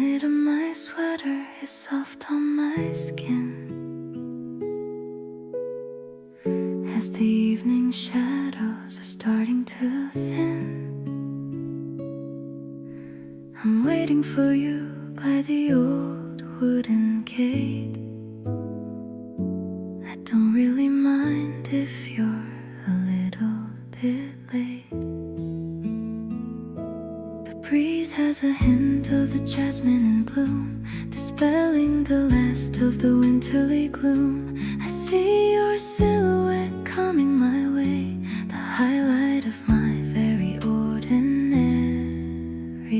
knitted my sweater is soft on my skin as the evening shadows are starting to thin. I'm waiting for you by the old wooden gate. I don't really mind if you're a little bit late. The breeze has a hint of the jasmine in bloom, dispelling the last of the winterly gloom. I see your silhouette coming my way, the highlight of my very ordinary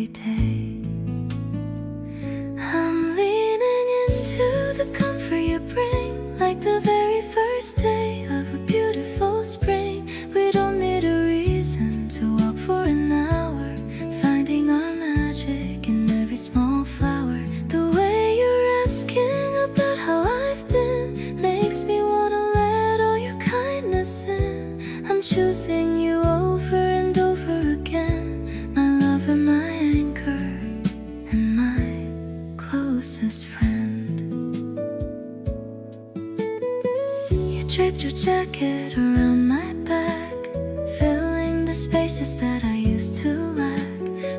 day. I'm leaning into the comfort you bring, like the very first day of a beautiful spring. We don't need a reason to walk for an hour, finding our magic in every small flower. The way you're asking about how I've been makes me wanna let all your kindness in. I'm choosing you over and over again, my lover, my anchor, and my closest friend. You draped your jacket around my back, filling the spaces that I used to lack.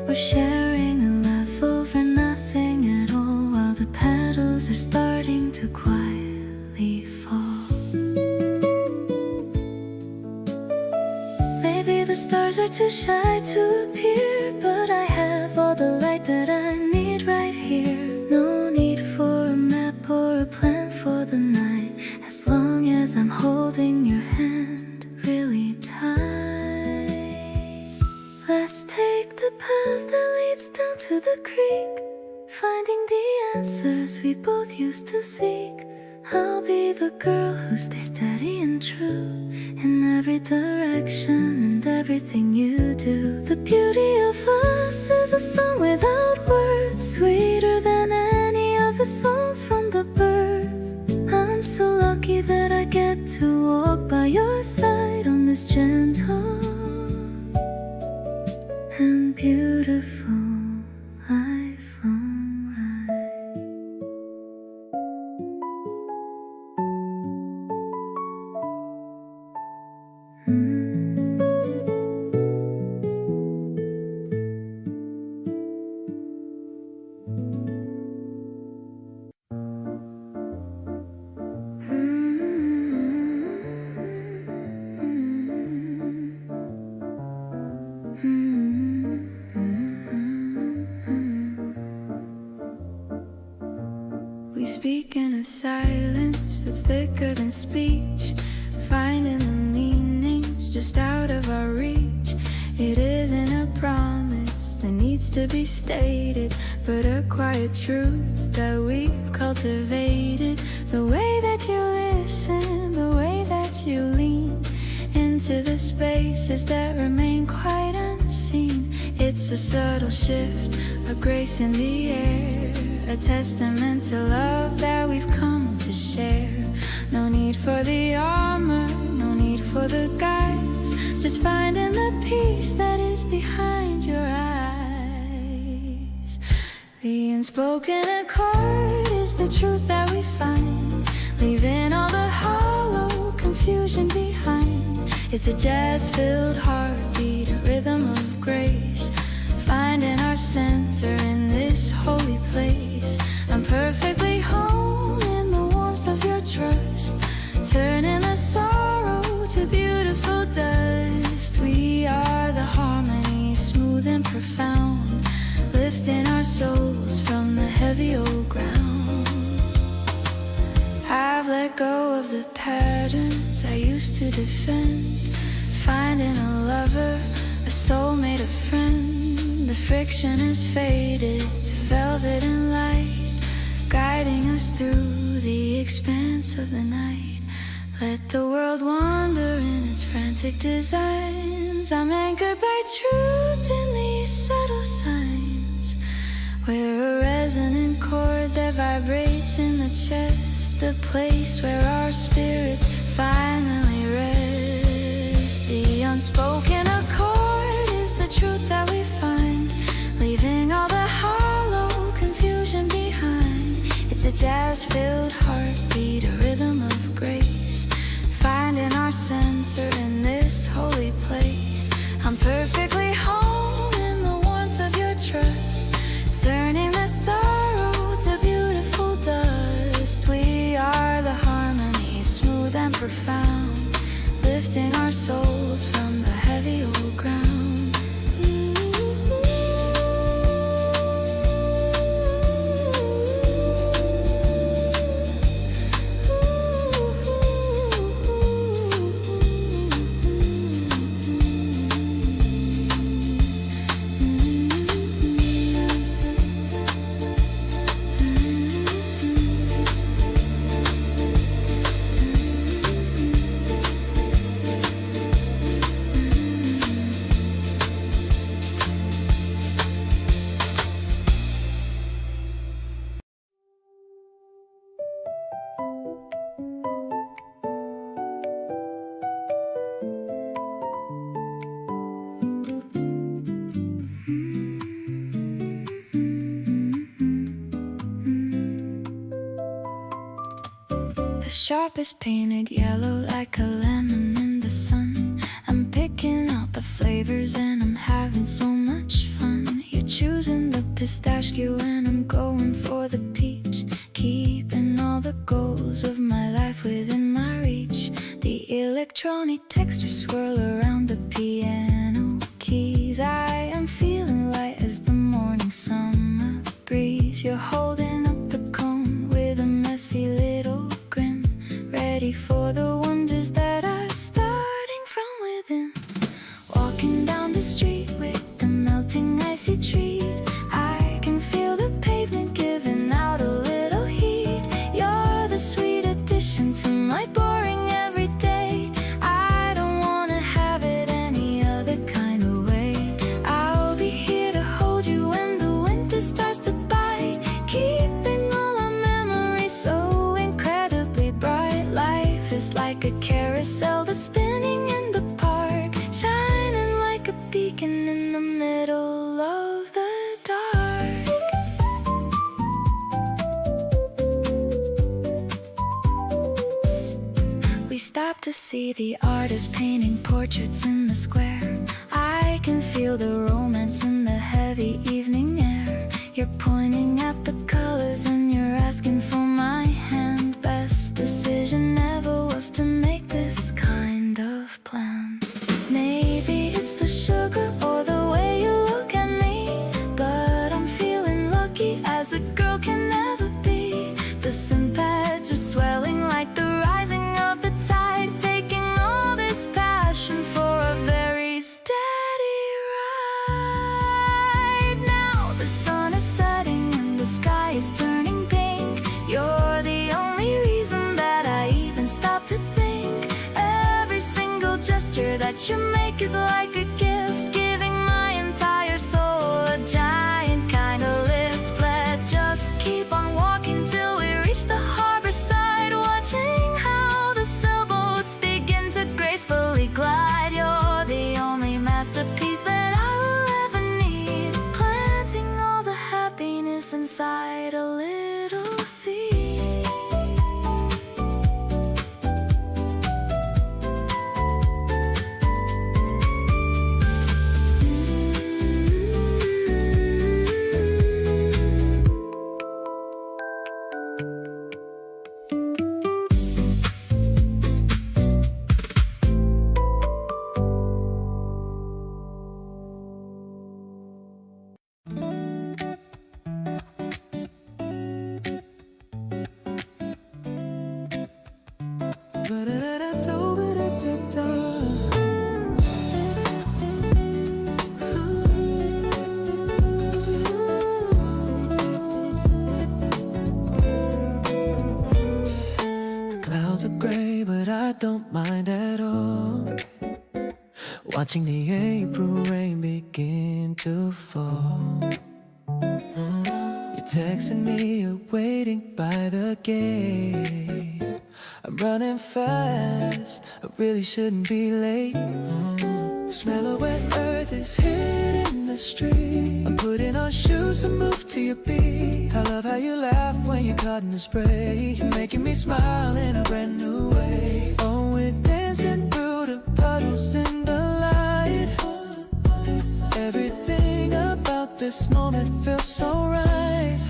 We're sharing a laugh over nothing at all, while the petals are starting to quietly fall. Maybe the stars are too shy to appear, but I have all the light that I need right here. No need for a map or a plan for the night, as long as I'm holding your hand really tight. Let's take the path that leads down to the creek, finding the answers we both used to seek. I'll be the girl who stays steady and true in every direction and everything you do. The beauty of us is a song without words, sweeter than any of the songs from the birds. I'm so lucky that I get to walk by your side on this gentle and beautiful lifelong ride. We speak in a silence that's thicker than speech, finding the meanings just out of our reach. It isn't a promise that needs to be stated, but a quiet truth that we've cultivated. The way that you listen, the way that you lean into the spaces that remain quite unseen. It's a subtle shift, a grace in the air, a testament to love that we've come to share. No need for the armor, no need for the guise, just finding the peace that is behind your eyes. The unspoken accord is the truth that we find, leaving all the hollow confusion behind. It's a jazz-filled heartbeat, a rhythm of grace, finding our center in this holy place. I'm perfectly home in the warmth of your trust, turning the sorrow to beautiful dust. We are the harmony, smooth and profound, lifting our souls from the heavy old ground. I've let go of the patterns I used to defend, finding a lover, a soulmate, a friend. The friction has faded to velvet and light, guiding us through the expanse of the night. Let the world wander in its frantic designs. I'm anchored by truth in these subtle signs. We're a resonant chord that vibrates in the chest, the place where our spirits finally rest. The unspoken accord is the truth that we find, leaving all the hollow confusion It's a jazz-filled heartbeat, a rhythm of grace, finding our center in this holy place. I'm perfectly home in the warmth of your trust, turning the sorrow to beautiful dust. We are the harmony, smooth and profound, lifting our souls from the heavy old ground. Sharpest painted yellow like a lemon in the sun. I'm picking out the flavors and I'm having so much fun. You're choosing the pistachio and I'm going for the peach, keeping all the goals of my life within my reach. The electronic textures swirl around the piano keys. I am feeling light as the morning summer breeze. You're holding up the cone with a messy little grin, ready for the wonders that are starting from within. Walking down the street with the melting icy treat, I can feel the pavement giving out a little heat. You're the sweet addition to my boring everyday. I don't wanna have it any other kind of way. I'll be here to hold you when the winter starts to bite, keeping all our memories so incredibly bright. Life is like a carousel that's spinning in the park, shining like a beacon in the middle of the dark. We stop to see the artist painting portraits in the square. I can feel the romance in the heavy evening air. You're pointing at the colors and you're asking for my hand. Best decision ever was to make this kind of plan. Maybe it's the sugar or the way you look at me, but I'm feeling lucky as a girl can never be. The sympaths are swelling like the rising of the tide, taking all this passion for a very steady ride. Now the sun is setting and the sky is turning pink. You're the only reason that I even stop to think. Every single gesture that you make is like a gift, giving my entire soul a giant kind of lift. Let's just keep on walking till we reach the harbor side, watching how the sailboats begin to gracefully glide. You're the only masterpiece that I will ever need, planting all the happiness inside a little seed. The clouds are gray, but I don't mind at all. Watching the April rain begin to fall. You're texting me, you're waiting by the gate. I'm running fast, I really shouldn't be late. The smell of wet earth is hitting the street. I'm putting on shoes to move to your beat. I love how you laugh when you caught in the spray. You're making me smile in a brand new way. Oh, we're dancing through the puddles in the light. Everything about this moment feels so right.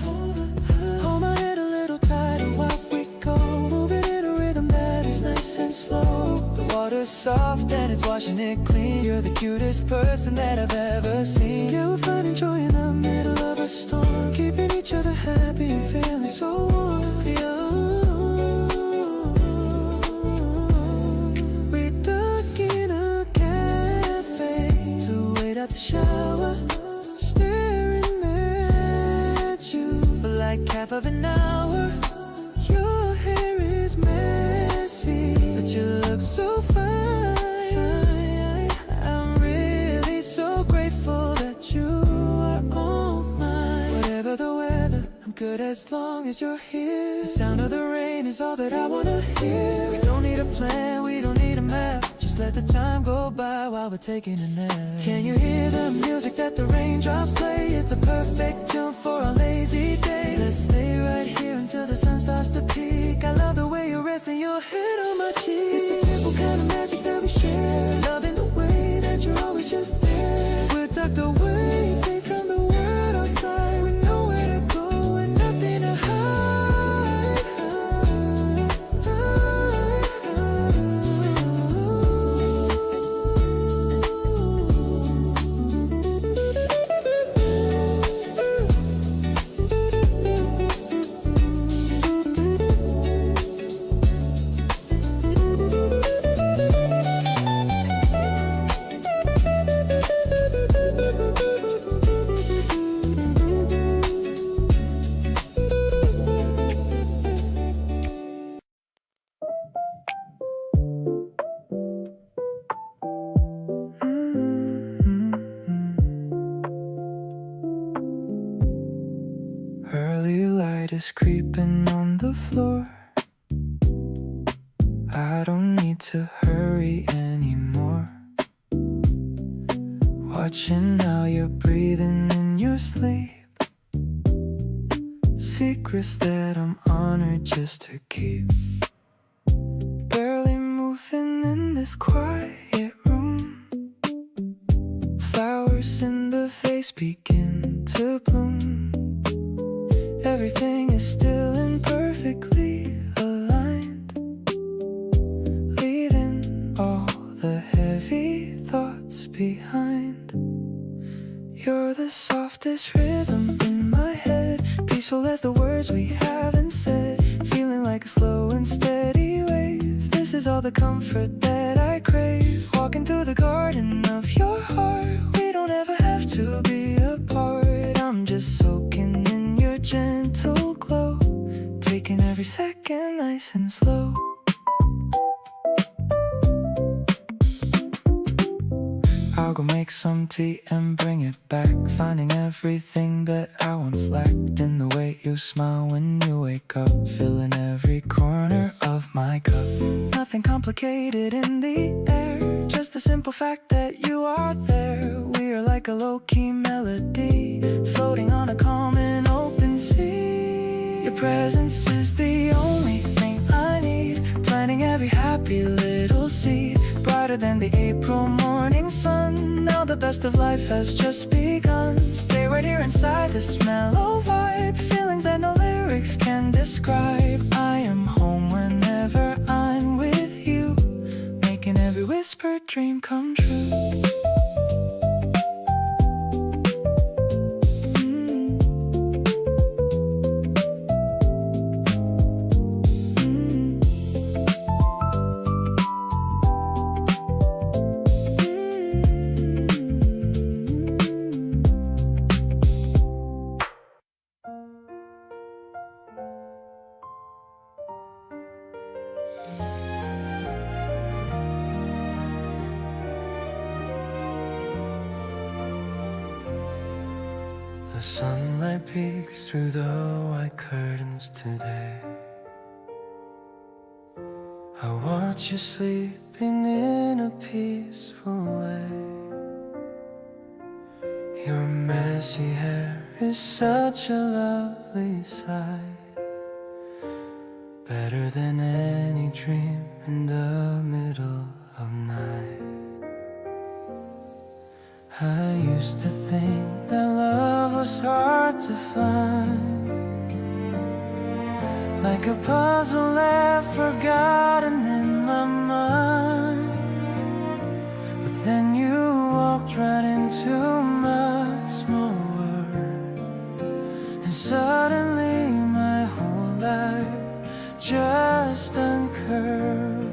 Hold my head a little tighter while we go, moving in a rhythm that is nice and slow. The water's soft and it's washing it clean. You're the cutest person that I've ever seen. Yeah, we're finding joy in the middle of a storm, keeping each other happy and feeling so warm. Yeah. We dug in a cafe to wait out the shower, staring at you for like half of an hour. Your hair is messy, but you look so fine. I'm really so grateful that you are all mine. Whatever the weather, I'm good as long as you're here. The sound of the rain is all that I wanna hear. We don't need a plan, we don't need a map. Just let the time go by while we're taking a nap. Can you hear the music that the raindrops play? It's a perfect tune for a lazy day. Let's stay right here until the sun starts to peak. I love the way you're resting your head on my cheek. It's a simple kind of magic that we share, loving the way that you're always just there. We're tucked away, safe from the world outside. We know where to go and nothing to hide. Early light is creeping on the floor. I don't need to hurry anymore. Watching how you're breathing in your sleep. Secrets that I'm honored just to keep. Barely moving in this quiet room. Flowers in the vase begin to bloom. Everything is still and perfectly aligned, leaving all the heavy thoughts behind. You're the softest rhythm in my head, peaceful as the words we haven't said, feeling like a slow and steady wave. This is all the comfort that I crave, walking through the garden of your heart. We don't ever have to be apart. I'm just soaking in your gentle glow, taking every second nice and slow. I'll go make some tea and bring it back, finding everything that I once lacked in the way you smile when you wake up, filling every corner of my cup. Nothing complicated in the air, just the simple fact that you are there. We are like a low-key melody, floating on a calm and open sea. Your presence is the only thing I need, planting every happy little seed, brighter than the April morning sun. Now the best of life has just begun. Stay right here inside this mellow vibe, feelings that no lyrics can describe. I am home whenever I'm with you, making every whispered dream come true. The sunlight peeks through the white curtains today. I watch you sleeping in a peaceful way. Your messy hair is such a lovely sight, better than any dream in the middle of night. I used to think that love was hard to find, like a puzzle left forgotten in my mind. But then you walked right into my small world, and suddenly my whole life just uncurled.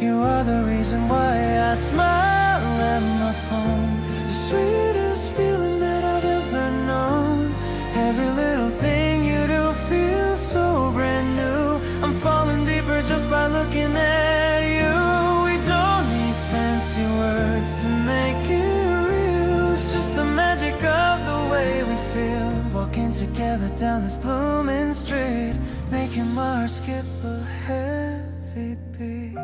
You are the reason why I smile at my phone, the sweetest feeling that I've ever known. Every little thing you do feels so brand new. I'm falling deeper just by looking at you. We don't need fancy words to make it real. It's just the magic of the way we feel, walking together down this blooming street, making my heart skip a heavy beat.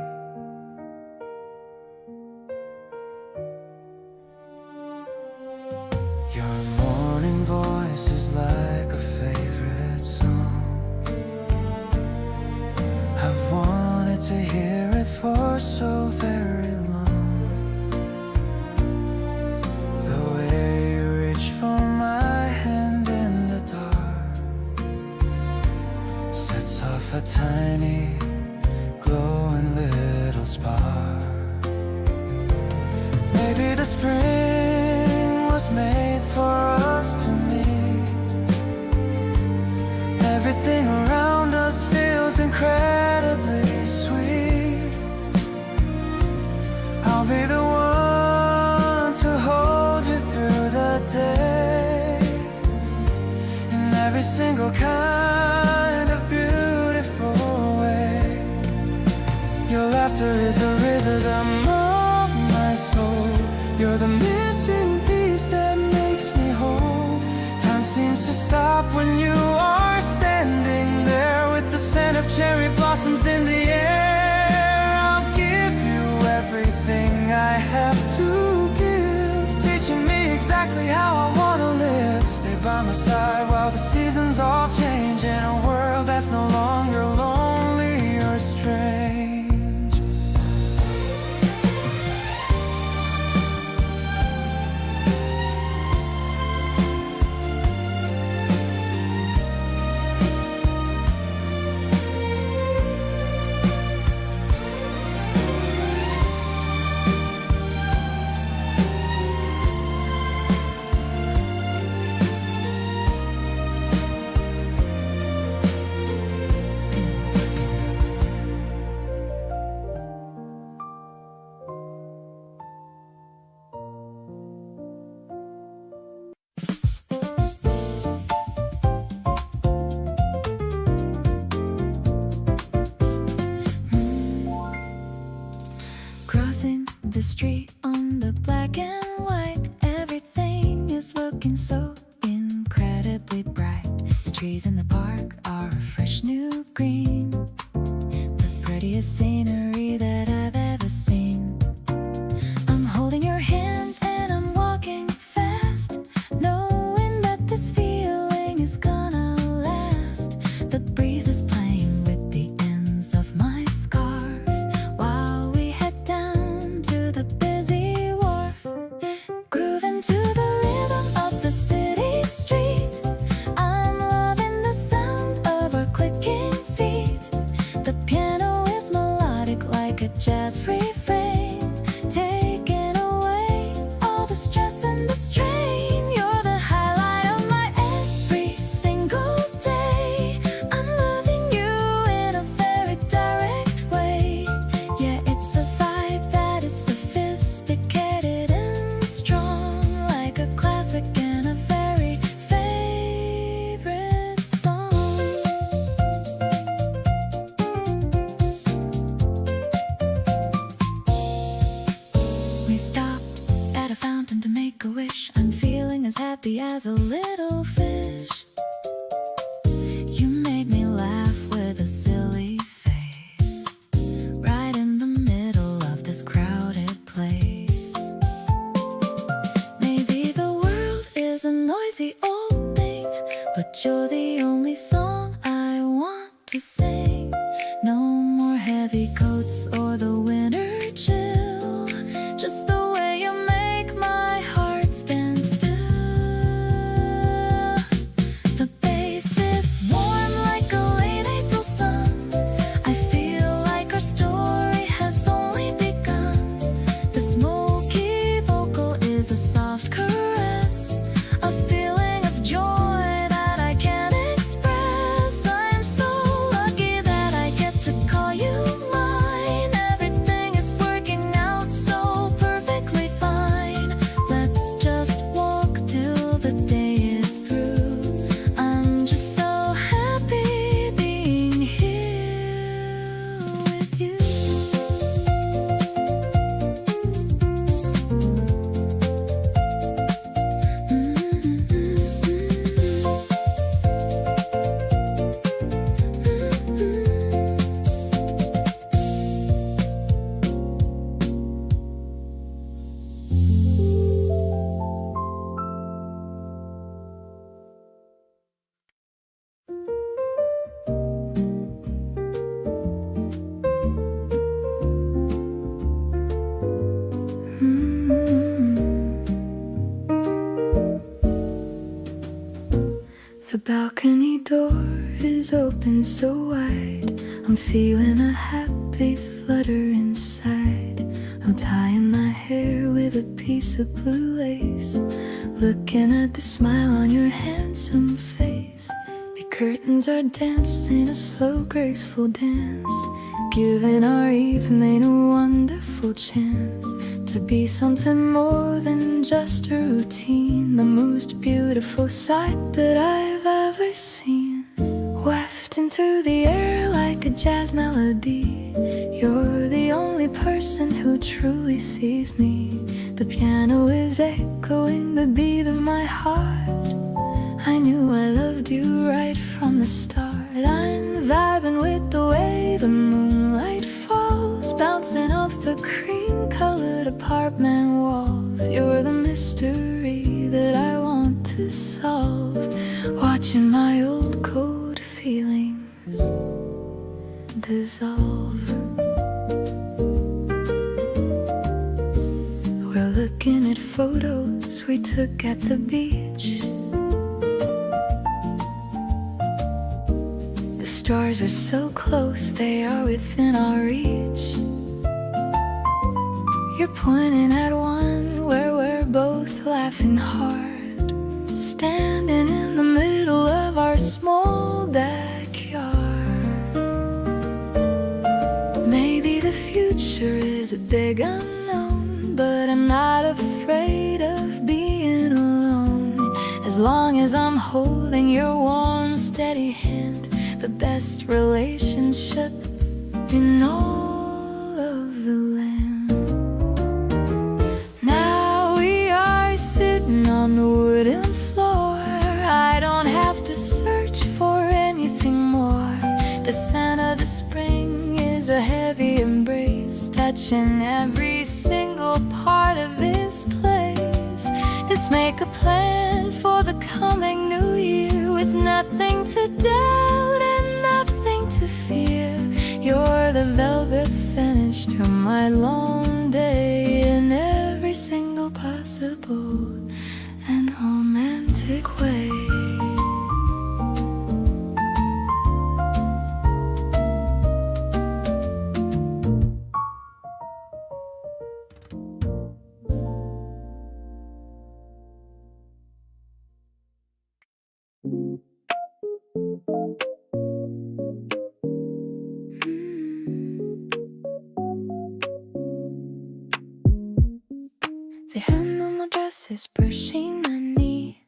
Your morning voice is like a favorite song. I've wanted to hear it for so very long. The way you reach for my hand in the dark sets off a tiny glowing little spark. Maybe the spring was made for us to meet. Everything around us feels incredibly sweet. I'll be the one to hold you through the day, in every single kind of beautiful way. Your laughter is the rhythm of my soul. You're the missing piece that makes me whole. Time seems to stop when you are standing there, with the scent of cherry blossoms in the air. I'll give you everything I have to give, teaching me exactly how I wanna live. Stay by my side while the seasons all change, in a world that's no longer lonely or strange. Crossing the street on the black and white, everything is looking so incredibly bright. The trees in the park are a fresh new green, the prettiest scenery that I've ever seen. I'm holding your hand and I'm walking fast, knowing that this feeling is gonna last. The breeze is playing with the ends of my scarf while we head down to the busy wharf, grooving to the rhythm of the city street. I'm loving the sound of our clicking feet. The piano is melodic like a jazz refrain, taking away all the stress and the strain. You're the highlight of my every single day. I'm loving you in a very direct way. Yeah, it's a vibe that is sophisticated and strong, like a classic and a very favorite song. We stopped at a fountain to make a wish. I'm feeling as happy as a little fish. You made me laugh with a silly face, right in the middle of this crowded place. Maybe the world is a noisy old thing, but you're the only song I want to sing. No more heavy coats or the winter chill. Just the way you make my heart stand still. The bass is warm like a late April sun. I feel like our story has only begun. The smoky vocal is a soft caress, a feeling of joy that I can't express. I'm so lucky that I get to call you mine. Everything is working out so perfectly fine. Let's just walk till the day is through. I'm just so happy being here with you. The balcony door is open so wide. I'm feeling a happy flutter inside. I'm tying my hair with a piece of blue lace, looking at the smile on your handsome face. The curtains are dancing a slow, graceful dance, giving our evening a wonderful chance to be something more than just a routine. The most beautiful sight that I've ever seen, wafting through the air like a jazz melody. You're the only person who truly sees me. The piano is echoing the beat of my heart. I knew I loved you right from the start. I'm vibing with the way the moonlight falls, bouncing off the cream-colored apartment walls. You're the mystery that I want to solve, watching my old cold feelings dissolve. We're looking at photos we took at the beach. The stars are so close, they are within our reach. You're pointing at one where we're both laughing hard, standing in the middle of our small backyard. Maybe the future is a big unknown, but I'm not afraid of being alone. As long as I'm holding your warm, steady hand, the best relationship in all of the land. Now we are sitting on the wooden floor. I don't have to search for anything more. The scent of the spring is a heavy embrace, touching every single part of this place. Let's make a plan for the coming new year, with nothing to doubt and nothing to fear. You're the velvet finish to my long day, in every single possible and romantic way. The hem of my dress is brushing my knee.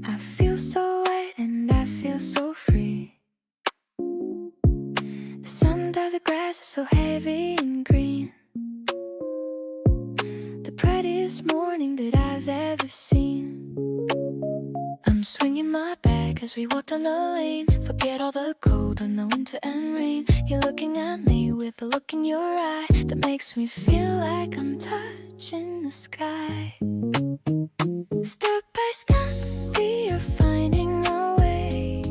I feel so light and I feel so free. The sun of the grass is so heavy and green, the prettiest morning that I've ever seen. I'm swinging my bag as we walk down the lane. Forget all the cold and the winter and rain. You're looking at me with a look in your eye that makes me feel like I'm touching the sky. Step by step, we are finding our way,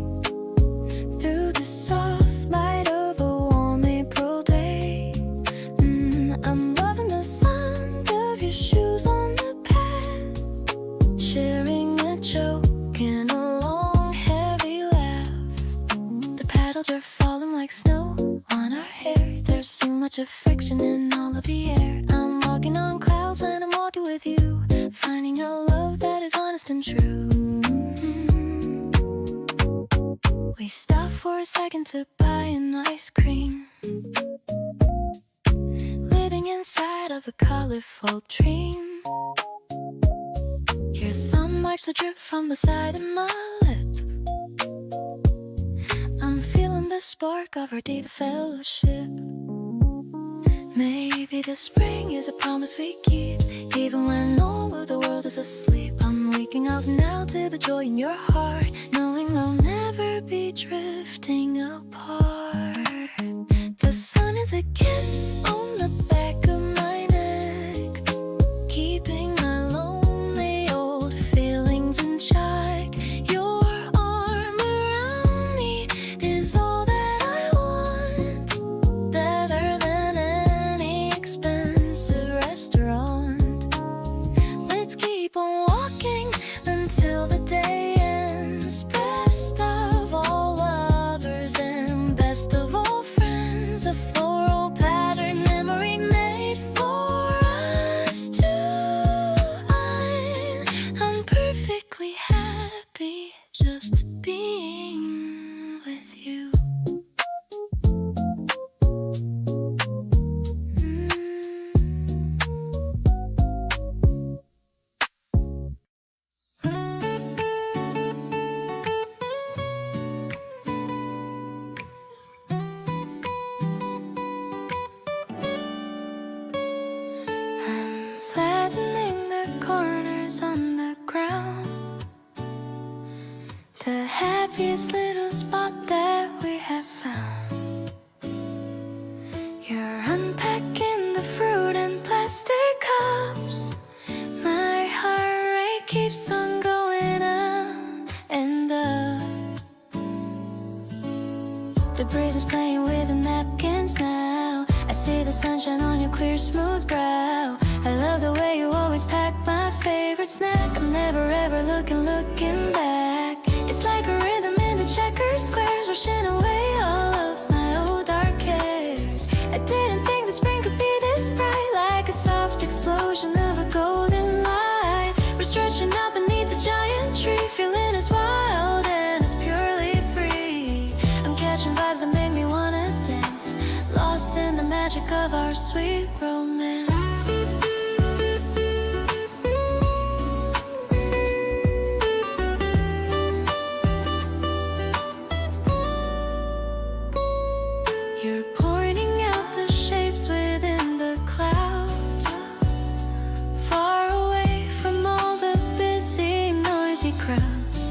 much affection in all of the air. I'm walking on clouds and I'm walking with you, finding a love that is honest and true. We stop for a second to buy an ice cream, living inside of a colorful dream. Your thumb wipes the drip from the side of my lip. I'm feeling the spark of our deep fellowship. Maybe the spring is a promise we keep, even when all of the world is asleep. I'm waking up now to the joy in your heart, knowing we'll never be drifting apart. The sun is a kiss on the back of my neck, keeping my lonely old feelings in check. Your arm around me is all that I want, better than any expensive restaurant. Let's keep on walking until the day ends. Best of all lovers and best of all friends, a floral pattern memory made for us two. I'm perfectly happy just being with you. I'm flattening the corners on the ground, the happiest little spot that we have found. You're unpacking the fruit and plastic cups. My heart rate keeps on going up and up. The breeze is playing with the napkins now. I see the sunshine on your clear, smooth brow. I love the way you always pack my favorite snack. I'm never ever looking back. It's like a rhythm in the checker squares, washing away all of my old dark cares. I didn't think the spring could be this bright, like a soft explosion of a golden light. We're stretching out beneath the giant tree, feeling as wild and as purely free. I'm catching vibes that make me wanna dance, lost in the magic of our sweet romance. You're pointing out the shapes within the clouds, far away from all the busy, noisy crowds.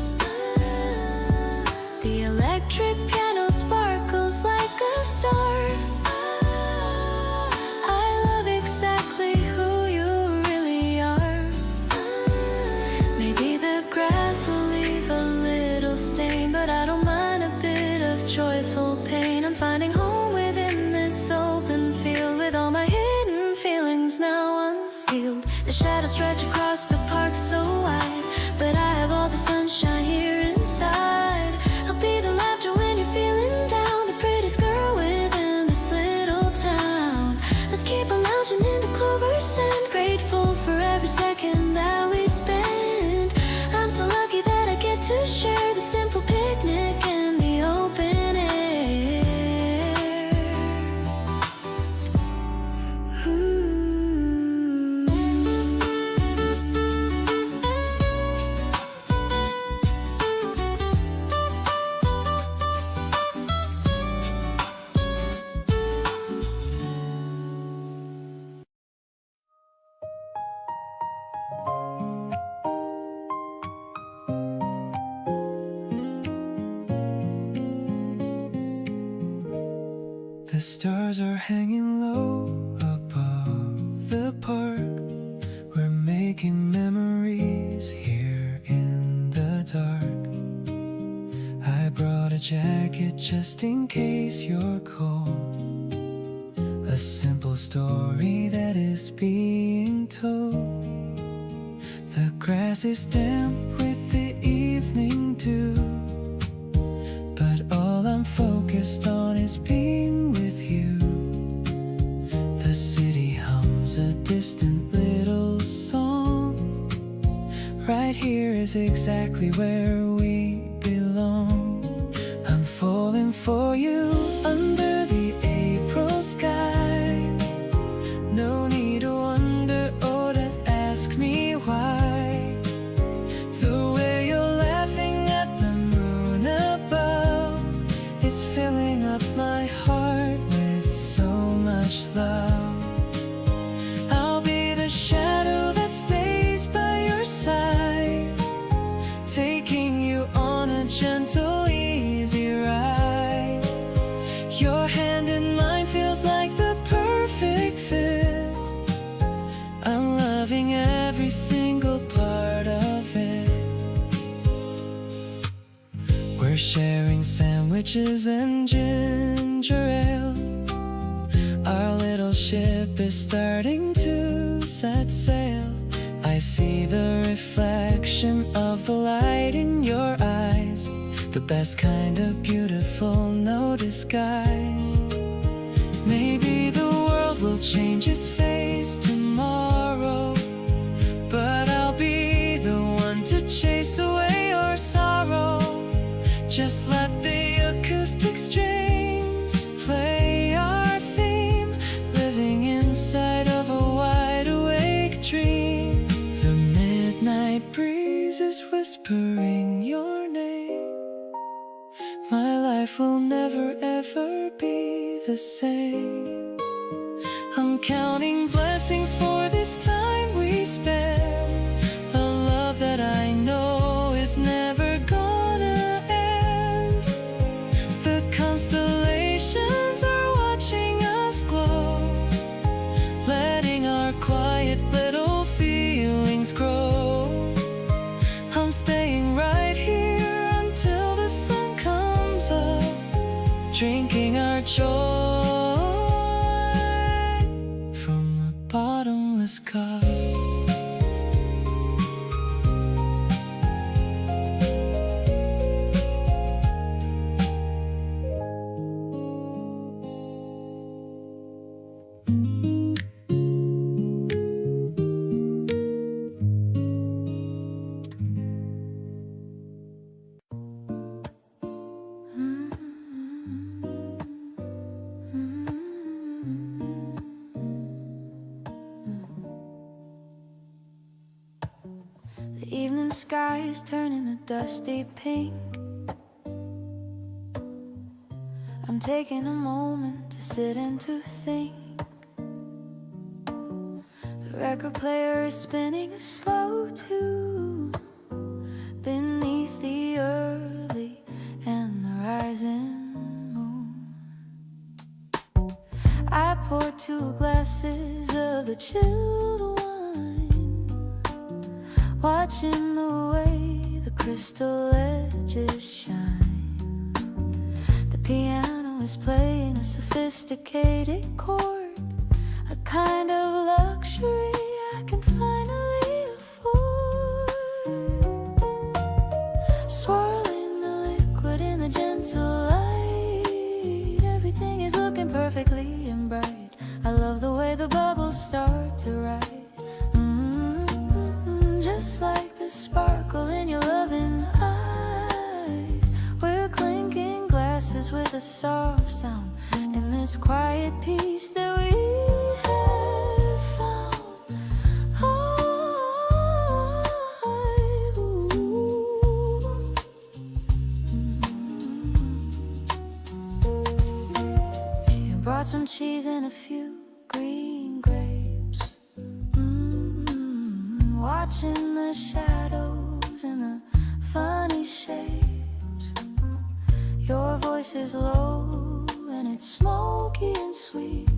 The electric piano sparkles like a star. I love exactly who you really are. Maybe the grass will leave a little stain, but I don't mind a bit of joyful pain. I'm finding home within this open field, with all my hidden feelings now unsealed. The shadows stretch across the park so wide, but I have all the sunshine here inside. I'll be the laughter when you're feeling down, the prettiest girl within this little town. Let's keep on lounging in the clover scent, grateful for every second that we spend. I'm so lucky that I get to share the simple picnic in the open air. Ooh. The stars are hanging low above the park. We're making memories here in the dark. I brought a jacket just in case you're cold, a simple story that is being told. The grass is damp with the evening dew, but all I'm focused on is being with you. is exactly where we belong. I'm falling for you under the April sky. No need to wonder or to ask me why. The way you're laughing at the moon above is filling up my heart with so much love. I'll be the shadow that stays by your side, taking you on a gentle, easy ride. Your hand in mine feels like the perfect fit. I'm loving every single part of it. We're sharing sandwiches and ginger ale. Our little ship is starting to set sail. I see the reflection of the light in your eyes, the best kind of beautiful, no disguise. Maybe the world will change its face tomorrow, but I'll be the one to chase away your sorrow. Just let the acoustic strings play our theme, living inside of a wide-awake dream. The midnight breeze is whispering your name. My life will never ever be the same. I'm counting blessings for this time we spend, a love that I know is never gonna end. The constellations are watching us glow, letting our quiet little feelings grow. I'm staying right here until the sun comes up, drinking our joy from a bottomless cup. The evening sky is turning a dusty pink. I'm taking a moment to sit and to think. The record player is spinning a slow tune beneath the early and the rising moon. I pour 2 glasses of the chilled wine, watching the way the crystal edges shine. The piano is playing a sophisticated chord, a kind of luxury I can finally afford. Swirling the liquid in the gentle light, everything is looking perfectly and bright. I love the way the bubbles start to rise. Just like the sparkle in your loving eyes. We're clinking glasses with a soft sound in this quiet peace that we have found. You brought some cheese and a few green grapes. Watching the shadows and the funny shapes. Your voice is low and it's smoky and sweet,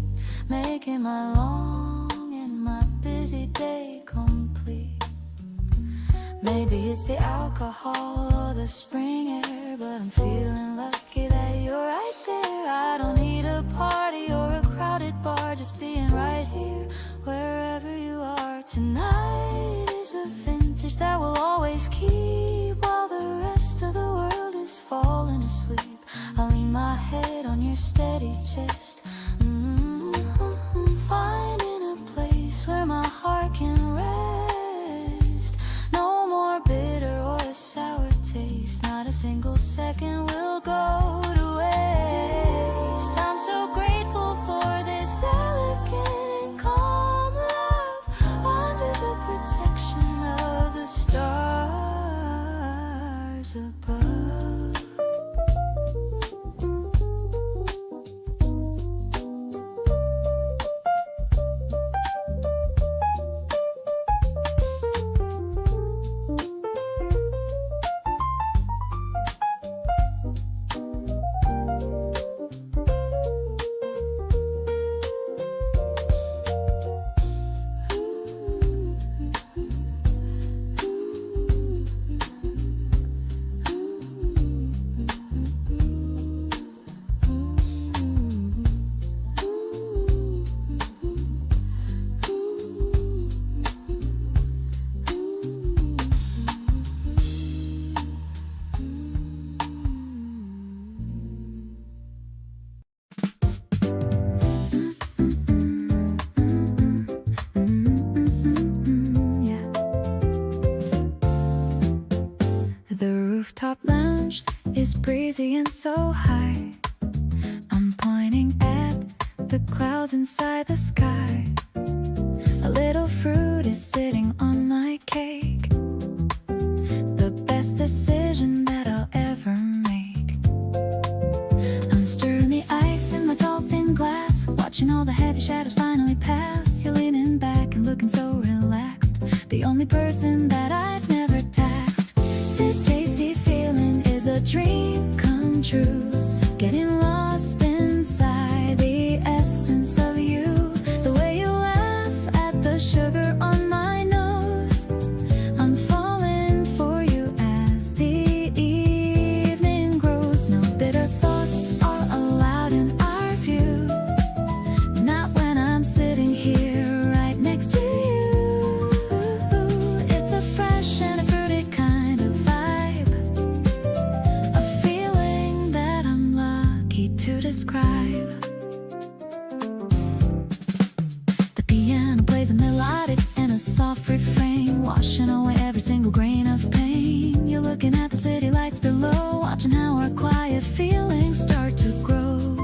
making my long and my busy day complete. Maybe it's the alcohol or the spring air, but I'm feeling lucky that you're right there. I don't need a party or a crowded bar, just being right here, wherever you are tonight. A vintage that will always keep while the rest of the world is falling asleep. I'll lean my head on your steady chest, finding a place where my heart can rest. No more bitter thinking will go to waste. I'm so grateful for this elegant and calm love under the protection of the stars above. Top lounge is breezy and so high. I'm pointing at the clouds inside the sky. A little fruit is sitting on my cake. The best decision that I'll ever make. I'm stirring the ice in my tall thin glass, watching all the heavy shadows finally pass. You're leaning back and looking so relaxed, the only person that I've never taxed. This tasty feeling is a dream come true, getting lost inside the essence of you. The way you laugh at the sugar on my nose, I'm falling for you as the evening grows. No bitter thoughts are allowed in our view, not when I'm sitting here right next to you. It's a fresh and a fruity kind of vibe, a feeling that I'm lucky to describe. The piano plays a melodic and a soft refrain, washing away every single grain of pain. You're looking at the city lights below, watching how our quiet feelings start to grow.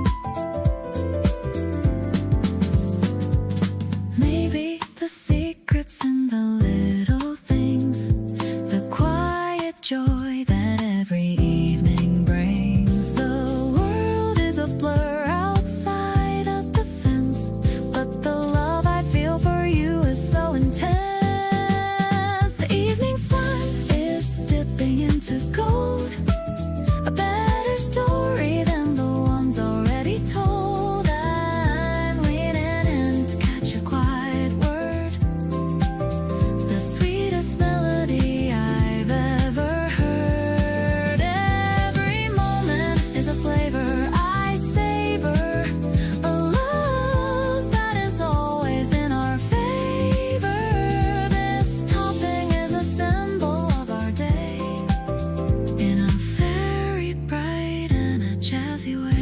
Maybe the secret's in the little things, the quiet joy that every evening brings. The world is a blur outside of the fence, but the love I feel for you is so intense. The evening sun is dipping into gold, a better story than the ones already told. I'm leaning in to catch a quiet word, the sweetest melody I've ever heard. Every moment is a flavor I savor, a love that is always in our favor. This topping is a symbol of our day, in a very bright and a jazzy way.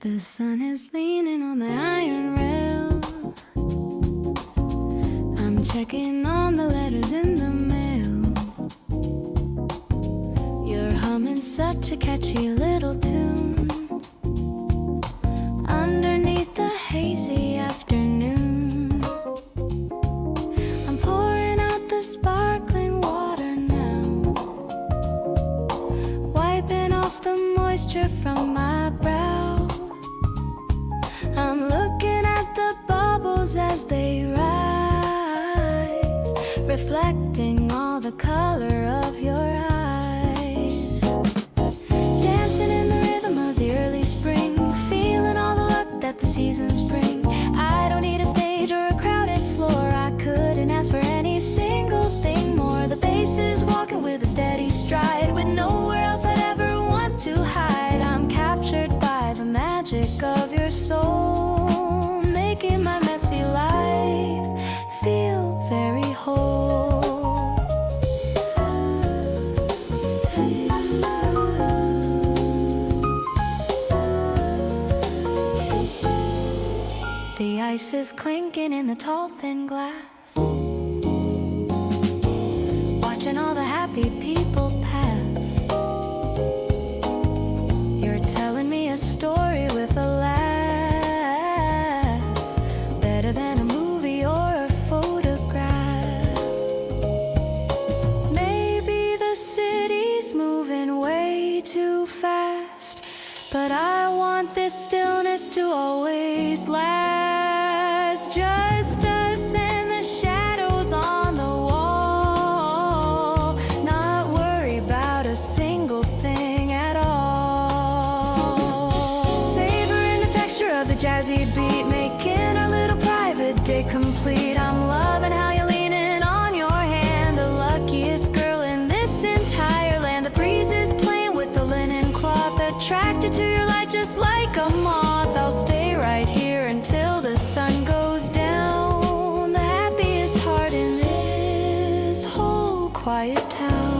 The sun is leaning on the iron rail. I'm checking on the letters in the mail. You're humming such a catchy little tune underneath the hazy afternoon. I'm pouring out the sparkling water now, wiping off the moisture from my brow. I'm looking at the bubbles as they rise, reflecting all the color of your eyes, dancing in the rhythm of of your soul, making my messy life feel very whole. The ice is clinking in the tall thin glass, watching all the happy people pass. You're telling me a story with a laugh, better than a movie or a photograph. Maybe the city's moving way too fast, but I want this stillness to always last. Just us and the shadows on the wall, not worry about a single thing at all. Savoring the texture of the jazzy beat, making our little private day complete. I'm loving how you're leaning on your hand, the luckiest girl in this entire land. The breeze is playing with the linen cloth, attracted to your light just like a moth. I'll stay right here until the sun goes down, the happiest heart in this whole quiet town.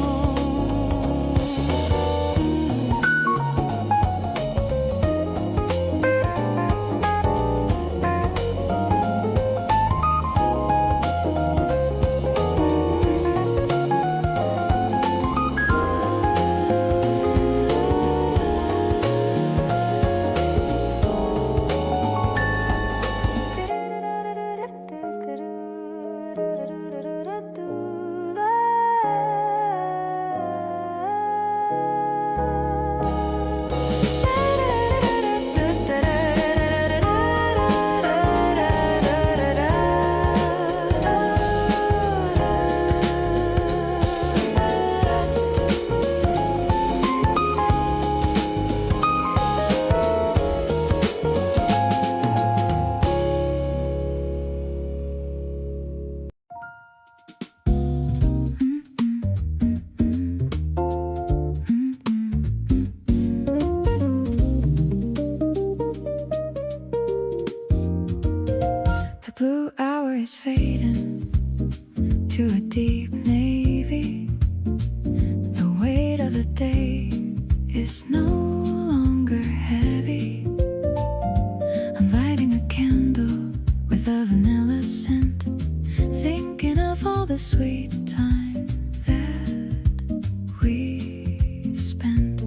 The blue hour is fading to a deep navy. The weight of the day is no longer heavy. I'm lighting a candle with a vanilla scent, thinking of all the sweet time that we spent.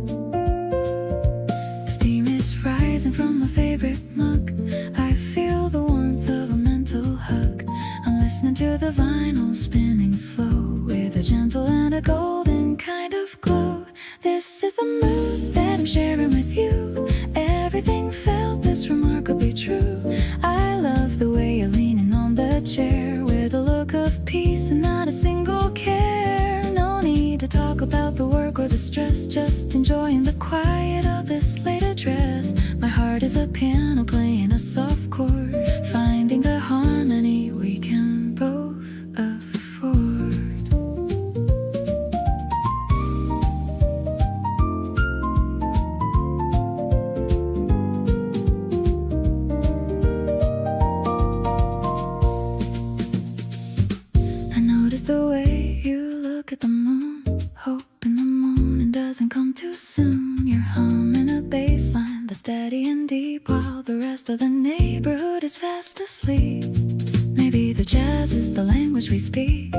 The steam is rising from my favorite mug. I feel the warmth of a mental hug. I'm listening to the vinyl spinning slow, with a gentle and a golden kind of glow. This is the mood that I'm sharing with you. Everything felt this remarkably true. I love the way you're leaning on the chair, with a look of peace and not a single care. No need to talk about the work or the stress, just enjoying the quiet of this late address. My heart is a piano playing a soft chord, finding the harmony we can both afford. I notice the way you look at the moon, hoping the morning doesn't come too soon. You're humming a bass line that's steady and deep, while the rest of the neighborhood is fast asleep. Maybe the jazz is the language we speak,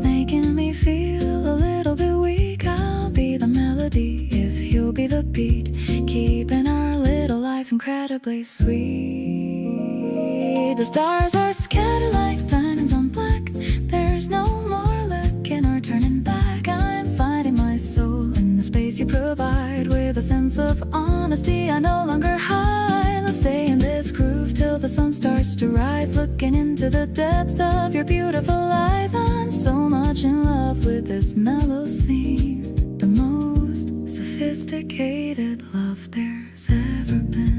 making me feel a little bit weak. I'll be the melody if you'll be the beat, keeping our little life incredibly sweet. The stars are scattered like diamonds on black. There's no more looking or turning back. I'm finding my soul in the space you provide, with a sense of honesty I no longer hide. Let's stay in this groove till the sun starts to rise, looking into the depth of your beautiful eyes. I'm so much in love with this mellow scene, the most sophisticated love there's ever been.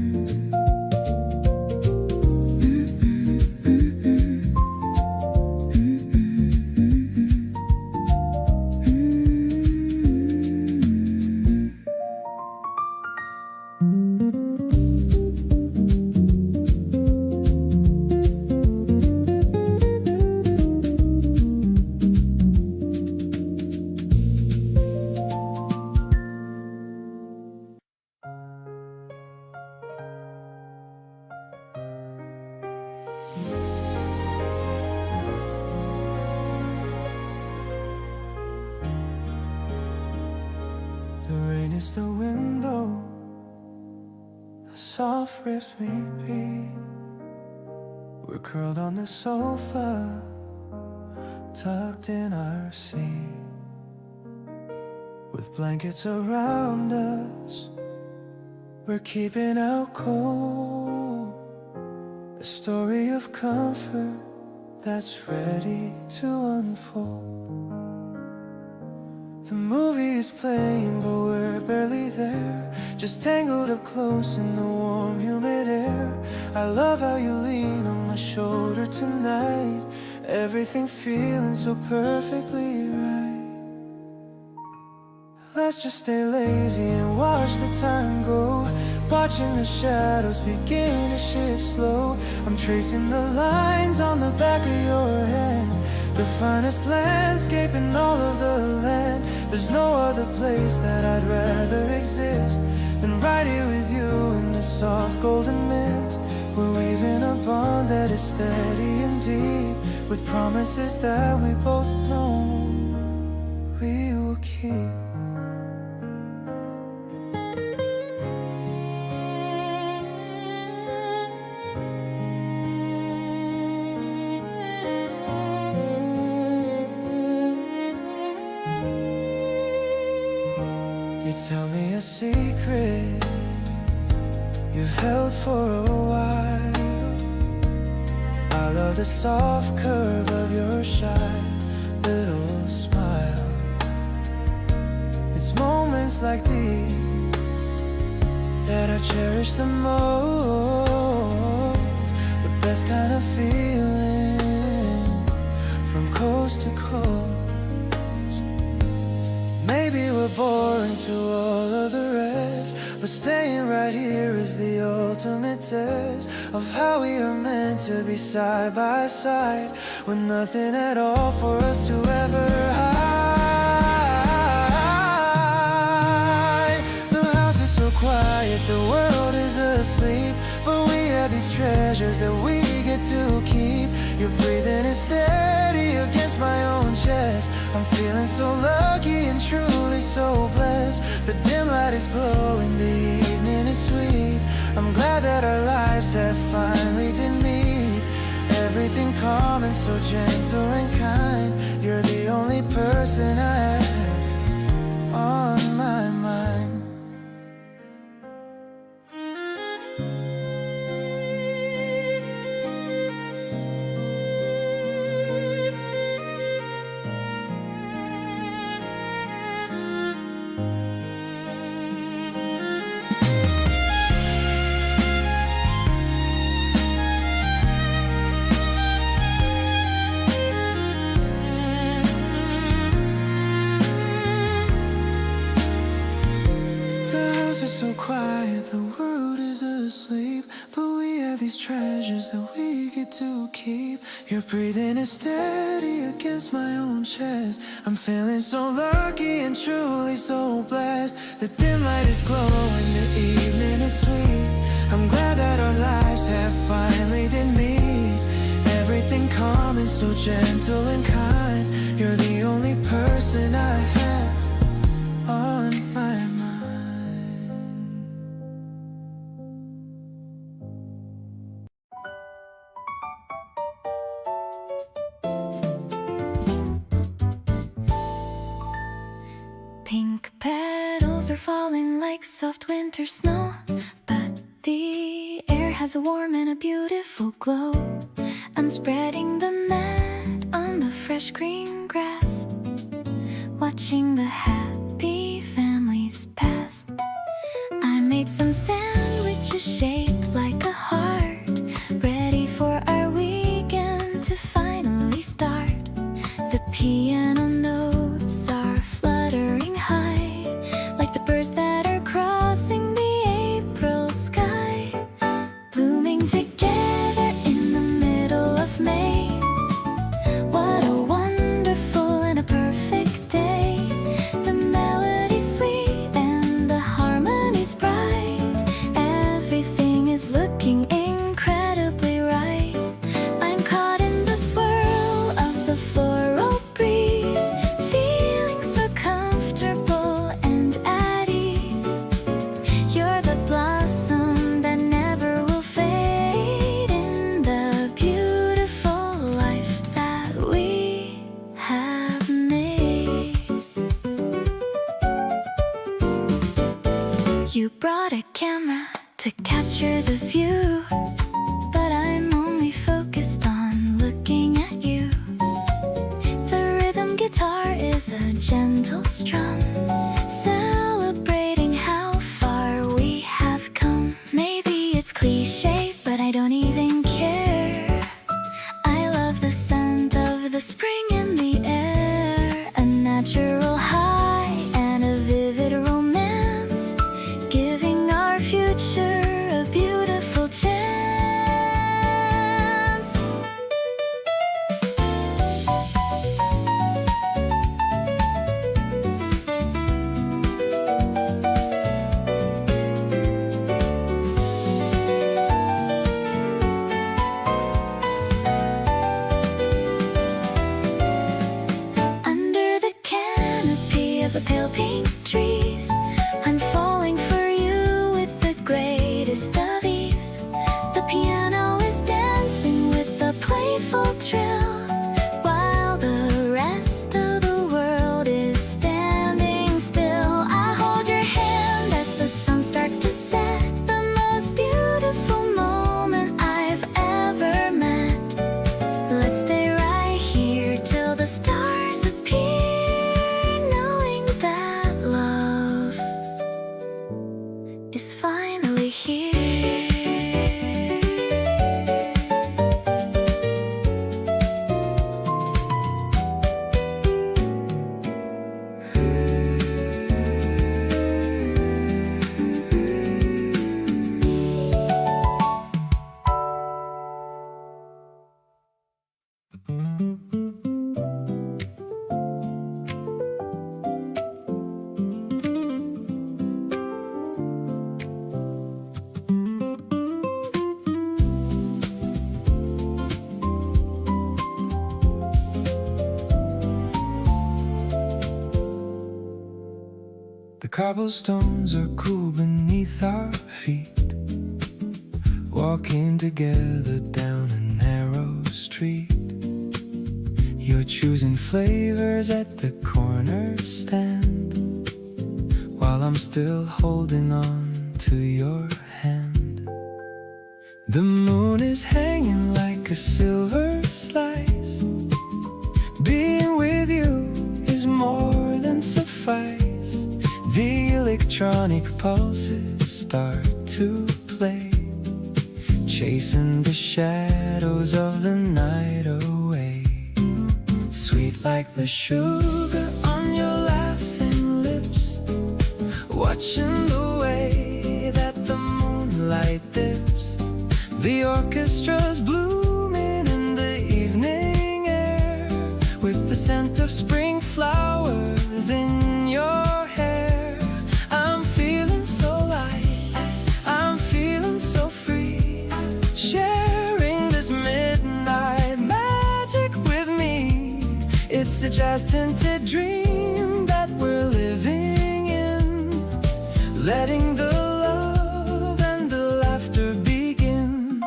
against the window, a soft riff repeat. We're curled on the sofa, tucked in our seat, with blankets around us. We're keeping out cold, a story of comfort that's ready to unfold. The movie is playing, but we're barely there, just tangled up close in the warm, humid air. I love how you lean on my shoulder tonight, everything feeling so perfectly right. Let's just stay lazy and watch the time go, watching the shadows begin to shift slow. I'm tracing the lines on the back of your hand, the finest landscape in all of the land. There's no other place that I'd rather exist than right here with you in the soft golden mist. We're weaving a bond that is steady and deep, with promises that we both know we will keep. Tell me a secret you've held for a while. I love the soft curve of your shy little smile. It's moments like these that I cherish the most, the best kind of feeling from coast to coast. Maybe we're boring to all of the rest, but staying right here is the ultimate test of how we are meant to be side by side, with nothing at all for us to ever hide. The house is so quiet, the world is asleep, but we have these treasures that we get to keep. Your breathing is steady against my own chest. I'm feeling so lucky and truly so blessed. The dim light is glowing, the evening is sweet. I'm glad that our lives have finally did meet. Everything calm and so gentle and kind. You're the only person I have on my mind. Quiet, the world is asleep, but we have these treasures that we get to keep. Your breathing is steady against my own chest. I'm feeling so lucky and truly so blessed. The dim light is glowing, the evening is sweet. I'm glad that our lives have finally did meet. Everything calm and so gentle and kind. You're the only person I have on my mind. Pink petals are falling like soft winter snow, but the air has a warm and a beautiful glow. I'm spreading the mat on the fresh green grass, watching the happy families pass. I made some sandwiches shaped like a heart, ready for our weekend to finally start. The piano notes are fluttering high, like the birds that are crossing the April sky, blooming together in the middle of May. What a wonderful and a perfect day. The melody's sweet and the harmony's bright. Everything is looking incredibly right. I'm caught in the swirl of the floral breeze, feeling so comfortable and at ease. cobblestones are cool beneath our feet, walking together down a narrow street. You're choosing flavors at the corner stand, while I'm still holding on to your hand. The moon is hanging like a silver slice. Being with you is more than suffice. The electronic pulses start to play, chasing the shadows of the night away. Sweet like the sugar on your laughing lips, watching the way that the moonlight dips. The orchestra's blooming in the evening air, with the scent of spring flowers in your hair. I'm feeling so light, I'm feeling so free, sharing this midnight magic with me. It's a jazz-tinted dream that we're living in, letting the love and the laughter begin.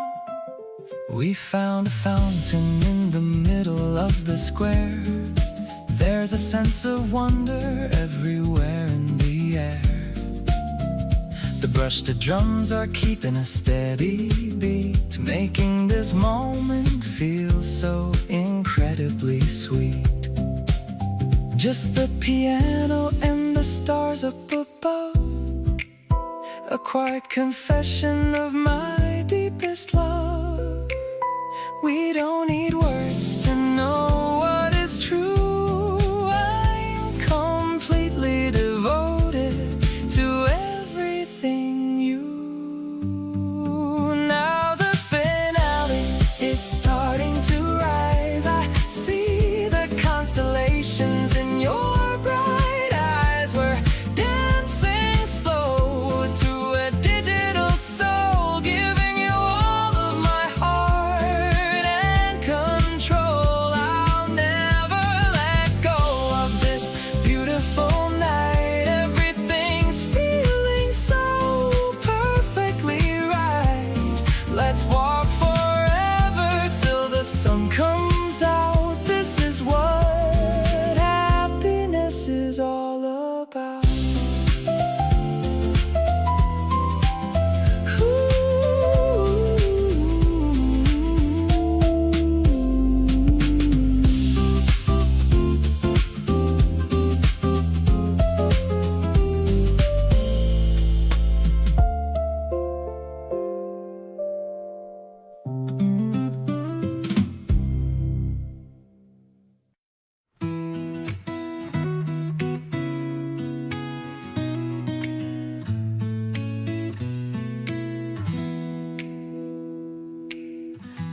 We found a fountain in the middle of the square. There's a sense of wonder everywhere in the air. The brushed drums are keeping a steady beat, making this moment feel so incredibly sweet. Just the piano and the stars up above, a quiet confession of my deepest love. We don't need words to know what is true. I'm completely devoted to everything you. Now the finale is starting to rise. I see the constellations in your bright eyes. We're dancing slow to a digital soul, giving you all of my heart and control. I'll never let go of this beautiful night. Everything's feeling so perfectly right. Let's walk forever till the sun comes out. This is what happiness is all about.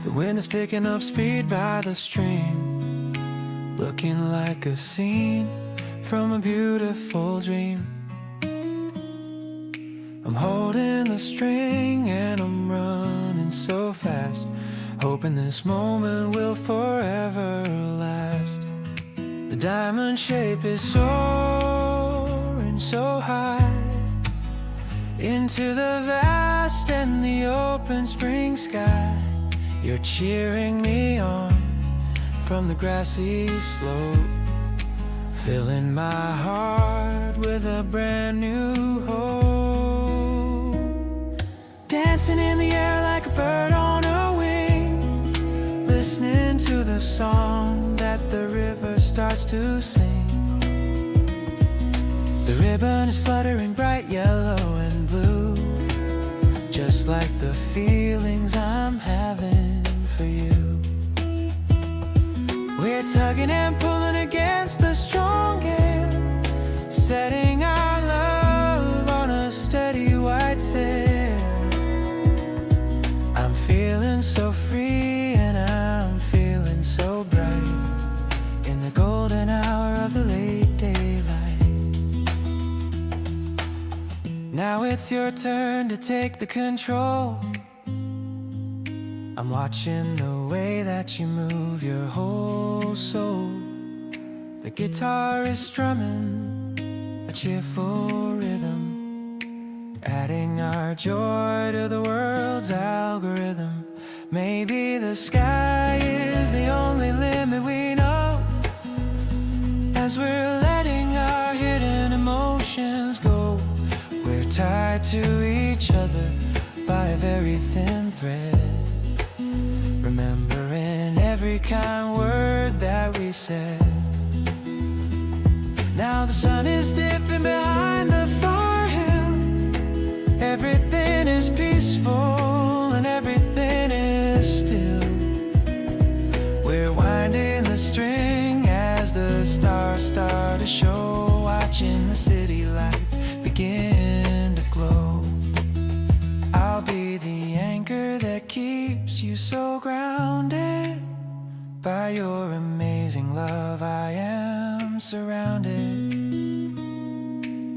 The wind is picking up speed by the stream, looking like a scene from a beautiful dream. I'm holding the string and I'm running so fast, hoping this moment will forever last. The diamond shape is soaring so high into the vast and the open spring sky. You're cheering me on from the grassy slope, filling my heart with a brand new hope. Dancing in the air like a bird on a wing, listening to the song that the river starts to sing. The ribbon is fluttering bright yellow and blue, just like the feelings I'm having for you. We're tugging and pulling against the strong air, setting our love on a steady white sail. I'm feeling so free and I'm feeling so bright in the golden hour of the late daylight. Now it's your turn to take the control. I'm watching the way that you move your whole soul. The guitar is strumming a cheerful rhythm, adding our joy to the world's algorithm. Maybe the sky is the only limit we know, as we're letting our hidden emotions go. We're tied to each other by a very thin thread, remembering every kind word that we said. Now the sun is dipping behind the far hill, everything is peaceful and everything is still. We're winding the string as the stars start to show, watching the city lights begin to glow. I'll be the anchor that keeps you so grounded. By your amazing love I am surrounded.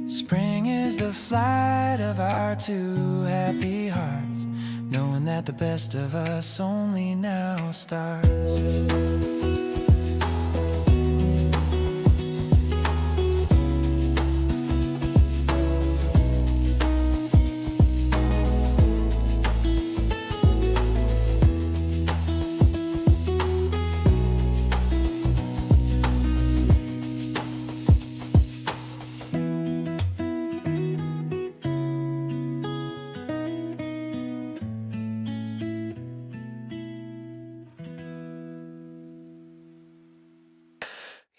Spring is the flight of our two happy hearts, knowing that the best of us only now starts.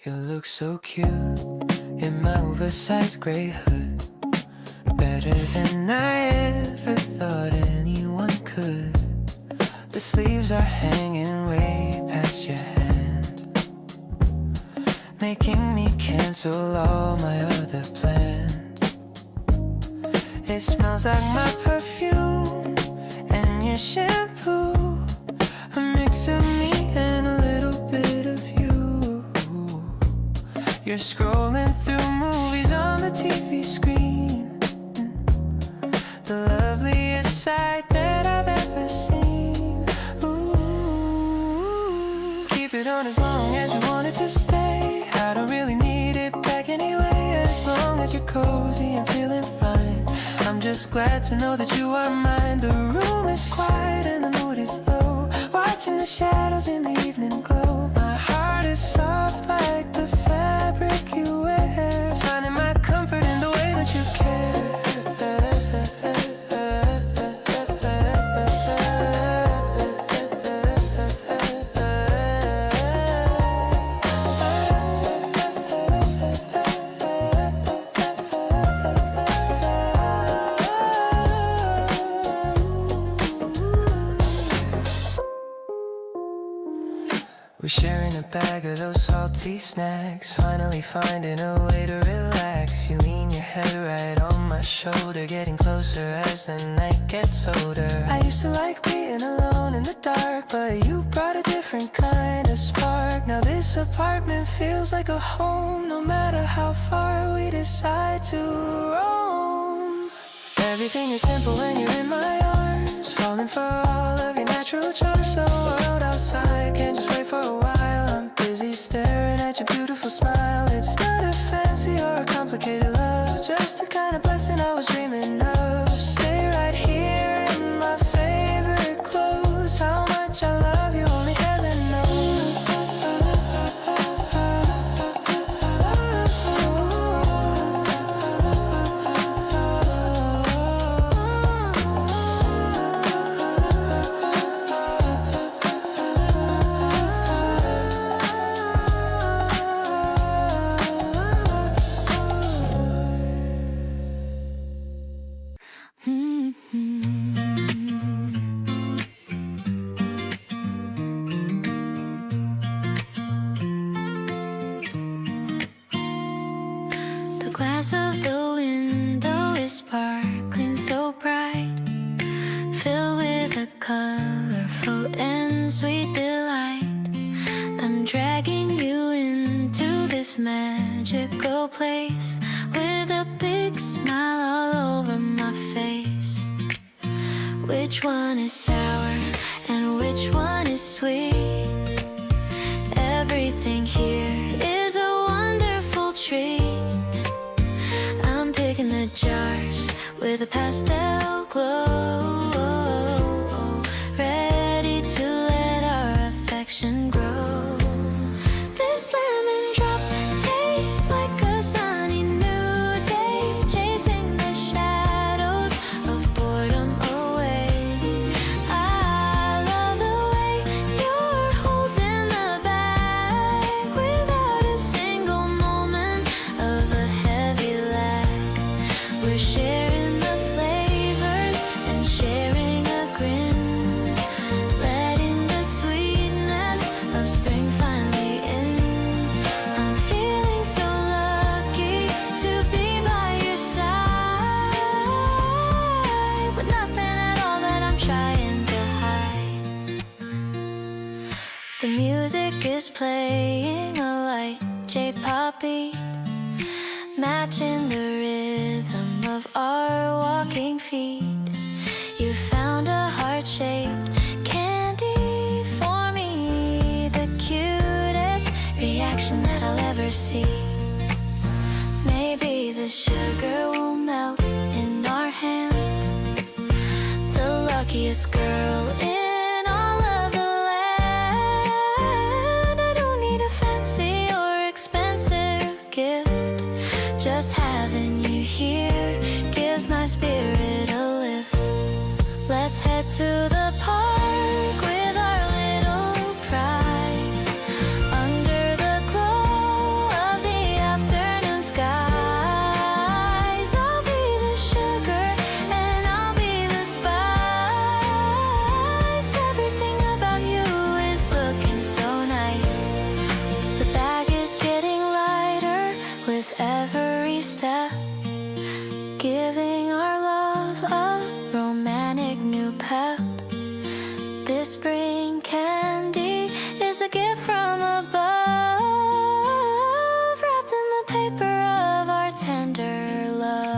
You look so cute in my oversized gray hood, better than I ever thought anyone could. The sleeves are hanging way past your hand, making me cancel all my other plans. It smells like my perfume and your shampoo, a mix of me and a little bit of you. You're scrolling through movies on the TV screen, the loveliest sight that I've ever seen. Ooh, keep it on as long as you want it to stay. I don't really need it back anyway, as long as you're cozy and feeling fine. I'm just glad to know that you are mine. The room is quiet and the mood is low, watching the shadows in the evening glow. My heart is soft like the fabric you wear, finding my comfort in the way that you care. We're sharing a bag of those salty snacks, finally finding a way to relax. You lean your head right on my shoulder, getting closer as the night gets older. I used to like being alone in the dark, but you brought a different kind of spark. Now this apartment feels like a home, no matter how far we decide to roam. Everything is simple when you're in my arms, falling for all of your natural charms. The world outside can't just wait for a while. I'm busy staring at your beautiful smile. It's not a fancy or a complicated love, just the kind of blessing I was dreaming of. Stay right here in my favorite clothes. How much I love you, only heaven knows. The glass of the window is sparkling so bright, filled with a colorful and sweet delight. I'm dragging you into this magical place with a big smile all over my face. Which one is sour and which one is sweet? Everything here is a wonderful treat. with a pastel glow, ready to let our affection grow. This lemon drop tastes like a sunny new day, chasing the shadows of boredom away. I love the way you're holding the bag without a single moment of a heavy lag. We're sharing the flavors and sharing a grin, letting the sweetness of spring finally in. I'm feeling so lucky to be by your side, with nothing at all that I'm trying to hide. The music is playing a light J-pop beat, matching the rhythm of our walking feet. You found a heart-shaped candy for me, the cutest reaction that I'll ever see. Maybe the sugar will melt in our hand, the luckiest girl in all of the land. I don't need a fancy or expensive gift, just having you here gives my spirit a lift. Let's head to the park with our little prize, under the glow of the afternoon skies. I'll be the sugar and I'll be the spice. Everything about you is looking so nice. The bag is getting lighter with every step, giving our love a romantic new pep. This spring candy is a gift from above, wrapped in the paper of our tender love.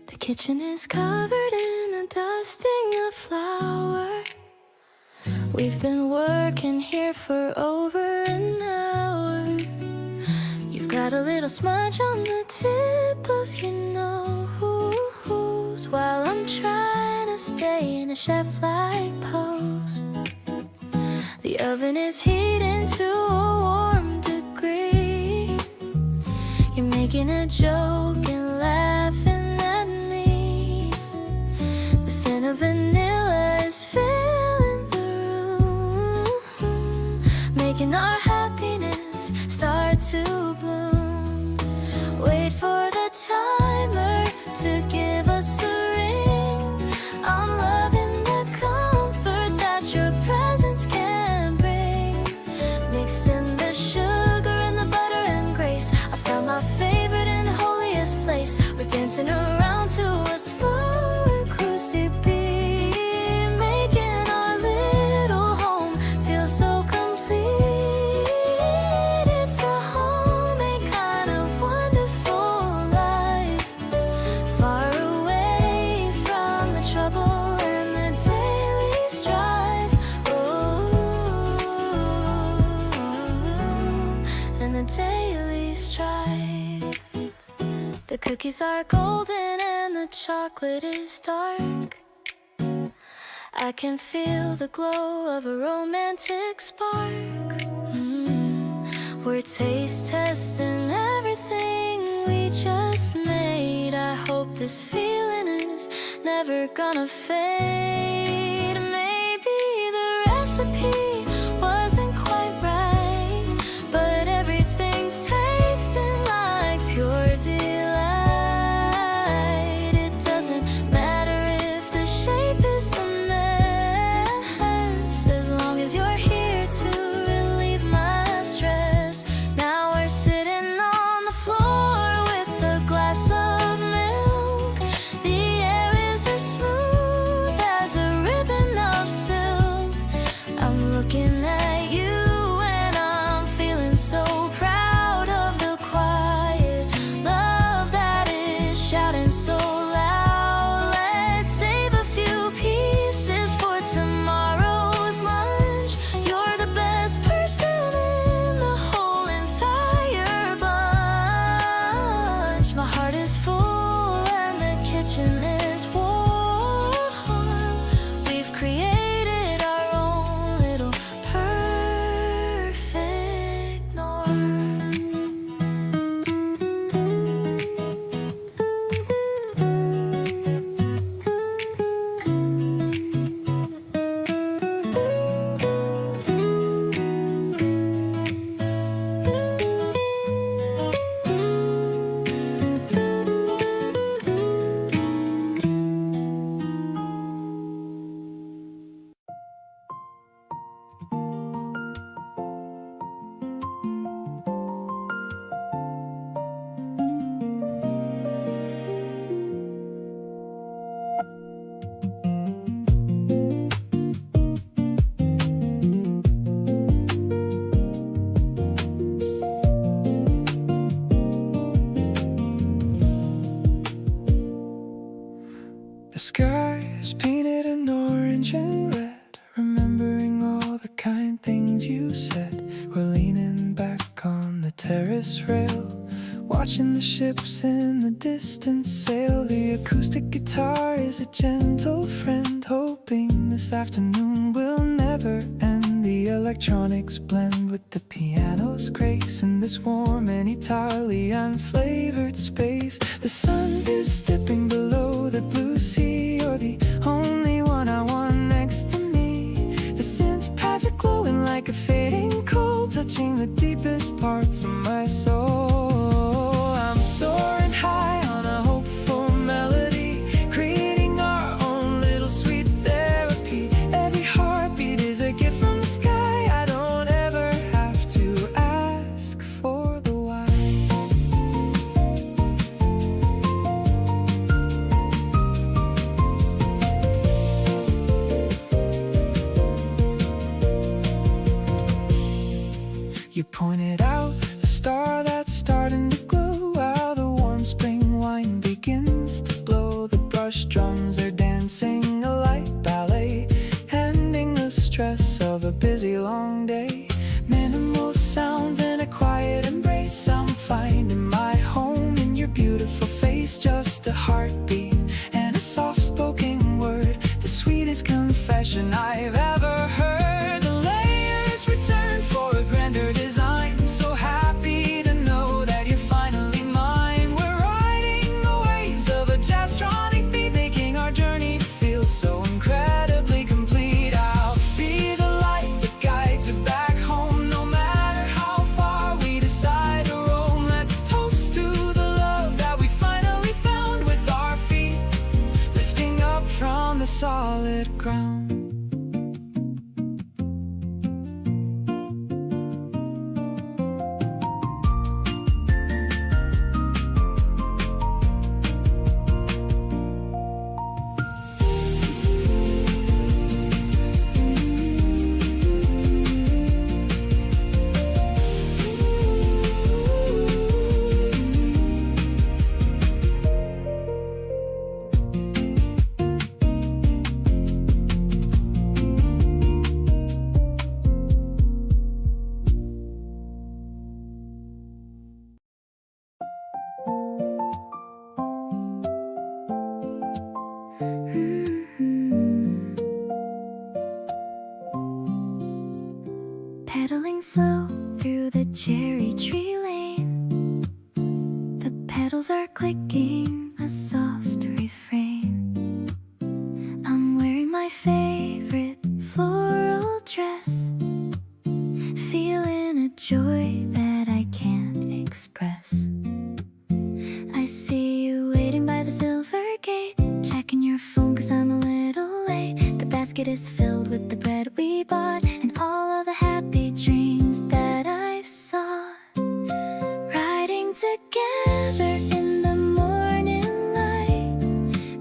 The kitchen is covered in a dusting of flour. We've been working here for over an hour. You've got a little smudge on the tip of your nose, while I'm trying to stay in a chef-like pose. The oven is heating to a warm degree. You're making a joke and laughing at me. The scent of vanilla is filling the room, making our happiness start to bloom. Wait for the timer to give us a ring. I'm loving the comfort that your presence can bring. Mixing the sugar and the butter and grace, I found my favorite and holiest place. We're dancing around to a slow acoustic beat, making our little home feel so complete. It's a homemade kind of wonderful life, far away from the trouble and the daily strife. And the daily strife. The cookies are golden and the chocolate is dark. I can feel the glow of a romantic spark. We're taste testing everything we just made. I hope this feeling is never gonna fade. Maybe the recipe wasn't quite right, but everything's tasting like pure delight. It doesn't matter if the sky is painted in orange and red, remembering all the kind things you said. We're leaning back on the terrace rail, watching the ships in the distance sail. The acoustic guitar is a gentle friend, hoping this afternoon will never end. The electronics blend with the piano's grace in this warm and Italian flavored space. The sun is dipping below the blue sea. You're the only one I want next to me. The synth pads are glowing like a fading coal, touching the deepest parts of my soul. I'm soaring high on a hopeful melody, creating our own little sweet therapy. Every heartbeat is a gift from the sky. I don't ever have to ask for the why. You pointed out the star that's starting to glow, while the warm spring wine begins to blow. The brush drums are dancing a light ballet, ending the stress of a busy long day. Minimal sounds and a quiet embrace. I'm finding my home in your beautiful face. Just a heartbeat and a soft-spoken word, the sweetest confession I've ever heard. The layers return for a grander design. So happy to know that you're finally mine. We're riding the waves of a jazz-tronic beat, making our journey feel so incredibly complete. I'll be the light that guides her back home, no matter how far we decide to roam. Let's toast to the love that we finally found, with our feet lifting up from the solid ground. Pedaling slow through the cherry tree lane, the petals are clicking a soft refrain. I'm wearing my favorite floral dress, feeling a joy that I can't express. I see you waiting by the silver gate, checking your phone 'cause I'm a little late. The basket is filled with the bread we bought and all of the happy dreams that I've sought. Riding together in the morning light,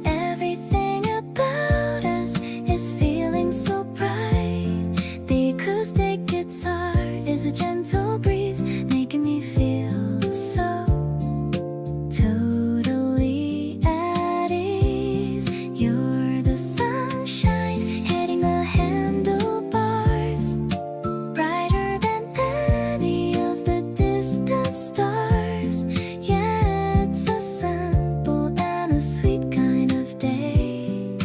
everything about us is feeling so bright. The acoustic guitar is a gentle breeze, making me feel so totally at ease. You're the sunshine hitting the handlebars, brighter than any of the distant stars. Yeah, it's a simple and a sweet kind of day,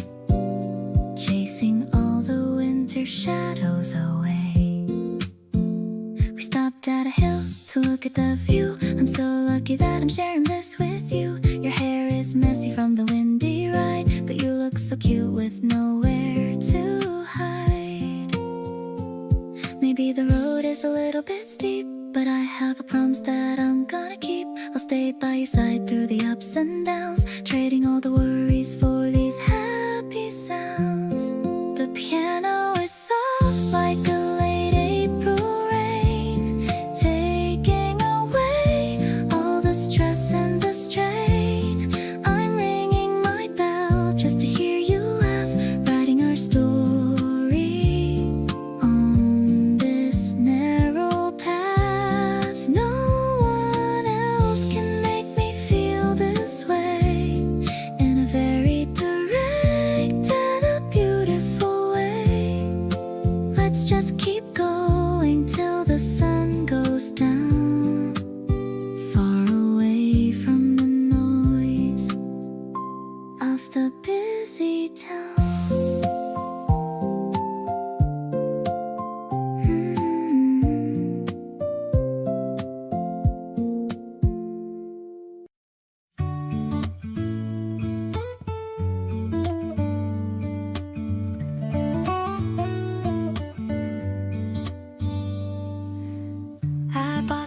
chasing all the winter shadows away. We stopped at a hill to look at the view. I'm so lucky that I'm sharing this with you. Your hair is messy from the windy ride, but you look so cute with nowhere to hide. Maybe the road is a little bit steep, but I have a promise that I'm gonna keep. I'll stay by your side through the ups and downs, trading all the worries for these happy sounds. The piano is soft like a late April rain, taking away all the stress and the strain. I'm ringing my bell just to hear you laugh, writing our story on this narrow path. No one else can make me feel this way, in a very direct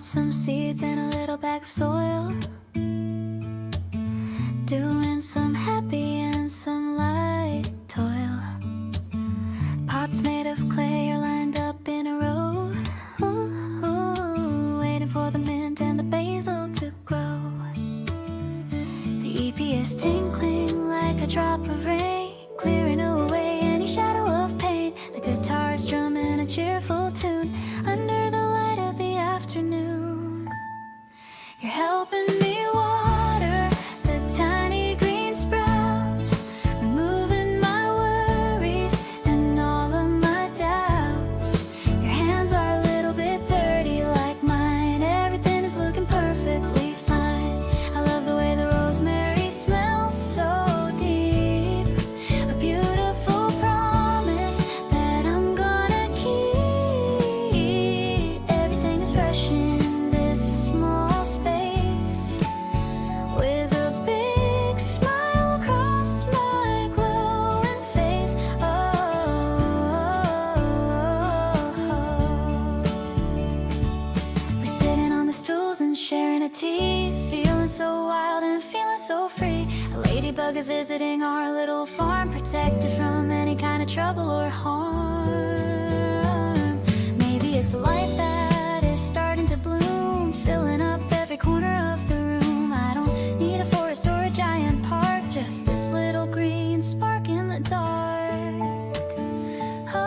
Bought some seeds and a little bag of soil, doing some happy and some light toil. Pots made of clay are lined up in a row, waiting for the mint and the basil to grow. The EPS tinkling like a drop of rain, clearing away any shadow of pain. The guitar is strumming a cheerful tune under the light of the afternoon. You're helping me water the tiny green sprouts, removing my worries and all of my doubts. Your hands are a little bit dirty like mine. Everything is looking perfectly fine. I love the way the rosemary smells so deep. A beautiful promise that I'm gonna keep. Everything is fresh in this small space, with a big smile across my glowing face. We're sitting on the stools and sharing a tea, feeling so wild and feeling so free. A ladybug is visiting our little farm, protected from any kind of trouble or harm. Maybe it's a life that is starting to bloom, filling up every corner of the room. I don't need a forest or a giant park, just this little green spark in the dark. Oh,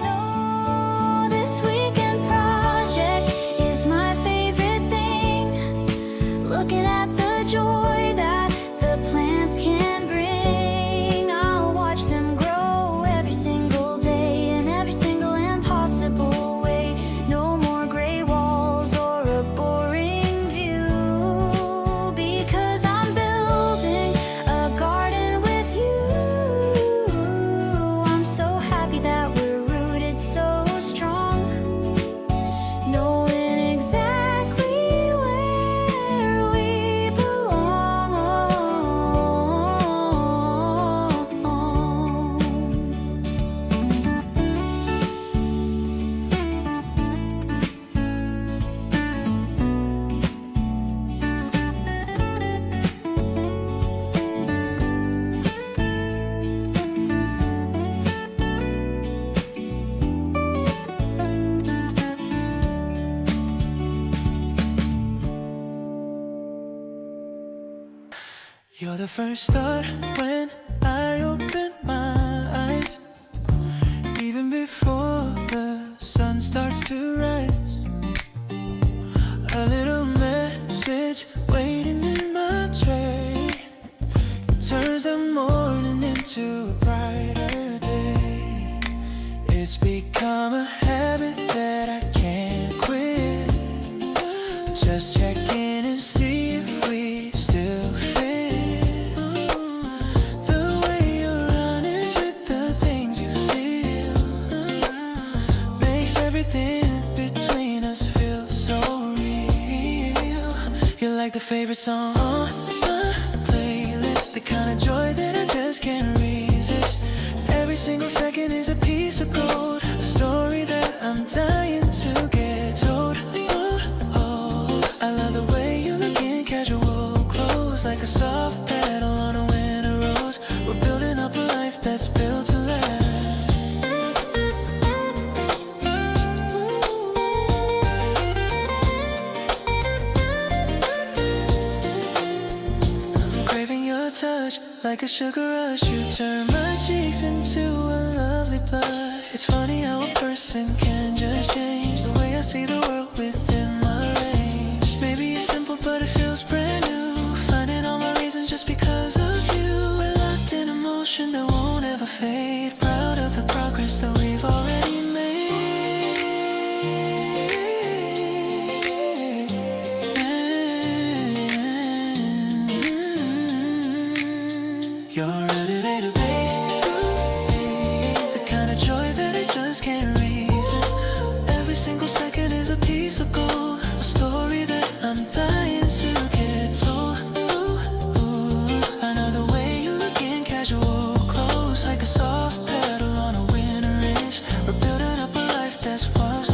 no, this weekend project is my favorite thing. Looking at the joy that the plants can bring. I'll watch them grow every single day in every single and possible way. No more gray walls or a boring view, because I'm building a garden with you. I'm so happy that we're rooted so strong, knowing exactly where we belong. You're the first thought when I open my eyes, even before the sun starts to rise. A little message waiting in my tray, it turns the morning into a brighter day. It's become a habit that I can't quit, just check in and see if we still fit. The way you're honest with the things you feel makes everything between us feel so real. You're like the favorite song on my playlist, the kind of joy that I just can't resist. Every single second is a piece of gold, a story that I'm dying to get told. Oh, oh, I love the way you look in casual clothes, like a soft petal on a winter rose. We're building up a life that's built to last. I'm craving your touch like a sugar rush. You turn my cheeks into a lovely blush. It's funny how a person can just change the way I see the world within my range. Maybe it's simple but it feels brand new, finding all my reasons just because of you. We're locked in emotion that won't ever fade, proud of the progress that we've already made. You're ready to be the kind of joy that I just can't resist. Every single second is a piece of gold, a story that I'm dying to get told. Ooh, ooh, I know the way you look in casual clothes, like a soft petal on a winter ridge. We're building up a life that's was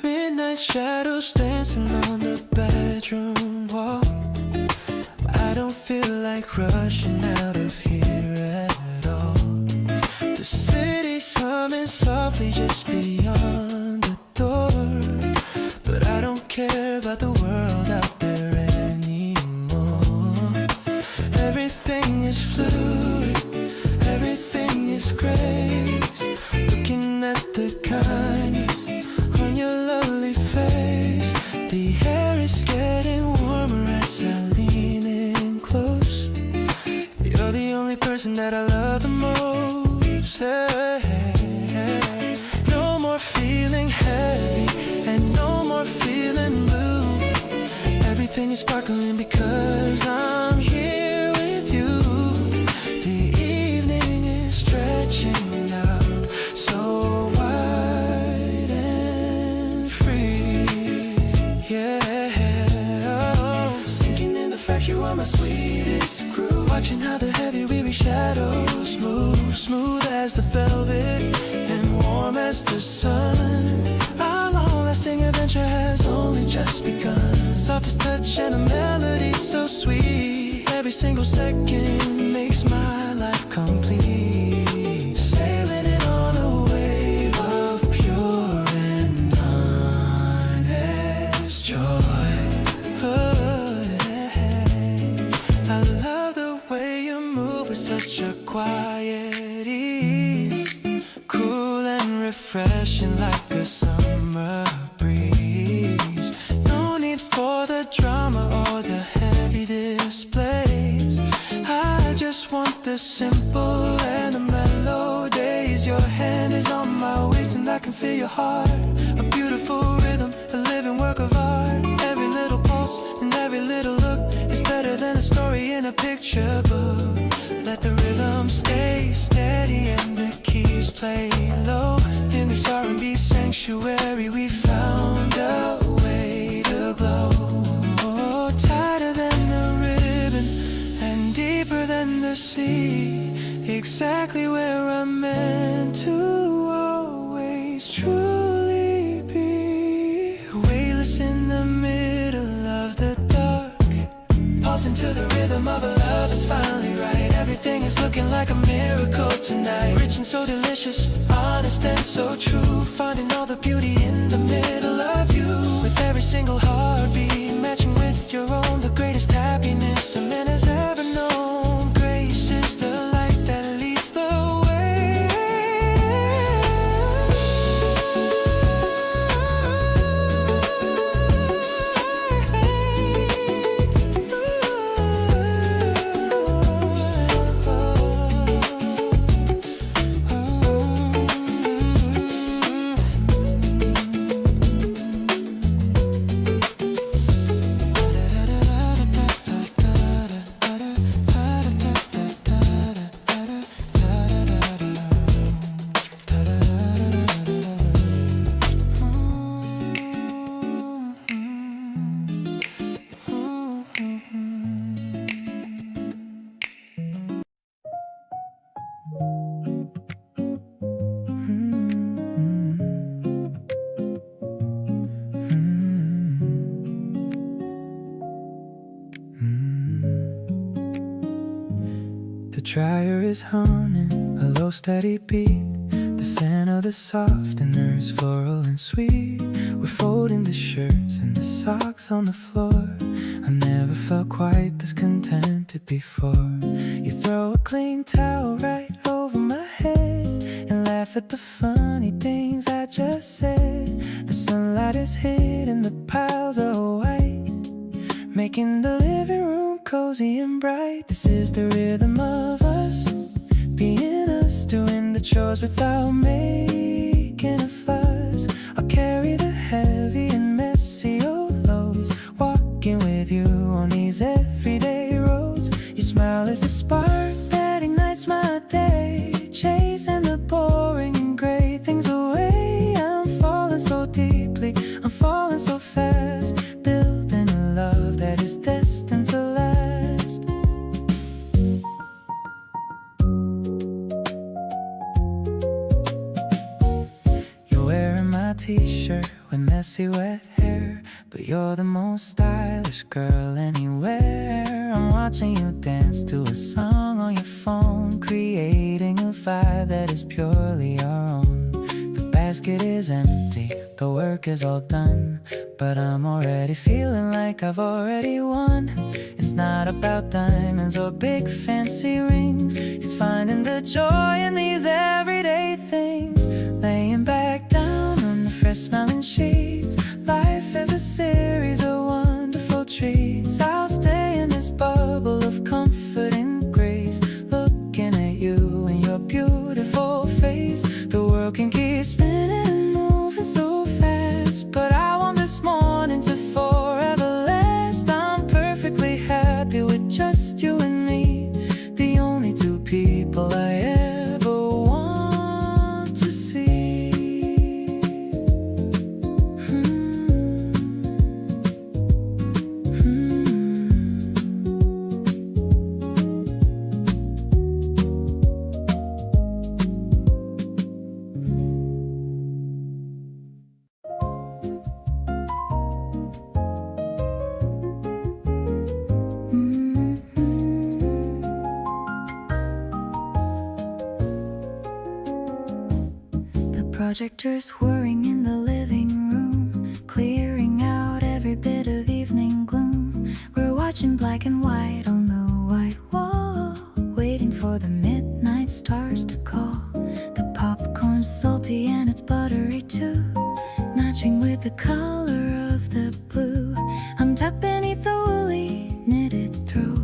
Midnight shadows dancing on the bedroom wall. I don't feel like rushing out of here at all. The city's humming softly just beyond the door, but I don't care about the world out there anymore. Everything is fluid, everything is grace. Looking at the kindness on your lovely face. The air is getting warmer as I lean in close. You're the only person that I love the most. Hey, hey, hey. No more feeling heavy and no more feeling blue. Everything is sparkling because I'm here with you. The evening is stretching out so wide and free. Yeah, oh. Sinking in the fact you are my sweetest crew. Watching how the heavy weary shadows move, smooth as the velvet and warm as the sun. Our long-lasting adventure has only just begun. Softest touch and a melody so sweet. Every single second makes my life complete. Sailing it on a wave of pure and honest joy. Oh, yeah. I love the way you move with such a quiet ease, cool and refreshing like a summer breeze. No need for the drama or the heavy displays. I just want the simple and the mellow days. Your hand is on my waist and I can feel your heart. A beautiful rhythm, a living work of art. Every little pulse and every little look is better than a story in a picture book. Let the rhythm stay steady and the keys play low. In this R&B sanctuary we found a way to glow. Oh, tighter than a ribbon and deeper than the sea. Exactly where I'm meant to always truly be. Weightless in the middle of the dark, pulsing to the rhythm of a love that's finally right. Everything is looking like a miracle tonight. Rich and so delicious, honest and so true. Finding all the beauty in the middle of you. With every single heartbeat matching with your own. The greatest happiness a man has ever known. Grace is the light that leads the way. The dryer is humming, a low steady beat. The scent of the soft and nerves floral and sweet. We're folding the shirts and the socks on the floor. I've never felt quite this contented before. You throw a clean towel right over my head and laugh at the funny things I just said. The sunlight is hitting the piles of white, making the living room cozy and bright. This is the rhythm of us, being us, doing the chores without making a fuss. I'll carry the heavy and messy old loads, walking with you on these everyday roads. Your smile is the spark that ignites my day. messy wet hair, but you're the most stylish girl anywhere. I'm watching you dance to a song on your phone, creating a vibe that is purely our own. The basket is empty, the work is all done, but I'm already feeling like I've already won. It's not about diamonds or big fancy rings, it's finding the joy in these everyday things. Laying back down on the fresh smelling sheets, life is a series of wonderful treats. I'll stay in this bubble of comfort and grace, looking at you and your beautiful face. The world can keep spinning and moving so fast, but I want this morning to forever last. I'm perfectly happy with just you and me, the only two people I ever want to see. Projectors whirring in the living room, clearing out every bit of evening gloom. We're watching black and white on the white wall, waiting for the midnight stars to call. The popcorn's salty and it's buttery too, matching with the color of the blue. I'm tucked beneath the woolly knitted throw,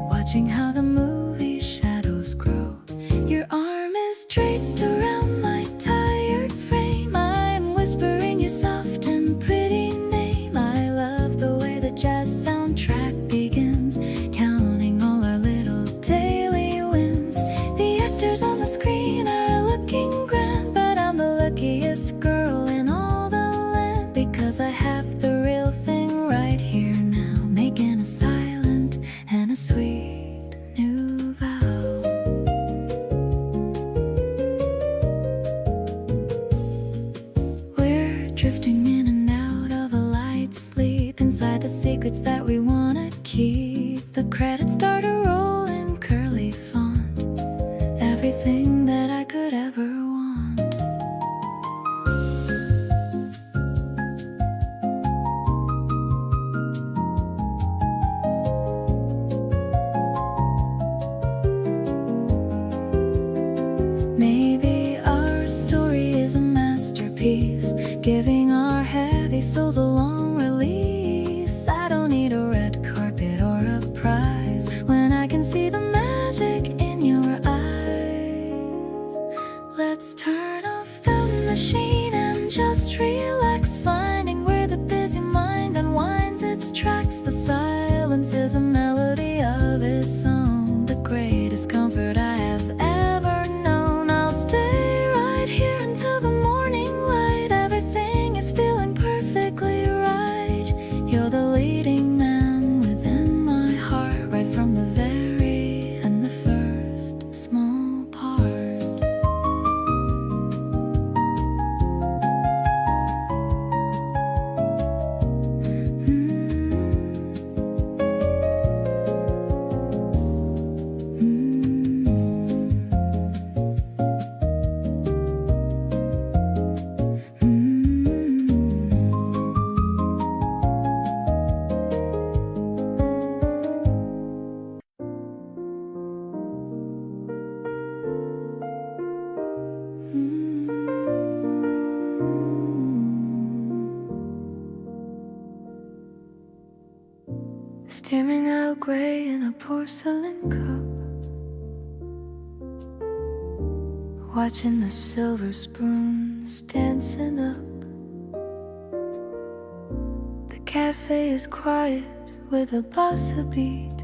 watching how the movie shadows grow. Your arm is draped around my tired frame, I'm whispering your soft and pretty name. I love the way the jazz soundtrack begins, counting all our little daily wins. The actors on the screen are looking grand, but I'm the luckiest girl in all the land, because I have the real thing right here now, making a silent and a sweet new vow. Drifting in and out of a light sleep, inside the secrets that we wanna keep. The credits start to roll in curly font, everything that I could ever want. Maybe our story is a masterpiece, giving our heavy souls a long release. I don't need a red carpet or a prize when I can see the magic in your eyes. Let's turn off the machine and just relax, finding where the busy mind unwinds its tracks. The silence is a melody of its own, the greatest comfort I have ever known. I'll stay right here until the morning light, everything is feeling perfectly right. You're the leading man within my heart, right from the very end, the first small part. Steaming out gray in a porcelain cup, watching the silver spoons dancing up. The cafe is quiet with a bossa beat,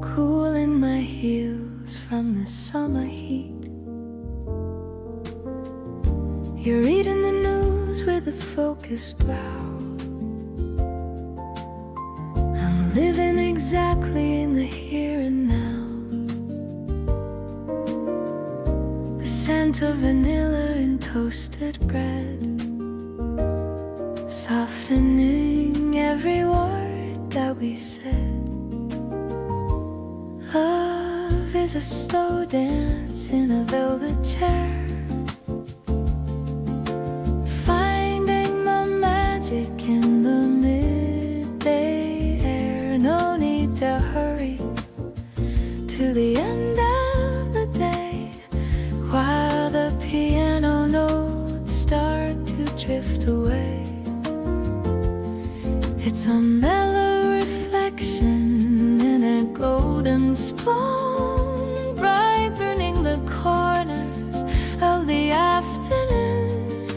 cooling my heels from the summer heat. You're reading the news with a focused brow, living exactly in the here and now. The scent of vanilla and toasted bread, softening every word that we said. Love is a slow dance in a velvet chair, finding the magic in the midday air. No need to hurry to the end of the day, while the piano notes start to drift away. It's a mellow reflection in a golden spoon, brightening the corners of the afternoon.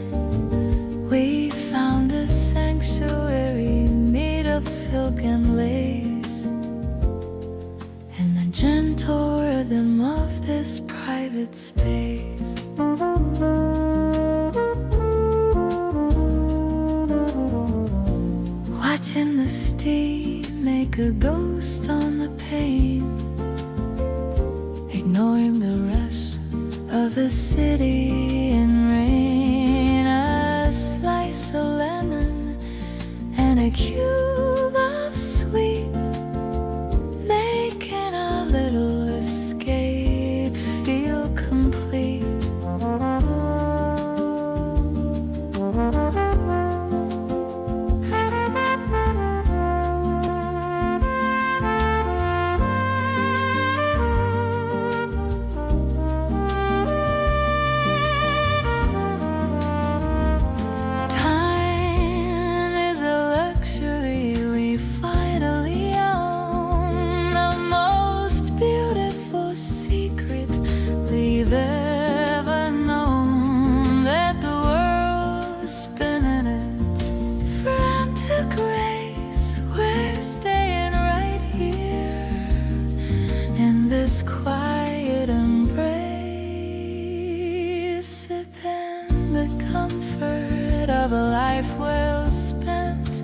We found a sanctuary made of silk and lace, in the gentle rhythm of this private space. Watching the steam make a ghost on the pane, ignoring the rush of the city in rain. A slice of lemon and a cube of sweet, making a little escape feel complete. Quiet embrace, sipping the comfort of a life well spent,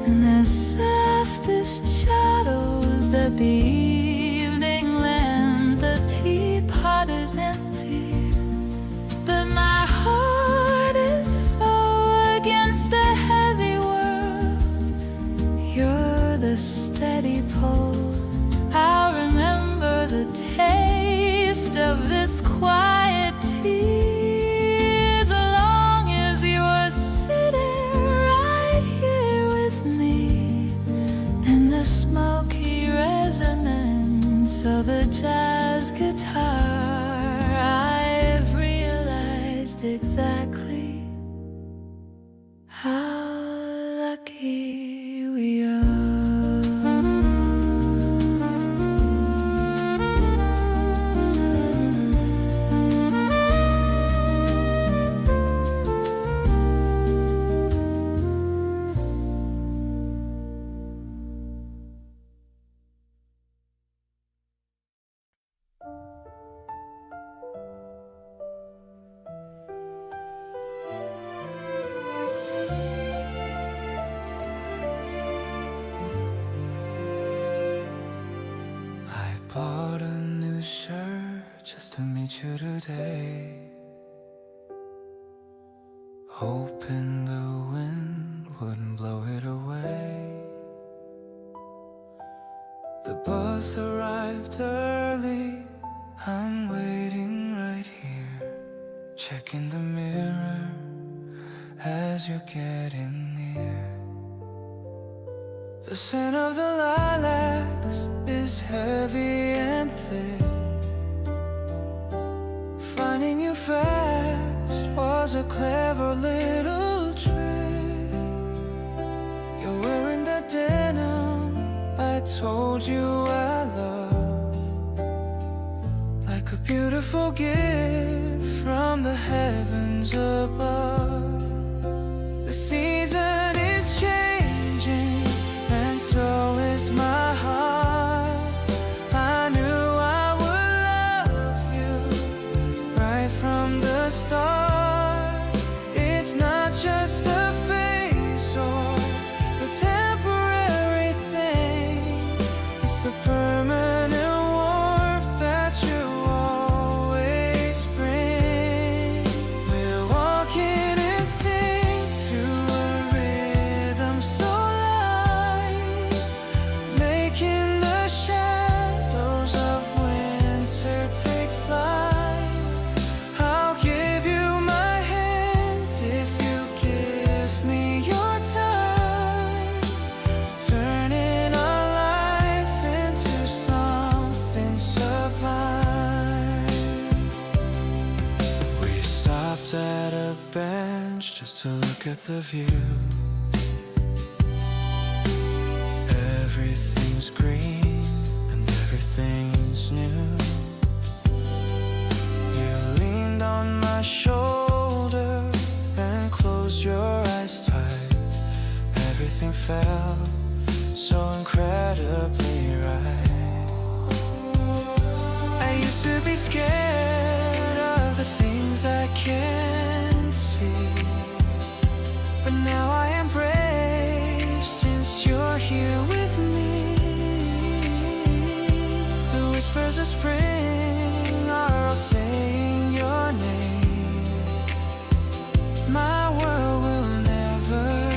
and as soft as shadows that the evening lent. The teapot is empty, but my heart is full against the heavy world. You're the steady pole. I'll remember the taste of this quiet tea, as long as you're sitting right here with me, in the smoky resonance of a jazz guitar. I've realized exactly how lucky we are. Bought a new shirt just to meet you today, hoping the wind wouldn't blow it away. The bus arrived early, I'm waiting right here, checking the mirror as you're getting near. The scent of the lilacs is heavy and thick. Finding you fast was a clever little trick. You're wearing the denim I told you I love, like a beautiful gift from the heavens above. The season is changing, and so is my heart. I knew I would love you right from the start. It's not just a phase or a temporary thing, it's the permanent warmth that you always bring. So look at the view. Everything's green and everything's new. You leaned on my shoulder and closed your eyes tight. Everything felt so incredibly right. I used to be scared of the things I can't see, but now I am brave since you're here with me. The whispers of spring are all saying your name. My world will never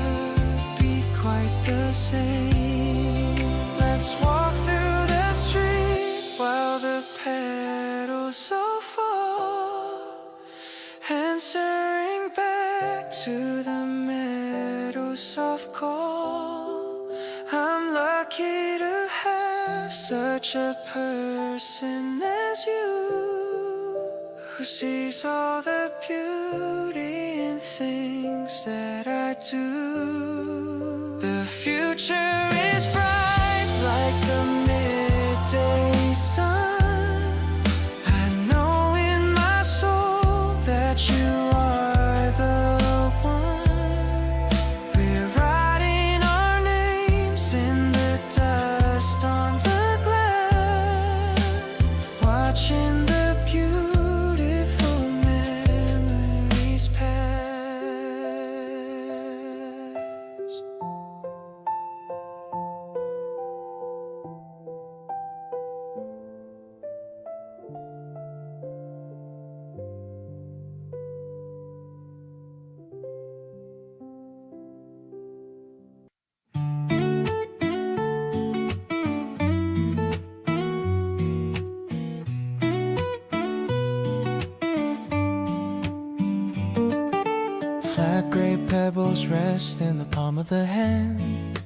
be quite the same. Let's walk through the street while the petals so fall, answering back to the meadow's soft call. I'm lucky to have such a person as you, who sees all the beauty in things that I do. The future is bright like the midday sun. I know in my soul that you are the one. We're writing our names in the dust on the glass, watching the beautiful memories pass. Flat gray pebbles rest in the palm of the hand,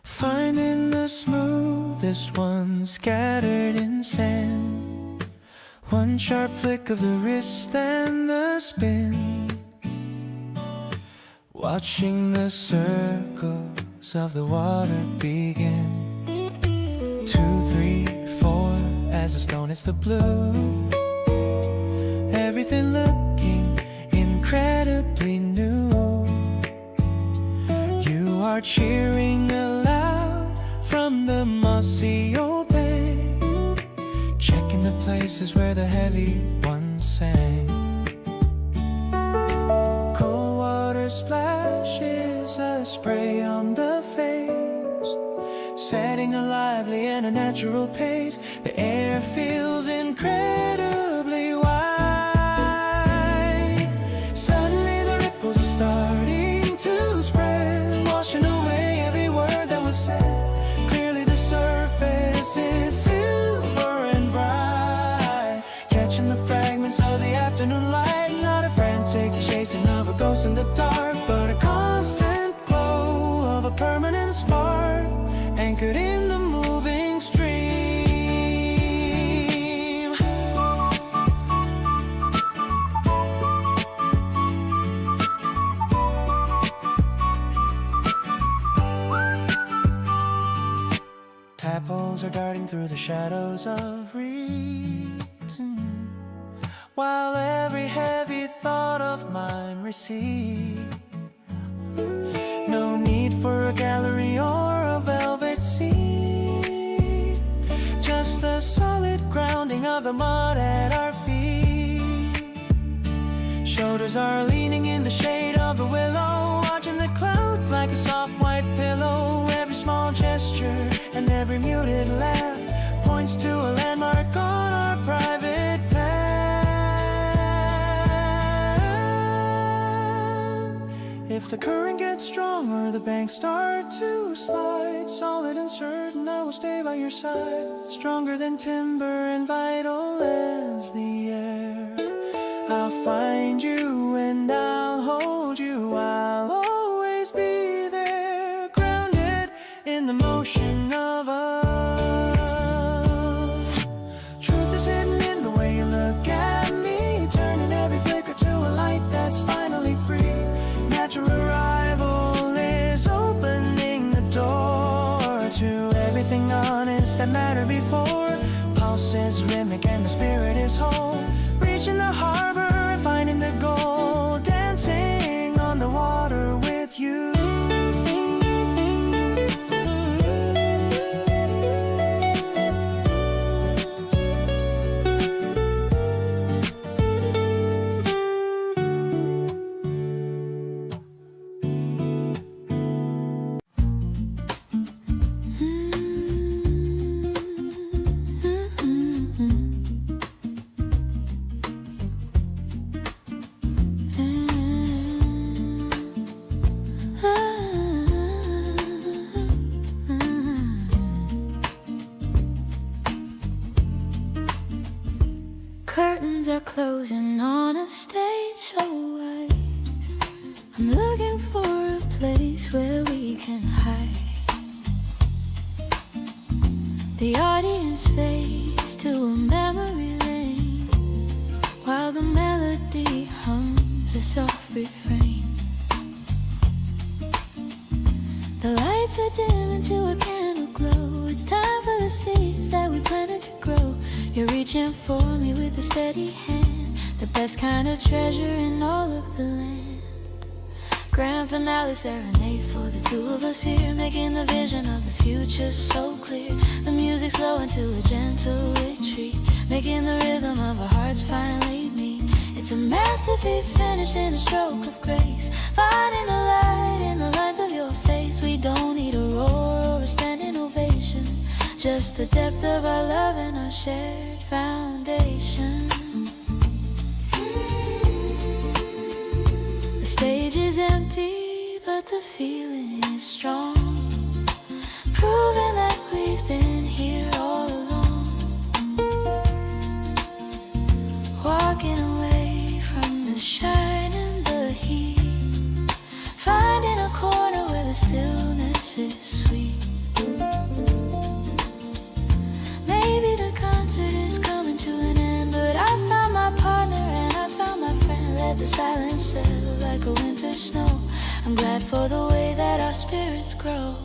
finding the smoothest ones scattered in sand. One sharp flick of the wrist and the spin, watching the circles of the water begin. 2, 3, 4, as the stone hits the blue, everything looking incredibly new. You are cheering aloud from the mossy old bay, checking the places where the heavy ones sang. Cold water splashes a spray on the face, setting a lively and a natural pace. The air feels incredibly wide. Suddenly the ripples are starting to spread, washing away every word that was said. Clearly the surface is silver and bright, catching the fragments of the afternoon light. Not a frantic chasing of a ghost in the dark, but a constant glow of a permanent spark, anchored in the moving stream. Tadpoles are darting through the shadows of reason, while every heavy thought of mine recedes. No need for a gallery or a velvet seat, just the solid grounding of the mud at our feet. Shoulders are leaning in the shade of the willow, watching the clouds like a soft white pillow. Every small gesture and every muted laugh points to a landmark on our private path. If the current gets stronger, the banks start to slide, solid and certain I will stay by your side, stronger than timber and vital as the air. I'll find you and I'll hold you, I'll always be there, grounded in the motion of us. Truth is hidden in the way you look at me, turning every flicker to a light that's finally nothing honest that mattered before. Pulses rhythmic and the spirit is whole. Reaching the harbor and finding the goal. Dancing on the water with you. Curtains are closing on a stage so wide. I'm looking for a place where we can hide. The audience fades to a memory lane, while the melody hums a soft refrain. The lights are dim into a candle glow. It's time for the seeds that we planted to grow. You're reaching for me with a steady hand, the best kind of treasure in all of the land. Grand finale serenade for the two of us here, making the vision of the future so clear. The music slow into a gentle retreat, making the rhythm of our hearts finally meet. It's a masterpiece finished in a stroke of grace, finding the light in the lines of your face. We don't need a roar or a standing ovation, just the depth of our love and our shared foundation. The stage is empty, but the feeling is strong, proving that we've been here all along. Walking away from the shine and the heat, finding a corner where the stillness is sweet. Maybe the concert is coming to an end, but I found my partner and I found my friend. Let the silence settle like a winter snow. I'm glad for the way that our spirits grow.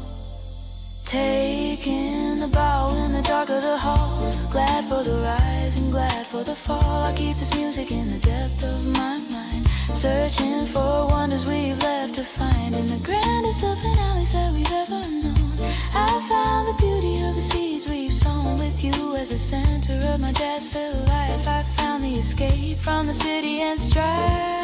Taking the bow in the dark of the hall, glad for the rise and glad for the fall. I keep this music in the depth of my mind, searching for wonders we've left to find in the grandest of finales that we've ever known. I found the beauty of the seeds we've sown, with you as the center of my jazz-filled life. I found the escape from the city and strife.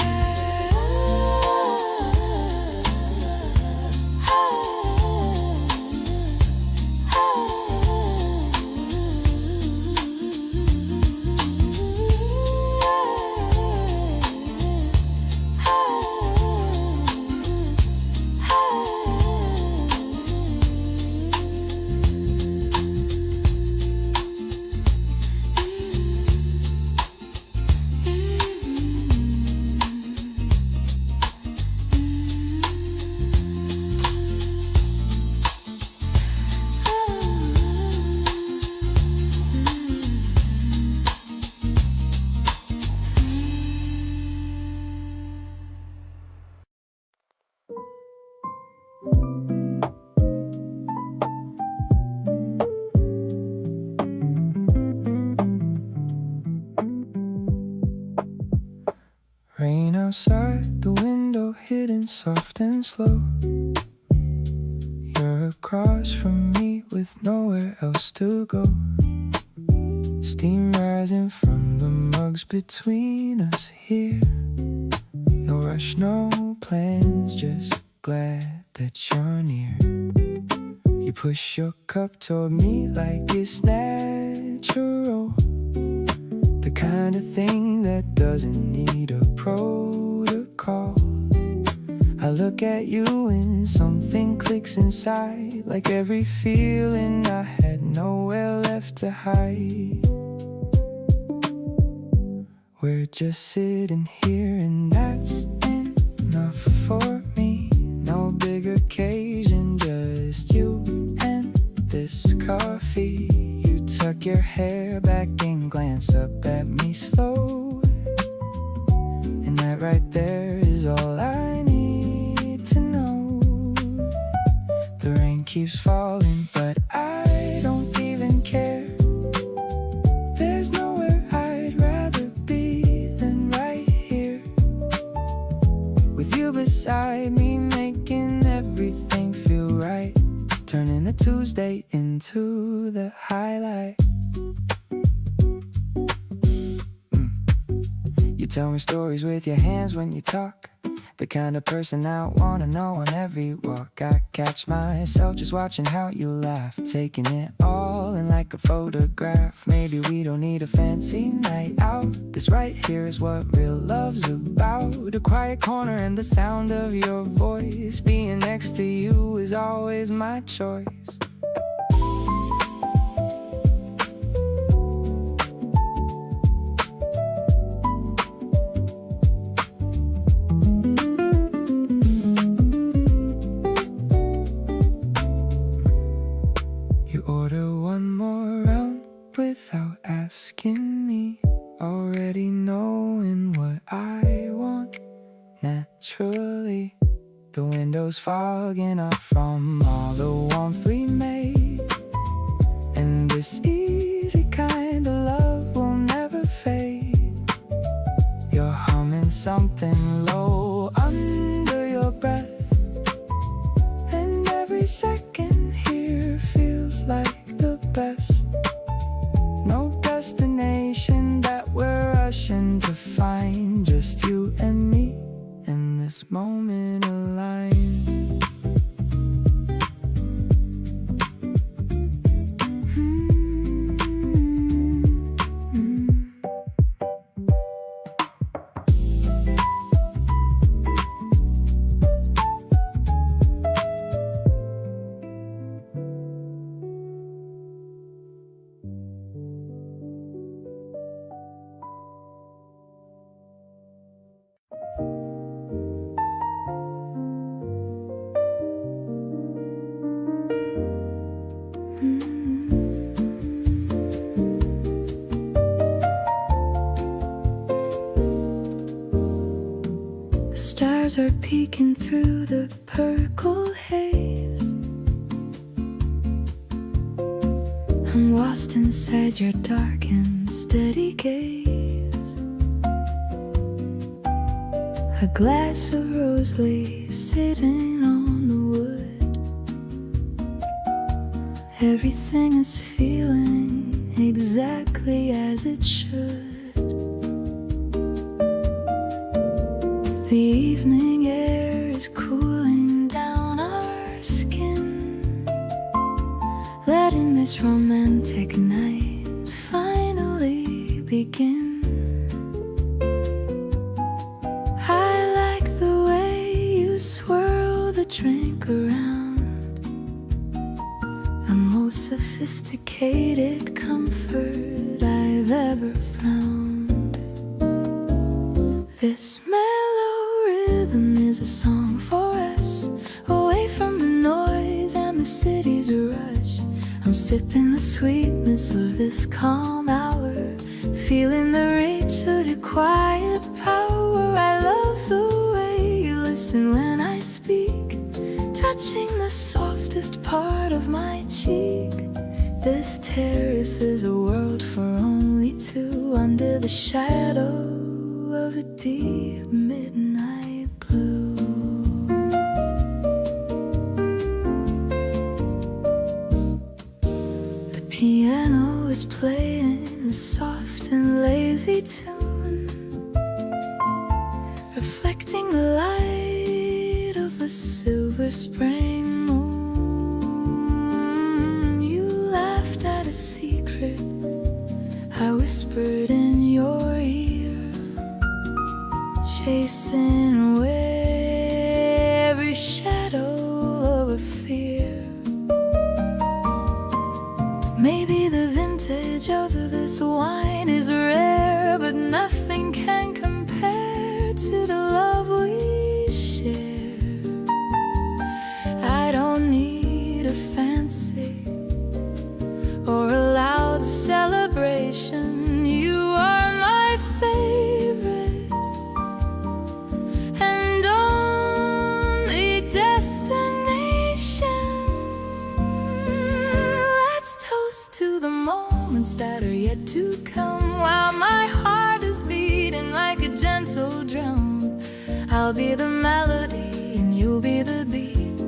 Rain outside the window, hidden soft and slow. You're across from me with nowhere else to go. Steam rising from the mugs between us here. No rush, no plans, just glad that you're near. You push your cup toward me like it's natural, the kind of thing that doesn't need a protocol. I look at you and something clicks inside, like every feeling I had nowhere left to hide. We're just sitting here and that's enough for me. No big occasion, just you and this coffee. You tuck your hair back and glance up at me slow, and that right there is all I need to know. The rain keeps falling, but I Tuesday into the highlight. You tell me stories with your hands when you talk. The kind of person I wanna know on every walk. I catch myself just watching how you laugh, taking it all in like a photograph. Maybe we don't need a fancy night out. This right here is what real love's about. A quiet corner and the sound of your voice. Being next to you is always my choice. Without asking me, already knowing what I want naturally. The windows fogging up from all the warmth we made, and this easy kind of love will never fade. You're humming something low under your breath, and every second here feels like the best. No destination that we're rushing to find, just you and me in this moment aligned. The stars are peeking through the purple haze. I'm lost inside your dark and steady gaze. A glass of rose leaves sitting on the wood. Everything is feeling exactly as it should. The evening air is cooling down our skin, letting this romantic night finally begin. I like the way you swirl the drink around, the most sophisticated comfort I've ever found. This rhythm is a song for us, away from the noise and the city's rush. I'm sipping the sweetness of this calm hour, feeling the reach of your quiet power. I love the way you listen when I speak, touching the softest part of my cheek. This terrace is a world for only two, under the shadow of a deep midnight blue. The piano is playing a soft and lazy tune, reflecting the light of the silver spring moon. You laughed at a secret I whispered in your ear, chasing away every shadow of a fear. Maybe the vintage of this wine is rare, but nothing can compare to the love we share. I don't need a fancy or a loud celebration. You are my favorite and only destination. Let's toast to the moments that are yet to come, while my heart is beating like a gentle drum. I'll be the melody and you'll be the beat,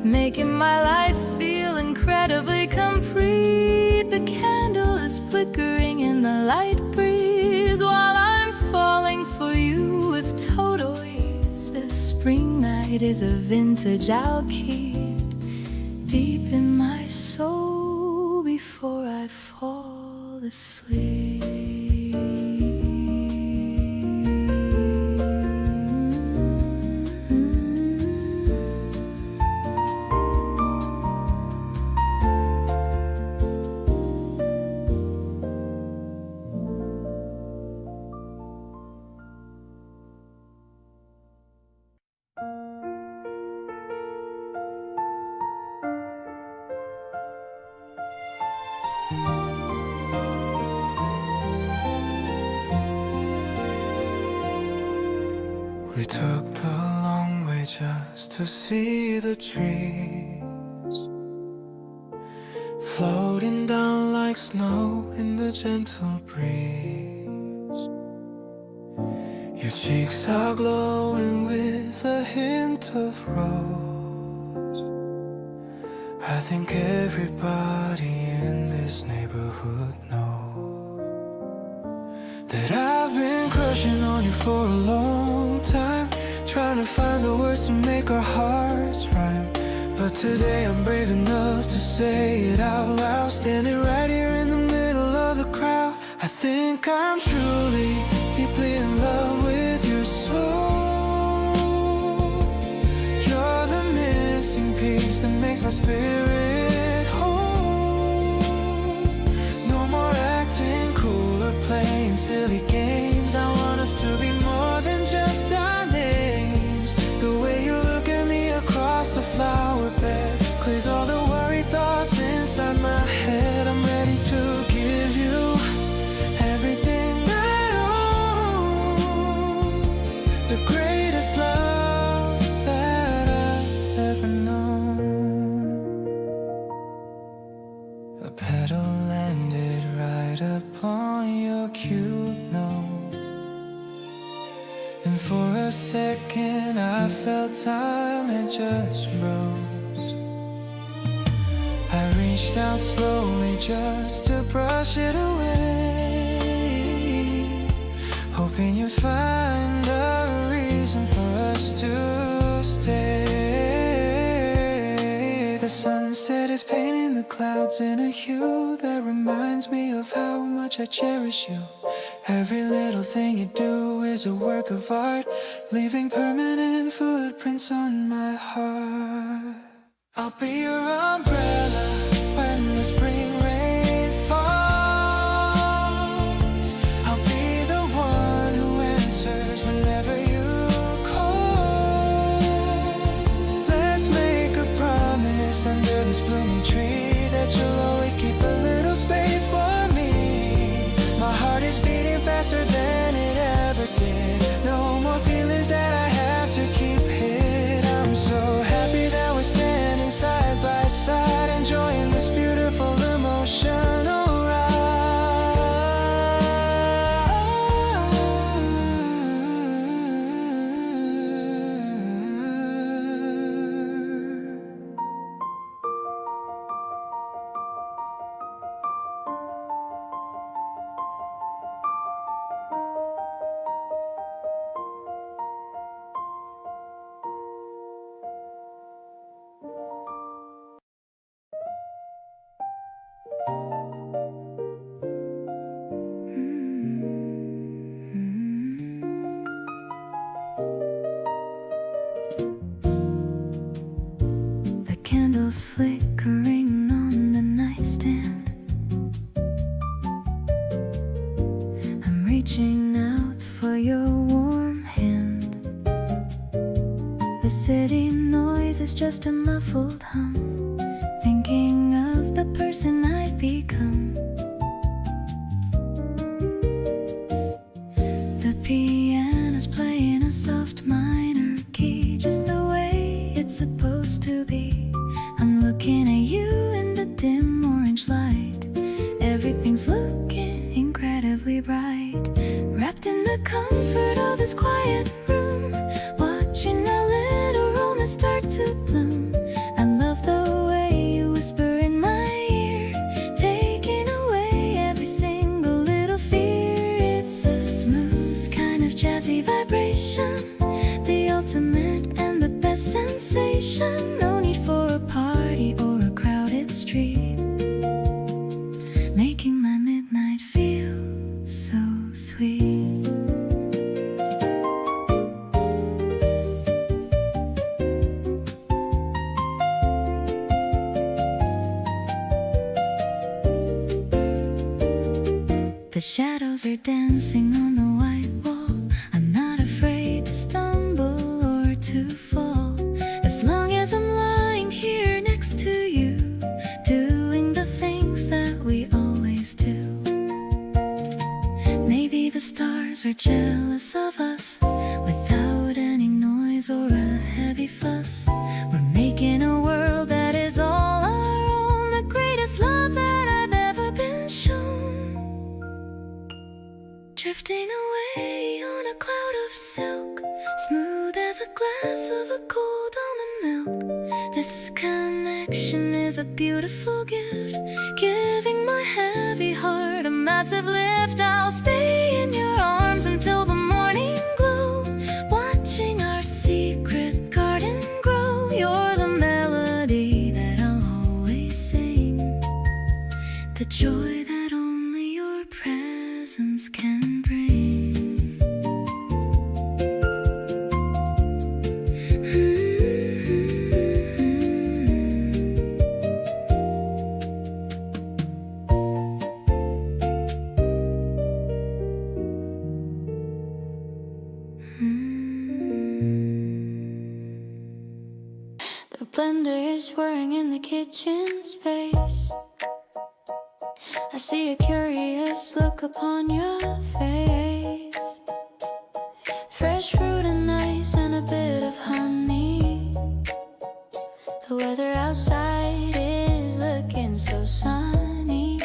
making my life feel incredibly complete. The candle is flickering in the light breeze while I'm falling for you with total ease. This spring night is a vintage I'll keep deep in my soul before I fall asleep. We took the long way just to see the trees floating down like snow in the gentle breeze. Your cheeks are glowing with a hint of rose. I think everybody in this neighborhood knows that I've been crushing on you for a long time, trying to find the words to make our hearts rhyme. But today I'm brave enough to say it out loud, standing right here in the middle of the crowd. I think I'm truly, deeply in love with your soul. You're the missing piece that makes my spirit whole. No more acting cool or playing silly games. I want us to be more than just our names. The way you look at me across the flower bed clears all the worried thoughts inside my head. I'm ready to give you everything I own, the greatest love that I've ever known. A petal landed right upon your cute nose, and for a second I felt time had just froze. I reached out slowly just to brush it away, hoping you'd find a reason for us to stay. The sunset is painting the clouds in a hue that reminds me of how much I cherish you. Every little thing you do is a work of art, leaving permanent footprints on my heart. I'll be your umbrella when the spring rain falls. I'll be the one who answers whenever you call. Let's make a promise under this blooming tree that you'll always keep a little space for me. My heart is beating faster than it ever did. No more feelings that I have to keep hid. I'm so happy that we're standing side by side, enjoying this beautiful emotional ride. The candles flickering on the nightstand. I'm reaching out for your warm hand. The city noise is just a muffled hum, thinking of the person I've become. The piano's playing a soft minor key, just the way it's supposed to be. I'm looking at you in the dim orange light. Everything's looking incredibly bright, wrapped in the comfort of this quiet room, watching our little romance start to bloom. I'm shadows are dancing on the white wall. I'm not afraid to stumble or to fall, as long as I'm lying here next to you, doing the things that we always do. Maybe the stars are jealous of us, without any noise or a heavy fuss. We're making a world that is all our own, the greatest love that I've ever been shown. Drifting away on a cloud of silk, smooth as a glass of a cold almond milk. This connection is a beautiful gift, giving my heavy heart a massive lift. I'll stay in your arms until the morning glow, watching our secret garden grow. You're the melody that I'll always sing, the joy that only your presence can bring. The blender is whirring in the kitchen space. I see a curious look upon your face. Fresh fruit and ice and a bit of honey. The weather outside is looking so sunny.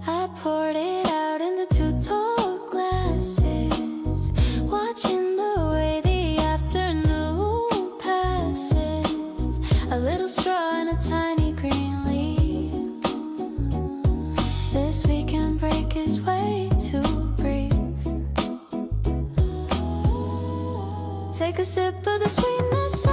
I poured it out into 2 tall glasses, watching the way the afternoon passes. A little straw and a tiny green leaf. This weekend break is way too brief. Take a sip of the sweetness I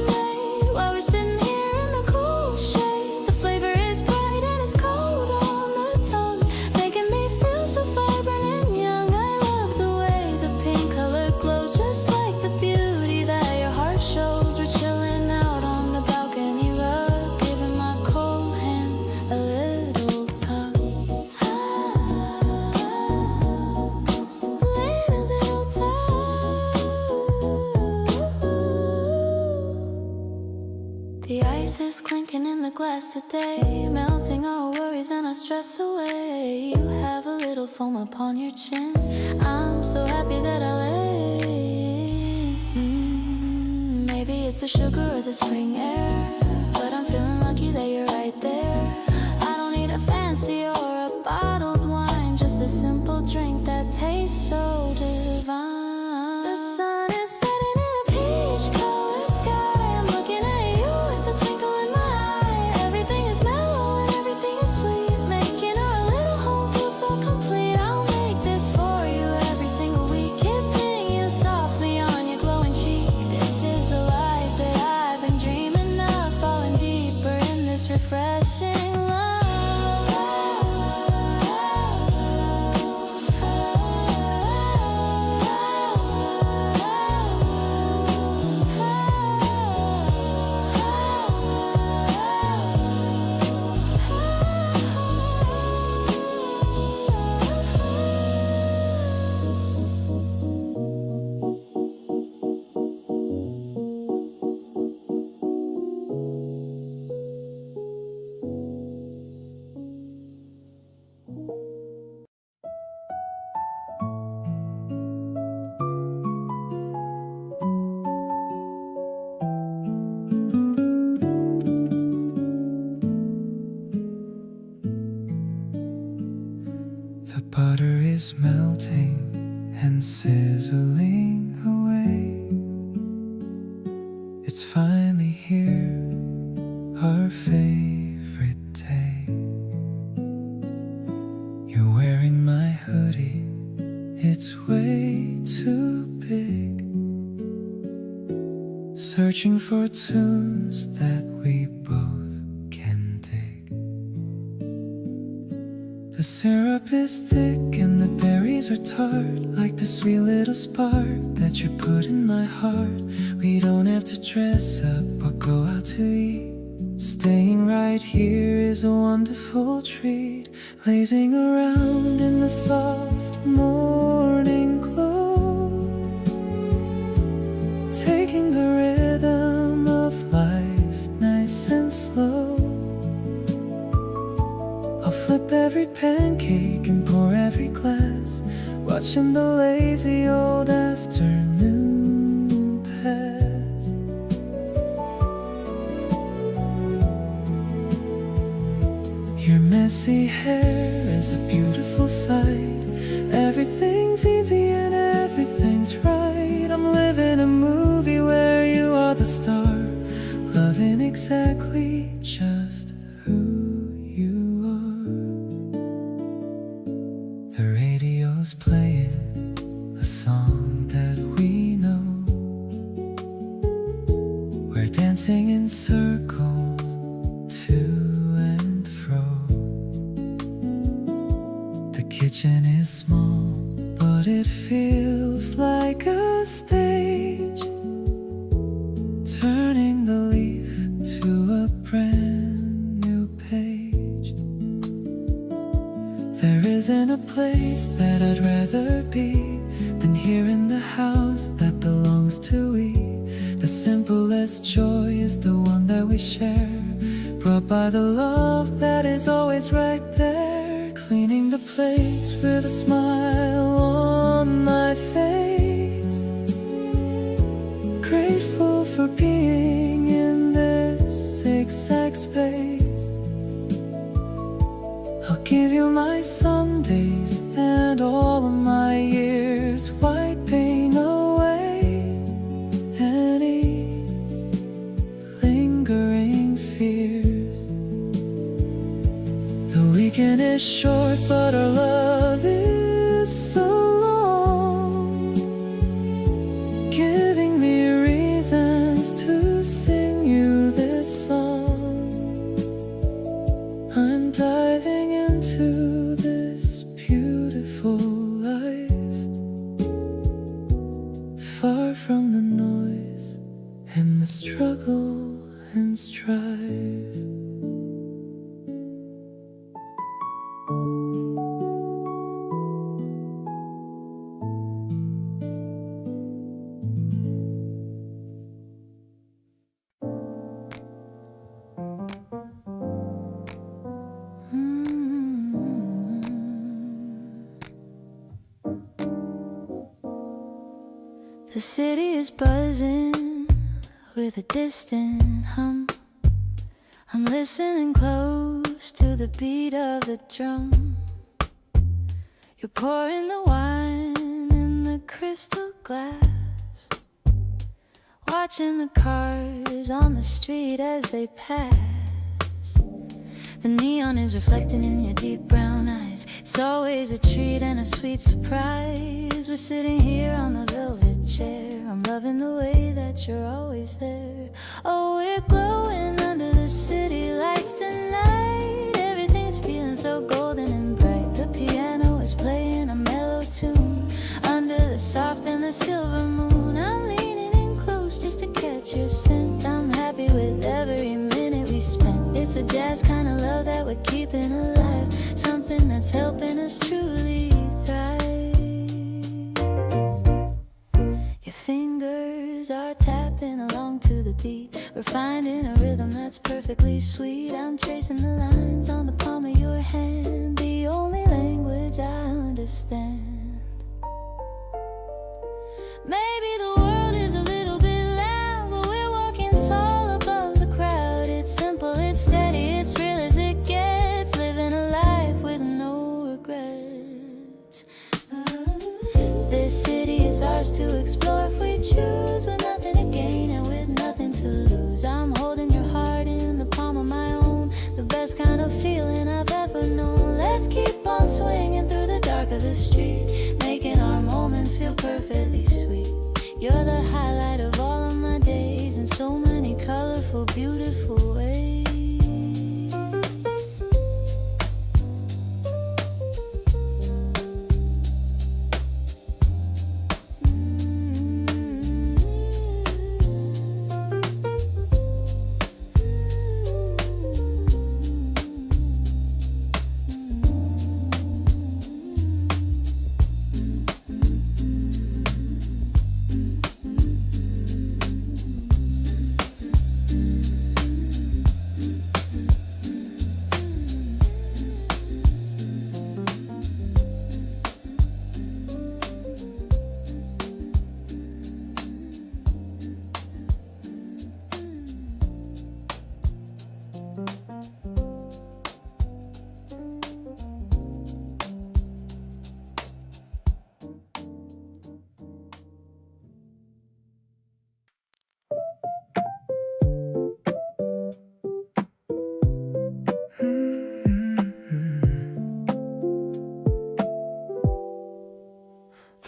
made while we're sitting here in the cool shade. The flavor is bright and it's cold on the tongue, making me feel so vibrant and young. I love the way the pink color glows, just like the beauty that your heart shows. We're chilling out on the balcony rug, giving my cold hand a little tug. Laying a little tug. The ice is clinking in the glass today, melting our worries and our stress away. You have a little foam upon your chin. I'm so happy that I lay. Maybe it's the sugar or the spring air, but I'm feeling lucky that you're right there. I don't need a fancy or a bottled wine, just a simple drink that tastes so divine. The sun is setting in a peach colored sky. I'm looking at you with a twinkle in my eye. Everything is mellow and everything is sweet, making our little home feel so complete. I'll make this for you every single week, kissing you softly on your glowing cheek. This is the life that I've been dreaming of, falling deeper in this refreshing love. The butter is melting and sizzling away. It's finally here, our favorite day. You're wearing my hoodie, it's way too big. Searching for tunes that we both can dig. The syrup is thick and the berries are tart, like the sweet little spark that you put in my heart. We don't have to dress up or go out to eat Staying right here is a wonderful treat. Lazing around in the soft morning glow, taking the rhythm of life nice and slow. I'll flip every pancake and pour every glass, watching the lazy old afternoon pass. Your messy hair is a beautiful sight. Everything's easy and everything's right. I'm living a movie where you are the star, loving exactly just who you are. The radio's playing a song that we know. We're dancing in circles to and fro. The kitchen is small, but it feels like a stage, turning the leaf to a brand new page. There isn't a place that I'd rather be than here in the house that belongs to we. The simplest joy is the one that we share, brought by the love that is always right there. Cleaning the plates with a smile on my face, grateful for being in this exact space. I'll give you my Sundays and all of my years, wiping away any lingering fears. The weekend is short, but our love is so long, giving me reasons to sing you this song. I'm diving into this beautiful life, far from the noise and the struggle and strife. The city is buzzing with a distant hum. I'm listening close to the beat of the drum. You're pouring the wine in the crystal glass, watching the cars on the street as they pass. The neon is reflecting in your deep brown eyes. It's always a treat and a sweet surprise. We're sitting here on the velvet chair. I'm loving the way that you're always there. Oh, we're glowing under the city lights tonight. Everything's feeling so golden and bright. The piano is playing a mellow tune under the soft and the silver moon. I'm leaning in close just to catch your scent. I'm happy with every minute we spent. It's a jazz kind of love that we're keeping alive, something that's helping us truly thrive. Your fingers are tapping along to the beat. We're finding a rhythm that's perfectly sweet. I'm tracing the lines on the palm of your hand, the only language I understand. Maybe the world is a little bit loud, but we're walking tall above the crowd. It's simple, it's steady, it's real as it gets. Living a life with no regrets. This city is ours to explore if we choose, with nothing to gain and with nothing to lose. I'm holding your heart in the palm of my own, the best kind of feeling I've ever known. Let's keep on swinging through the dark of the street, making our moments feel perfectly sweet. You're the highlight of all of my days in so many colorful, beautiful ways.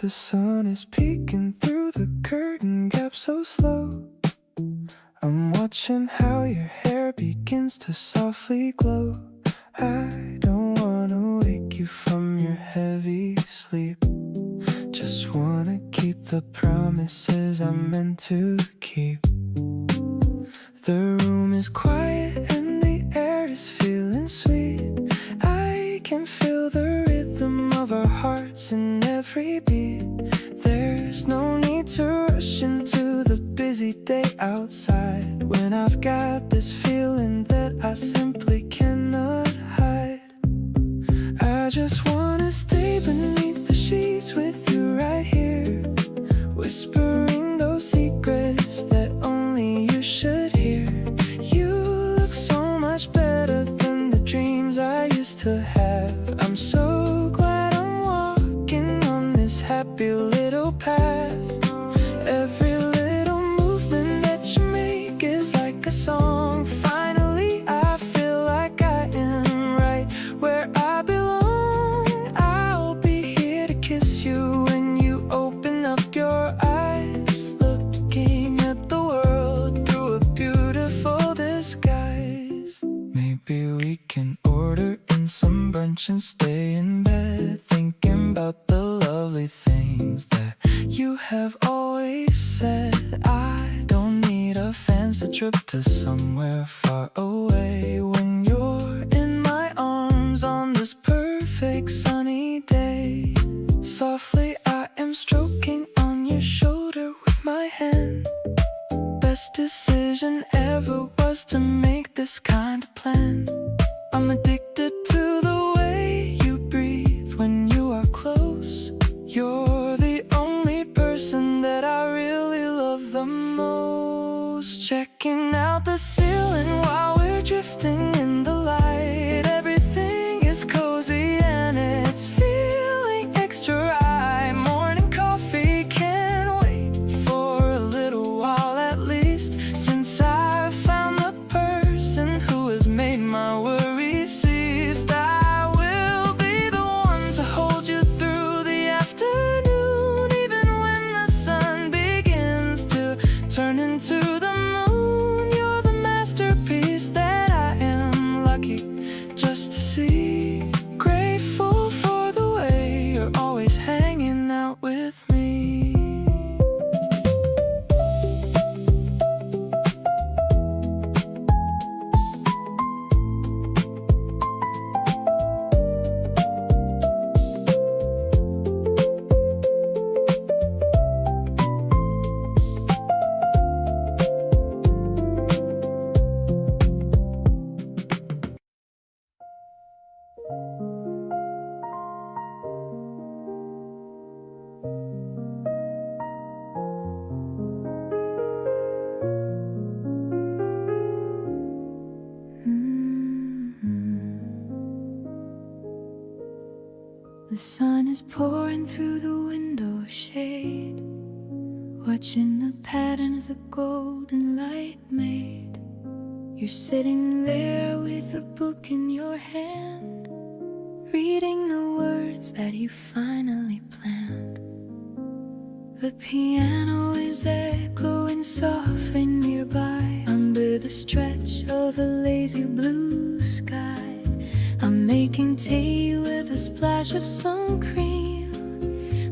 the sun is peeking through the curtain gap so slow. I'm watching how your hair begins to softly glow. I don't wanna wake you from your heavy sleep. Just wanna keep the promises I'm meant to keep. The room is quiet and the air is feeling sweet. I can feel the rhythm of our hearts in every beat. There's no need to rush into the busy day outside when I've got this feeling that I simply cannot hide. I just wanna stay beneath the sheets with you right here, whispering those secrets that only you should hear. You look so much better than the dreams I used to have. I'm so glad I'm walking on this happy little path. Every little movement that you make is like a song. Finally I feel like I am right where I belong. I'll be here to kiss you when you open up your eyes, looking at the world through a beautiful disguise. Maybe we can order in some brunch and stay in bed, thinking about the lovely things that you have always said. I don't need a fancy trip to somewhere far away when you're in my arms on this perfect sunny day. Softly I am stroking on your shoulder with my hand. Best decision ever was to make this kind of plan. I'm addicted to the way you breathe when you are close. You're the only person that I really love the most. Checking out the ceiling while we're drifting in the light. Everything is cozy and it's feeling extra right. Morning coffee can't wait for a little while at least, since I found the person who has made my worries cease. I will be the one to hold you through the afternoon, even when the sun begins to turn into the moon. You're the masterpiece that I am lucky just to see. Grateful for the way you're always hanging out with me. The sun is pouring through the window shade, watching the patterns the golden light made. You're sitting there with a book in your hand, reading the words that you finally planned. The piano is echoing softly nearby, under the stretch of a lazy blue sky. I'm making tea with a splash of sun cream,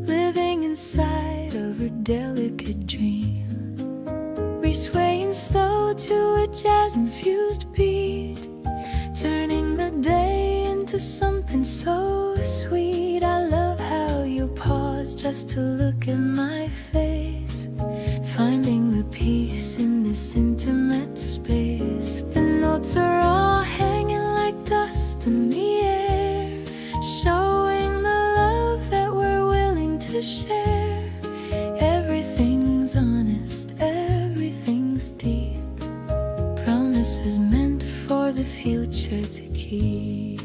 living inside of her delicate dream. We're swaying slow to a jazz-infused beat, turning the day into something so sweet. I love how you pause just to look at my face, finding the peace in this intimate space. The notes are all hanging like dust in the air, showing the love that we're willing to share. Everything's honest, everything's deep, promises meant for the future to keep.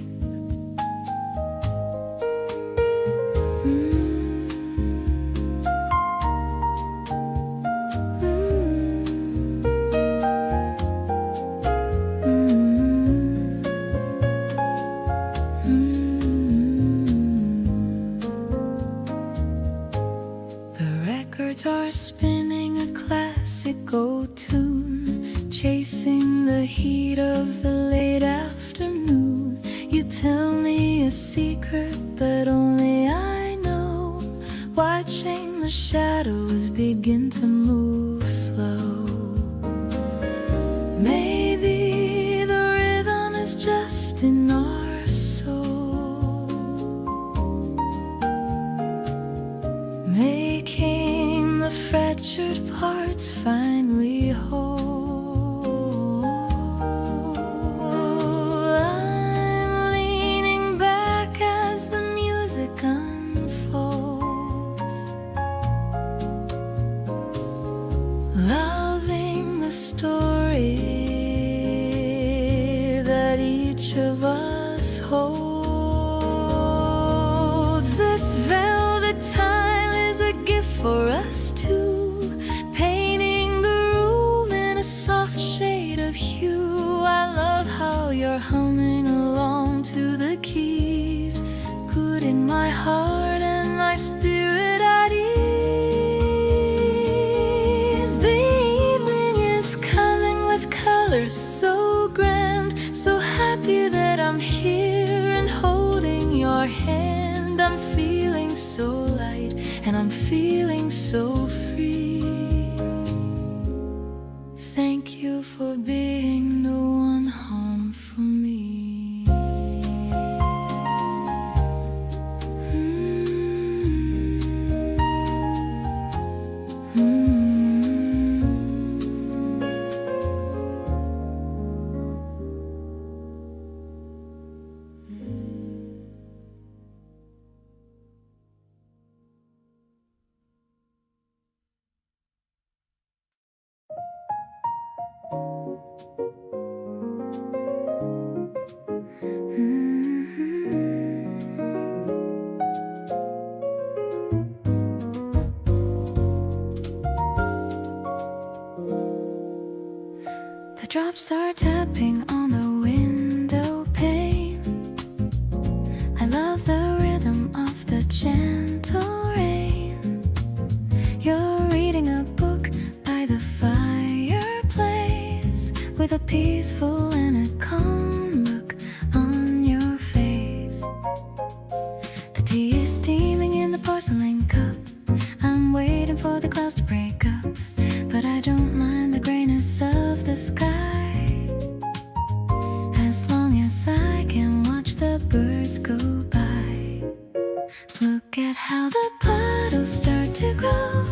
guitar spinning a classic old tune, chasing the heat of the late afternoon. You tell me a secret, but only I know, watching the shadows begin to move slow. Maybe the rhythm is just in our soul, making the fractured parts finally whole. I'm leaning back as the music unfolds, loving the story that each of us holds. This velvet time is a gift for us two, painting the room in a soft shade of hue. I love how you're humming along to the keys, putting my heart and my spirit at ease. The evening is coming with colors so grand, so happy that I'm here and holding your hand. I'm feeling so light and I'm feeling so free. Thank you for being the one home for me. The drops are tapping on the window pane. I love the rhythm of the gentle rain. You're reading a book by the fireplace, with a peaceful and a calm look on your face. The tea is steaming in the porcelain cup. I'm waiting for the clouds to break up, but I don't mind the grayness of the sky, as long as I can watch the birds go by. Look at how the puddles start to grow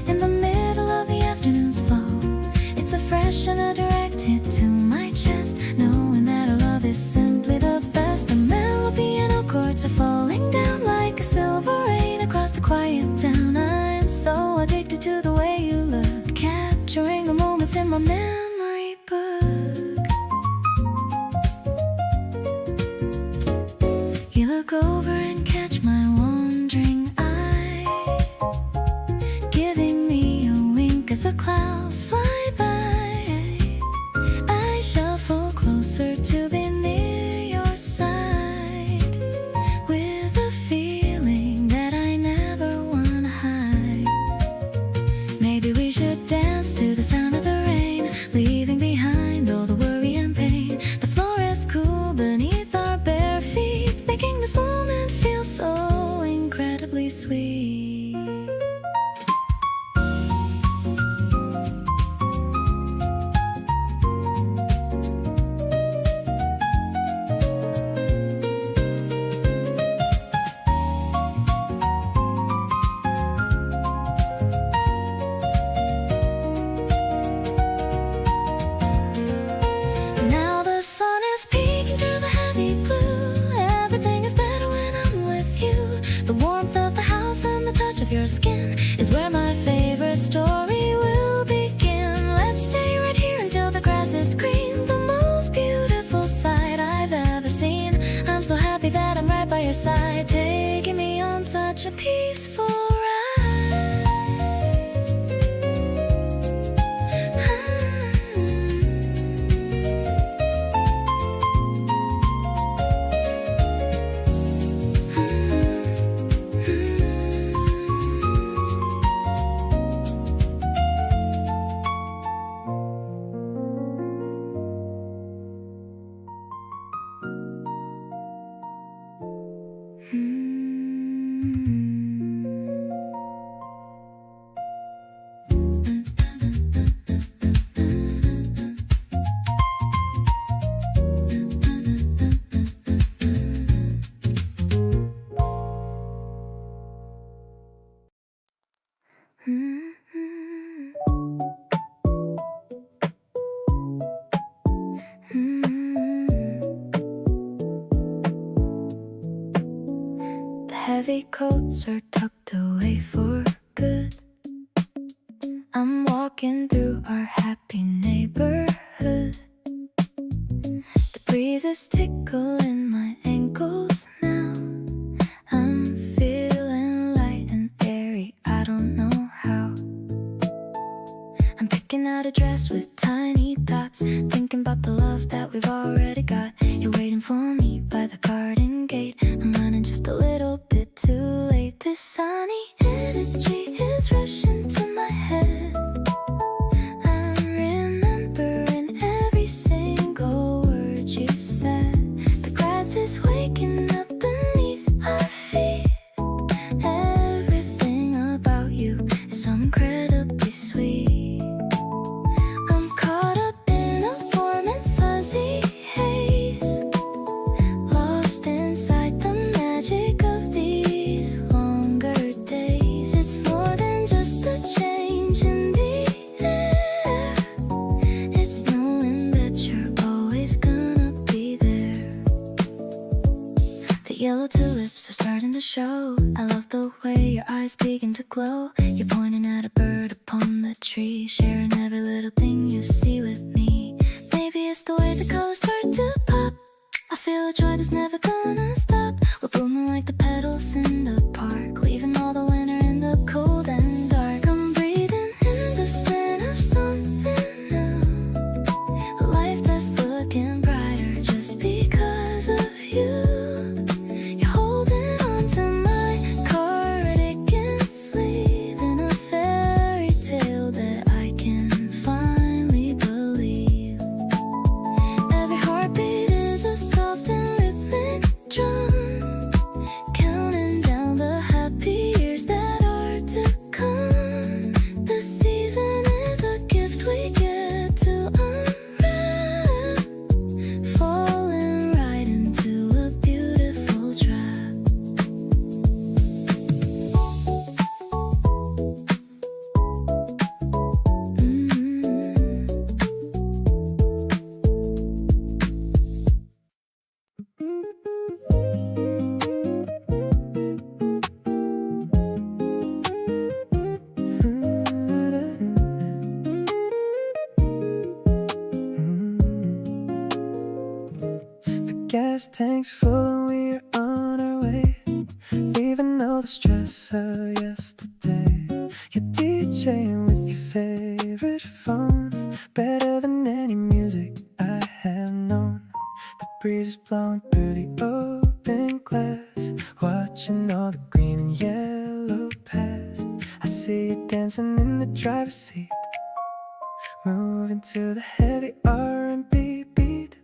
in the middle of the afternoon's flow. It's a fresh and a direct hit to my chest, knowing that our love is simply the best. The mellow piano chords are falling down like a silver rain across the quiet town. I'm so addicted to the way you look, capturing the moments in my memory book. You look over and catch my wandering eye, giving me a wink as the clouds fly by. I shuffle closer to be near your side, with a feeling that I never want to hide. Maybe we should dance to the sound of the rain, leaving behind all the worry and pain. The floor is cool beneath our bare feet, making this moment feel so incredibly sweet. Now the sun is peeking through the heavy blue. Everything is better when I'm with you. The warmth of the house and the touch of your skin is where my favorite story will begin. Let's stay right here until the grass is green, the most beautiful sight I've ever seen. I'm so happy that I'm right by your side, taking me on such a peaceful ride. The heavy coats are tucked away for good. I'm walking through our happy neighborhood. The breeze is tickling my ankles now. I'm feeling light and airy, I don't know how. I'm picking out a dress with tiny dots, thinking about the love that we've already got. You're waiting for me by the garden gate. I'm running just a little bit too late. This sunny energy is rushing to my head. I'm remembering every single word you said. The grass is waking up beneath our feet. Everything about you is so incredibly sweet. I'm caught up in a warm and fuzzy haze, lost inside the magic of these longer days. It's more than just the change in the air. It's knowing that you're always gonna be there. The yellow tulips are starting to show. I love the way your eyes begin to glow. You're pointing at a bird upon the tree, sharing every little thing you see with me. Maybe it's the way the colors start to pop. I feel a joy that's never gonna stop. We're blooming like the petals in the park, leaving all the winter in the cold and dark. I'm breathing in the scent of something new, a life that's looking brighter just because of you. You're holding on to my cardigan sleeve in a fairy tale that I can finally believe. Every heartbeat is a soft and rhythmic drum, counting down the happy years that are to come. The season is a gift we get to unwrap, falling right into a beautiful trap. The gas tank's full and we're on our way, leaving all the stress of yesterday. You're DJing with your favorite phone, better than any music I have known. The breeze is blowing through the open glass, watching all the green and yellow pass. I see you dancing in the driver's seat, moving to the heavy R&B beat.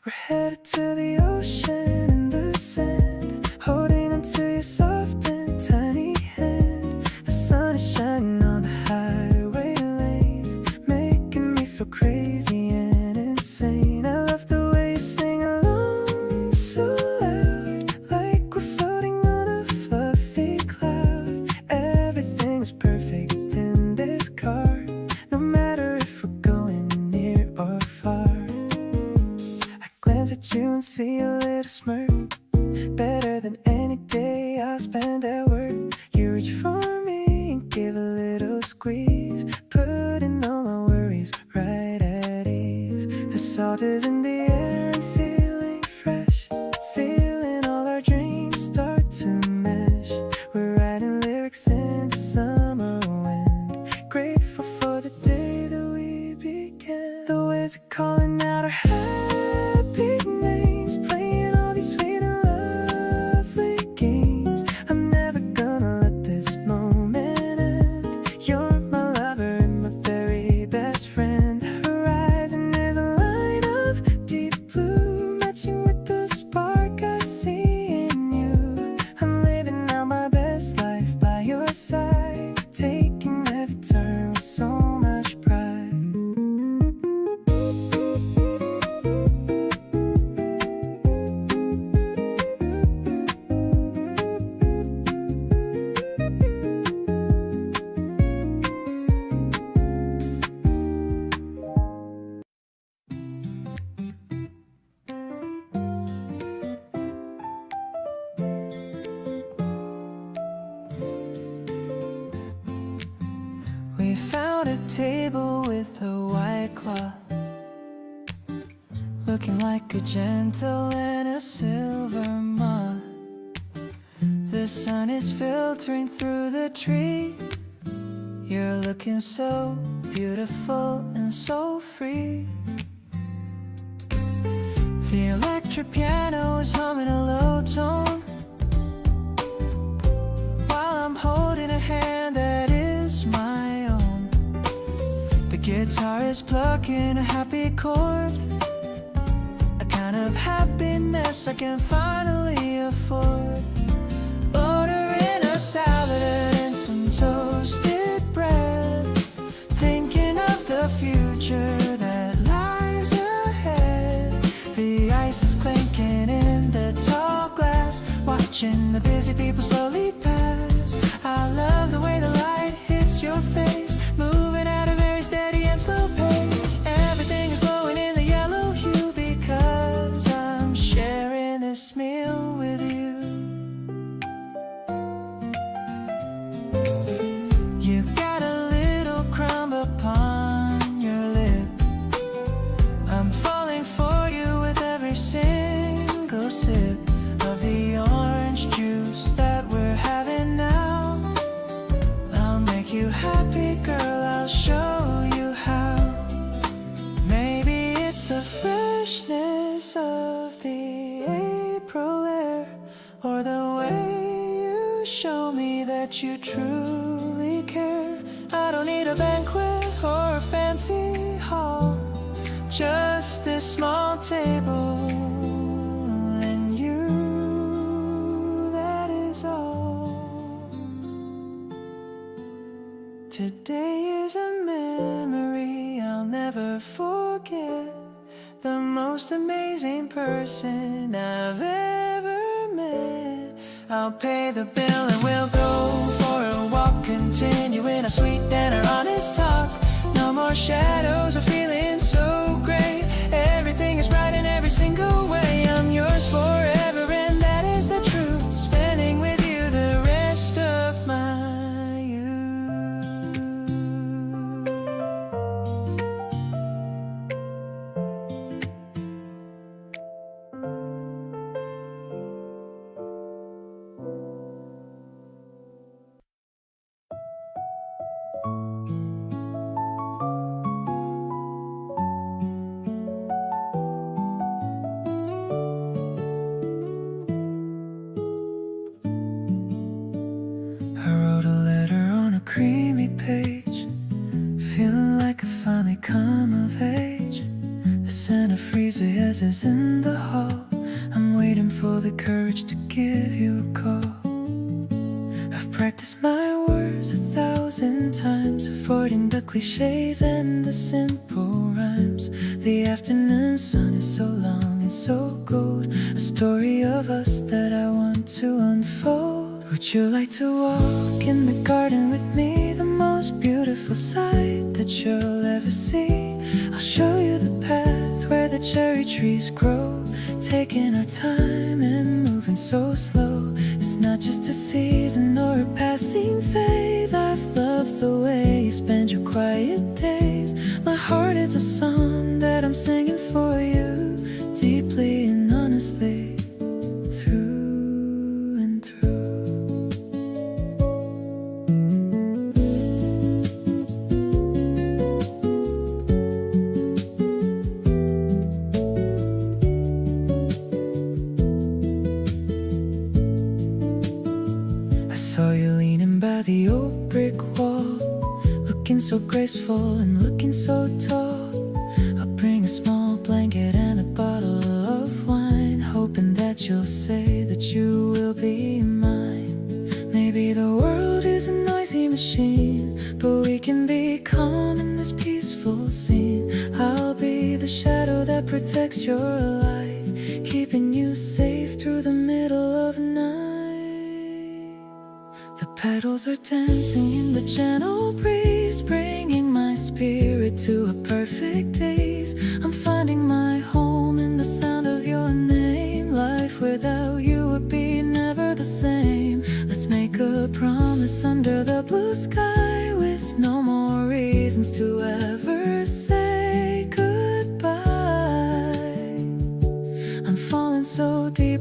We're headed to the ocean in the sand, holding onto your soft and tiny hand. The sun is shining on the highway lane, making me feel crazy and insane. I love the way you sing along so loud, like we're floating on a fluffy cloud. Everything is perfect in this car, no matter if we're going near or far. I glance at you and see a little smirk, better than any day I spend at work. You reach for me and give a little squeeze, putting all my worries right at ease. The salt is in the air and feeling fresh, feeling all our dreams start to mesh. We're writing lyrics in the summer wind, grateful for the day that we began. The waves are calling out our happy names, playing all these sweet and lovely like a gentle and a silver moth. The sun is filtering through the tree. You're looking so beautiful and so free. The electric piano is humming a low tone while I'm holding a hand that is my own. The guitar is plucking a happy chord, a kind of happiness I can finally afford. Ordering a salad and some toasted bread, thinking of the future that lies ahead. The ice is clinking in the tall glass, watching the busy people slowly pass. I love the way the light hits your face, moving at a very steady and slow pace. Everything is glowing in the yellow hue because I'm sharing this meal with you. You got a little crumb upon your lip. I'm falling for you with every single sip of the orange juice that we're having now. I'll make you happy, girl, I'll show you how. Maybe it's the freshness of the April air, or the way you show me that you truly care. I don't need a banquet or a fancy hall, just this small table and you, that is all. Today is a memory I'll never forget, the most amazing person I've ever met. I'll pay the bill and we'll go for a walk, continuing a sweet and our honest talk. No more shadows of feeling so great. Everything is right in every single way. I'm yours forever and that is the truth. Spending with you the rest of my youth. I wrote a letter on a creamy page, feeling like I finally come of age. The scent of freezers is in the hall. I'm waiting for the courage to give you a call. I've practiced my words 1,000 times, avoiding the cliches and the simple rhymes. The afternoon sun is so long and so cold, a story of us that I want to unfold. Would you like to walk in the garden with me? The most beautiful sight that you'll ever see. I'll show you the path where the cherry trees grow, taking our time and moving so slow. It's not just a season or a passing phase. I've loved the way you spend your quiet days. My heart is a song that I'm singing for you, deeply and honestly, through and through. I saw you leaning by the old brick wall, looking so graceful and looking so tall. I'll bring a small blanket and a bottle of wine, hoping that you'll say that you will be mine. Maybe the world is a noisy machine, but we can be calm in this peaceful scene. I'll be the shadow that protects your light, keeping you safe through the middle of night. The petals are dancing in the gentle breeze, bringing my spirit to a perfect daze. I'm finding my home in the sound of your name. Life without you would be never the same. Let's make a promise under the blue sky, with no more reasons to ever say goodbye.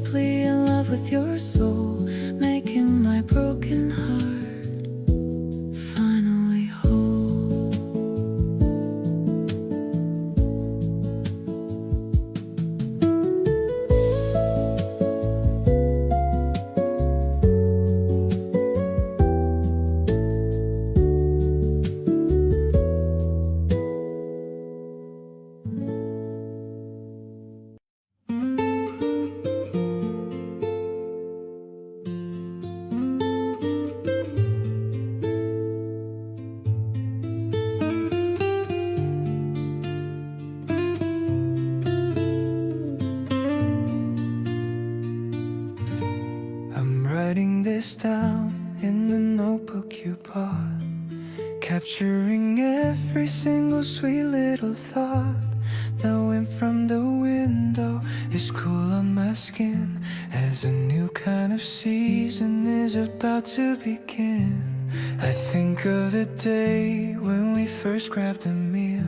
deeply in love with your soul, making my broken heart finally whole. I'm writing this down in the notebook you bought, capturing every single sweet little thought that went from the window. Is cool on my skin as a new kind of season is about to begin. I think of the day when we first grabbed a meal,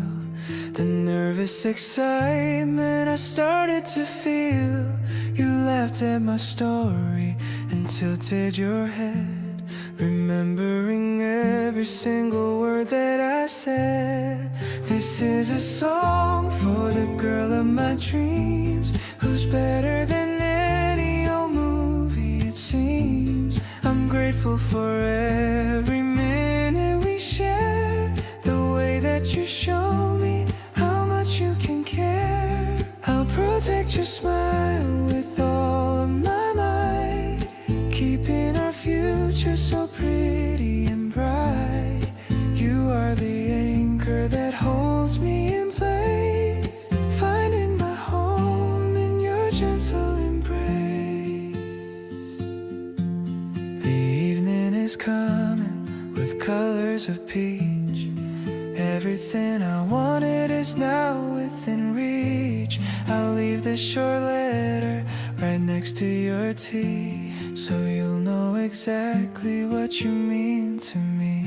the nervous excitement I started to feel. You laughed at my story and tilted your head, remembering every single word that I said. This is a song for the girl of my dreams, who's better than any old movie it seems. I'm grateful for every minute we share, the way that you show me how much you can care. I'll protect your smile with all of my might, keeping our future so pretty and bright. You are the anchor that holds me in place, finding my home in your gentle embrace. The evening is coming with colors of peach. Everything I wanted is now within reach. I'll leave this short letter right next to your tea, so you'll know exactly what you mean to me.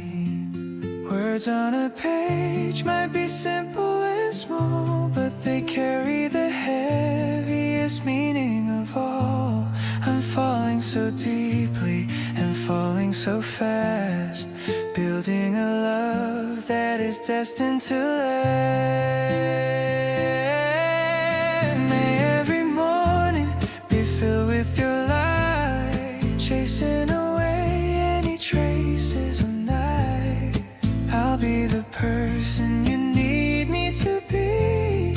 Words on a page might be simple and small, but they carry the heaviest meaning of all. I'm falling so deeply and falling so fast, building a love that is destined to last. May every morning be filled with your light, chasing away any traces of night. I'll be the person you need me to be,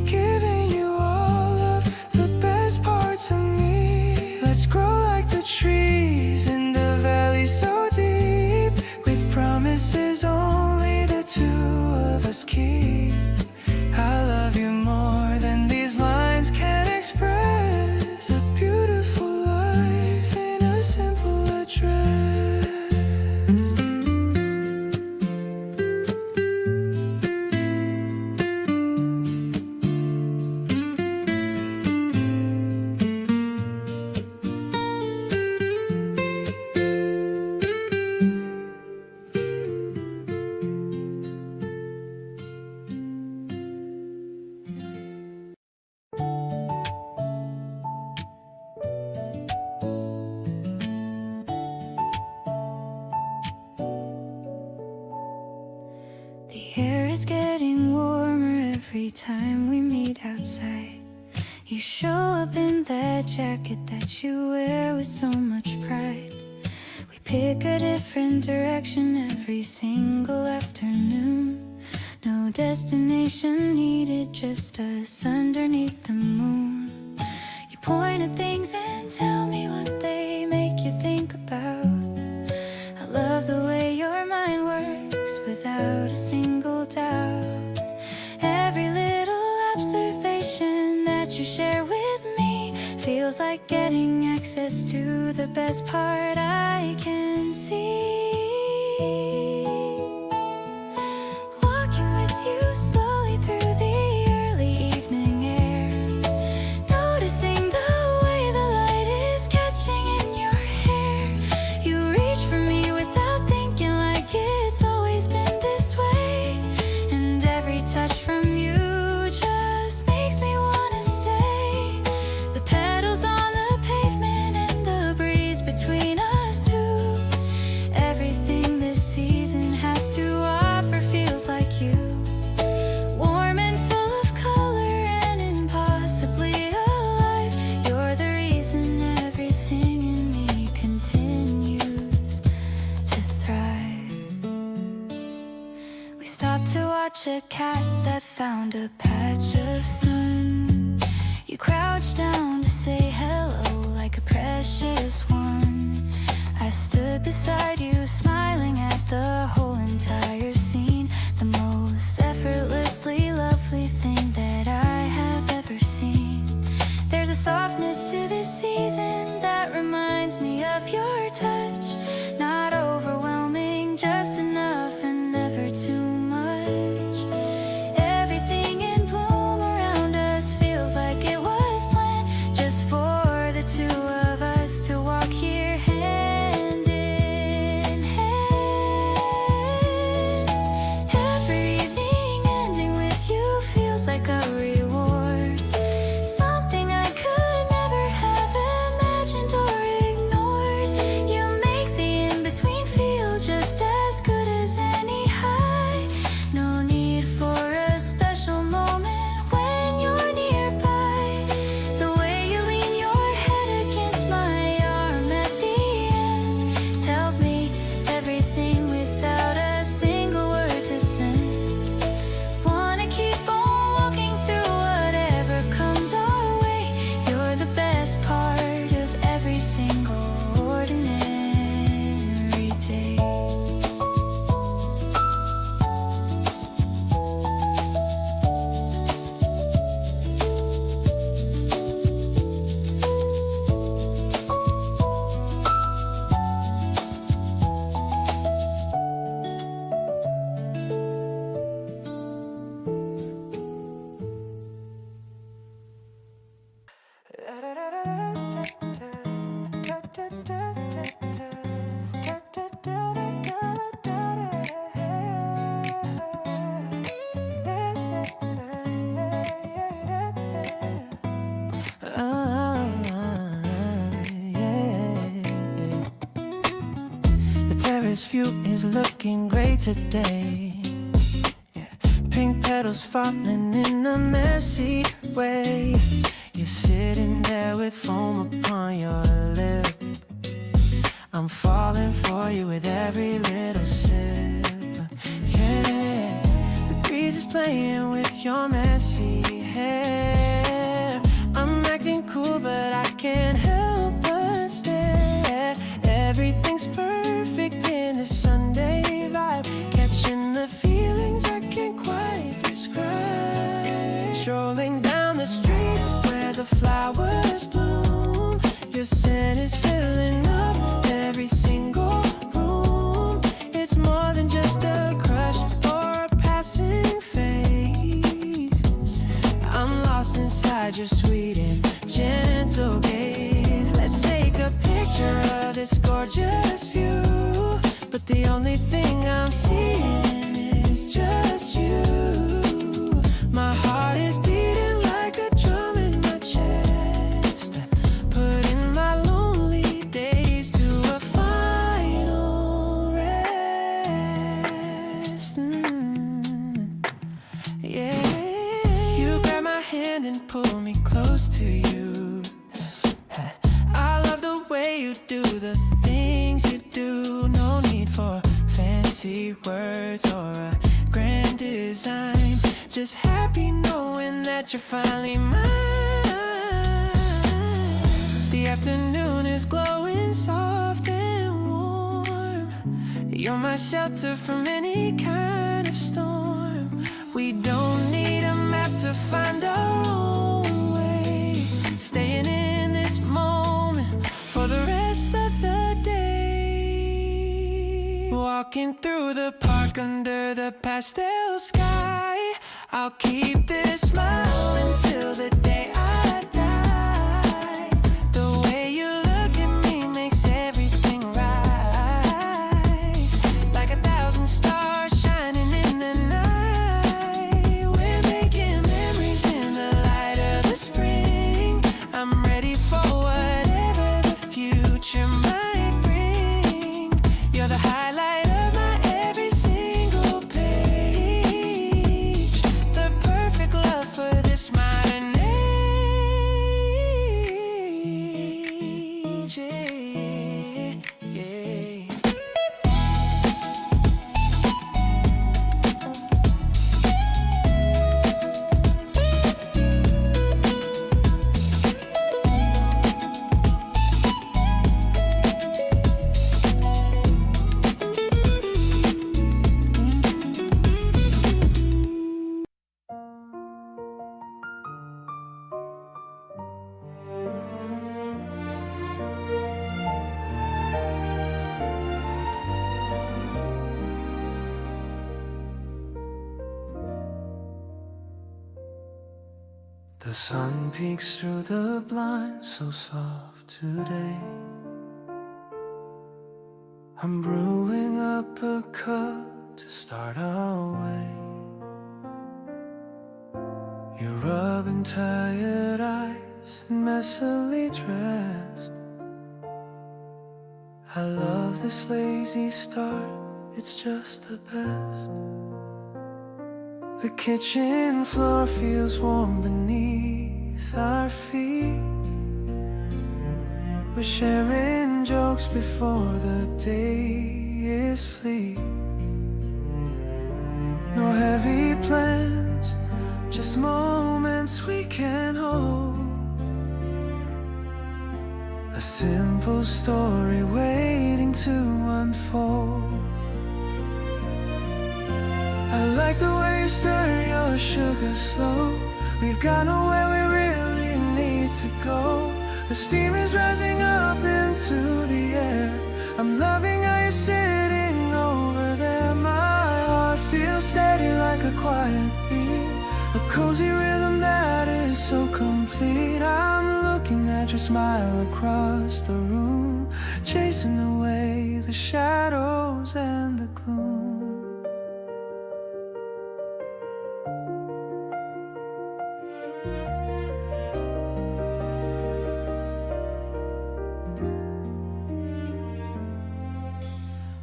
giving you all of the best parts of me. Let's grow like the trees in the valley so deep, with promises only the two of us keep. I love you more than these lines can express, a beautiful life in a simple address. The air is getting warmer every time we meet outside. You show up in that jacket that you wear with so much pride. We pick a different direction every single afternoon. No destination needed, just us underneath the moon. You point at things and tell me what they make you think about. I love the way your mind works without a single doubt. Every little observation that you share with me feels like getting access to the best part I can see. Walking with you slowly through the early evening air, noticing the way the light is catching in your hair. You reach for me without thinking, like it's always been this way. And every touch from you just makes me wanna stay. The petals on the watch a cat that found a patch of sun. You crouch down to say hello like a precious one. I stood beside you smiling at the whole entire scene. The most effortlessly lovely thing that I have ever seen. There's a softness to this season that reminds me of your touch. Not overwhelming, just enough and never too much. Everything in bloom around us feels like it was planned just for the two of us to walk here hand in hand. Every evening ending with you feels like a reward. Something I could never have imagined or ignored. You make the in-between feel just as good as any high. No need for a special moment when you're nearby. The way you lean your head against my arm at the end tells me everything without a single word to send. Wanna keep on walking through whatever comes our way. You're the best part of every single ordinary day. The terrace view is looking great today. Yeah. Pink petals falling in a messy way. You're sitting there with foam upon your lip. I'm falling for you with every little sip. Yeah. The breeze is playing with your messy hair. I'm acting cool, but I can't help but stare. Everything's perfect in the Sunday vibe. Catching the feelings I can't quite describe. Strolling down the street where the flowers bloom. Your scent is filling up every single room. It's more than just a crush or a passing phase. I'm lost inside your sweet and gentle gaze. Let's take a picture of this gorgeous view. But the only thing I'm seeing is just you. My heart is beating like a drum in my chest. Putting my lonely days to a final rest. Yeah. You grab my hand and pull me close to you. I love the way you do the things you do. No need for fancy words or a grand design. Just happy knowing that you're finally mine. The afternoon is glowing soft and warm. You're my shelter from any kind of storm. We don't need a map to find our own way. Staying in this moment for the rest of the day. Walking through the park under the pastel sky. I'll keep this smile until the day I die. The way you look at me makes everything right. Like 1,000 stars shining in the night. We're making memories in the light of the spring. I'm ready for whatever the future might bring. You're the highlight of my every single page. The perfect love for this modern age. Yeah, yeah. The sun peeks through the blinds so soft today. I'm brewing up a cup to start our way. You're rubbing tired eyes and messily dressed. I love this lazy start, it's just the best. The kitchen floor feels warm beneath our feet. We're sharing jokes before the day is fleet. No heavy plans, just moments we can hold. A simple story waiting to unfold. I like the way you stir your sugar slow. We've got nowhere we really need to go. The steam is rising up into the air. I'm loving how you're sitting over there. My heart feels steady like a quiet beat, a cozy rhythm that is so complete. I'm looking at your smile across the room, chasing away the shadows and the gloom.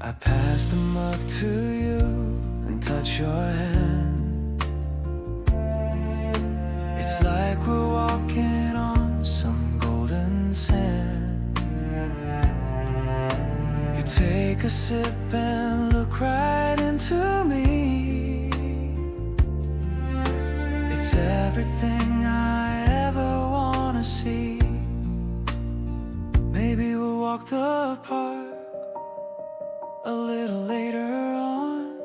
I pass the mug to you and touch your hand. It's like we're walking on some golden sand. You take a sip and look right into me. It's everything I ever wanna see. Maybe we'll walk the park a little later on,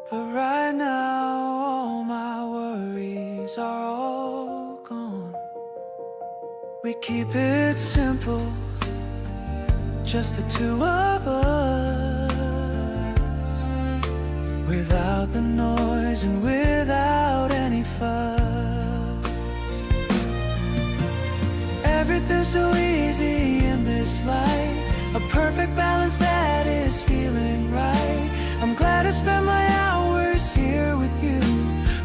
but right now all my worries are all gone. We keep it simple, just the two of us, without the noise and without any fuss. Everything's so easy in this life, a perfect balance that is feeling right. I'm glad I spent my hours here with you,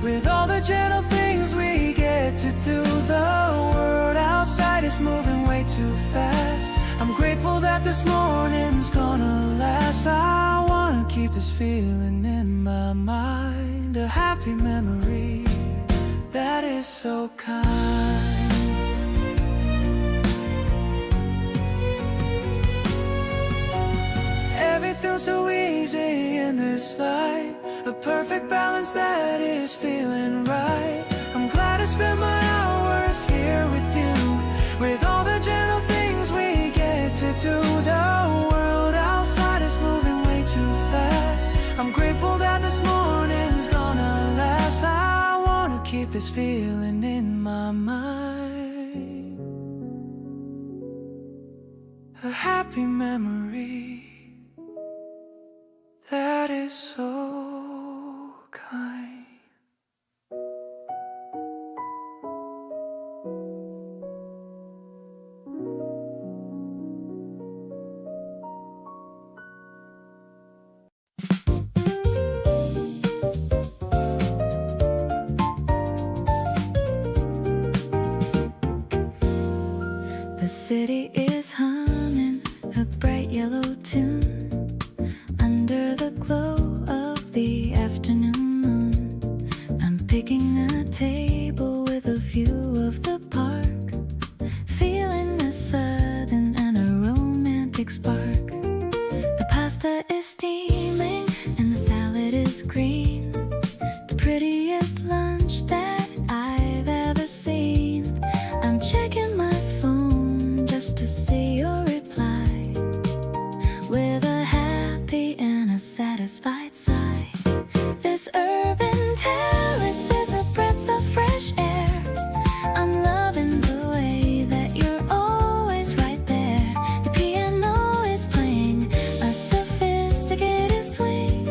with all the gentle things we get to do. The world outside is moving way too fast. I'm grateful that this morning's gonna last. I wanna keep this feeling in my mind, a happy memory that is so kind. Everything's so easy in this life, a perfect balance that is feeling right. I'm glad I spent my hours here with you, with all the gentle things we get to do. The world outside is moving way too fast. I'm grateful that this morning's gonna last. I wanna keep this feeling in my mind, a happy memory that is so kind. The city is humming a bright yellow tune under the glow of the afternoon moon. I'm picking a table with a view of the park, feeling a sudden and a romantic spark. The pasta is steaming and the salad is green, the prettiest lunch that I've ever seen. I'm checking my phone just to see your reply, with a happy and a satisfied sigh. This urban terrace is a breath of fresh air. I'm loving the way that you're always right there. The piano is playing a sophisticated swing,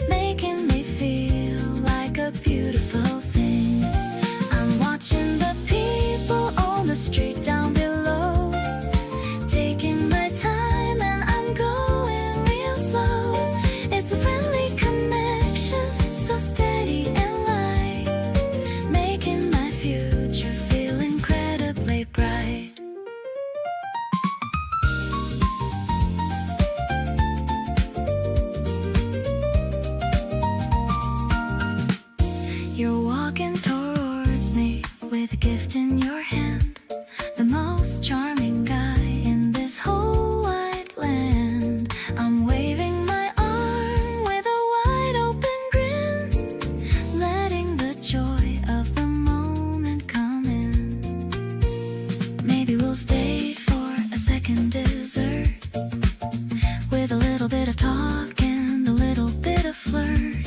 making me feel like a beautiful thing. Maybe we'll stay for a second dessert with a little bit of talk and a little bit of flirt.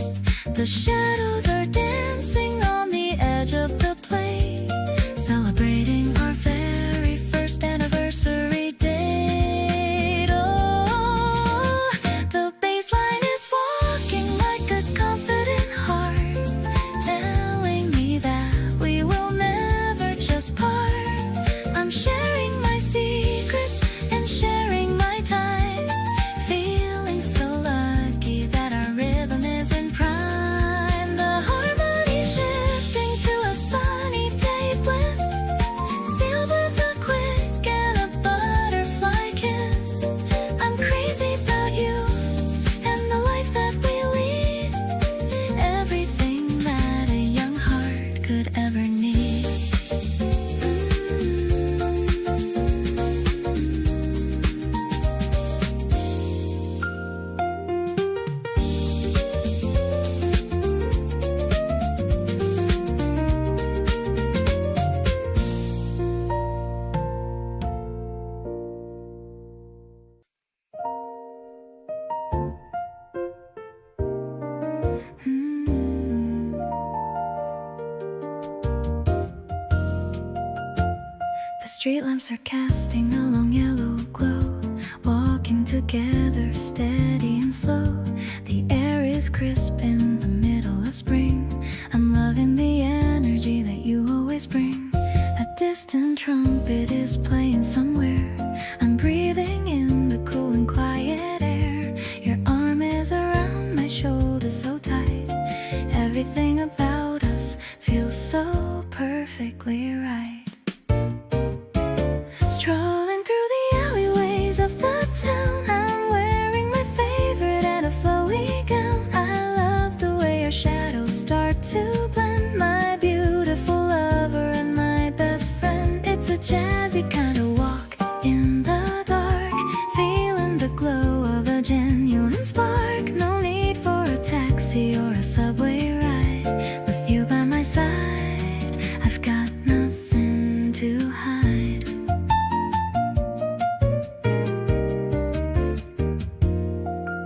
The shadows are dancing on the edge of the play, celebrating our very first anniversary date. Oh, the baseline is walking like a confident heart, telling me that we will never just part. I'm sharing my secrets and sharing my time, feeling so lucky that our rhythm is in prime. The harmony shifting to a sunny day bliss, sealed with a quick and a butterfly kiss. I'm crazy about you and the life that we lead, everything that a young heart could ever need. The street lamps are casting a long yellow glow, walking together steady and slow. The air is crisp in the middle of spring. I'm loving the energy that you always bring. A distant trumpet is playing somewhere. I'm breathing in the cool and quiet air. Your arm is around my shoulder so tight. Everything about us feels so perfectly right. Strolling through the alleyways of the town, I'm wearing my favorite and a flowy gown. I love the way your shadows start to blend, my beautiful lover and my best friend. It's a jazzy kind of walk in the dark, feeling the glow of a genuine spark. No need for a taxi or a subway ride. With you by my side, I've got nothing to hide.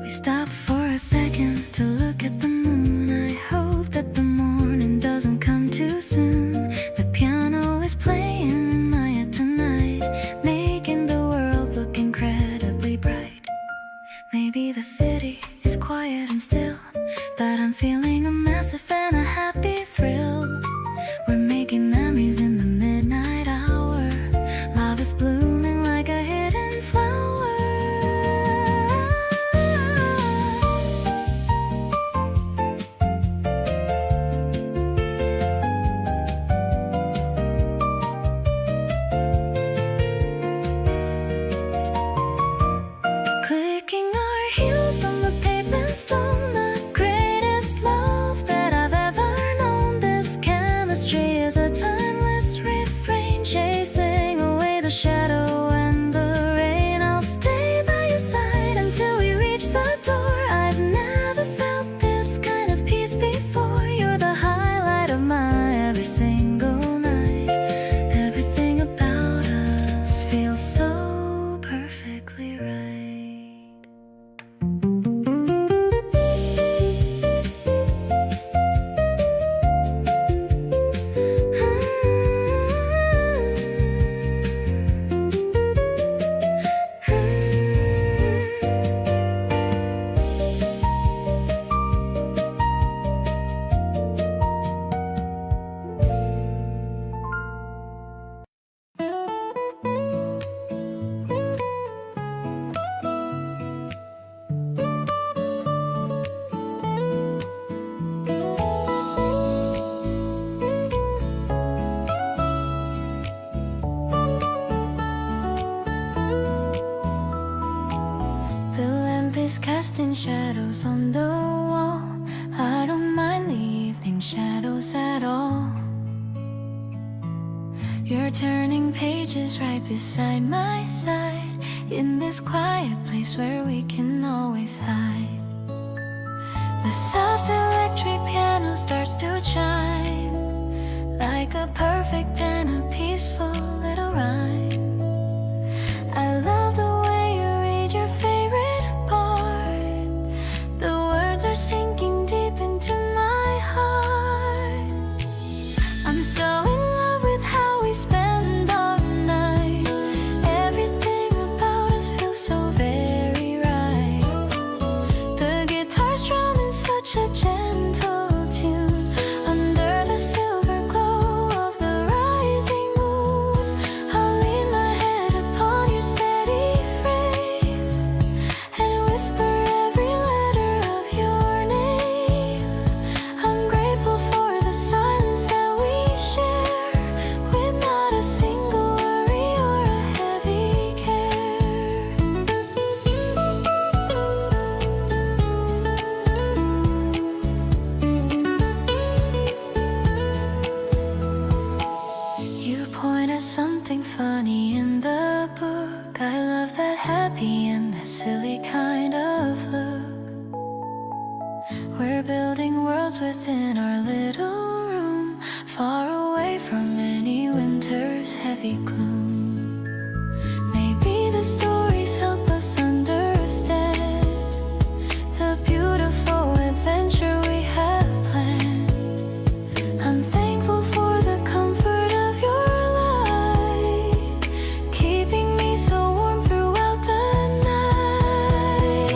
We stop for a second to look at the moon. I hope that the morning doesn't come too soon. The piano is playing in my head tonight, making the world look incredibly bright. Maybe the city is quiet and still, but I'm feeling a massive and a happy thrill. We're making memories in the midnight hour. Love is blooming like a hidden flower. Clicking our heels on the pavement stone, the greatest love that I've ever known. This chemistry is a timeless refrain, chasing away the shadow and the rain. I'll stay by your side until we reach the door. I've never felt this kind of peace before. You're the highlight of my every single night. Everything about us feels so perfectly right. The lamp is casting shadows on the wall. I don't mind the evening shadows at all. You're turning pages right beside my side, in this quiet place where we can always hide. The soft electric piano starts to chime, like a perfect and a peaceful little rhyme. story in the book. I love that happy and that silly kind of look. We're building worlds within our little room, far away from any winter's heavy gloom. Maybe the stories help us understand the beautiful adventure we have planned. I'm thankful for the comfort of your light, keeping me so warm throughout the night.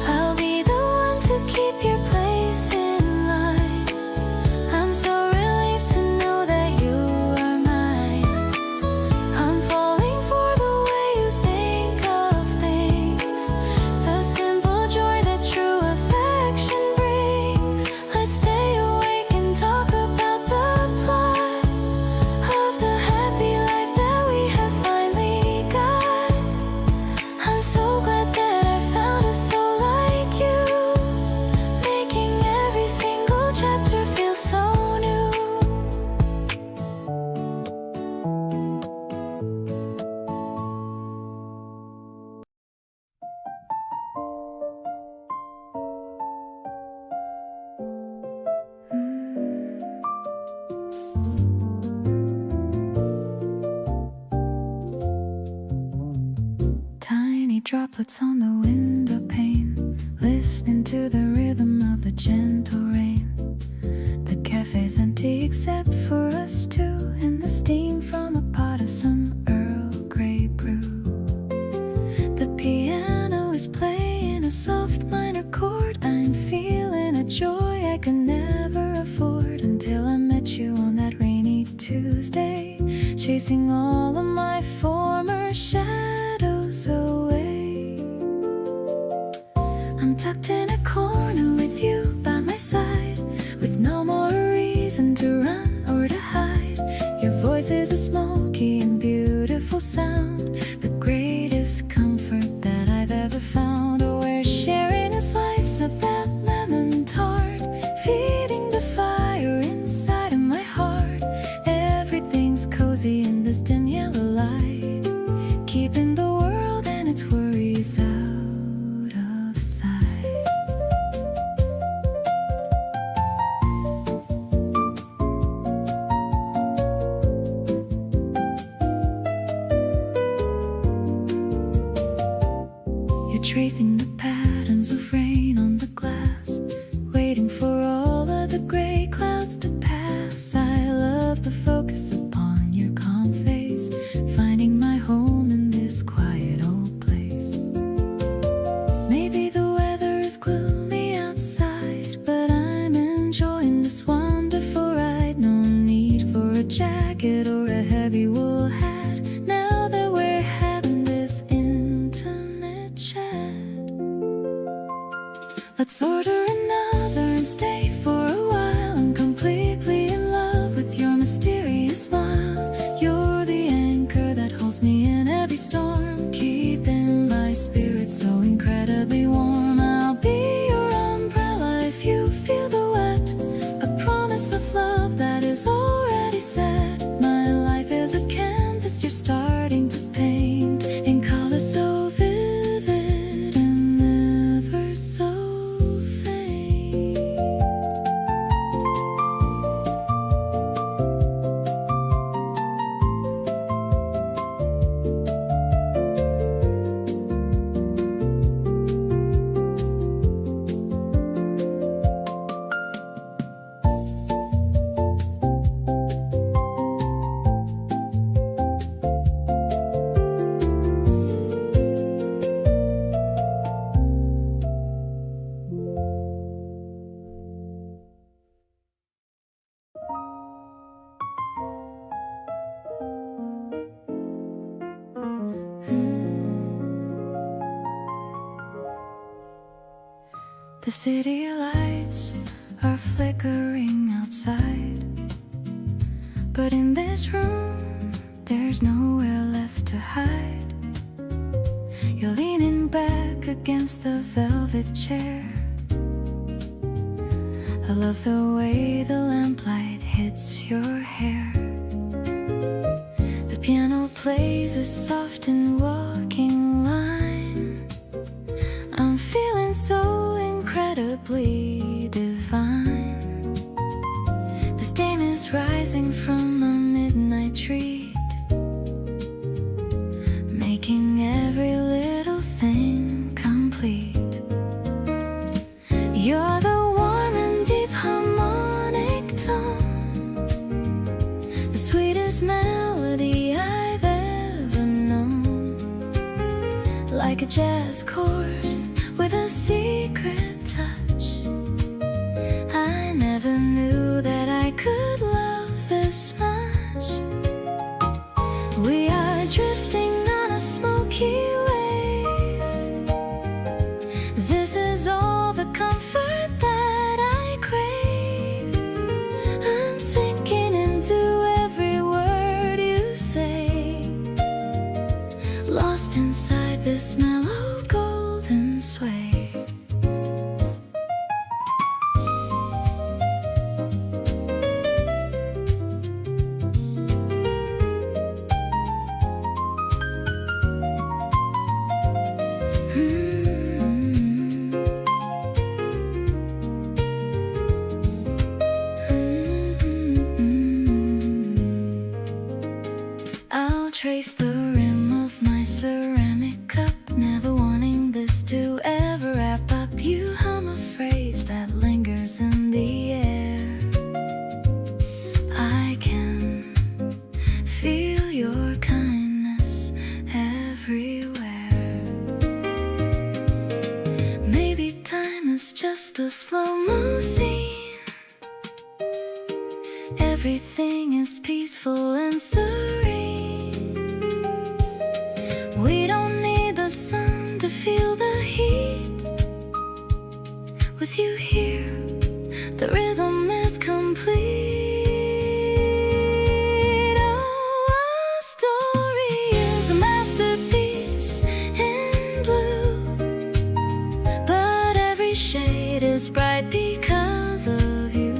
I'll be the one to keep your place in line. I'm so relieved to know that you are mine. I'm falling for the way you think of things, the simple joy that true affection brings. Let's stay awake and talk about the plot of the happy life that we have finally got. I'm so glad that I found a soul like you, making every single chapter feel so new. Tiny droplets on the window pane, listening to the rhythm of the gentle rain. The cafe's empty except for us two, and the steam from a pot of some Earl Grey brew. The piano is playing a soft minor chord. I'm feeling a joy I could never afford until I met you on that rainy Tuesday, chasing all of my former shadows away. I'm tucked in a corner with you by my side, with no more reason to run or to hide. Your voice is a smoky and beautiful sound, the greatest comfort that I've ever found. Oh, we're sharing a slice of that lemon tart, feeding the fire inside of my heart. Everything's cozy in this dim yellow light, keeping the world and its worries out of sight. You're tracing the patterns of rain on the glass, waiting for all of the gray clouds to pass. I love the focus upon your calm face, finding my home in this quiet old place. Maybe the weather is gloomy outside, but I'm enjoying this wonderful ride. No need for a jacket or a heavy wool hat, now that we're having this intimate chat. Let's order another and stay for a while. I'm completely in love with your mysterious smile. You're the anchor that holds me in every storm, keeping my spirit so incredibly warm. I'll be your umbrella if you feel the wet, a promise of love that is already set. My life is a canvas you're starting to paint, in colors so vivid and ever so faint. The city lights are flickering outside, but in this room there's nowhere left to hide. You're leaning back against the velvet chair. I love the way the lamplight hits your hair. The piano plays a soft and walking line. I'm feeling so incredibly divine. This dame is rising from a midnight treat, making every little thing complete. You're the warm and deep harmonic tone, the sweetest melody I've ever known. Like a jazz chord with a secret touch, I never knew that I could love this much. We are drifting on a smoky wave. This is all the comfort that I crave. I'm sinking into every word you say, lost inside this mellow golden sway. I'll trace the rim of my ceramic cup, never wanting this to ever wrap up. You hum a phrase that lingers in the air. I can feel your kindness everywhere. Maybe time is just a slow-mo scene. Everything is peaceful and serene. We don't need the sun to feel the heat. With you here, the rhythm is complete. Oh, our story is a masterpiece in blue, but every shade is bright because of you.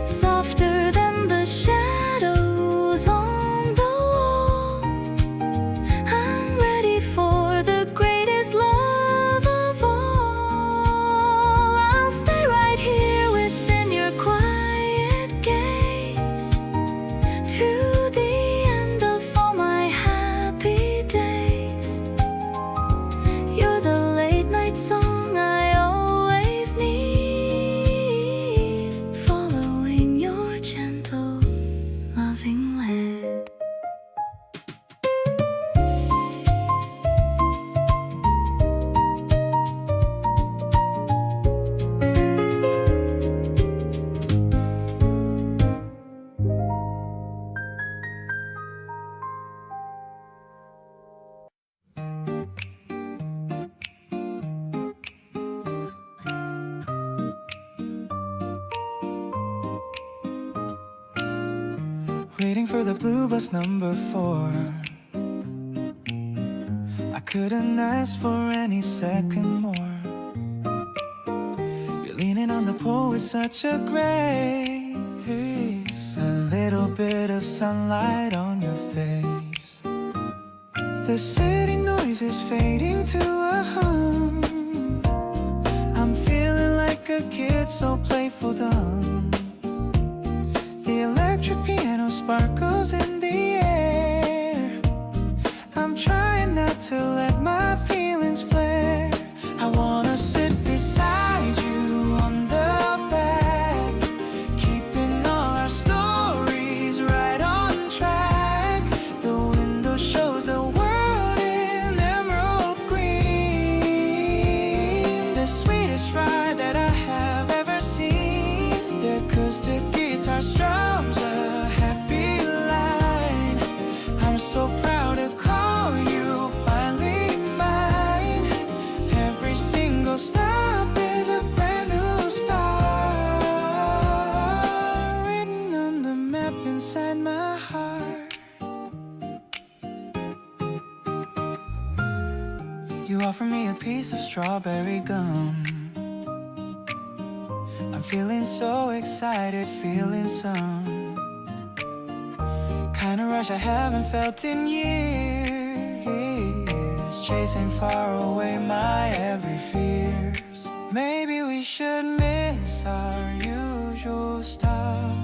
Softer than the shadows on the wall, I'm ready for the greatest love of all. I'll stay right here within your quiet gaze, through the end of all my happy days. You're the late night song I always need, following your gentle, loving lead. Waiting for the blue bus number 4. I couldn't ask for any second more. You're leaning on the pole with such a grace, a little bit of sunlight on your face. The city noise is fading to a hum. I'm feeling like a kid, so playful, dumb. The electric piano sparkles in the air. I'm trying not to let my feelings flare. I wanna sit beside you on the back, keeping all our stories right on track. The window shows the world in emerald green, the sweetest ride that I have ever seen. The acoustic guitar strums a happy line. I'm so proud to call you finally mine. Every single stop is a brand new star, written on the map inside my heart. You offer me a piece of strawberry gum. I'm feeling so excited, feeling some kind of rush I haven't felt in years, chasing far away my every fears. Maybe we should miss our usual stop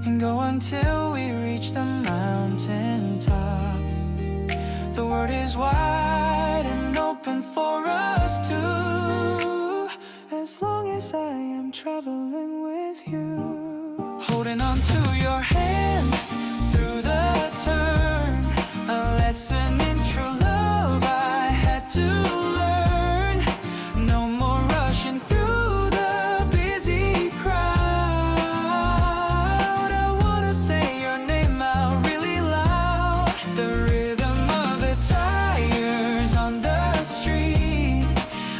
and go until we reach the mountain top. The world is wide and open for us two, as long as I am traveling with you. Holding on to your hand through the turn, a lesson in true love I had to learn. No more rushing through the busy crowd. I wanna say your name out really loud. The rhythm of the tires on the street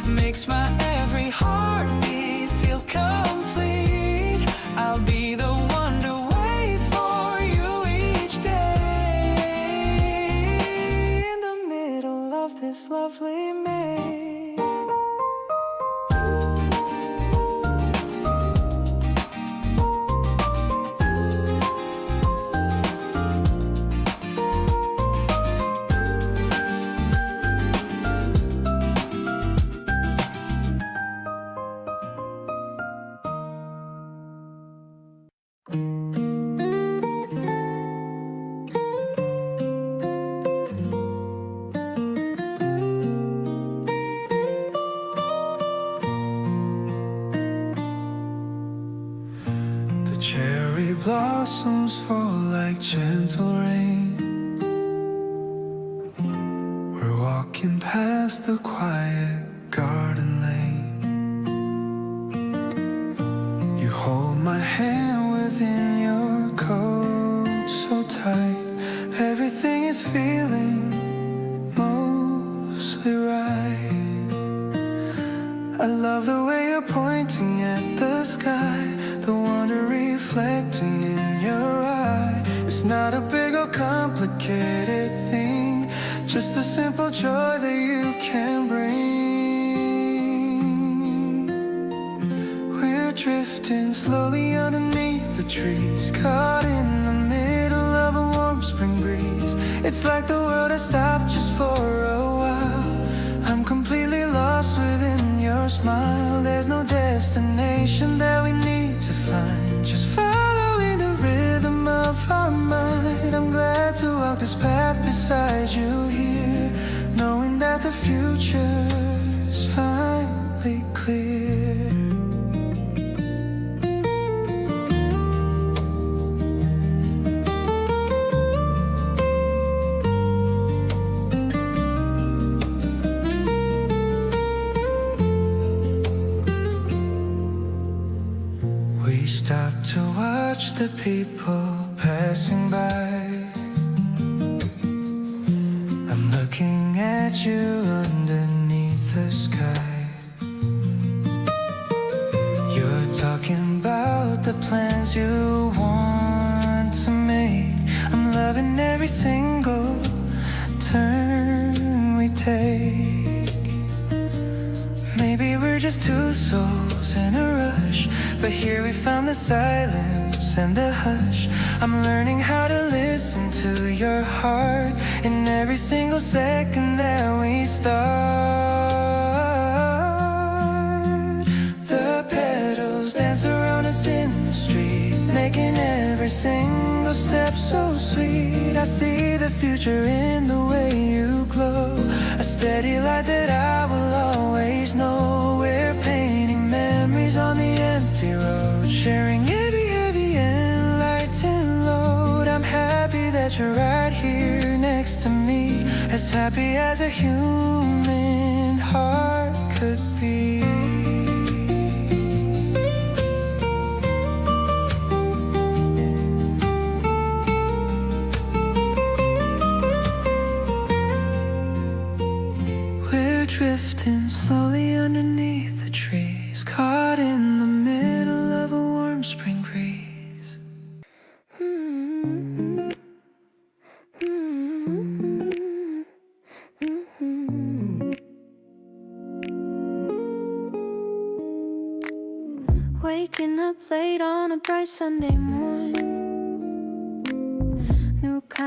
makes my every heartbeat feel complete. I'll be the one to wait for you each day, in the middle of this lovely May. The cherry blossoms fall like gentle rain. We're walking past the quiet garden lane. You hold my hand within your coat so tight. Everything is feeling mostly right. I love the way you're pointing at the sky, the wonder reflecting in your eye. It's not a big or complicated thing, just a simple joy that you can bring. We're drifting slowly underneath the trees, caught in the middle of a warm spring breeze. It's like the world has stopped just for a while. I'm completely lost within your smile. There's no destination that we need to find, just following the rhythm of our mind. I'm glad to walk this path beside you here, knowing that the future's finally clear. We stop to watch the people passing by. I'm looking at you underneath the sky. You're talking about the plans you want to make. I'm loving every single turn we take. Maybe we're just two souls in a rush, but here we found the silence and the hush. I'm learning how to listen to your heart in every single second that we start. The petals dance around us in the street, making every single step so sweet. I see the future in the way you glow, a steady light that I will always know. We're painting memories on the empty road, sharing every heavy and light and load. I'm happy that you're right here next to me, as happy as a human heart could be. We're drifting slowly underneath the trees, caught in the middle of a warm spring breeze. Waking up late on a bright Sunday morning,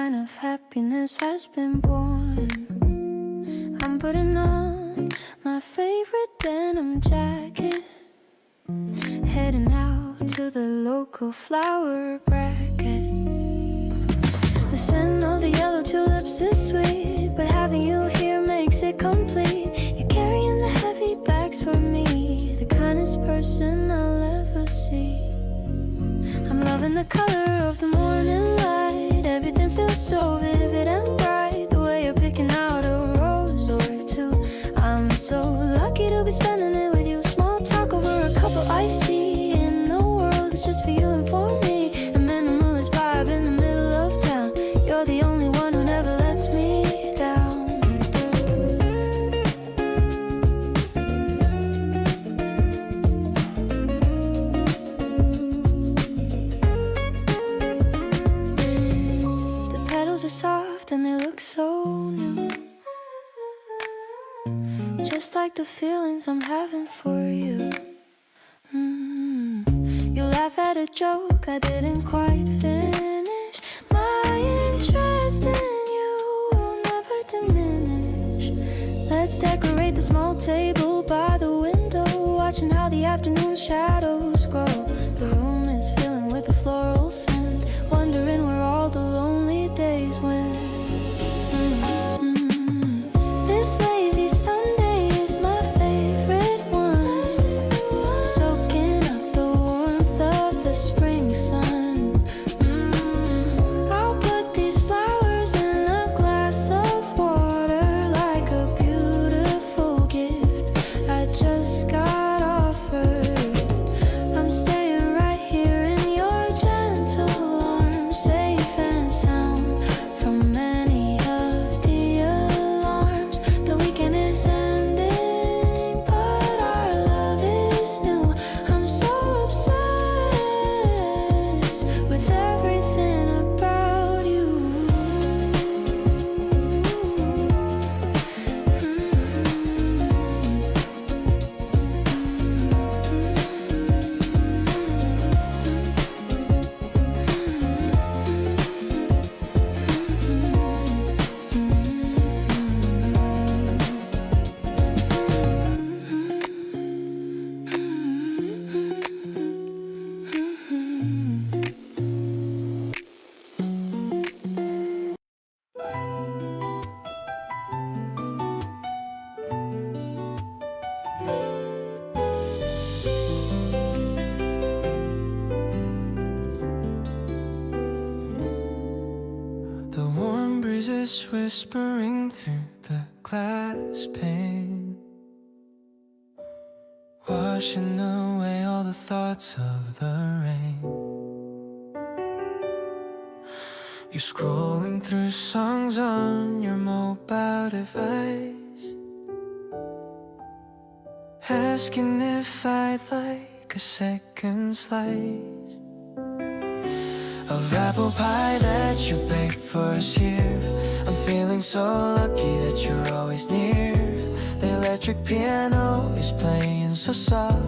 kind of happiness has been born. I'm putting on my favorite denim jacket, heading out to the local flower bracket. The scent of the yellow tulips is sweet, but having you here makes it complete. You're carrying the heavy bags for me, the kindest person I'll ever see. I'm loving the color of the morning light. Everything feels so vivid and bright. The way you're picking out a rose or two, I'm so lucky to be spending it with you. Small talk over a cup of iced tea. In the world, it's just for you and for me. A minimalist vibe in the middle of town. You're the only one who never lets me down. The petals are soft and they look so new, just like the feelings I'm having for you. You laugh at a joke I didn't quite finish. My interest in you will never diminish. Let's decorate the small table by the window, watching how the afternoon shadows grow. The room is filling with a floral scent, wondering where all the lonely days went. This lazy Sunday is my favorite one, soaking up the warmth of the spring sun. I'll put these flowers in a glass of water, like a beautiful gift I just got offered. I'm staying right here in your gentle arms, safe and sound from many of the alarms. The weekend is ending, but our love is new. I'm so obsessed with everything about you. The warm breezes whispering through the glass pane, washing away all the thoughts of the rain. You're scrolling through songs on your mobile device, asking if I'd like a second slice of apple pie that you baked for us here. I'm feeling so lucky that you're always near. The electric piano is playing so soft,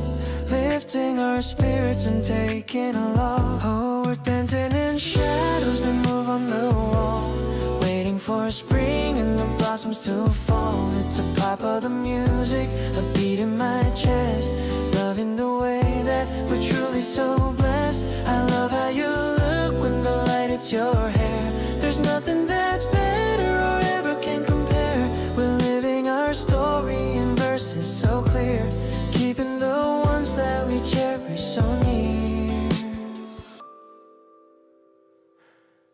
lifting our spirits and taking a loft. Oh, we're dancing in shadows that move on the wall, waiting for spring and the blossoms to fall. It's a pop of the music, a beat in my chest, loving the way that we're truly so blessed. I love how you look when the light hits your hair. There's nothing that's better or ever can compare. We're living our story in verses so clear, keeping the ones that we cherish so near.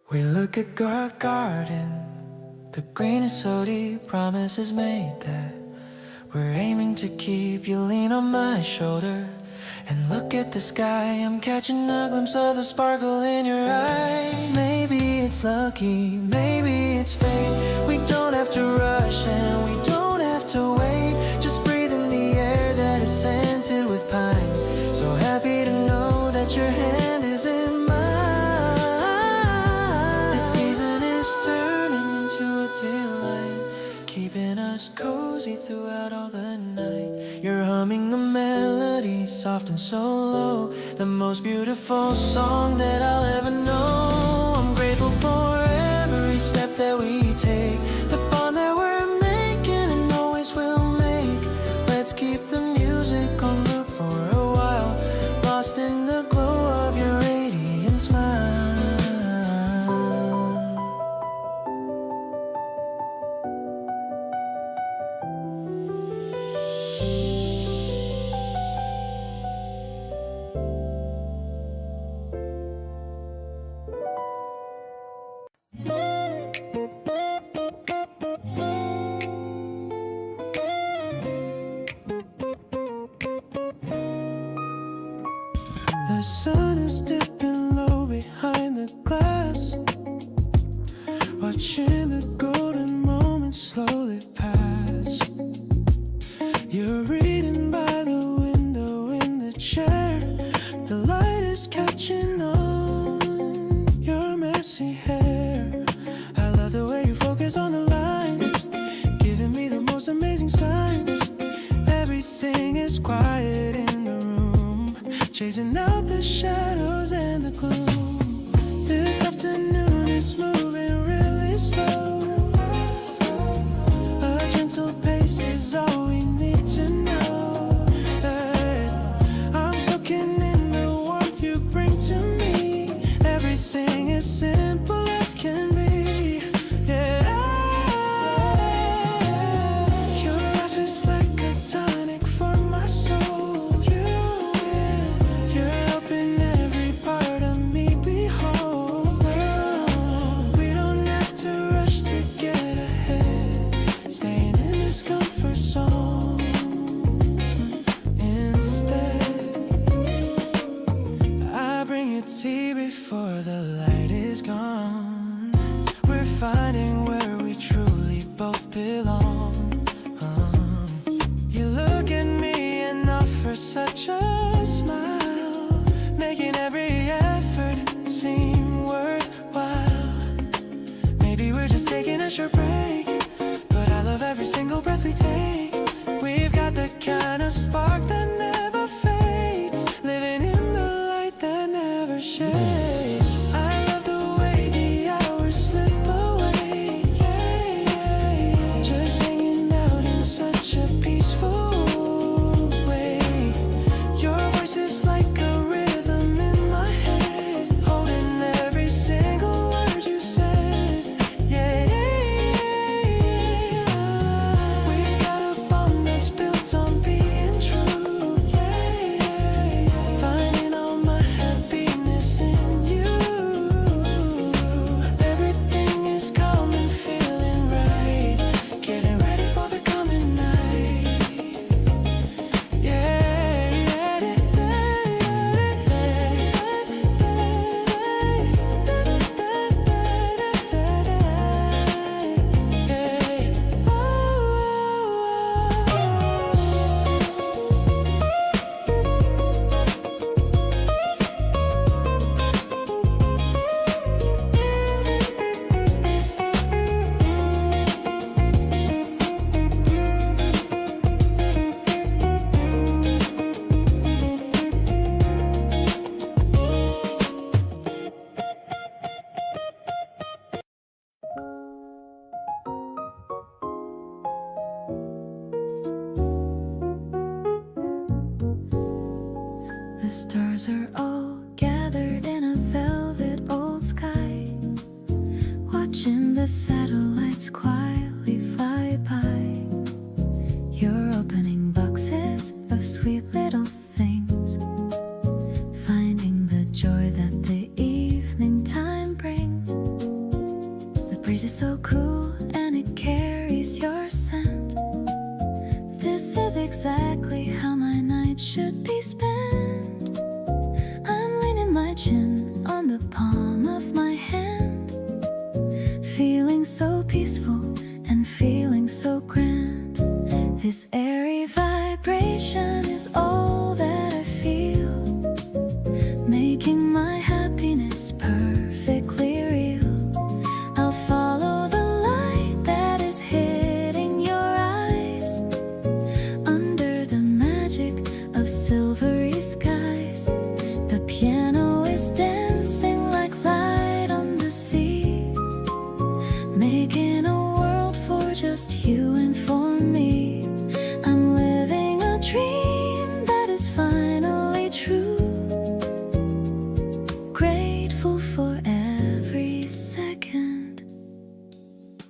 We look at our garden, the green is so deep, promises made that we're aiming to keep. You lean on my shoulder and look at the sky. I'm catching a glimpse of the sparkle in your eye. Maybe it's lucky, maybe it's fate. We don't have to rush and we don't have to wait. Just breathe in the air that is scented with pine. So happy to know that your hand is in mine. This season is turning into a delight, keeping us cozy throughout all the night. You're humming a melody, soft and so low, the most beautiful song that I'll ever know. I'm grateful for every take. The bond that we're making and always will make. Let's keep the music on loop for a while, lost in the glow of your radiant smile. The sun is dipping low behind the glass, watching the golden moments slowly pass. You're reading by the window in the chair. The light is catching on your messy hair. I love the way you focus on the lines, giving me the most amazing signs. Everything is quiet in the room, chasing out the shadows and the gloom. This afternoon is moving really slow. A gentle pace is all we need to know. Hey, I'm soaking in the warmth you bring to me. Everything is simple as can be. Yeah, your laugh is like a tonic for my soul. You're helping every part of me be whole. We don't have to rush to get ahead, staying in this comfort zone. Instead, I bring you tea before the light is gone. We're finding where we truly both belong. You look at me and offer such a smile, making every effort seem worthwhile. Maybe we're just taking a short break, but I love every single breath we take. We've got the kind of spark that never fades, living in the light that never shades. I love the way the hours slip away, just hanging out in such a peaceful way. Your voice is like a rhythm in my head, holding every single word you said. Yeah, we've got a bond that's built on being true. Yeah, finding all my happiness in you. Everything is calm and feeling right, getting ready for the coming night. The stars are all gathered in a velvet old sky, watching the satellites quietly fly by. You're opening boxes of sweet little things, finding the joy that the evening time brings. The breeze is so cool and it carries your scent. This is exactly how my night should be spent. I'm leaning my chin on the palm of my hand, feeling so peaceful and feeling so grand. This airy vibration is all that I feel, making my happiness perfectly real. I'll follow the light that is hitting your eyes, under the magic of silvery skies. The piano is dancing like light on the sea, making a just you and for me. I'm living a dream that is finally true. Grateful for every second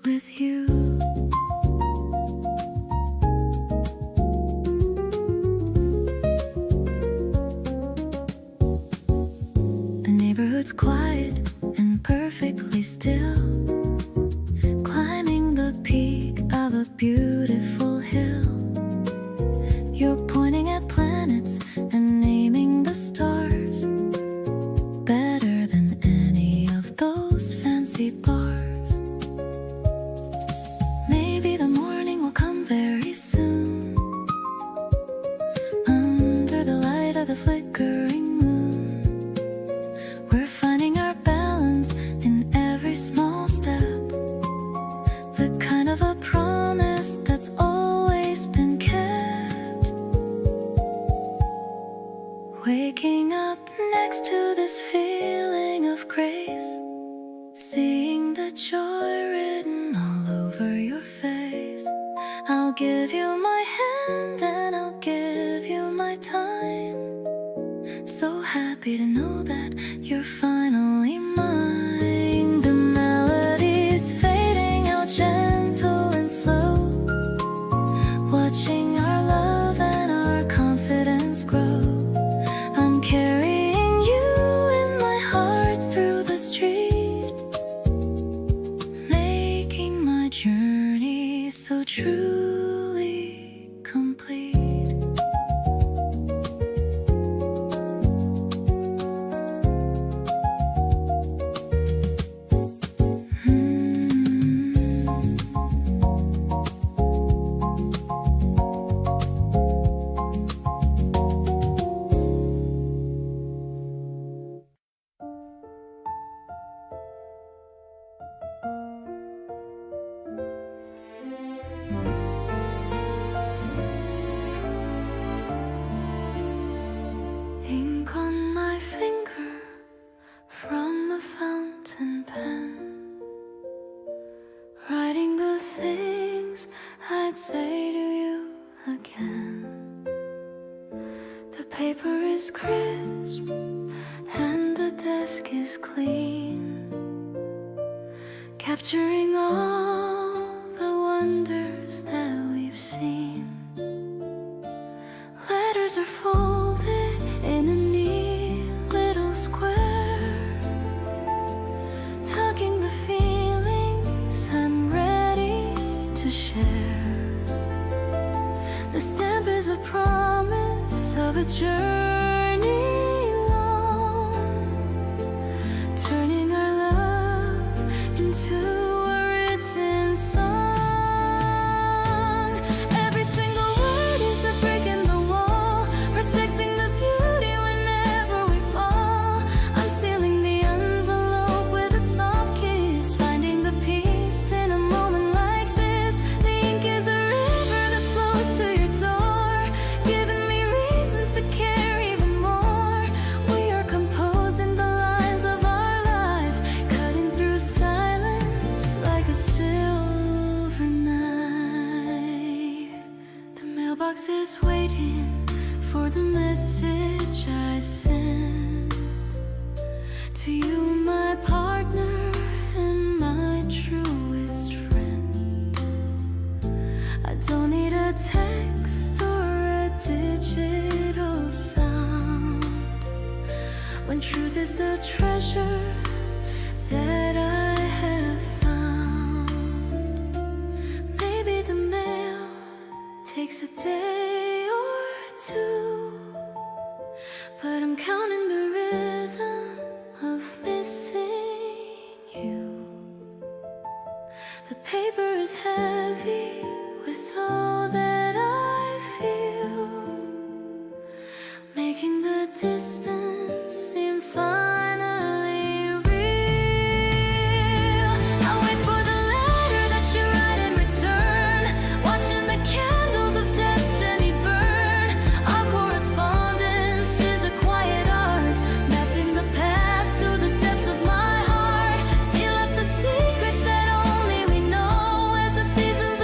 with you. The neighborhood's quiet and perfectly still, climbing the peak of a beautiful hill. You're pointing at planets and naming the stars, better than any of those fancy bars. Maybe the morning will come very soon, under the light of the flickering moon. We're finding our balance in every small step, the kind of a promise that's always been kept. Waking up next to this feeling of grace, seeing the joy written all over your face. I'll give you my hand and I'll give you my time. So happy to know that you're finally mine. The melody's fading out gentle and slow, watching our love and our confidence grow. I'm carrying you in my heart through the street, making my journey so truly complete. Ink on my finger from a fountain pen, writing the things I'd say to you again. The paper is crisp and the desk is clean, capturing all the wonders that we've seen. Letters are folded in a neat little square, tugging the feelings I'm ready to share. The stamp is a promise of a journey long, turning our love into a written song. Every single word is a brick in the wall, protecting the beauty whenever we fall. I'm sealing the envelope with a soft kiss, finding the peace in a moment like this. The ink is a river that flows to your door, giving me reasons to care even more. We are composing the lines of our life, cutting through silence like a silver knife. The mailbox is waiting for the message I sent to you, my partner and my truest friend. I don't need a text or a digital sound when truth is the treasure that I have found. Maybe the mail takes a day or two, but I'm counting the rhythm of missing you. The paper is heavy with all that I feel, making the distance seem finally real. I wait for the letter that you write in return, watching the candles of destiny burn. Our correspondence is a quiet art, mapping the path to the depths of my heart. Seal up the secrets that only we know as the seasons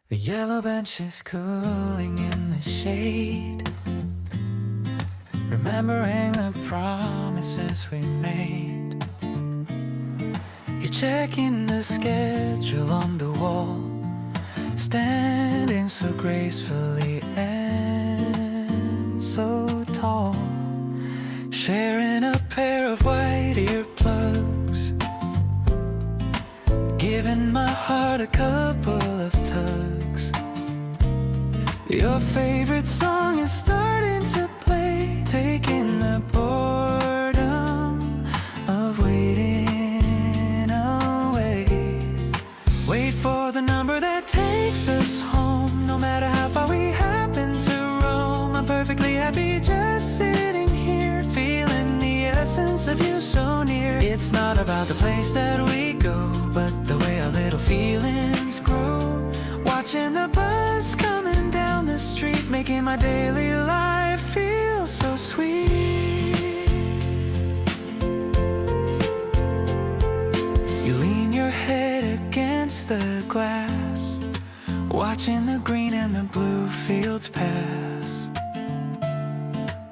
The yellow bench is cooling in the shade, remembering the promises we made. You're checking the schedule on the wall, standing so gracefully and so tall, sharing a pair of white earplugs, giving my heart a couple of tugs. Your favorite song is starting to play, taking the boredom of waiting away. Wait for the number that takes us home, no matter how far we happen to roam. I'm perfectly happy just sitting here, feeling the essence of you so near. It's not about the place that we go, but the way our little feelings grow. Watching the bus coming down the street, making my daily life feel so sweet. You lean your head against the glass, watching the green and the blue fields pass.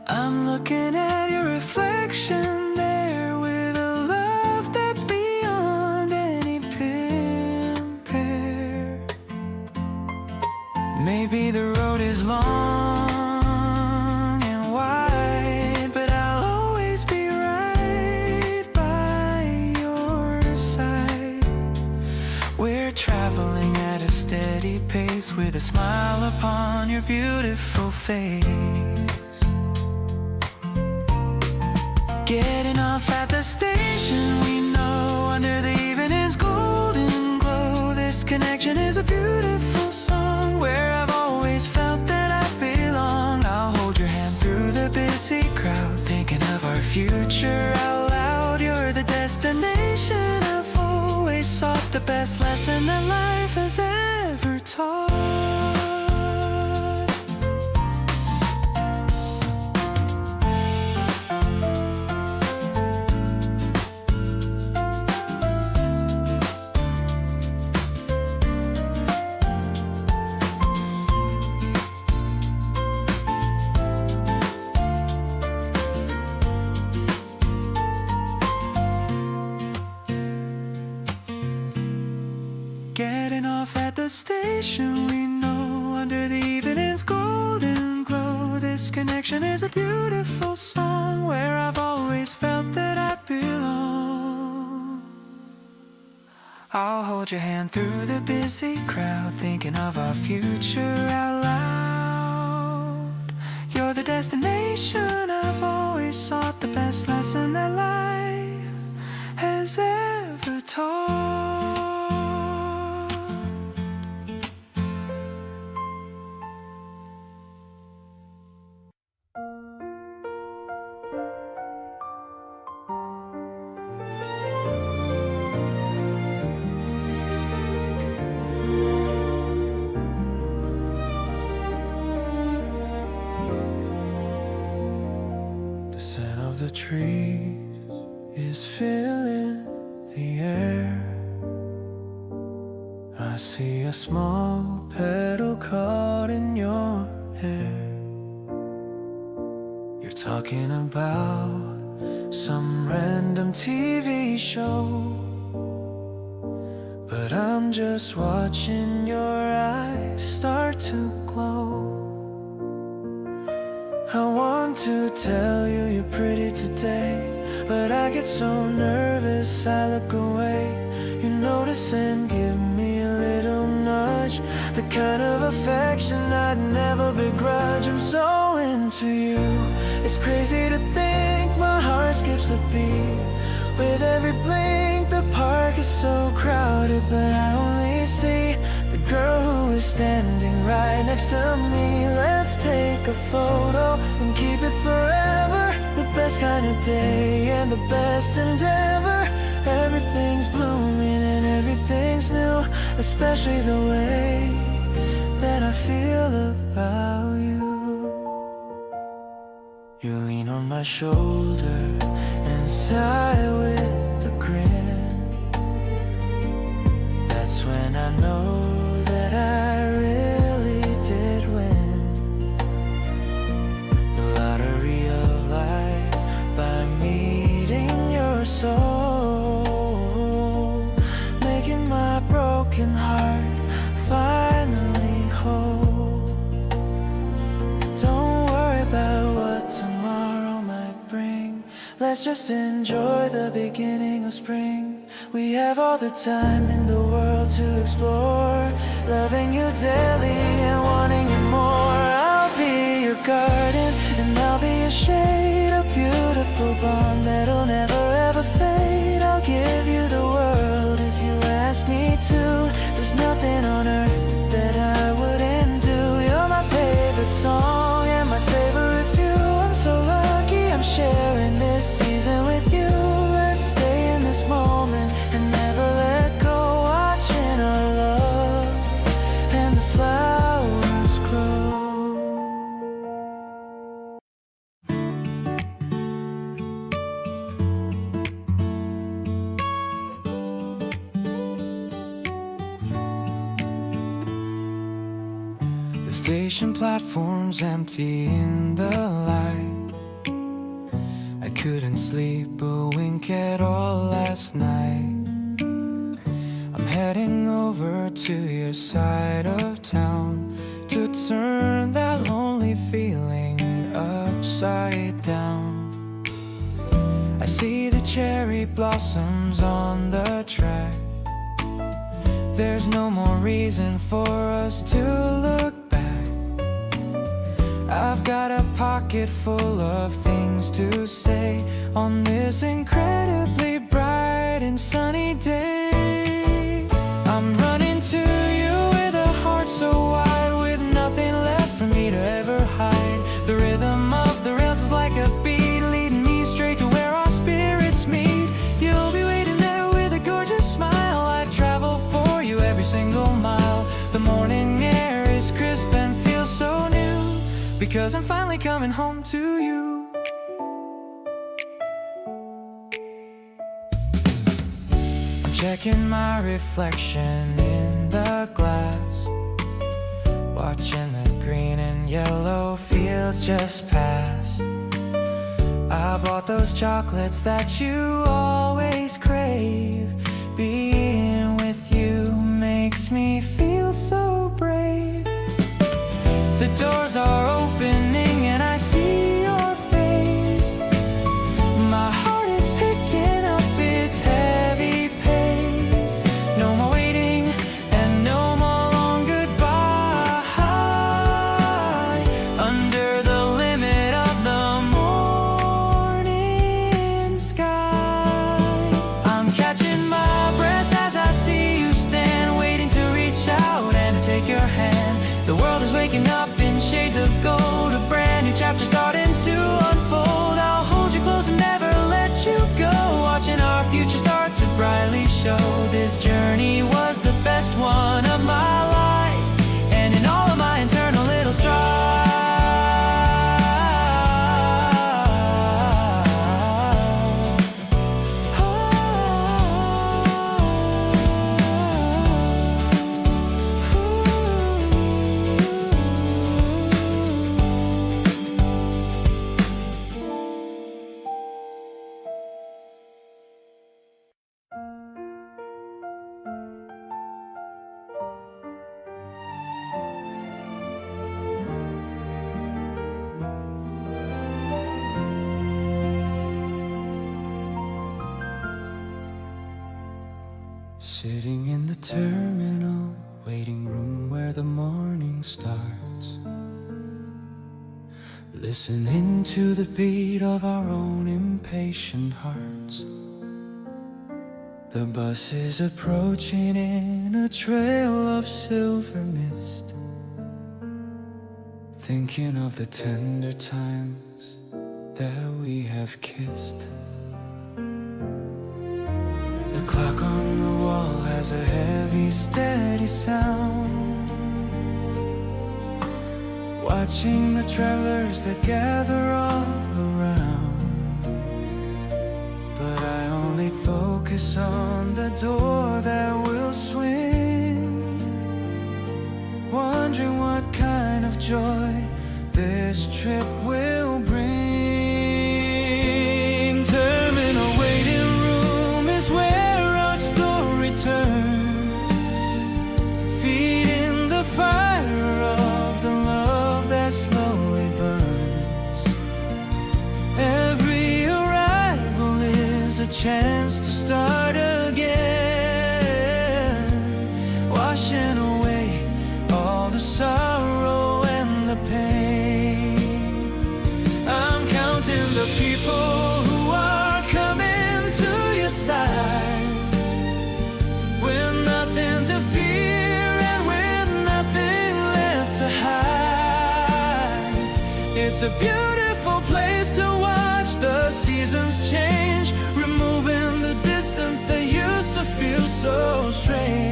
I'm looking at your reflection there with a love that's beyond any compare. Maybe the road is long and wide, but I'll always be right by your side. We're traveling at a steady pace with a smile upon your beautiful face. Getting off at the station we know, under the evening's golden glow. This connection is a beautiful song, where I've always felt that I belong. I'll hold your hand through the busy crowd, thinking of our future out loud. You're the destination I've always sought, the best lesson that life has ever taught. Getting off at the station we know, under the evening's golden glow. This connection is a beautiful song, where I've always felt that I belong. I'll hold your hand through the busy crowd, thinking of our future out loud. You're the destination I've always sought, the best lesson that life has ever taught. The scent of the trees is filling the air. I see a small petal caught in your hair. You're talking about some random TV show, but I'm just watching your eyes start to glow. I want to tell you you're pretty today, but I get so nervous I look away. You notice and give me a little nudge, the kind of affection I'd never begrudge. I'm so into you, it's crazy to think my heart skips a beat. With every blink the park is so crowded, but I only see the girl who is standing right next to me. Let's take a photo and keep it forever, the best kind of day and the best endeavor. Everything's blooming and everything's new, especially the way that I feel about you. You lean on my shoulder and sigh with a grin. That's when I know that I really Let's just enjoy the beginning of spring. We have all the time in the world to explore, loving you daily and wanting you more. I'll be your garden and I'll be a shade, a beautiful bond that'll never ever fade. I'll give you the world if you ask me to. There's nothing on earth that I wouldn't do. You're my favorite song and my favorite view. I'm so lucky I'm sharing this season with you. Let's stay in this moment and never let go, watching our love and the flowers grow. The station platform's empty in the light. I couldn't sleep a wink at all last night. I'm heading over to your side of town to turn that lonely feeling upside down. I see the cherry blossoms on the track. There's no more reason for us to look back. I've got a pocket full of things to say on this incredibly bright and sunny day. I'm running to you with a heart so wide, with nothing left for me to ever hide. The rhythm of the rails is like a beat, leading me straight to where our spirits meet. You'll be waiting there with a gorgeous smile. I'd travel for you every single mile. The morning air is crisp and feels so new, because I'm finally coming home to you. I'm checking my reflection in the glass, watching the green and yellow fields just pass. I bought those chocolates that you always crave. Being with you makes me feel so brave. The doors are opening and I see your face. My heart is picking up its heavy pace. No more waiting and no more long goodbye. Under the limit of the morning sky, I'm catching my breath as I see you stand, waiting to reach out and to take your hand. The world is waking up in shades of gold, a brand new chapter starting to unfold. I'll hold you close and never let you go, watching our future start to brightly show. This journey was the best one of my life, and in all of my internal little strife. Sitting in the terminal waiting room where the morning starts, listening to the beat of our own impatient hearts. The bus is approaching in a trail of silver mist, thinking of the tender times that we have kissed. The clock on the wall has a heavy, steady sound, watching the travelers that gather all around. But I only focus on the door that will swing, wondering what kind of joy this trip will bring. Terminal waiting room is where our story turns, feeding the fire of the love that slowly burns. Every arrival chance to start again, washing away all the sorrow and the pain. I'm counting the people who are coming to your side, with nothing to fear and with nothing left to hide. It's a beautiful place to watch the seasons change, removing the distance that used to feel so strange.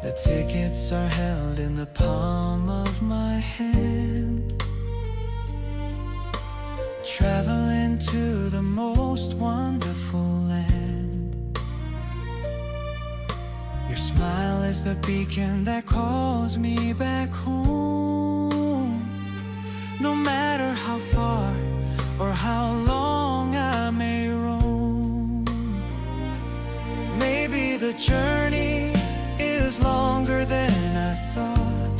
The tickets are held in the palm of my hand, traveling to the most wonderful land. Your smile is the beacon that calls me back home. No matter how far or how long I may roam, maybe the journey is longer than I thought,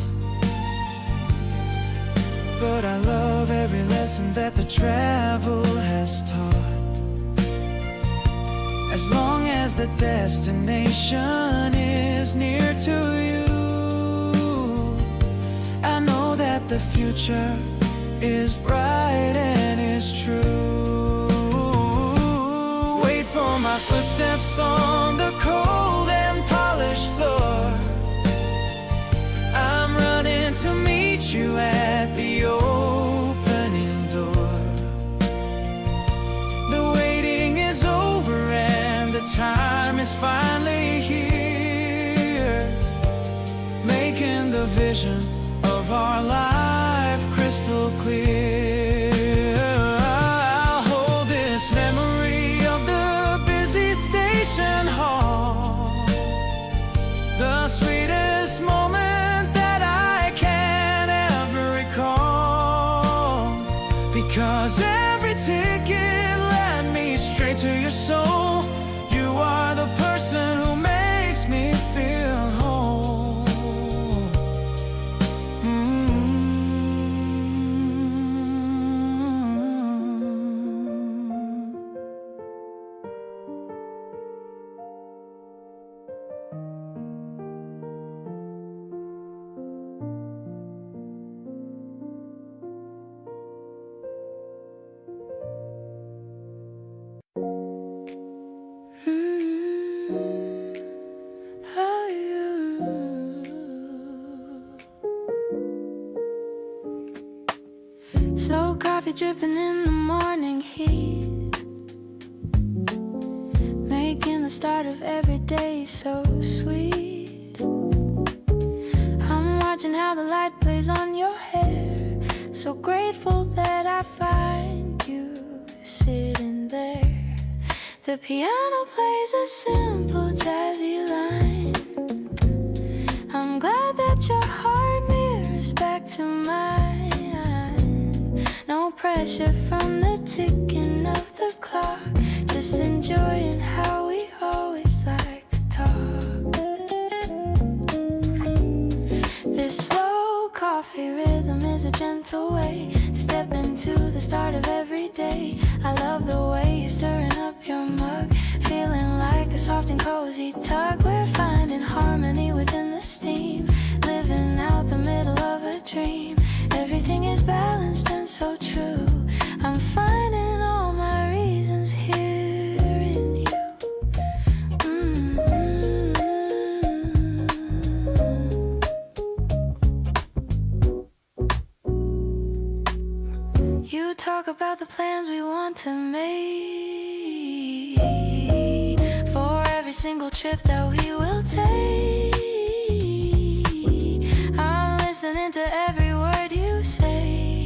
but I love every lesson that the travel has taught. As long as the destination is near to you, I know that the future is bright and is true. Wait for my footsteps on the cold and polished floor. I'm running to meet you at the opening door. The waiting is over and the time is finally here, making the vision of our life crystal clear. I'll hold this memory of the busy station hall, the sweetest moment that I can ever recall, because every ticket led me straight to your soul. You are the person who makes me feel whole. Slow coffee dripping in the morning heat, making the start of every day so sweet. I'm watching how the light plays on your hair, so grateful that I find you sitting there. The piano plays a simple jazzy line. I'm glad that your heart mirrors back to mine. No pressure from the ticking of the clock, just enjoying how we always like to talk. This slow coffee rhythm is a gentle way to step into the start of every day. I love the way you're stirring up your mug, feeling like a soft and cozy tug. We're finding harmony within the steam, living out the middle of a dream. Everything is balanced and so true. I'm finding all my reasons here in you. You talk about the plans we want to make for every single trip that we will take. I'm listening to every word you say,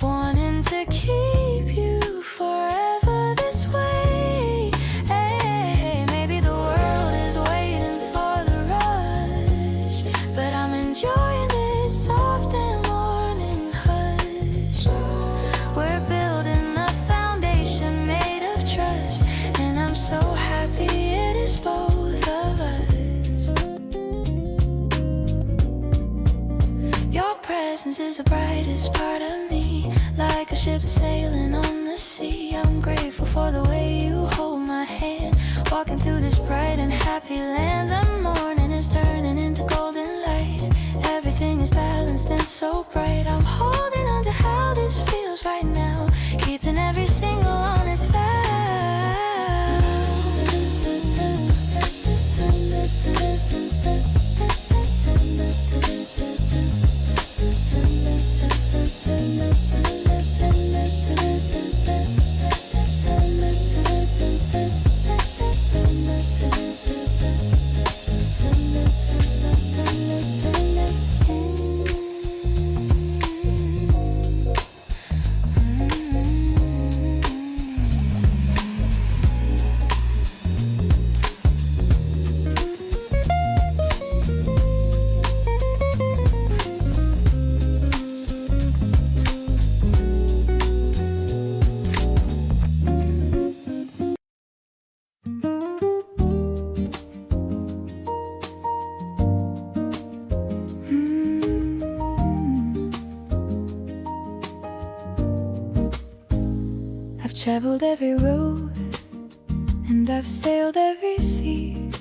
wanting to keep you forever this way. Hey, maybe the world is waiting for the rush, but I'm enjoying this soft and morning hush. presence is the brightest part of me. Like a ship sailing on the sea, I'm grateful for the way you hold my hand. Walking through this bright and happy land. The morning is turning into golden light. Everything is balanced and so bright. I'm holding on to how this feels right now, keeping every single honest vow. Traveled every road and I've sailed every sea,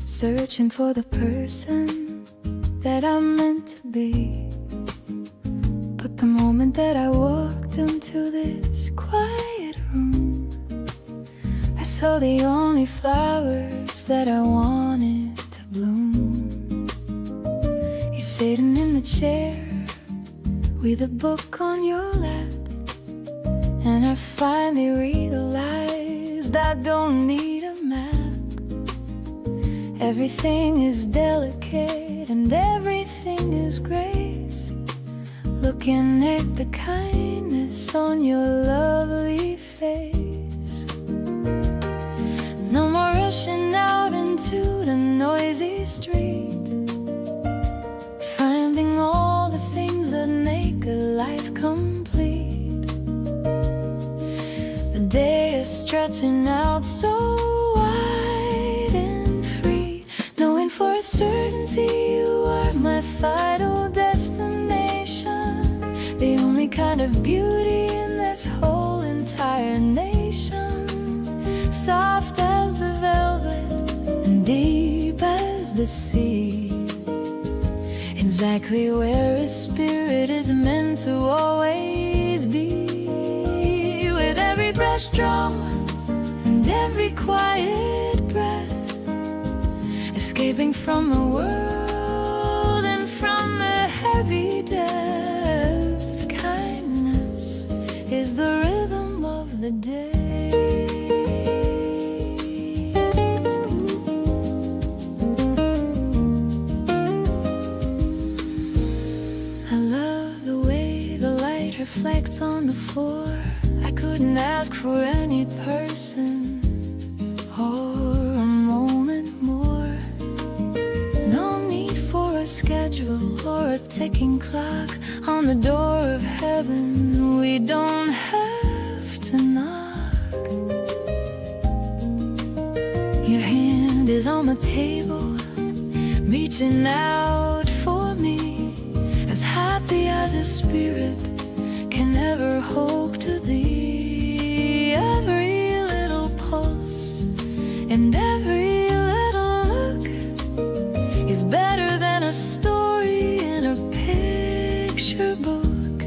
searching for the person that I'm meant to be. But the moment that I walked into this quiet room, I saw the only flowers that I wanted to bloom. You're sitting in the chair with a book on your lap, and I finally realized I don't need a map. Everything is delicate and everything is grace. Looking at the kindness on your lovely face. No more rushing out into the noisy street, finding all the things that make a life complete. The day is stretching out so wide and free, knowing for a certainty you are my final destination. The only kind of beauty in this whole entire nation. Soft as the velvet and deep as the sea. Exactly where a spirit is meant to always be. With every breath strong and every quiet breath, escaping from the world and from the heavy death. Kindness is the rhythm of the day. I love the way the light reflects on the floor. I couldn't ask for any person or a moment more. No need for a schedule or a ticking clock on the door of heaven. We don't have to knock. Your hand is on the table, reaching out for me, as happy as a spirit can never hope to be. Every little pulse and every little look is better than a story in a picture book.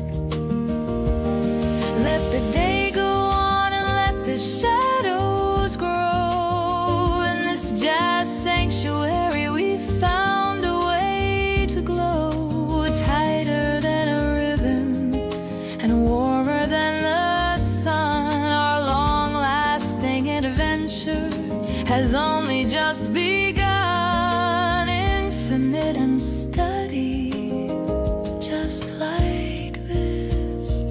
Let the day go on and let the shadows grow. In this jazz sanctuary we found a way to glow. Tighter than a ribbon and warmer than the sun. Our long-lasting adventure has only just begun. Infinite and steady, just like this.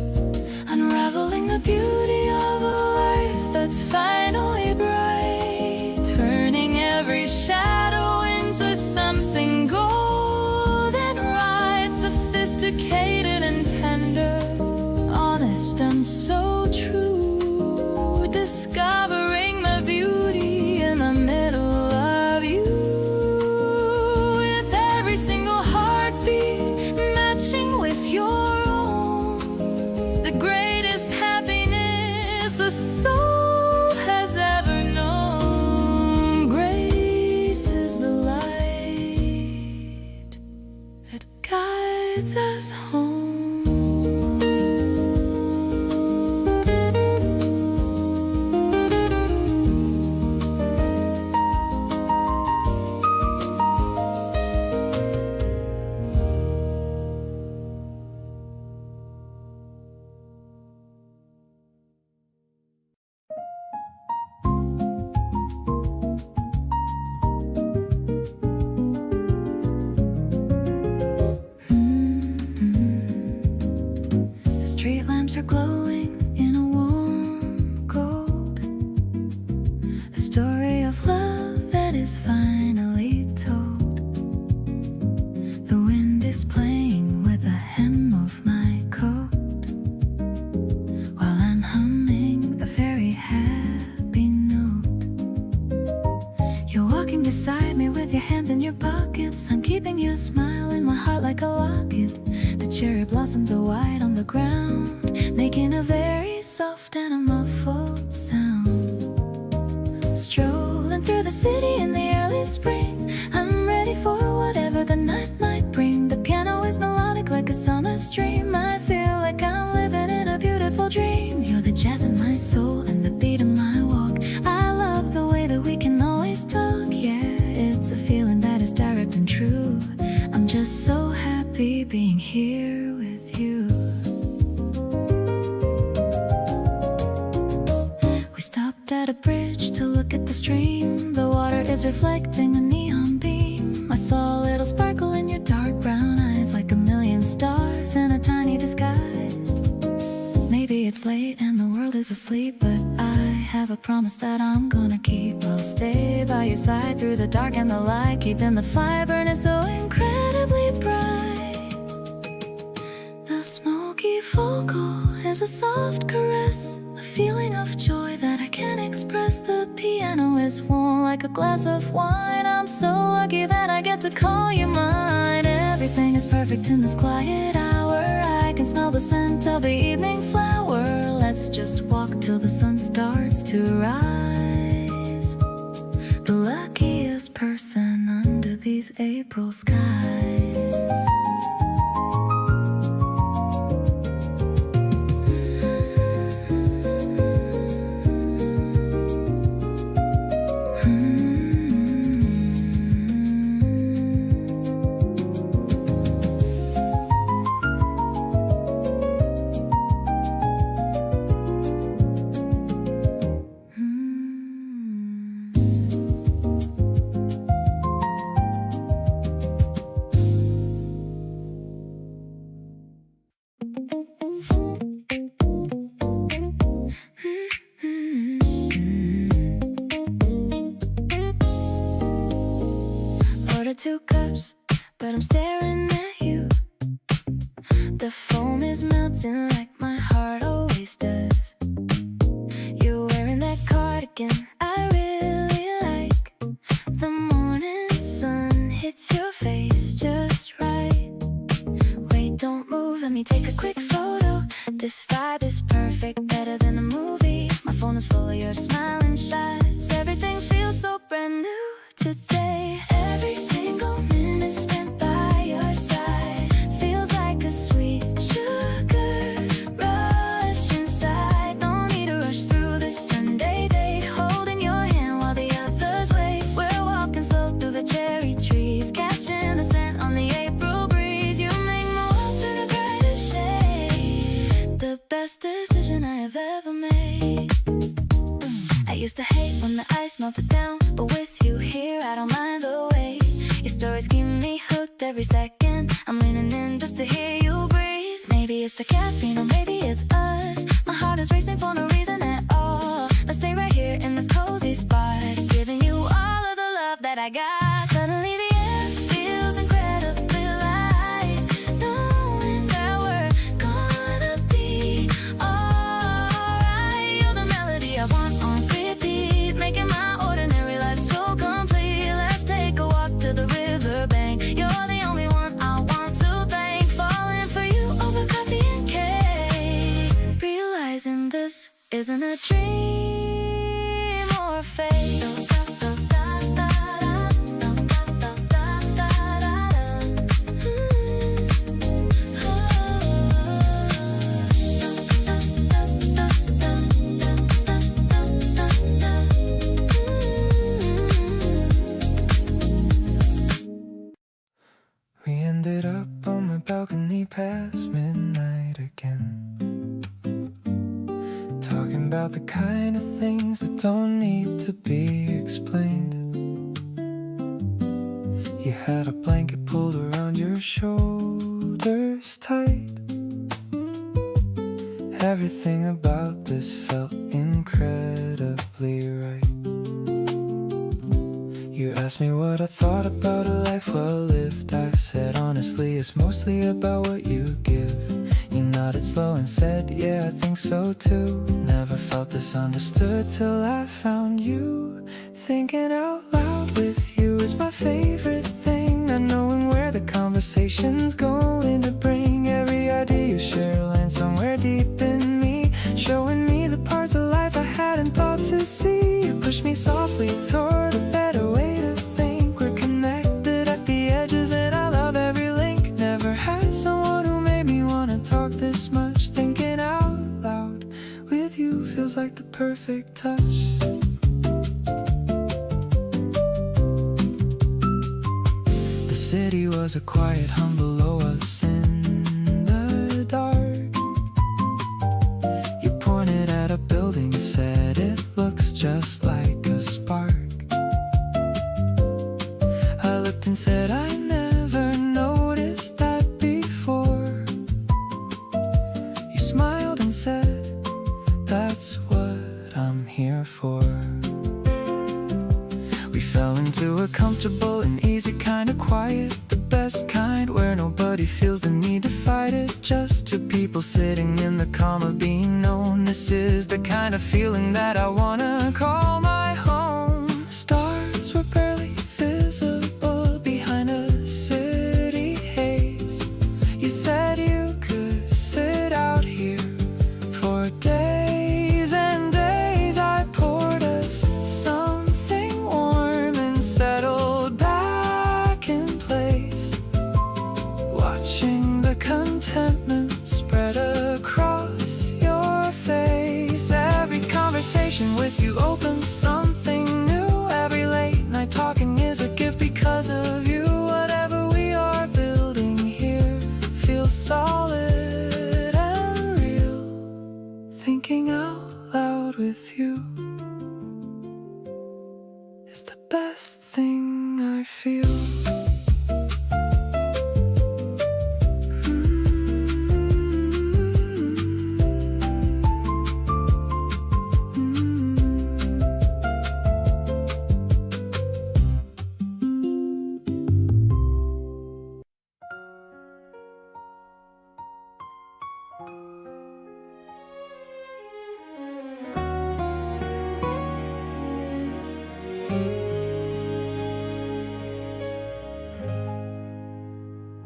Unraveling the beauty of a life that's finally bright. Turning every shadow into something golden right. Sophisticated and tender, honest and so true. Discovering the beauty in the middle of you. With every single heartbeat matching the greatest happiness a soul has ever known. Grace is the light that guides us home. Street lamps are glowing in a warm gold, a story of love that is finally told. The wind is playing with the hem of my coat, while I'm humming a very happy note. You're walking beside me with your hands in your pockets. I'm keeping your smile in my heart like a locket. The cherry blossoms are white on the ground, making a very soft and a muffled sound. Strolling through the city in the early spring, I'm ready for whatever the night might bring. The piano is melodic like a summer stream. I feel like I'm living in a beautiful dream. You're the jazz in my soul and the beat of my walk. I love the way that we can always talk. Yeah, it's a feeling that is direct and true. I'm just so happy being here with you. We stopped at a bridge to look at the stream. The water is reflecting a neon beam. I saw a little sparkle in your dark brown eyes, like a million stars in a tiny disguise. Maybe it's late and the world is asleep, but I have a promise that I'm gonna keep. I'll stay by your side through the dark and the light, keeping the fire burning so incredibly bright. The smoky vocal is a soft caress, a feeling of joy that I can't express. The piano is warm like a glass of wine. I'm so lucky that I get to call you mine. Everything is perfect in this quiet hour. I can smell the scent of the evening flower. Let's just walk till the sun starts to rise. The luckiest person under these April skies. Ordered 2 cups, but I'm staring at you. The foam is melting like my heart always does. You're wearing that cardigan I really like. The morning sun hits your face just right. Wait, don't move, let me take a quick photo. This vibe is perfect, better than a movie. My phone is full of your smiling shots. Everything feels so brand new today. Every single minute spent by your side feels like a sweet sugar rush inside. No need to rush through this Sunday date, holding your hand while the others wait. We're walking slow through the cherry trees, catching the scent on the April breeze. You make my world turn a brighter shade. The best decision I have ever made. I used to hate when the ice melted down, but with you here I don't mind the wait. Your stories keep me hooked every second. I'm leaning in just to hear you breathe. Maybe it's the caffeine or maybe it's us. My heart is racing for no reason at all. Let's stay right here in this cozy spot, giving you all of the love that I got. Suddenly the air feels incredibly light, knowing that we're gonna be alright. You're the melody I want on repeat, making my ordinary life so complete. Let's take a walk to the riverbank. You're the only one I want to thank. Falling for you over coffee and cake. isn't a dream or a fate. We ended up on my balcony past midnight again, talking about the kind of things that don't need to be explained. You had a blanket pulled around your shoulders tight. Everything about this felt incredibly right. You asked me what I thought about a life well lived. I said honestly it's mostly about what you give. You nodded slow and said yeah, I think so too. Never felt this understood till I found you. Thinking out loud with you is my favorite thing. Not knowing where the conversation's going to bring. Every idea you share lands somewhere deep in me, showing me the parts of life I hadn't thought to see. You pushed me softly toward a better way to think. We're connected at the edges and I love every link. Never had someone who made me wanna talk this much. Thinking out loud with you feels like the perfect touch. The city was a quiet hum below us in the dark. You pointed at a building and said it looks just like a spark. I looked and said I never noticed that before. You smiled and said that's what I'm here for. We fell into a comfortable and easy kind of quiet, the best kind where nobody feels the need to fight it. Just two people sitting in the calm of being known. This is the kind of feeling that I wanna call my home. Stars were barely visible behind a city haze. You said you could sit out here for days and days. I poured us something warm and settled back in place, watching the contentment spread across your face. Every conversation with you opens something new. Every late night talking is a gift because of you. Whatever we are building here feels solid and real. Thinking out loud with you is the best thing I feel.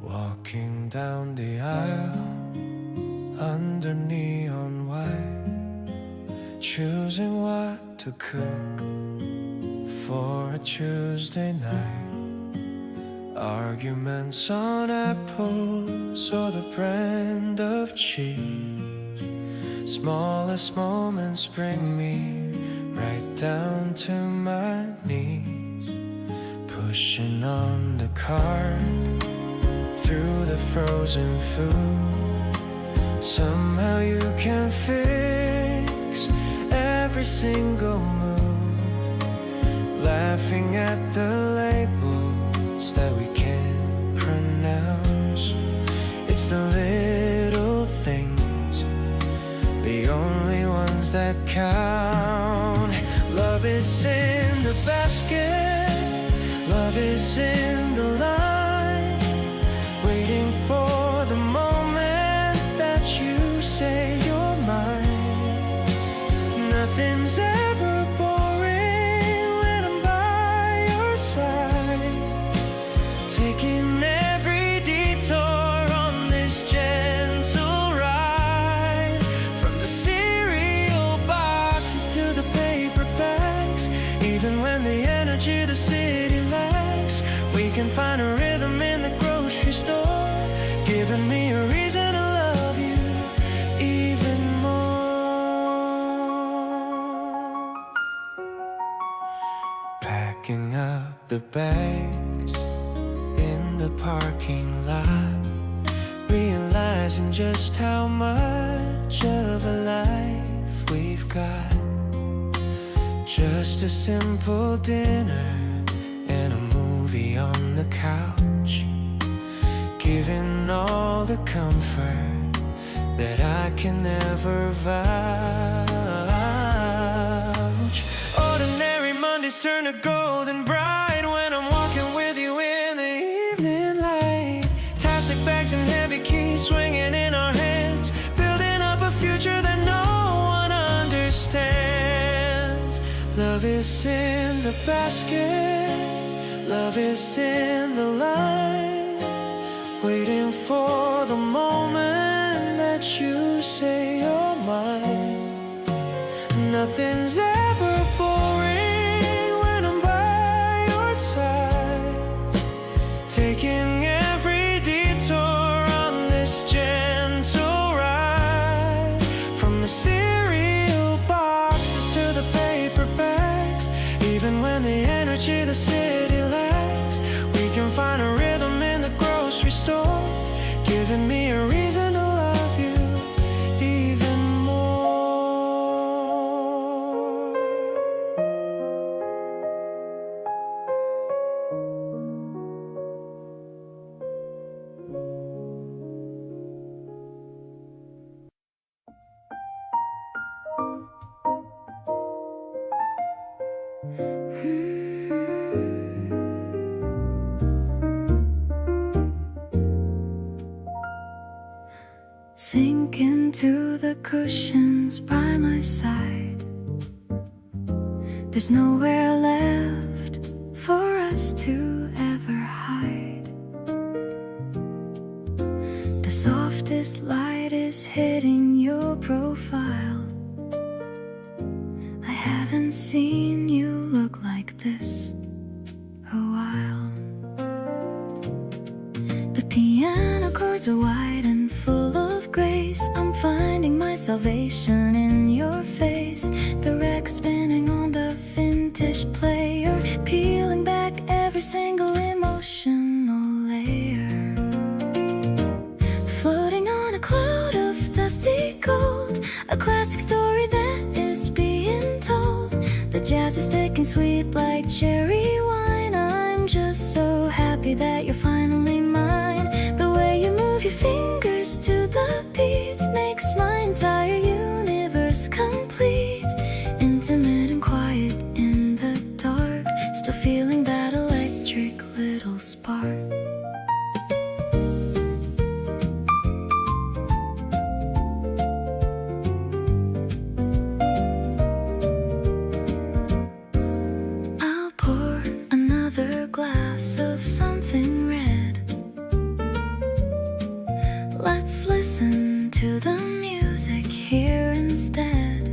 Walking down the aisle under neon white, choosing what to cook for a Tuesday night. Arguments on apples or the brand of cheese. Smallest moments bring me right down to my knees. Pushing on the cart through the frozen food. Somehow you can fix every single mood. Laughing at the labels that we can't pronounce. It's the little things, the only ones that count. Love is in the basket, love is in the line, waiting for the moment that you say you're mine. Nothing's ever boring when I'm by your side, taking every detour on this gentle ride. From the cereal box find a rhythm in the grocery store, giving me a reason to love you even more. Packing up the bags in the parking lot, realizing just how much of a life we've got. Just a simple dinner and a movie on the couch, giving all the comfort that I can never vouch. Ordinary Mondays turn to golden bright when I'm walking with you in the evening light. Plastic bags and heavy keys swinging in our hands, building up a future that no one understands. Love is in the basket, love is in the line, waiting for the moment that you say you're mine. Nothing's ever boring when I'm by your side, taking every detour on this gentle ride. From the cereal boxes to the paper bags, even when the energy the city lacks, we can find a rhythm in the grocery store, giving me a reason to love you even more. Sink into the cushions by my side. There's nowhere left for us to ever hide. The softest light is hitting your profile. I haven't seen you look like this a while. The piano chords are wide and full of grace. I'm finding my salvation in your face. The record spinning on the vintage player, peeling back every single emotional layer. Floating on a cloud of dusty gold, a classic story that is being told. The jazz is thick and sweet like cherry wine. I'm just so happy that you're finally mine. The way you move your fingers to the beats makes my entire universe complete. Intimate and quiet in the dark, still feeling that electric little spark. I'll pour another glass of something red. Let's listen to the music here instead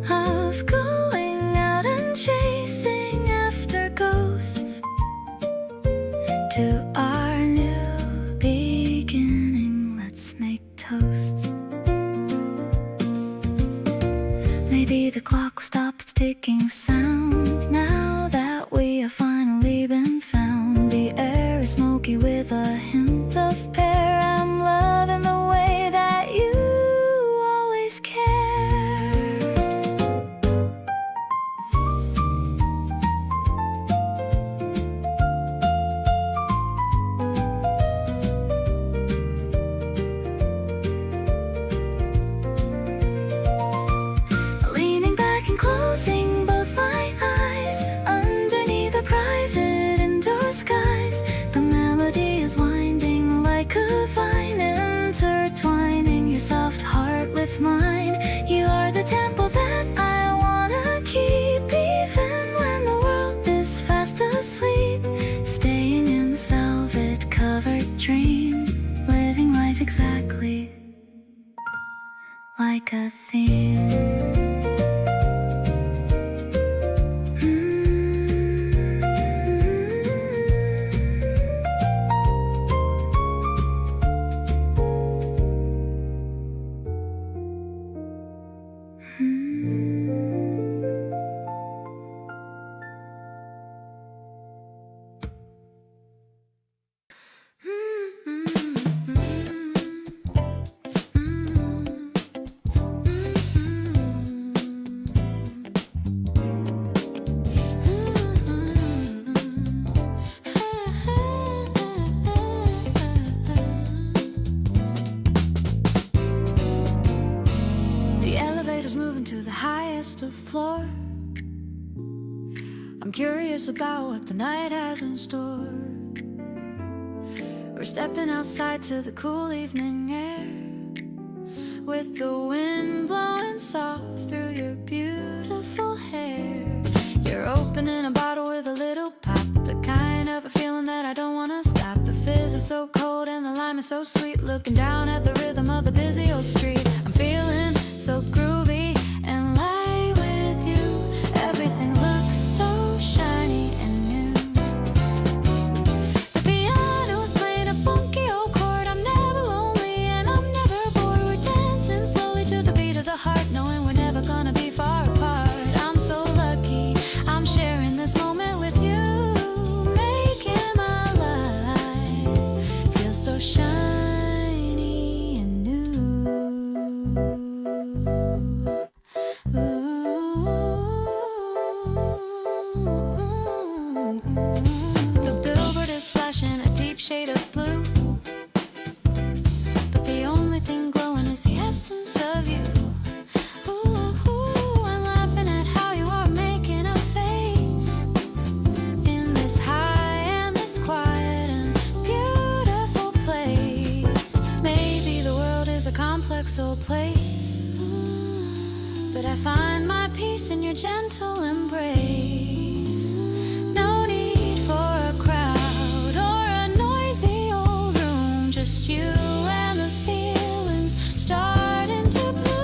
of going out and chasing after ghosts. To our new beginning, let's make toasts. Maybe the clock will stop its ticking sound now that we have finally been found. The air is smoky with a hint of pear. I'm loving the way that you always care. Leaning back and closing both my eyes underneath the private indoor skies. The melody is winding like a vine, intertwining your soft heart with mine. You are the temple that I wanna keep, even when the world is fast asleep. Staying in this velvet covered dream, living life exactly like a theme. just a floor. I'm curious about what the night has in store. We're stepping outside to the cool evening air, with the wind blowing soft through your beautiful hair. You're opening a bottle with a little pop, the kind of a feeling that I don't wanna stop. The fizz is so cold and the lime is so sweet, looking down at the rhythm of the busy old street. I'm feeling so groovy and light with you. Everything looks so shiny and new. The piano's playing a funky old chord. I'm never lonely and I'm never bored. We're dancing slowly to the beat of the heart, knowing we're never gonna be far apart. I'm so lucky I'm sharing this moment with you, making my life feel so shiny and new. The billboard is flashing a deep shade of blue, but the only thing glowing is the essence of you. Ooh, I'm laughing at how you are making a face in this high and this quiet and beautiful place. Maybe the world is a complex old place, but I find my peace in your gentle embrace. No need for a crowd or a noisy old room, just you and the feelings starting to bloom.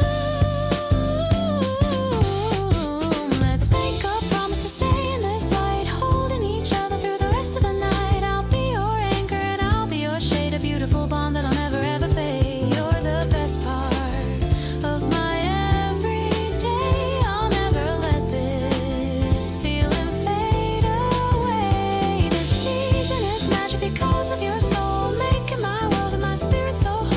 Let's make a promise to stay in this light, holding each other through the rest of the night. I'll be your anchor and I'll be your shade, a beautiful bond that'll never ever fade. You're the best part of my everyday. I'll never let this feeling fade away. This season is magic because of your soul, making my world and my spirit so whole.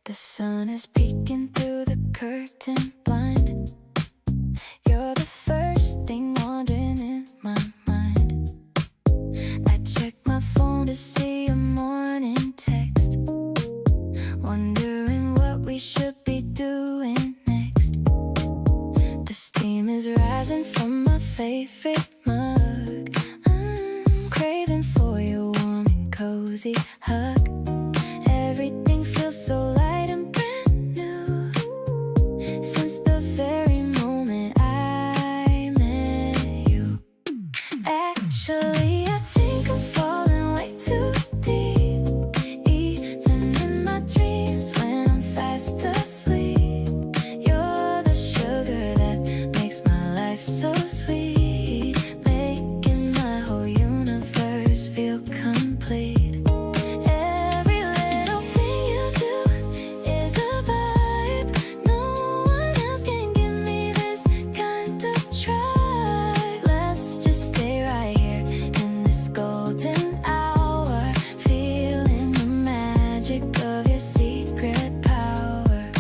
The sun is peeking through the curtain blind. You're the first thing wandering in my mind. I check my phone to see a morning text, wondering what we should be doing next. The steam is rising from my favorite mug. I'm craving for your warm and cozy hug. Everything feels so light and brand new since the very moment I met you. Actually, I think I'm falling way too deep, even in my dreams when I'm fast asleep. You're the sugar that makes my life so sweet, making my whole universe feel complete. Every little thing you do is a vibe. No one else can give me this kind of tribe. Let's just stay right here in this golden hour, feeling the magic of your secret power.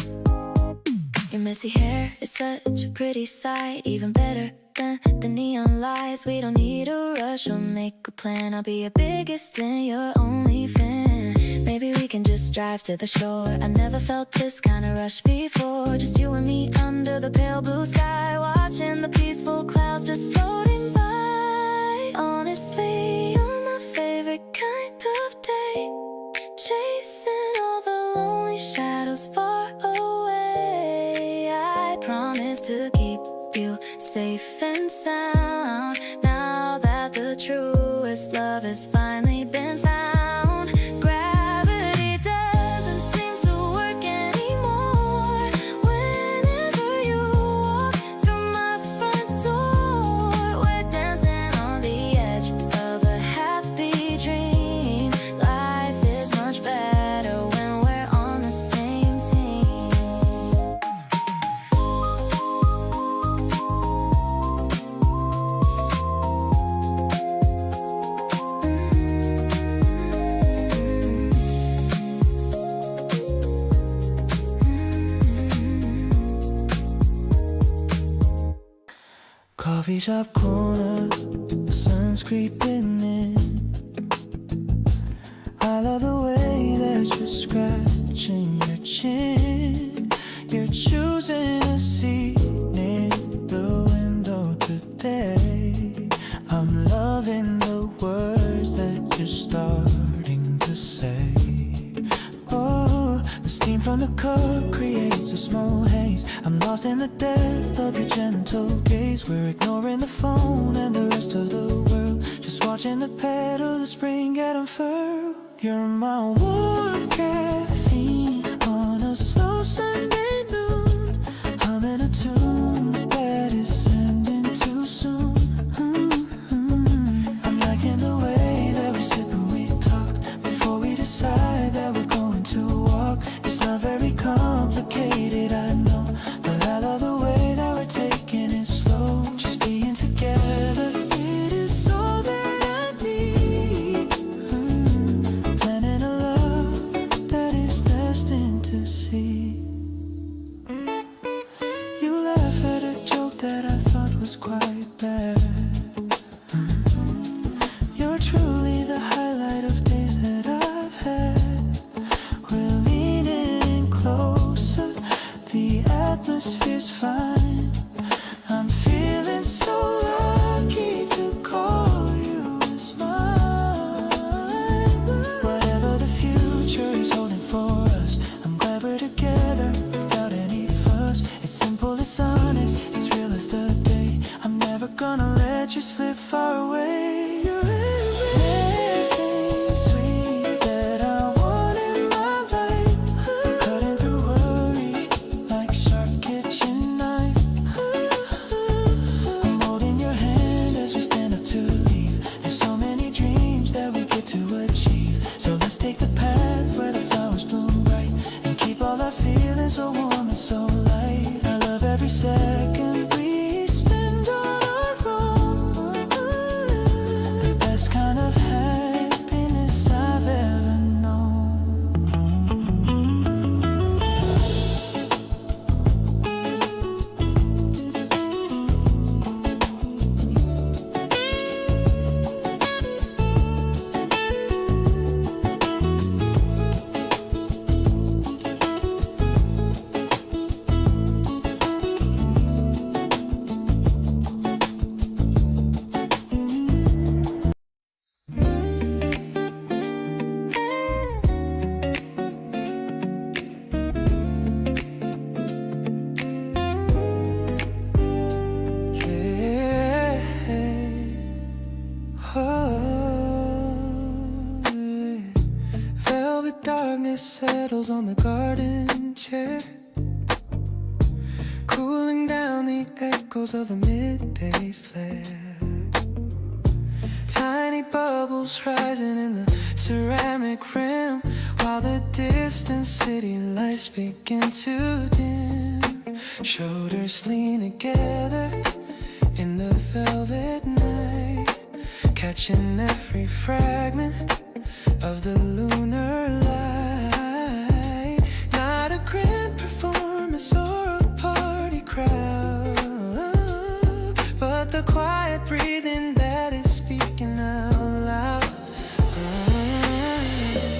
Your messy hair is such a pretty sight, even better than the neon lights. We don't need a rush or make a plan. I'll be your biggest and your only fan. Maybe we can just drive to the shore. I never felt this kind of rush before. Just you and me under the pale blue sky, watching the peaceful clouds just floating by. Honestly, you're my favorite kind of day, chasing all the lonely shadows far away. I promise to keep you safe and sound. Coffee shop corner, the sun's creeping in. I love the way that you're scratching your chin. You're choosing a seat near the window today. I'm loving the words that you're starting to say. Oh, the steam from the cup creates a small haze. I'm lost in the depth of your gentle gaze. We're ignoring the phone and the rest of the world, just watching the petals of spring get unfurled. You're my warm caffeine on a slow Sunday noon. I'm in a tune that is ending too soon. I'm liking the way that we sip and we talk before we decide that we're going to walk. It's not very complicated, I know, but I love the way that we're taking it slow. Just being together, it is all that I need. Planning a love that is destined to see. You laugh at a joke that I thought was quite bad. You're truly the highlight of days that I've had. We're leaning in closer, the atmosphere's fine. I'm feeling so lucky to call you as mine. Whatever the future is holding for us, I'm glad we're together without any fuss. It's simple, it's honest, it's real as the day. I'm never gonna let you slip far away. You're everything sweet that I want in my life. Cutting through worry like sharp kitchen knife. I'm holding your hand as we stand up to leave. There's so many dreams that we get to achieve. So let's take the path where the flowers bloom bright and keep all our feelings so warm and so light. I love every second we spend on our own. The best kind of happiness I've ever known. Velvet darkness settles on the garden chair, cooling down the echoes of the midday flare. Tiny bubbles rising in the ceramic rim, while the distant city lights begin to dim. Shoulders lean together in the velvet night, catching every fragment of the lunar light. Not a grand performance or a party crowd, but the quiet breathing that is speaking out loud.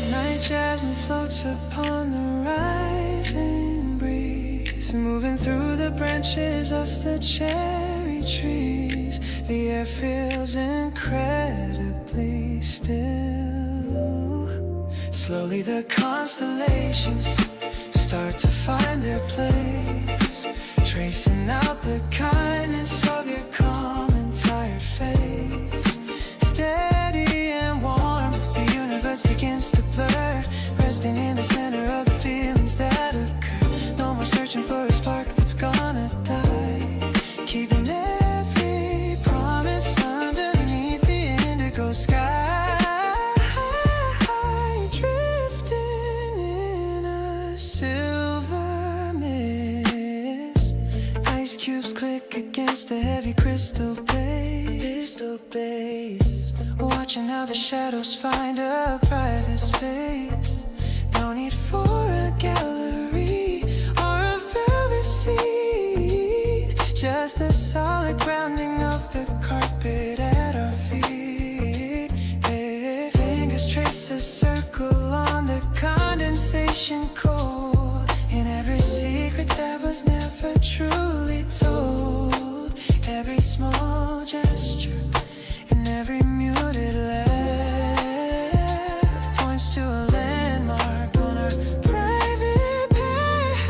Night jasmine floats upon the rising breeze, moving through the branches of the cherry trees. The air feels incredibly still. Slowly the constellations start to find their place, tracing out the kindness of your calm and tired face. Steady and warm, the universe begins to blur, resting in the center of the feelings that occur. No more searching for a spark that's gonna die, keeping every promise underneath the indigo sky. Drifting in a silver mist, ice cubes click against the heavy crystal base. Watching how the shadows find a private space. No need for a gallery or a velvet seat, just a solid grounding of that was never truly told. Every small gesture and every muted laugh points to a landmark on our private path.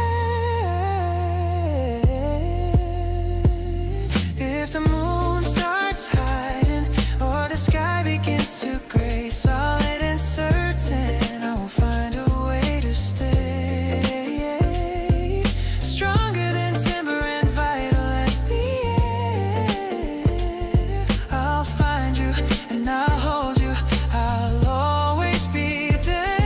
If the moon starts hiding or the sky begins to gray, solid and certain, I will find a way to stay stronger than timber and vital as the air. I'll find you and I'll hold you, I'll always be there,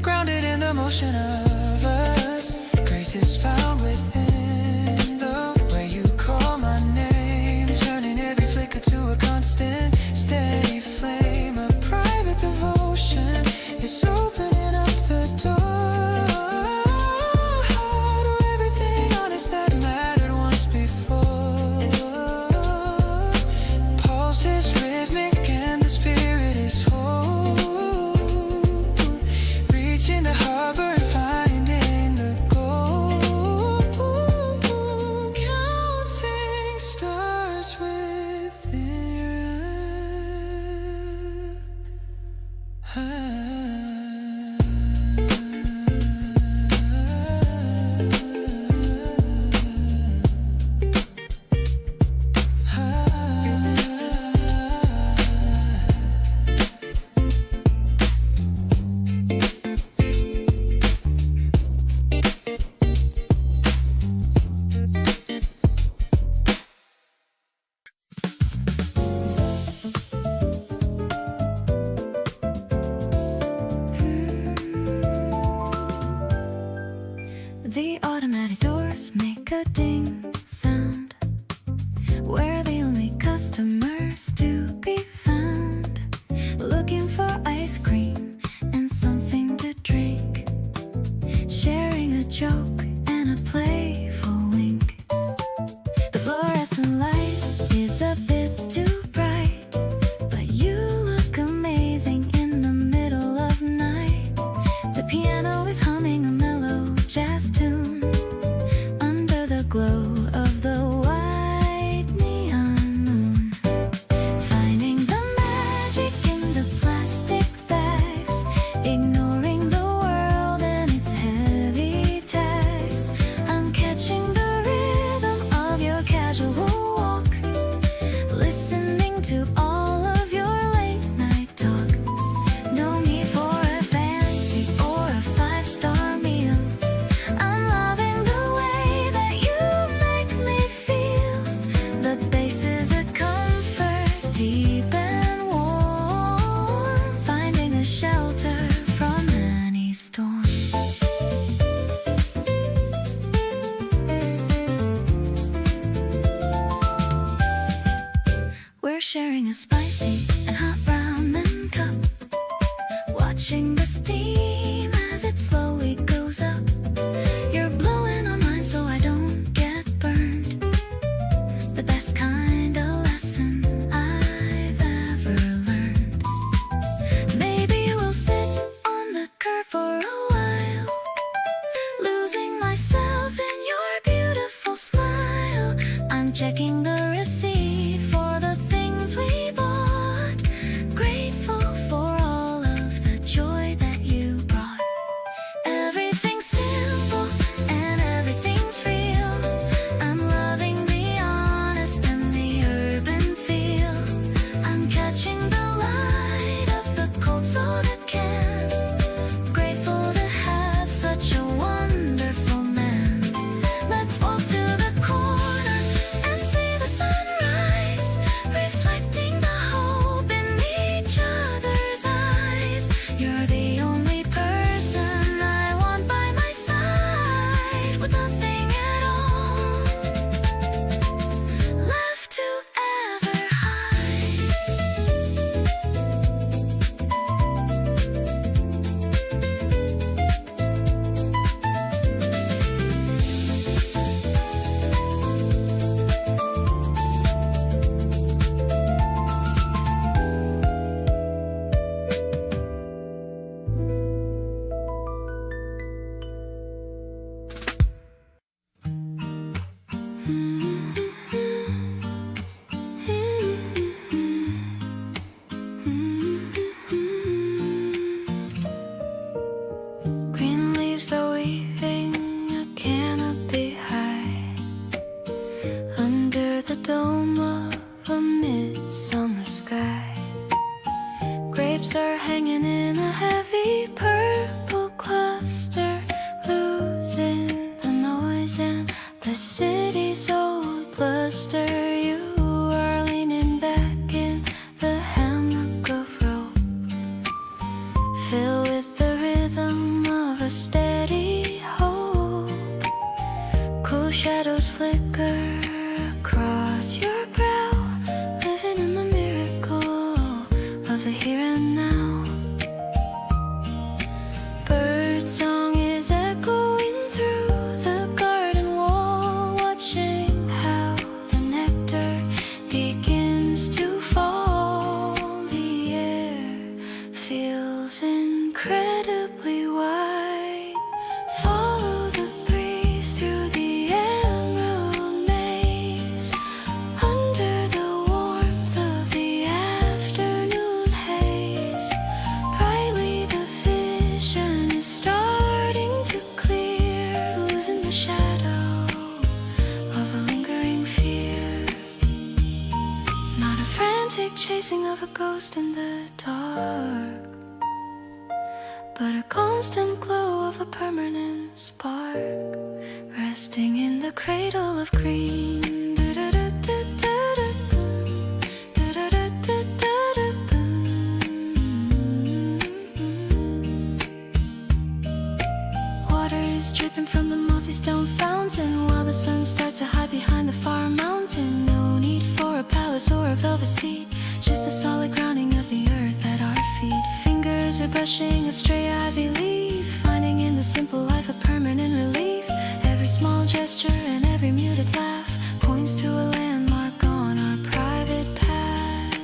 grounded in the motion of us. Grace is found within the way you call my name, turning every flicker to a constant, steady flame. A private devotion is opening up the door to everything honest that mattered once before. Pulse is rhythmic and the spirit is whole, reaching the harbor and finding the goal, counting stars within The automatic doors make a ding sound. We're the only customers to be found, looking for ice cream and something to drink, sharing a joke and a playful wink. The fluorescent light is a bit too bright, but you look amazing in the middle of night. The piano is humming a mellow jazz tune under the glow of the white neon moon, finding the magic in the plastic bags, ignoring the world and its heavy tags. I'm catching the rhythm of your casual walk, listening to all of your late night talk. No need for a fancy or a five-star meal. I'm loving the way that you make me feel. The bass is a comfort, deep and warm, finding a shelter from any storm. We're sharing a spicy and hot ramen cup, watching the steam as it slowly goes up. You're blowing on mine so I don't get burned. The best kind of lesson I've ever learned. Maybe we'll sit on the curb for a while, losing myself in your beautiful smile. I'm checking the receipt for the things we bought. leaves are weaving a canopy high under the dome of a midsummer sky. Grapes are hanging in a heavy purple cluster, losing the noise and the city's old bluster. You are leaning back in the hammock of rope, filled with the rhythm of a steady hope. Cool shadows flicker across your brow, living in the miracle of the here and now. Birdsong is echoing through the garden wall, watching how the nectar begins to fall. The air feels incredibly wide. Follow the breeze through the emerald maze, under the warmth of the afternoon haze. Brightly the vision is starting to clear, losing the shadow of a lingering fear. Not a frantic chasing of a ghost in the dark, but a constant glow of a permanent spark, resting in the cradle of green. Water is dripping from the mossy stone fountain, while the sun starts to hide behind the far mountain. No need for a palace or a velvet seat, just the solid grounding of the earth at our feet. Fingers are brushing a stray ivy leaf, finding in the simple life a permanent relief. Every small gesture and every muted laugh points to a landmark on our private path.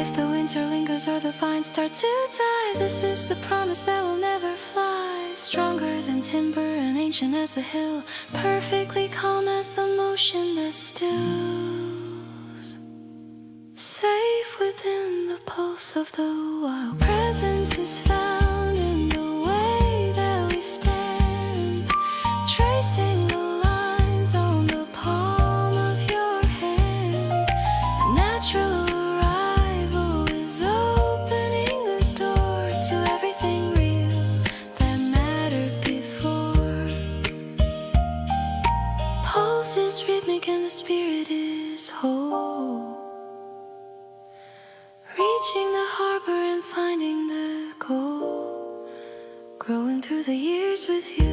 If the winter lingers or the vines start to die, this is the promise that will never fly. Stronger than timber and ancient as a hill, perfectly calm as the motion that stills. Safe within the pulse of the wild, presence is found in the way that we stand, tracing the lines on the palm of your hand. A natural arrival is opening the door to everything real that mattered before. Pulse is rhythmic and the spirit is whole, reaching the harbor and finding the goal, growing through the years with you.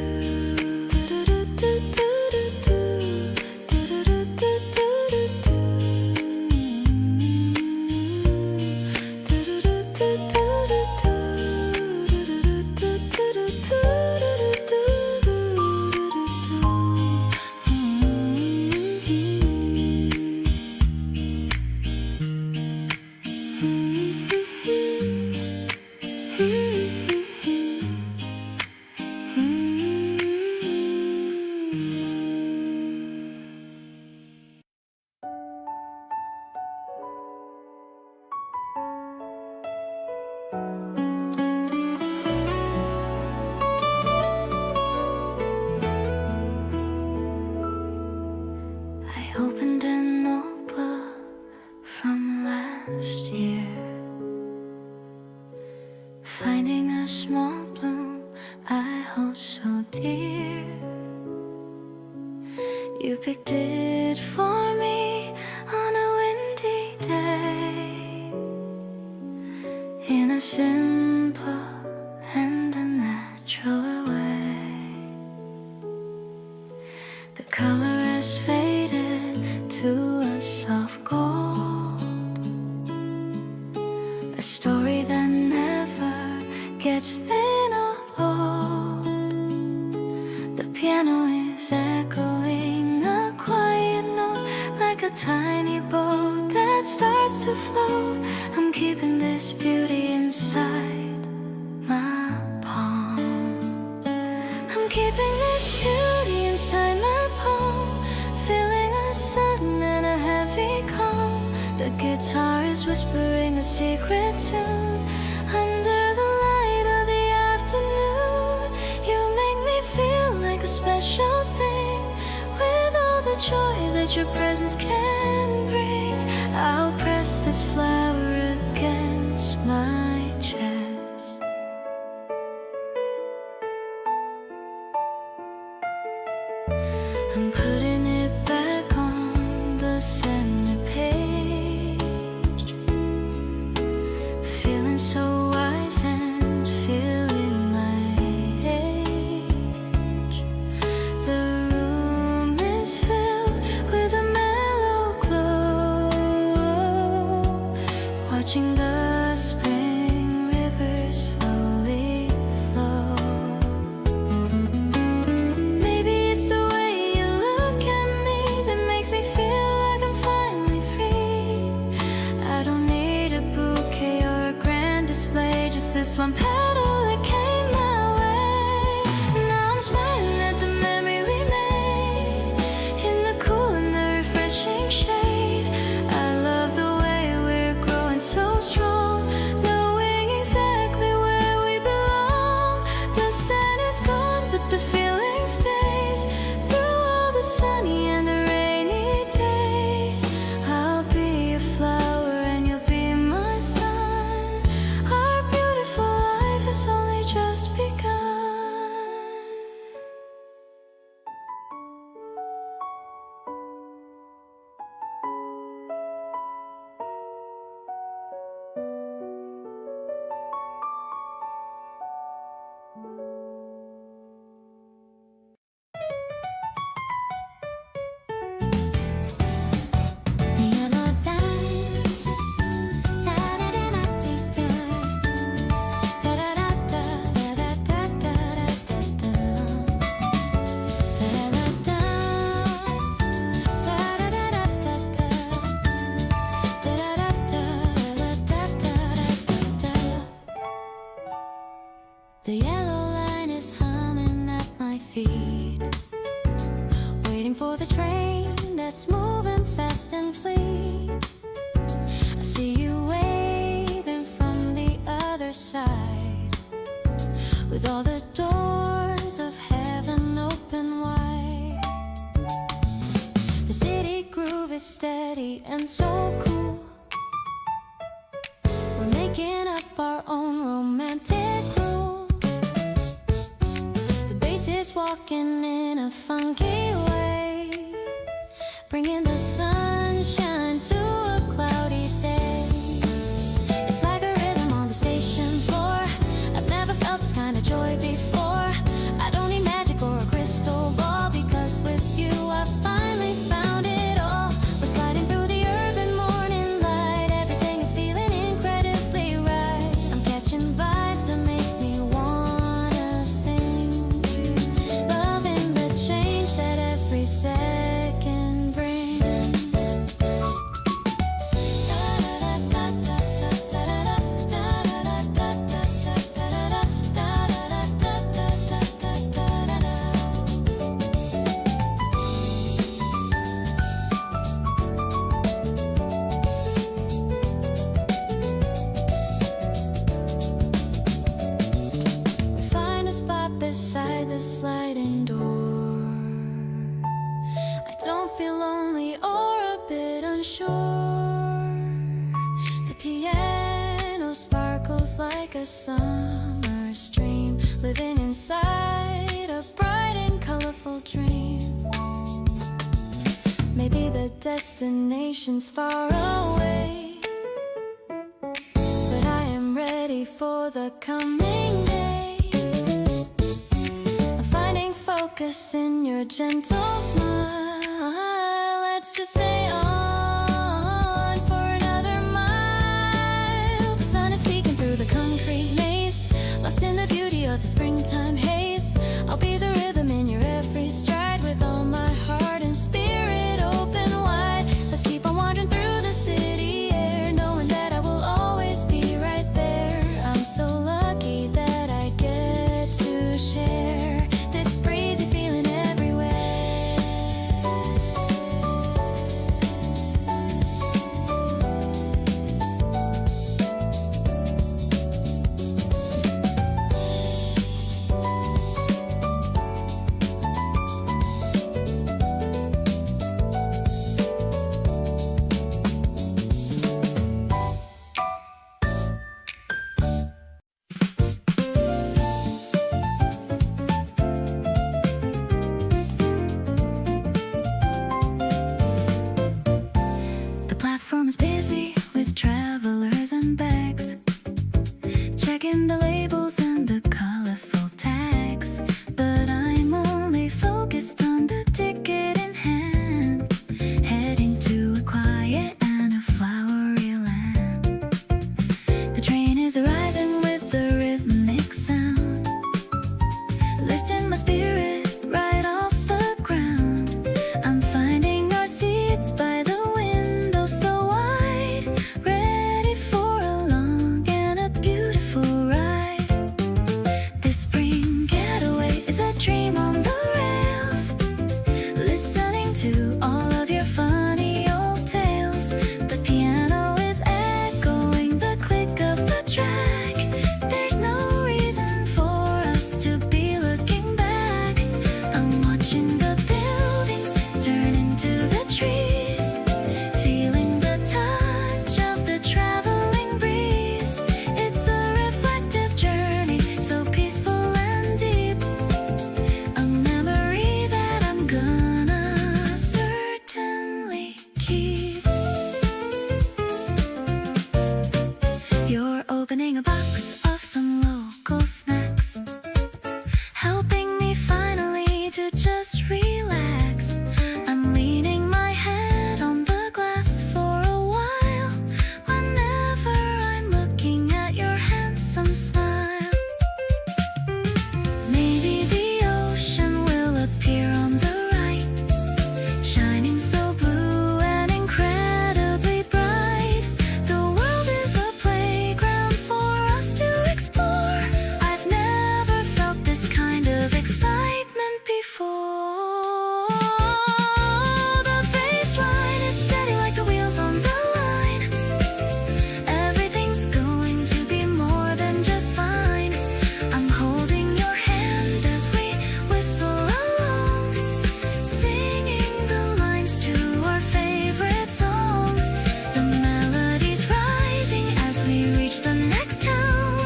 I opened a notebook from last year, finding a small bloom I hold so dear. You picked it for me on a windy day, in a simple and a natural way. The color has faded to a soft gold, a story that never gets thin or old. The piano is echoing a quiet note, like a tiny boat that starts to float. I'm keeping this beauty inside my palm. I'm keeping this beauty inside my palm, feeling a sudden and a heavy calm. The guitar is whispering a secret tune under the light of the afternoon. joy that your presence can bring. I'll press this flower against my chest. I'm putting it back on the center page, feeling so wise and feeling my age. The room is filled with a mellow glow, watching the spring river slowly flow. Maybe it's the way you look at me that makes me feel like I'm finally free. I don't need a bouquet or a grand display, just this one petal that came my way. Now I'm smiling at the memory we made in the cool and the refreshing shade. I love the way we're growing so strong, knowing exactly where we belong. The sun is gone, but the feeling stays through all the sunny and the rainy days. I'll be a flower and you'll be my sun. Our beautiful life has only just begun. The yellow line is humming at my feet, waiting for the train that's moving fast and fleet. I see you waving from the other side, with all the doors of heaven open wide. The city groove is steady and so cool. We're making up our own romantic groove. The bass is walking in a funky way, bringing the sunshine to a cloudy day. It's like a rhythm on the station floor. I've never felt this kind of joy before. I don't need magic or a crystal ball, because with you I finally found it all. We're sliding through the urban morning light. Everything is feeling incredibly right. I'm catching vibes that make me wanna sing, loving the change that every second brings. We find a spot beside the sliding door. I don't feel lonely or a bit unsure. The piano sparkles like a summer stream, living inside a bright and colorful dream. Maybe the destination's far away, but I am ready for the coming day. I'm finding focus in your gentle smile. Let's just stay on for another mile. The sun is peeking through the concrete maze, lost in the beauty of the springtime haze. I'll be the rhythm in your every stride, with all my heart and spirit open wide. Let's keep on wandering through the city air, knowing that I will always be right there. I'm so lucky that I get to share this breezy feeling everywhere. lifting my spirit right off the ground. I'm finding our seats by the window so wide, ready for a long and a beautiful ride. This spring getaway is a dream on the rails, listening to all of your funny old tales. The piano is echoing the click of the track. There's no reason for us to be looking back. I'm watching the buildings turn into the trees, feeling the touch of the traveling breeze. It's a reflective journey, so peaceful and deep, a memory that I'm gonna certainly keep. You're opening a box of some local snacks, helping me finally to just relax. I'm leaning my head on the glass for a while, whenever I'm looking at your handsome smile. Maybe the ocean will appear on the right, shining so blue and incredibly bright. The world is a playground for us to explore. I've never felt this kind of excitement before. The baseline is steady like the wheels on the line. Everything's going to be more than just fine. I'm holding your hand as we whistle along, singing the lines to our favorite song. The melody's rising as we reach the next town.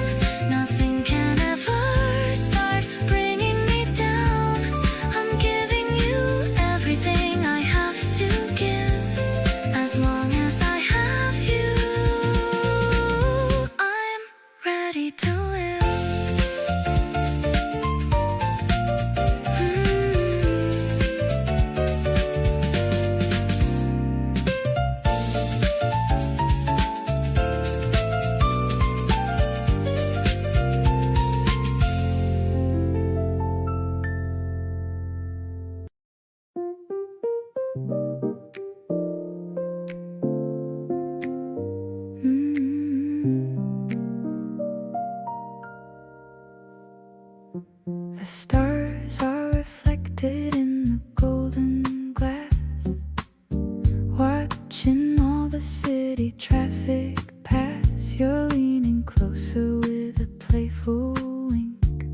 Nothing can ever start bringing me down. I'm giving you everything I have to give. As long as I have you, I'm ready to live. The stars are reflected in the golden glass, watching all the city traffic pass. You're leaning closer with a playful wink.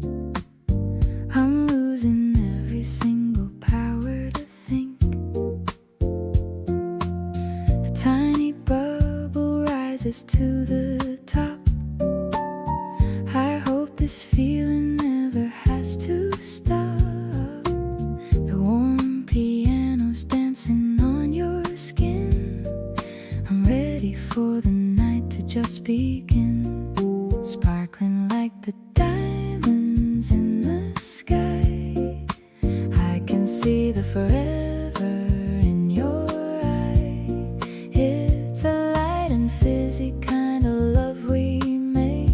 I'm losing every single power to think. A tiny bubble rises to the top. I hope this feeling never has to stop. The warm piano's dancing on your skin. I'm ready for the night to just begin, sparkling like the diamonds in the sky. I can see the forever in your eye. It's a light and fizzy kind of love we make.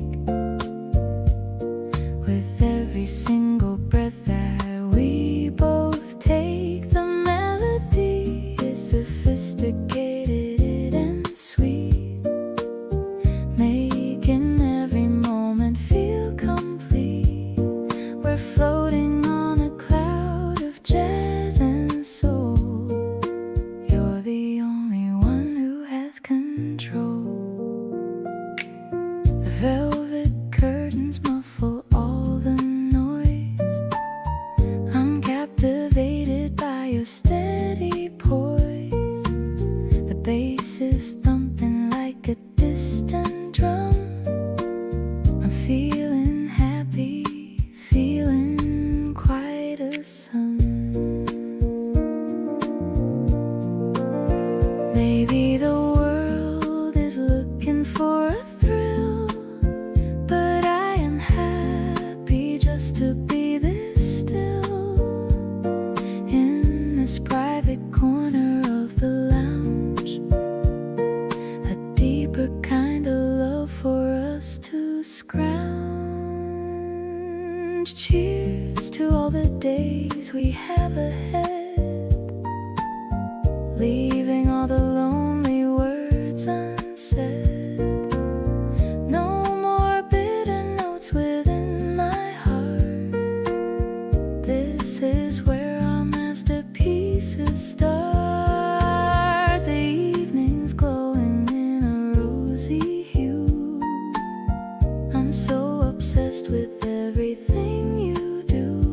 With every single breath that we both take, the melody is sophisticated and sweet, making every moment feel complete. We're floating days we have ahead, leaving all the lonely words unsaid. No more bitter notes within my heart. This is where our masterpieces start. The evening's glowing in a rosy hue. I'm so obsessed with everything you do.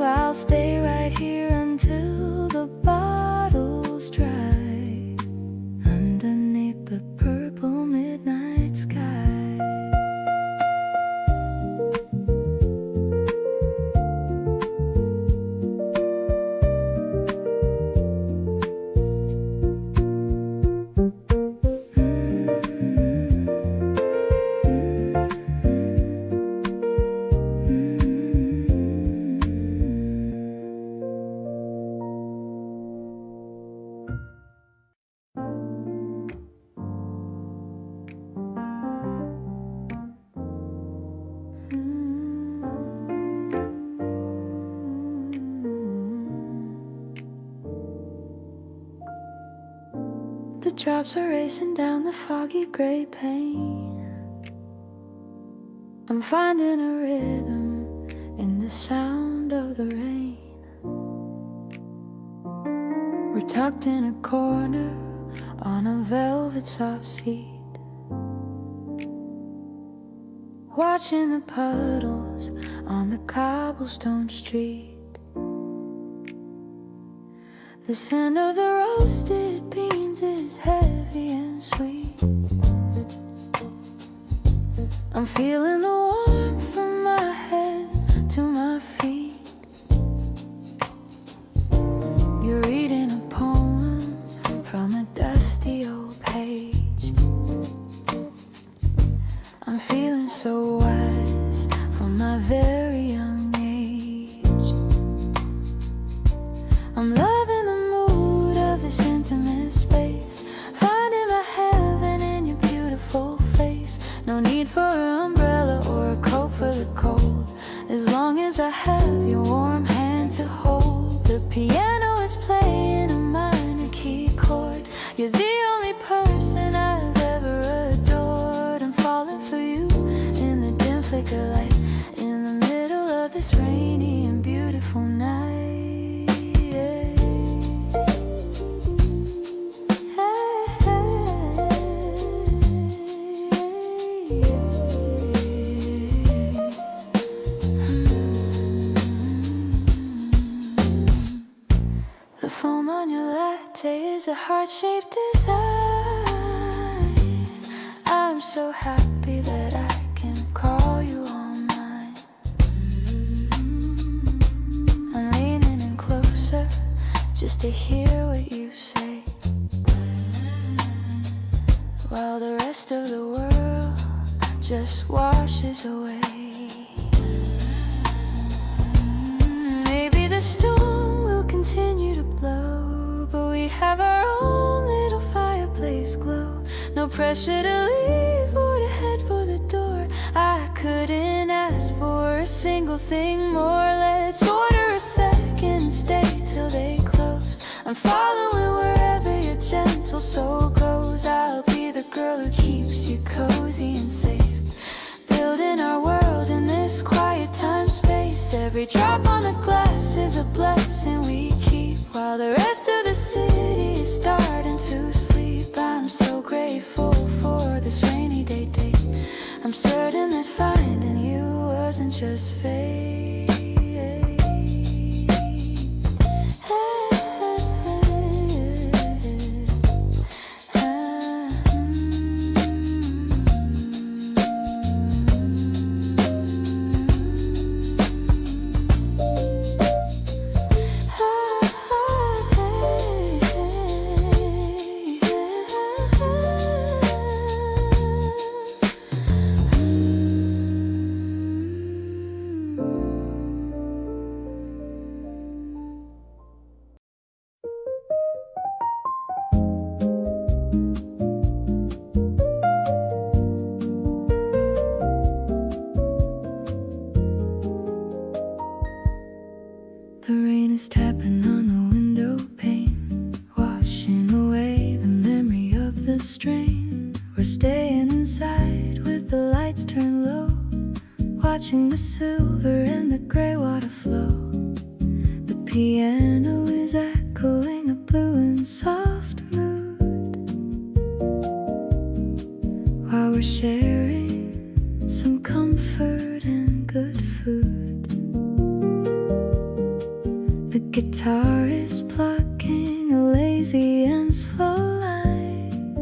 I'll stay right here until the bottle's dry, underneath the purple midnight sky. The drops are racing down the foggy gray pane. I'm finding a rhythm in the sound of the rain. We're tucked in a corner on a velvet soft seat, watching the puddles on the cobblestone street. The scent of the roasted beans is heavy and sweet. I'm feeling the warmth from my head to my feet. You're reading a poem from a dusty old page. I'm feeling so wise from my very young age. I'm loving the mood of this intimate space, finding my heaven in your beautiful face. No need for an umbrella or a coat for the cold, as long as I have your warm hand to hold. The piano is playing a minor key chord. You're the only person I've ever adored. I'm falling for you in the dim flicker light, in the middle of this rainy and beautiful night. The foam on your latte is a heart-shaped design. I'm so happy that I can call you all mine. I'm leaning in closer just to hear what you say, while the rest of the world just washes away. Maybe the storm will continue to blow, but we have our own little fireplace glow. No pressure to leave or to head for the door. I couldn't ask for a single thing more. Let's order a second stay till they close. I'm following wherever your gentle soul goes. I'll be the girl who keeps you cozy and safe, building our world in this quiet time space. Every drop on the glass is a blessing we keep, while the rest of the city is starting to sleep. I'm so grateful for this rainy day date. I'm certain that finding you wasn't just fate. The rain is tapping on the window pane, washing away the memory of the strain. We're staying inside with the lights turned low, watching the silver and the gray water flow. The piano is echoing a blue and soft mood, while we're sharing some comfort and good food. The guitar is plucking a lazy and slow line.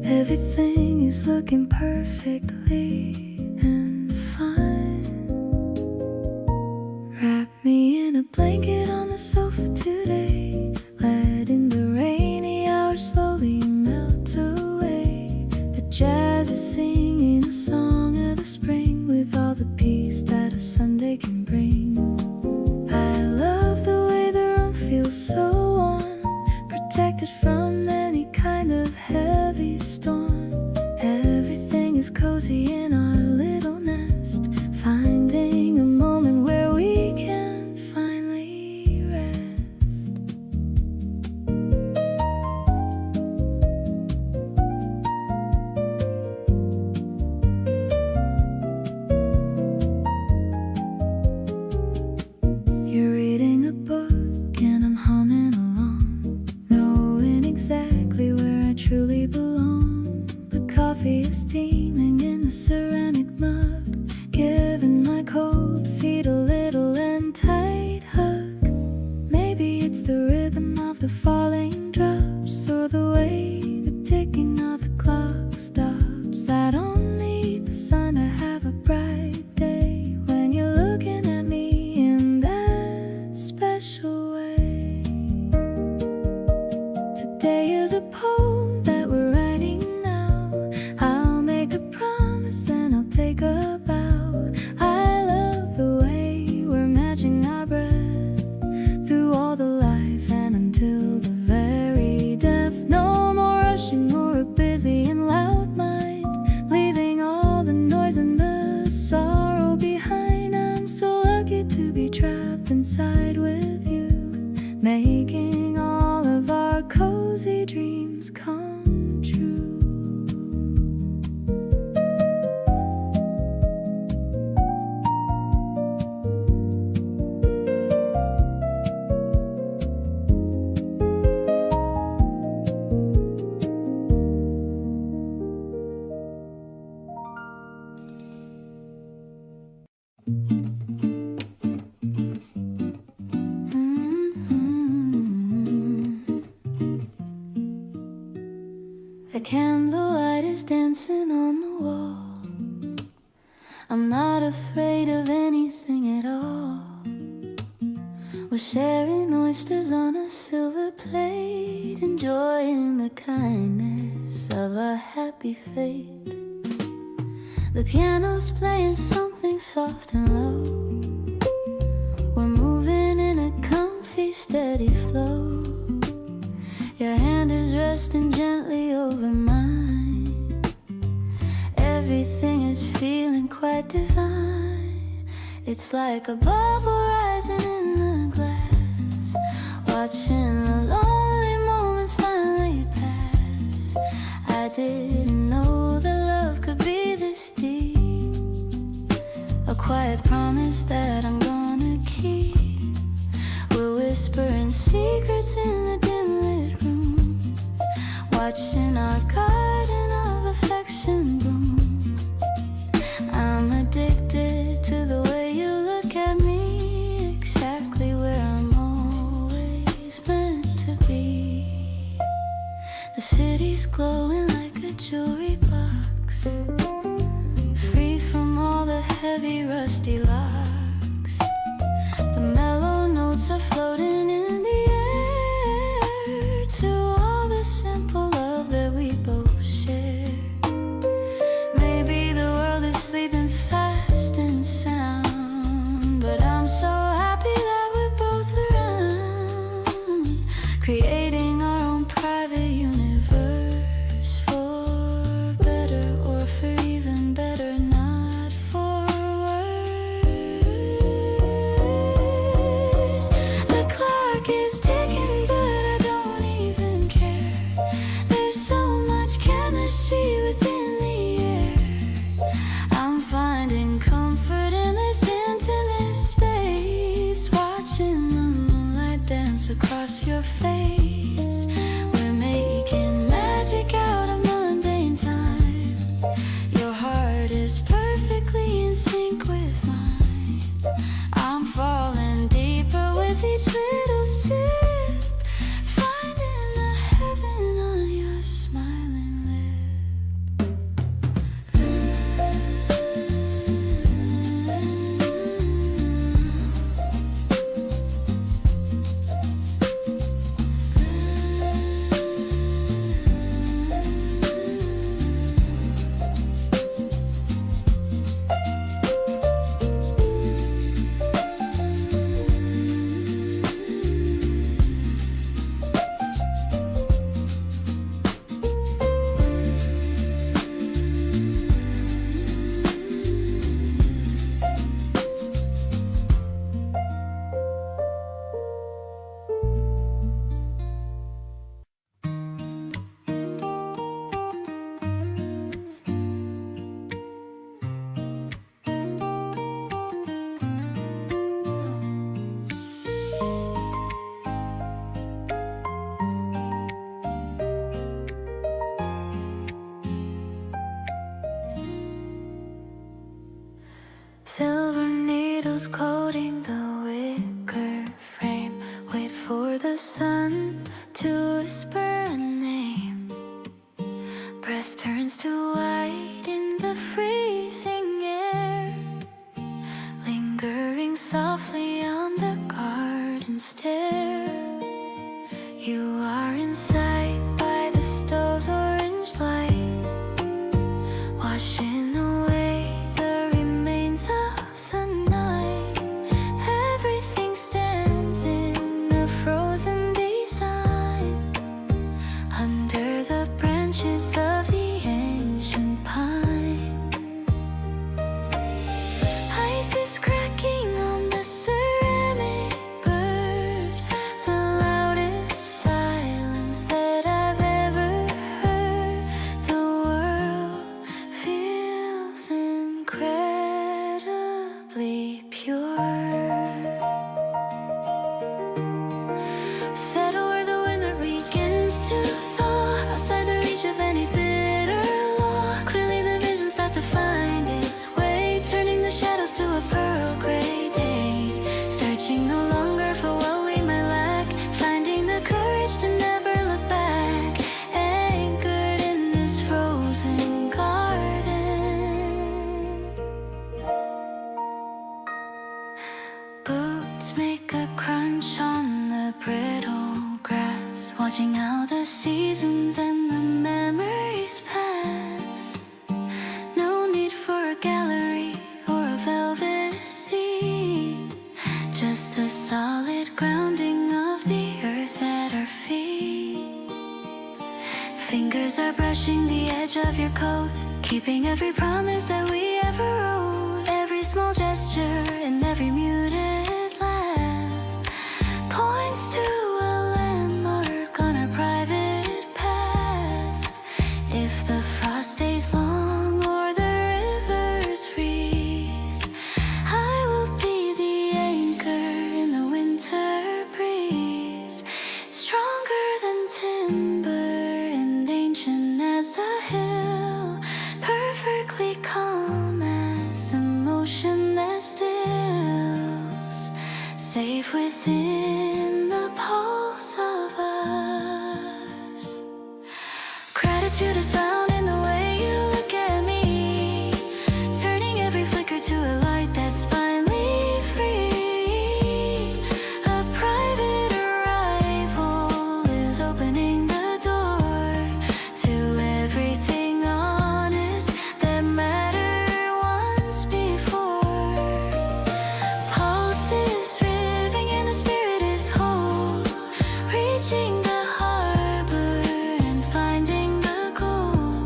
Everything is looking perfectly and fine. Wrap me in a blanket on the sofa today, letting the rainy hours slowly melt away. The jazz is singing a song of the spring, with all the peace that a Sunday can bring. I love the way the room feels so warm, protected from any kind of heavy storm. Everything is cozy in our little nest, finding a moment where we can finally rest. You're reading a book and I'm humming along, knowing exactly where I truly belong. The coffee is steaming in the ceramic mug, giving my cold feet a little and tight hug. Maybe it's the rhythm of the falling drops, or the way the ticking of the clock stops. I don't need the sun to have a bright day when you're looking at me in that special way. Today is a poem that we're writing now. I'll make a promise and I'll take a bow. I love the way we're matching our breath through all the life and until the very death. No more rushing or a busy and loud mind, leaving all the noise and the sorrow behind. I'm so lucky to be trapped inside with you, making all of our cozy dreams come true. The candlelight is dancing on the wall. I'm not afraid of anything at all. We're sharing oysters on a silver plate, enjoying the kindness of our happy fate. The piano's playing something soft and low. We're moving in a comfy, steady flow. Your hand is resting gently over mine. Everything is feeling quite divine. It's like a bubble rising in the glass, watching the lonely moments finally pass. I didn't know that love could be this deep, a quiet promise that I'm gonna keep. We're whispering secrets in the dim lit room, watching our garden of affection bloom. I'm addicted to the way you look at me, exactly where I'm always meant to be. The city's glowing like a jewelry box, free from all the heavy rusty locks. The mellow notes are floating in the air to all the simple love that we both share. Maybe the world is sleeping fast and sound, but I'm so happy that we're both around, creating our own private universe, for better or for across your face. We're making magic out of mundane time. Your heart is perfectly in sync with mine. I'm falling deeper with each little sip, finding the heaven on your smiling lip. Silver needles coating the wicker frame. Wait for the sun to whisper a name. Breath turns to white in the freezing air, lingering softly on the garden stair. You are in sight by the stove's orange light, washing away the remains of the night. Everything stands in a frozen design under the branches of the ancient pine. Ice is cracking on the ceramic bird, the loudest silence that I've ever heard. The world feels incredibly pure. Settle where the winter begins to thaw, outside the reach of any bitter law. Clearly the vision starts to find its way, turning the shadows to a pearl gray day. Searching no longer for what we might lack, finding the courage to never look back. Anchored in this frozen garden, boots make a crunch on the brittle grass, watching how the seasons and the memories pass. No need for a gallery or a velvet seat, just the solid grounding of the earth at our feet. Fingers are brushing the edge of your coat, keeping every promise that we ever wrote. Every small gesture and every muted laugh points to a landmark on our private path. If the frost stays long or the rivers freeze, I will be the anchor in the winter breeze, stronger than timber and ancient as the hill, perfectly calm as emotion that stills, safe within the pulse of us. Gratitude is found in the way you look at me, turning every flicker to a light that's finally free. A private arrival is opening the door to everything honest that mattered once before. Pulses riving and the spirit is whole, reaching the harbor and finding the gold.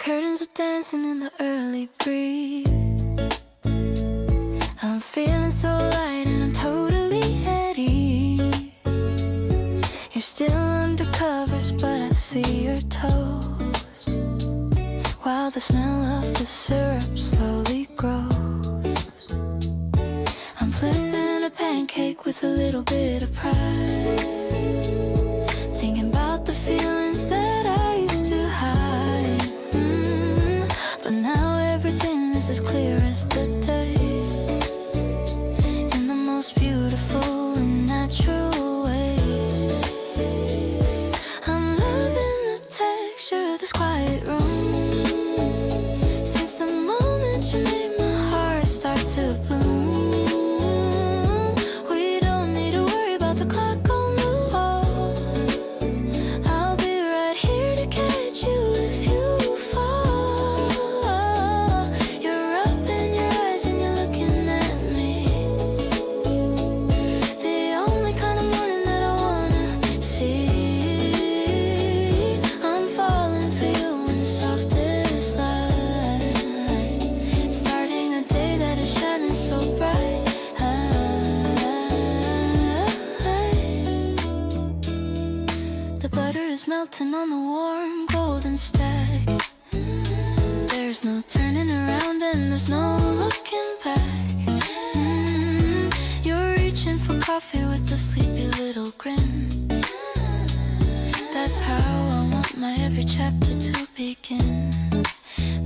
curtains are dancing in the early breeze. I'm feeling so light and I'm totally at ease. You're still under covers, but I see your toes, while the smell of the syrup slowly grows. I'm flipping a pancake with a little bit of pride, thinking about the feelings that I used to hide. But now everything is as clear as the day, in the most beautiful and natural way. I'm loving the texture of this quiet room, since the moment you made my heart start to bloom. We don't need to worry about the clock on the wall. I'll be right here to catch you if you fall. You're up in your eyes and you're looking at me, the only kind of morning that I wanna see. I'm falling for you in the softest light, starting a day that is shining so bright. The butter is melting on the warm golden stack. There's no turning around and there's no looking back. You're reaching for coffee with a sleepy little grin. That's how I want my every chapter to begin.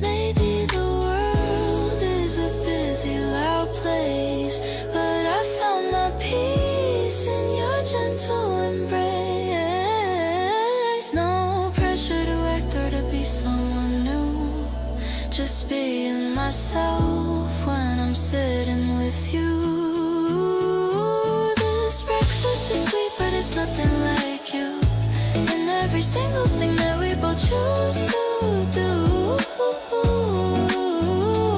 Maybe the world is a busy, loud place, but I found my peace in your gentle embrace. No pressure to act or to be someone new, just being myself when I'm sitting with you. This breakfast is sweet, but it's nothing like you, and every single thing that we both choose to do.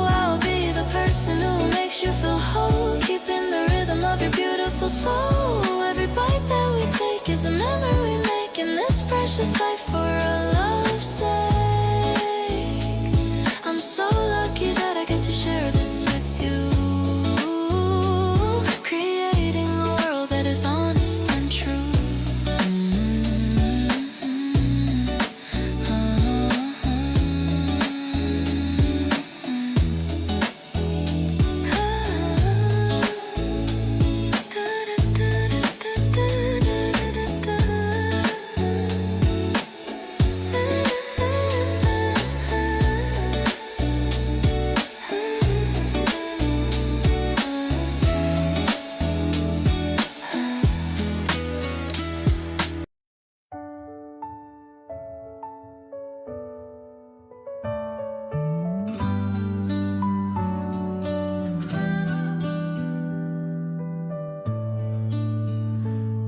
I'll be the person who makes you feel whole, keeping the rhythm of your beautiful soul. Every bite that we take is a memory we make in this precious life for our love's sake. I'm so lucky that I get to share this with you, creating a world that is honest and true.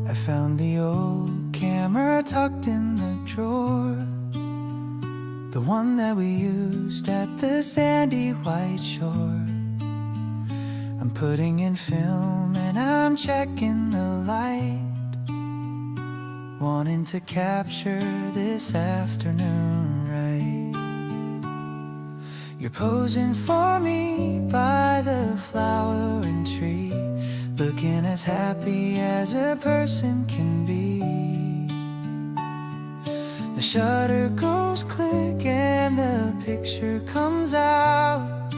I found the old camera tucked in the drawer, the one that we used at the sandy white shore. I'm putting in film and I'm checking the light, wanting to capture this afternoon right. You're posing for me by the flowering tree, looking as happy as a person can be. The shutter goes click and the picture comes out.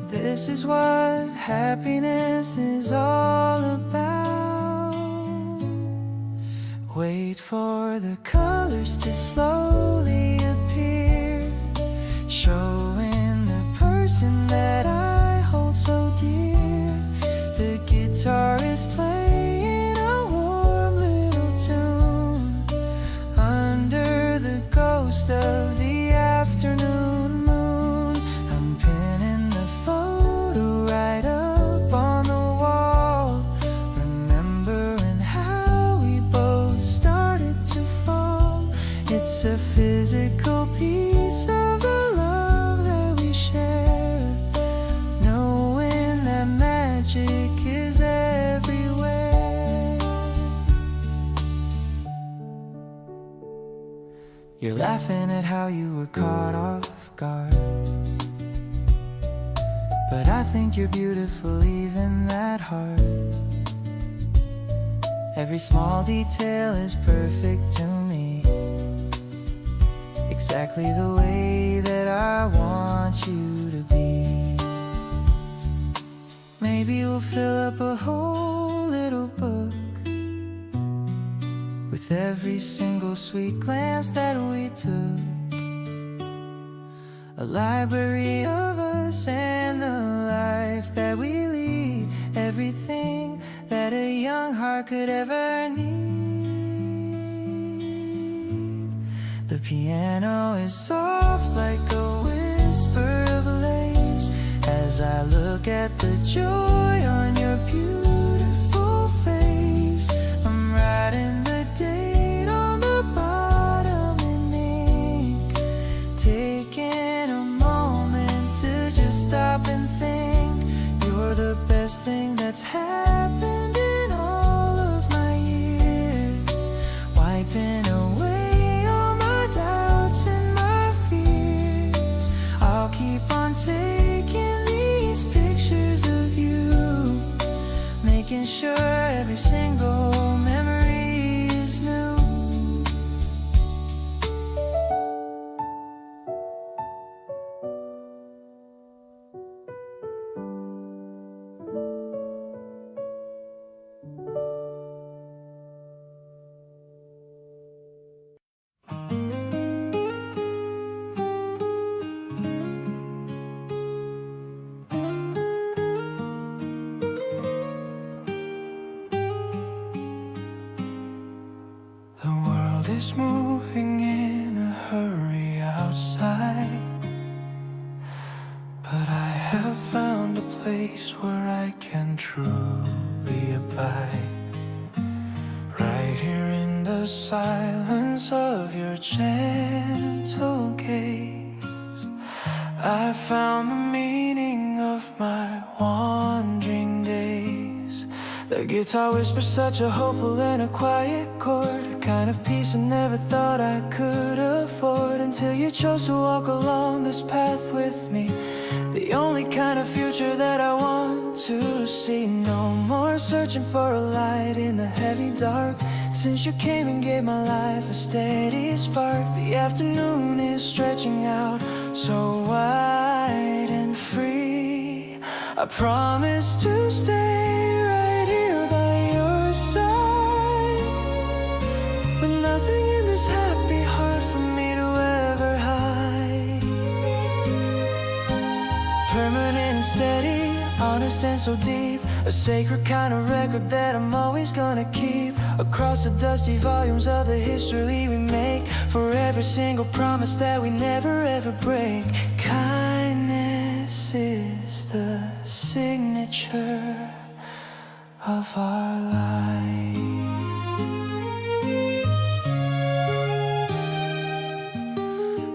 This is what happiness is all about. Wait for the colors to slowly appear, showing the person that I hold so dear. The guitar is playing a warm little tune under the ghost of the afternoon moon. I'm pinning the photo right up on the wall, remembering how we both started to fall. It's a physical piece of the love that we share, knowing that magic is everywhere. You're laughing at how you were caught off scars. But I think you're beautiful even that hard. Every small detail is perfect to me, exactly the way that I want you to be. Maybe we'll fill up a whole little book with every single sweet glance that we took, a library of us and the life that we lead, everything that a young heart could ever need. The piano is soft like a whisper of lace as I look at the joy on your beautiful face. I'm writing the date on the bottom in ink, taking a moment to just stop and think. You're the best thing that's happened in all of my years, wiping away all my doubts and my fears. I'll keep on taking these pictures of you, making sure every single memory is new. The world is moving in a hurry outside, but I have found a place where I can truly abide. Right here in the silence of your gentle gaze, I found the meaning of my wandering days. The guitar whispers such a hopeful and a quiet chord, a kind of peace I never thought I could afford, until you chose to walk along this path with me, the only kind of future that I want to see. No more searching for a light in the heavy dark, since you came and gave my life a steady spark. The afternoon is stretching out so wide and free. I promise to stay right here by your side, with nothing in this happy heart for me to ever hide. Permanent and steady, honest and so deep, a sacred kind of record that I'm always gonna keep, across the dusty volumes of the history we make, for every single promise that we never ever break. Kindness is the signature of our life.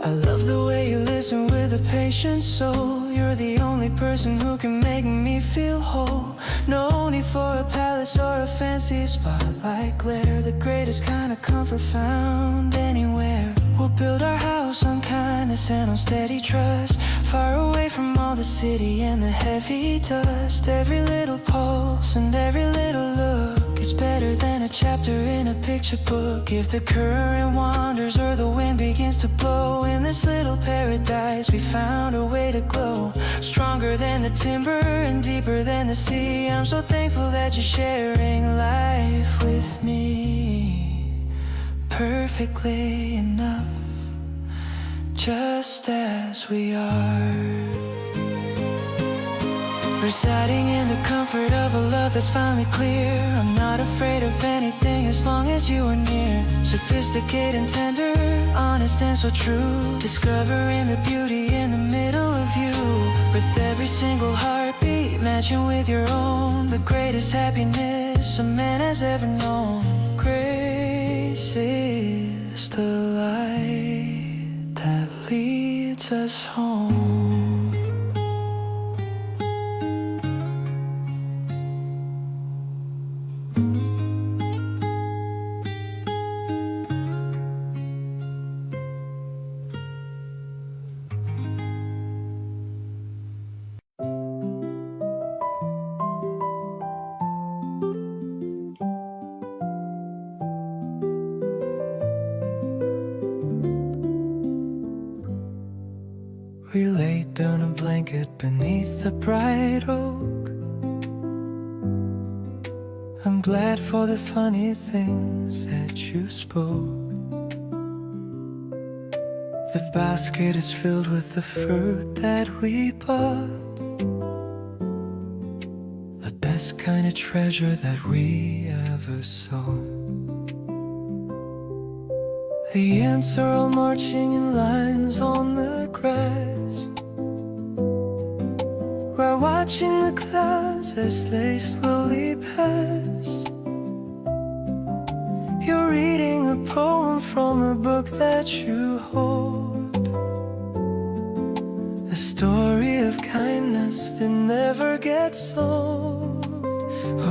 I love the way you listen with a patient soul. You're the only person who can make me feel whole. No need for a palace or a fancy spotlight glare, the greatest kind of comfort found anywhere. We'll build our house on kindness and on steady trust, far away from all the city and the heavy dust. Every little pulse and every little look is better than a chapter in a picture book. If the current wanders or the wind begins to blow, in this little paradise we found a way to glow, stronger than the timber and deeper than the sea. I'm so thankful that you're sharing life with me, perfectly enough, just as we are. Residing in the comfort of a love that's finally clear. I'm not afraid of anything as long as you are near. Sophisticated and tender, honest and so true, discovering the beauty in the middle of you. With every single heartbeat matching with your own, the greatest happiness a man has ever known. Grace is the light that leads us home. blanket beneath the bright oak. I'm glad for the funny things that you spoke. The basket is filled with the fruit that we bought, the best kind of treasure that we ever saw. The ants are all marching in lines on the grass. We're watching the clouds as they slowly pass. You're reading a poem from a book that you hold, a story of kindness that never gets old.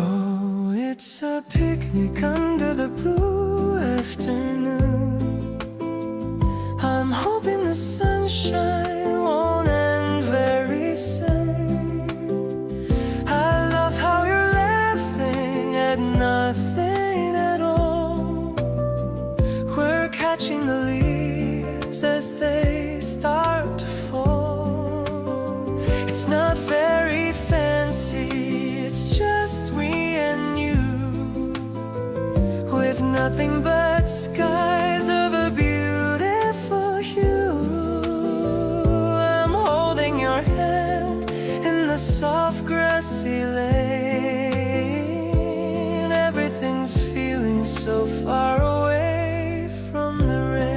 Oh, it's a picnic under the blue afternoon. I'm hoping the sunshine won't end very soon. I love how you're laughing at nothing at all. We're catching the leaves as they start to fall. It's not very fancy, it's just we and you, with nothing but skies of a beautiful hue. I'm holding your hand in the soft grassy lane. Everything's feeling so far away from the rain.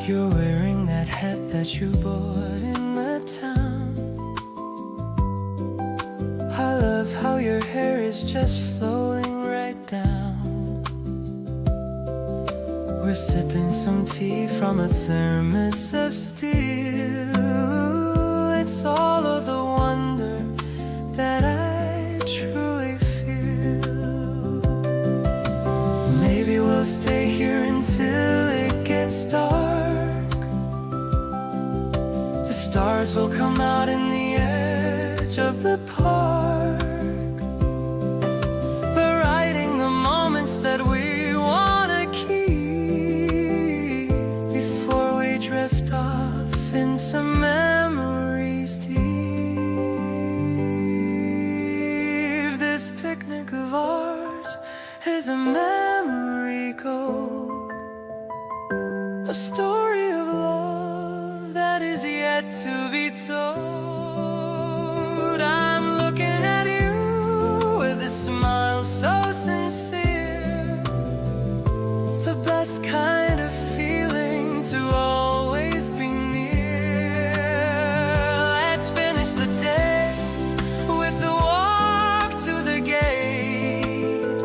You're wearing that hat that you bought in the town. I love how your hair is just flowing right down. We're sipping some tea from a thermos of steel. It's all of the wonder that I truly feel. Maybe we'll stay here until it gets dark. The stars will come out in the edge of the park. We're writing the moments that we wanna keep before we drift off into memories deep. This picnic of ours is a memory gold, a story of love that is yet to be told. I'm looking at you with a smile so sincere, the best kind of feeling to always be near. Let's finish the day with the walk to the gate,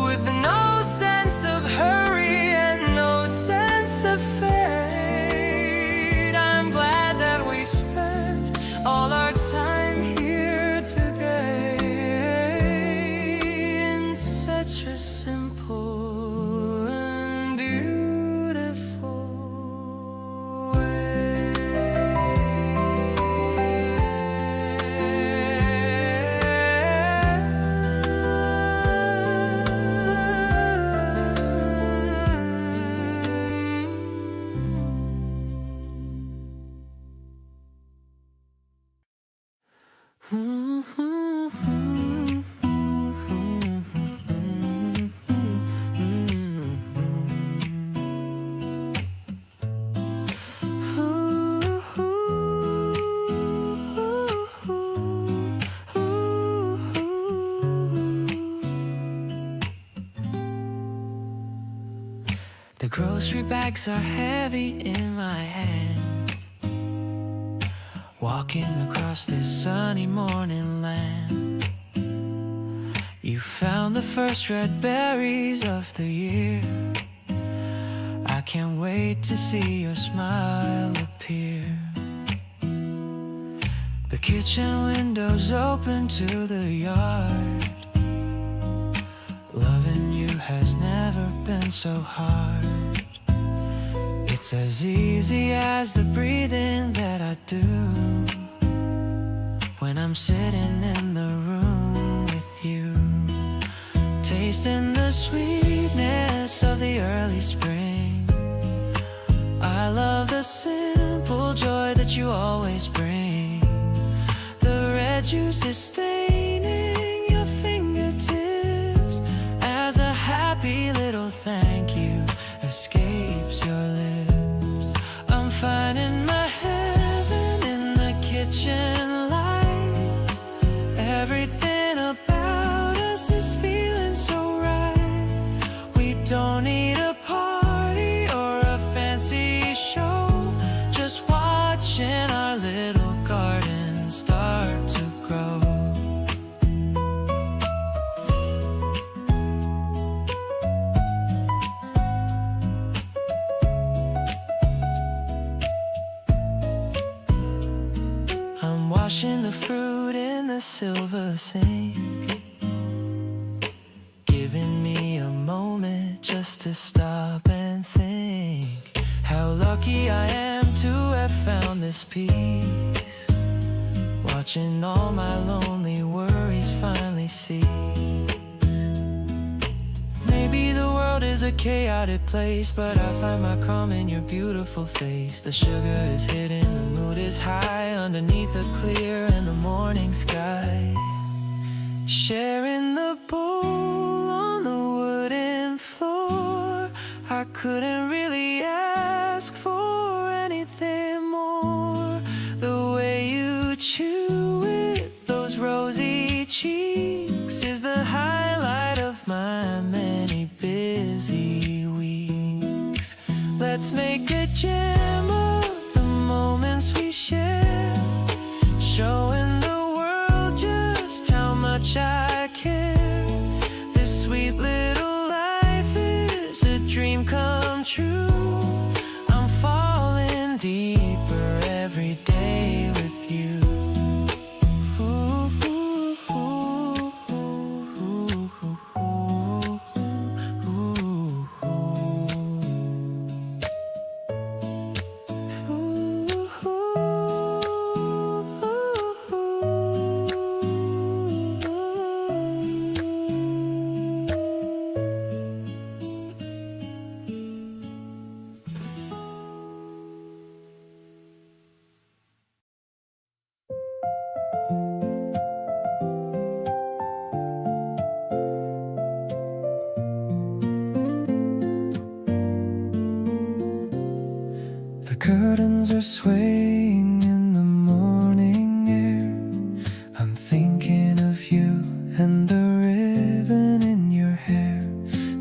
with no sense of hurry and no sense of fate. I'm glad that we spent all our time here today in such a simple and beautiful way. The grocery bags are heavy in my hand, walking across this sunny morning land. You found the first red berries of the year. I can't wait to see your smile appear. The kitchen windows open to the yard. Loving you has never been so hard. It's as easy as the breathing that I do when I'm sitting in the room with you, tasting the sweetness of the early spring, simple joy that you always bring. The red juice is staining your fingertips as a happy little thank you escapes your lips. I'm finding my heaven in the kitchen light. Everything about us is feeling so right. We don't need a party or a fancy show, just watching our little garden start to grow. I'm washing the fruit in the silver sink, giving me a moment just to stop and think how lucky I am to have found this peace, watching all my lonely worries finally cease. Maybe the world is a chaotic place, but I find my calm in your beautiful face. The sugar is hidden, the mood is high underneath a clear and the morning sky. Sharing the bowl on the wooden floor, I couldn't really ask for anything more. The way you chew with those rosy cheeks is the highlight of my many busy weeks. Let's make a gem of the moments we share, showing the world just how much I care. This sweet little life is a dream come true. I'm falling deeper every day with you. Ooh, ooh, ooh, ooh, The curtains are swaying in the morning air. I'm thinking of you and the ribbon in your hair.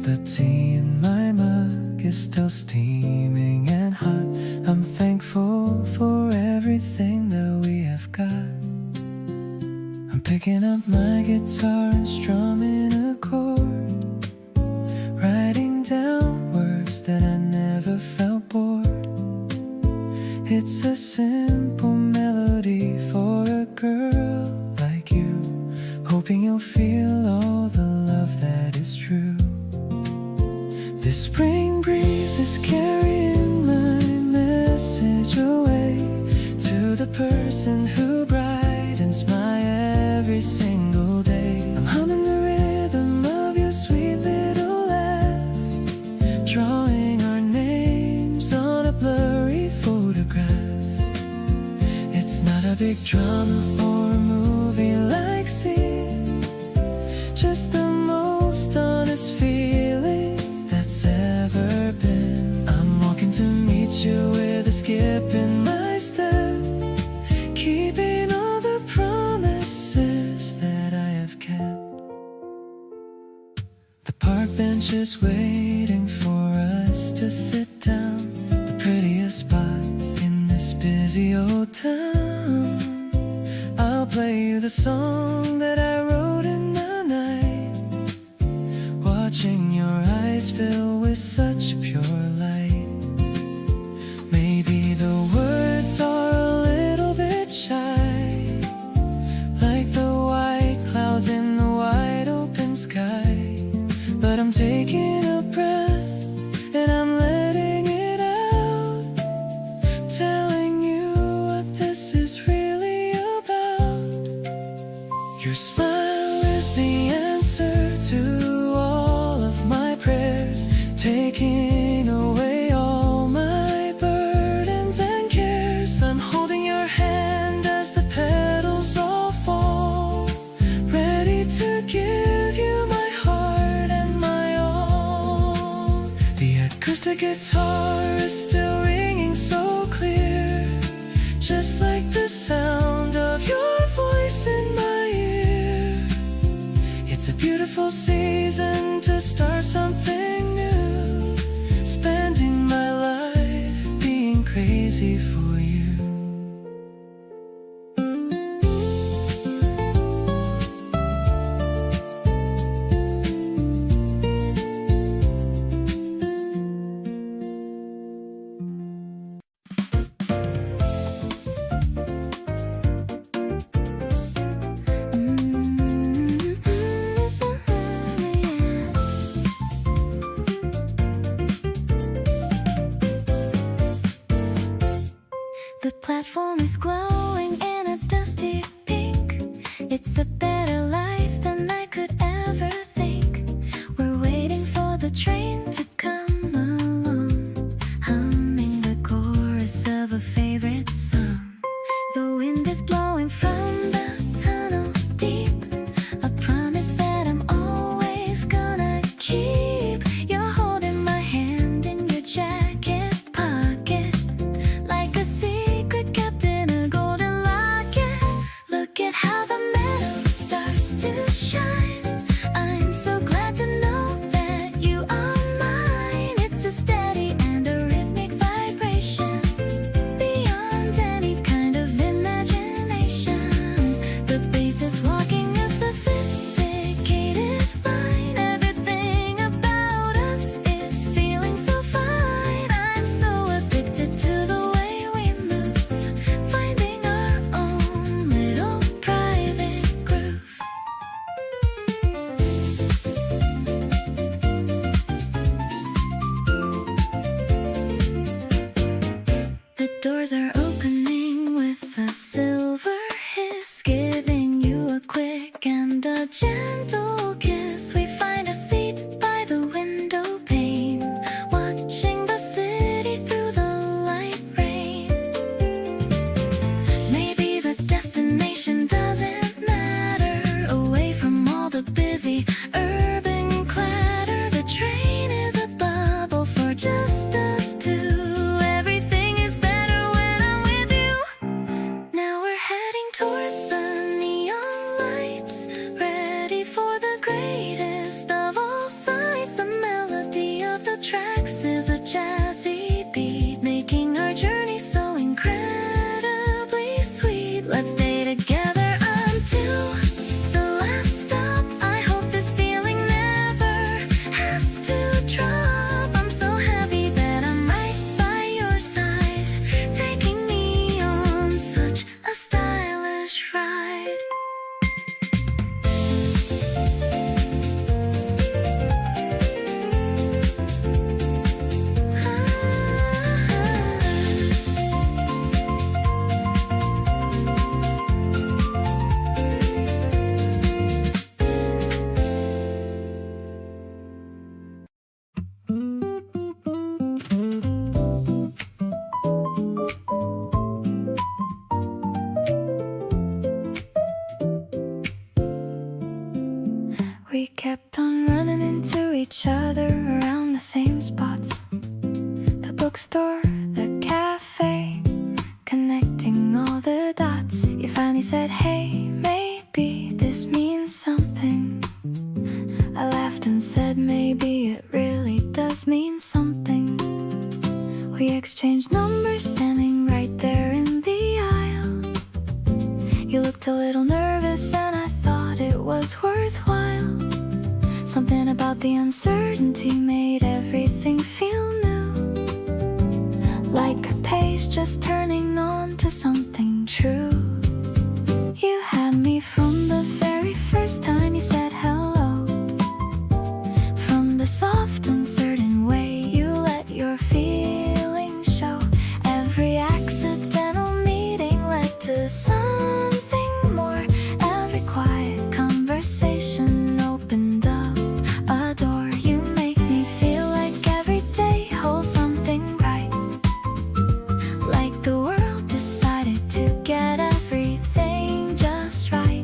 The tea in my mug is still steaming and hot. I'm thankful for everything that we have got. I'm picking up my guitar and strumming a chord, writing down words that I never felt bored. It's a simple melody for a girl like you, hoping you'll feel all the love that is true. This spring breeze is carrying my message away to the person who brightens my every single day. I'm humming the rhythm of your sweet little laugh, drawing our names on a blurry photograph. It's not a big drama or a movie like scene, just the most honest feeling that's ever been. I'm walking to meet you with a skip in my step, keeping all the promises that I have kept. The park bench is waiting for us to sit down, the prettiest spot in this busy old town. I'll play you the song that I wrote in the night, watching your eyes fill with such pure light. Maybe the words are a little bit shy, like the white clouds in the wide open sky, but I'm taking a breath and I'm letting it out, telling you what this is really about. Your smile the guitar is still ringing so clear, just like the sound of your voice in my ear. It's a beautiful season to start something new, spending my life being crazy for you. The platform is glowing in a dusty pink. It's a better life than I could ever think. We're waiting for the train to come along, humming the chorus of a favorite song. The wind is blowing from the tunnel deep, a promise that I'm always gonna keep. You're holding my hand in your jacket pocket, like a secret kept in a golden locket. Look at how the metal starts to shine. I'm so glad to know that you are mine. It's a steady and a rhythmic vibration, beyond any kind of imagination. The bass is walking a sophisticated line. Everything about us is feeling so fine. I'm so addicted to the way we move, finding our own little private groove. The doors are opening with a silver hiss, giving you a quick and a gentle kiss. We find a seat by the window pane, watching the city through the light rain. Maybe the destination doesn't matter, away from all the busy urban clatter. The train is a bubble for just us two. Everything is better when I'm with you. Now we're heading towards the neon lights, ready for the greatest of all sights. The melody of the tracks is a jazzy beat, making our journey so incredibly sweet. Let's stay together until the last stop. I hope this feeling never has to drop. I'm so happy that I'm right by your side, taking me on such a stylish ride. We kept on running into each other around the same spots, the bookstore, the cafe, connecting all the dots. You finally said, hey, maybe this means something. I laughed and said, maybe it really does mean something. We exchanged numbers, standing right there in the aisle. You looked a little nervous and I thought it was worthwhile. Something about the uncertainty made everything feel new, like a page just turning on to something true. You had me from the very first time you said hello, from the soft uncertain way you let your feelings show. Every accidental meeting led to something more. Every quiet conversation opened up a door. You make me feel like every day holds something right, like the world decided to get everything just right.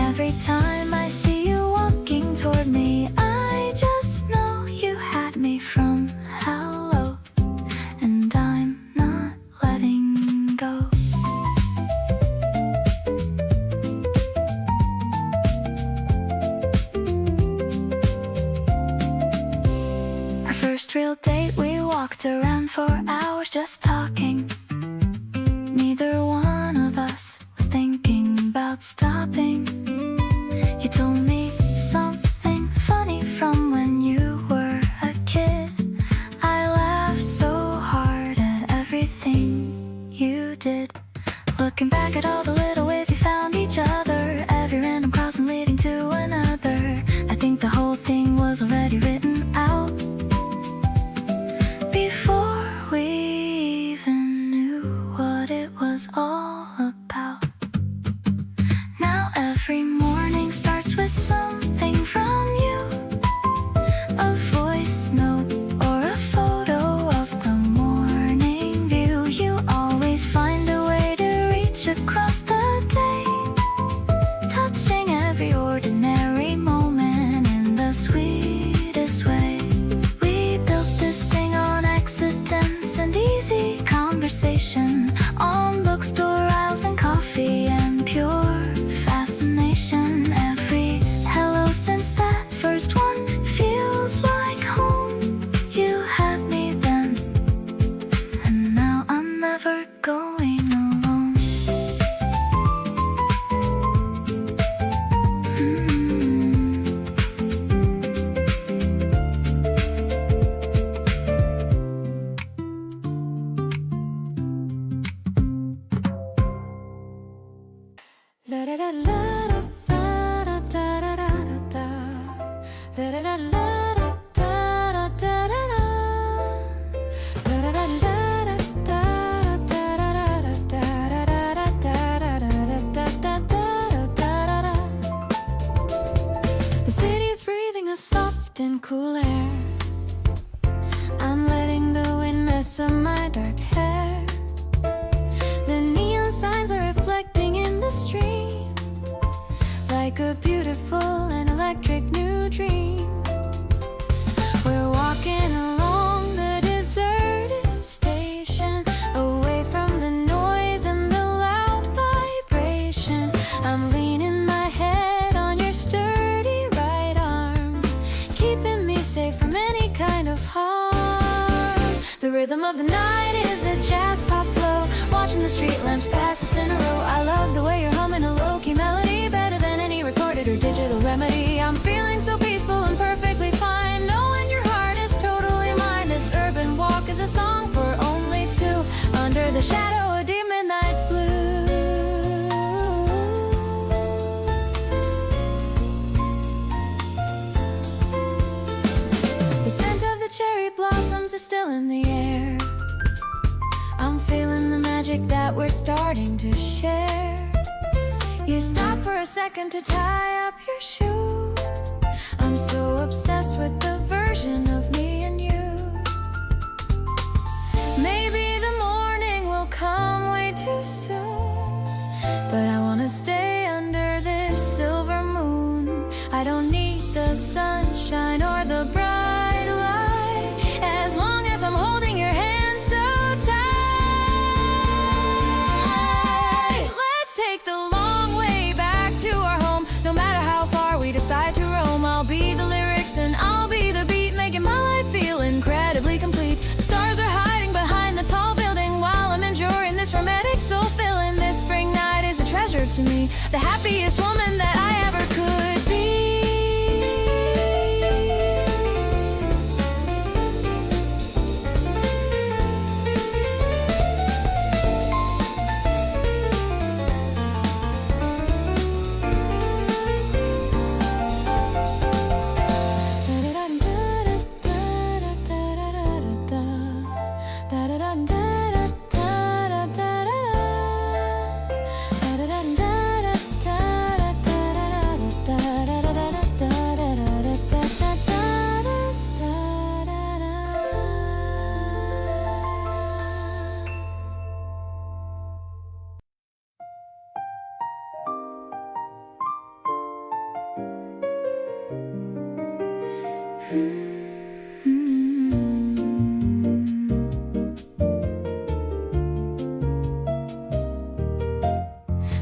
Every time I see you walking toward me, I just know you had me just talking. Neither one of us was thinking about stopping. You told me something funny from when you were a kid. I laughed so hard at everything you did. Looking back at all the little ways we found each other, every random crossing leading to another, I think the whole thing was already written out before we even knew what it was all about. Now every morning starts with something from you, a voice note or a photo of the morning view. You always find a way to reach across the day, touching every ordinary moment in the sweetest way. We built this thing on accidents and easy conversation, on bookstore aisles and coffee and pure fascination. Every hello since that first one feels like home. You had me then, and now I'm never going alone. The city's breathing a soft and cool air. I'm letting the wind mess up my dark hair. The neon signs are reflecting in the stream, like a beautiful and electric new dream. We're walking along the deserted station, away from the noise and the loud vibration. I'm leaning my head on your sturdy right arm, keeping me safe from any kind of harm. The rhythm of the night is a jazz pop flow, watching the street lamps pass us in a row. I love the way you're humming a low-key melody, better than any recorded or digital remedy. I'm feeling so peaceful and perfectly fine, knowing your heart is totally mine. This urban walk is a song for only two, under the shadow of deep midnight blue. The scent of the cherry blossoms is still in the air. I'm feeling the magic that we're starting to share. You stop for a second to tie up your shoe. I'm so obsessed with the version of me and you. Maybe the morning will come way too soon, but I wanna stay under this silver moon. I don't need the sunshine or the bright light, as long as I'm holding your hand so tight. Let's take the long way back to our home. No matter how far we decide to roam, I'll be the lyrics and I'll be the beat, making my life feel incredibly complete. The stars are hiding behind the tall building while I'm enjoying this romantic soul filling. This spring night is a treasure to me, the happiest woman that I ever could be.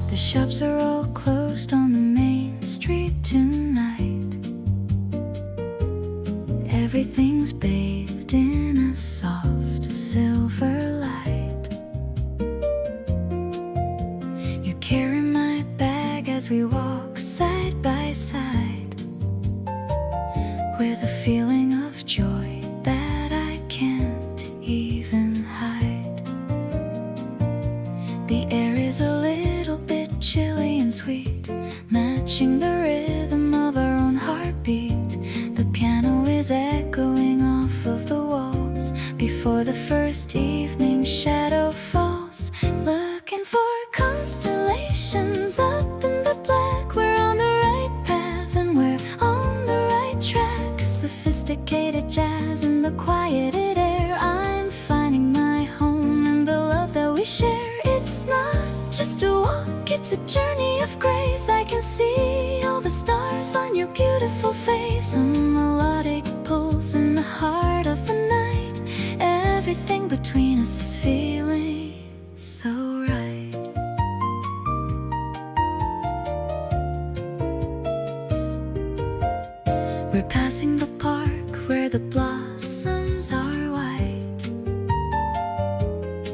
The shops are all closed on the main street tonight. Everything's bathed in a soft silver light. carry my bag as we walk side by side, with a feeling of joy that I can't even hide. The air is a little bit chilly and sweet, matching the rhythm of our own heartbeat. The piano is echoing off of the walls before the first evening shadow falls. Looking for constellations up in the black. We're on the right path and we're on the right track. Sophisticated jazz in the quieted air. I'm finding my home and the love that we share. It's not just a walk, it's a journey of grace. I can see all the stars on your beautiful face. A melodic pulse in the heart of the night. Everything between us is feeling so right. We're passing the park where the blossoms are white,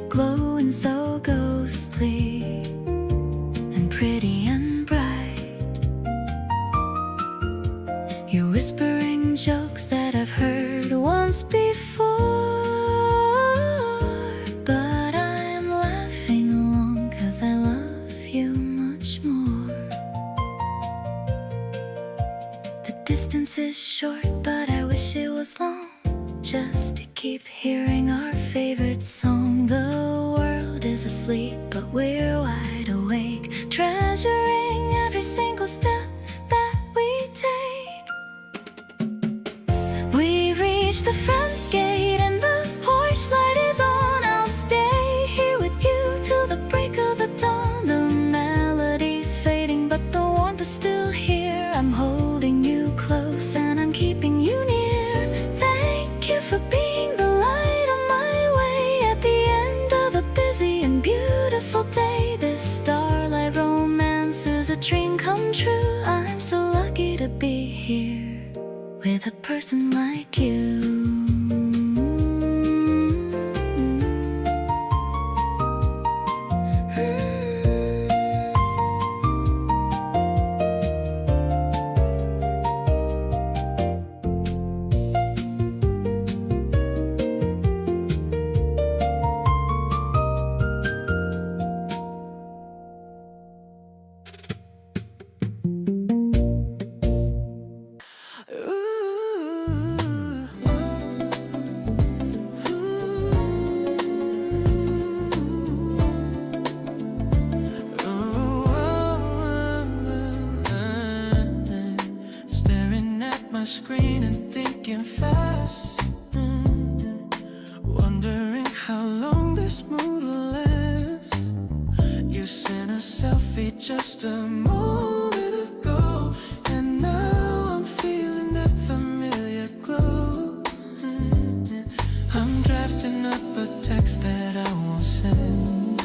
glowing so ghostly and pretty and bright. You're whispering jokes that I've heard once before, but I'm laughing along 'cause I love you much more. The distance is short, but I wish it was long, just to keep hearing our favorite song. The world is asleep, but we're wide awake, treasuring every single step that we take. We've reached the front gate and the porch light is on. I'll stay here with you till the break of the dawn. The melody's fading, but the warmth is still here. I'm holding you close and I'm keeping you near. Thank you for being the light on my way at the end of a busy and beautiful day. This starlight romance is a dream come true. I'm so lucky to be here with a person like you. Staring at my screen and thinking fast, wondering how long this mood will last. You sent a selfie just a moment ago, and now I'm feeling that familiar glow. I'm drafting up a text that I won't send,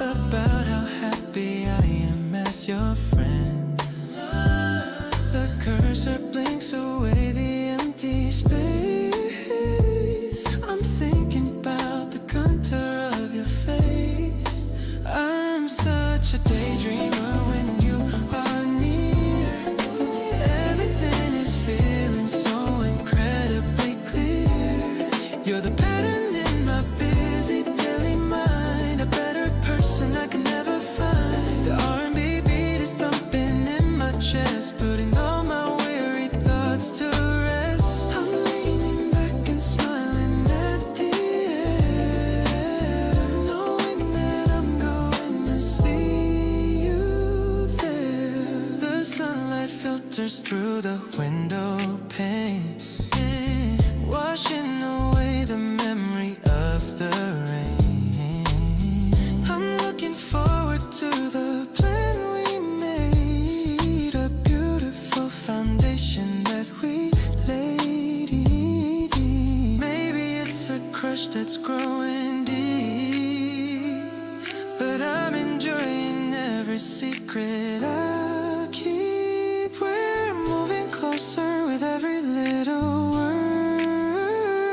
about how happy I am as your friend. The cursor blinks away the empty space. I'm thinking about the contour of your face. I'm such a daydreamer when you are near. Everything is feeling so incredibly clear. You're the pattern in my busy daily mind, a better person I can never find. The R&B beat is thumping in my chest, putting all my weary thoughts to rest. I'm leaning back and smiling at the air, knowing that I'm going to see you there. The sunlight filters through the window pane, washing away the memory of the rain. I'm looking forward to the plan we made, a beautiful foundation that we laid. Maybe it's a crush that's growing deep, but I'm enjoying every secret I keep. We're moving closer with every little word.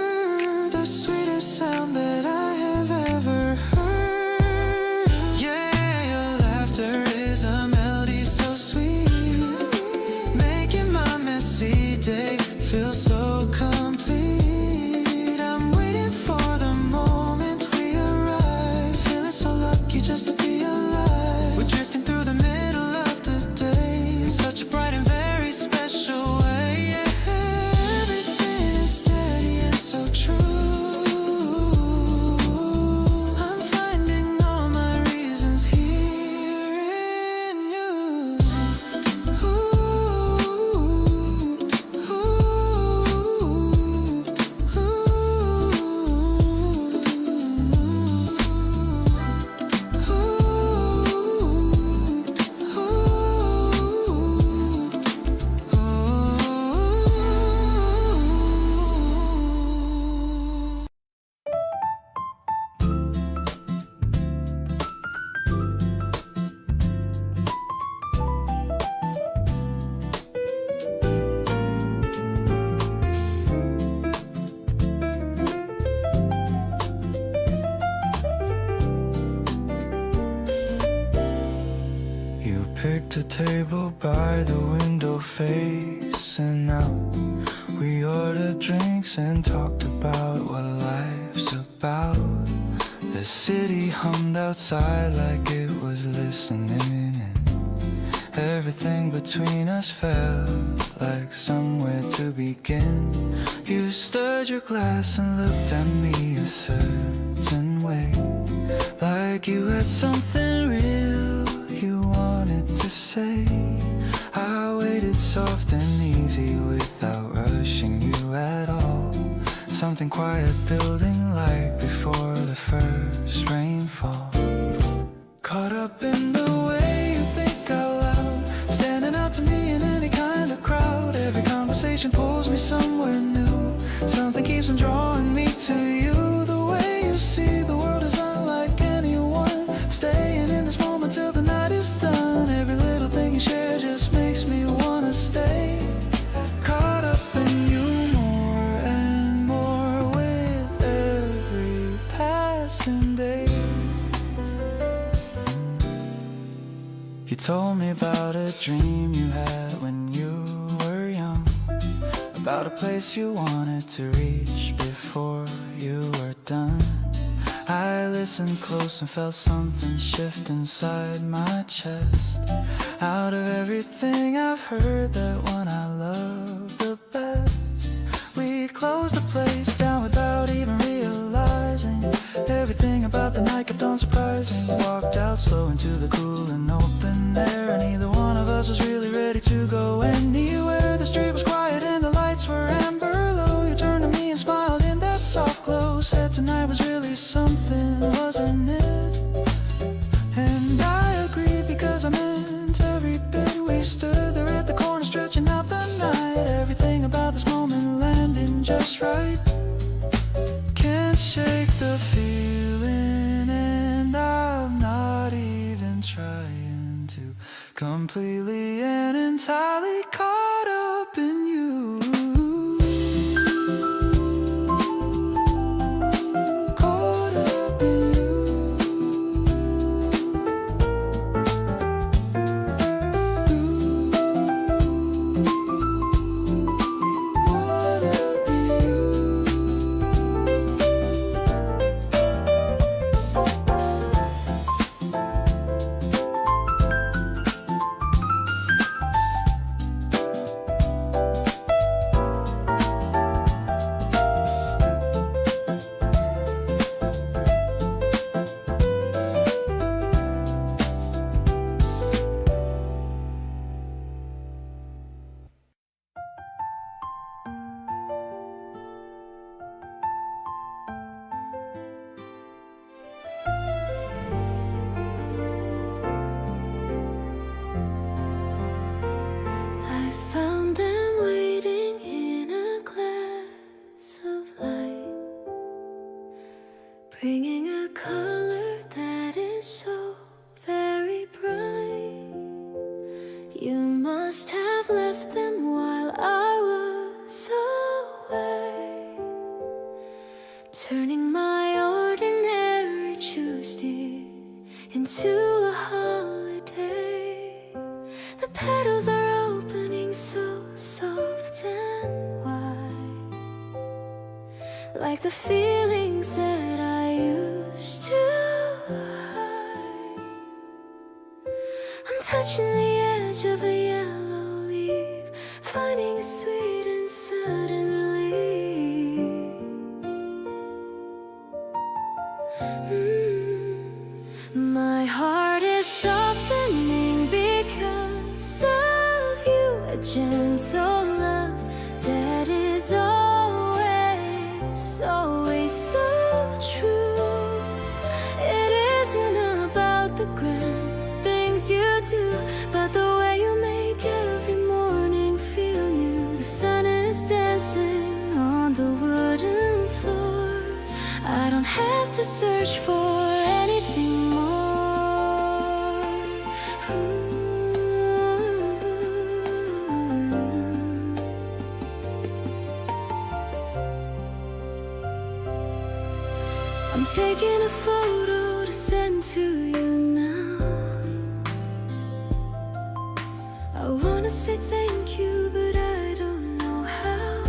booked a table by the window facing out. We ordered drinks and talked about what life's about. The city hummed outside like it was listening, and everything between us felt like somewhere to begin. You stirred your glass and looked at me a certain way, like you had something real you wanted to say. I waited soft and easy without rushing you at all. Something quiet building like before the first rainfall. Caught up in the way you think out loud, standing out to me in any kind of crowd. Every conversation pulls me somewhere new. Something keeps on drawing me to you. The way you see the world is unlike anyone. Staying in this moment till the night is done. Every little thing you share just makes me wanna stay. Caught up in you more and more with every passing day. You told me about a dream you had when you were young, about a place you wanted to reach before you were done. I listened close and felt something shift inside my chest. Out of everything I've heard, that one I love the best. We closed the place down without even realizing. Everything about the night kept on surprising. Walked out slow into the cool and open air, and neither one of us was really ready to go anywhere. The street was quiet and the lights were amber low. You turned to me and smiled in that soft glow. Said tonight was really something, wasn't it? And I agreed because I meant every bit. We stood there at the corner stretching out the night. Everything about this moment landing just right. Can't shake the feeling, and I'm not even trying to. Completely and entirely caught up in you. Caught up in you. Caught up in you. I found them waiting in a glass of light, bringing a color that is so very bright. You must have left them while I was away, turning my ordinary Tuesday into a holiday. The petals are opening so soft and wide, like the feelings that I used to hide. I'm touching the edge of a yellow leaf, finding a sweet and sudden relief. My heart is softening because of you, a gentle love that is always, always so true. It isn't about the grand things you do, but the way you make every morning feel new. The sun is dancing on the wooden floor. I don't have to search for anything more. I'm taking a photo to send to you now. wanna say thank you, but I don't know how.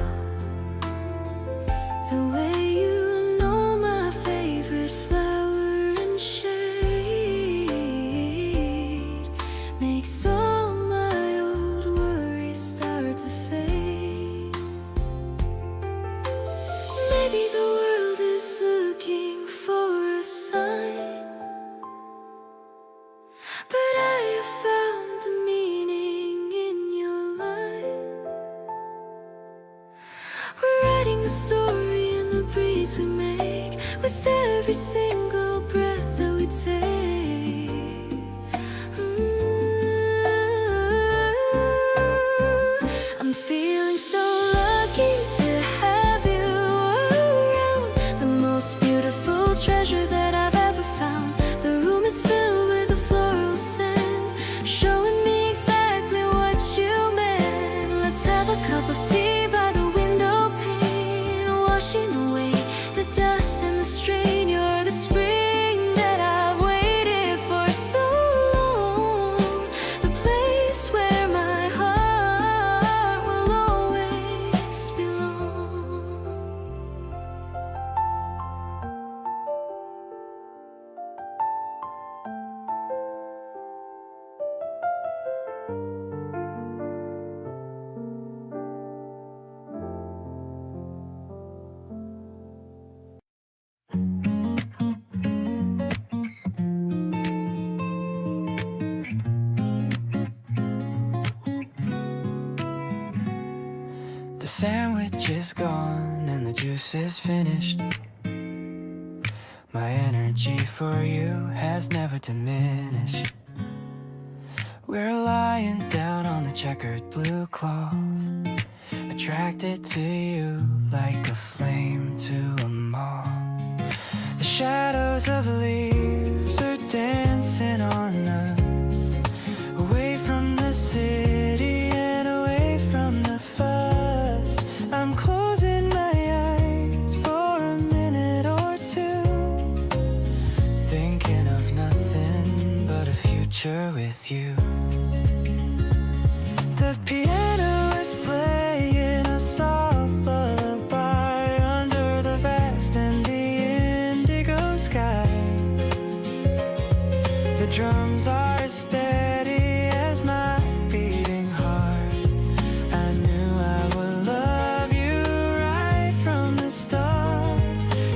The way you know my favorite flower and shade makes all my old worries start to fade. Maybe the world is looking for a sign, but I have found the meaning in your line. We're writing a story in the breeze we make with every single breath that we take. I'm feeling so lucky to have you around, the most beautiful treasure that I've ever found. The room is filled with a floral scent, showing me exactly what you meant. Let's have a cup of tea by the window pane, washing away the dust and the strain. You're the spring that I've waited for so long, the place where my heart will always belong. The sandwich is gone and the juice is finished. My energy for you has never diminished. We're lying down on the checkered blue cloth, attracted to you like a flame to a moth. The shadows of leaves are dancing on us, away from the city and away from the fuss. I'm closing my eyes for a minute or two, thinking of nothing but a future with you. The piano is playing a soft lullaby under the vast and the indigo sky. The drums are steady as my beating heart. I knew I would love you right from the start.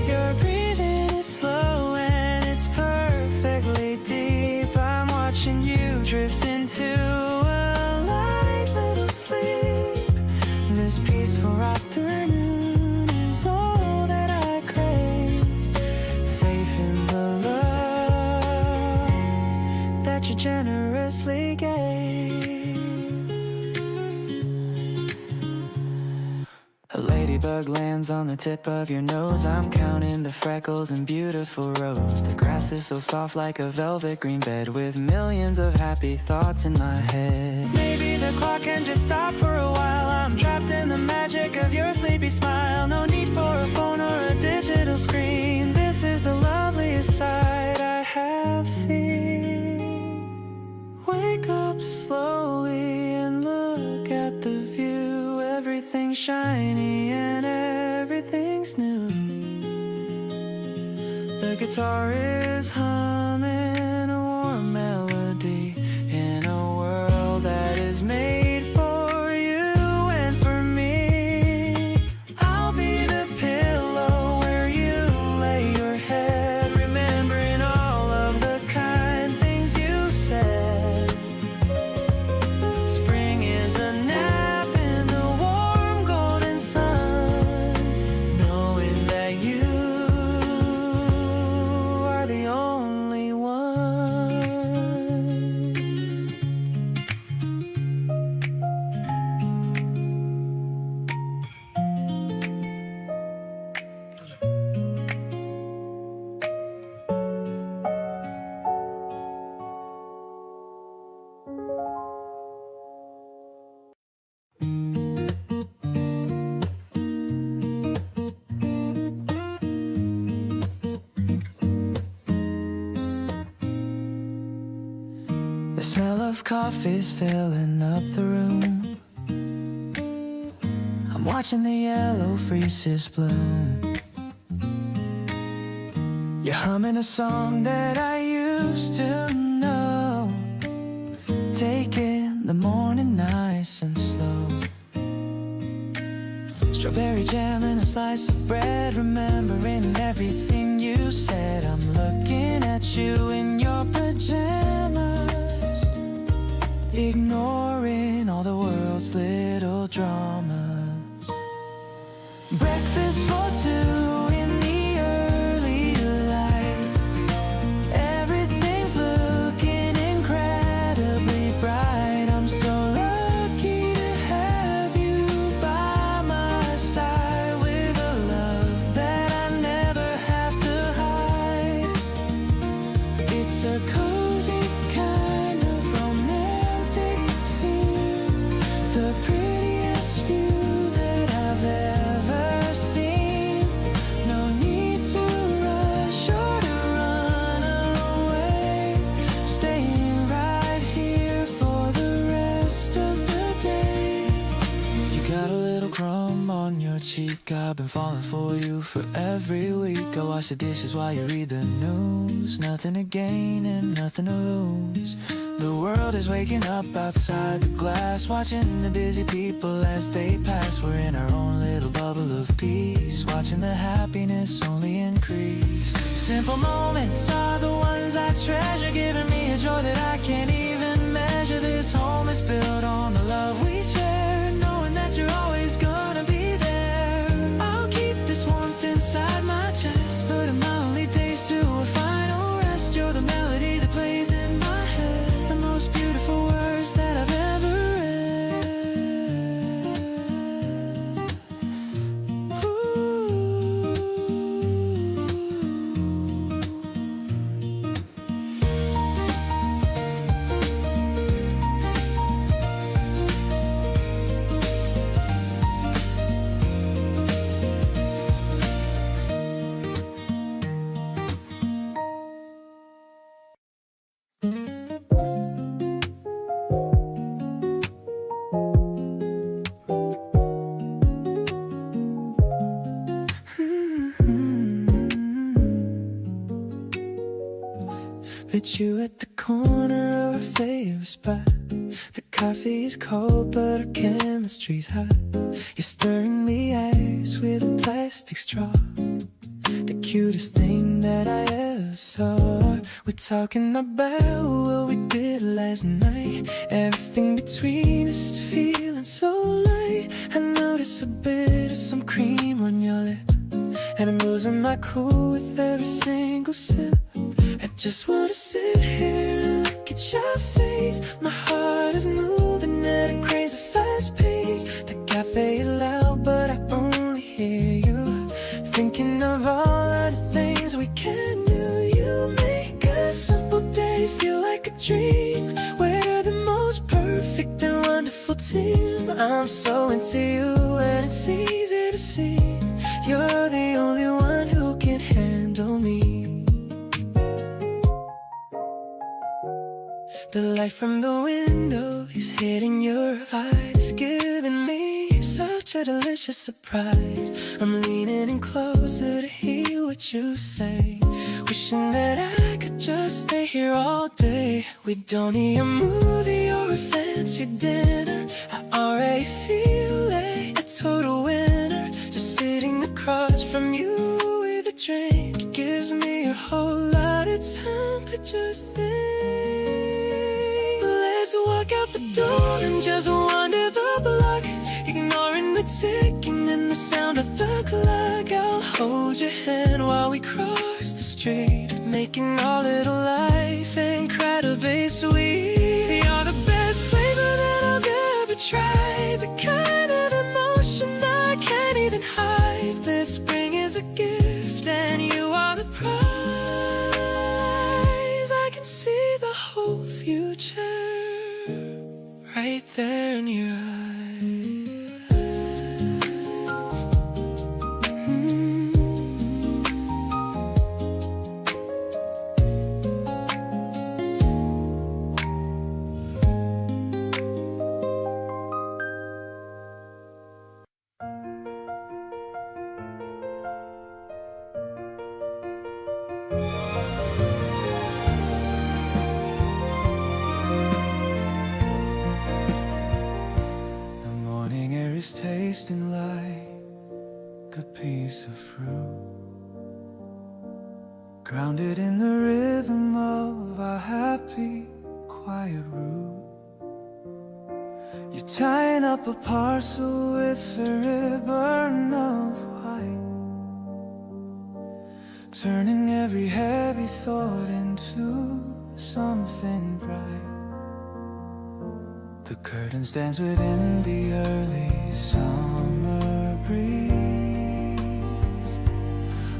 Your breathing is slow and it's perfectly deep. I'm watching you drift into a light little sleep. This peaceful afternoon is all that I crave, safe in the love that you generously gave. A ladybug lands on the tip of your nose. I'm counting the freckles and beautiful rows. The grass is so soft like a velvet green bed, with millions of happy thoughts in my head. Maybe the clock can just stop for a while. I'm trapped in the magic of your sleepy smile. No need for a phone or a digital screen. This is the loveliest sight I have seen. Wake up slowly and look at the view. Everything's shiny and everything's new. The guitar is humming a warm melody in a world that is made for you and for me. I'll be the pillow where you lay your head, remembering all of the kind things you said. Spring is a nap in the warm golden sun, knowing that you are the only The smell of coffee's filling up the room. I'm watching the yellow freezes bloom. You're humming a song that I used to know. Taking the morning nice and slow. Strawberry jam and a slice of bread. Remembering everything you said. I'm looking at you in your pajamas, ignoring all the world's little dramas. Breakfast for two in the early light. Everything's looking incredibly bright. I'm so lucky to have you by my side, with a love that I never have to hide. It's a cozy kind of romantic scene, the prettiest view that I've ever seen. No need to rush or to run away, staying right here for the rest of the day. You got a little crumb on your cheek. I've been falling for you for every week. I wash the dishes while you read the news. Nothing to gain and nothing to lose. The world is waking up outside the glass, watching the busy people as they pass. We're in our own little bubble of peace, watching the happiness only increase. Simple moments are the ones I treasure, giving me a joy that I can't even measure. This home is built on the love we share, knowing that you're always gonna be there. I'll keep this warmth inside my chest, putting my only days to a final rest. You're the melody that plays in my head, the most beautiful words that I've ever read. With you at the corner of our favorite spot. The coffee is cold but our chemistry's hot. You're stirring the ice with a plastic straw. The cutest thing that I ever saw. We're talking about what we did last night. Everything between us is feeling so light. I notice a bit of some cream on your lip, and I'm losing my cool with every single sip. I just wanna sit here and look at your face. My heart is moving at a crazy fast pace. The cafe is loud but I only hear you, thinking of all of the things we can do. You make a simple day feel like a dream. We're the most perfect and wonderful team. I'm so into you and it's easy to see. You're the only one who can handle me. The light from the window is hitting your eyes, giving me such a delicious surprise. I'm leaning in closer to hear what you say, wishing that I could just stay here all day. We don't need a movie or a fancy dinner. I already feel like a total winner, just sitting across from you with a drink. It gives me a whole lot of time to just think. Let's walk out the door and just wander the block, ignoring the ticking and the sound of the clock. I'll hold your hand while we cross the street, making our little life incredibly sweet. You're the best flavor that I've ever tried, the kind of emotion I can't even hide. This spring is a gift and you are the prize. I can see the whole future right there in your eyes. piece of fruit, grounded in the rhythm of our happy, quiet route. You're tying up a parcel with a ribbon of white, turning every heavy thought into something bright. The curtains dance within the early summer breeze,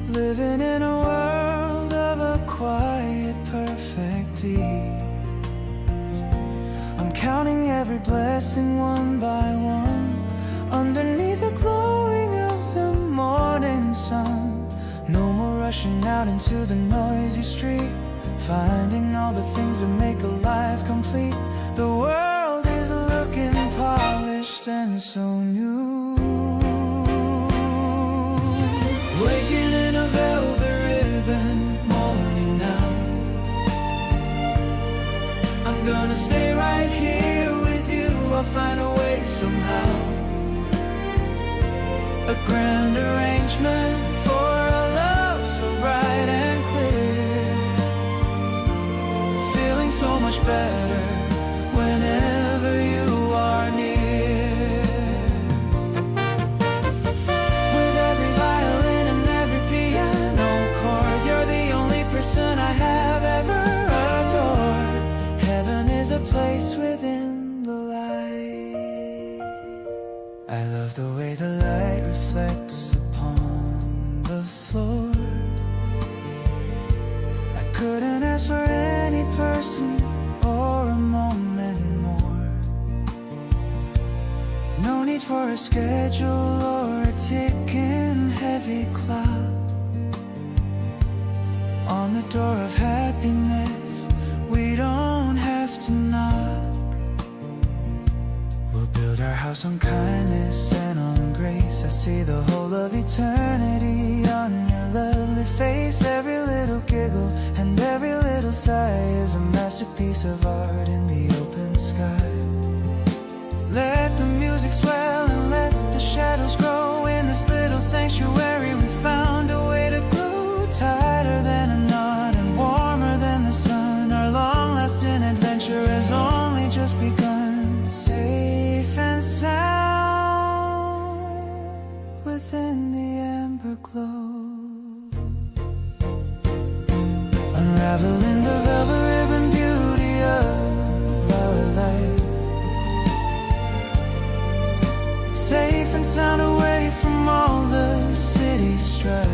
living in a world of a quiet, perfect ease. I'm counting every blessing one by one, underneath the glowing of the morning sun. No more rushing out into the noisy street, finding all the things that make a life complete. The world is looking polished and so new, waking in a velvet ribbon morning now. I'm gonna stay right here with you, I'll find a way somehow. A grand arrangement for a love so bright and clear, feeling so much better whenever you are near. With every violin and every piano chord, you're the only person I have ever adored. Heaven is a place within the light. I love the way the light reflects upon the floor. I couldn't ask for any person or a moment more. No need for a schedule or a ticking heavy clock. On the door of happiness, we don't have to knock. We'll build our house on kindness and on grace. I see the whole of eternity on your lovely face. Every little giggle and every little sigh is a masterpiece of art in the open sky. Let the music swell and let the shadows grow. In this little sanctuary we found a way to glow, tighter than a knot and warmer than the sun. Our long-lasting adventure has only just begun. Safe and sound within the amber glow, unraveling the velvet ribbon beauty of our life. Safe and sound away from all the city strife,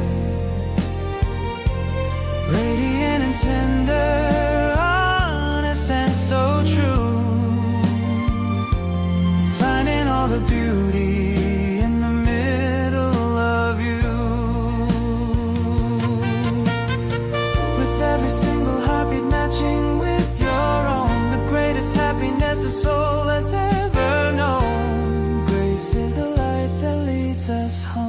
radiant and tender, honest and so true, finding all the beauty in the middle of you. With every single heartbeat matching with your own, the greatest happiness a soul has ever known. Grace is the light that leads us home.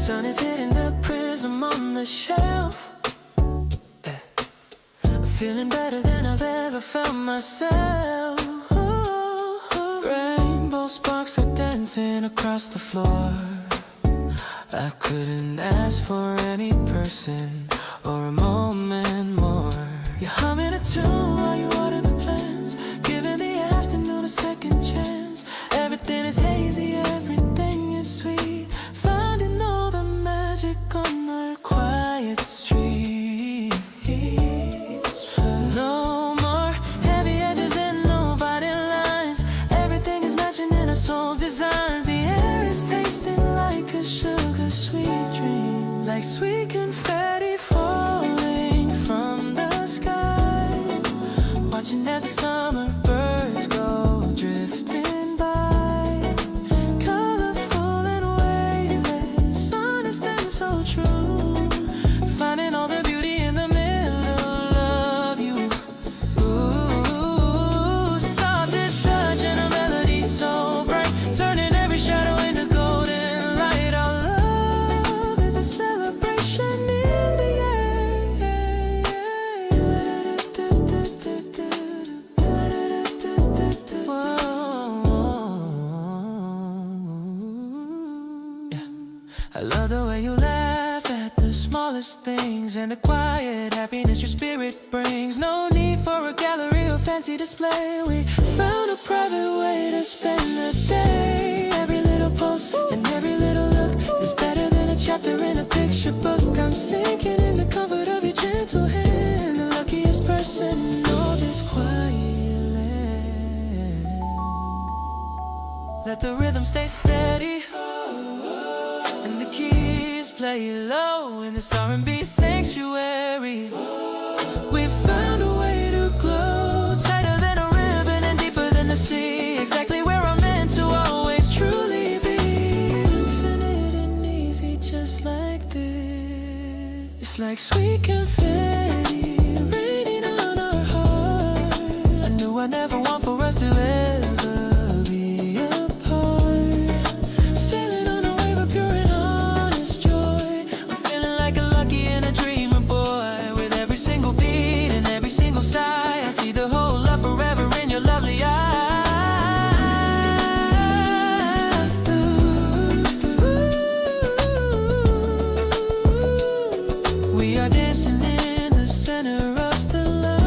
Sun is hitting the prism on the shelf. I'm feeling better than I've ever felt myself. Rainbow sparks are dancing across the floor. I couldn't ask for any person or a moment more. You're humming a tune while you water the plants, giving the afternoon a second chance. Everything is hazy, everything is sweet, finding all the magic on our quiet streets. No more heavy edges and no body lines. Everything is matching in our soul's designs. The air is tasting like a sugar sweet dream, like sweet confetti falling from the sky. Watching as the summer birds go drifting by, colorful and weightless, honest and so true. love the way you laugh at the smallest things and the quiet happiness your spirit brings. No need for a gallery or fancy display. We found a private way to spend the day. Every little post and every little look is better than a chapter in a picture book. I'm sinking in the comfort of your gentle hand, the luckiest person in all this quiet land. Let the rhythm stay steady and the keys play low in this R&B sanctuary. We found a way to glow, tighter than a ribbon and deeper than the sea. Exactly where I'm meant to always truly be. Infinite and easy, just like this. It's like sweet confetti raining on our heart. I knew I'd never want for us to ever be apart. Sailing on a wave of pure and honest joy. I'm feeling like a lucky and a dreamer boy. With every single beat and every single sigh, I see the whole love forever in your lovely eyes. We are dancing in the center of the light.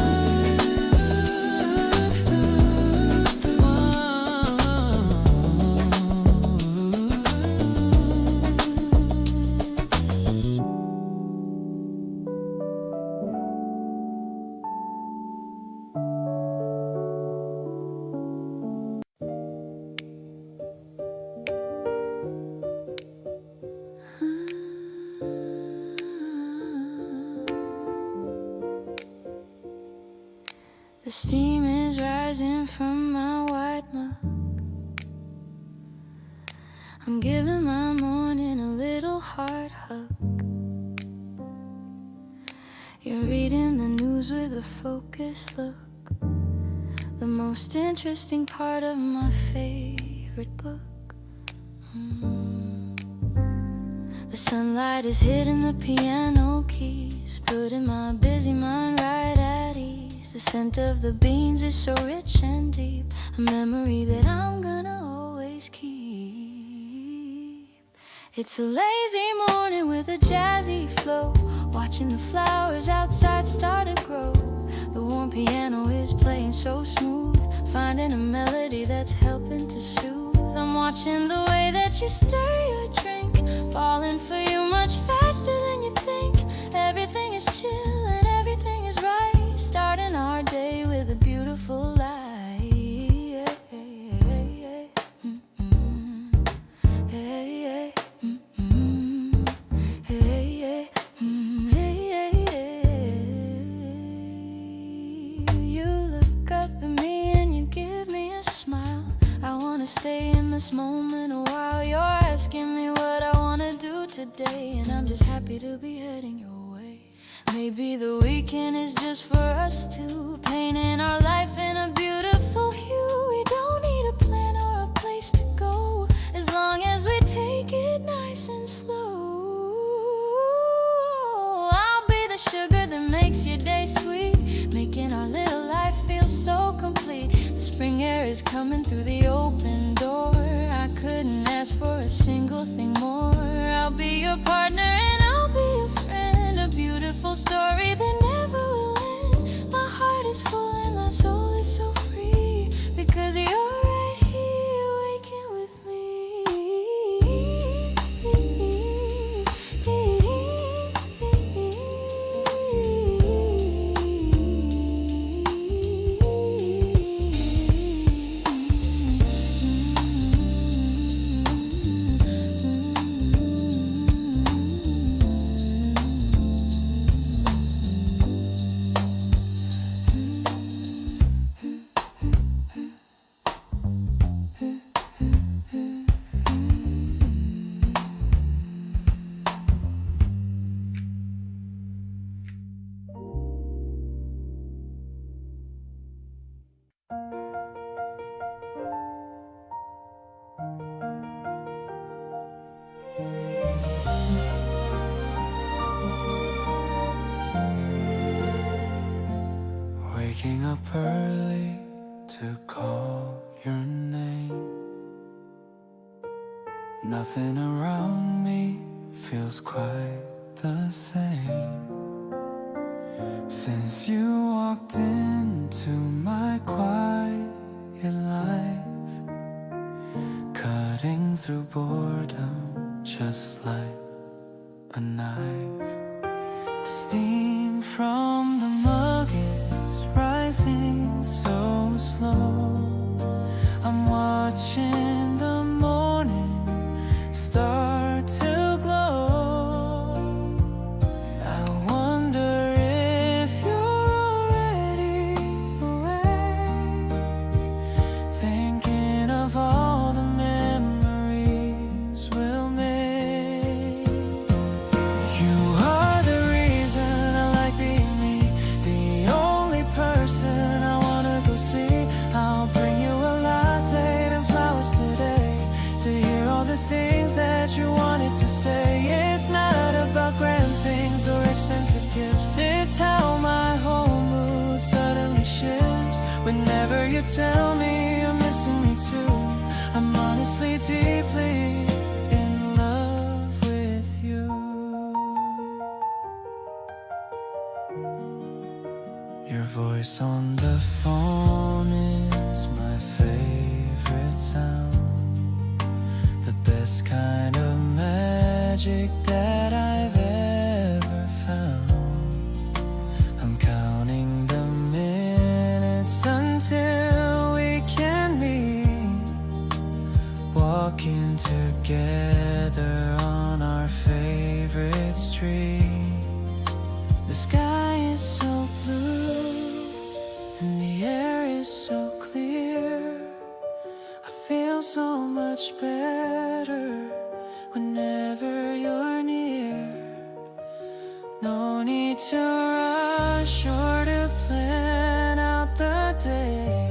The steam is rising from my white mug. I'm giving my morning a little heart hug. You're reading the news with a focused look. The most interesting part of my favorite book. The sunlight is hitting the piano keys, putting my busy mind right at ease. The scent of the beans is so rich and deep, a memory that I'm gonna always keep. It's a lazy morning with a jazzy flow, watching the flowers outside start to grow. The warm piano is playing so smooth, finding a melody that's helping to soothe. I'm watching the way that you stir your drink, falling for you much faster than you think. Everything is chill and everything is right, starting our day with a beautiful light. You look up at me and you give me a smile. I wanna stay in this moment a while. You're asking me what I wanna do today, and I'm just happy to be heading your way. Maybe the weekend is just for us two, painting our life in a beautiful hue. We don't need a plan or a place to go, as long as we take it nice and slow. I'll be the sugar that makes your day sweet, making our little life feel so complete. The spring air is coming through the open door. I couldn't ask for a single thing more. I'll be your partner and I'll be your friend, a beautiful story that never will end. My heart is full and my soul is so free, because you're right here waking with me. Waking up early to call your name. Nothing around me feels quite the same since you walked into my quiet life, cutting through boredom just like a knife. The steam from the mug is rising so slow. I'm watching the morning start to glow. I wonder if you're already awake, thinking of all the memories we'll make. You are the reason I like being me, the only person I wanna go see. I'll bring you a latte and flowers today to hear all the things that you wanted to say. It's not about grand things or expensive gifts, it's how my whole mood suddenly shifts whenever you tell me you're missing me too. I'm honestly deeply in love with you. Your voice on the phone is my favorite sound, the best kind of magic that I've ever found. I'm counting the minutes until we can meet, walking together on our favorite street. The sky is so blue and the air is so clear. I feel so much better whenever you're near. No need to rush or to plan out the day.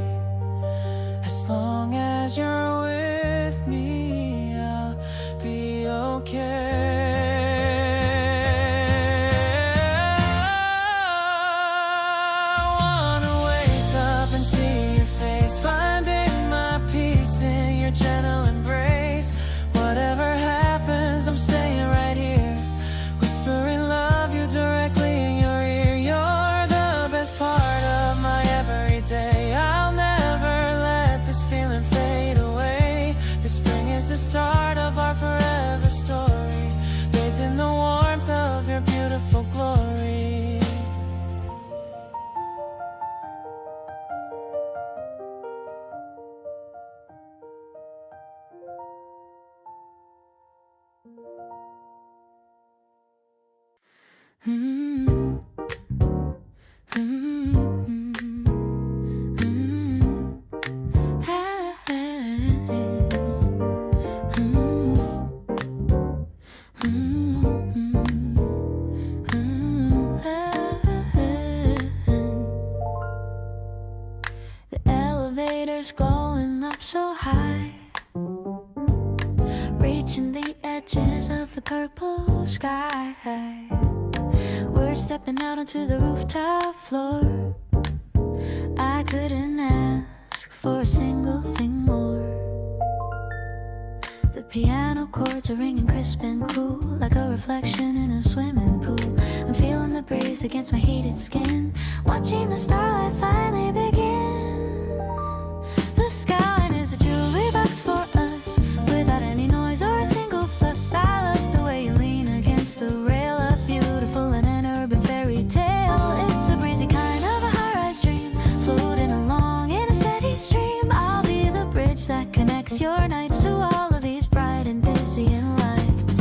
As long as you're with me, I'll be okay. I wanna wake up and see your face, finding my peace in your gentle embrace. Whatever happens, I'm staying right here, whispering love you directly in your ear. You're the best part of my everyday. I'll never let this feeling fade away. This spring is the start of our forever story, bathed in the warmth of your beautiful glory. The elevator's going up so high, reaching the edges of the purple sky. We're stepping out onto the rooftop floor. I couldn't ask for a single thing more. The piano chords are ringing crisp and cool, like a reflection in a swimming pool. I'm feeling the breeze against my heated skin, watching the starlight finally begin. The skyline is a jewelry box for us, without any noise or a single fuss. I love the way you lean against the rail, a beautiful and an urban fairy tale. It's a breezy kind of a high-rise dream, floating along in a steady stream. I'll be the bridge that connects your nights to all of these bright and dizzying lights.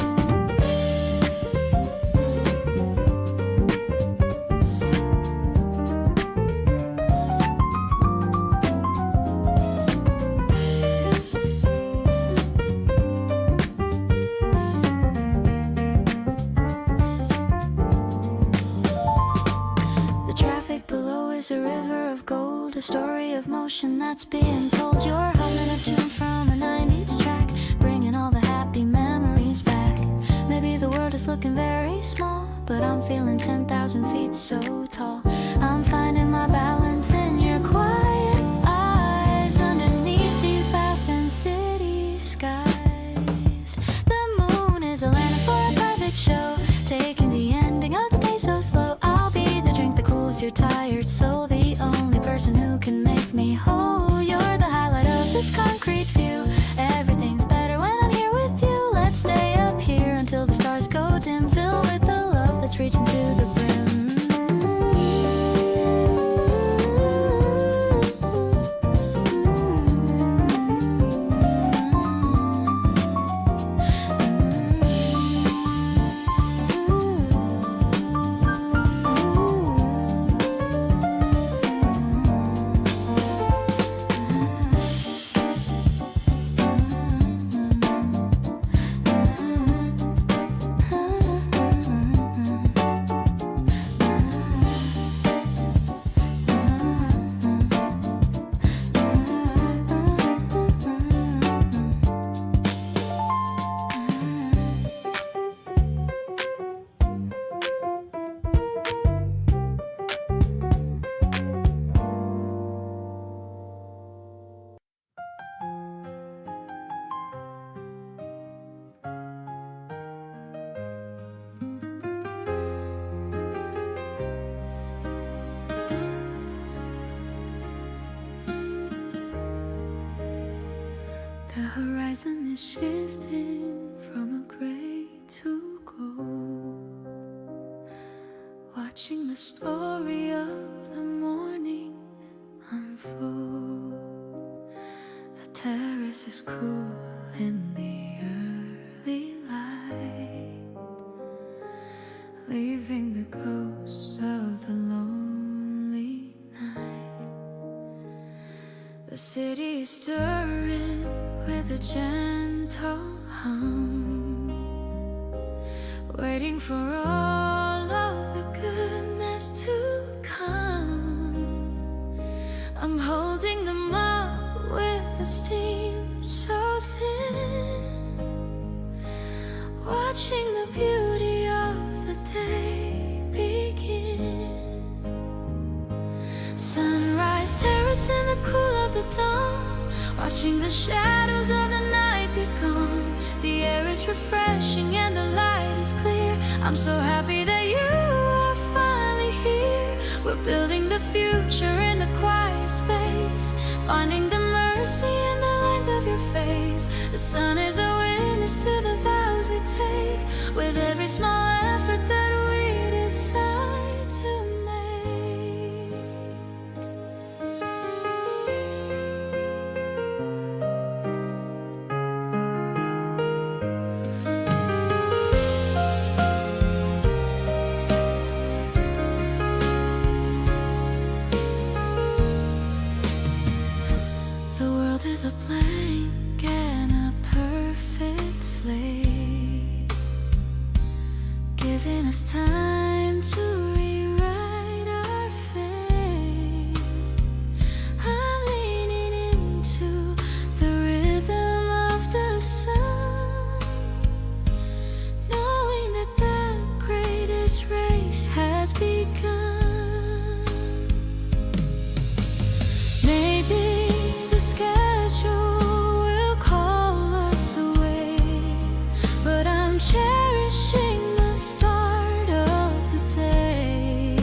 The traffic below is a river of gold, a story of motion that's being told. You're humming a tune from a 90s track, bringing all the happy memories back. Maybe the world is looking very small, but I'm feeling 10,000 feet so tall. I'm finding my balance in your quiet eyes, underneath these vast and city skies. The moon is a land for a private The horizon is shifting from a gray to gold, watching the story of the morning unfold. The terrace is cool in the early light, leaving the ghosts of the lonely night. The city is stirring with a gentle hum, waiting for all of the goodness to come. I'm holding them up with the steam so thin, watching the beauty of the day begin. Sunrise terrace in the cool of the dawn, watching the shadows of the night be gone. The air is refreshing and the light is clear. I'm so happy that you are finally here. We're building the future in the quiet space, finding the mercy in the lines of your face. The sun is a witness to the vows we take, with every small effort that we decide to make. The world is a blank and a perfect slate, giving us time to rewrite our fate. I'm leaning into the rhythm of the sun, knowing that the greatest race has begun. Maybe the schedule will call us away, but I'm cherishing the start of the day.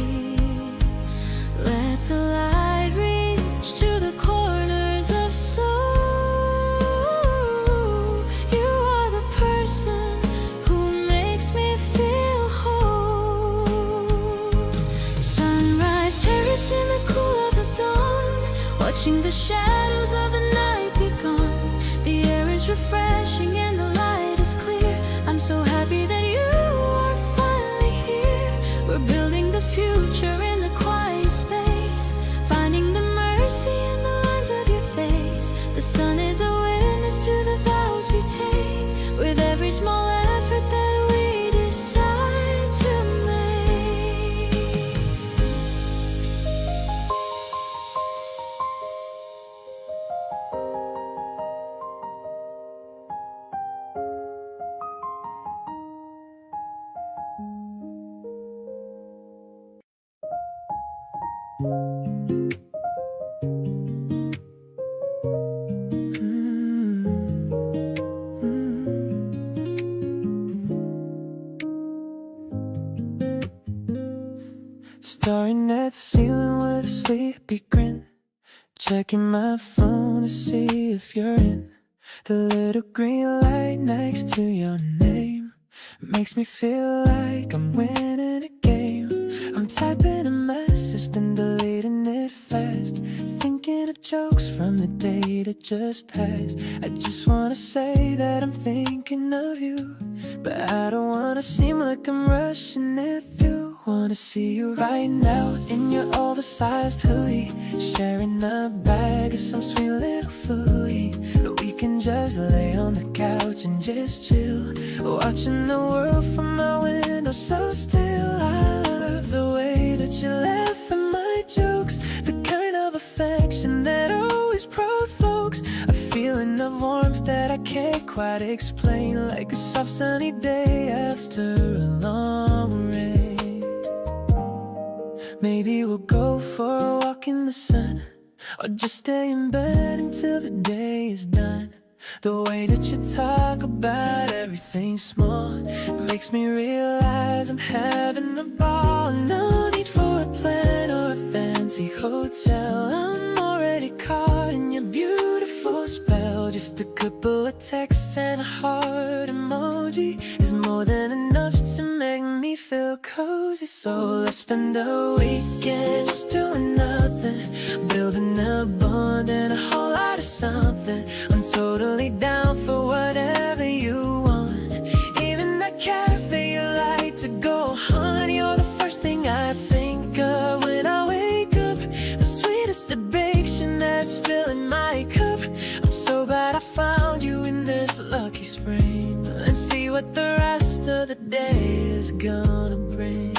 Let the light reach to the corners of soul. You are the person who makes me feel whole. Sunrise terrace in the cool of the dawn, watching the shadows of the night be gone. The air is refreshing and the light is clear. I'm so happy that you are finally here. We're building the future in the quiet space, finding the mercy in the lines of your face. The sun is a witness to the vows we take, with every small effort that we decide to make. Staring at the ceiling with a sleepy grin, checking my phone to see if you're in. The little green light next to your name makes me feel like I'm winning a game. I'm typing a message, then deleting it fast, thinking of jokes from the day that just passed. I just wanna say that I'm thinking of you, but I don't wanna seem like I'm rushing. If you wanna see you right now in your oversized hoodie, sharing a bag of some sweet little foodie. We can just lay on the couch and just chill, watching the world from my window so still. I love the way that you laugh at my jokes, the kind of affection that always provokes a feeling of warmth that I can't quite explain, like a soft sunny day after a long rain. Maybe we'll go for a walk in the sun, or just stay in bed until the day is done. The way that you talk about everything small makes me realize I'm having a ball. No need for a plan or a fancy hotel, I'm already caught in your beautiful no spell, just a couple of texts and a heart emoji is more than enough to make me feel cozy. So let's spend the weekend just doing nothing, building a bond and a whole lot of something. I'm totally down for whatever you want, even that cafe you like to go. Honey, you're the first thing I think of when I wake up, the sweetest addiction that's filling my cup. I'm so glad I found you in this lucky spring, and see what the rest of the day is gonna bring.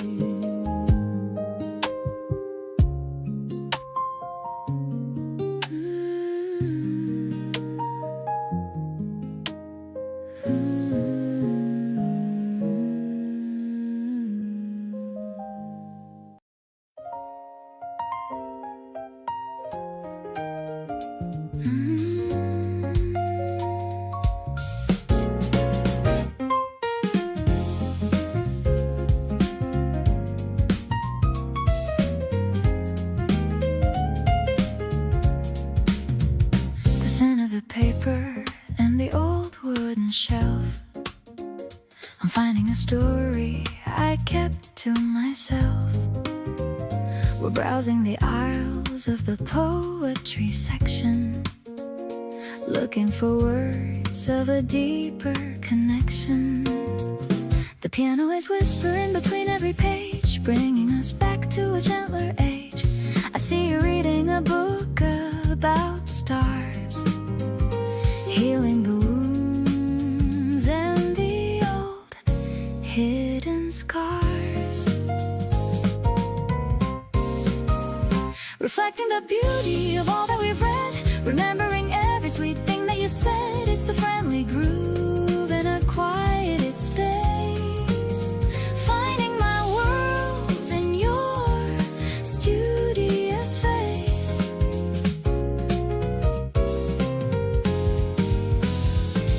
Paper and the old wooden shelf, I'm finding a story I kept to myself. We're browsing the aisles of the poetry section, looking for words of a deeper connection. The piano is whispering between every page, bringing us back to a gentler age. I see you reading a book about stars, healing the wounds and the old hidden scars, reflecting the beauty of all that we've read, remembering every sweet thing that you said. It's a friendly groove in a quieted space, finding my world in your studious face.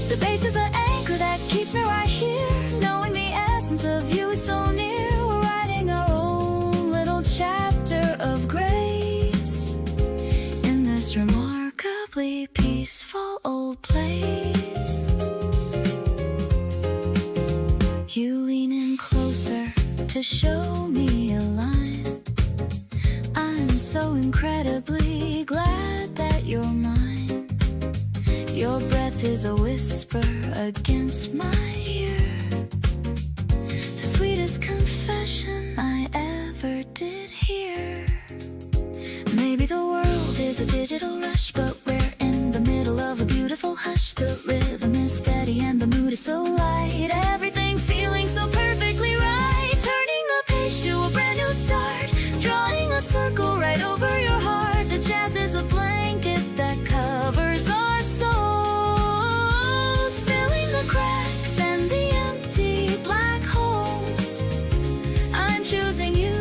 The bass is an anchor that keeps me right here, knowing the essence of you is so near. We're writing our own little chapter of grace in this remarkably peaceful old place. You lean in closer to show me a line. I'm so incredibly glad that you're mine. Your breath is a whisper against my ear, the sweetest confession I ever did hear. Maybe the world is a digital rush, but we're in the middle of a beautiful hush. The rhythm is steady and the mood is so light, everything feeling so perfectly right. Turning the page to a brand new start, drawing a circle right over your heart. The jazz is a blanket that covers our souls, filling the cracks and the empty black holes. I'm choosing you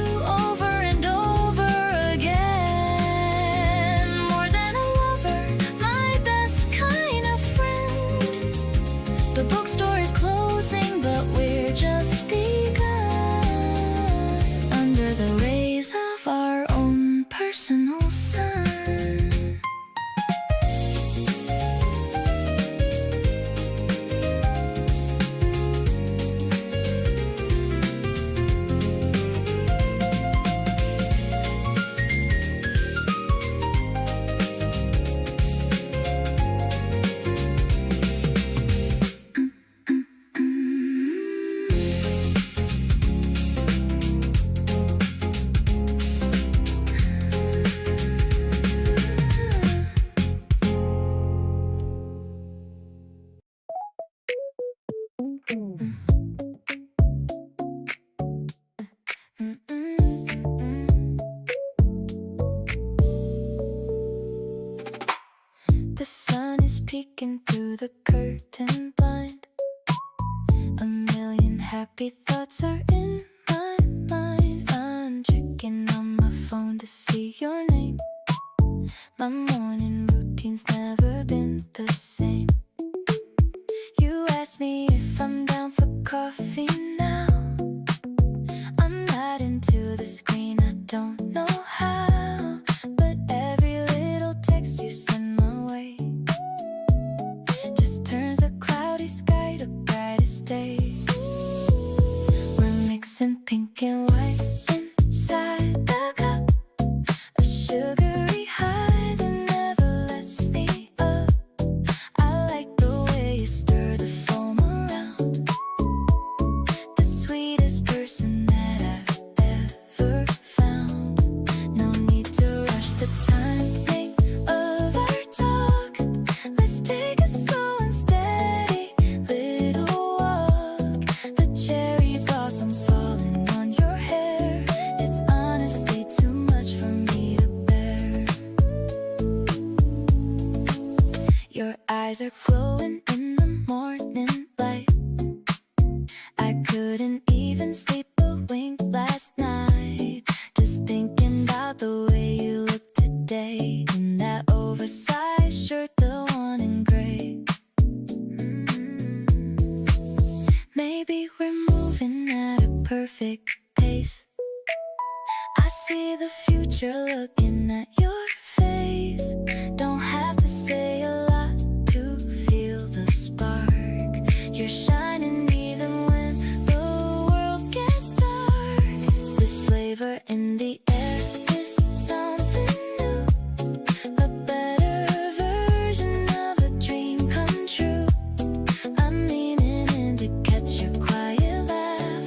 over and over again, more than a lover, my best kind of friend. The bookstore is closing, but we're just begun, under the rays of our own personal sun. The sun is peeking through the curtain blind. A million happy thoughts are in my mind. I'm checking on my phone to see your name. My morning routine's never been the same. You asked me if I'm down for coffee now. I'm not into the screen, I don't know how, but every little text you send my way turns a cloudy sky to brightest day. We're mixing pink and white inside a cup, a sugary high that never lets me up. I like the way you stir the foam around, the sweetest person that I've ever found. No need to rush the timing of our talk. Let's take a slow and steady little walk. The cherry blossoms falling on your hair, it's honestly too much for me to bear. Your eyes are glowing in the morning light. I couldn't even sleep a wink last night, just thinking about the way you look today in that oversized shirt, the one in gray. Maybe we're moving at a perfect pace. I see the future looking at your face. Don't have to say a lot to feel the spark. You're shining even when the world gets dark. This flavor in the air is something new, a better version of a dream come true. I'm leaning in to catch your quiet laugh,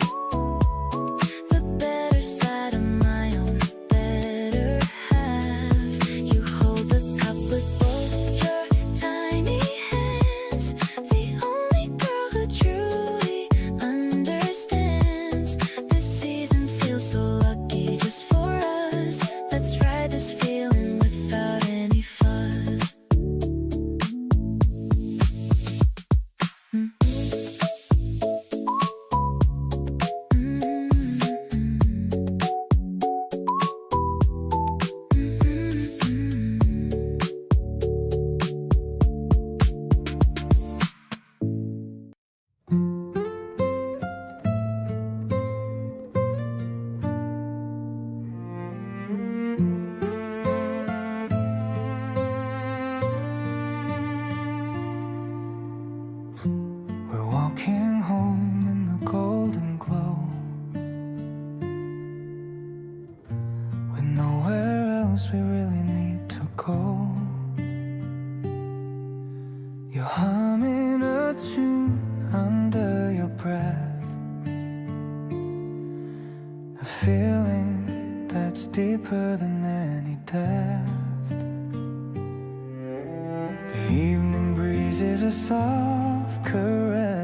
the better side of my own better half. You hold the cup with both your tiny hands, the only girl who truly understands. This season feels so lucky just for us. Let's ride this feeling without any fuss. We're walking home in the golden glow, with nowhere else we really need to go. You're humming a tune under your breath, a feeling that's deeper than any depth. The evening breeze is a soft caress.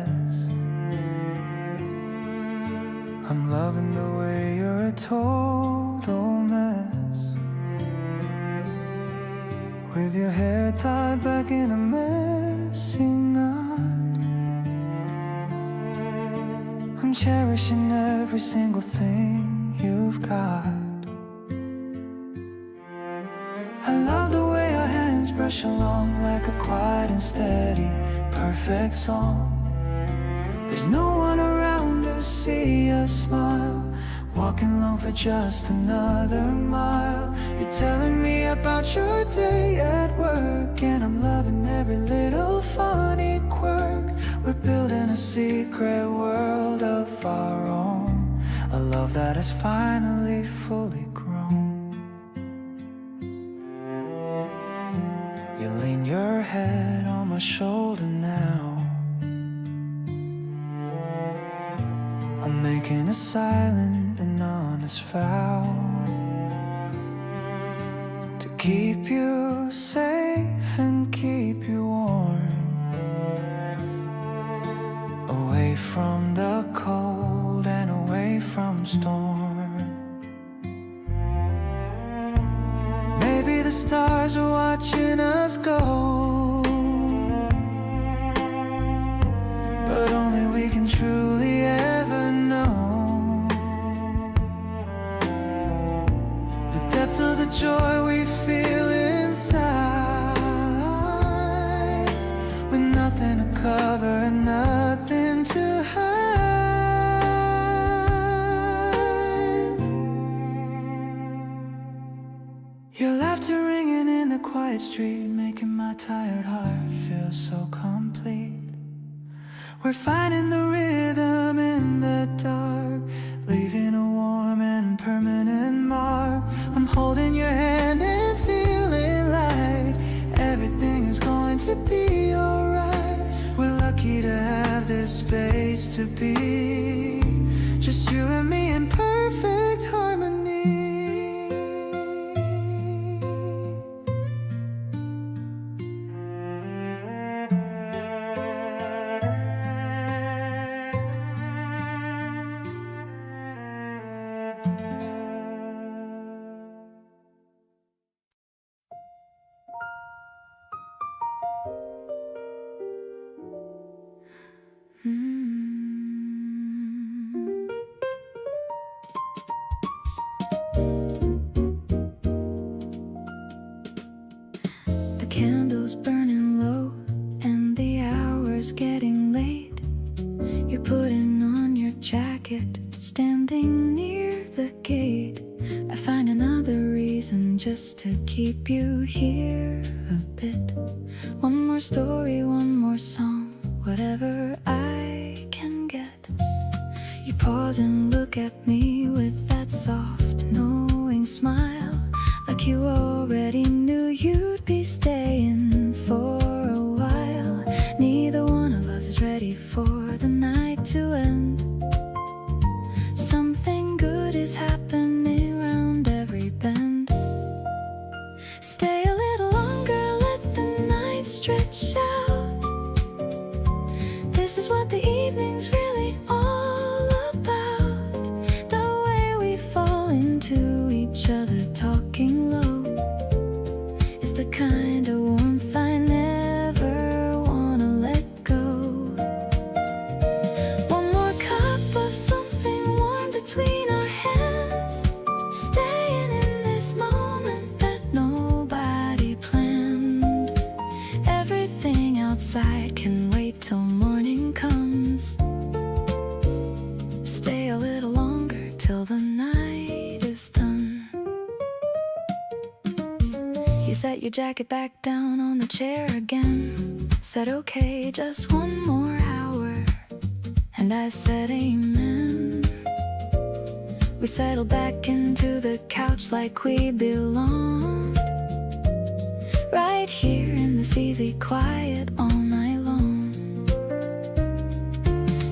I'm loving the way you're a total mess, with your hair tied back in a messy knot. I'm cherishing every single thing you've got. I love the way our hands brush along like a quiet and steady, perfect song. There's no one around to see us smile, walking along for just another mile. You're telling me about your day at work, and I'm loving every little funny quirk. We're building a secret world of our own, a love that is finally fully grown. You lean your head on my shoulder now. I'm making a silent and honest vow to keep you safe and keep you warm, away from the cold and away from storm. Maybe the stars are watching us go, but only we can truly ever know the depth of the joy we feel inside, with nothing to cover and nothing to hide. Your laughter ringing in the quiet street, making my tired heart feel so complete. We're finding the rhythm in the dark, leaving a warm and permanent mark. I'm holding your hand and feeling like everything is going to be alright. We're lucky to have this space to be, just you and me in perfect harmony. The candles burning low and the hours getting late. You're putting on your jacket, standing near the gate. I find another reason just to keep you here a bit. One more story, one more song, whatever I can get. You pause and look at me with that soft, knowing smile, like you already knew you'd be staying for a while. Neither one of us is ready for the night to end. Something good is happening around every bend. Stay a little longer, let the night stretch out. This is what the evening's really all about. The way we fall into each other talking low is the kind of warmth I never wanna let go. One more cup of something warm between our hands, staying in this moment that nobody planned. Everything outside can wait till morning comes. Stay a little longer till the night is done. You set your jacket back down on the chair again, said okay, just one more hour, and I said amen. We settled back into the couch like we belonged, right here in this easy quiet all night long.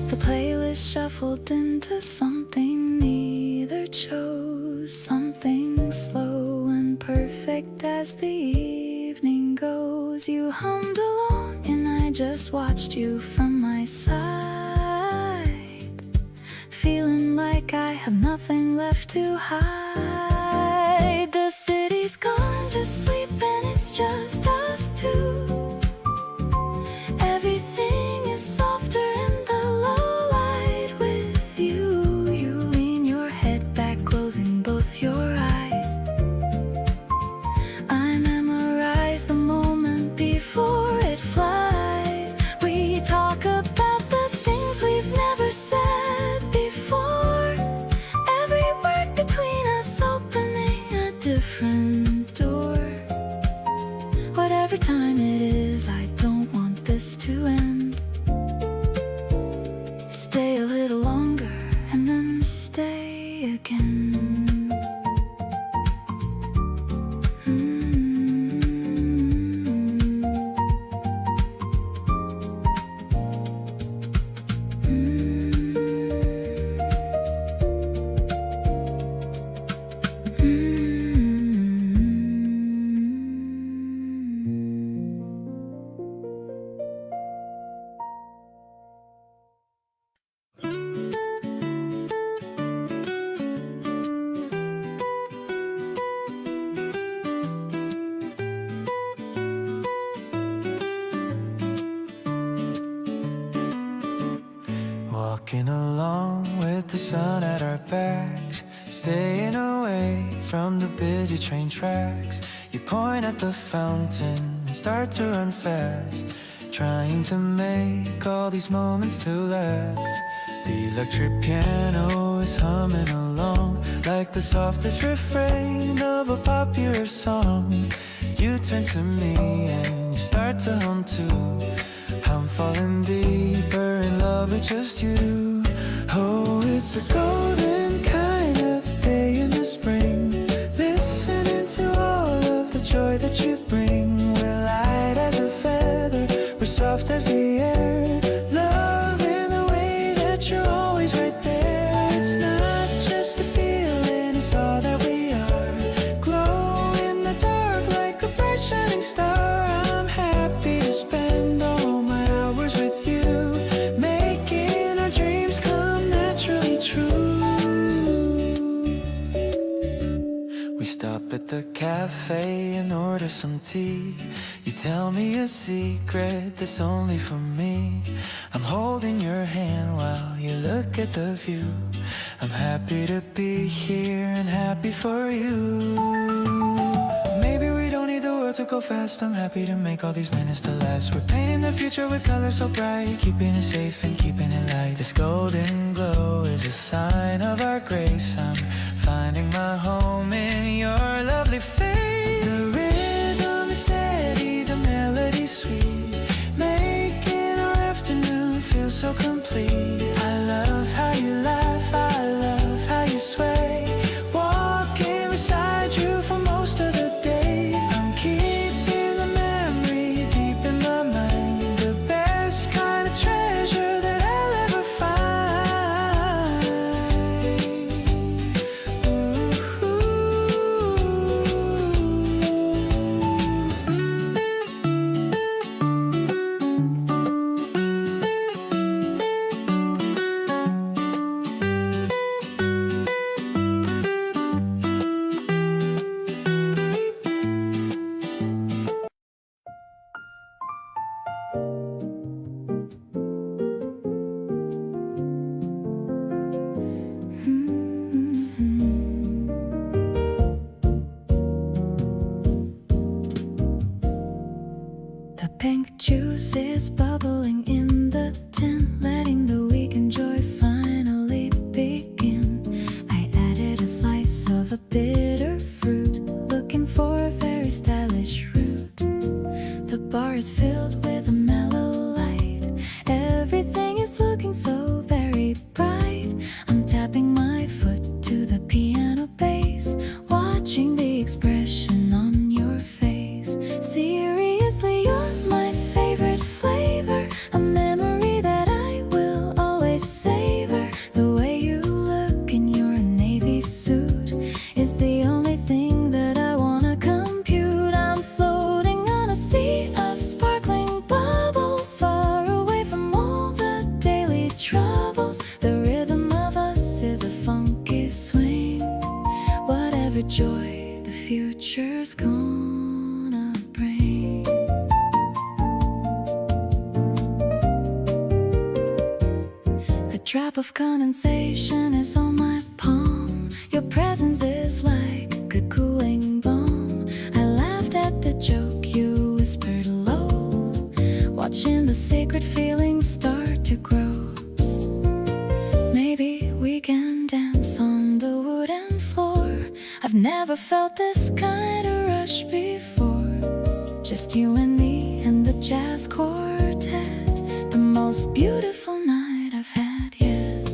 The playlist shuffled into something neither chose, something slow and perfect as the evening goes. You hummed along and I just watched you from my side, feeling like I have nothing left to hide. The city's gone to sleep and it's just us two. Everything is softer in the low light with you. You lean your head back, closing both your eyes. I memorize the moment before it flies. We talk about the things we've never said before. Every word between us opening a different door. Whatever time it is, I don't want this to end. Stay a little longer and then stay again. Walking along with the sun at our backs, staying away from the busy train tracks. You point at the fountain and start to run fast, trying to make all these moments to last. The electric piano is humming along like the softest refrain of a popular song. You turn to me and you start to hum too. I'm falling deeper in love love with just you. Oh, it's a golden kind of day in the spring. Listening to all of the joy that you bring. We're light as a feather, we're soft as the air. Loving the way that you're always right there. It's not just a feeling, it's all that we are. Glow in the dark like a bright shining star. I'm happy to spend all my hours with you, making our dreams come naturally true. We stop at the cafe and order some tea. You tell me a secret that's only for me. I'm holding your hand while you look at the view. I'm happy to be here and happy for you. Maybe we don't need the world to go fast. I'm happy to make all these minutes to last. We're painting the future with colors so bright, keeping it safe and keeping it light. This golden glow is a sign of our grace. I'm finding my home in your lovely face. The rhythm is steady, the melody sweet, making our afternoon feel so complete. I love how you laugh, I love how you sway, walking beside you for most of the day. I'm keeping the memory deep in my mind, the best kind of treasure that I'll ever find. The pink juice is bubbling in the tin, letting the weekend joy finally begin. I added a slice of a bitter fruit, looking for a very stylish route. The bar is filled with a mellow light, everything is looking so very bright. I'm tapping my foot to the piano bass, watching the expression on your face. Seriously, you're my favorite flavor, a memory that I will always savor. The way you look in your navy suit is the only thing that I wanna compute. I'm floating on a sea of sparkling bubbles, far away from all the daily troubles. The rhythm of us is a funky swing, whatever joy the future's gonna bring. A drop of condensation is on my palm. Your presence is like a good cooling balm. I laughed at the joke you whispered low, watching the sacred feelings start to grow. Maybe we can dance on the wooden floor. I've never felt this kind of rush before. Just you and me and the jazz quartet, the most beautiful night I've had yet.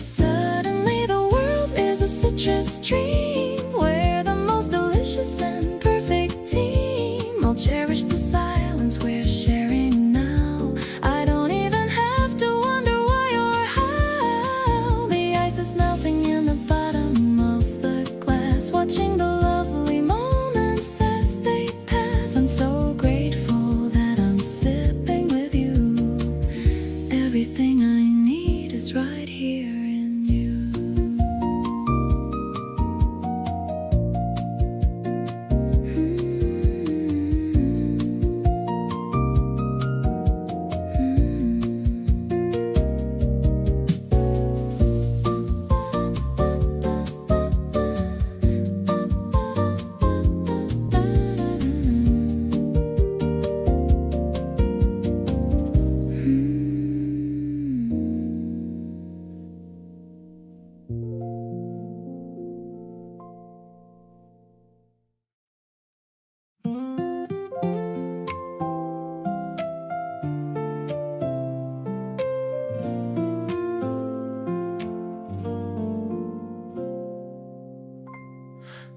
Suddenly the world is a citrus stream, we're the most delicious and perfect team. I'll cherish the silence we're sharing now. I don't even have to wonder why or how. The ice is melting in the bottom of the glass, watching the lovely moments as they pass. I'm so grateful that I'm sipping with you. Everything I need is right here in you.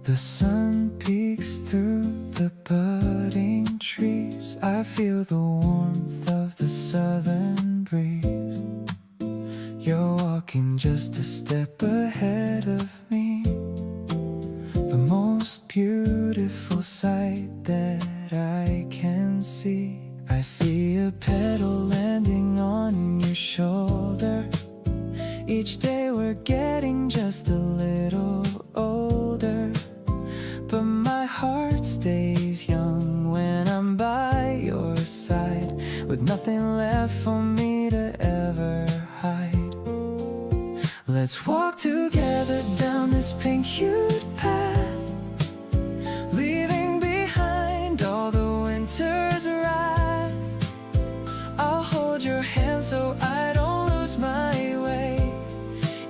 The sun peeks through the budding trees. I feel the warmth of the southern breeze. You're walking just a step ahead of me. The most beautiful sight that I can see. I see a petal landing on your shoulder. Each day we're getting just a little older, but my heart stays young when I'm by your side, with nothing left for me to ever hide. Let's walk together down this pink-hued path, leaving behind all the winter's wrath. I'll hold your hand so I don't lose my way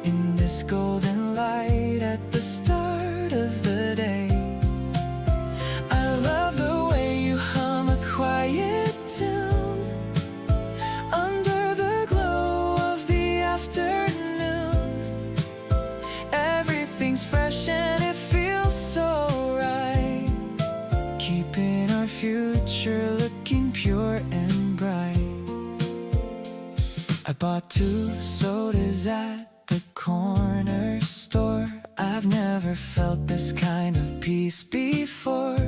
in this golden light at the start of the day. I love the way you hum a quiet tune under the glow of the afternoon. Everything's fresh and it feels so right, keeping our future looking pure and bright. I bought 2 sodas at the corner store. I've never felt this kind of peace before.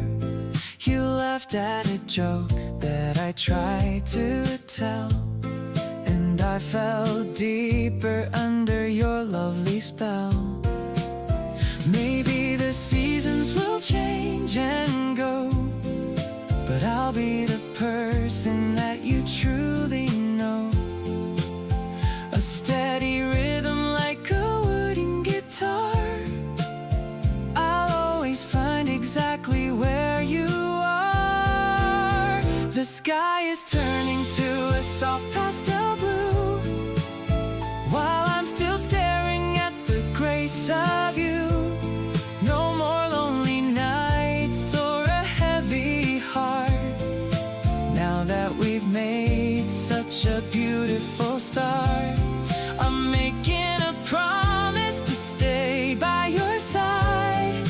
You laughed at a joke that I tried to tell, and I fell deeper under your lovely spell. Maybe the seasons will change and go, but I'll be the person that you truly know. A steady rhythm like a wooden guitar. I'll always find exactly where you are. The sky is turning to a soft pastel blue, while I'm still staring at the grace of you. No more lonely nights or a heavy heart, now that we've made such a beautiful start. I'm making a promise to stay by your side,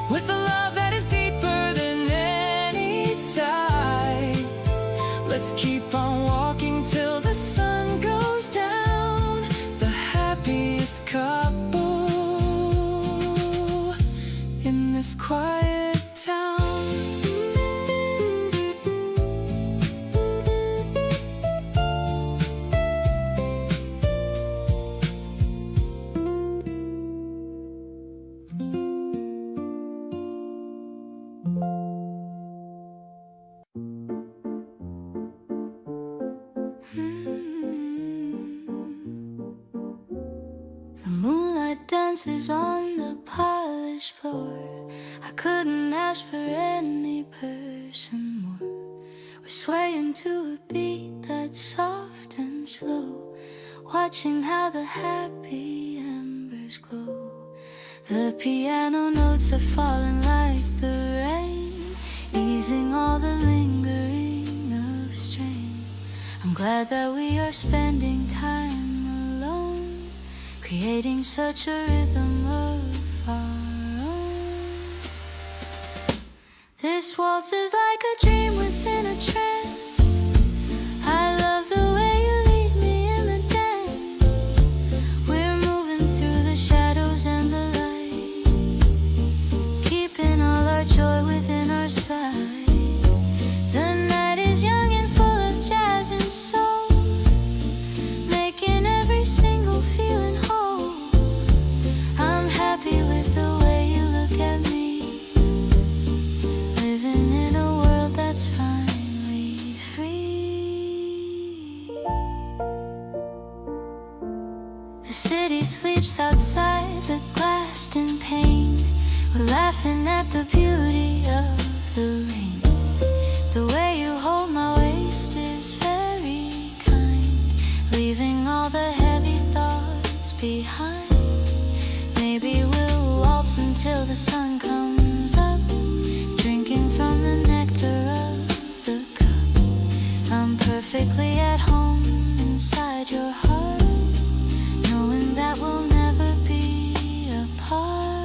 with a love that is deeper than any tide. Let's keep on walking till the sun goes down, the happiest couple in this quiet town. Dances on the polished floor. I couldn't ask for any person more. We're swaying to a beat that's soft and slow, watching how the happy embers glow. The piano notes are falling like the rain, easing all the lingering of strain. I'm glad that we are spending time creating such a rhythm of our own. This waltz is like a dream within a trance. I love the way you lead me in the dance. We're moving through the shadows and the light, keeping all our joy within our sight. The night is young and full of jazz and soul, making every single feeling whole. Happy with the way you look at me, living in a world that's finally free. The city sleeps outside the glassed in pain. We're laughing at the beauty of the rain. The way you hold my waist is very kind, leaving all the heavy thoughts behind. Maybe we'll waltz until the sun comes up, drinking from the nectar of the cup. I'm perfectly at home inside your heart, knowing that we'll never be apart.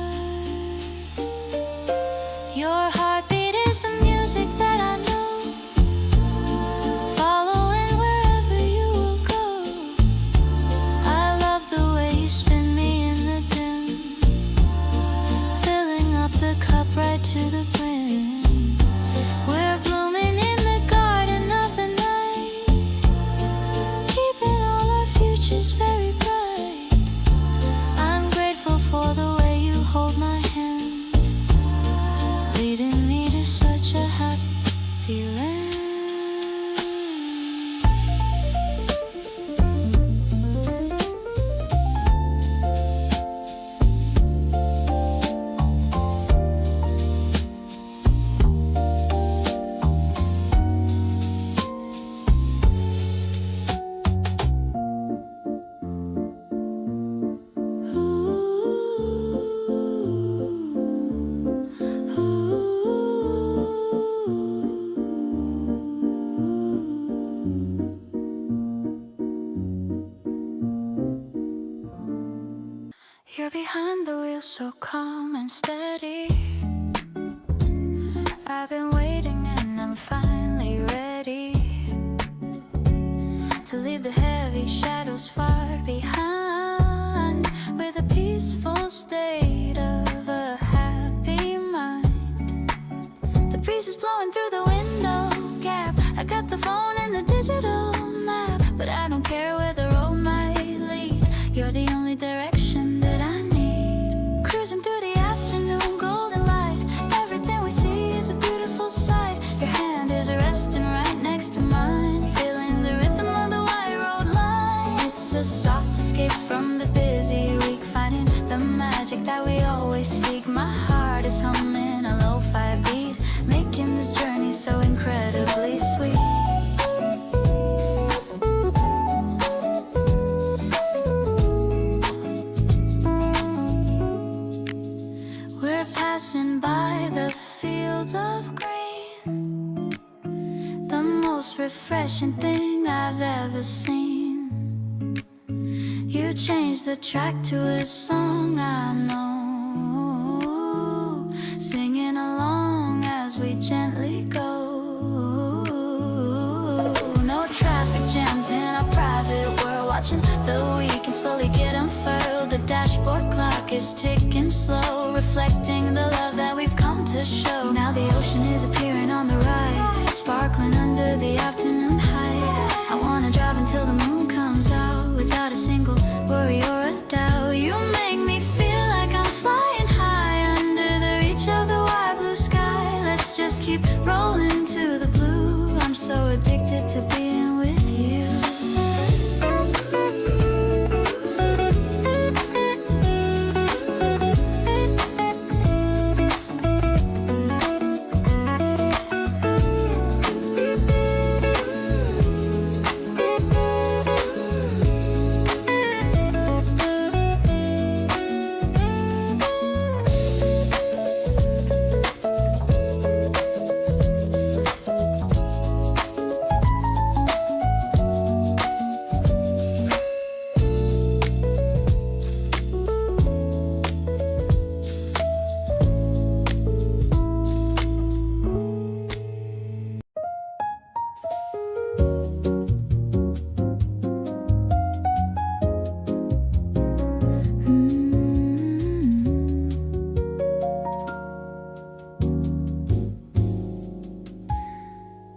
You're behind the wheel, so calm and steady. I've been waiting and I'm finally ready to leave the heavy shadows far behind with a peaceful state of a happy mind. The breeze is blowing through the window gap. I got the phone and the digital map, but I don't care where the road might lead. You're the only direction that I need. Cruising through the afternoon golden light. Everything we see is a beautiful sight. Your hand is resting right next to mine, feeling the rhythm of the white road line. It's a soft escape from the busy week, finding the magic that we always seek. My heart is humming a lo-fi beat, making this journey so incredibly sweet. We're passing by the fields of green, the most refreshing thing I've ever seen. You changed the track to a song I know, singing along as we gently go. No traffic jams in our private world, watching the weekend slowly get unfurled. The dashboard clock is ticking slow, reflecting the love that we've come to show. Now the ocean is appearing on the right, sparkling under the afternoon height. I wanna drive until the moon comes out, without a single worry or a doubt. You make me feel like I'm flying high, under the reach of the wide blue sky. Let's just keep rolling to the blue. I'm so addicted to being with you.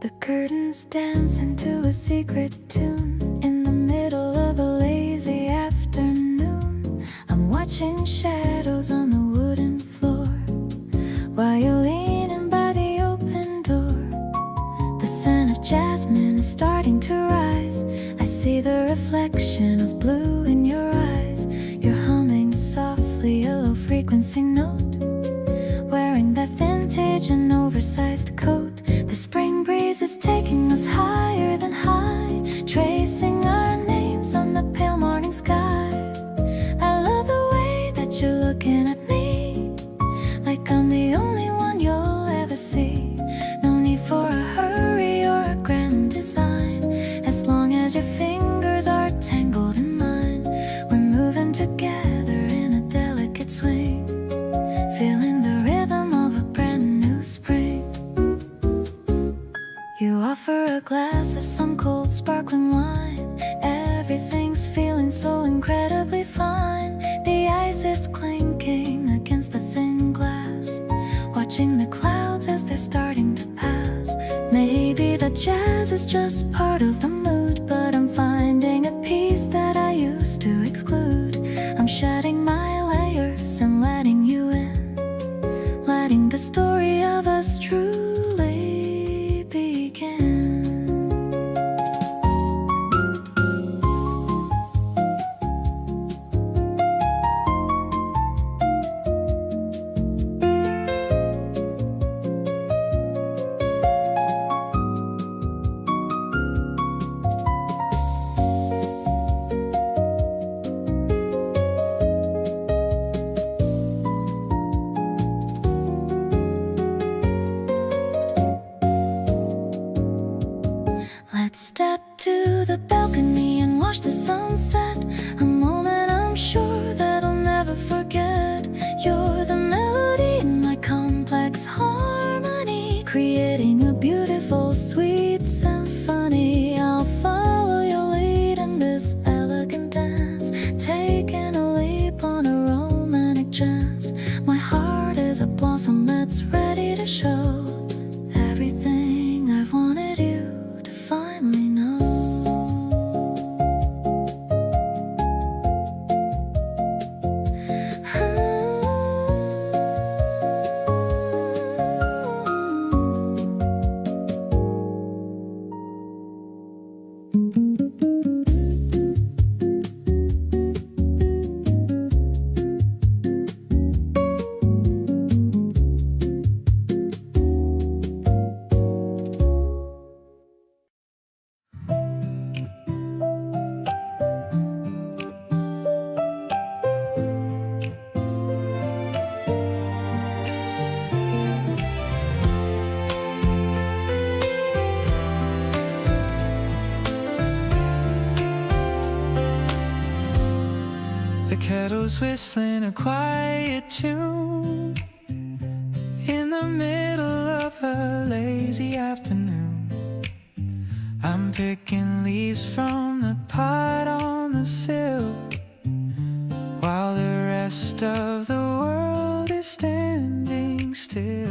The curtains dance into a secret tune in the middle of a lazy afternoon. I'm watching shadows on the wooden floor while you're leaning by the open door. The scent of jasmine is starting to rise. I see the reflection of blue in your eyes. You're humming softly a low frequency note, wearing that vintage and oversized coat. The spring breeze is taking us higher than high, tracing our names on the pale morning sky. I love the way that you're looking at me, like I'm the only one you'll ever see. No need for a hurry or a grand design, as long as your fingers are tangled in mine. We're moving together in a delicate swing, feeling the rhythm of a brand new spring. You offer a glass of some cold sparkling wine. Everything's feeling so incredibly fine. The ice is clinking against the thin glass, watching the clouds as they're starting to pass. Maybe the jazz is just part of the mood, but I'm finding a piece that I used to exclude. I'm shedding my layers and letting you in, letting the story of us truly begin. Let's step to the balcony and watch the sunset, a moment I'm sure that I'll never forget. kettle's whistling a quiet tune in the middle of a lazy afternoon. I'm picking leaves from the pot on the sill while the rest of the world is standing still.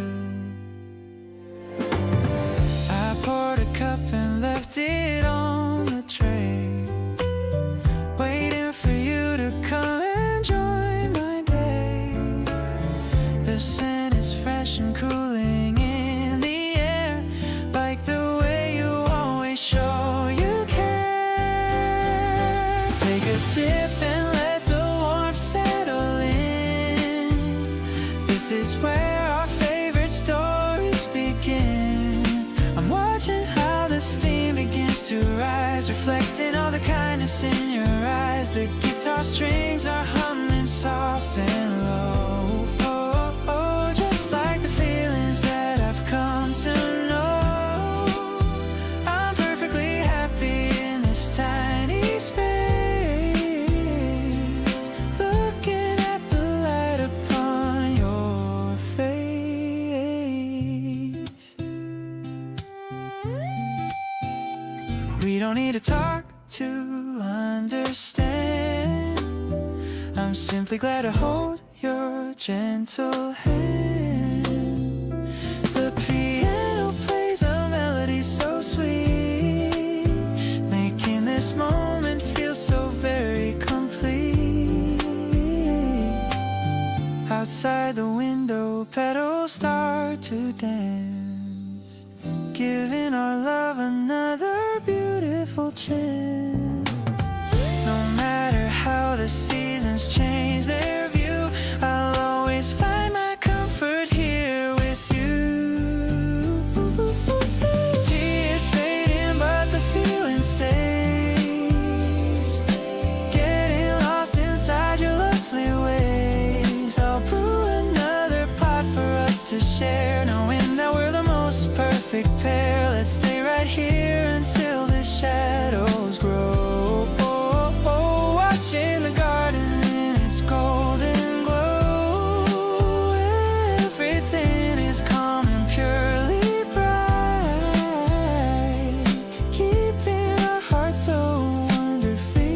I poured a cup and left it on the tray, waiting for you to come and join my day. The scent is fresh and cooling in the air, like the way you always show you care. Take a sip and let the warmth settle in. This is where our favorite stories begin. I'm watching how the steam begins to rise, reflecting all the kindness in your eyes. The guitar strings are humming soft and low, oh, oh, just like the feelings that I've come to know. I'm perfectly happy in this tiny space, looking at the light upon your face. We don't need to talk to understand. I'm simply glad to hold your gentle hand. The piano plays a melody so sweet, making this moment feel so very complete. Outside the window, petals start to dance, giving our love another beautiful chance. No matter how the seasons change their view, I'll always find my comfort here with you. Tea is fading, but the feeling stays, getting lost inside your lovely ways. I'll brew another pot for us to share, knowing that we're the most perfect pair. Let's stay right here until the shadows grow, oh, oh, watching the garden in its golden glow. Everything is calm and purely bright, keeping our hearts so wonderfully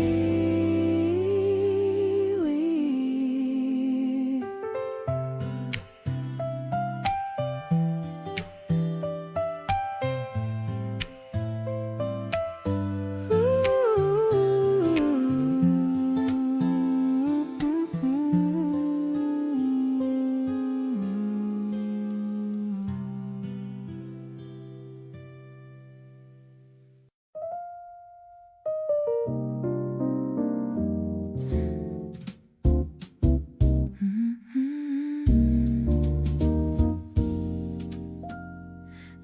lit.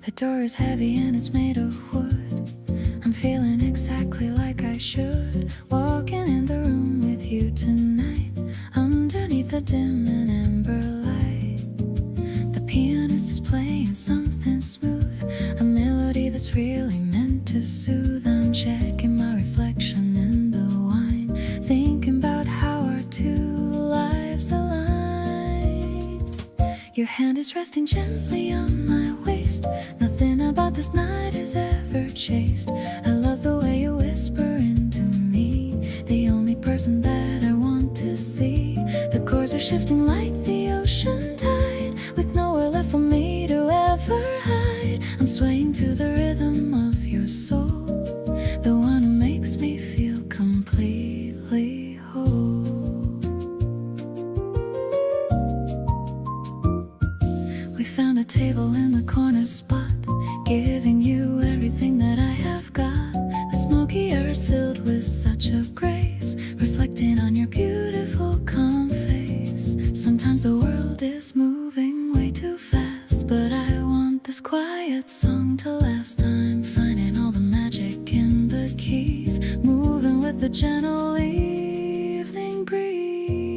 The door is heavy and it's made of wood. I'm feeling exactly like I should, walking in the room with you tonight, underneath the dim and amber light. The pianist is playing something smooth, a melody that's really meant to soothe. I'm checking my reflection in the wine, thinking about how our two lives align. Your hand is resting gently on my waist. Nothing about this night is ever chased. I love the way you whisper into me, the only person that I want to see. The chords are shifting like the ocean tide, with nowhere left for me to ever hide. I'm swaying to the rhythm of your soul, the one who makes me feel completely whole. We found a table in the corner spot, giving you everything that I have got. The smoky air is filled with such a grace, reflecting on your beautiful calm face. Sometimes the world is moving way too fast, but I want this quiet song to last. I'm finding all the magic in the keys, moving with the gentle evening breeze.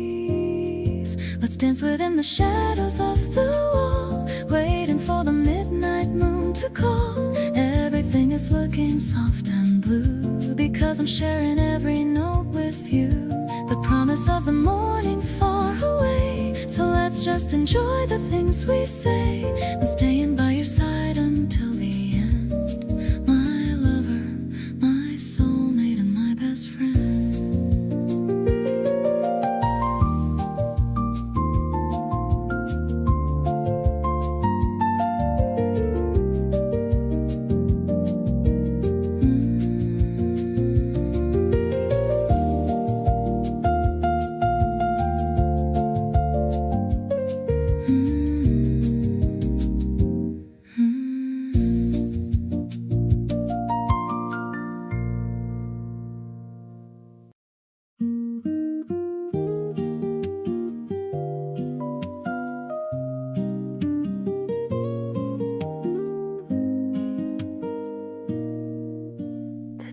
Let's dance within the shadows of the wall, waiting for the midnight moon to call. Everything is looking soft and blue, because I'm sharing every note with you. The promise of the the morning's far away. So let's just enjoy the things we say. I'm staying by your side until the end, my lover, my soulmate, and my best friend.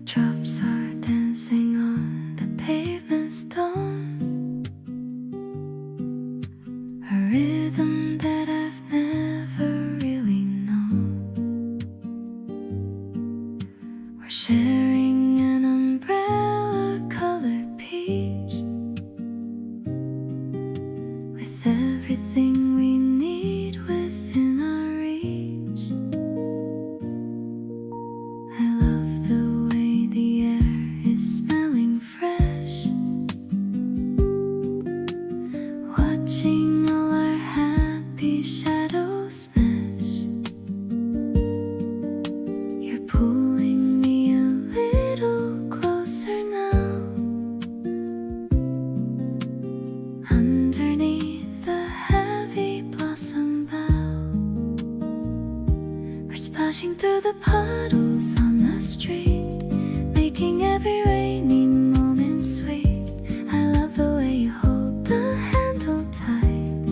Drops are dancing on the pavement stone, a rhythm that I've never really known. We're sharing an umbrella colored peach, with everything we need within our reach. I love the the air is smelling fresh, watching all our happy shadows mesh. You're pulling me a little closer now, underneath the heavy blossom bough. We're splashing through the puddles on the street, making every rainy moment sweet. I love the way you hold the handle tight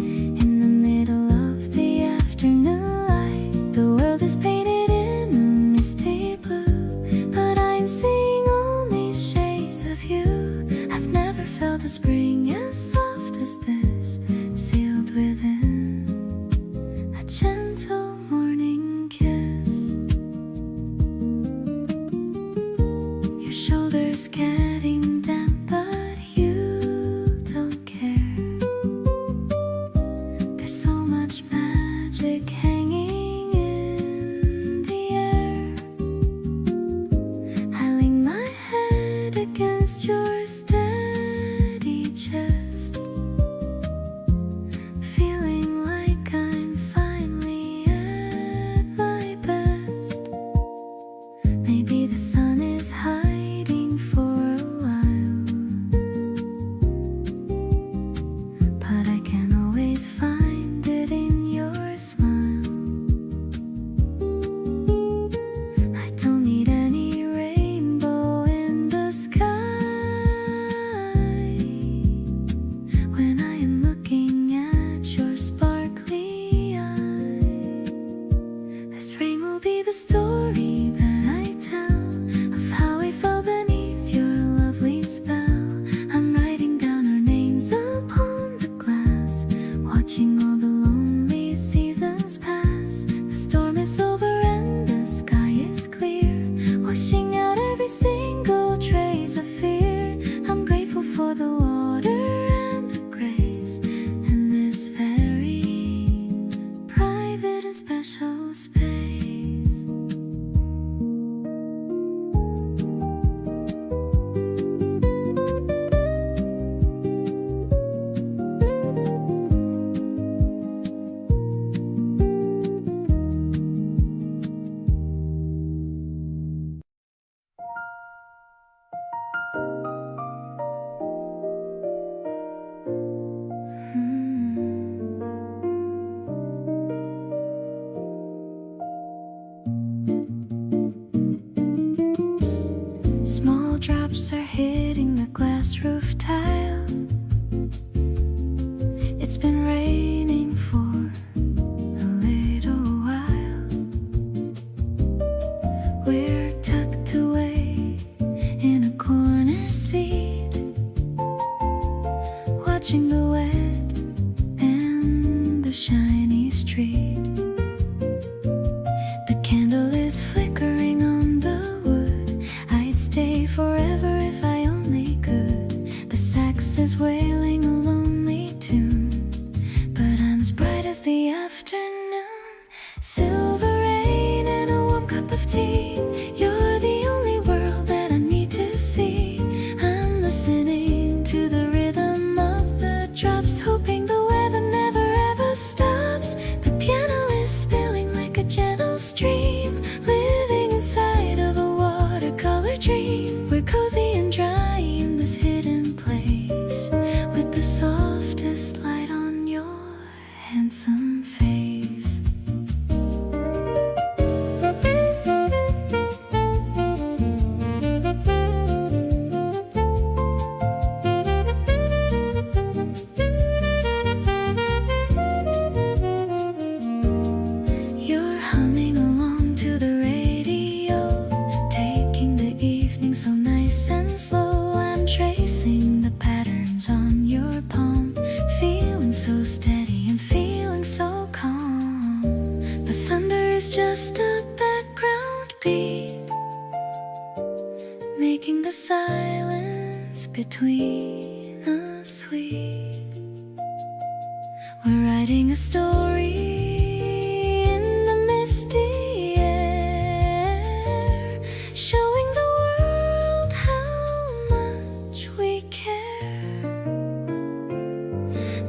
in the middle of the afternoon light. The world is painted in a misty blue, but I'm seeing only shades of you. I've never felt a spring as soft as this, sealed within a gentle morning kiss. Shoulders getting damp, but you don't care. There's so much magic hanging in the air. I lean my head against your steady chest, feeling like I'm finally at my best. Maybe the sun is high for a while, but I can always find it in your smile. I don't need any rainbow in the sky when I am looking at your sparkly eye. This rain will be the story that I tell of how I felt beneath your lovely spell. I'm writing down our names upon the glass, watching all the lonely seasons pass. The storm is over and the sky is clear, washing out every single trace of fear. I'm grateful for the water and the grace, and this very private and special space. Small drops are hitting the glass roof tile. It's been raining for a little while. We're tucked away in a corner seat, watching the wet and the shiny street. The candle is flickering on the wood. I'd stay forever if I only could. The sax is wailing cozy and dry in this hidden place, with the softest light on your handsome face. You're humming along to the radio, taking the evening so nice and slow. I'm tracing the patterns on your palm, feeling so steady and feeling so calm. The thunder is just a background beat, making the silence between us sweet. We're writing a story in the misty air, showing the world how much we care.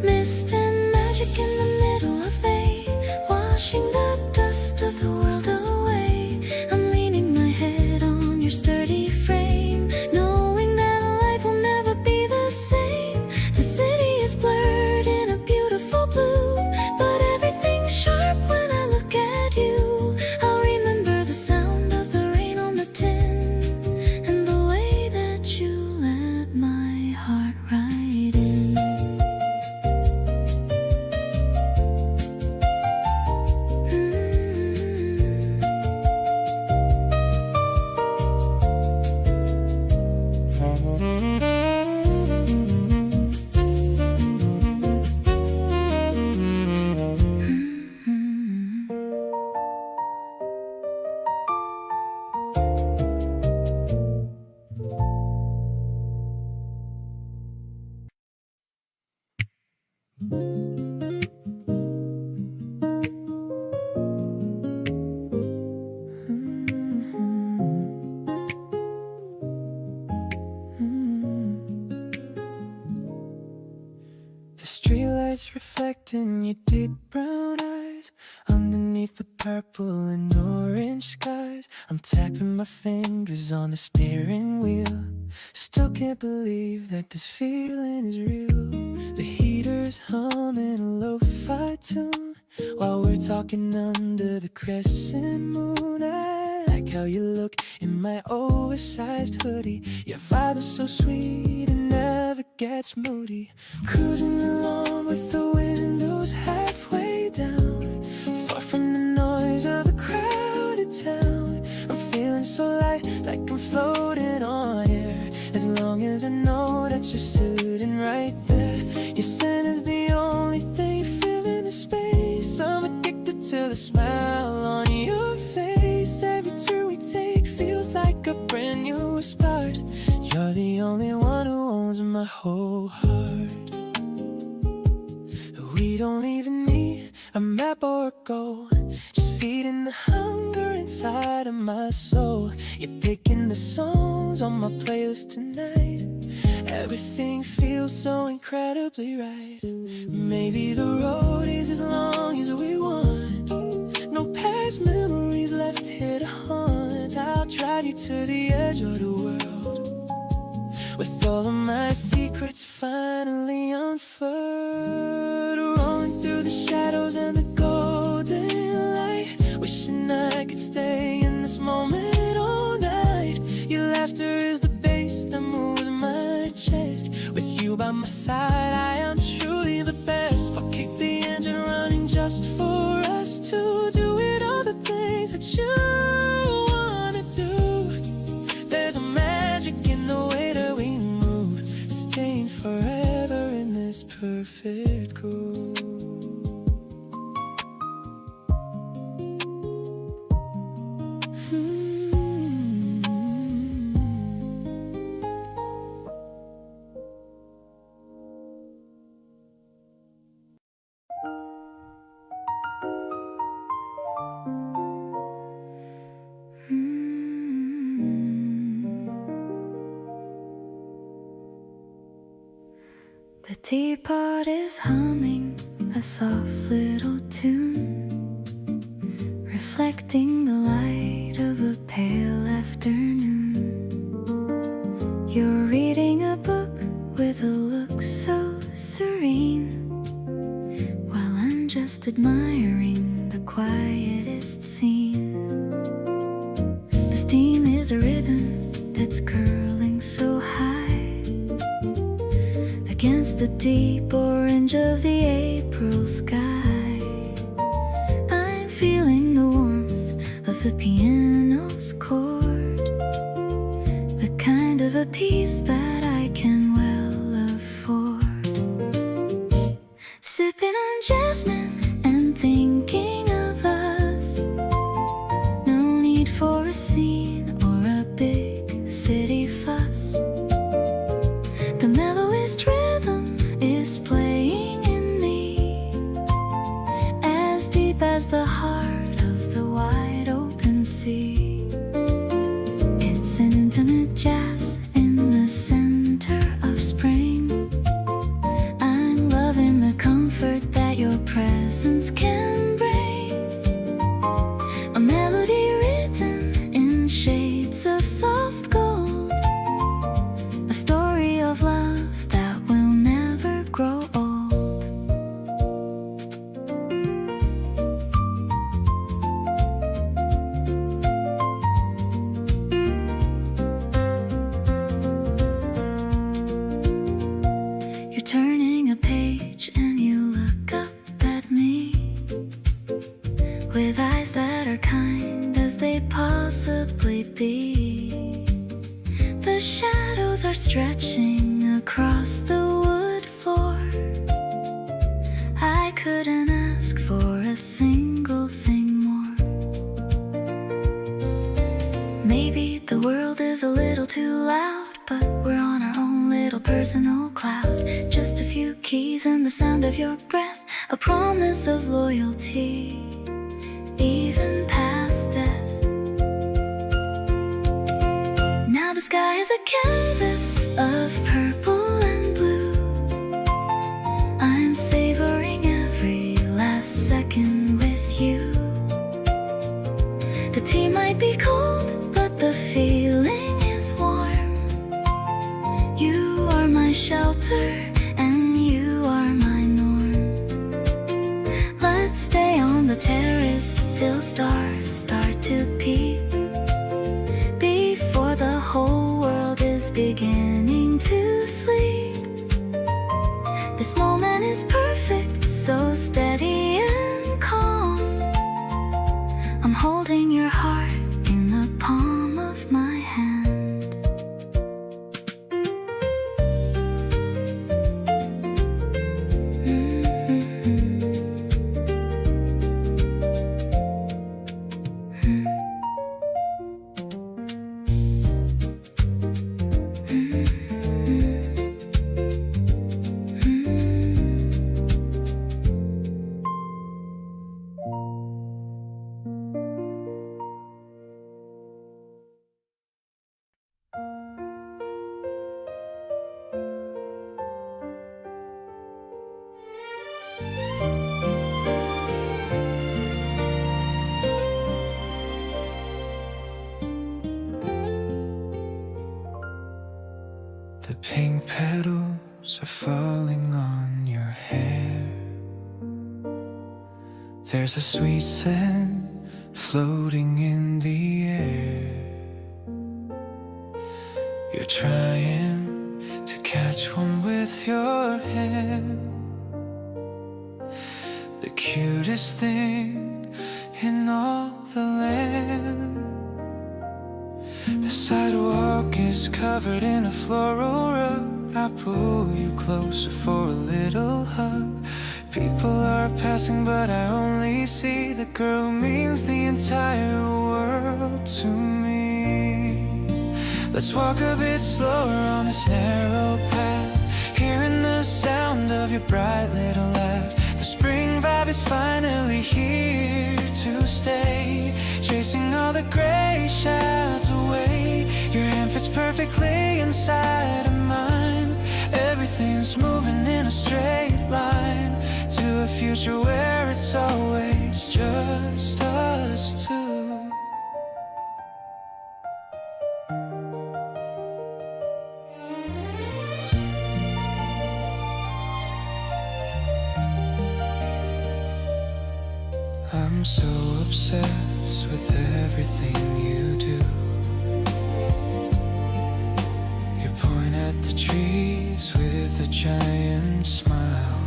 Mist and magic in the middle of May, washing the dust of the world away. I'm leaning my head on your sturdy frame, knowing that life will never be the same. The city is blurred in a beautiful blue, but everything's sharp when I look at you. I'll remember the sound of the rain on the tin, and the way that you let my heart right in. The streetlights reflecting your deep brown eyes underneath the purple and orange skies. I'm tapping my fingers on the steering wheel, still can't believe that this feeling is real. The heater's humming a lo-fi tune while we're talking under the crescent moon. I like how you look in my oversized hoodie. Your vibe is so sweet and never gets moody. Cruising along with the windows halfway down, far from the noise of a crowded town. I'm feeling so light, like I'm floating on air, as long as I know that you're sitting right there. Your scent is the only thing filling the space. I'm addicted to the smile on your face. Every turn we take feels like a brand new start. You're the only one who owns my whole heart. We don't even need a map or a goal, just feeding the hunger inside of my soul. You're picking the songs on my playlist tonight. Everything feels so incredibly right. Maybe the road is as long as we want, no past memories left here to haunt. I'll drive you to the edge of the world, with all of my secrets finally unfurled. Rolling through the shadows and the golden light, wishing I could stay in this moment all night. Your laughter is the bass that moves my chest. With you by my side, I am truly the best. I'll keep the engine running just for us to do it, all the things that you wanna do. There's a magic in the way that we move, staying forever in this perfect groove. The teapot is humming a soft little tune, reflecting the light of a pale afternoon. You're reading a book with a look so serene, while I'm just admiring the quietest scene. The steam is a ribbon that's curling so high against the deep orange of the April sky. I'm feeling the warmth of the piano's chord, the kind of a piece that I can well afford. Sipping on jasmine and thinking of us. No need for a scene or a big city fuss. The mellowest rhythm is playing in me, as deep as the heart of the wide open sea. It's an intimate jazz in the center of spring. I'm loving the comfort that your presence can bring. A melody written in shades of soft gold, a story of love that will never grow old. You're turning a page and you look up at me with eyes that are kind as they possibly be. The shadows are stretching across the wood floor. I couldn't ask for a single thing more. Maybe the world is a little too loud, but we're on our own little personal cloud. Just a few keys and the sound of your breath, a promise of loyalty, even past death. Now the sky is a canvas of purple and blue. I'm savoring every last second with you. The tea might be cold, but the feeling is warm. You are my shelter and you are my norm. Let's stay on the terrace till stars start to peep, before the whole world is beginning to sleep. This moment is perfect, so steady and calm. I'm holding your heart in the palm of my hand. The pink petals are falling on your hair. There's a sweet scent floating in the air. You're trying to catch one with your hand. The cutest thing in all the land. The sidewalk is covered in a floral rug. I pull you closer for a little hug. People are passing, but I only see the girl who means the entire world to me. Let's walk a bit slower on this narrow path, hearing the sound of your bright little laugh. The spring vibe is finally here to stay, chasing all the gray shadows away. Your hand fits perfectly inside of mine. Everything's moving in a straight line to a future where it's always just us two. I'm so obsessed with everything you do. You point at the trees with a giant smile.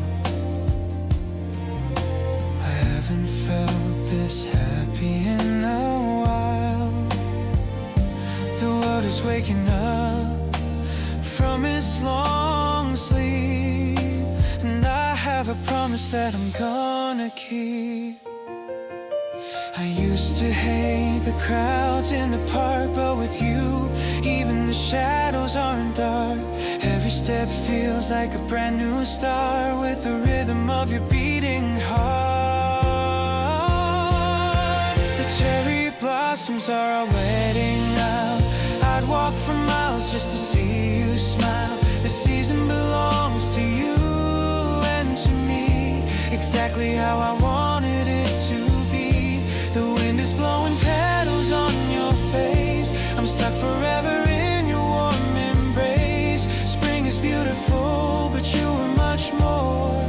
I haven't felt this happy in a while. The world is waking up from its long sleep, and I have a promise that I'm gonna keep. I used to hate the crowds in the park, but with you, even the shadows aren't dark. Every step feels like a brand new start, with the rhythm of your beating heart. The cherry blossoms are our wedding now. I'd walk for miles just to see you smile. The season belongs to you and to me, exactly how I wanted it to be. The wind is blowing petals on your face. I'm stuck forever in your warm embrace. Spring is beautiful, but you are much more.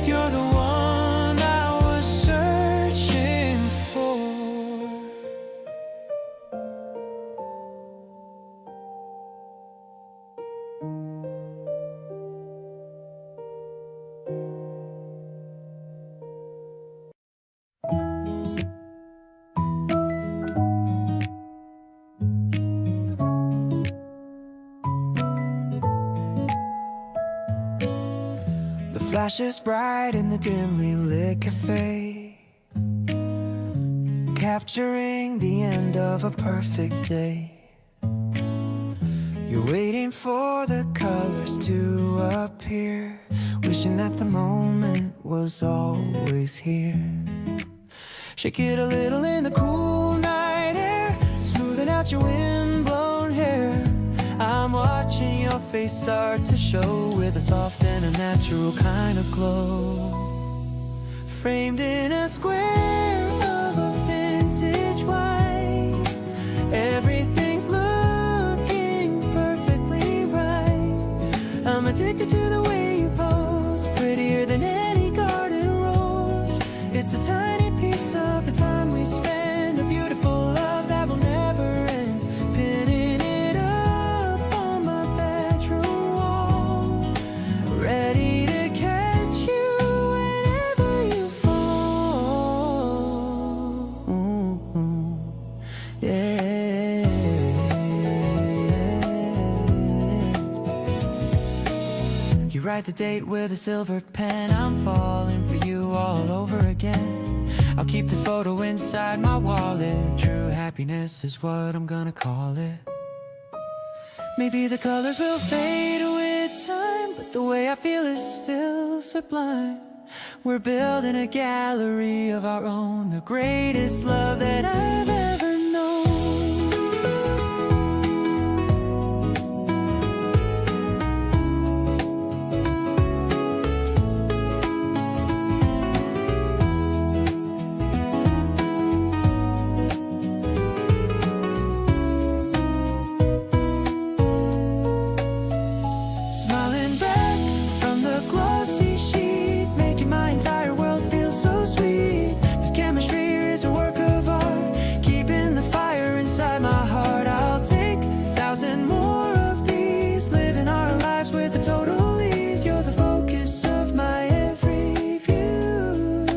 You're the one I was searching for. Flashes bright in the dimly lit cafe, capturing the end of a perfect day. You're waiting for the colors to appear, wishing that the moment was always here. Shake it a little in the cool night air, smoothing out your windblown hair. I'm watching your face start to show with a soft and a natural kind of glow. Framed in a square of a vintage wine, everything's looking perfectly right. I'm addicted to the way you pose, prettier than any garden rose. It's a tiny piece of the time we spend, a beautiful love that will never end. Pinning it up on my bedroom wall, ready to catch you whenever you fall. Yeah. You write the date with a silver pen. I'm falling for you all over again. I'll keep this photo inside my wallet. True happiness is what I'm gonna call it. Maybe the colors will fade with time, but the way I feel is still sublime. We're building a gallery of our own, the greatest love that I've ever known. Smiling back from the glossy sheet, making my entire world feel so sweet. This chemistry is a work of art, keeping the fire inside my heart. I'll take 1,000 more of these, living our lives with a total ease. You're the focus of my every view.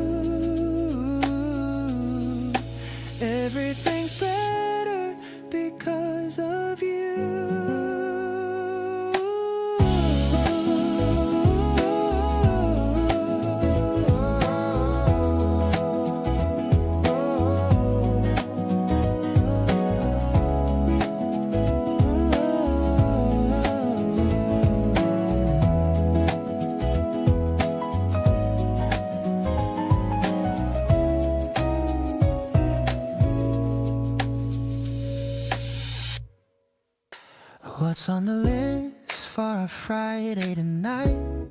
Everything's better because of you. What's on the list for a Friday tonight?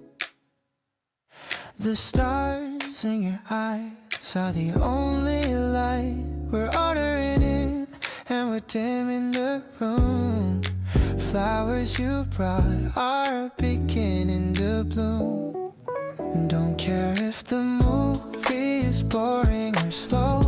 The stars in your eyes are the only light. We're ordering in and we're dimming the room. Flowers you brought are beginning to bloom. Don't care if the movie is boring or slow.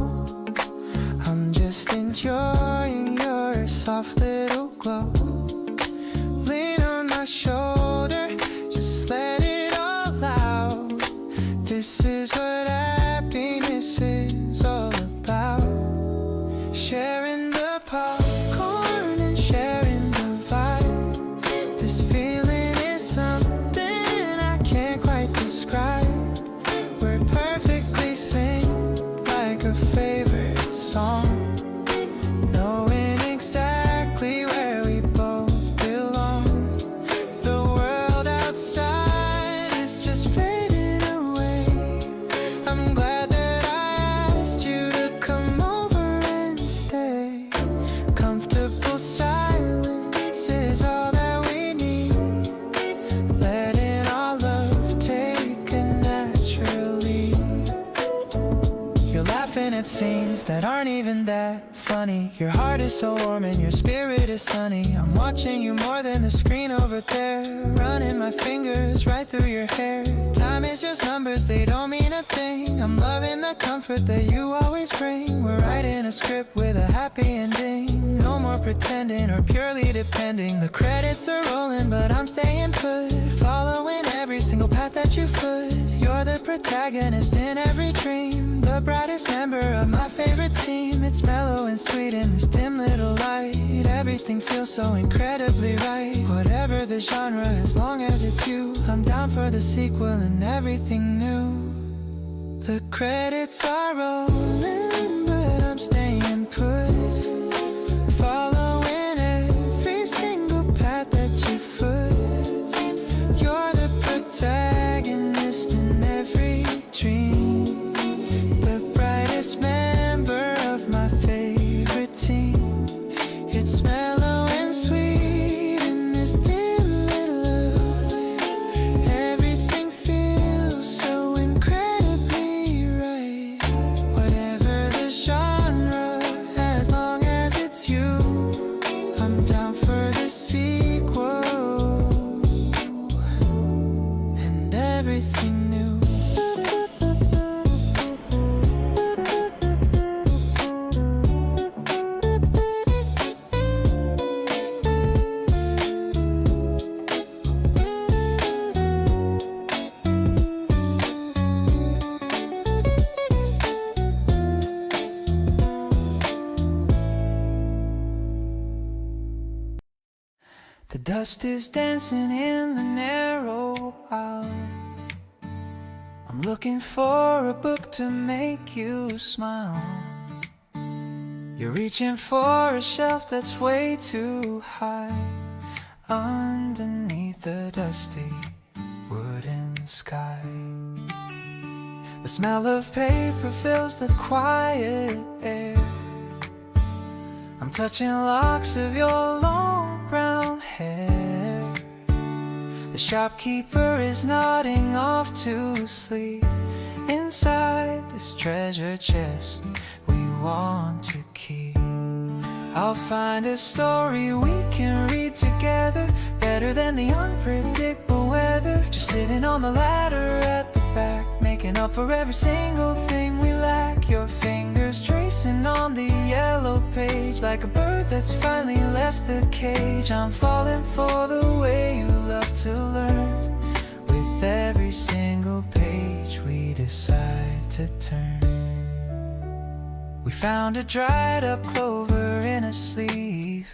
that aren't even that funny. Your heart is so warm and your spirit is sunny. I'm watching you more than the screen over there, running my fingers right through your hair. Time is just numbers, they don't mean a thing. I'm loving the comfort that you always bring. We're writing a script with a happy ending. No more pretending or purely depending. The credits are rolling but I'm staying put, following every single path that you foot. You're the protagonist in every dream, the brightest member of my favorite team. It's mellow and sweet in this dim little light. Everything feels so incredibly right. Whatever the genre, as long as it's you, I'm down for the sequel and everything new. The credits are rolling but I'm staying put, following every single path that you foot. You're the protagonist in every dream, the brightest member of my favorite team. It's mellow and sweet in this dim little light. Everything feels so incredibly right. Whatever the genre, as long as it's you, I'm down for the sequel and everything new. The dust is dancing in the narrow aisle. I'm looking for a book to make you smile. You're reaching for a shelf that's way too high. Underneath the dusty wooden sky, the smell of paper fills the quiet air. I'm touching locks of your long brown hair. The shopkeeper is nodding off to sleep. Inside this treasure chest we want to keep, I'll find a story we can read together, better than the unpredictable weather. Just sitting on the ladder at the back, making up for every single thing we lack. Your fingers tracing on the yellow page, like a bird that's finally left the cage. I'm falling for the way you love to learn. With every single page we decide to turn. We found a dried up clover in a sleeve,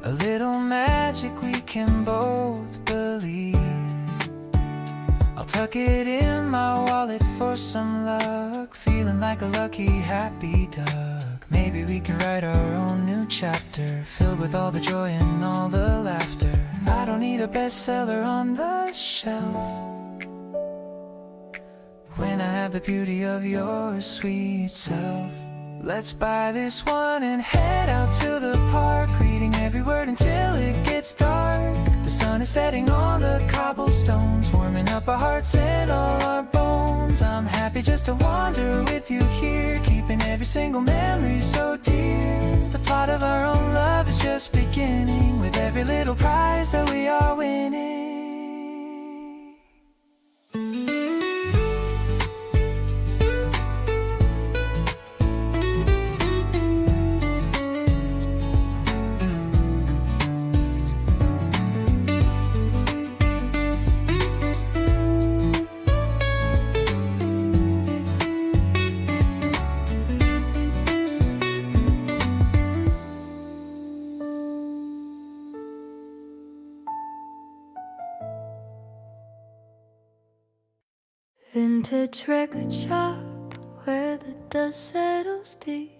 a little magic we can both believe. I'll tuck it in my wallet for some luck, feeling like a lucky happy duck. Maybe we can write our own new chapter, filled with all the joy and all the laughter. I don't need a bestseller on the shelf when I have the beauty of your sweet self. Let's buy this one and head out to the park, reading every word until it gets dark. The sun is setting on the cobblestones, warming up our hearts and all our bones. I'm happy just to wander with you here, keeping every single memory so dear. The plot of our own love is just beginning, with every little prize that we are winning. Vintage record shop where the dust settles deep,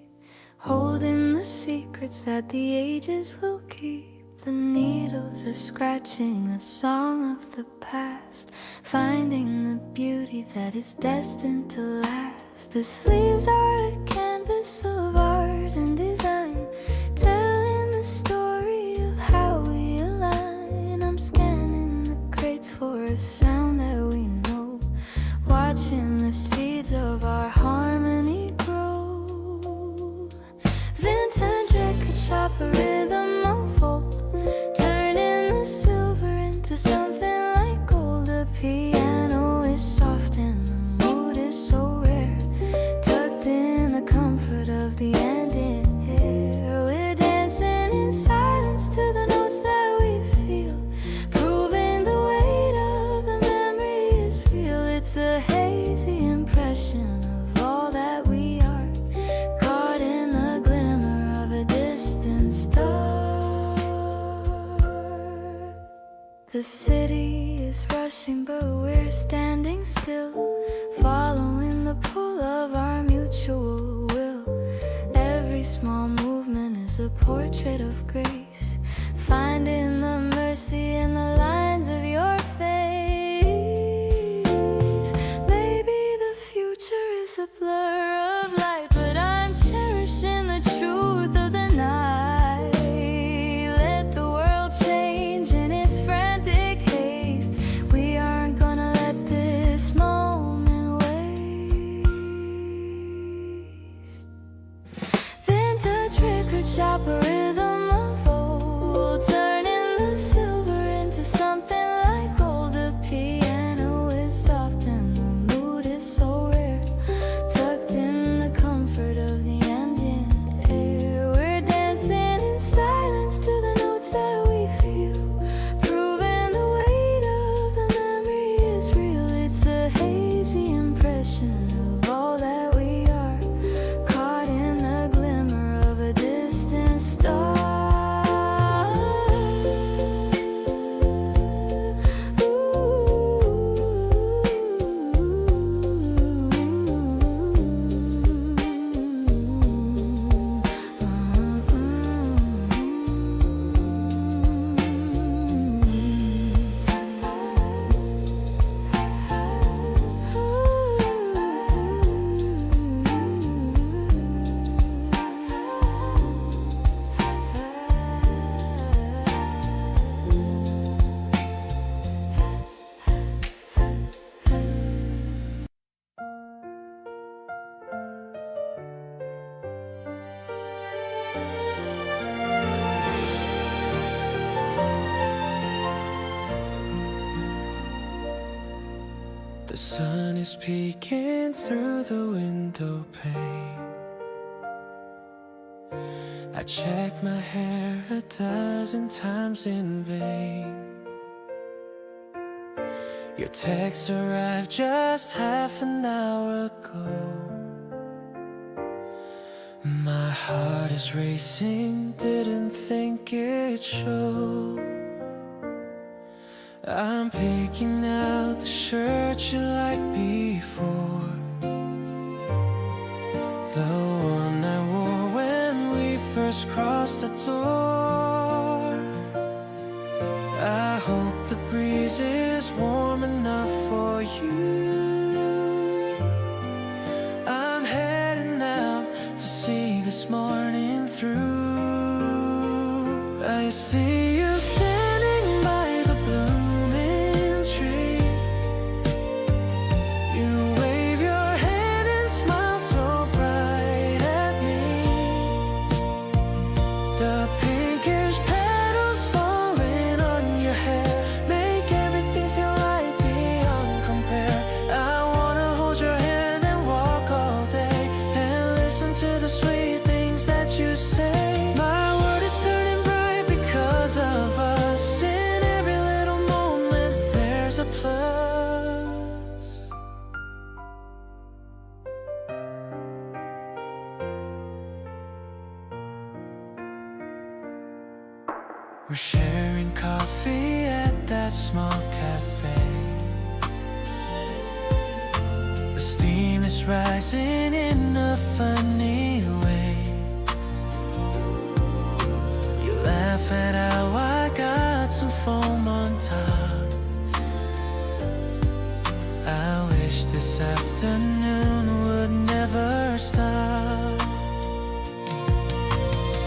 holding the secrets that the ages will keep. The needles are scratching a song of the past, finding the beauty that is destined to last. The sleeves are a canvas of art and design, telling the story of how we align. I'm scanning the crates for a sound that we know, watching the seeds of our harmony grow. The city is rushing, but we're standing still, following the pull of our mutual will. Every small movement is a portrait of grace, finding the mercy in the lines of your face. Maybe the future is a blur of light, but I'm cherishing the truth of the night. Let the world change in its frantic haste. We aren't gonna let this moment waste. Vintage record shop, a rhythm of old, turning the silver into something like gold. The piano is soft and the mood is so rare, tucked in the comfort of the ambient air. We're dancing in silence to the notes that we feel, proving the weight of the memory is real. It's a hazy impression of all that we are, caught in the glimmer of a distant star. The sun is peeking through the window pane. I check my hair 12 times in vain. Your text arrived just half an hour ago. My heart is racing, didn't think it'd show. I'm picking out the shirt you liked before, the one I wore when we first crossed the door. I hope the breeze is warm enough for you. I'm heading out to see this morning through. I see you standing by the blooming tree. You wave your hand and smile so bright at me. The pinkish petals falling on your hair make everything feel right beyond compare. I wanna hold your hand and walk all day and listen to the sweet things that you say. My world is turning bright because of us. In every little moment there's a plus. We're sharing coffee at that small cafe. The steam is rising in a funny way. You laugh at how I got some foam on top. I wish this afternoon would never stop.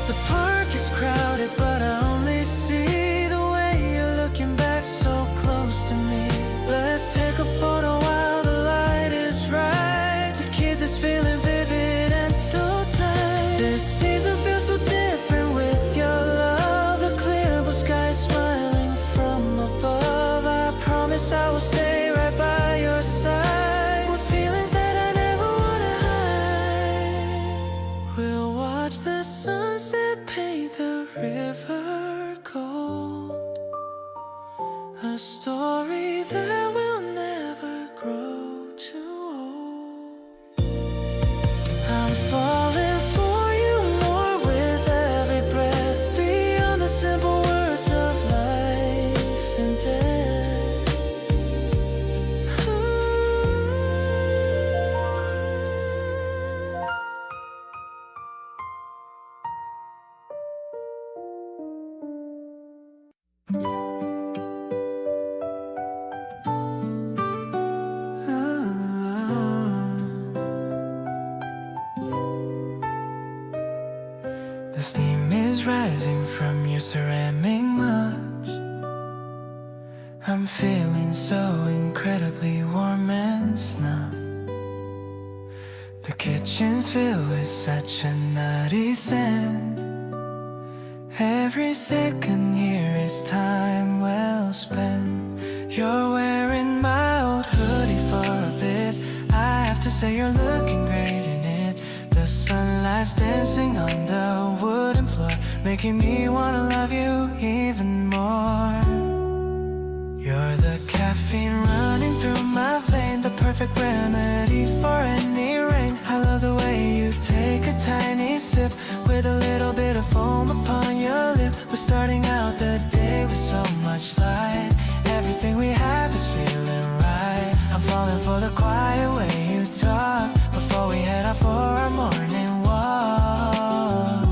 The park is crowded, but I only see the way you're looking back so close to me. Let's take a photo while the light is right, to keep this feeling vivid and so tight. This season feels so different with your love. The clear blue sky smiling from above. I promise I will stay right by your side, with feelings that I never wanna hide. We'll watch the sunset paint the river gold, a story that will never grow too old. I'm falling for you more with every breath, beyond the simple words of life and death. I'm feeling so incredibly warm and snug. The kitchen's filled with such a nutty scent. Every second here is time well spent. You're wearing my old hoodie for a bit. I have to say you're looking great in it. The sunlight's dancing on the wooden floor, making me wanna love you even more. You're the caffeine running through my vein, the perfect remedy for any rain. I love the way you take a tiny sip with a little bit of foam upon your lip. We're starting out the day with so much light. Everything we have is feeling right. I'm falling for the quiet way you talk before we head out for our morning walk.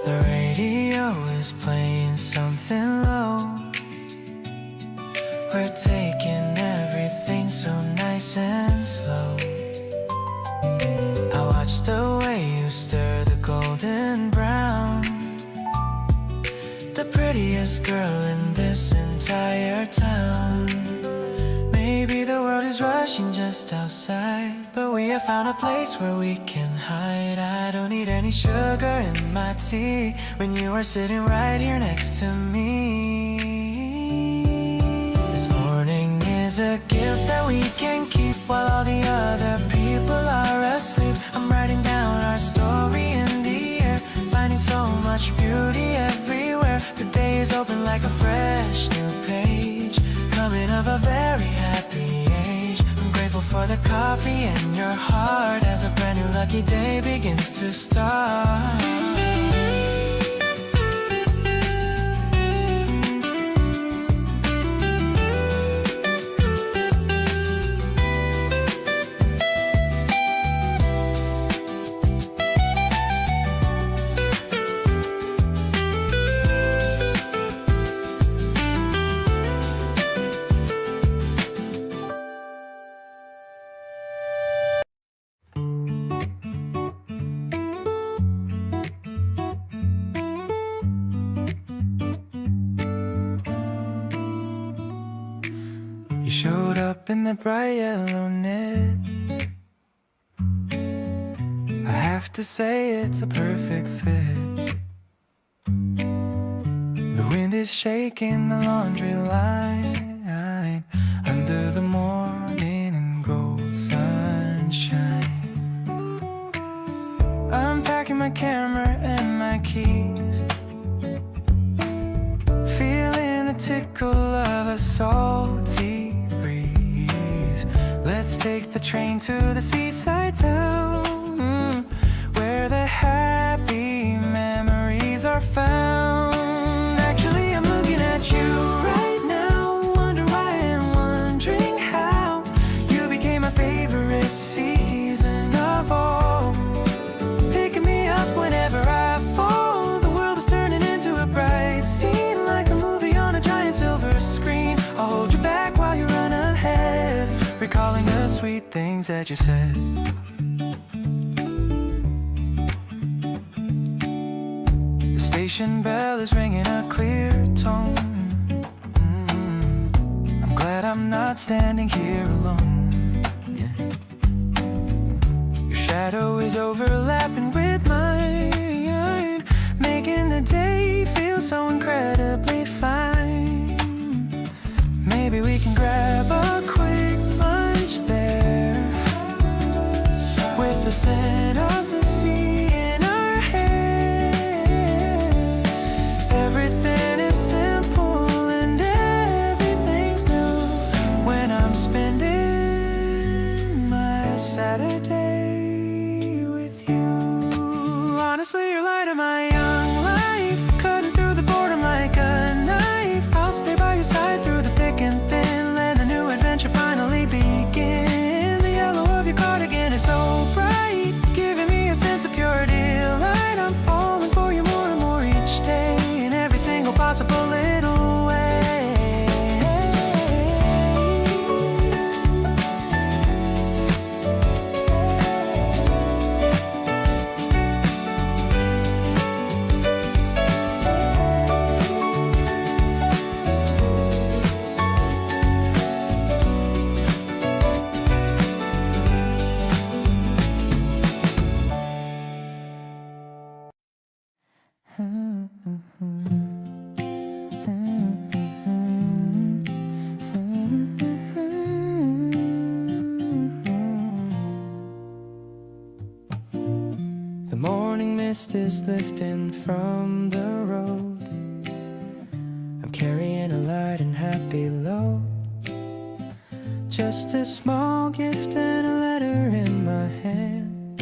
The radio is playing something low. We're taking everything so nice and slow. I watch the way you stir the golden brown. The prettiest girl in this entire town. Maybe the world is rushing just outside, but we have found a place where we can hide. I don't need any sugar in my tea when you are sitting right here next to me. This morning is a gift that we can keep while all the other people are asleep. I'm writing down our story in the air, finding so much beauty everywhere. The day is open like a fresh new page, coming of a very happy age. I'm grateful for the coffee in your heart as a brand new lucky day begins to start. You showed up in the bright yellow knit. I have to say it's a perfect fit. The wind is shaking the laundry line under the morning and gold sunshine. I'm packing my camera and my keys, feeling the tickle of a salty breeze. Let's take the train to the seaside town, where the happy memories are found. Actually, I'm looking at you right now, wondering why and wondering how you became my favorite season of all. Picking me up whenever I fall. The world is turning into a bright scene, like a movie on a giant silver screen. I'll hold you back while you run ahead, recalling the sweet things that you said. The station bell is ringing a clear tone. I'm glad I'm not standing here alone. Your shadow is overlapping with mine, making the day feel so incredibly fine. Maybe we can grab a quick lunch there, with the scent of the sea in our hair. Everything is simple and everything's new when I'm spending my Saturday with you. Honestly, you're light of my young life, cutting through the boredom like a knife. I'll stay by your side through the thick and thin, let the new adventure finally begin. The yellow of your cardigan is so bright, giving me a sense of pure delight. I'm falling for you more and more each day, in every single possible little way. dust is lifting from the road. I'm carrying a light and happy load. Just a small gift and a letter in my hand.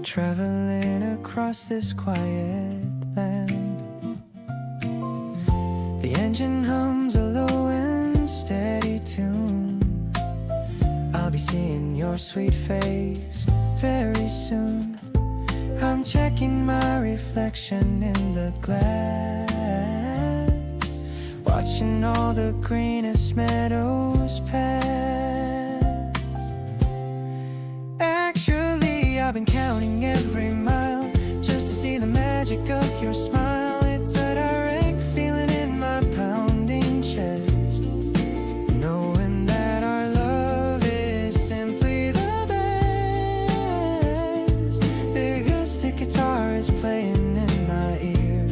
Traveling across this quiet land. The engine hums a low and steady tune. I'll be seeing your sweet face very soon. I'm checking my reflection in the glass, watching all the greenest meadows pass. Actually, I've been counting every mile just to see the magic of your smile. It's a direct feeling in my pounding chest, knowing that our love is simply the best. The acoustic guitar is playing in my ear,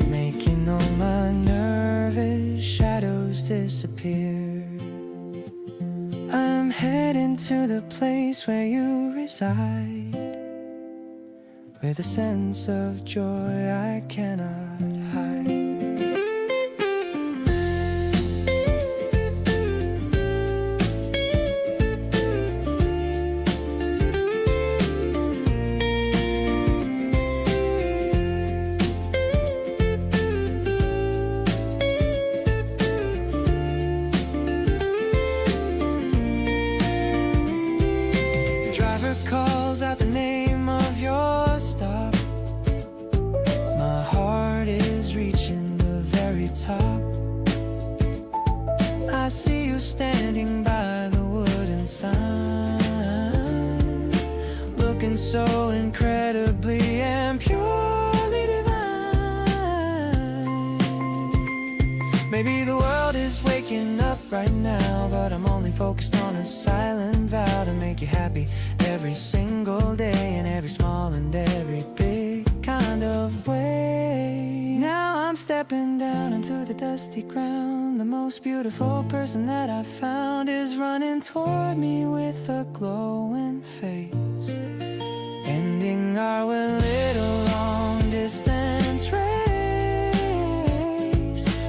making all my nervous shadows disappear. I'm heading to the place where you reside, with a sense of joy I cannot hide. Calls out the name of your stop. My heart is reaching the very top. I see you standing by the wooden sign, looking so incredibly and purely divine. Maybe the world is waking up right now, but I'm only focused on a silent vow to make you happy every single day, in every small and every big kind of way. Now I'm stepping down into the dusty ground. The most beautiful person that I've found is running toward me with a glowing face, ending our little long distance race.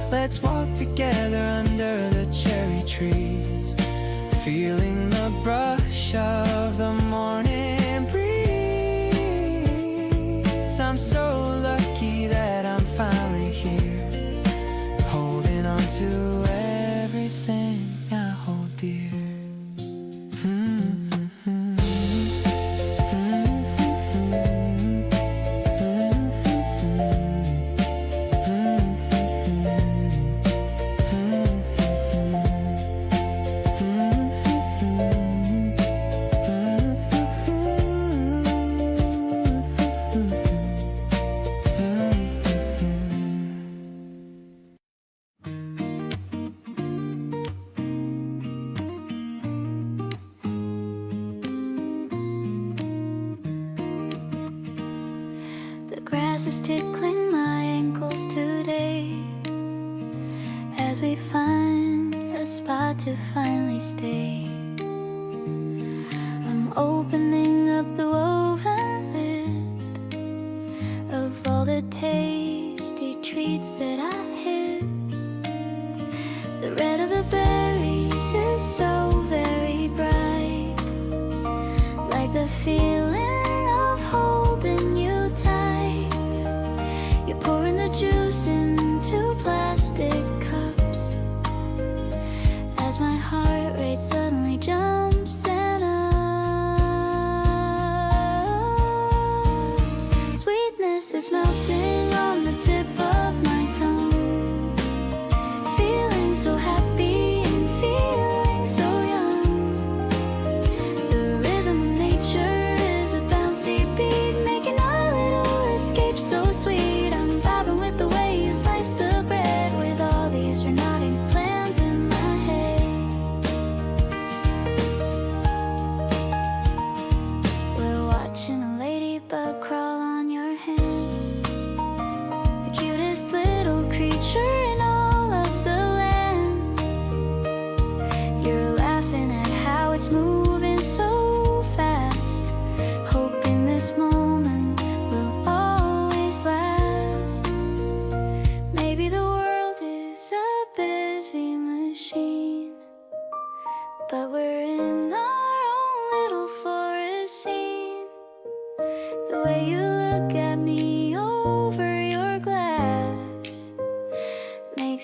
Let's walk together under the cherry trees, feeling the brush of the morning breeze. I'm so lucky that I'm finally here, holding on to everything I hold dear. The grass is tickling my ankles today, as we find a spot to finally stay. I'm opening up the woven lid of all the tasty treats that I hid. The red of the berries is so very bright, like the feeling of holding you tight. You're pouring the juice into plastic cups, as my heart rate suddenly jumps and up.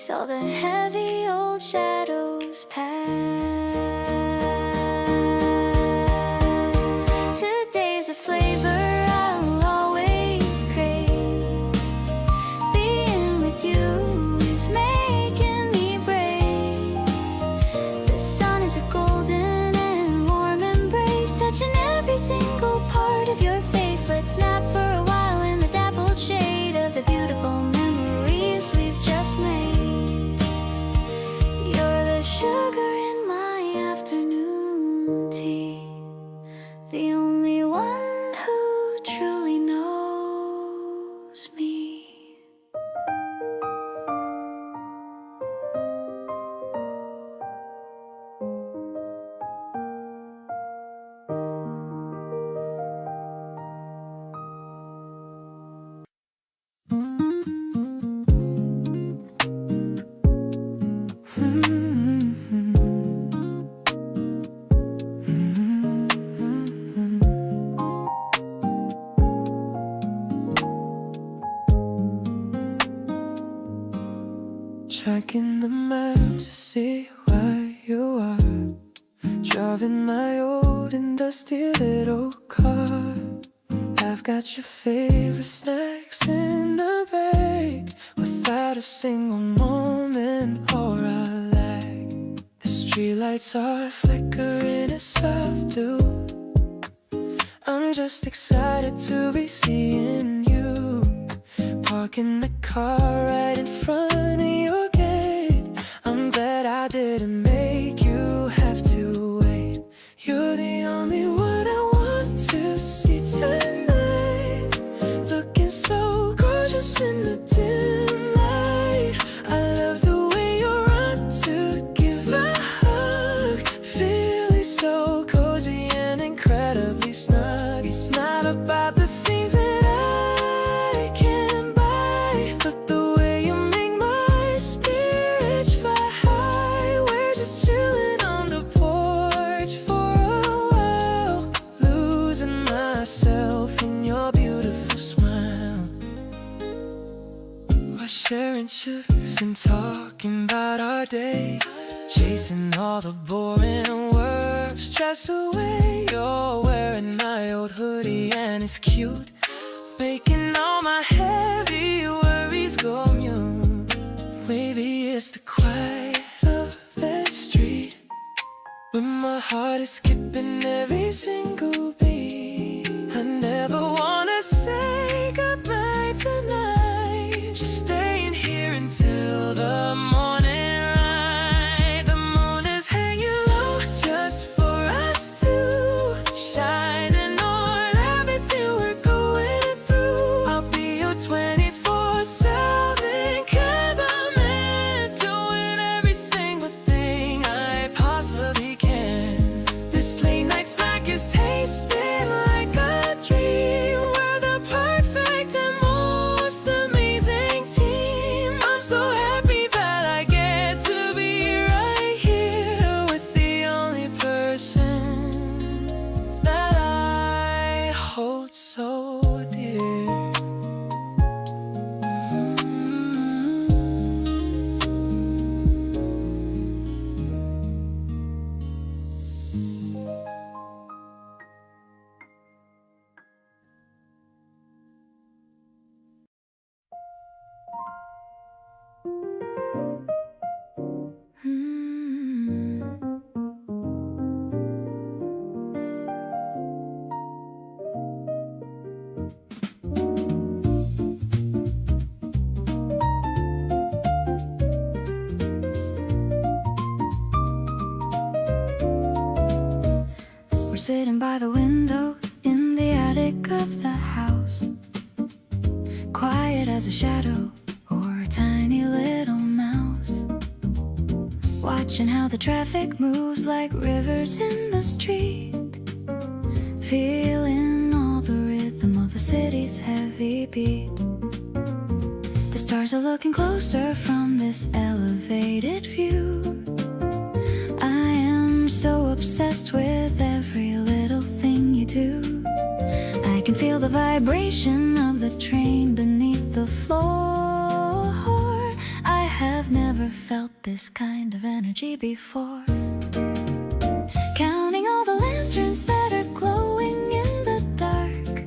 all the heavy old shadows pass. Today's a flavor I'll always crave. Being with you is making me brave. The sun is a golden and warm embrace, touching every single part of your face. Let's nap for a while in the dappled shade of the beautiful memories we've just made. You're the sugar in my afternoon tea, the only one who truly knows me. Checking the map to see where you are, driving my old and dusty little car. I've got your favorite snacks in the bag, without a single moment or a lag. The streetlights are flickering as subdue. I'm just excited to be seeing you. Parking the car right in front of your gate. I'm glad I didn't make you have to wait. You're the only one I want to see tonight, looking so gorgeous in the dim light. I love the way you run to give a hug, feeling so cozy and incredibly snug. It's not about the things that I can buy, but the way you make my spirits fly high. We're just chilling on the porch for a while, losing myself in your beautiful smile. We're sharing chips and talking about our day, chasing all the boring work, stress away. You're wearing my old hoodie and it's cute, making all my heavy worries go mute. Maybe it's the quiet of that street, where my heart is skipping every single beat. I never wanna say goodbye tonight, just staying here until the morning light. The moon is hanging low just for us two, shining on everything we're going through. I'll be your 24/7 compliment, doing every single thing I possibly can. This late night snack is tasting like a dream. We're the perfect and most amazing team. I'm so happy that I get to be right here with the only person that I hold so dear. We're sitting by the window in the attic of the house, quiet as a shadow or a tiny little mouse, watching how the traffic moves like rivers in the street, feeling all the rhythm of the city's heavy beat. The stars are looking closer from this elevated view. I am so obsessed with every little thing you do. I can feel the vibration of the train beneath the floor. I have never felt this kind of energy before. Counting all the lanterns that are glowing in the dark,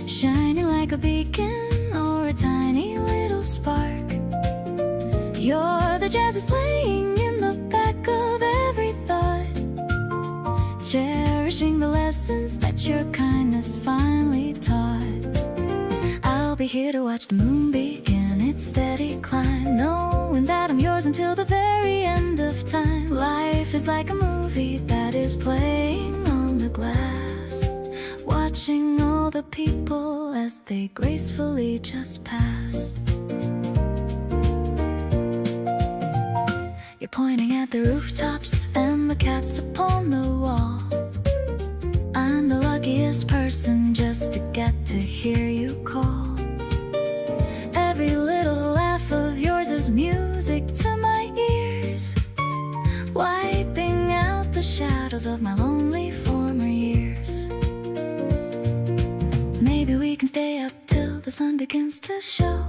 shining like a beacon or a tiny little spark. You're the jazz is playing in the back of every thought, cherishing the lessons that your kindness finally taught. I'll be here to watch the moon begin its steady climb, knowing that I'm yours until the very end of time. Life is like a movie that is playing on the glass, watching all the people as they gracefully just pass. You're pointing at the rooftops and the cats upon the wall. I'm the luckiest person just to get to hear you call. Every little laugh of yours is music to my ears, wiping out the shadows of my lonely former years. Maybe we can stay up till the sun begins to show,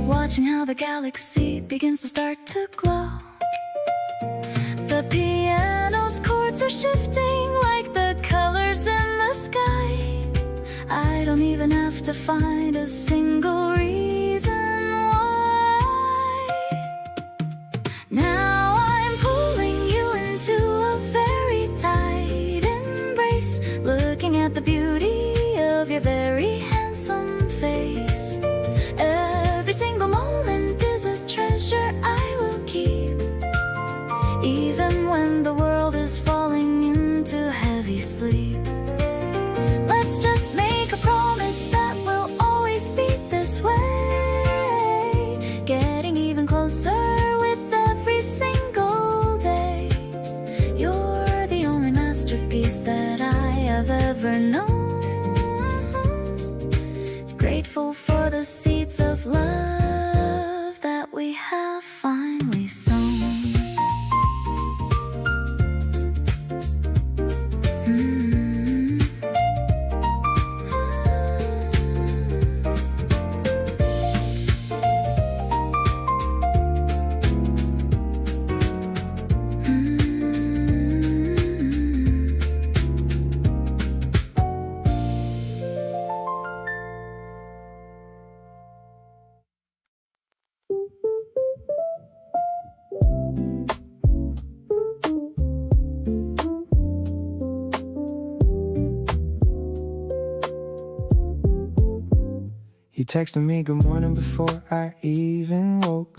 watching how the galaxy begins to start to glow. The piano's chords are shifting like the colors in the sky. I don't even have to find a single reason why. Now I'm pulling you into a very tight embrace, looking at the beauty of your very handsome face. Every single moment is a treasure I will keep, even when the world is falling into heavy sleep. Let's just make a promise that we'll always be this way, getting even closer with every single day. You're the only masterpiece that I have ever known, grateful for the seeds of love that we have finally sown. You texted me good morning before I even woke,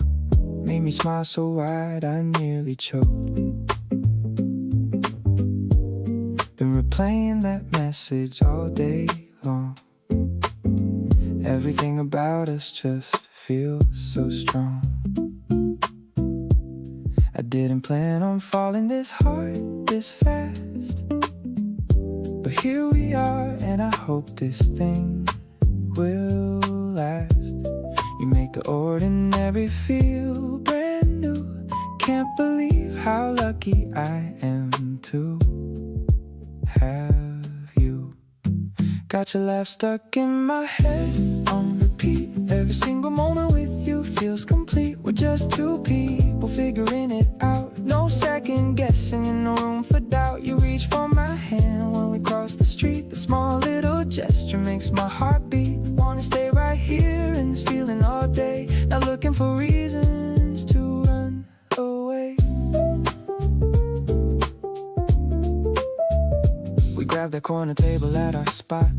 made me smile so wide I nearly choked. Been replaying that message all day long. Everything about us just feels so strong. I didn't plan on falling this hard, this fast, but here we are, and I hope this thing will last. You make the ordinary feel brand new. Can't believe how lucky I am to have you. Got your laugh stuck in my head on repeat. Every single moment with you feels complete. We're just two people figuring it out. No second guessing and no room for doubt. You reach for my hand when we cross the street. The small little gesture makes my heart beat. Wanna stay right here in this feeling all day, not looking for reasons to run away. We grabbed that corner table at our spot,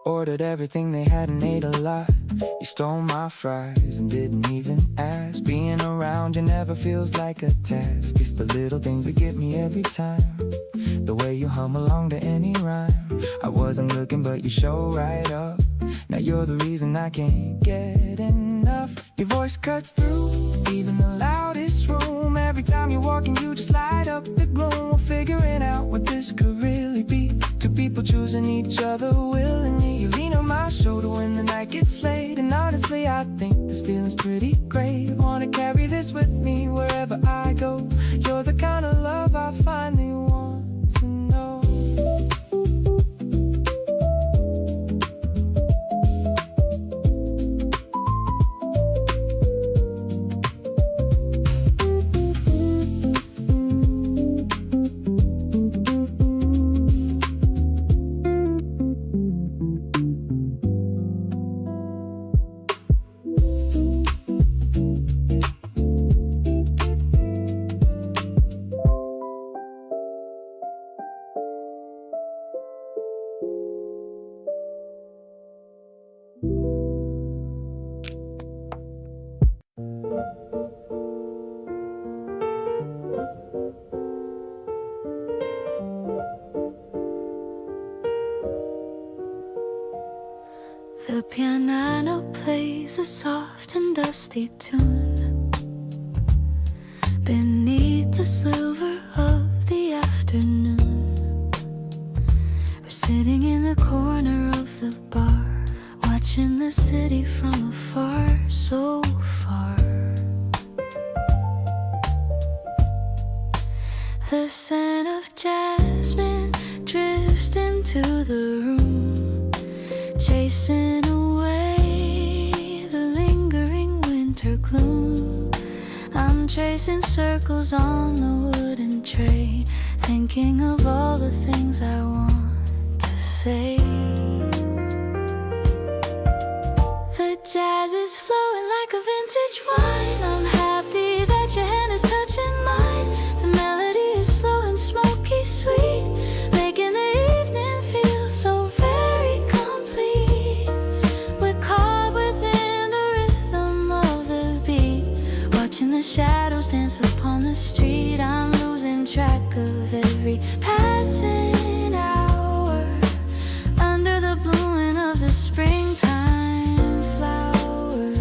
ordered everything they had and ate a lot. You stole my fries and didn't even ask. Being around you never feels like a task. It's the little things that get me every time. The way you hum along to any rhyme. I wasn't looking but you show right up. Now you're the reason I can't get enough. Your voice cuts through even the loudest room. Every time you're walking you just light up the gloom. We're figuring out what this could really be. Two people choosing each other willingly. You lean on my shoulder when the night gets late. And honestly I think this feeling's pretty great. Wanna carry this with me wherever I go. You're the kind of love I finally want to know. plays a soft and dusty tune beneath the silver of the afternoon. We're sitting in the corner of the bar, watching the city from afar, so far. The scent of jasmine drifts into the room, chasing away the lingering winter gloom. I'm tracing circles on the wooden tray, thinking of all the things I want to say. The jazz is flowing like a vintage wine. I'm happy that your hand is touching mine. The melody is slow and smoky sweet, making the evening feel so very complete. We're caught within the rhythm of the beat, watching the shadows dance upon the street. I'm losing track of every passing hour under the blooming of the springtime flowers.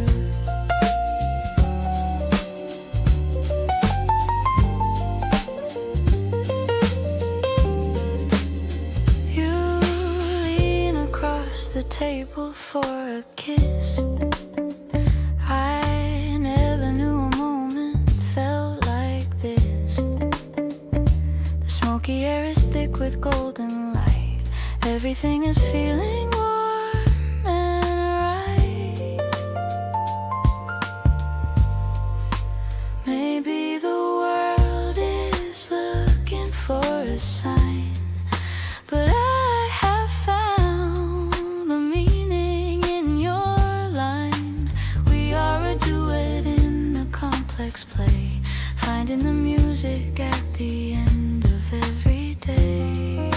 You lean across the table for a kiss. I never knew a moment felt like this. The smoky air is thick with golden light. Everything is feeling warm and right. Maybe the world is looking for a sign, but I have found the meaning in your line. We are a duet in a complex play, finding the music at the end of every day.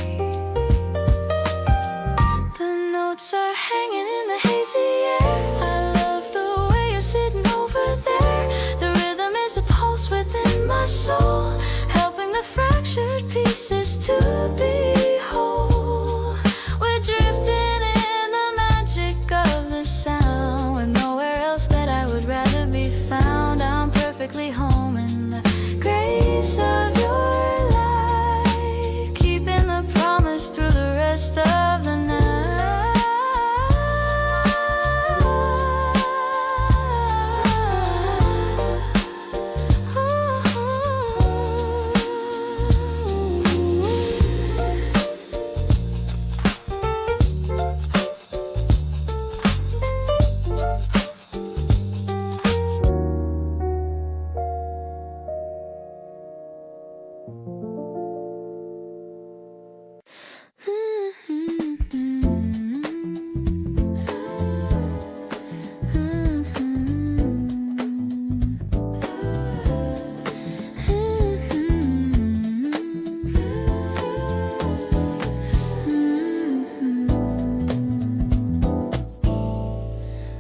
The notes are hanging in the hazy air. I love the way you're sitting over there. The rhythm is a pulse within my soul, helping the fractured pieces to be whole. We're drifting in the magic of the sound, with nowhere else that I would rather be found. I'm perfectly home in the grace of your light, keeping the promise through the rest of the night.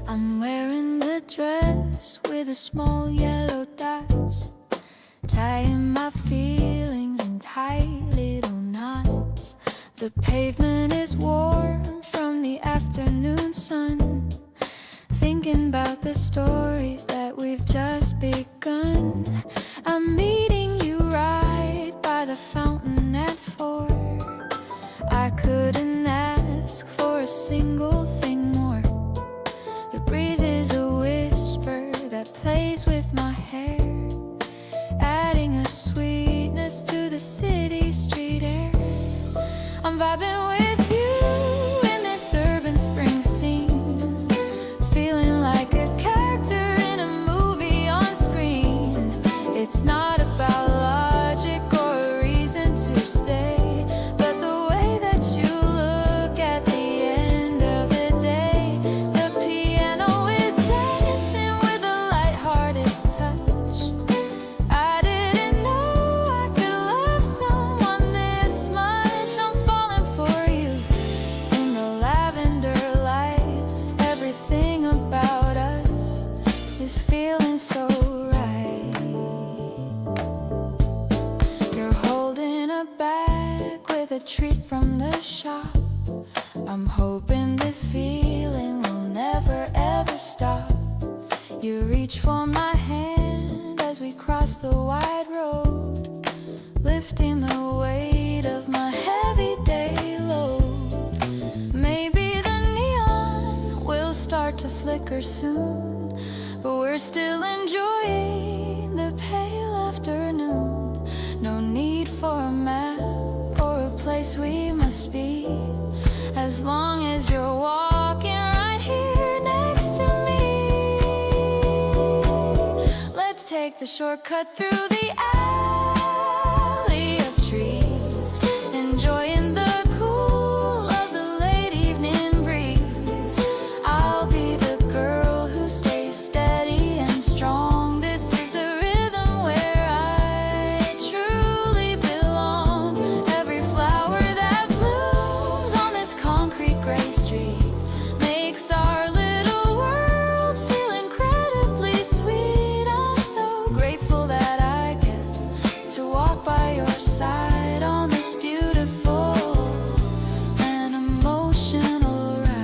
I'm wearing the dress with the small yellow dots, tying my feelings in tight little knots. The pavement is warm from the afternoon sun, thinking about the stories that we've just begun. I'm meeting you right by the fountain at 4. I couldn't ask for a single thing more. The breeze is a whisper that plays with my hair, adding a sweetness to the city street air. I'm vibing with you in this urban spring scene, feeling like a character in a movie on screen. It's not about logic or a reason to stay, but the way that you look at the end of the day. The piano is dancing with a lighthearted touch. I didn't know I could love someone this much. I'm falling for you in the lavender light. Everything about us is feeling so right. You're holding a bag with a treat from the shop. I'm hoping this feeling will never ever stop. reach for my hand as we cross the wide road, lifting the weight of my heavy day load. Maybe the neon will start to flicker soon, but we're still enjoying the pale afternoon. No need for a map or a place we must be, as long as you're walking right here next to me. Let's take the shortcut through the alley of trees, enjoying the cool of the late evening breeze. I'll be the girl who stays steady and strong. This is the rhythm where I truly belong. Every flower that blooms on this concrete gray street makes our little world feel incredibly sweet. I'm so grateful that I get to walk by your side on this beautiful and emotional ride.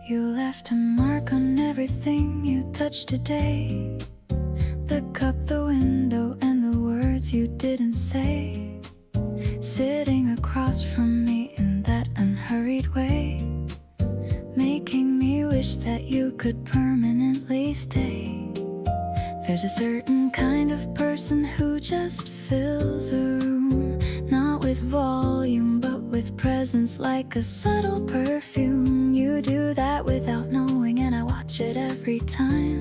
You left a mark on everything you touched today. The cup, the window, and the words you didn't say. Sitting across from me in that unhurried way, making me wish that you could permanently stay. There's a certain kind of person who just fills a room, not with volume but with presence, like a subtle perfume. You do that without knowing, and I watch it every time.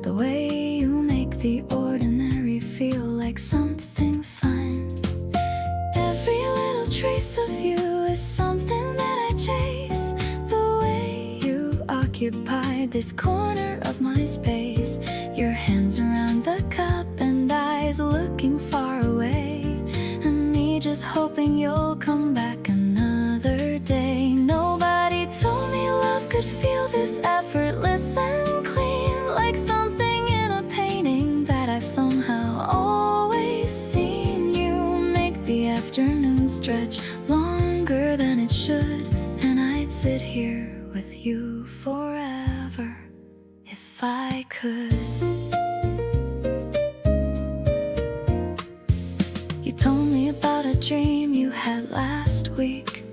The way you make the ordinary feel like something fun. Every little trace of you is something that I chase. The way you occupy this corner of my space, your hands around the cup and eyes looking far away, and me just hoping you'll come back another day. Nobody told me love could feel this effortless and clean, like something in a painting that I've somehow always seen. You make the afternoon stretch longer than it should, and I'd sit here with you forever if I could. You told me about a dream you had last week,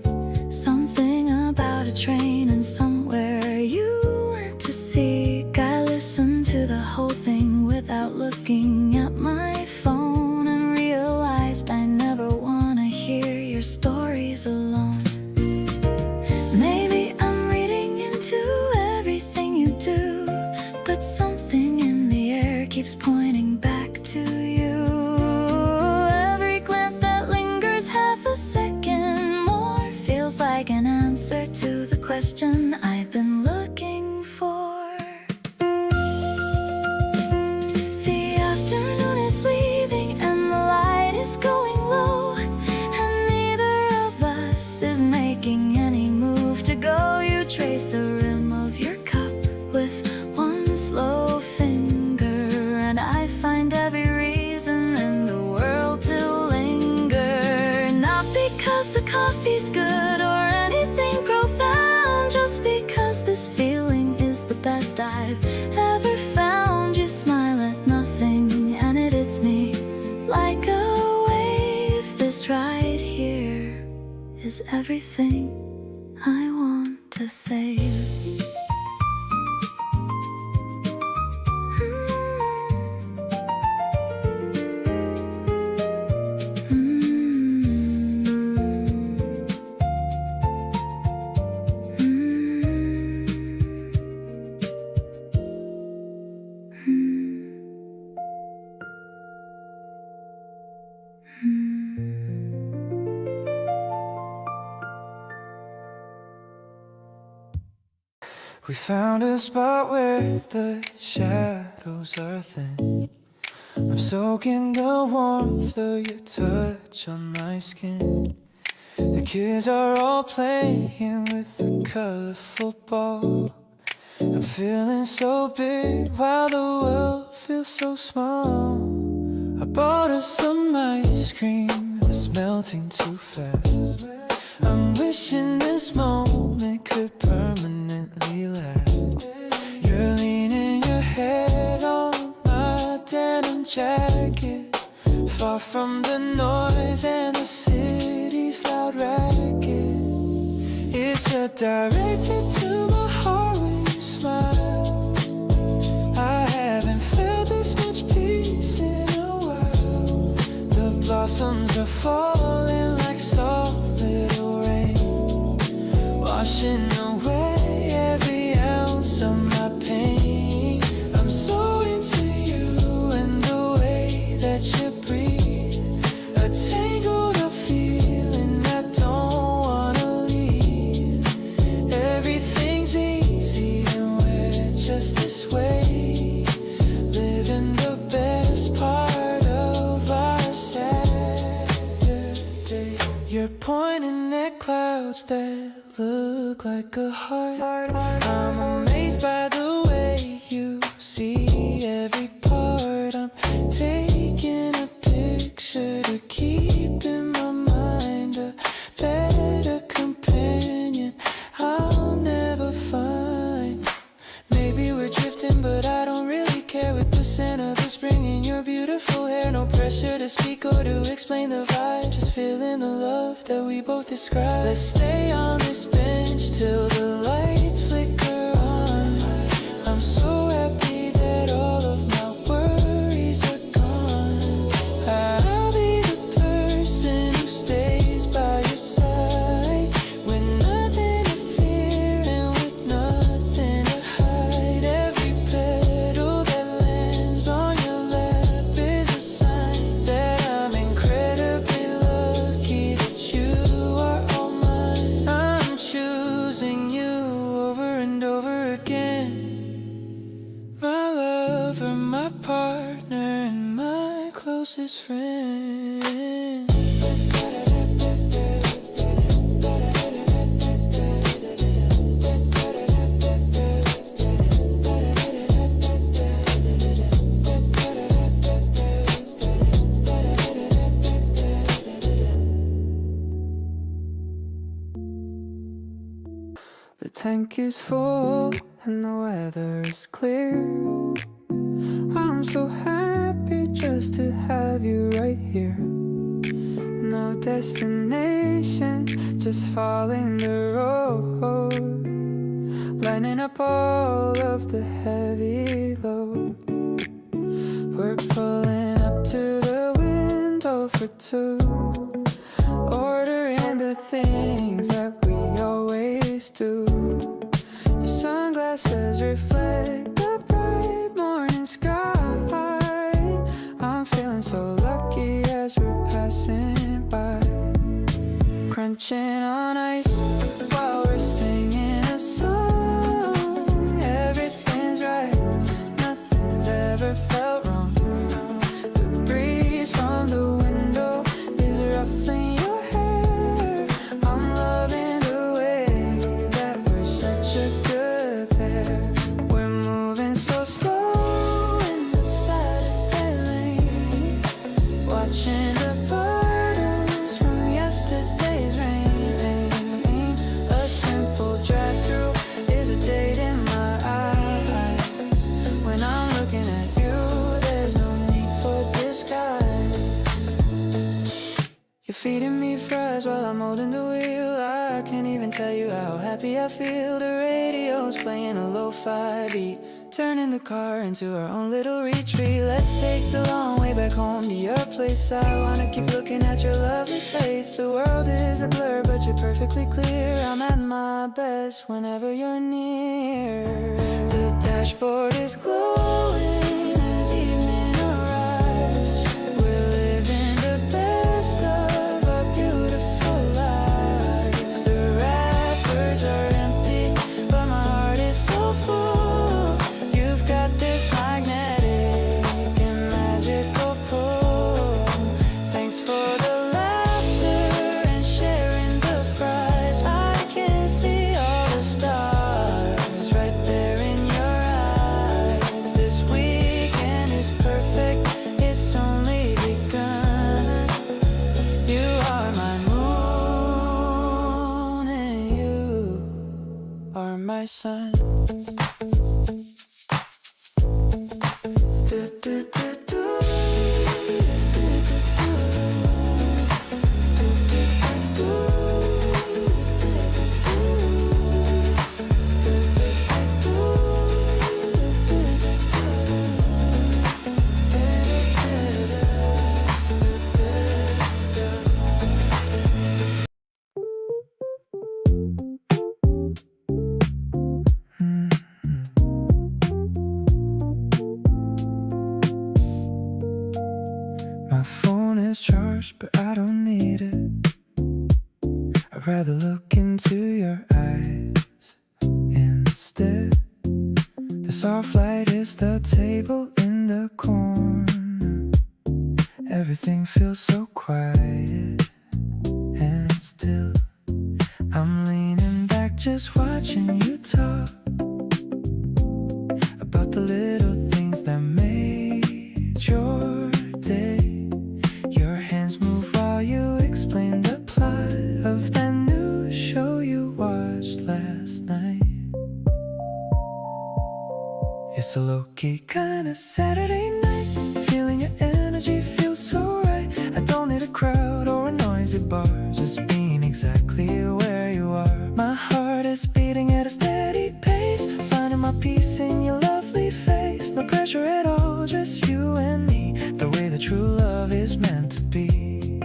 something about a train and somewhere you went to seek. I listened to the whole thing without looking at my phone, and realized I never want to hear your stories alone. Maybe I'm reading into everything you do, but something in the air keeps pointing back to you. Every glance that lingers half a second more feels like an answer to the question I've been looking for. The afternoon is leaving and the light is going low, and neither of us is making any move to go. You trace the rim of your cup with one slow finger, and I find every reason in the world to linger. Not because the coffee's good or anything profound, just because this feeling is the best I've ever found. You smile at nothing and it hits me like a wave. This right here is everything I want to say. We found a spot where the shadows are thin. I'm soaking the warmth of your touch on my skin. The kids are all playing with the colorful ball. I'm feeling so big while the world feels so small. I bought us some ice cream that's melting too fast. I'm wishing this moment could permanently last. You're leaning your head on my denim jacket, far from the noise and the city's loud racket. It's a directed to my heart when you smile. I haven't felt this much peace in a while. The blossoms are falling like soft little rain, washing away every ounce of my pain. I'm so into you and the way that you breathe, a tangled up feeling I don't wanna leave. Everything's easy and we're just this way, living the best part of our Saturday. You're pointing at clouds that look like a heart. I'm amazed by the way you see every part. I'm taking a picture to keep in my mind, a better companion I'll never find. Maybe we're drifting, but I don't really care. With the scent of the spring in your beautiful hair, no pressure to speak or to explain the vibe, just feeling the love that we both describe. Let's stay on this bench till the lights flicker on. I'm so happy that all of my worries are gone. I'll be the person who stays by your side, with nothing to fear and with nothing to hide. Every petal that lands on your lap is a sign that I'm incredibly lucky that you are all mine. I'm choosing you over and over again, my lover, my partner, and my closest friend. The tank is full and the weather is clear. I'm so happy just to have you right here. No destination, just following the road, lining up all of the heavy load. We're pulling up to the window for two, ordering the things that we always do. Your sunglasses reflect the bright morning sky. I'm feeling so lucky as we're passing by, crunching on ice while we're singing a song. Everything's right, nothing's ever felt wrong. The breeze from the window is ruffling your hair. I'm loving the way that we're such a good pair. We're moving so slow in the Saturday lane, watching the puddles from yesterday's rain. A simple drive-through is a date in my eyes. When I'm looking at you, there's no need for disguise. You're feeding me fries while I'm holding the wheel. I can't even tell you how happy I feel. The radio's playing a lo-fi beat, turning the car into our own little retreat. Let's take the long way back home to your place. I wanna keep looking at your lovely face. The world is a blur, but you're perfectly clear. I'm at my best whenever you're near. The dashboard is glowing as evening arrives. We're living the best of our beautiful lives. The wrappers are empty, but my heart is so My phone is charged, but I don't need it. I'd rather look into your eyes instead. The soft light is the table in the corner. Everything feels so quiet and still. I'm leaning back just watching you talk about the little things that made your day. Your hands move while you explain the plot of that new show you watched last night. It's a low-key kind of Saturday night. Feeling your energy feels so right. I don't need a crowd or a noisy bar, just being exactly where you are. My heart is beating at a steady pace, finding my peace in your lovely face. No pressure at all, just you and me, the way that true love is meant to be.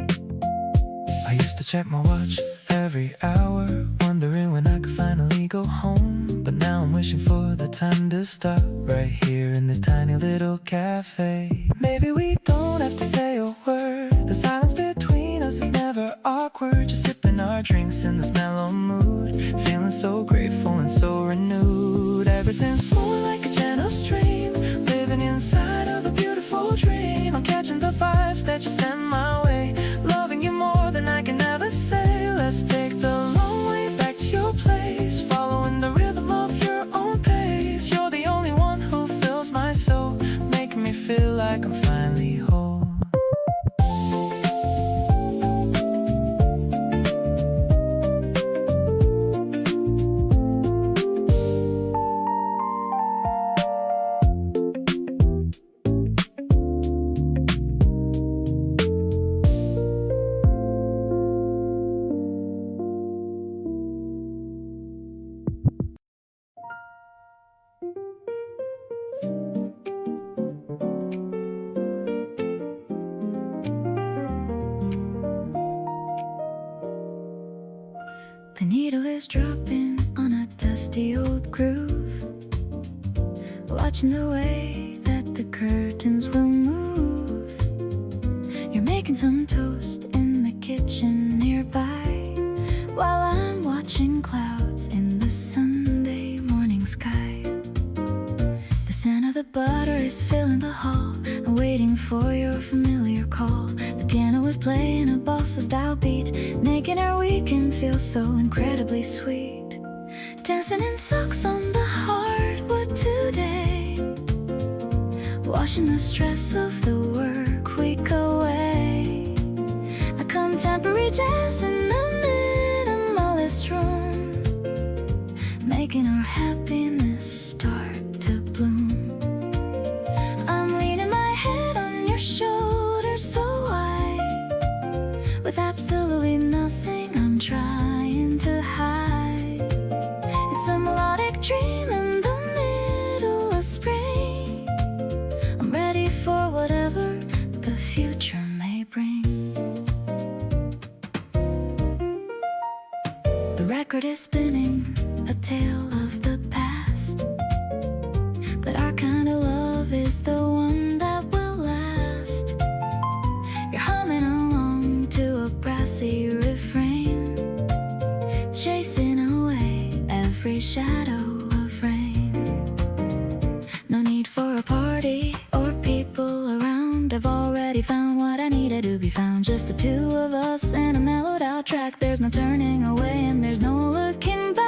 I used to check my watch every hour, wondering when I could finally go home. But now I'm wishing for the time to stop right here in this tiny little cafe. Maybe we don't have to say a word. The silence between us is never awkward. Just sipping our drinks in this mellow mood, feeling so grateful and so renewed. Everything's flowing like a gentle stream, living inside of a beautiful dream. I'm catching the vibes that you send my way, loving you more than I can ever say. Let's take the long way back to your place, following the rhythm of your own pace. You're the only one who fills my soul, making me feel like I'm finally whole. The needle is dropping on a dusty old groove, watching the way that the curtains will move. You're making some toast in the kitchen nearby, while I'm watching clouds in the Sunday morning sky. The scent of the butter is filling the hall. I'm waiting for your familiar call. The piano is playing a bossa-style beat, making our weekend feel so incredibly sweet. Dancing in socks on the hardwood today, washing the stress of the work week away. A contemporary jazz in a minimalist room, making our happiness start to bloom. I'm leaning my head on your shoulder so wide, with absolutely nothing I'm trying to hide. It's a melodic dream in the middle of spring. I'm ready for whatever the future may bring. The record is spinning, a tale of the past, but our kind of love is the one that will last. You're humming along to a brassy refrain, chasing away every shadow of rain. No need for a party or people around. I've already found what I needed to be found. Just the two of us and a mellowed out track. There's no turning away and there's no looking back.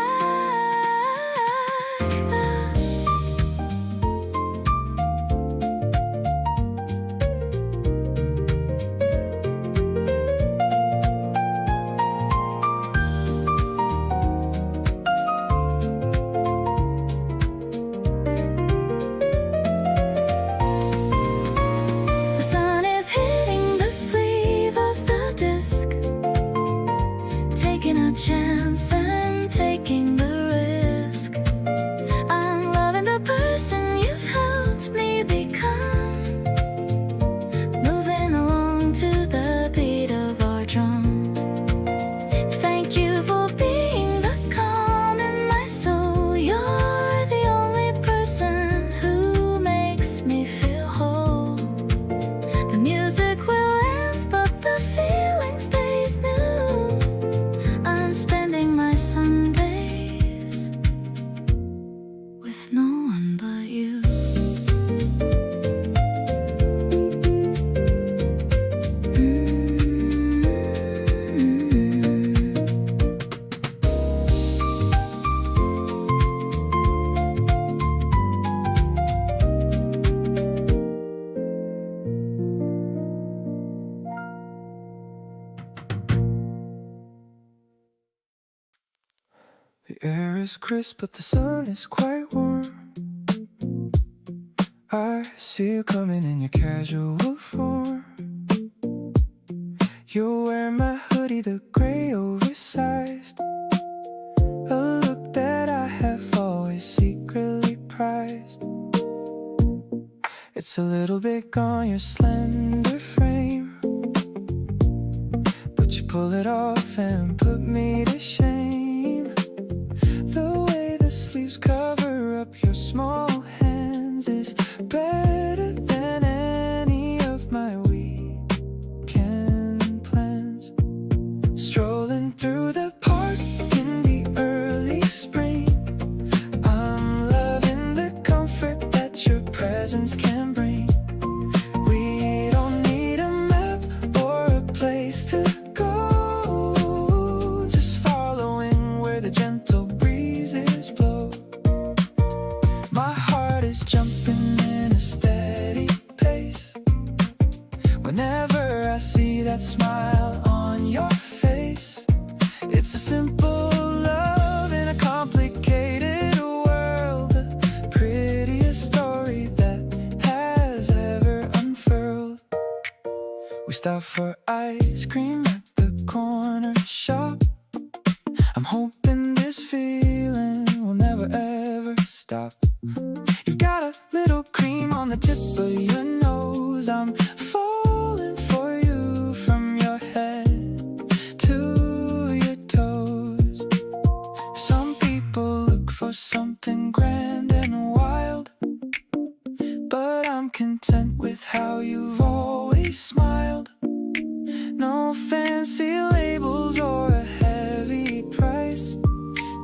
air is crisp, but the sun is quite warm. I see you coming in your casual form. You wear my hoodie, the gray oversized, a look that I have always secretly prized. It's a little big on your slender frame, but you pull it off and put me to shame. The way the sleeves cover up your small hands is better than any of my weekend plans. Strolling through the park in the early spring, I'm loving the comfort that your presence can bring. We don't need a map or a place to go, just following where the gentle breezes blow. My heart is jumping in a steady pace whenever I see that smile on your face. It's a simple love in a complicated world, the prettiest story that has ever unfurled. We stop for ice cream at the corner shop. I'm hoping this feeling will never ever stop. You've got a little cream on the tip of your nose. I'm falling for you from your head to your toes. Some people look for something grand and wild, but I'm content with how you've always smiled. No fancy labels or a heavy price,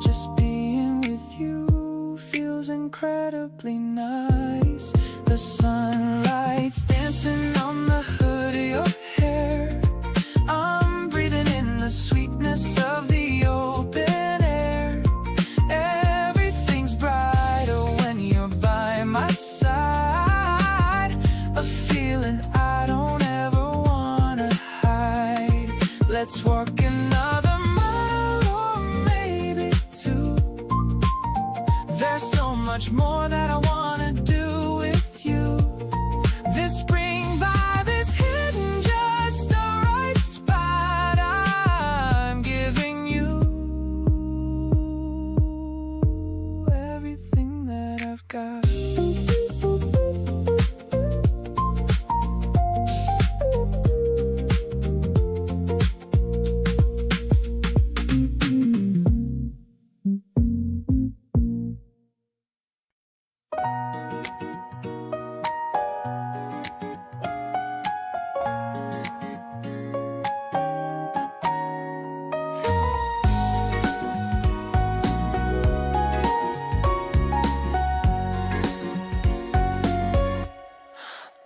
just being with you feels incredibly nice. The sunlight's dancing on the hood of your hair. I'm breathing in the sweetness of the open air. Everything's brighter when you're by my side, a feeling I don't ever wanna hide. Let's walk another mile or maybe two. There's so much more that I wanna do with you. This spring vibe is hitting just the right spot. I'm giving you everything that I've got.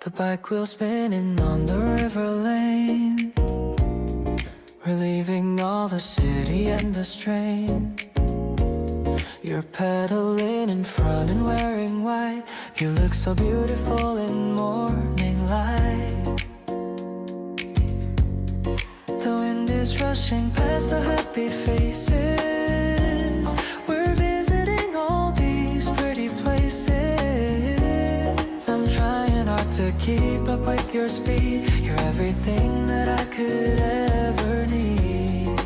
The bike wheel spinning on the river lane. We're leaving all the city and the strain. You're pedaling in front and wearing white. You look so beautiful in morning light. The wind is rushing past our happy faces. We're visiting all these pretty places. I'm trying hard to keep up with your speed. You're everything that I could ever need.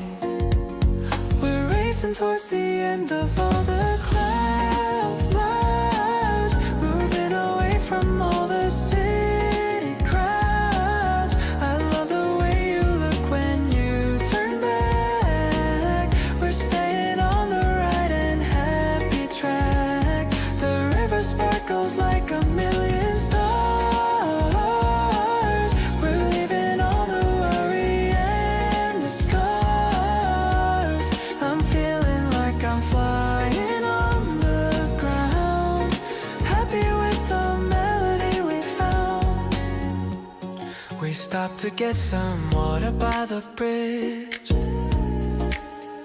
We're racing towards the end of all the clouds, miles, moving away from all the city crowds. I love the way you look when you turn back. We're staying on the right and happy track. The river sparkles like a million stars. We're leaving all the worry and the scars. I'm feeling like I'm flying on the ground, happy with the melody we found. We stopped to get some water by the bridge,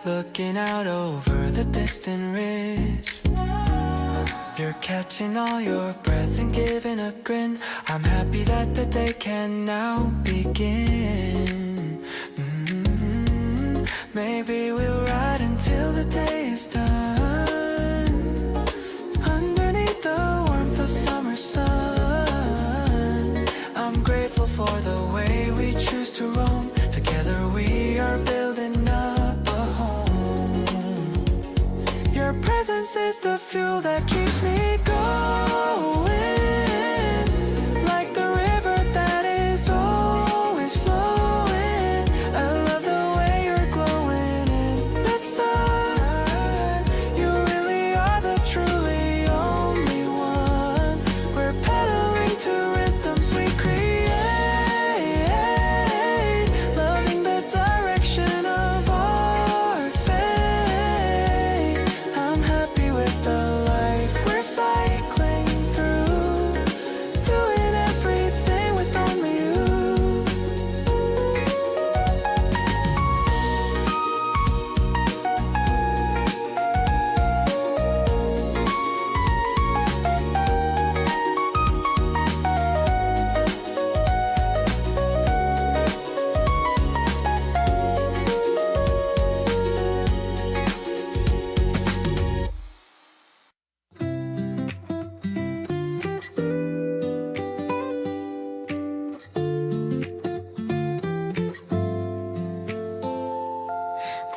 looking out over the distant ridge. You're catching all your breath and giving a grin. I'm happy that the day can now begin. Maybe we'll ride until the day is done. for the way we choose to roam. Together we are building up a home. Your presence is the fuel that keeps me going, like the river that is always flowing. I love the way you're glowing in the sun. You really are the truly only one. We're pedaling to rhythms we create, loving the direction of our fate. I'm happy with the life we're cycling through, doing everything with only you.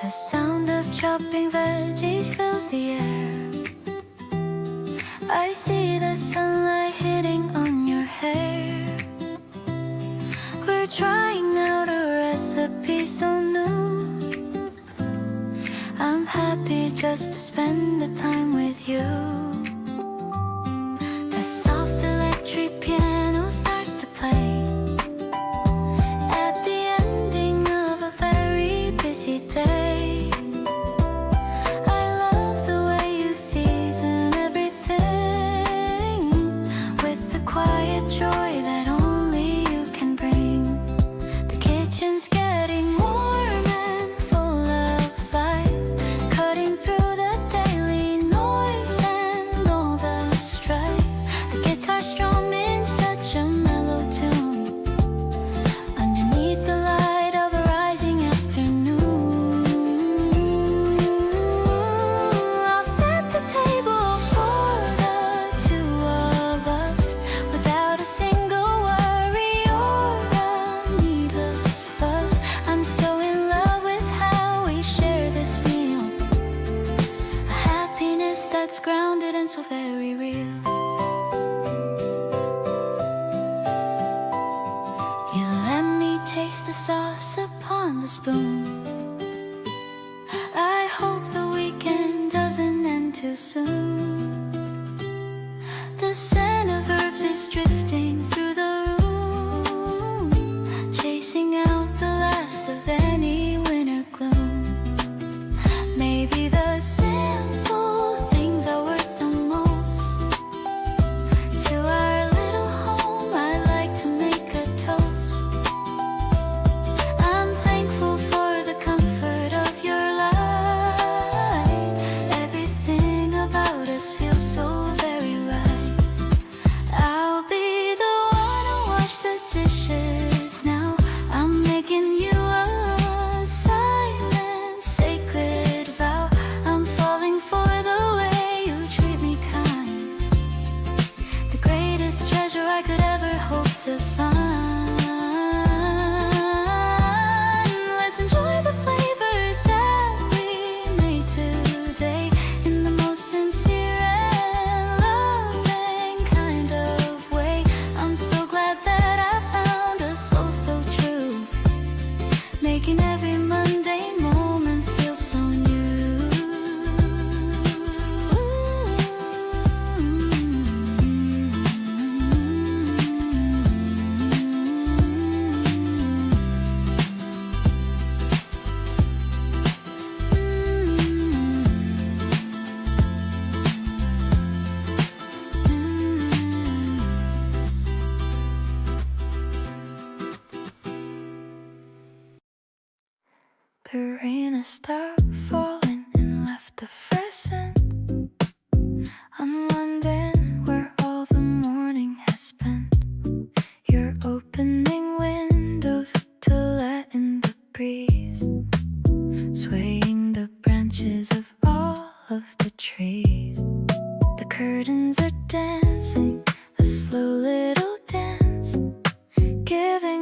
The sound of chopping veggies fills the air. I see the sunlight hitting on your hair. We're trying out a recipe so new. I'm happy just to spend the time with you. The soft electric piano starts to play at the ending of a very busy day. I love the way you season everything with the quiet joy that only you can bring. The kitchen's getting warm and full of life, cutting through the daily noise and all the strife. The guitar strumming such a mellow tune underneath the light of a rising afternoon. I'll set the table for the two of us without a single worry or a needless fuss. I'm so in love with how we share this meal, a happiness that's grounded and so very real. You let me taste the sauce upon the spoon. I hope the weekend doesn't end too soon. The scent of herbs is drifting through the room, chasing out the last of any winter gloom. Maybe the simple things are worth the most. To our little home I'd like to make a toast. I'm thankful for the comfort of your light. Everything about us feels so very right. I'll be the one who wash the dishes now. I'm making you a silent, sacred vow. I'm falling for the way you treat me kind, the greatest treasure I could ever hope to find. Let's enjoy the flavors that we made today in the most sincere and loving kind of way. I'm so glad that I found a soul so true, making every Monday moment feel so new. The rain has stopped falling and left a fresh scent. I'm wondering where all the morning has spent. You're opening windows to let in the breeze, swaying the branches of all of the trees. The curtains are dancing a slow little dance, giving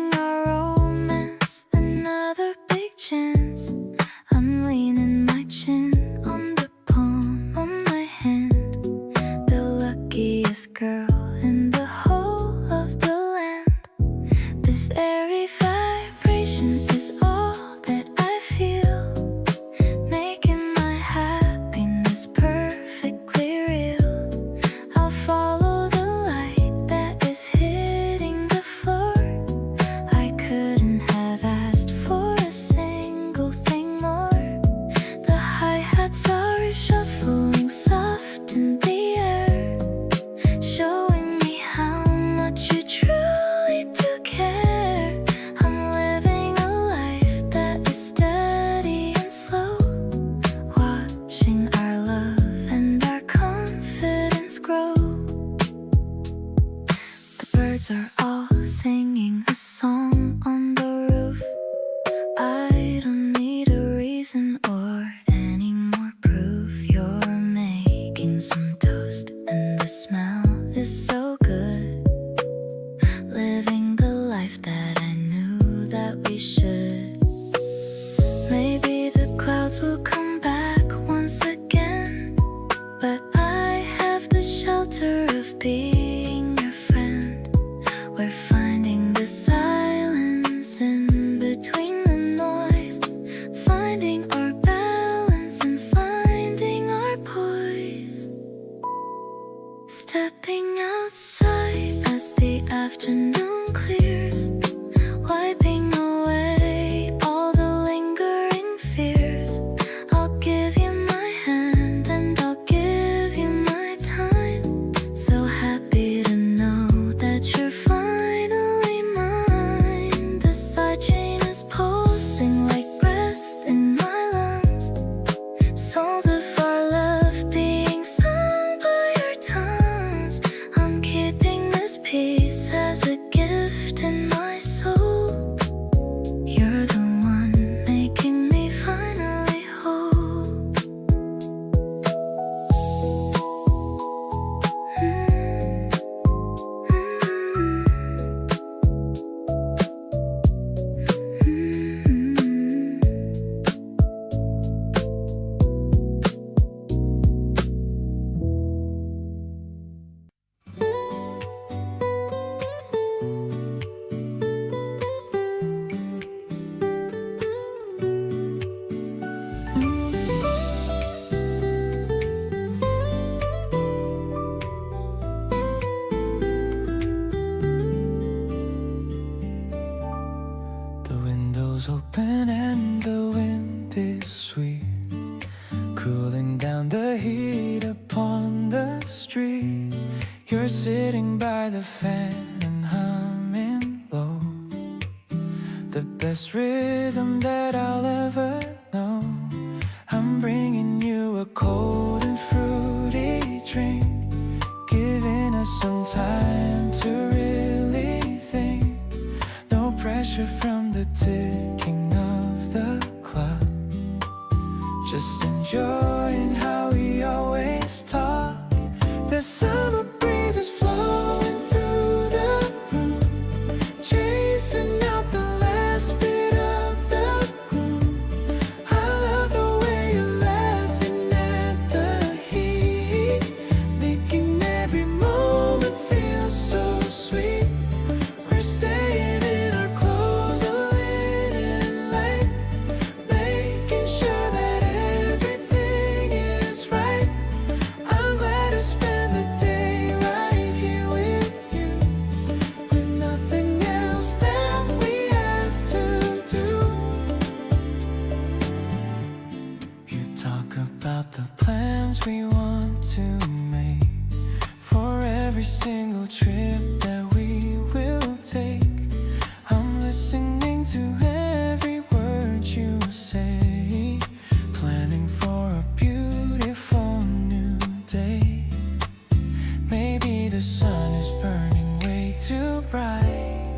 This airy vibration is all that I feel, making my happiness perfectly real. I'll follow the light that is hitting the floor. I couldn't have asked for a single thing more. The hi-hats are shuffling soft in the air, showing me how much you truly do care. I'm living a life that is steady and slow, watching our love and our confidence grow. The birds are all singing a song on the roof. I don't need a reason or any more proof. You're making some toast and the smell is so good. Living the life that I knew that we should. Maybe the clouds will come back once again, but I have the shelter of being your friend. We're finding the silence in between the noise, finding our balance and finding our poise. Stepping outside as the afternoon clears, wiping away all the lingering fears. I'll give you my hand and I'll give you my time. So happy to know that you're finally mine. The side chain is pulsing like breath in my lungs, songs of our love being sung by our tongues. I'm keeping this piece as a gift in my soul. You're the one making me finally whole. The windows open and the wind is sweet, cooling down the heat upon the street. You're sitting by the fan and humming low, the best rhythm that I'll ever know. I'm bringing you a cold and fruity drink, giving us some time to really think. No pressure from the ticking of the clock, just enjoying how we always talk. The summer breeze is flowing through the room, chasing out the last bit of the gloom. I love the way you're laughing at the heat, making every moment feel so sweet. We're staying in our clothes, a linen light, making sure that everything is right. I'm glad to spend the day right here with you, with nothing else that we have to do. You talk about the plans we want to make for every single trip that we will take. I'm listening to every word you say, planning for a beautiful new day. Maybe the sun is burning way too bright,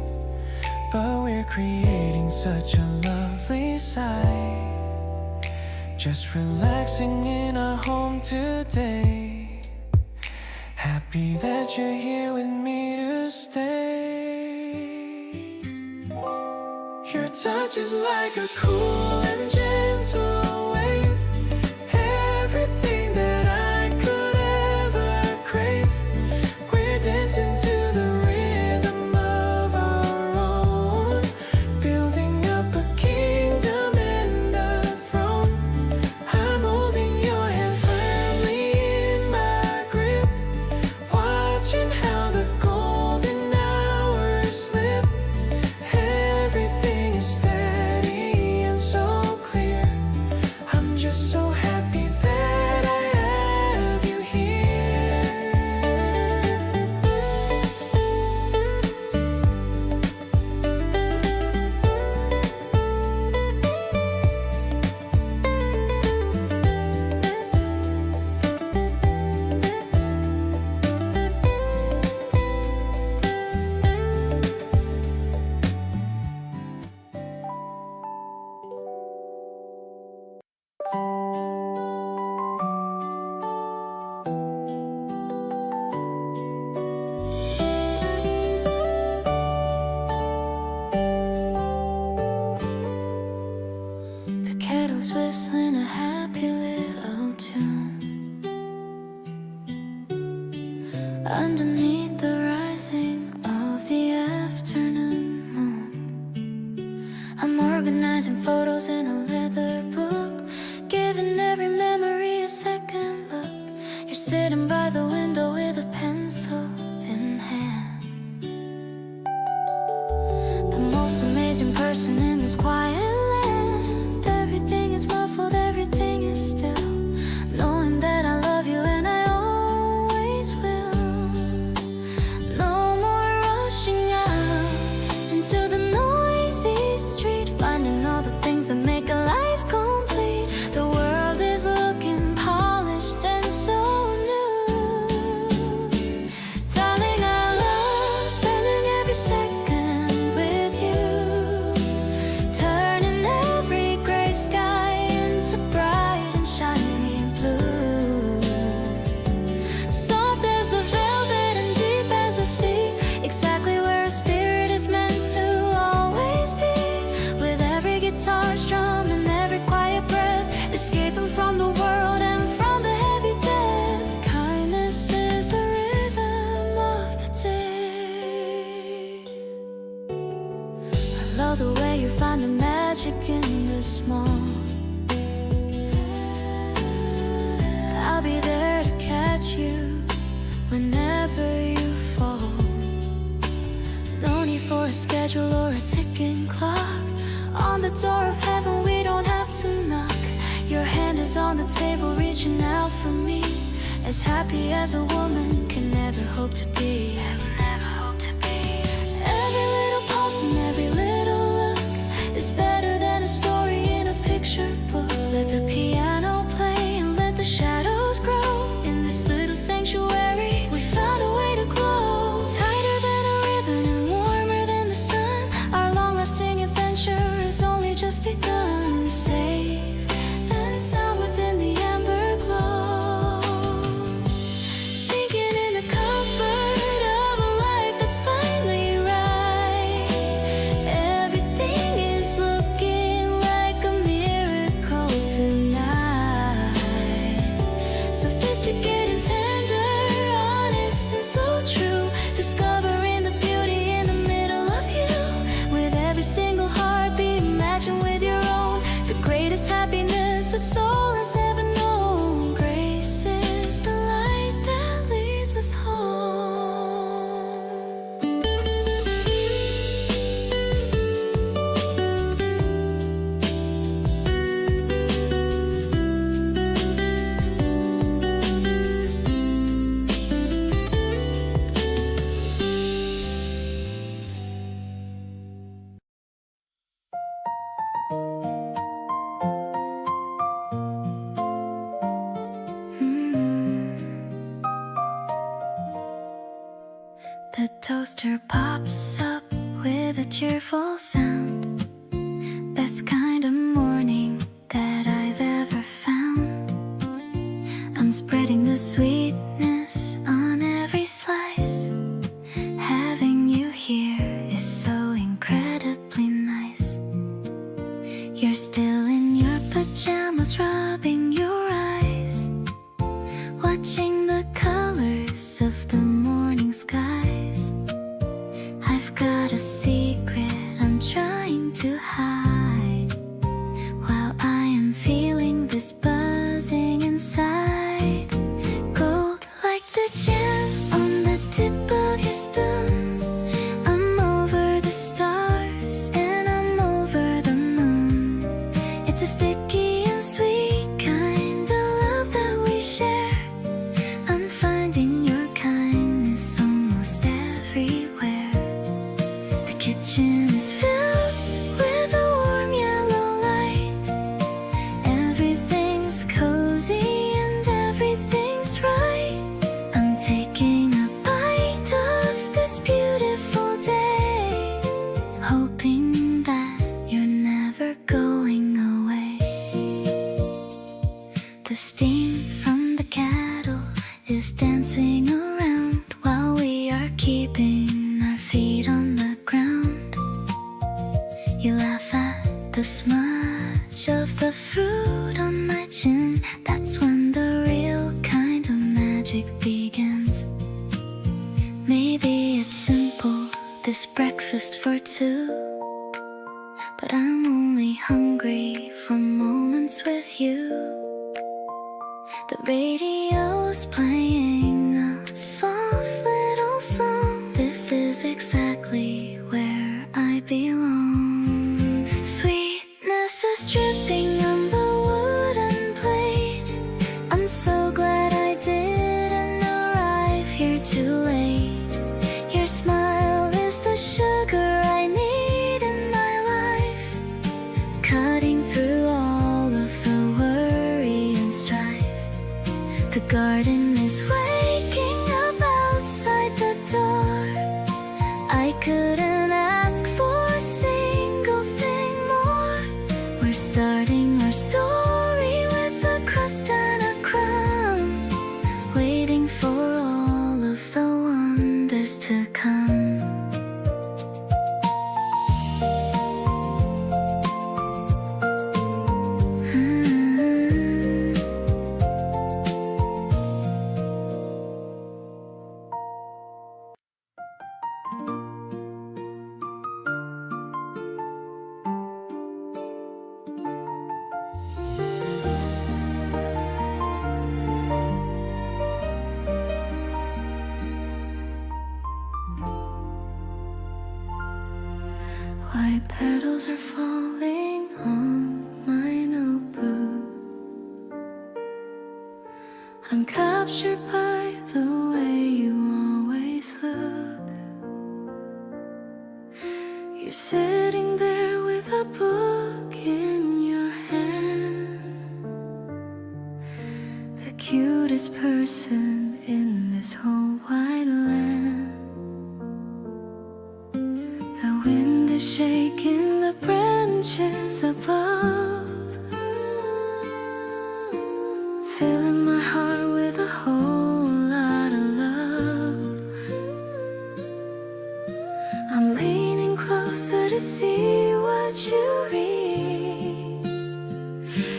but we're creating such a lovely sight. Just relaxing in our home today, happy that you're here with me to stay. Your touch is like a cool and gentle wave, everything that I could ever crave. We're dancing to the rhythm of our own. photos in a leather book, giving every memory a second look. You're sitting by the window with a pencil in hand. The most amazing person in this quiet land. Everything is muffled, everything is still, knowing that I love you and I always will. No more rushing out into the noisy street, finding all the things that make a life complete. The world is looking polished and so new. Darling, I love spending every second with you, turning every gray sky into bright and shiny blue. Soft as the velvet and deep as the sea, exactly where a spirit is meant to always be. With every guitar strum and every quiet breath, escaping from the world and from the heavy death. Kindness is the rhythm of the day. I love the way you find the magic in the small. I'll be there to catch you whenever you fall. No need for a schedule or a ticking clock. On the door of heaven we don't have to knock. Your hand is on the table reaching out for me. As happy as a woman can never hope to be. Every little pulse and every little look is better than a story in a picture book. Let the piano play and let the shadows grow. In this little sanctuary we found a way to glow. Tighter than a ribbon and warmer than the sun. Our long-lasting adventure has only just begun. Safe and sound within the amber glow, sinking in the comfort of a life that's finally right. Everything is looking like a miracle tonight. Sophisticated, tender, honest and so true. Discovering the beauty in the middle of you. With every single heartbeat, imagine with your own the greatest happiness a soul has ever known. Grace is the light that leads us home. The toaster pops up with a cheerful sound. Best kind of morning that I've ever found. I'm spreading the sweetness on every slice. Having you here is so incredibly nice. You're still in your pajamas, rubbing your eyes, watching the colors of the morning skies. I've got a secret I'm trying to hide, while I am feeling this buzzing inside. Gold like the gem on the tip of your spoon. I'm over the stars and I'm over the moon. It's a sticky and sweet kind of love that we share. I'm finding your kindness almost everywhere. The kitchen is filled with a warm yellow light. Everything's cozy and everything's right. I'm taking a bite of this beautiful day, hoping that you're never going away. The steam from the kettle is dancing around while we are keeping our feet on the ground. You laugh at the smudge of the fruit on my chin. That's when the real kind of magic begins. Maybe it's simple, this breakfast for two, but I'm only hungry hungry for moments with you. The radio's playing a soft little song. This is exactly where I belong. Sweetness is dripping on the wooden plate. I'm so glad I didn't arrive here too late. Your smile is the sugar I need in my life, cutting through all of the worry and strife. The garden is waking up outside the door. I couldn't ask for a single thing more. We're starting our story with a crust and a crumb, waiting for all of the wonders to come. White petals are falling on my notebook. I'm captured by the way you always look. You're sitting there with a book in your hand, the cutest person in this whole wide land. The wind is shaking the branches above, filling my heart with a whole lot of love. I'm leaning closer to see what you read.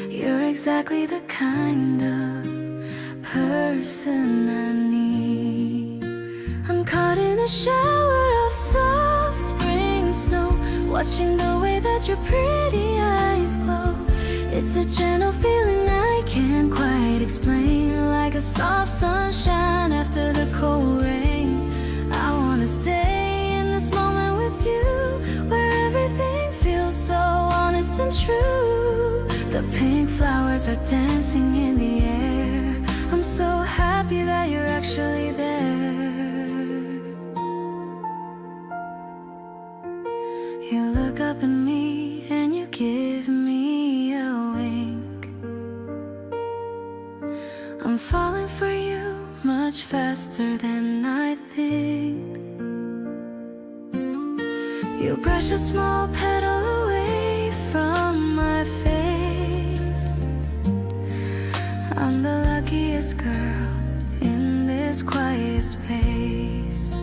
You're exactly the kind of person I need. I'm caught in a shower of soft spring snow, watching the way that your pretty eyes glow. It's a gentle feeling I can't quite explain, like a soft sunshine after the cold rain. I wanna stay in this moment with you, where everything feels so honest and true. The pink flowers are dancing in the air. I'm so happy that you're actually there. You look up at me and you give me a wink. I'm falling for you much faster than I think. You brush a small petal away from my face. I'm the luckiest girl in this quiet space.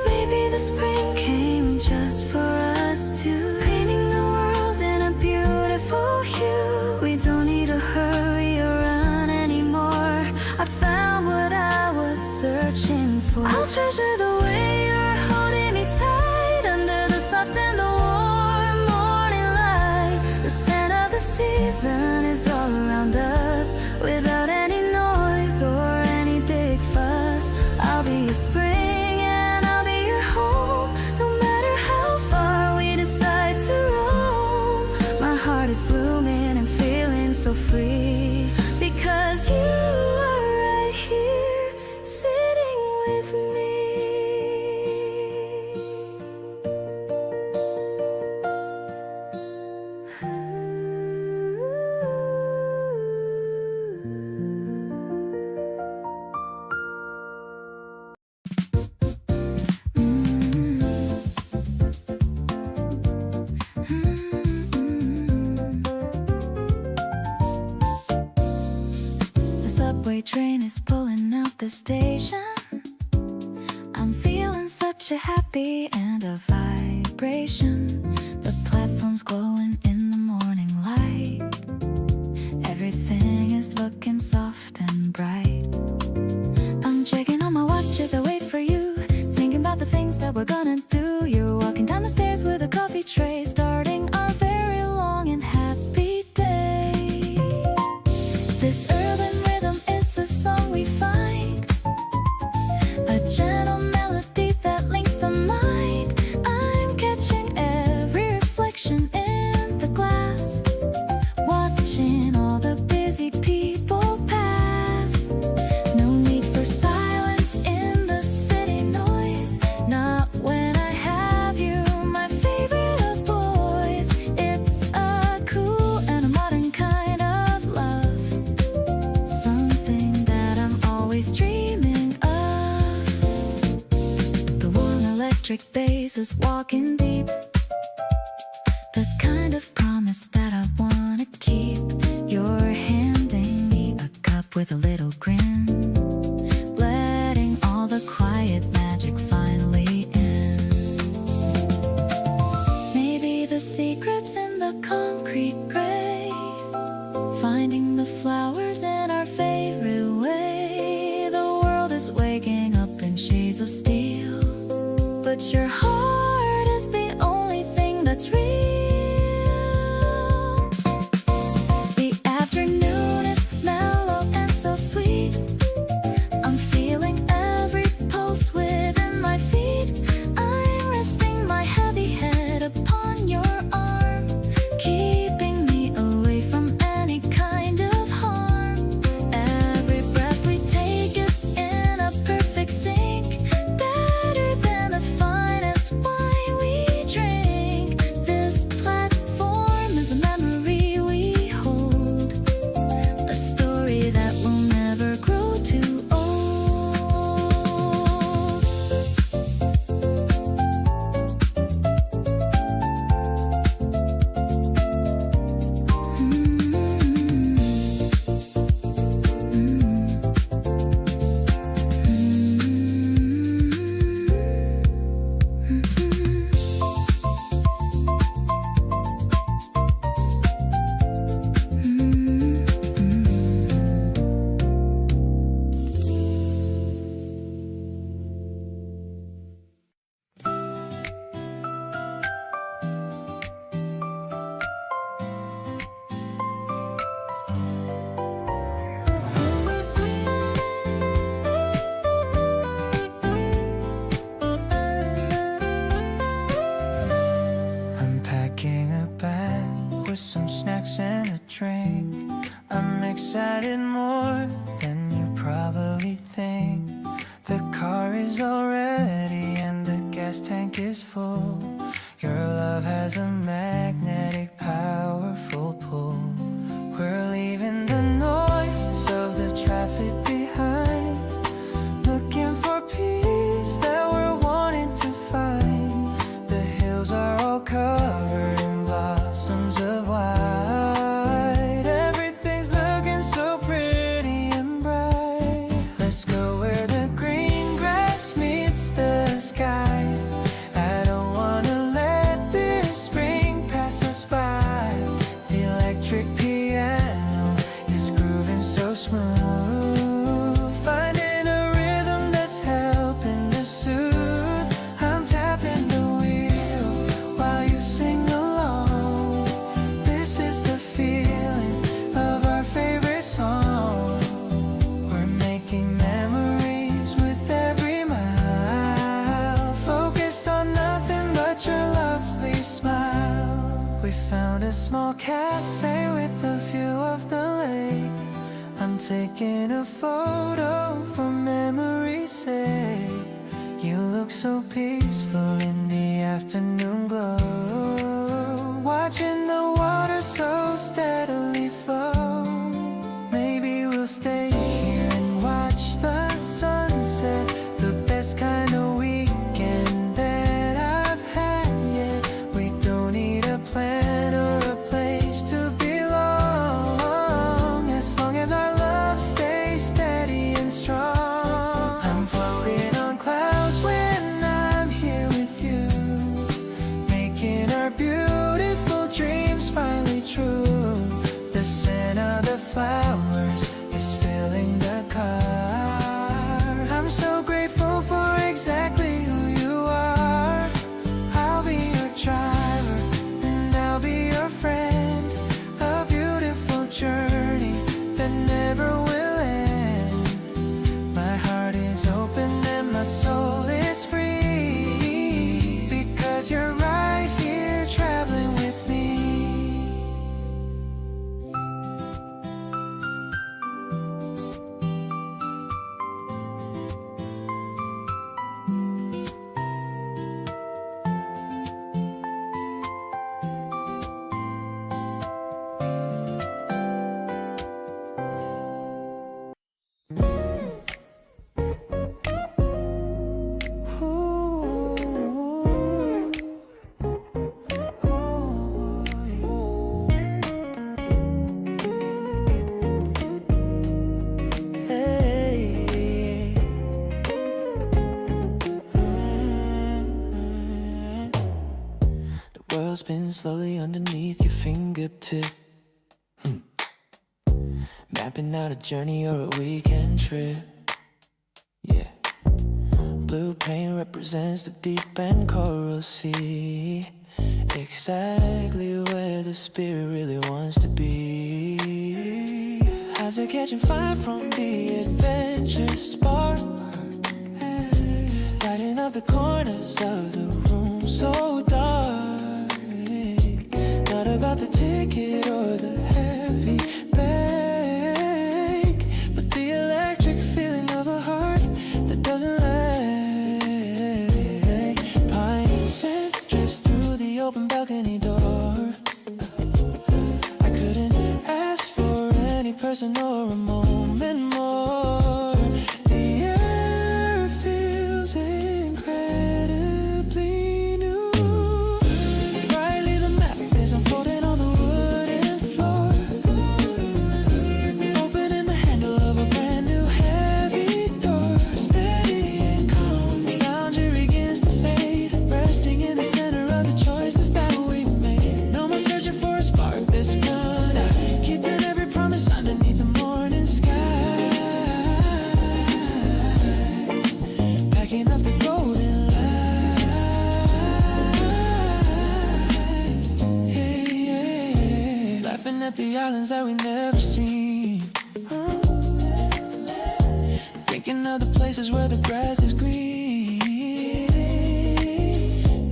Maybe the spring came just for us two, painting the world in a beautiful hue. We don't need to hurry or run anymore. I found what I was searching for. I'll treasure the way you're holding me tight under the soft and the warm morning light. The scent of the season is all around us, without any noise or any big fuss. I'll be your spring and I'll be your home, no matter how far we decide to roam. My heart is blooming and feeling so free, because you are right here sitting with me. The subway train is pulling out the station. I'm feeling such a happy and a vibration. The platform's glowing in the morning light. Everything is looking soft and bright. I'm checking on my watch as I wait for you, thinking about the things that we're gonna do. You're walking down the stairs with a coffee tray, starting electric bass is walking deep. The kind of promise that I wanna keep. You're handing me a cup with a little grin, letting all the quiet magic finally in. Maybe the secret's in the concrete gray, finding the flowers in our favorite way. The world is waking up in shades of steel, but your heart is the only thing that's real. The afternoon is mellow and so sweet. I'm feeling every pulse within my feet. I'm resting my heavy head upon your arm, keeping me away from any kind of harm. Every breath we take is in a perfect sync, better than the finest wine we drink. This platform is a memory we hold, a story that will never grow too old. I'm packing a bag with some snacks and a drink. I'm excited more than you probably think. The car is all ready and the gas tank is full. Your love has a magnetic, powerful pull. We're leaving the noise of the traffic behind, looking for peace that we're wanting to find. The hills are all covered in blossoms of white. Everything's looking so pretty and bright. Let's go where the green grass meets the sky. I don't wanna let this spring pass us by. The electric piano is grooving so smooth, finding a rhythm that's helping to soothe. I'm tapping the wheel while you sing along. This is the feeling of our favorite song. We're making memories with every mile, focused on nothing but your lovely smile. We found a small cafe with a view of the lake. I'm taking a photo for memory's sake. You look so peaceful in the afternoon glow, watching the water so steadily flow. Maybe we'll stay here and watch the sunset, the best kind of weekend that I've had yet. We don't need a plan or a place to belong, as long as our love stays steady and strong. I'm floating on clouds when I'm here with you. world spins slowly underneath your fingertip. Mapping out a journey or a weekend trip. Yeah. Blue paint represents the deep and coral sea. Exactly where the spirit really wants to be. Eyes are catching fire from the adventure spark, lighting up the corners of the room so dark. Not about the ticket or the heavy bag, but the electric feeling of a heart that doesn't lag. Pine scent drifts through the open balcony door. I couldn't ask for any person or a moment more. The air feels incredibly new. Brightly the map is unfolding on the wooden floor, opening the handle of a brand new heavy door. Steady and calm, the boundary begins to fade, resting in the center of the choices that we made. No more searching for a spark that's gonna keeping every promise underneath the morning sky. Packing up the golden light. Yeah, yeah. Laughing at the islands that we never seen. Thinking of the places where the grass is green.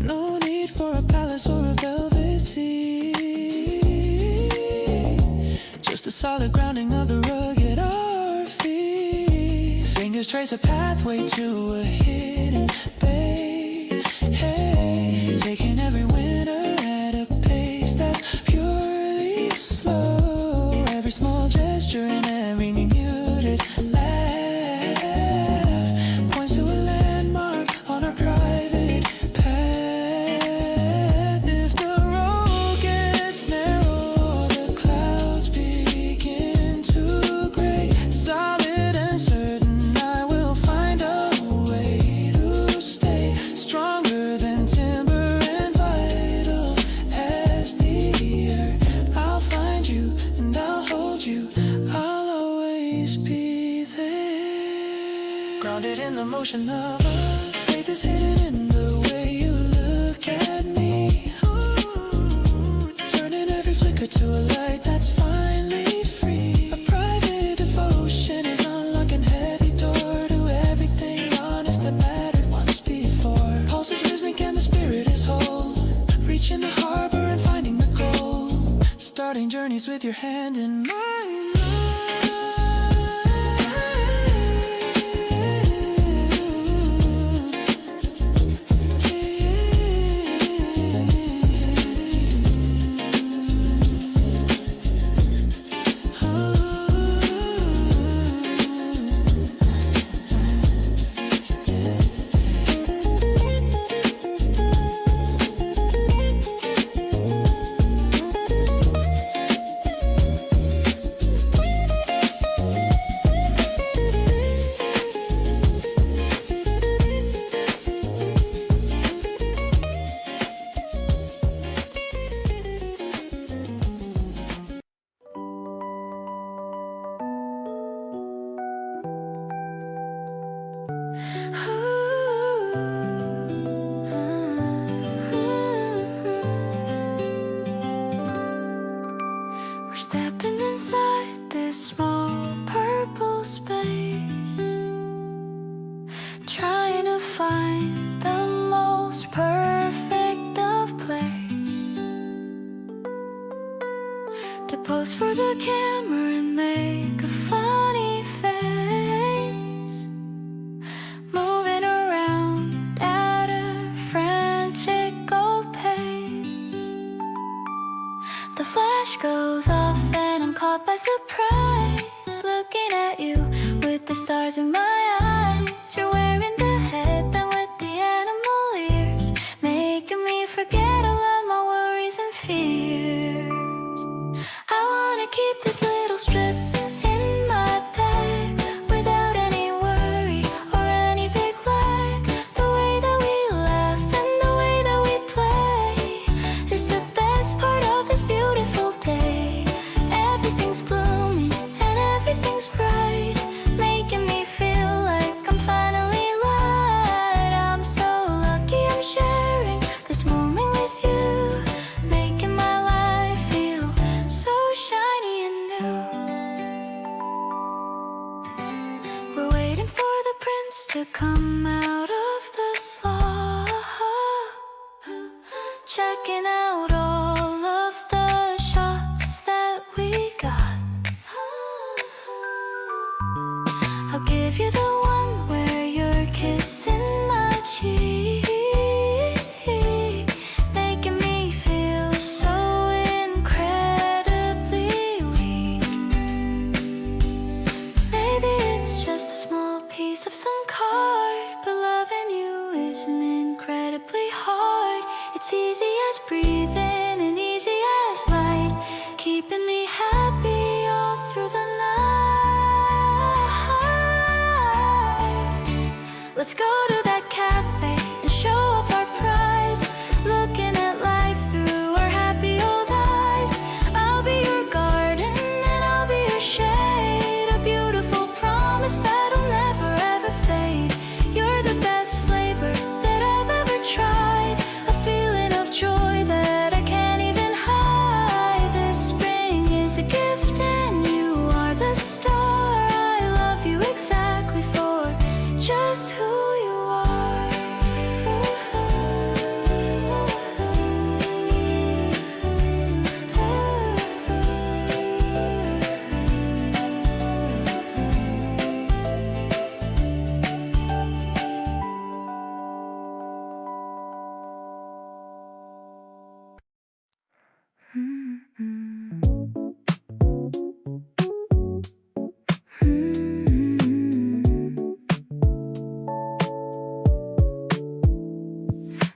No need for a palace or a velvet sea. Just a solid grounding of the rugged our feet. Fingers trace a pathway to a hidden bay. Hey, taking every winter at a pace that's purely slow. Every small gesture and every muted laugh points to a landmark on our private path. If the road gets narrow, the clouds begin to gray. Solid and certain, I will find a way to stay stronger than timber and vital as the earth. I'll find you and I'll hold you. I'll always be there. Grounded in the motion of us. Faith is hidden in the way you look at me. Turning every flicker to a light that's finally free. A private devotion is unlocking heavy door to everything honest that mattered once before. Pulse is rhythmic and the spirit is whole. Reaching the harbor and finding the goal. Starting journeys with your hand in mine. We're stepping inside this small purple space, trying to find the most perfect of place to pose for the camera and make a funny face, moving around at a frantic old pace. The flash goes off and I'm caught by surprise, looking at you with the stars in my eyes. You're wearing the headband with the animal ears, making me forget all of my worries and fears. I wanna keep this little strip in my bag without any worry or any big lag. The way that we laugh and the way that we play checking out all of the shots that we got. I'll give you the one where you're kissing my cheek, making me feel so incredibly weak. Maybe it's just a small piece of some card, but loving you isn't incredibly hard. It's easy as breathing and easy as light, keeping me happy all through the night. Let's go to that cafe and show off our prize, looking at life through our happy old eyes. I'll be your garden and I'll be your shade, a beautiful promise that'll never ever fade. You're the best flavor that I've ever tried, a feeling of joy that I can't even hide. This spring is a gift and you are the star. I love you exactly for just who you are.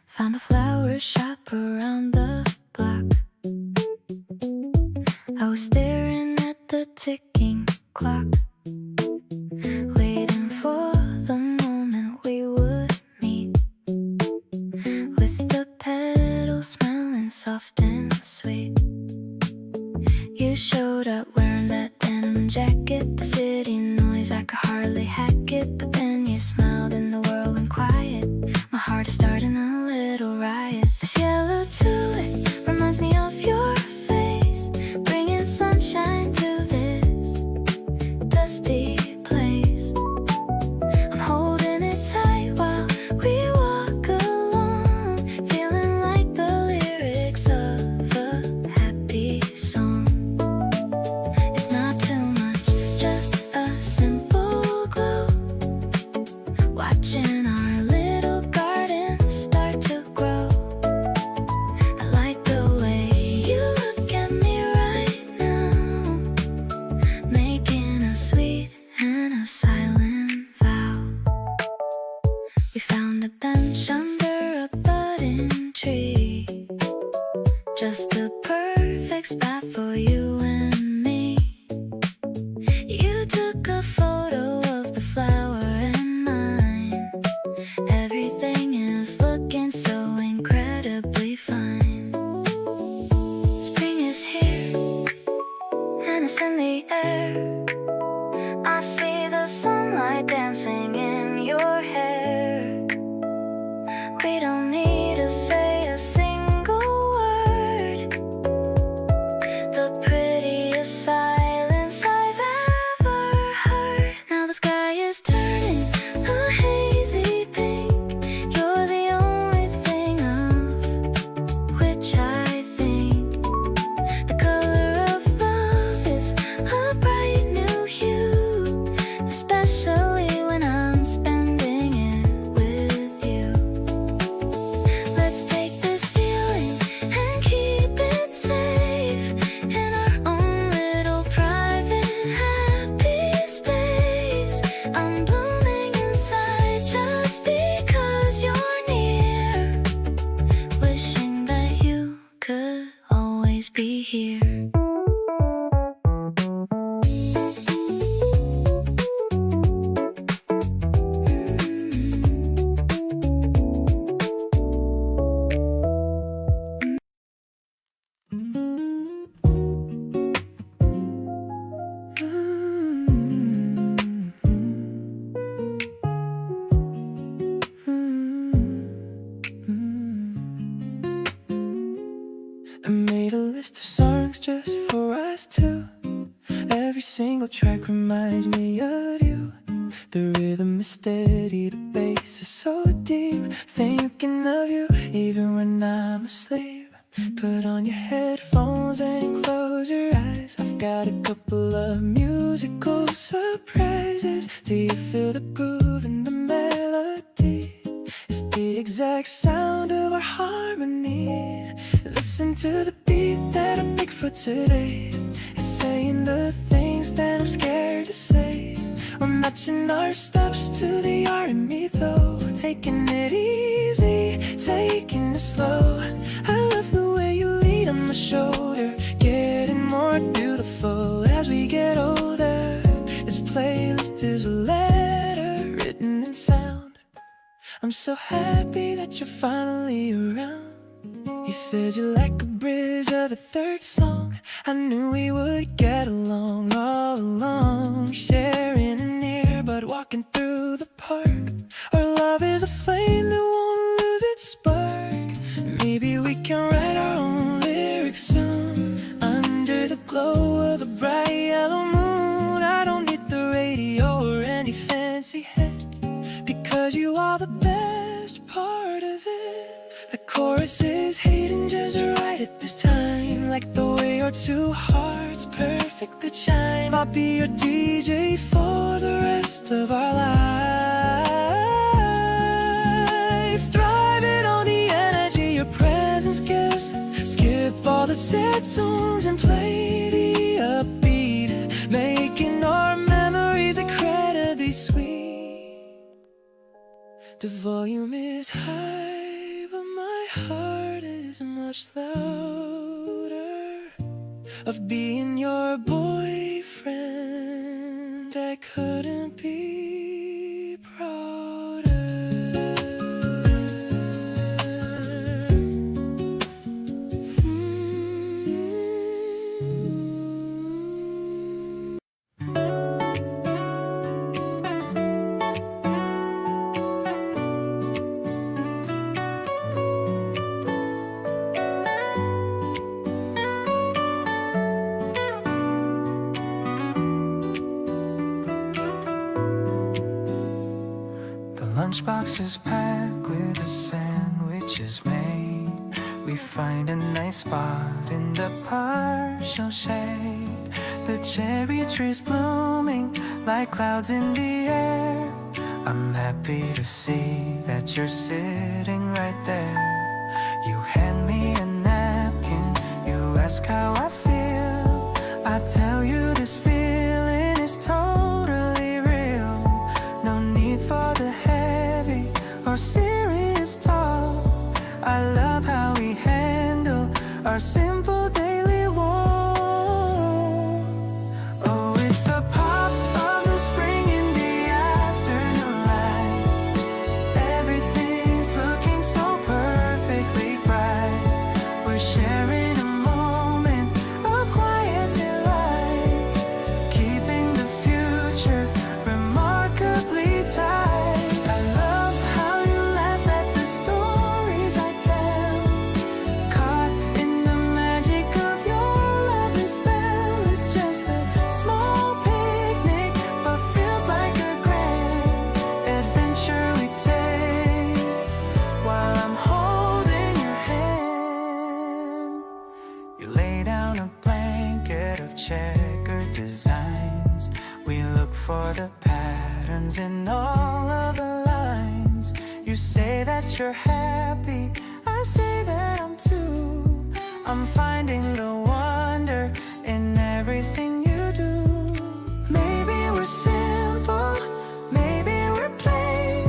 Found a flower shop around the block. I was staring at the ticking clock, waiting for the moment we would meet, with the petals smelling soft and sweet. You showed up wearing that denim jacket, the city noise, I could hardly hack it. But then you smiled and the world went quiet. My heart is starting a little riot. This yellow tulip reminds me of your face, bringing sunshine to this dusty place. I'm holding it tight while we walk along, feeling like the lyrics of a happy song. It's not too much, just a simple glow, watching our little garden start to grow. I like the way you look at me right now, making a sweet and a silent vow. We found a bench under a budding tree, just a perfect spot for you and me. You took a photo of the flower and mine. Everything is looking so incredibly fine. Spring is here and it's in the air. I see the sunlight dancing in your hair. We don't need to say a single word, the prettiest silence I've ever heard. Now the sky is turning a hazy pink. You're the only thing of which I think. The color of love is a bright new hue, especially when I'm spending it with you. Let's take this feeling and keep it safe in our own little private happy space. I'm blooming inside just because you're near, wishing that you could always be here. I made a list of songs just for us two. Every single track reminds me of you. The rhythm is steady, the bass is so deep. Thinking of you even when I'm I'm asleep. Put on your headphones and close your eyes. I've got a couple of musical surprises. Do you feel the groove and the melody? It's the exact sound of our harmony. Listen to the beat that I pick for today. It's saying the things that I'm scared to say. We're matching our steps to the R&B though. Taking it easy, taking it slow. I love the way you lean on my shoulder. Getting more beautiful as we get older. This playlist is a letter written in sound. I'm so happy that you're finally around. You said you like a bridge of the third song. I knew we would get along all along. Sharing an ear but walking through the park. Our love is a flame that won't lose its spark. Maybe we can write our own lyrics soon. Under the glow of the bright yellow moon. I don't need the radio or any fancy head, because you are the best part of it. The chorus is hitting just right at this time, like the way our two hearts perfectly chime. I'll be your DJ for the rest of our life. Thriving on the energy your presence gives. Skip all the sad songs and play the upbeat, making our memories incredibly sweet. The volume is high, but my heart is much louder. Of being your boyfriend, I couldn't be prouder. Lunchbox is packed with the sandwiches made. We find a nice spot in the partial shade. The cherry trees blooming like clouds in the air. I'm happy to see that you're sitting right there. You hand me a napkin, you ask how I feel. I tell you this feeling is totally real. No need for the or serious talk. I love how we handle our simple daily walk. Oh, it's a pop of the spring in the afternoon light. Everything's looking so perfectly bright. We're sharing a moment of quiet delight, keeping the future remarkably tight. Checkered designs. We look for the patterns in all of the lines. You say that you're happy, I say that I'm too. I'm finding the wonder in everything you do. Maybe we're simple, maybe we're plain,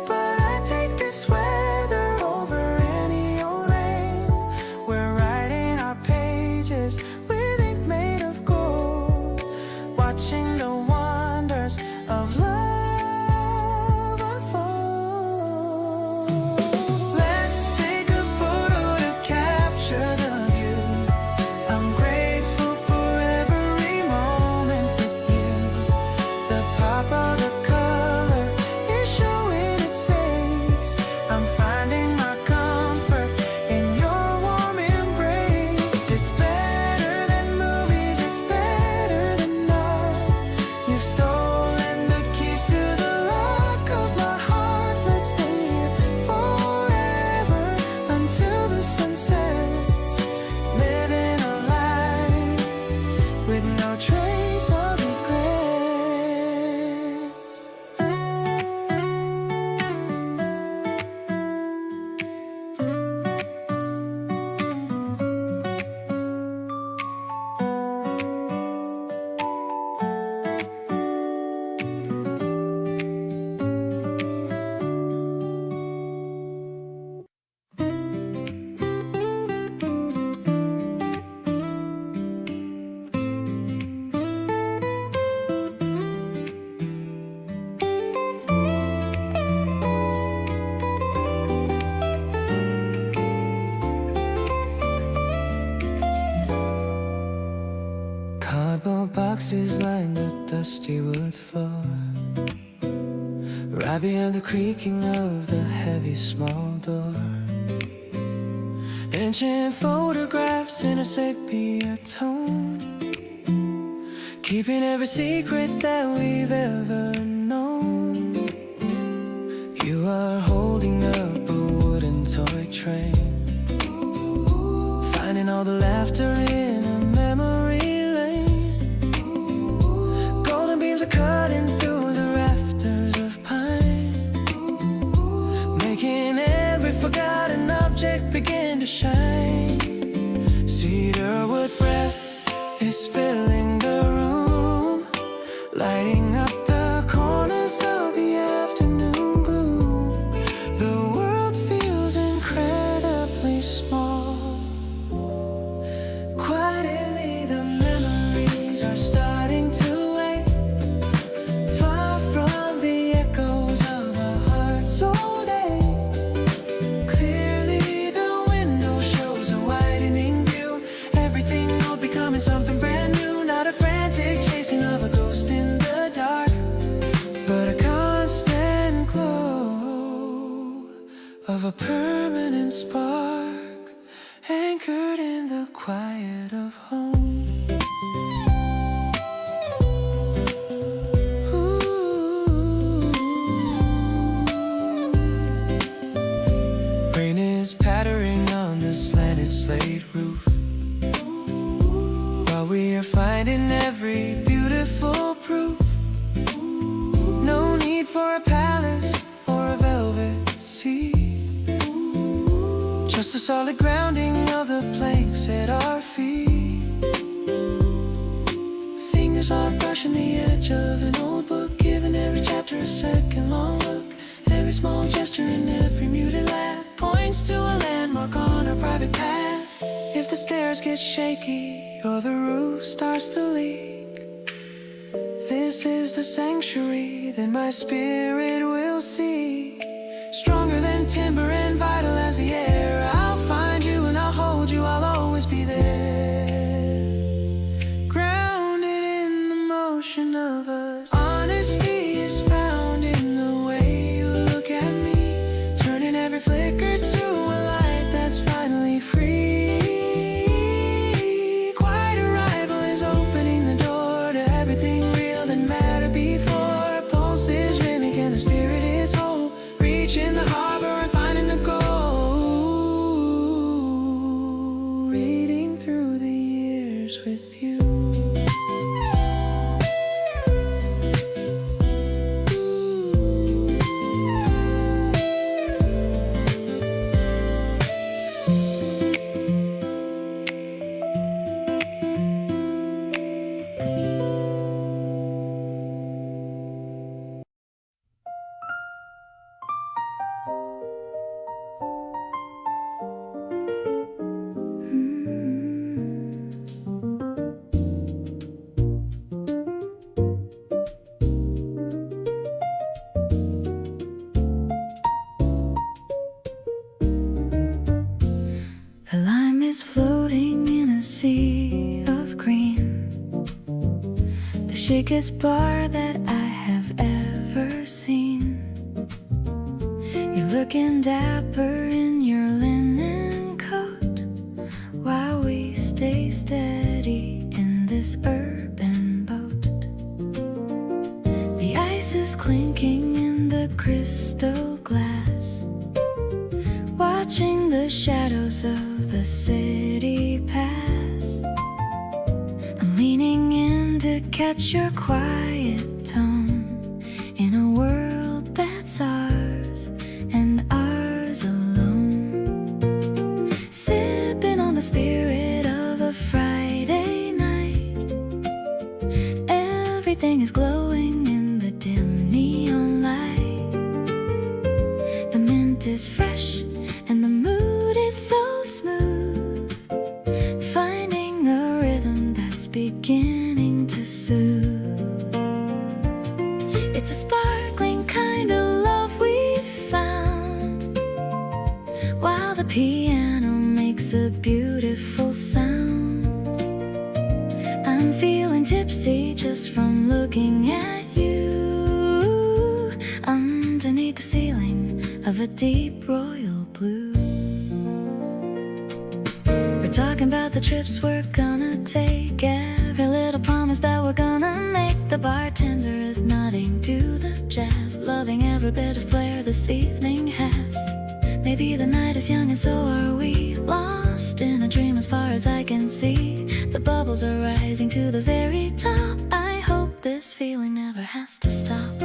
but I take this weather over any old rain. We're writing our pages watching the wonders of love unfold. Let's take a photo to capture the view. boxes line the dusty wood floor, right behind the creaking of the heavy small door. Ancient photographs in a sepia tone, keeping every secret that we've ever known. You are holding up a wooden toy train, finding all the laughter in a memory lane. Golden beams are cutting through the rafters of pine, making every forgotten object begin to shine. Cedarwood breath is filling the room, lighting up the corners of the afternoon gloom. The world feels incredibly small. Quietly the memories are starting to wake, far from the echoes of a heart so ache. Clearly the window shows a widening view, everything old becoming something brand new. Not a frantic chasing of a ghost in the dark, but a constant glow of a permanent spark, anchored in the quiet of home. Ooh. Rain is pattering on the slanted slate roof, while we are finding every beautiful proof. No need for a palace or a velvet sea, just the solid grounding of the planks at our feet. Fingers are brushing the edge of an old book, giving every chapter a second long look. Every small gesture and every muted laugh points to a landmark on our private path. If the stairs get shaky or the roof starts to leak, this is the sanctuary that my spirit will seek. Stronger than timber and vital as the air, I'll find you and I'll hold you, I'll always be there. Grounded in the motion of us, honesty is found in the way you look at me, turning every flicker to a light that's finally free. Quiet arrival is opening the door to everything real that mattered before. Pulse is rhythmic and the spirit is whole, reaching the harbor and finding the gold, reading through the years with you. The lime is floating in a sea of green, the chicest bar that I have ever seen. You're looking dapper in your linen coat, while we stay steady in this urban boat. The ice is clinking in the crystal glass, watching the shadows of the city pass. I'm leaning in to catch your quiet tone in a world that's ours and ours alone. Sipping on the spirit of a Friday night, everything is glowing in the dim neon light. The mint is fresh and the mood is so smooth, finding a rhythm that's beginning to soothe. It's a sparkling kind of love we've found, while the piano makes a beautiful sound. I'm feeling tipsy see just from looking at you underneath the ceiling of a deep royal blue. We're talking about the trips we're gonna take, every little promise that we're gonna make. The bartender is nodding to the jazz, loving every bit of flair this evening has. Maybe the night is young and so are we, lost in a dream as far as I can see. The bubbles are rising to the very top. I hope this feeling never has to stop.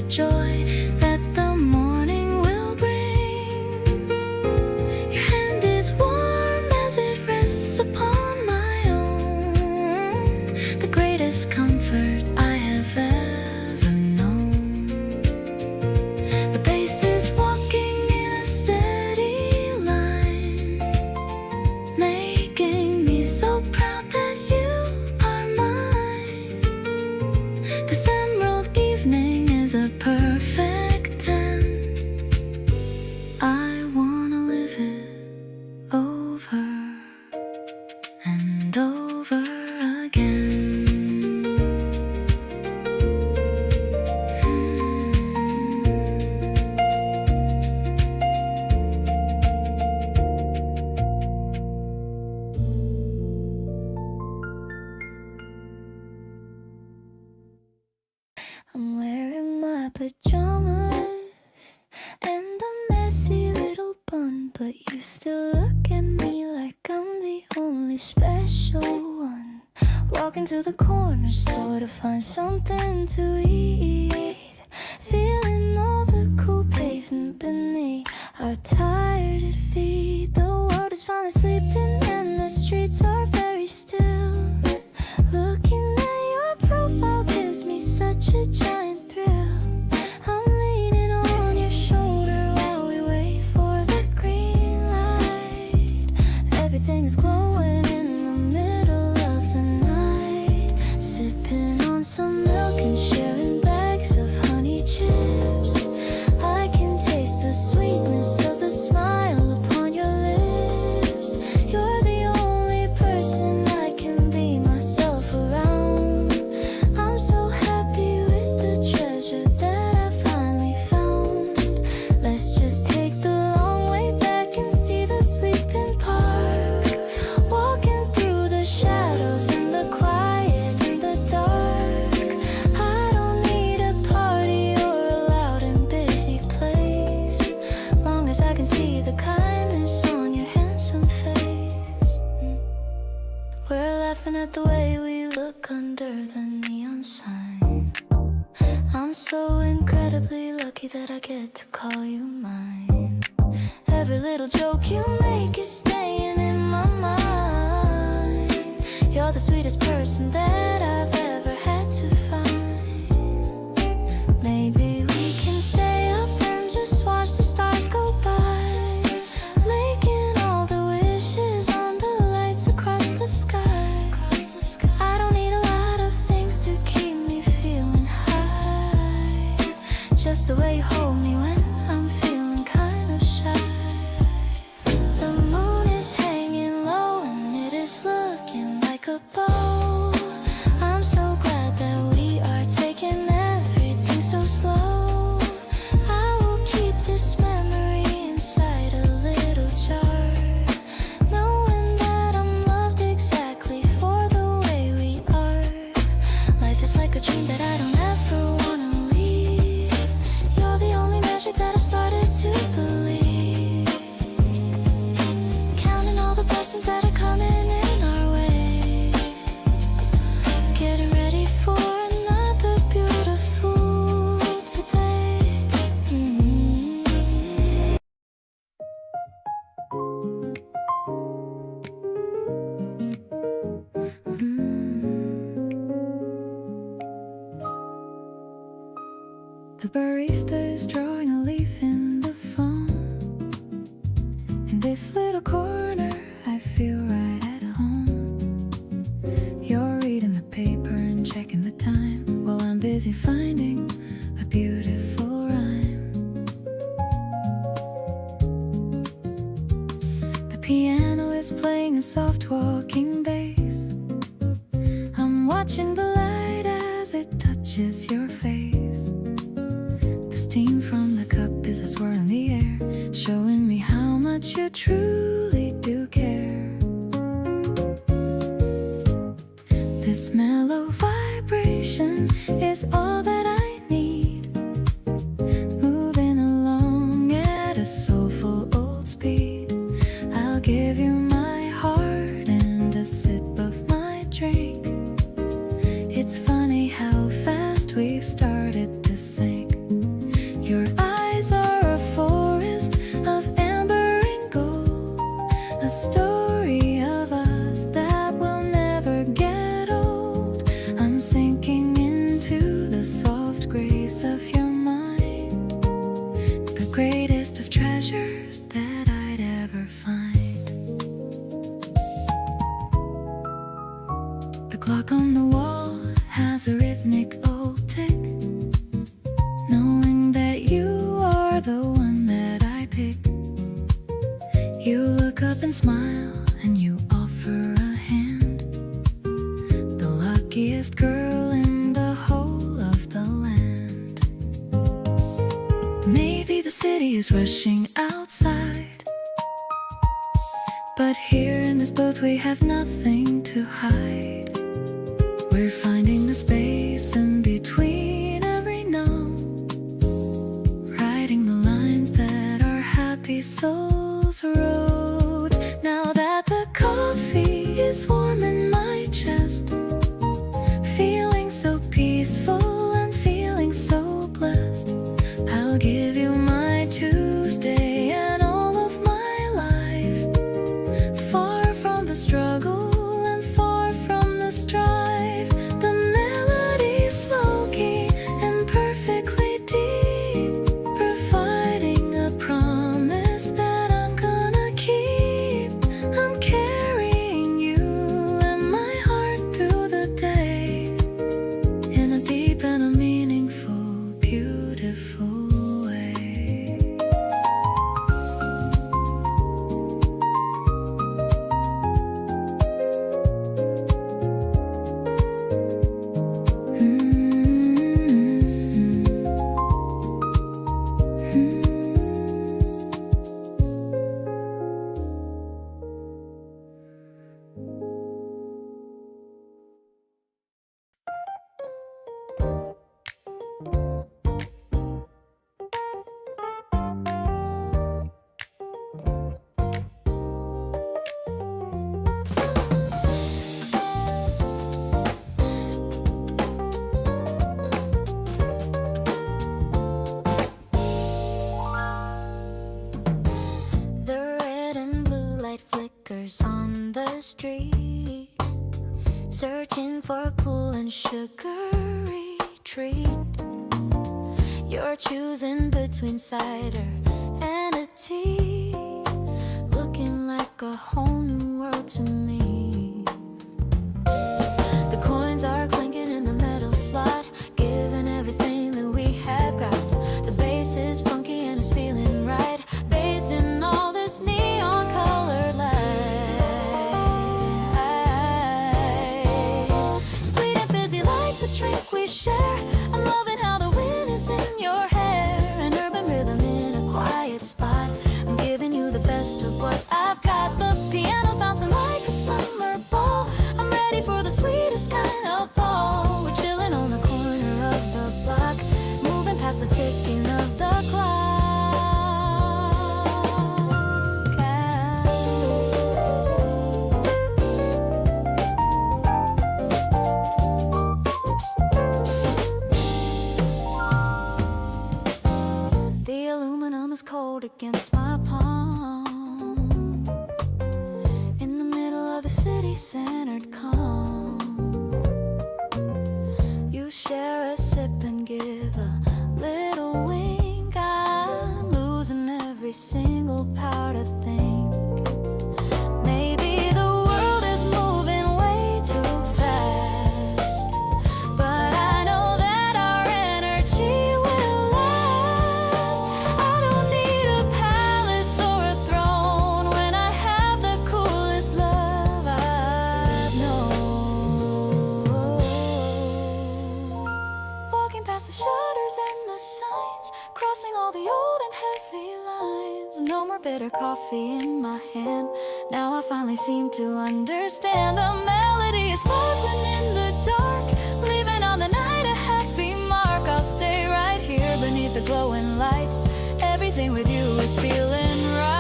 Joy that the morning will bring. Your hand is warm as it rests upon my own, the greatest comfort I have ever known. The pace is walking in a steady line, making me so proud that you are mine. This emerald evening is a perfect 10. I wanna live it over and over again. I'm wearing my pajamas and a messy little bun, but you still look at me like I'm the only special one. Walking to the corner store to find something to eat, feeling all the cool pavement beneath our tired feet. The world is finally sleeping and the streets are very still. Looking at your profile gives me such a giant thrill. I'm leaning on your shoulder while we wait for the green light. Everything is glowing in the middle of the night. Sipping on some milk and sharing bags of honey chips. I can taste the sweetness of the smile upon your lips. You're the only person I can be myself around. I'm so happy with the treasure that I finally found. Let's just take the long way back and see the sleeping park. Walking through the shadows and the quiet and the dark. I don't need a party or a loud and busy place, long as I can see the kindness on your handsome face. We're laughing at the way we look under the neon sign. I'm so incredibly lucky that I get to call you mine. Every little joke you make is staying in my mind. You're the sweetest person that I've ever had to find. Maybe we can stay up and just watch the stars go by, making all the wishes on the lights across the sky. I don't need a lot of things to keep me feeling high, just the way you hold me when I'm feeling kind of shy. The moon is hanging low and it is looking like a bow. I'm so glad that we are taking everything so slow. I will keep this memory inside a little jar, knowing that I'm loved exactly for the way we are. Life is like a dream that I don't ever wanna leave. You're the only magic that I started to believe. Counting all the blessings that are coming in our way. Getting ready for another beautiful today. piano is playing a soft walking bass. I'm watching the light as it touches your face. The steam from the cup is a swirl in the air, showing me how much you truly do care. This mellow vibration is all that I need, moving along at a soulful old speed. I'll give you my heart and a sip of my drink. It's funny how fast we've started to sink. Your eyes are a forest of amber and gold, a story of us that will never get old. I'm sinking into the soft grace of your mind, the greatest of treasures that I'd ever find. The clock on the wall has a rhythmic old tick, knowing that you are the one that I pick. You look up and smile and you offer a hand, the luckiest girl in the whole of the land. Maybe the city is rushing outside, but here in this booth we have nothing to hide. We're finding the space in between every note, writing the lines that our happy souls wrote. Now that the coffee is warm in my chest, feeling so peaceful and feeling so blessed, I'll give you my Tuesday and all of my life, far from the struggle and far from the strife. The melody's smoky and perfectly deep, providing a promise that I'm gonna keep. I'm carrying you and my heart through the day, in a deep and a meaningful, beautiful way. The red and blue light flickers on the street, searching for a cool and sugary treat. You're choosing between cider and a tea, looking like a whole new world to me. The coins are clinking in the metal slot, giving everything that we have got. The bass is funky and it's feeling right, bathed in all this neon colored light. Sweet and fizzy like the drink we share. I'm loving how the wind is in your hair, an urban rhythm in a quiet spot. I'm giving you the best of what I've got. The piano's bouncing like a summer ball. I'm ready for the sweetest kind of fall. We're chilling on the corner of the block, moving past the ticking of the clock. The aluminum is cold against my palm, in the middle of the city-centered calm. You share a sip and give a little wink. I'm losing every single power to think. Maybe the world is moving way too fast, but I know that our energy will last. I don't need a palace or a throne when I have the bitter coffee in my hand. Now I finally seem to understand. The melody is sparkling in the dark, leaving on the night a happy mark. I'll stay right here beneath the glowing light. Everything with you is feeling right.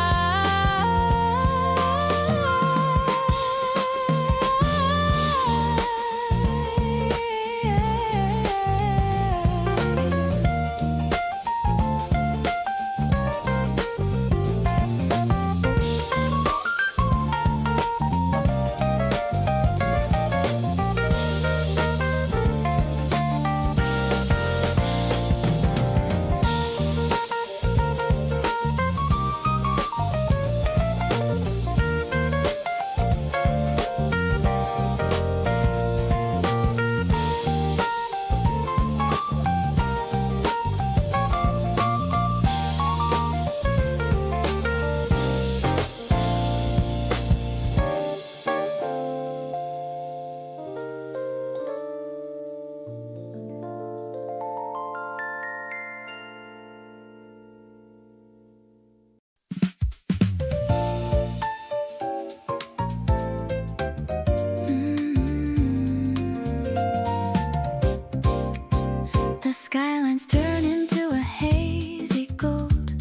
The skylines turn into a hazy gold,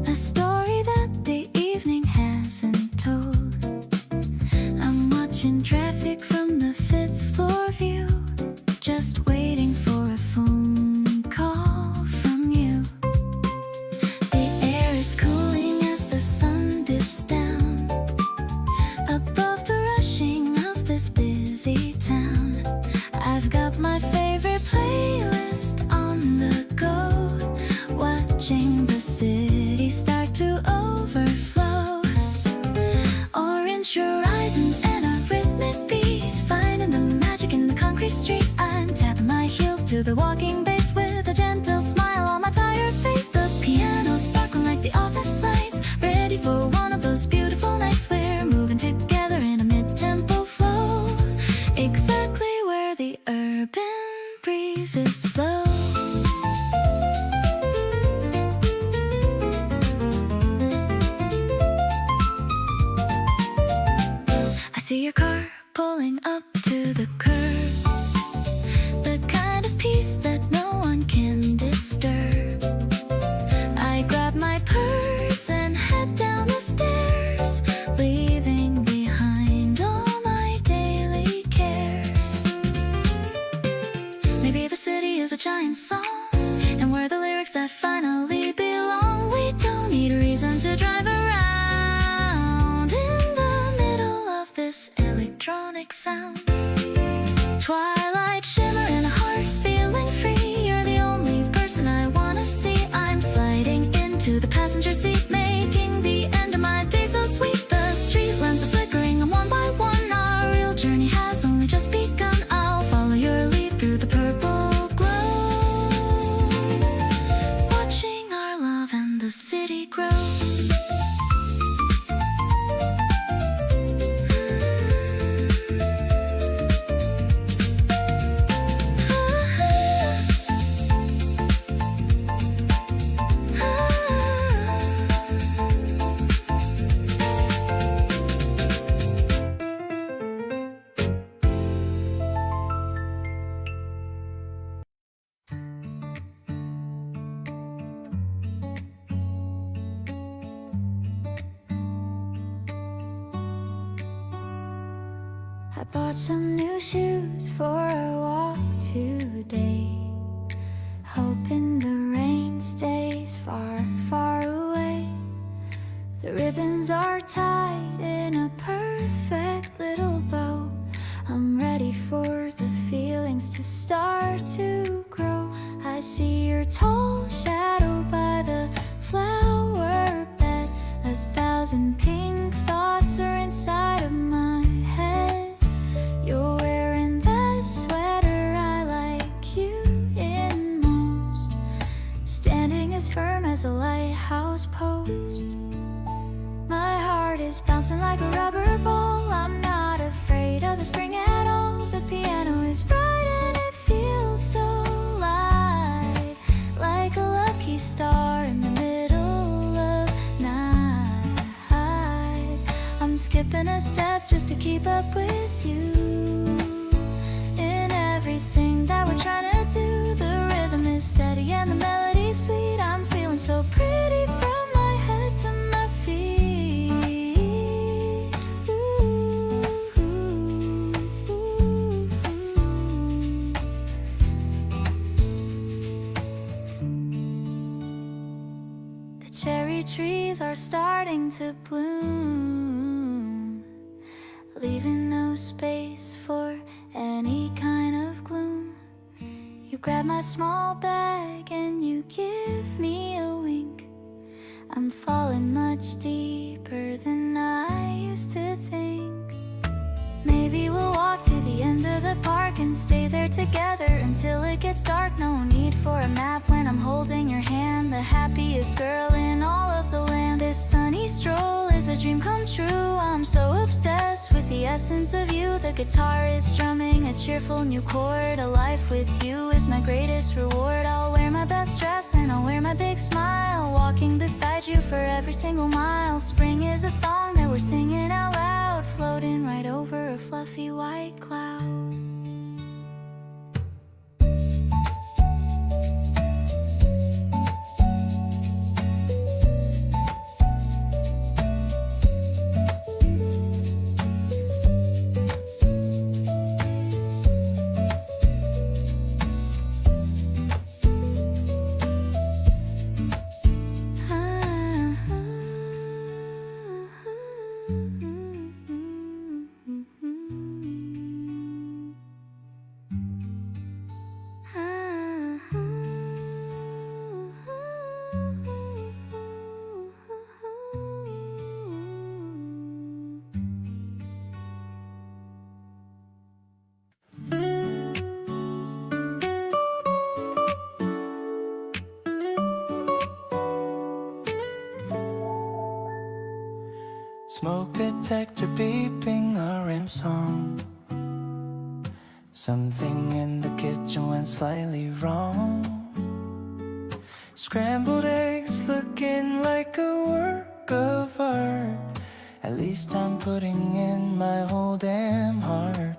a story that the evening hasn't told. I'm watching traffic from the 5th floor view, just waiting for a phone call from you. The air is cooling as the sun dips down above the rushing of this busy town. I've got my favorite playlist on the go, watching the city start to overflow. Orange horizons and a rhythmic beat, finding the magic in the concrete street. I'm tapping my heels to the walking bass with a gentle smile on my tired face. The piano sparkling like the office lights, ready for one of those beautiful nights. We're moving together in a mid-tempo flow, exactly where the urban breezes blow. I see your car pulling up to the curb, the kind of peace that no one can disturb. I grab my purse and head down the stairs, leaving behind all my daily cares. Maybe the city is a giant song, and we're the lyrics that finally belong. We don't need a reason to drive around in the middle of this electronic sound. Twilight shimmer and a heart feeling free. You're the only person I wanna see. I'm sliding into the passenger seat, making the end of my day so sweet. The street lamps are flickering and one by one, our real journey has only just begun. I'll follow your lead through the purple glow, watching our love and the city grow. I bought some new shoes for a walk today, hoping the rain stays far, far away. The ribbons are tied in a perfect little bow. I'm ready for the feelings to start to grow. I see your tall shadow by the flower bed. 1,000 pink thoughts are inside of my head. You're wearing the sweater I like you in most, standing as firm as a lighthouse post. My heart is bouncing like a rubber ball. I'm not afraid of the spring at all. The piano is bright and it feels so light, like a lucky star in the middle of night. skipping a step just to keep up with you. In everything that we're trying to do, the rhythm is steady and the melody's sweet. I'm feeling so pretty from my head to my feet. The cherry trees are starting to bloom, leaving no space for any kind of gloom. You grab my small bag and you give me a wink. I'm falling much deeper than I used to think. Maybe we'll walk to the end of the park and stay there together until it gets dark. No need for a map when I'm holding your hand, the happiest girl in all of the land. This sunny stroll is a dream come true. I'm so obsessed with the essence of you. The guitar is strumming a cheerful new chord. A life with you is my greatest reward. I'll wear my best dress and I'll wear my big smile, walking beside you for every single mile. Spring is a song that we're singing out loud, floating right over a fluffy white cloud. Smoke detector beeping a rim song. Something in the kitchen went slightly wrong. Scrambled eggs looking like a work of art. At least I'm putting in my whole damn heart.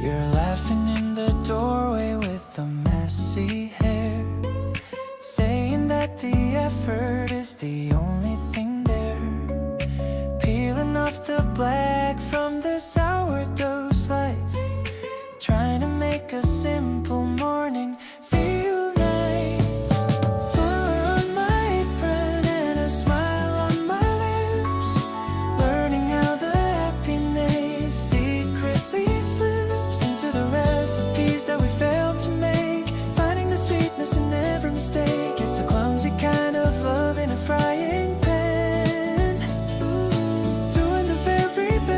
You're laughing in the doorway with the messy hair, saying that the effort is the only thing there. Peeling off the black from the sourdough slice, trying to make a simple morning feel nice. Flour on my apron and a smile on my lips, learning how the happiness secretly slips into the recipes that we failed to make, finding the sweetness in every mistake. It's a clumsy kind of love in a frying pan, doing the very best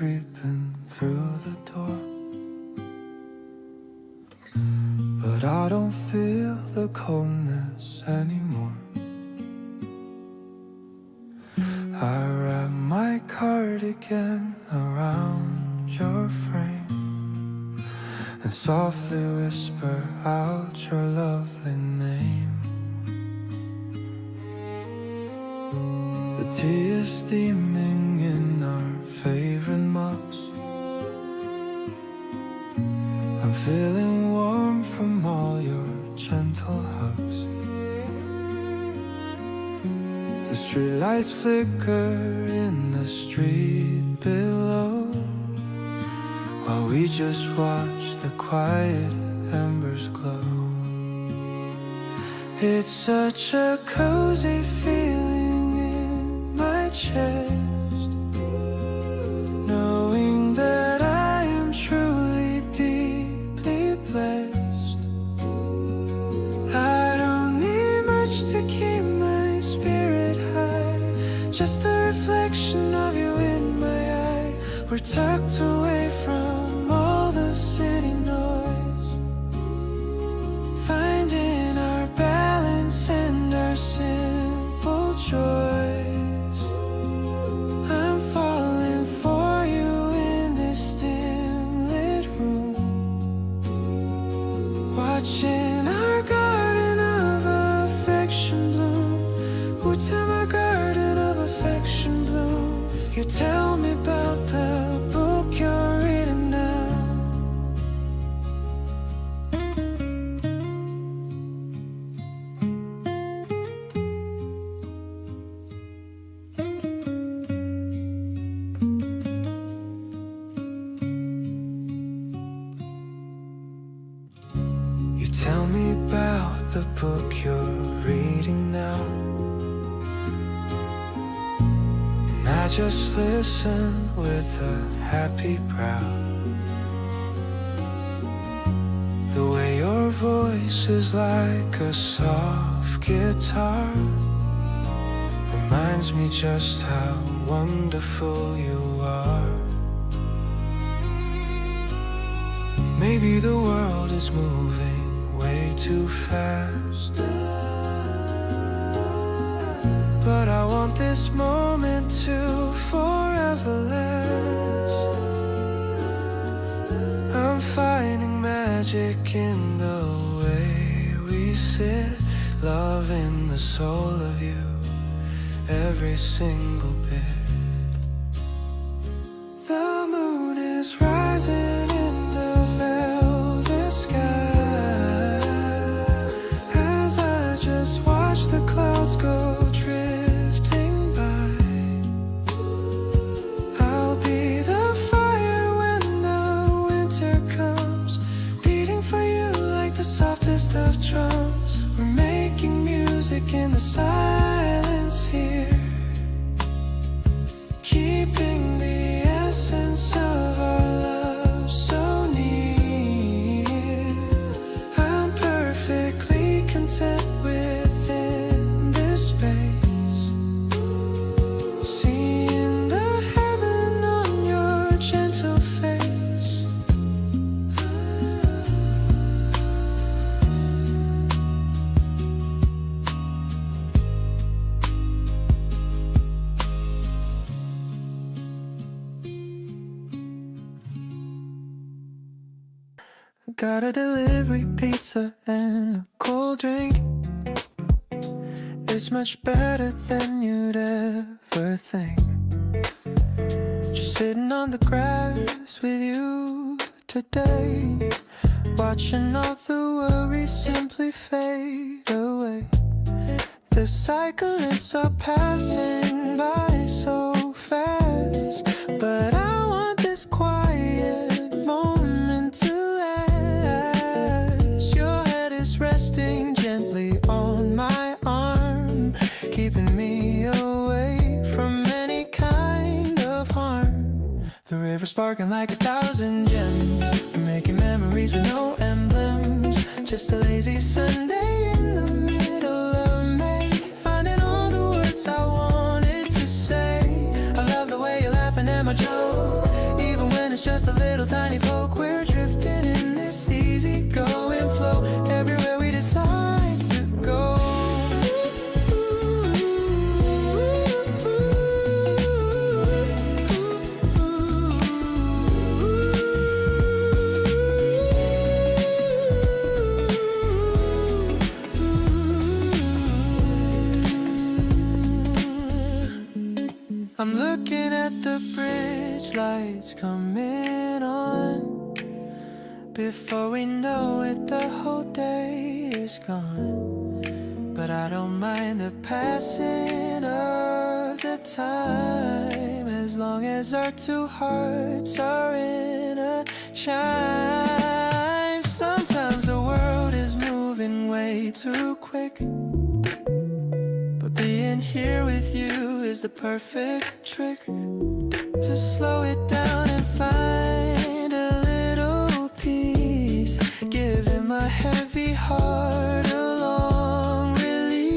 creeping through the door, but I don't feel the coldness anymore. I wrap my cardigan around your frame and softly whisper out your lovely name. The tea is steaming in our favorite mugs. I'm feeling warm from all your gentle hugs. The streetlights flicker in the street below, while we just watch the quiet embers glow. It's such a cozy feeling in my chest, knowing that I am truly deeply blessed. I don't need much to keep my spirit high, just the reflection of you in my eye. We're tucked away from all the city noise, finding our balance and our simple joys. I'm falling for you in this dim lit room, watching our garden of affection bloom. Ooh, till my garden of affection bloom. You tell me about the book you're reading now. You tell me about the book you're reading now, and I just listen with a happy brow. The way your voice is like a soft guitar reminds me just how wonderful you are. Maybe the world is moving way too fast, but I want this moment to forever last. I'm finding magic in the way we sit, loving the soul of you, every single bit. The moon is rising in the velvet sky, as I just watch the clouds go drifting by. I'll be the fire when the winter comes, beating for you like the softest of drums. We're making music in the silence here, keeping the essence of our love so near. I'm perfectly content within this space, seeing the heaven on your gentle face. Got a delivery pizza and a cold drink. It's much better than you'd ever think. Just sitting on the grass with you today, watching all the worries simply fade away. The cyclists are passing by so fast, but I want this quiet moment to last. Your head is resting gently on my arm, keeping me away from any kind of harm. The river sparkling like 1,000 gems, making memories with no emblems. Just a lazy Sunday in the middle of May, finding all the words I wanted to say. I love the way you're laughing at my joke. the whole day is gone, but I don't mind the passing of the time, as long as our two hearts are in a chime. Sometimes the world is moving way too quick, but being here with you is the perfect trick to slow it down and find a little peace, giving my heavy heart a long release.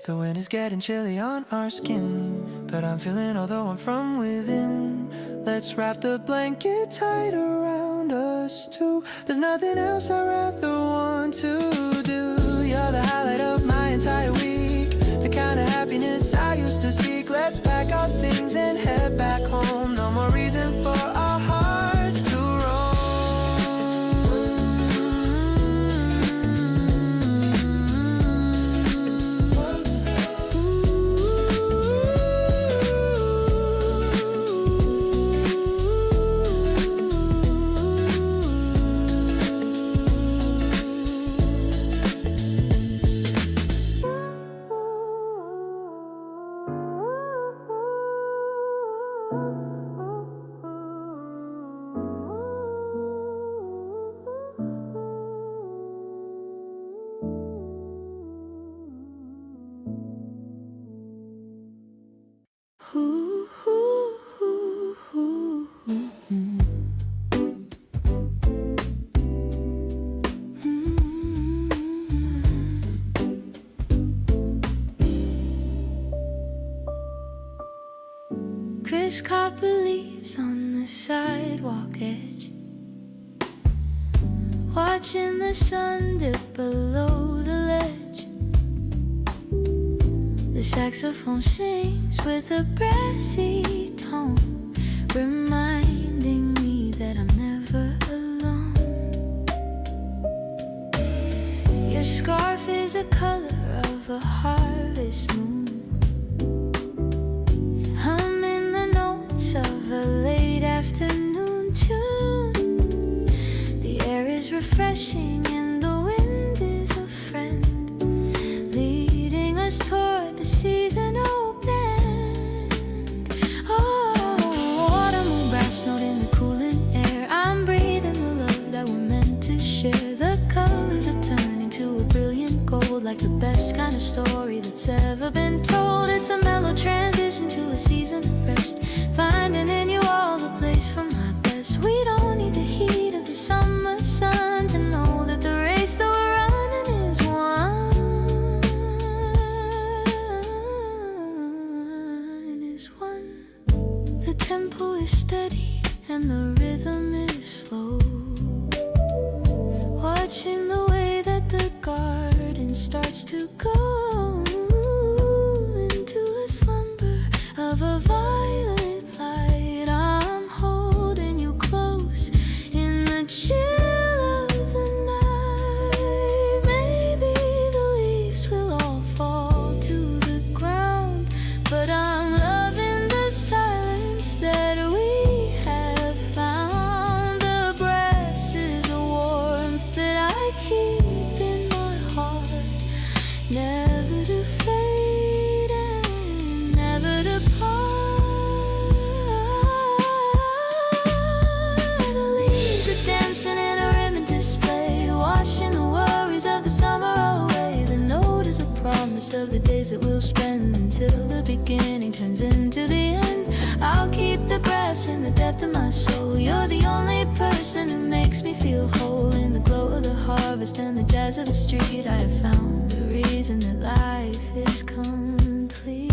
The wind is getting chilly on our skin, but I'm feeling although I'm from within. Let's wrap the blanket tight around us two. There's nothing else I'd rather want to do. You're the highlight of my entire week, the kind of happiness I used to seek. Let's pack our things and head back home. No more reason for our hearts to Crisp copper leaves on the sidewalk edge, watching the sun dip below the ledge. The saxophone sings with a brassy tone, reminding me that I'm never alone. Your scarf is the color of a harvest moon, of a late afternoon tune. The air is refreshing and the wind is a friend, leading us toward the seasonal blend. Oh, autumn moon brass note in the cooling air. I'm breathing the love that we're meant to share. The colors are turning to a brilliant gold, like the best kind of story that's ever been told. It's a mellow transition to a season of rest, finding in you all the place for my best. We don't need the heat of the summer sun to know that the race that we're running is one. The tempo is steady and the rhythm is slow, watching the way that the garden starts to go into a slumber of a violet light. I'm holding you close in the chill of the night. Maybe the leaves will all fall to the ground, but I'm loving the silence that we have found. The brass is a warmth that I keep in my heart, never to fade and never to part. The leaves are dancing in a ribbon display, washing the worries of the summer away. The note is a promise of the days that we'll spend until the beginning turns into the end. I'll keep the grass in the depth of my soul. You're the only person who makes me feel whole. In the glow of the harvest and the jazz of the street, I have found the reason that life is complete.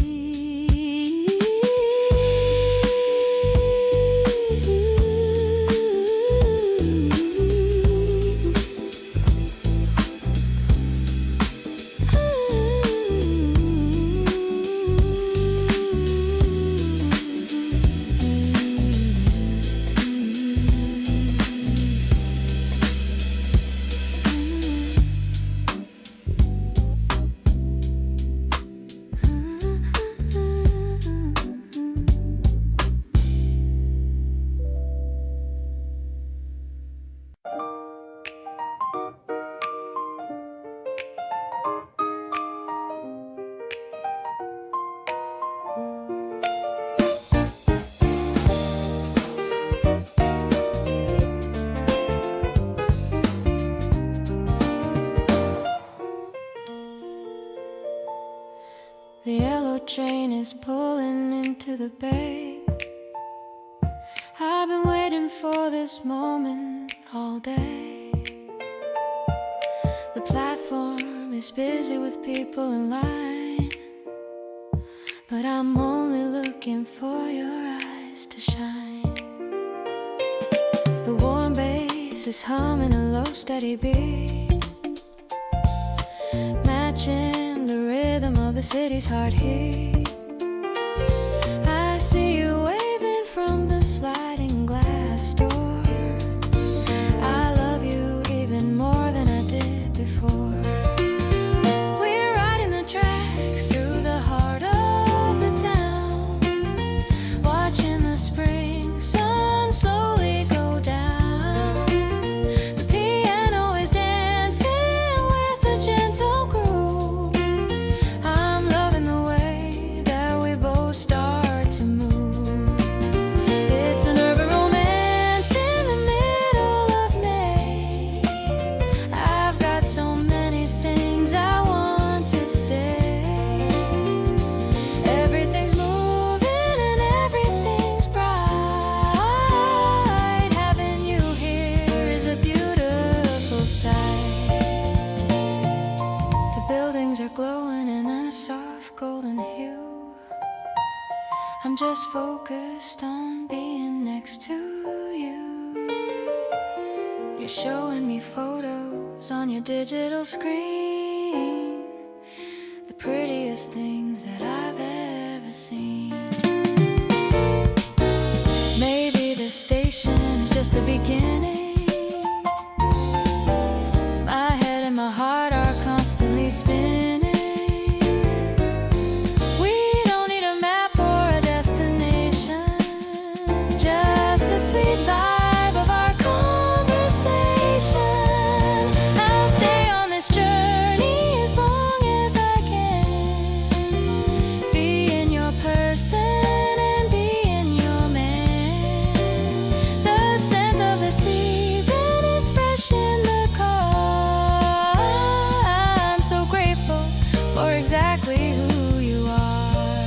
train is pulling into the bay. I've been waiting for this moment all day. The platform is busy with people in line, but I'm only looking for your eyes to shine. The warm bass is humming a low steady beat, matching the rhythm of the city's heart heat. I see you waving from the sliding glass door. I love you even more than I did before. We're riding the track through the heart of the town, watching the spring sun slowly go down. The piano is dancing with a gentle groove. I'm loving the way that we both start to move. It's an urban romance in the middle of May. I've got so many things I want to say. Everything's moving and everything's bright. Having you here is a beautiful sight. The buildings are glowing in a soft golden hue. I'm just focused on being next to you. You're showing me photos on your digital screen, the prettiest things that I've ever seen. Maybe the station is just the beginning. My head and my heart are constantly spinning. We don't need a map or a destination, just the sweet vibe of our conversation. I'll stay on this journey as long as I can. Be in your person and be in your man. The scent of the season is fresh in the car. I'm so grateful for exactly who you are.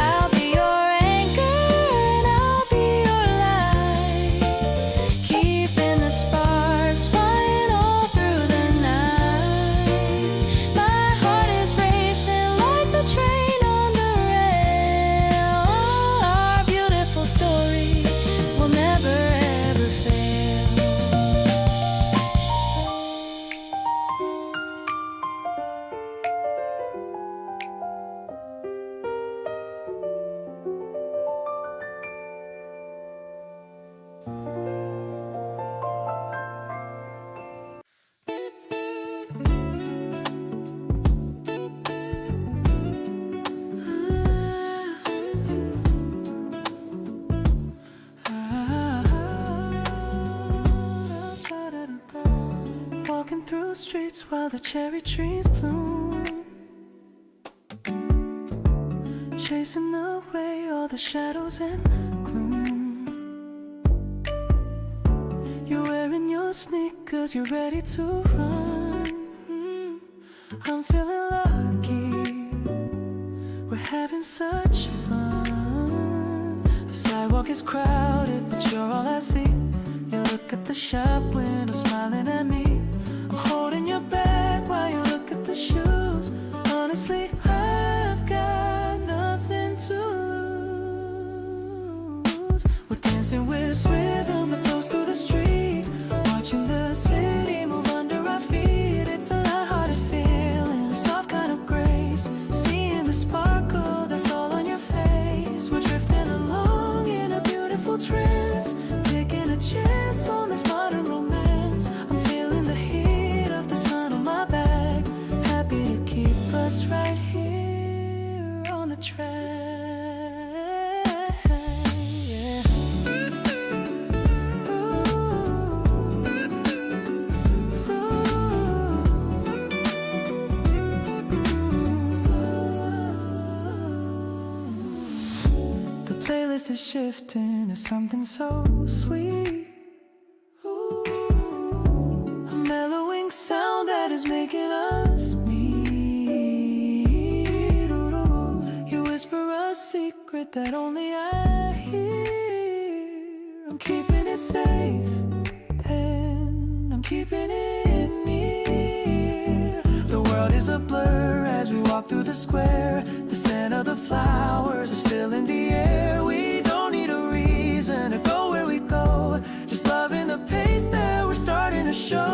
I'll be your anchor and I'll be your light, keeping the sparks flying all through the night. My heart is racing like the train on the rail. Our beautiful story will never ever fail. Walking through streets while the cherry trees bloom, chasing away all the shadows and gloom. You're wearing your sneakers, you're ready to run. I'm feeling lucky, we're having such fun. The sidewalk is crowded, but you're all I see. You look at the shop window, smiling at me. I'm holding your bag while you look at the shoes. Honestly, I've got nothing to lose. We're dancing with rhythm that flows through the street, watching the city move under our feet. It's a lighthearted feeling, a soft kind of grace, seeing the sparkle that's all on your face. We're drifting along in a beautiful trance, taking a chance on this modern romance. I'm feeling the heat of the sun on my back, happy to keep us right here on the track. Yeah. The playlist is shifting to something so sweet. A mellowing sound that is making us meet. secret that only I hear. I'm keeping it safe, and I'm keeping it near. The world is a blur as we walk through the square. The scent of the flowers is filling the air. We don't need a reason to go where we go, just loving the pace that we're starting to show.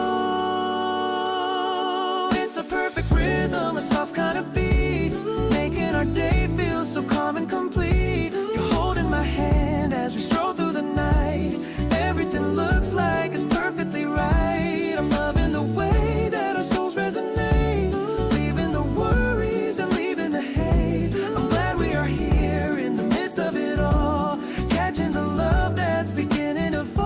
It's a perfect rhythm, a soft kind of beat, making our day feel so calm and complete. You're holding my hand as we stroll through the night. Everything looks like it's perfectly right. I'm loving the way that our souls resonate, leaving the worries and leaving the hate. I'm glad we are here in the midst of it all, catching the love that's beginning to fall.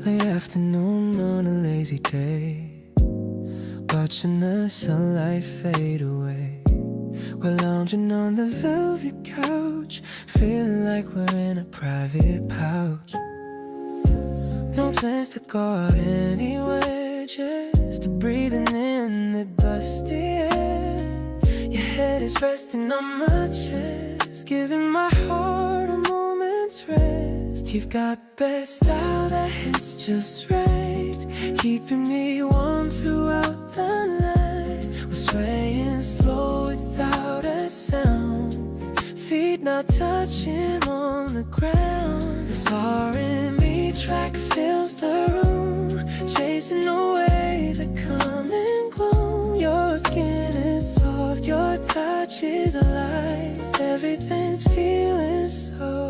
Late afternoon on a lazy day, watching the sunlight fade away. We're lounging on the velvet couch, feeling like we're in a private pouch. No plans to go out anywhere, just breathing in the dusty air. Your head is resting on my chest, giving my heart a moment's rest. You've got best style that hits just right, keeping me warm throughout the night. We're swaying slow without a sound, feet not touching on the ground. This R&B track fills the room, chasing away the calming gloom. Your skin is soft, your touch is alive. Everything's feeling so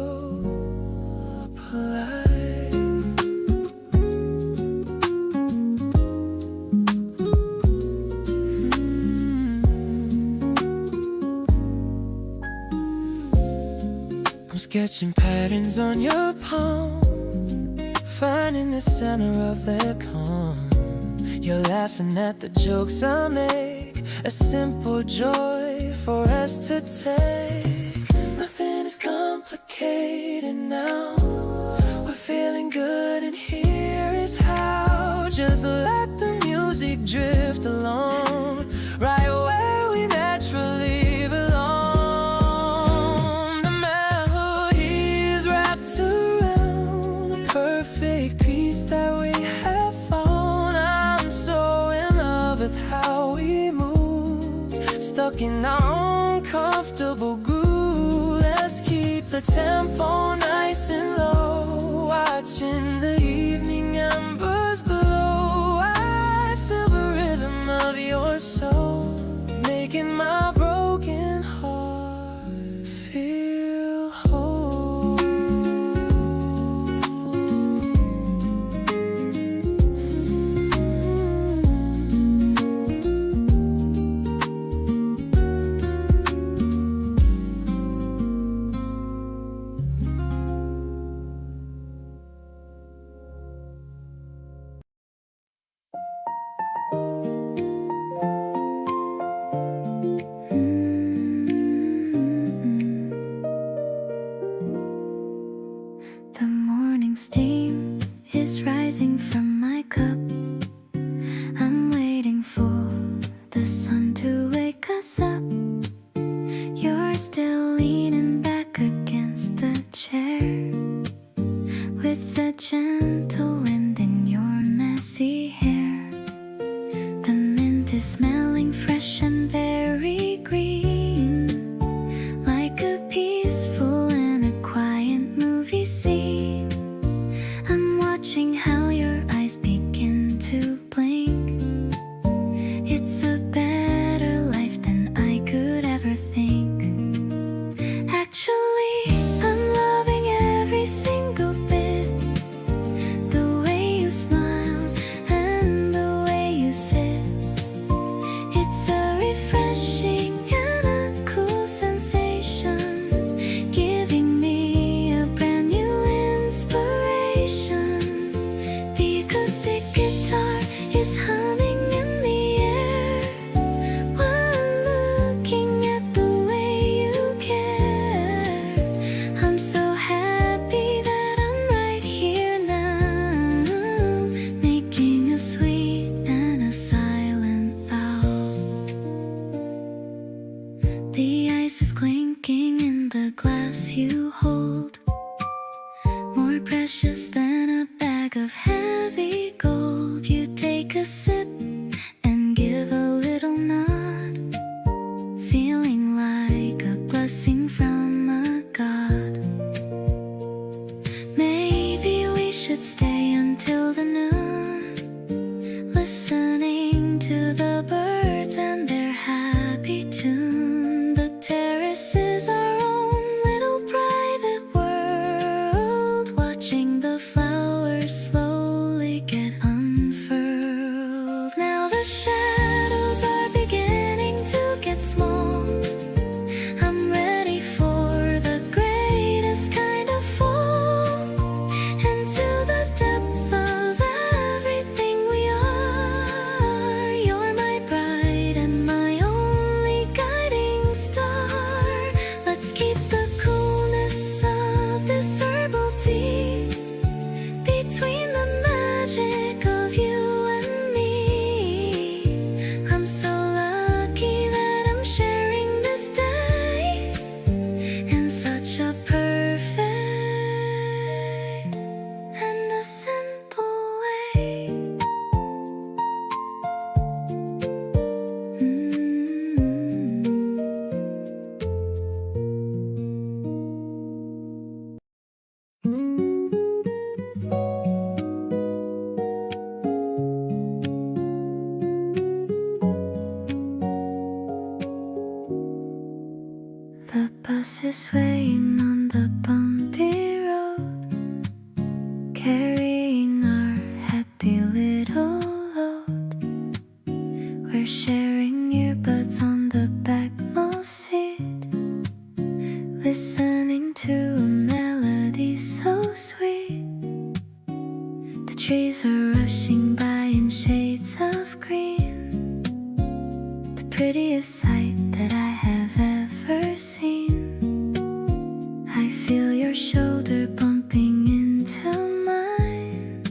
polite. I'm sketching patterns on your palm, finding the center of the calm. You're laughing at the jokes I make, a simple joy for us to take. Nothing is complicated now, we're feeling good and here is how. Just let the music drift along, right where we naturally belong. The melody is wrapped around a perfect piece that we have found. I'm so in love with how we move, stuck in our own comfortable groove. Let's keep the tempo nice and low, watching the evening embers glow. I feel the rhythm of your soul, making my broken heart feel whole. The morning steam is rising from my cup. I'm waiting for the sun to wake us up. You're still leaning back against the chair, with the gentle wind in your messy hair. The mint is smelling fresh and very green, like a peaceful and a quiet movie scene. I'm watching how your eyes begin to blink. It's a better life than I could ever think. Actually, I'm loving a sip and give a little nod, feeling like a blessing from a god. Maybe we should stay until the noon, listening to the birds and their happy tune. The terrace is our own little private world, watching the flowers slowly get unfurled. Now the shadows are beginning to get small. I'm ready for the greatest kind of fall, into the depth of everything we are. You're my bride and my only guiding star. Let's keep the coolness of this herbal tea between the magic of you and me. I'm so lucky that I'm sharing this day in such a perfect and a simple way. The bus is swaying on the bumpy road, carrying our happy little load. We're sharing earbuds on the backmost seat, listening to a melody so sweet. The trees are rushing by in shades of green, the prettiest sight that I have ever seen. I feel your shoulder bumping into mine,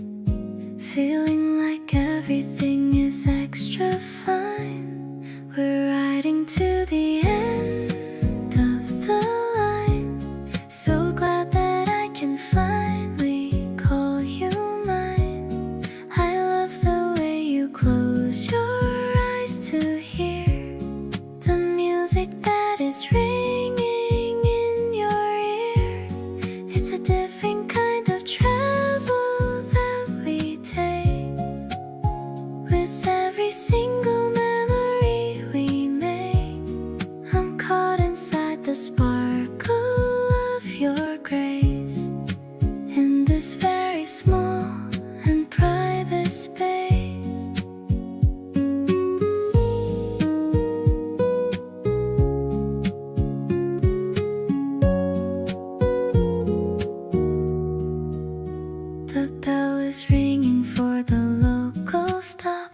feeling like everything is extra fine. We're riding to the end of the line, so glad that I can finally call you mine. I love the way you close your eyes to hear the music that is ringing in your ear. It's a different kind of travel that we take, with every single memory we make. I'm caught inside the sparkle of your grace, in this very small and private space. The bell is ringing for the local stop,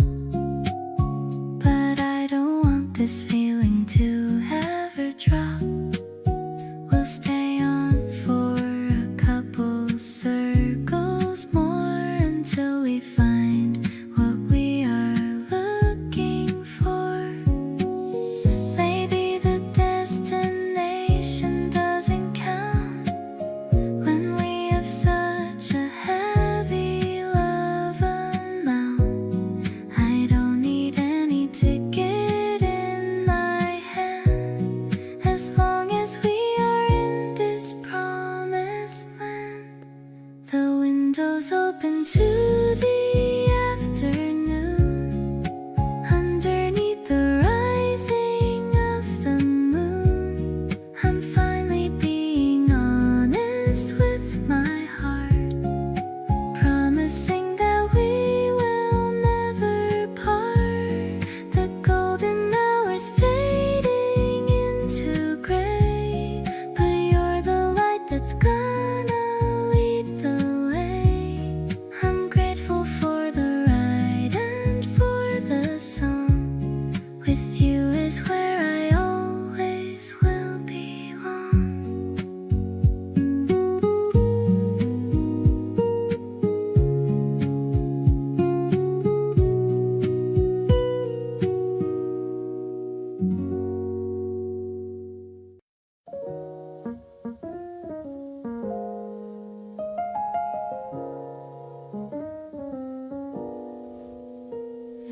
but I don't want this feeling to ever drop. We'll stay on for a couple circles more until we find what we are looking for. Maybe the destination doesn't count when we have such a heavy love amount. I don't need any ticket in my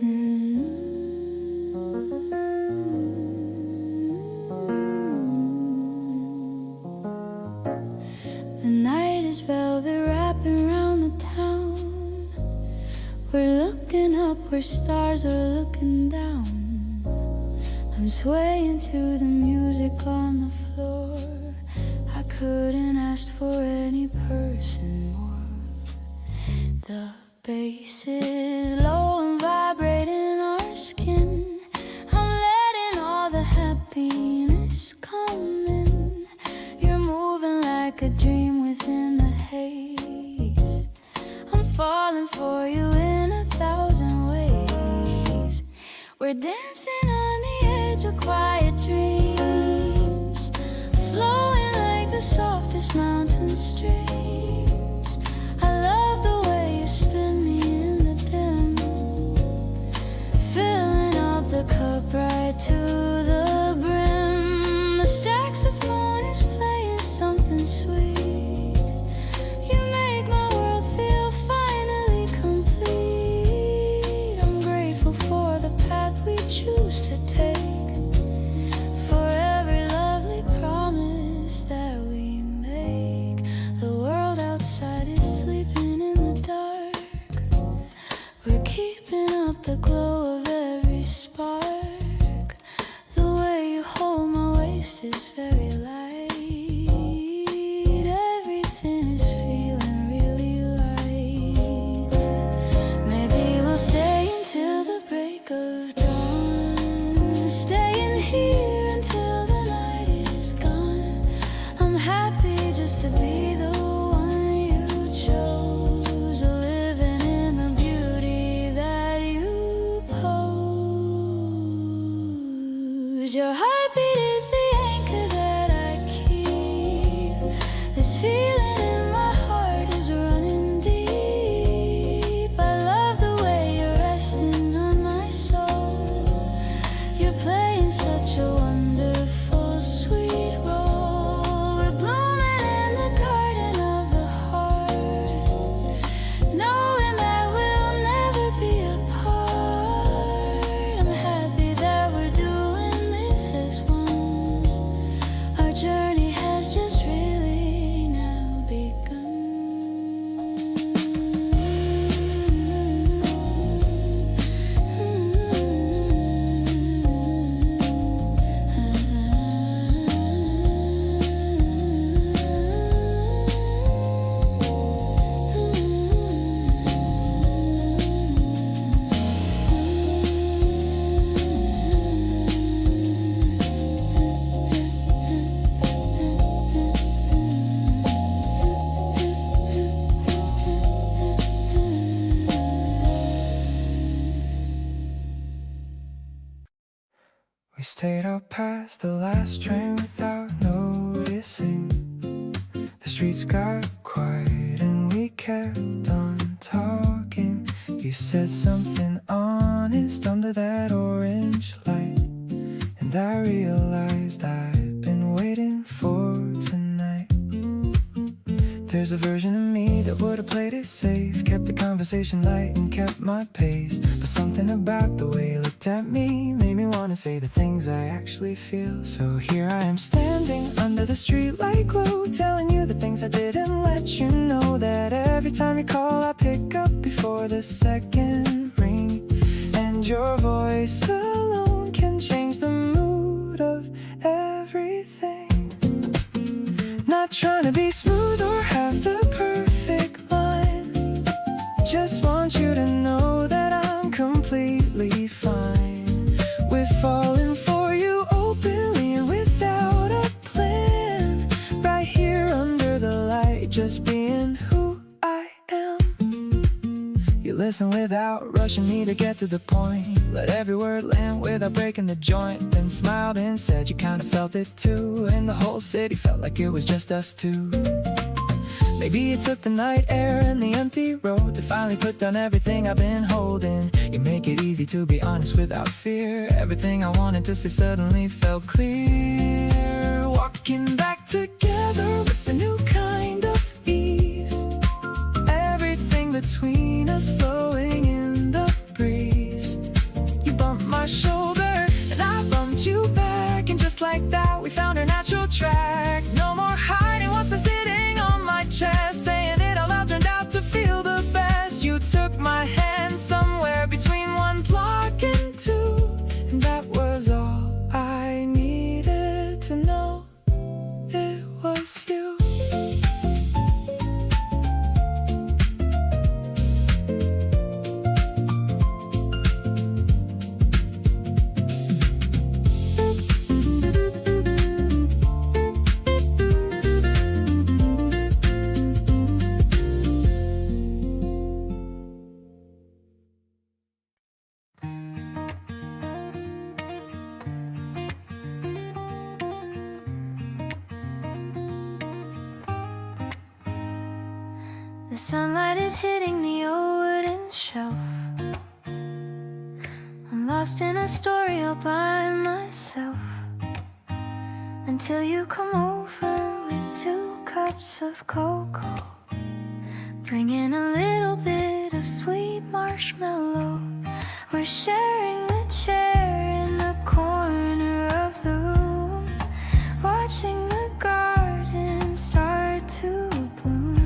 The night is velvet wrapping around the town. We're looking up where stars are looking down. I'm swaying to the music on the floor. I couldn't ask for any person more. The bass is low and vibrating our skin. I'm letting all the happiness come in. You're moving like a dream within the haze. I'm falling for you in 1,000 ways. We're dancing on the edge of quiet dreams, flowing like the softest mountain streams. I love the way you spin me in the dim, filling up the cup right to the brim. The saxophone is playing something sweet. You make my world feel finally complete. I'm grateful for the path we choose to take, for every lovely promise that we make. The world outside is sleeping in the dark. We're keeping up the glow of every spark. The way you hold my waist is very light. Everything is feeling really light. Maybe we'll stay until the break of dawn, staying here until the night is gone. I'm happy just to be the one you chose, living in the beauty that you pose. Your heartbeat is the anchor that I keep. This feeling in my heart is running deep. I love the way you're resting on my soul. You're playing such a wonderful, sweet role. We're blooming in the garden of the heart, knowing that we'll never be apart. I'm happy that we're doing this as one. Our journey has just really now begun. We stayed out past the last train without noticing. The streets got quiet and we kept on talking. You said something honest under that orange light, and I realized I've been waiting for tonight. There's a version of me that would've played it safe, kept the conversation light and kept my pace. But something about the way you looked at me made me wanna say the things I actually feel. So here I am standing under the streetlight glow, telling you the things I didn't let you know. That every time you call I pick up before the second ring, and your voice alone can change the mood of everything. Not trying to be smooth or have the perfect line, just want you to know that I'm completely fine with falling for you openly and without a plan. Right here under the light, just being who I am. You listen without rushing me to get to the point, let every word land without breaking the joint, then smiled and said you kinda felt it too, and the whole city felt like it was just us two. Maybe it took the night air and the empty road to finally put down everything I've been holding. You make it easy to be honest without fear. Everything I wanted to say suddenly felt clear. Walking back together with a new kind of ease, everything between us flowing in the breeze. The sunlight is hitting the old wooden shelf. I'm lost in a story all by myself, until you come over with 2 cups of cocoa. Bring in a little bit of sweet marshmallow. We're sharing the chair in the corner of the room, watching the garden start to bloom.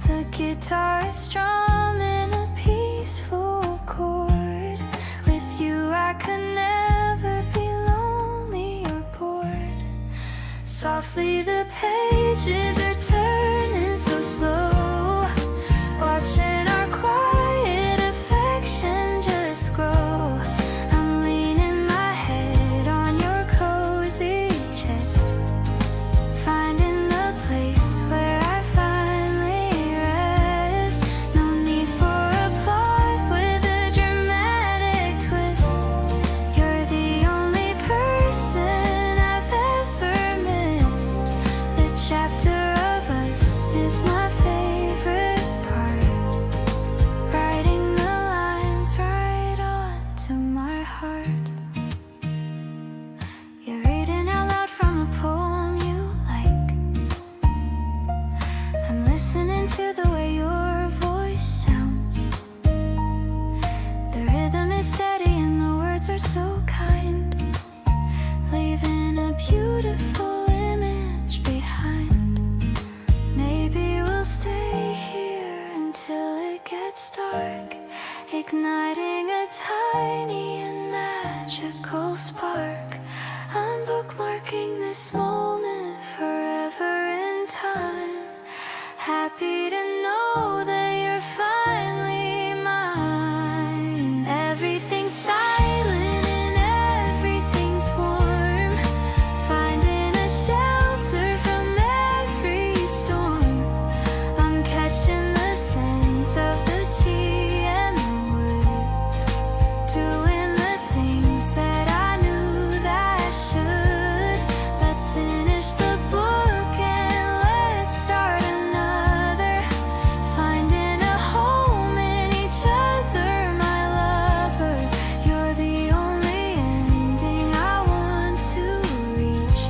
The guitar is strumming a peaceful chord. With you I could never be lonely or bored. Softly the pages are turning so slow, watching our quiet affection just grow. I'm leaning my head on your cozy chest, finding the place where I finally rest. No need for a plot with a dramatic twist. You're the only person I've ever missed. The chapter of us is my favorite part, writing the lines right onto my heart. You're reading out loud from a poem you like. I'm listening to the way your voice sounds. The rhythm is steady and the words are so kind, leaving a beautiful image behind. Maybe we'll stay here until it gets dark, igniting a tiny and magical spark. I'm bookmarking this moment forever in time, happy to know that you're finally mine. Everything's silent and everything's warm, finding a shelter from every storm. I'm catching the scent of the tea and the wood, doing the things that I knew that I should. Let's finish the book and let's start another, finding a home in each other, my lover. You're the only ending I want to reach,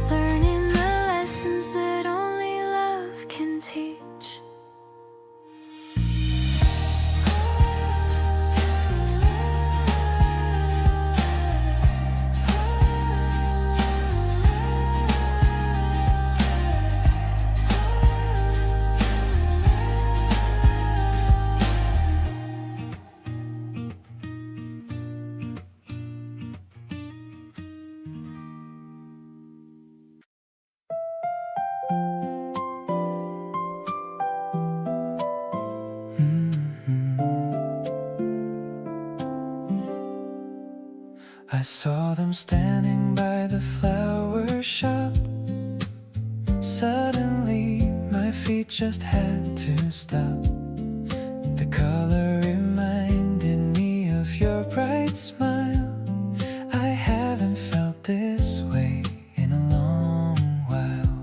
learning the lessons that only love can teach. I saw them standing by the flower shop. Suddenly my feet just had to stop. The color reminded me of your bright smile. I haven't felt this way in a long while.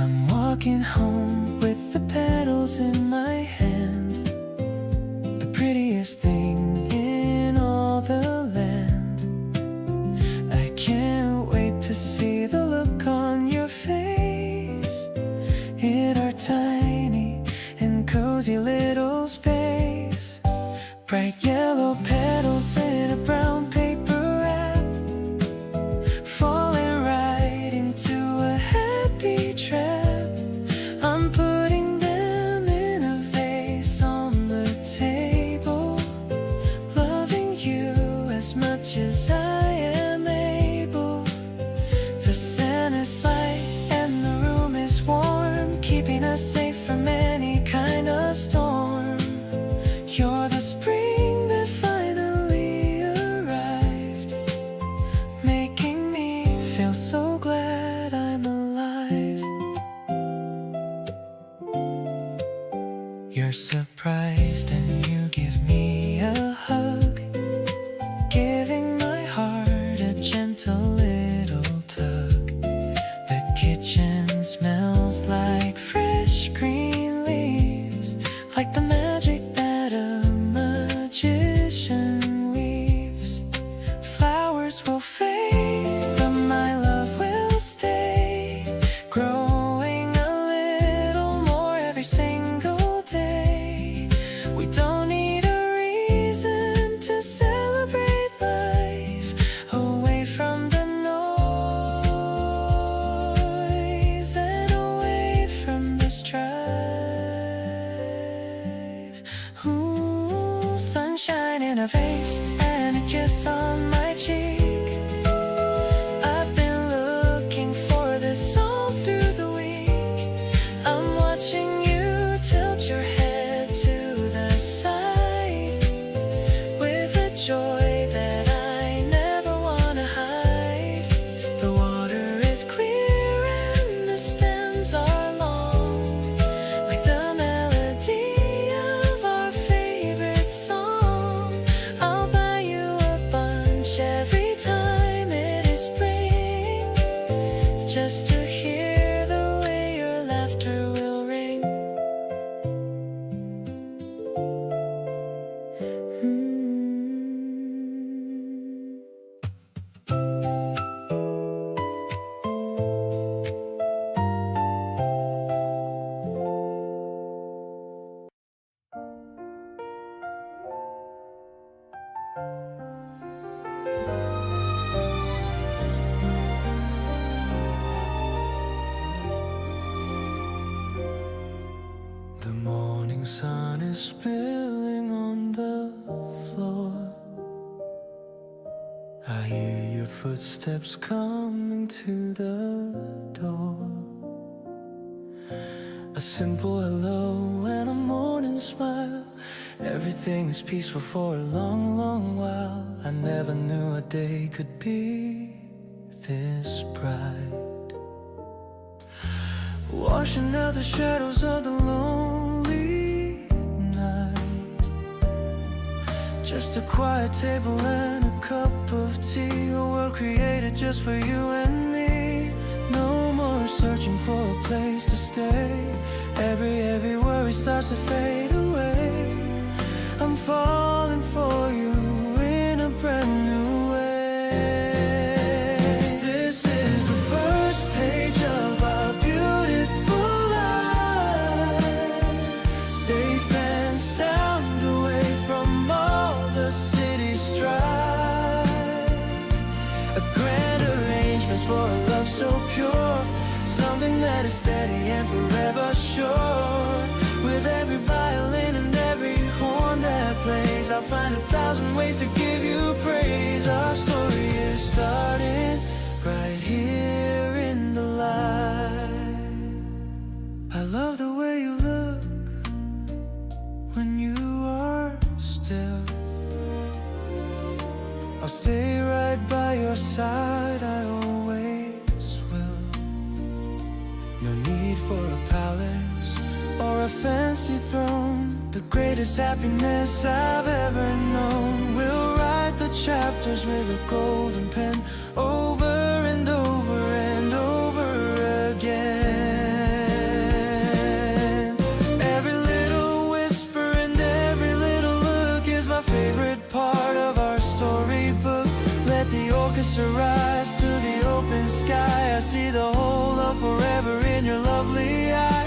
I'm walking home with the petals in my hand, the prettiest thing in all the land. I can't wait to see the look on your face in our tiny and cozy little space. Bright yellow petals in a brown paper wrap, falling right into a happy trap. I'm putting them in a vase on the table, loving you as much as I am able. The sun is light and the room is warm, keeping us safe from any kind of storm. You're the spring that finally arrived. magician weaves. Flowers will fade, but my love will stay, growing a little more every single day. We don't need a reason to celebrate life, away from the noise and away from the strife. Ooh, sunshine in a vase and a kiss on my cheek. I've been looking for this all through the week. I'm watching you tilt your head to the side with a joy that I never wanna hide. The water is clear and the stems are long, like the melody of our favorite song. I'll buy you a bunch every time it is spring, just to hear the way your laughter will ring. The morning sun is spilling on the floor. I hear your footsteps coming to the door. A simple hello and a morning smile. Everything is peaceful for a long, long while. I never knew a day could be this bright, washing out the shadows of the lonely night. Just a quiet table and a cup of tea, a world created just for you and me. No more searching for a place to stay. Every worry starts to fade away. I'm falling for you in a brand new way. This is the first page of our beautiful life, safe and sound away from all the city strife. A grand arrangement for a love so pure, something that is steady and forever sure. With every violin and every horn that plays, I'll find 1,000 ways to give you praise. Our story is starting right here in the light. I love the way you look when you are still. I'll stay right by your side, I always will. No need for a palace or a fancy throne. The greatest happiness I've ever known. We'll write the chapters with a golden pen, over and over and over again. Every little whisper and every little look is my favorite part of our storybook. Let the orchestra rise to the open sky. I see the whole of forever in your lovely eye.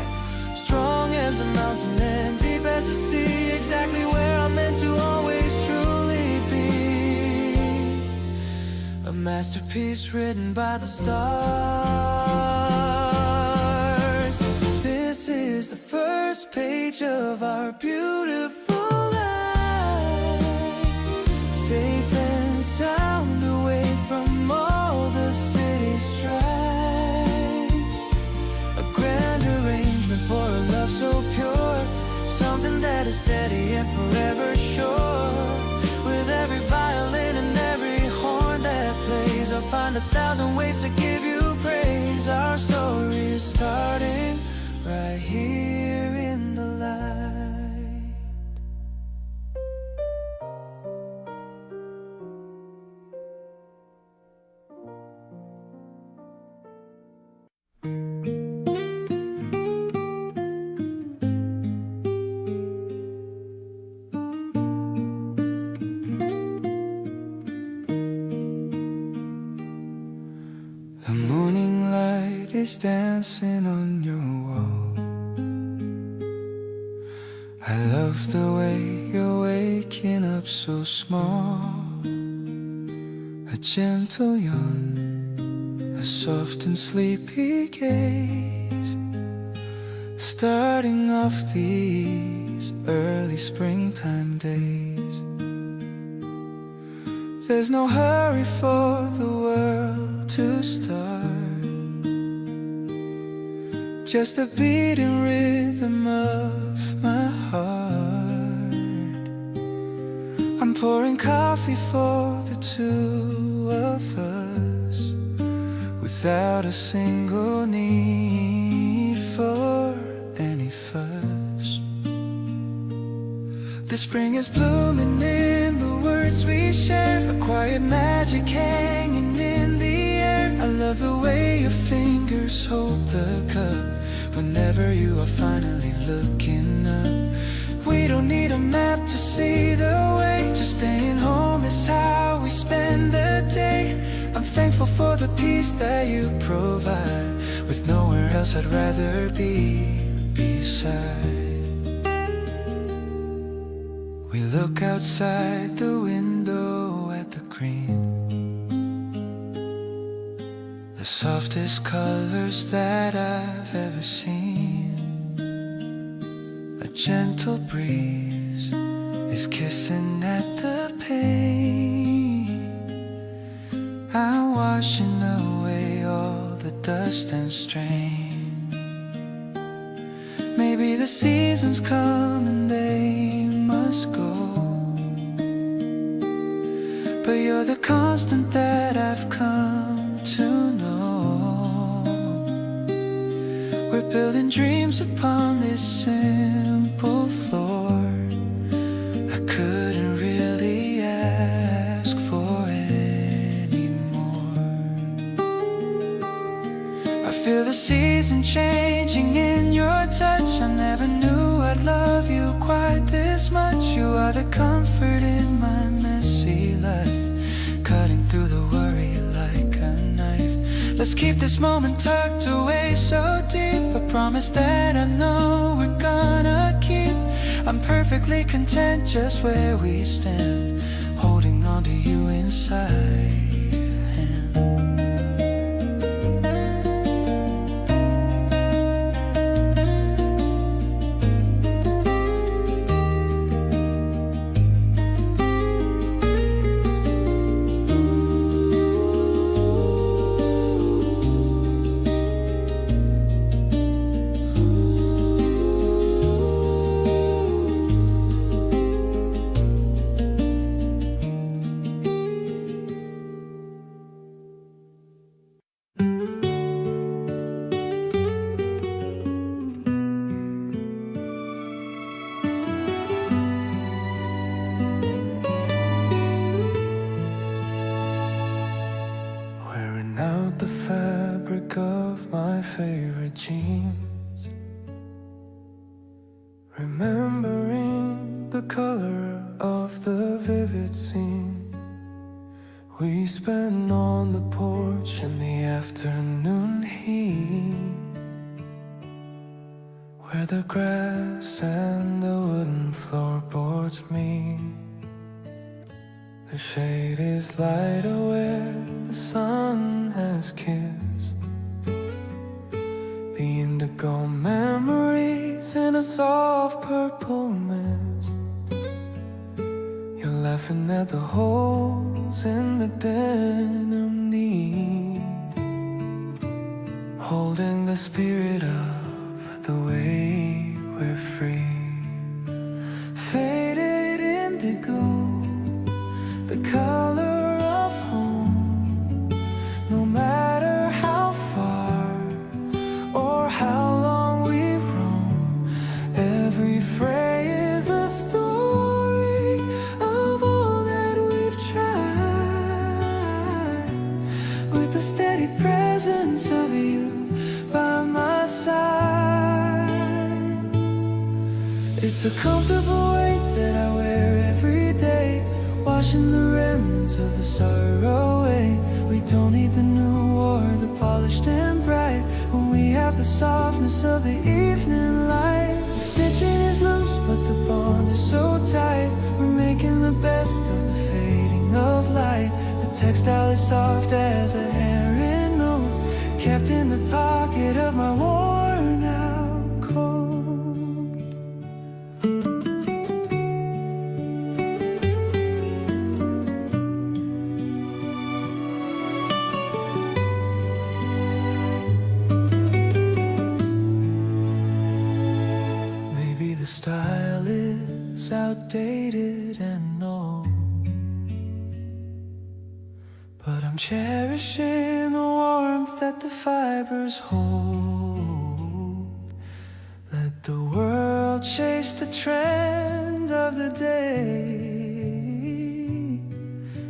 Strong as a mountain and deep as the sea, exactly where I'm meant to always truly be. A masterpiece written by the stars. This is the first page of our beautiful life, safe and sound away from all the city strife. A grand arrangement for a love so pure, something that is steady and forever sure. With every violin and every horn that plays, I'll find 1,000 ways to give you praise. Our story is starting right here in the light. is dancing on your wall. I love the way you're waking up so small. A gentle yawn, a soft and sleepy gaze, starting off these early springtime days. There's no hurry for the world to start, just the beating rhythm of my heart. I'm pouring coffee for the two of us, without a single need for any fuss. The spring is blooming in the words we share, a quiet magic hanging in the air. I love the way your fingers hold the cup whenever you are finally looking up. We don't need a map to see the way, just staying home is how we spend the day. I'm thankful for the peace that you provide, with nowhere else I'd rather be beside. We look outside the window at the green, the softest colors that I've ever seen. A gentle breeze is kissing at the pane. I'm washing away all the dust and strain. Maybe the seasons come and they must go, but you're the constant that I've come to know. We're building dreams upon this simple floor. I couldn't really ask for any more. I feel the season changing in your touch. I never knew I'd love you quite this much. You are the comfort in my messy life, cutting through the worry like a knife. Let's keep this moment tucked away so deep, a promise that I know we're gonna keep. I'm perfectly content just where we stand, holding on to you inside. Of my favorite jeans, remembering the color of the vivid scene we spent on the porch in the afternoon heat, where the grass and the wooden floorboards meet. The shade is lighter where the sun has kissed the indigo memories in a soft purple mist. You're laughing at the holes in the denim knee, holding the spirit of the way we're free. Faded indigo, the color of home, no matter how far or how long we roam. Every fray is a story of all that we've tried, with the steady presence of you by my side. It's a comfortable weight that I wear every day, washing the remnants of the sorrow away. We don't need the new or the polished and bright, when we have the softness of the evening light. The stitching is loose, but the bond is so tight. We're making the best of the fading of light. The textile is soft as a handwritten note, kept in the pocket of my worn out coat. Maybe the style is outdated and old, but I'm cherishing the warmth that the fibers hold. Let the world chase the trend of the day.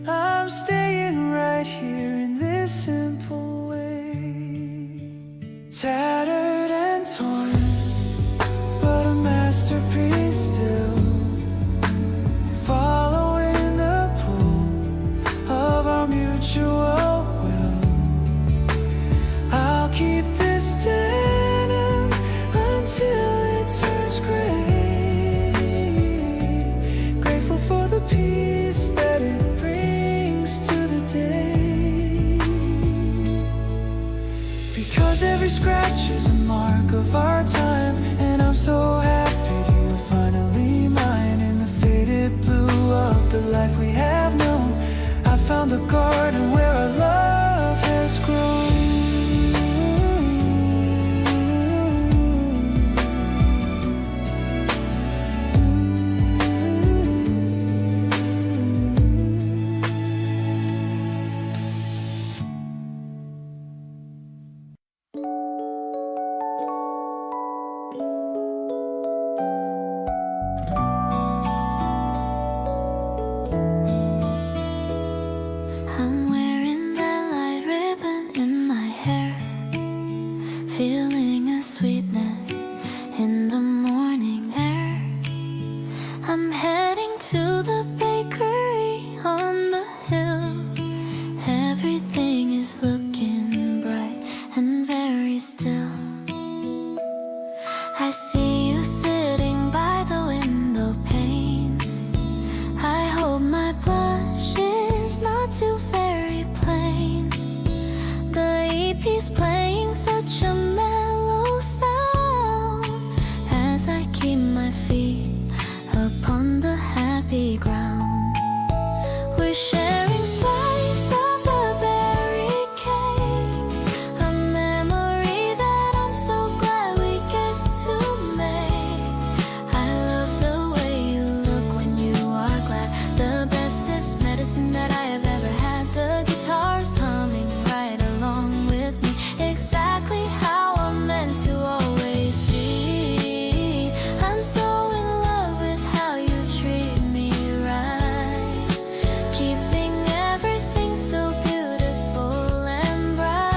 I'm staying right here in this simple way. Tattered and torn, but a masterpiece still. Following the pull of our mutual will, I'll keep this denim until it turns gray. Grateful for the peace that it brings to the day. Because every scratch is a mark of our time, and I'm so happy you're finally mine. In the faded blue of the life we have known, I found the garden where our love has grown. I'm wearing that light ribbon in my hair, feeling a sweetness in the morning air. I'm heading to the bakery on the hill. Everything is looking bright and very still. I see you sitting by the window pane. I hope my blush is not too very plain. The EP's playing such a mellow sound as I keep my feet upon the happy ground. We're sharing slice of the berry cake, a memory that I'm so glad we get to make. I love the way you look when you are glad. The bestest medicine that I have ever had. The guitar's humming right along with me, exactly how I'm meant to always be. I'm so in love with how you treat me right, keeping everything so beautiful and bright.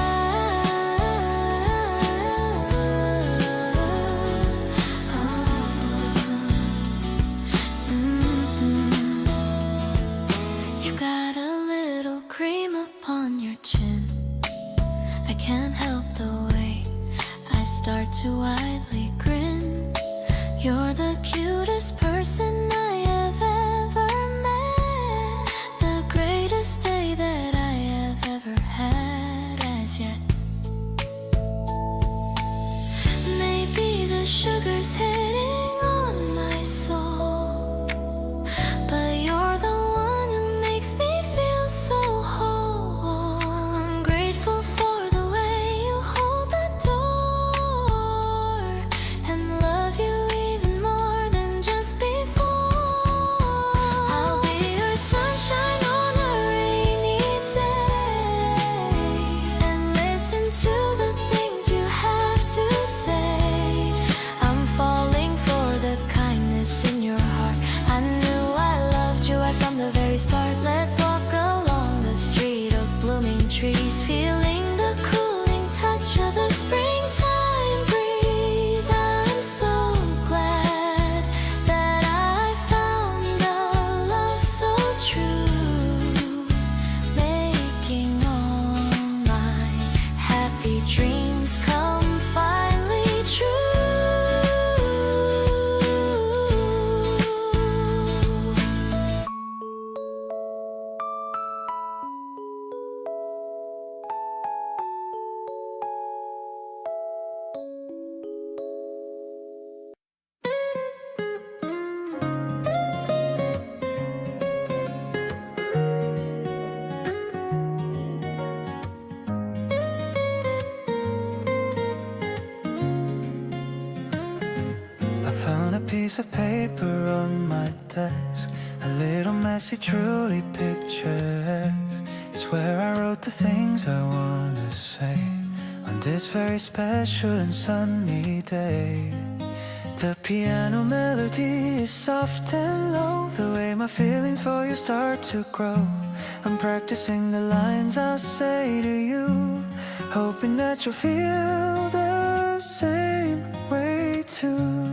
You got a piece of paper on my desk, a little messy, truly picturesque. It's where I wrote the things I wanna say on this very special and sunny day. The piano melody is soft and low, the way my feelings for you start to grow. I'm practicing the lines I'll say to you, hoping that you'll feel the same way too.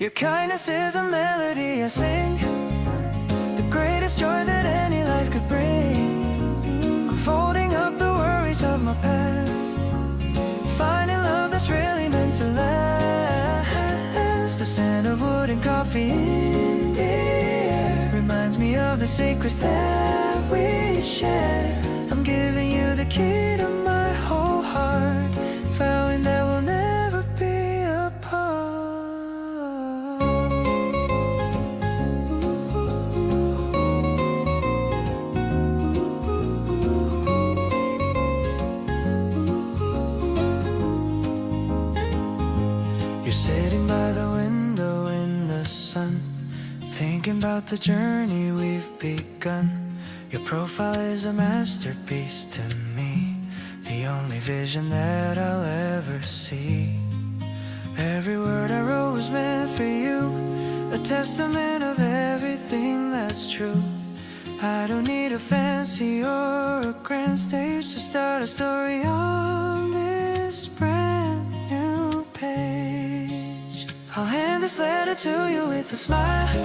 Your kindness is a melody I sing, the greatest joy that any life could bring. I'm folding up the worries of my past, finding love that's really meant to last. The scent of wood and coffee in the air reminds me of the secrets that we share. I'm giving you the key to my whole heart, vowing that we'll never be apart. You're sitting by the window in the sun, thinking about the journey we've begun. Your profile is a masterpiece to me, the only vision that I'll ever see. Every word I wrote was meant for you, a testament of everything that's true. I don't need a fancy or a grand stage to start a story on this brand new page. I'll hand this letter to you with a smile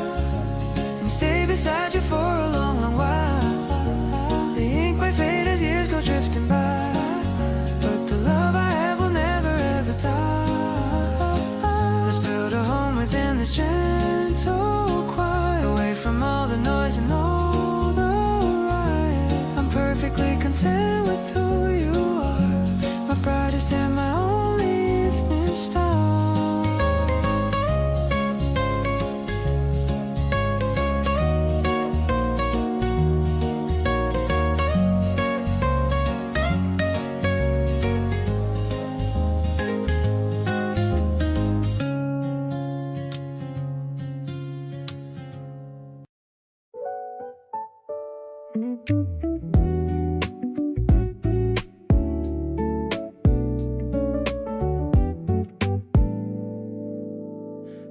and stay beside you for a long, long while. The ink might fade as years go drifting by, but the love I have will never ever die. Let's build a home within this gentle quiet, away from all the noise and all the riot. I'm perfectly content with who you are, my brightest and my only evening star.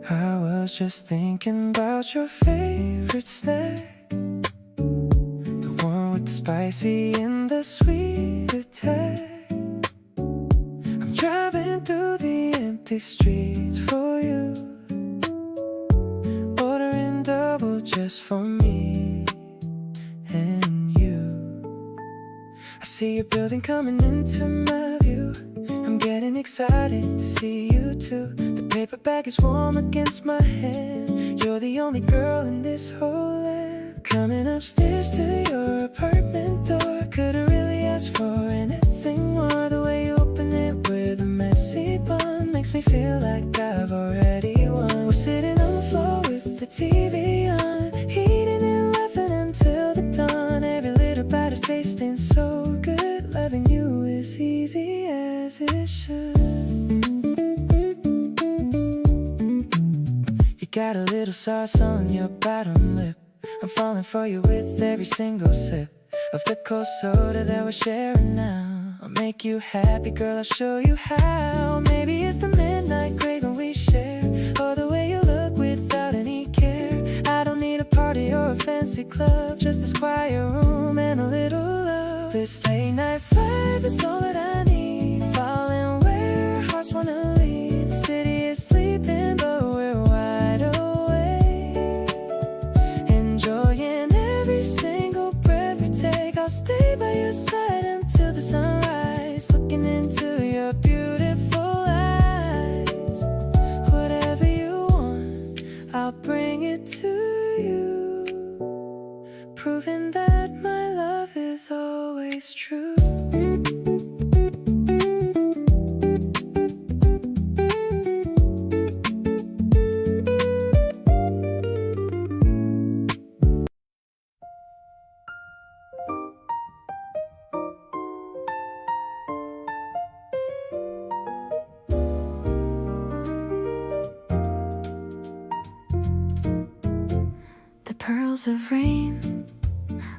I was just thinking about your favorite snack, the one with the spicy and the sweet attack. I'm driving through the empty streets for you, ordering double just for me and you. I see your building coming into my view, I'm getting excited to see you too. The paper bag is warm against my hand, you're the only girl in this whole land. Coming upstairs to your apartment door, couldn't really ask for anything more. The way you open it with a messy bun makes me feel like I've already won. We're sitting on the floor with the TV on, eating and laughing until the dawn. Every little bite is tasting so good, loving you is easy as it should. You got a little sauce on your bottom lip, I'm falling for you with every single sip of the cold soda that we're sharing now. I'll make you happy, girl, I'll show you how. Maybe it's the midnight craving we share, or the way you look without any care. I don't need a party or a fancy club, just this quiet room and a little love. This late night vibe is all that I need, falling where our hearts wanna lead. The city is sleeping but we're wide awake, enjoying every single breath we take. I'll stay by your side until the sunrise, looking into your beautiful eyes. Whatever you want, I'll bring it to you, proving that my love is always true. drops of rain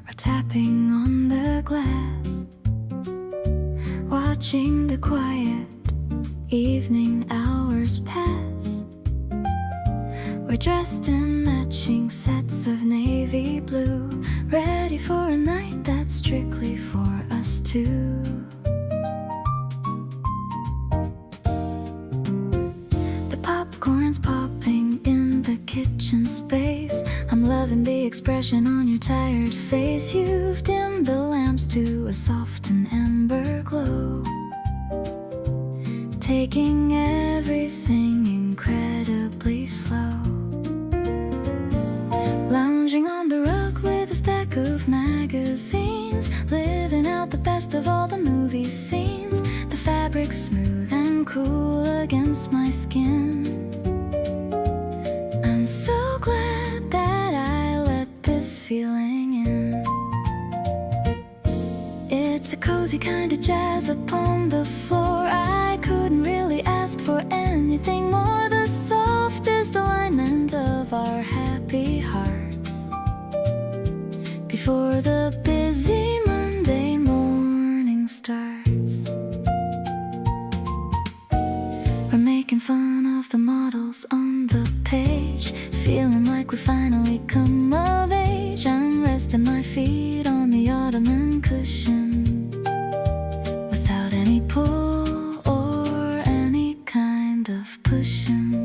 are tapping on the glass, watching the quiet evening hours pass. We're dressed in matching sets of navy blue, ready for a night that's strictly for us two. The popcorn's popping in the kitchen space. I'm loving the expression on your tired face. You've dimmed the lamps to a soft and amber glow, taking everything incredibly slow. Lounging on the rug with a stack of magazines, living out the best of all the movie scenes. The fabric smooth and cool against my skin. I'm so glad that I let this feeling in. It's a cozy kind of jazz upon the floor. I couldn't really ask for anything more. The softest alignment of our happy hearts before the busy Monday morning starts. We're making fun of the models on the page, feeling like we finally come of age. I'm resting my feet on the ottoman cushion, without any pull or any kind of pushing.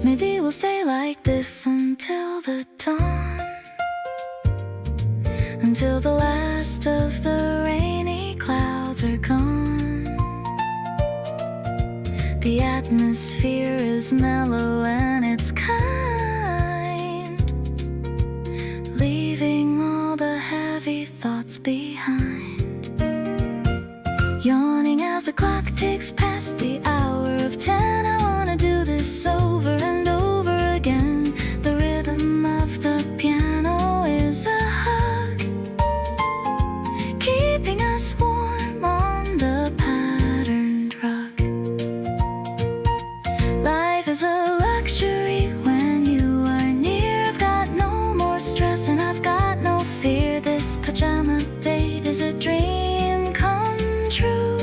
Maybe we'll stay like this until the dawn, until the last of the rainy clouds are gone. The atmosphere is mellow and it's kind, leaving all the heavy thoughts behind. Yawning as the clock ticks past the hour of 10. I wanna do this over and over again. The rhythm of the piano is a hug, keeping us warm on the patterned rug. Life is a luxury when you are near. I've got no more stress and I've got no fear. This pajama date is a dream come true.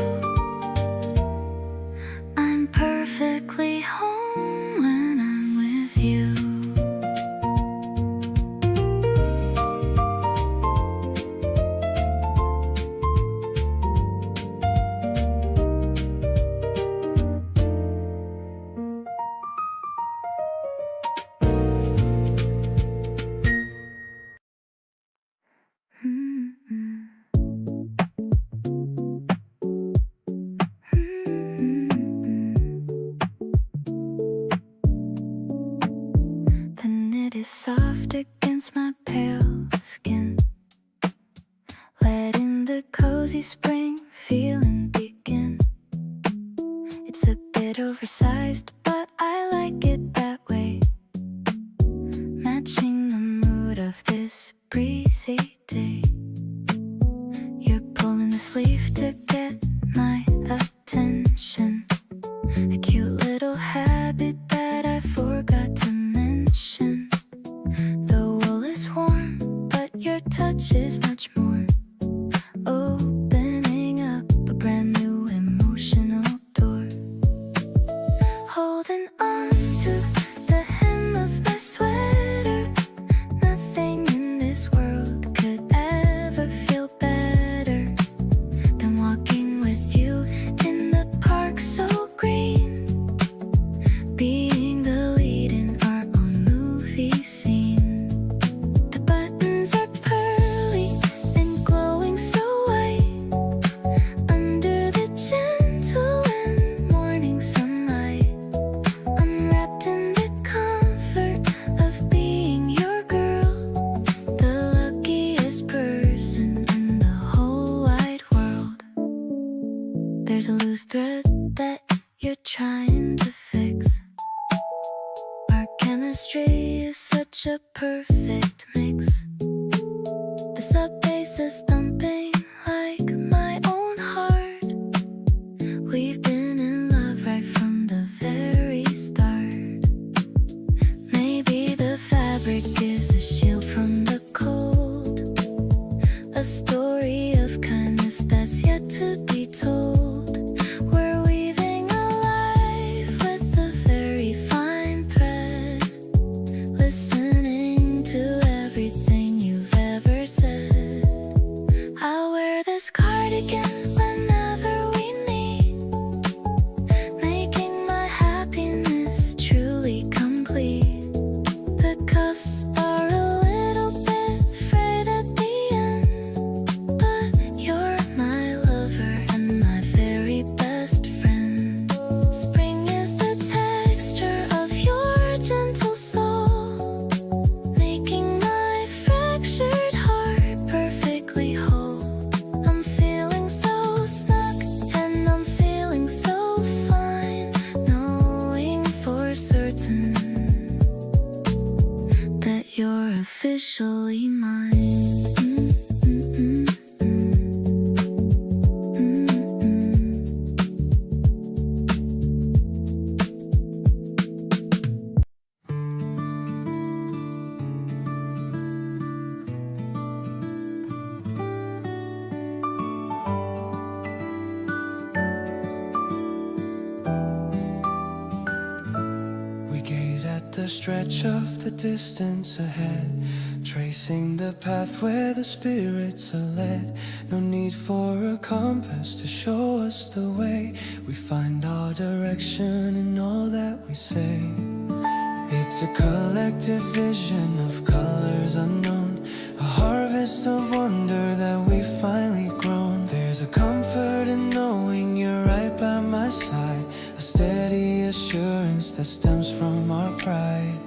I'm perfectly home when I'm with you. The knit is soft against my pale skin, letting the cozy spring feeling begin. It's a bit oversized, but I like it that way, matching the mood of this breezy day. You're pulling the sleeve to get my attention, a cute little habit that I forgot to mention. The wool is warm, but your touch is much more, opening up a brand new emotional door. Holding on to the hem of my sweater, nothing in this world could ever feel better than walking with you in the park so green, being the lead in our own movie scene. The buttons are pearly and glowing so white under the gentle and morning sunlight. I'm wrapped in the comfort of being your girl, the luckiest person in the whole wide world. There's a loose thread that you're trying to fix. Our chemistry is such a perfect mix. The sub bass is thumping like my own heart. We've been in love right from the very start. Maybe the fabric start again whenever we meet, making my happiness truly complete. The cuffs are a little bit frayed at the end, but you're my lover and my very best friend. Spring is the texture of your gentle soul, making my fractured heart perfectly whole. I'm feeling so snug and I'm feeling so fine, knowing for certain that you're officially mine. We gaze at the stretch of the distance ahead, tracing the path where the spirits are led. No need for a compass to show us the way. We find our direction in all that we say. It's a collective vision of colors unknown, a harvest of wonder that we've finally grown. There's a comfort in knowing you're right by my side, a steady assurance that stems from our pride.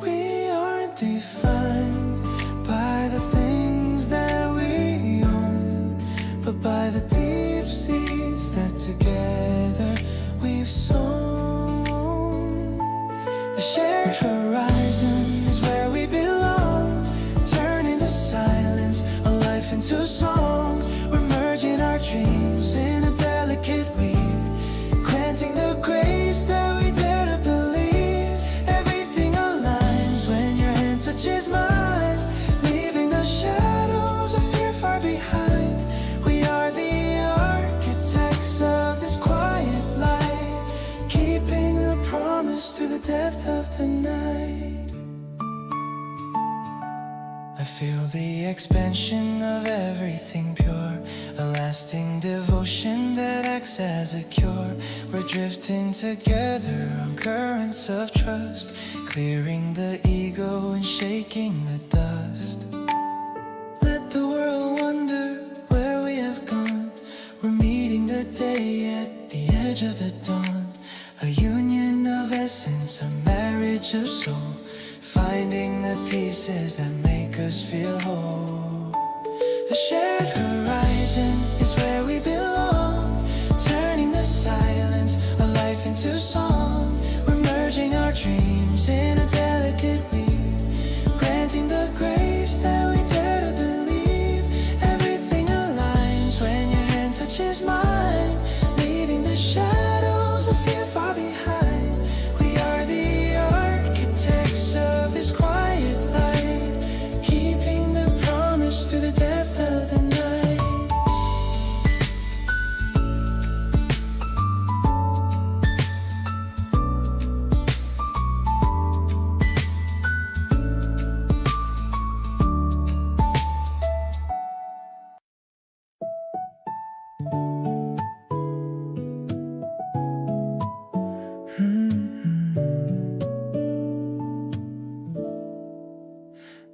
We aren't defined by the things that we own, but by the deep seeds that together we've sown. The shared horizon is where we belong, turning the silence of life into song. We're merging our dreams in a delicate weave, granting the grace that we dare to believe. Everything aligns when your hand touches mine, leaving the shadows of fear far behind. We are the architects of this quiet light, keeping the promise through the depth of the night. I feel the expansion of everything pure, a lasting devotion that acts as a cure. We're drifting together on currents of trust, clearing the ego and shaking the dust. Let the world wonder where we have gone. We're meeting the day at the edge of the dawn, a union of essence, a marriage of soul, finding the pieces that make us feel whole. The shared horizon is where we belong, turning the silence of life into song. We're merging our dreams in a delicate weave, granting the grace that we dare to believe. Everything aligns when your hand touches mine, leaving the shadows of fear far behind. We are the architects of this quiet light, keeping the promise through the depth of the night.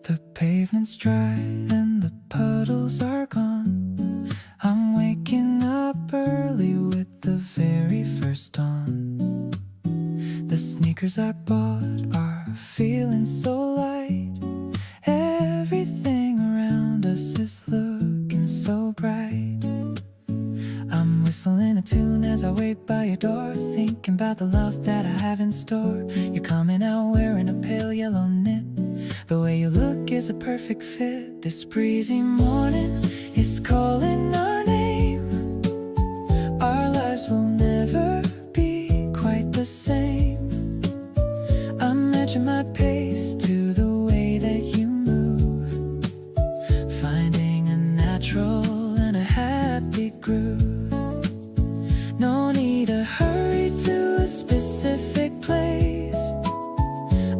The pavement's dry and the puddles are gone. I'm waking up early with the very first dawn. The sneakers I bought are feeling so light. Everything around us is looking so bright. I'm whistling a tune as I wait by your door, thinking about the love that I have in store. You're coming out wearing a pale yellow knit. The way you look is a perfect fit. This breezy morning is calling our name. Our lives will never be quite the same. I'm matching my pace to the way that you move, finding a natural and a happy groove. No need to hurry to a specific place.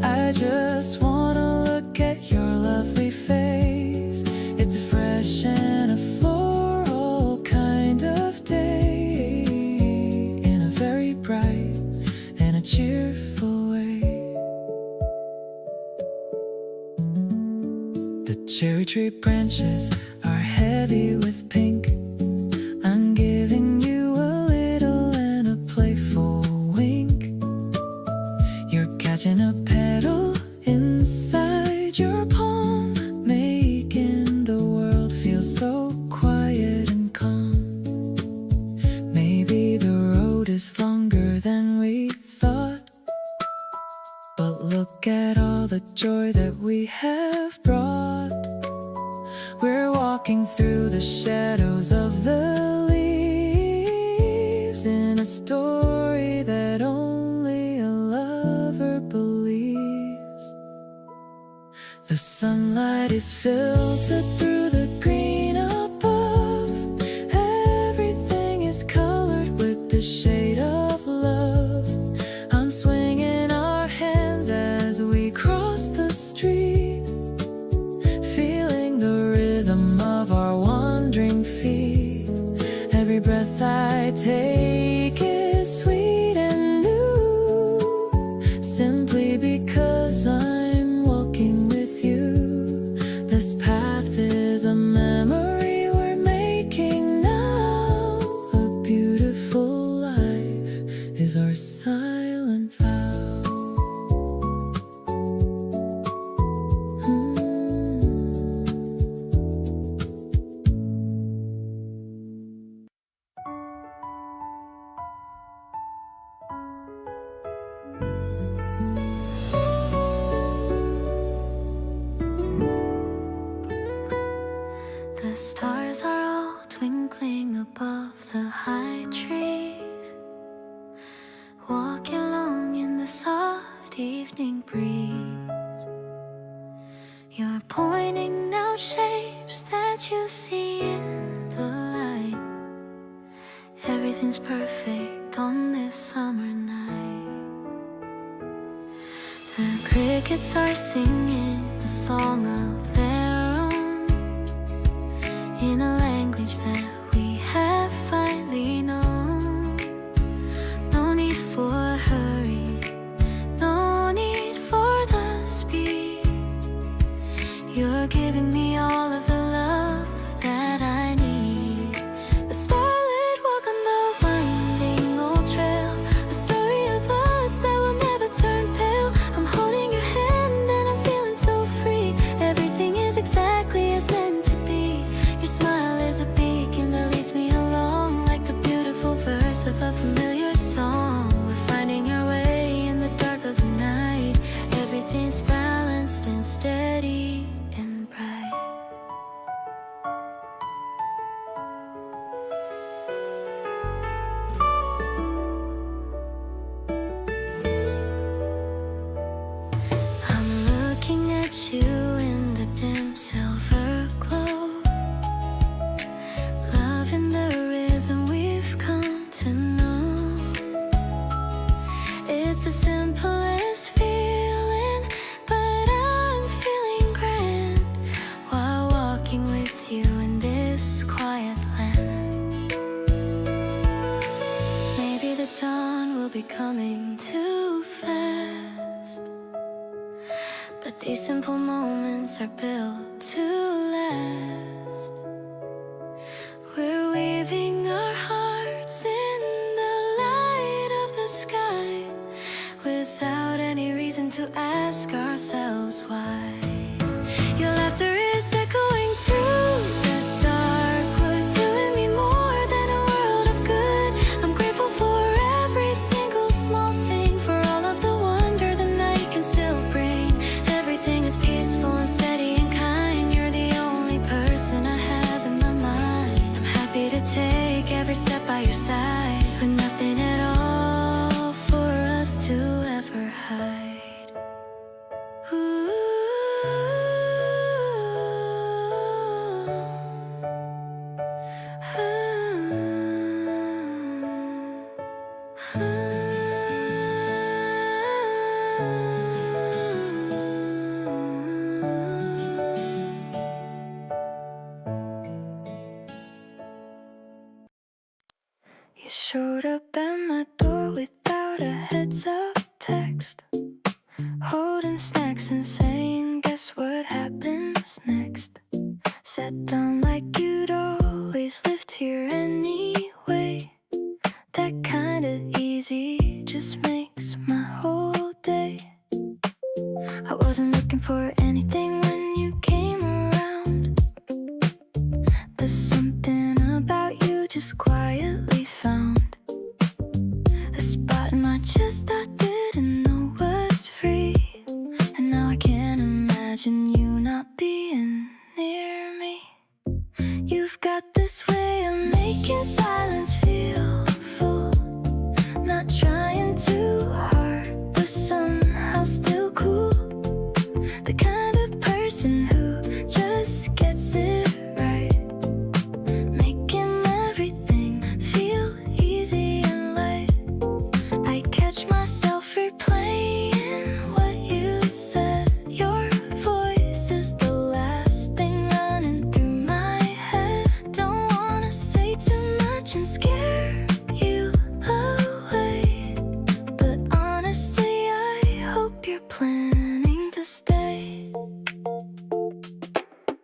I just wanna look at your lovely face. It's a fresh and a floral The cherry tree branches are heavy with pink. I'm giving you a little and a playful wink. You're catching a petal inside your palm, making the world feel so quiet and calm. Maybe the road is longer than we thought, but look at all the joy that we have brought. We're walking through the shadows of the leaves in a story that only a lover believes. The sunlight is filtered through the green above. Everything is colored with the shade of love. I'm swinging our hands as we cross the street, feeling the rhythm of our wandering feet. Every breath I take is sweet and new, simply because I'm walking with you. This path is a memory we're making now. A beautiful life is our silent vow. The stars are all twinkling above the high trees, walking along in the soft evening breeze. You're pointing out shapes that you see in the light. Everything's perfect on this summer night. The crickets are singing a song of their own, in a language that we have finally known. No need for a hurry, no need for the speed. You're giving me all of the love that I need. A starlit walk on the winding old trail, a story of us that will never turn pale. I'm holding your hand and I'm feeling so free. Everything is exactly as meant to be. Your smile is a beacon that leads me along, like the beautiful verse of a familiar song. We're finding our way in the dark of the night. Everything's balanced and steady and bright. I'm looking at you in the dim silver glow, loving the rhythm we've come to know. It's the simplest feeling, but I'm feeling grand while walking with you in this quiet land. Maybe the dawn will be coming too fast, but these simple moments are built to last. We're weaving our hearts in the light of the sky, without any reason to ask ourselves why. Your laughter is echoing through the dark wood, doing me more than a world of good. I'm grateful for every single small thing, for all of the wonder the night can still bring. Everything is peaceful and steady and kind. You're the only person I have in my mind. I'm happy to take every step by your side, with nothing at all for us to ever hide. Ooh. happens next. Sat down like you'd always lived here anyway. That kind of easy just makes my whole day. I wasn't looking for anything when you came around. There's something about you just quietly found. A spot in my chest I didn't know was free. And now I can't imagine you not being near me. You've got this way of making silence feel full. Not trying too hard, but somehow still cool. The kind of person who just gets it right. Making everything feel easy and light. I catch myself replaying what you said. Your voice is the last thing running through my head. Don't wanna say too much and scare you away, but honestly I hope you're planning to stay.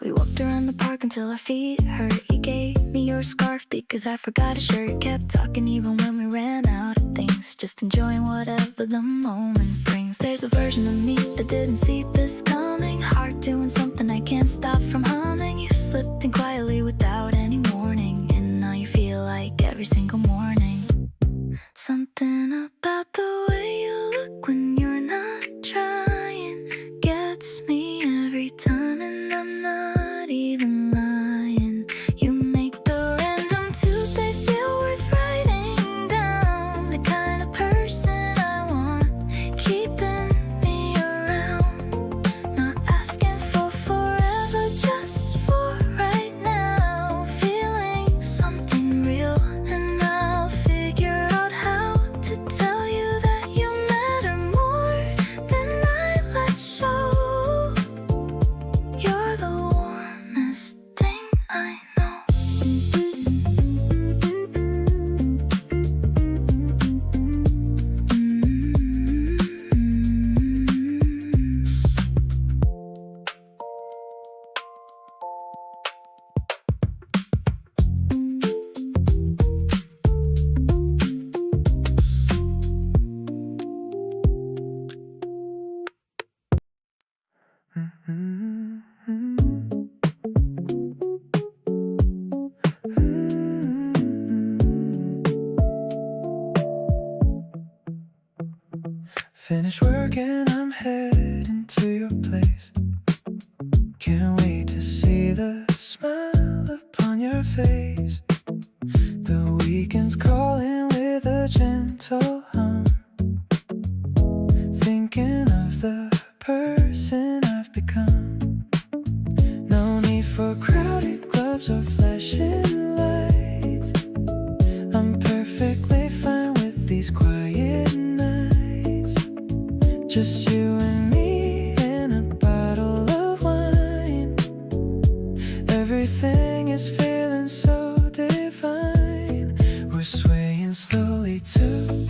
We walked around the park until our feet hurt. You gave me your scarf because I forgot a shirt. Kept talking even when we ran out of things. Just enjoying whatever the moment brings. There's a version of me that didn't see this coming. Heart doing something I can't stop from humming. You slipped in quietly without any warning, and now you feel like every single morning. Something about the way you look when you're not trying gets me every time, and I'm not even lying. You make the random Tuesday feel worth writing down. The kind of person I want, keeping me around. Not asking for forever, just for right now. Feeling something real, and I'll figure out how to tell you that you matter more than I let show. You're the warmest thing I know. Finish work and I'm heading to your place. Can't wait to see the smile upon your face. The weekend's calling with a gentle hum. Thinking of the person I've become. No need for crowded clubs or flashing lights. I'm perfectly fine with these quiet nights. Just you and me and a bottle of wine. Everything is feeling so divine. We're swaying slowly to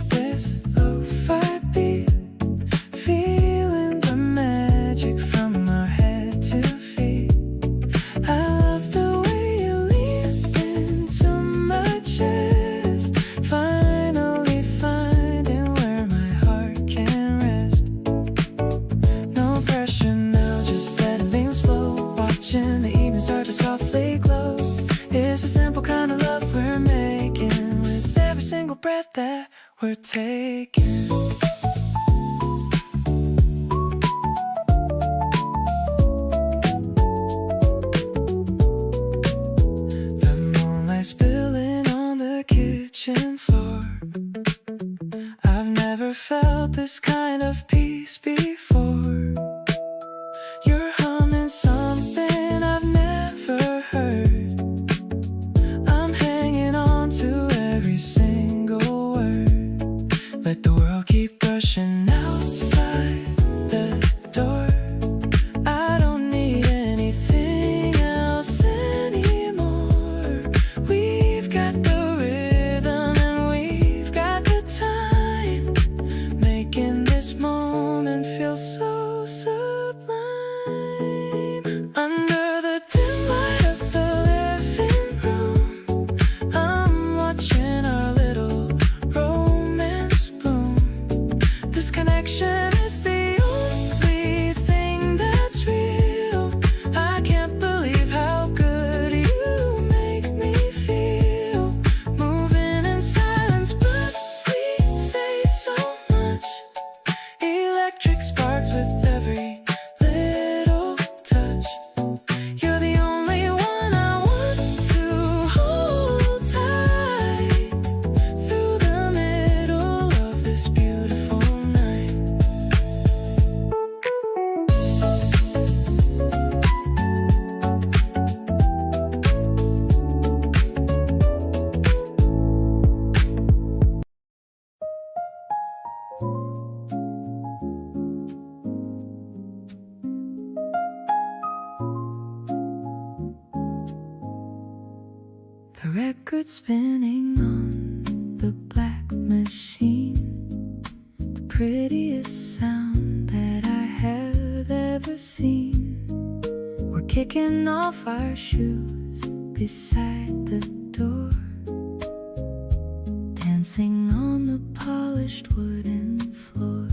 this lo-fi beat. Feeling the magic from our head to feet. I love the way you lean into my chest. Finally finding where my heart can rest. No pressure now, just letting things flow. Watching the evening start to softly glow. It's a simple kind of love we're making with every single breath that we're taking. The moonlight spilling on the kitchen floor. I've never felt this kind of peace before. You're humming something I've never heard. I'm hanging on to every single word. Let the world keep going. The record spinning on the black machine, the prettiest sound that I have ever seen. We're kicking off our shoes beside the door, dancing on the polished wooden floor.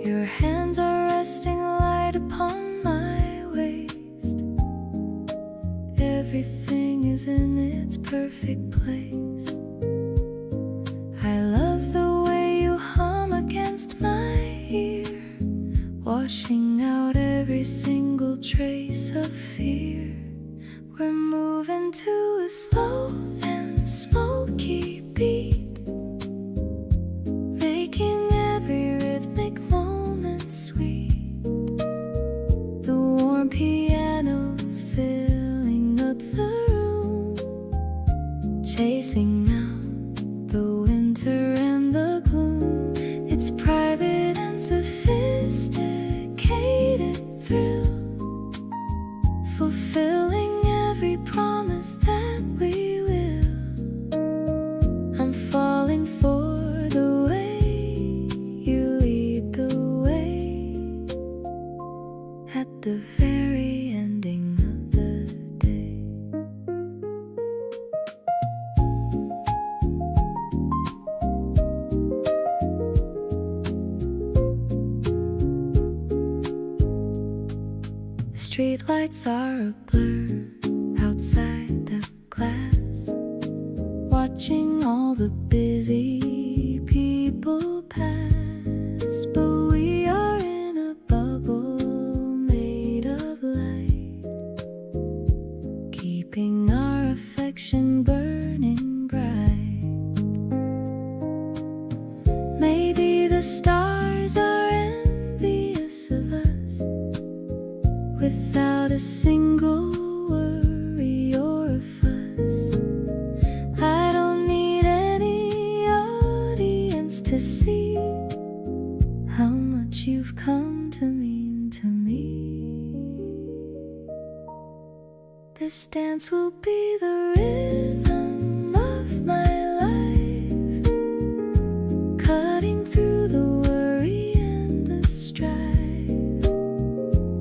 Your hands are resting light upon my waist. Everything is in its perfect place. I love the way you hum against my ear, washing out every single trace of fear. We're moving to a slow and smoky beat, making every rhythmic moment sweet. The warm piano's filling up the room, chasing out the winter and the gloom. It's private and sophisticated thrill, fulfilling every promise that we will. I'm falling for the way you lead the way at the very ending of the day. The streetlights are a blur outside the glass, watching all the busy people pass. But we are in a bubble made of light, keeping our affection burning bright. Maybe the stars are envious of us, without a single worry or a fuss. I don't need any audience to see how much you've come to mean to me. This dance will be the rhythm of my life, cutting through the worry and the strife.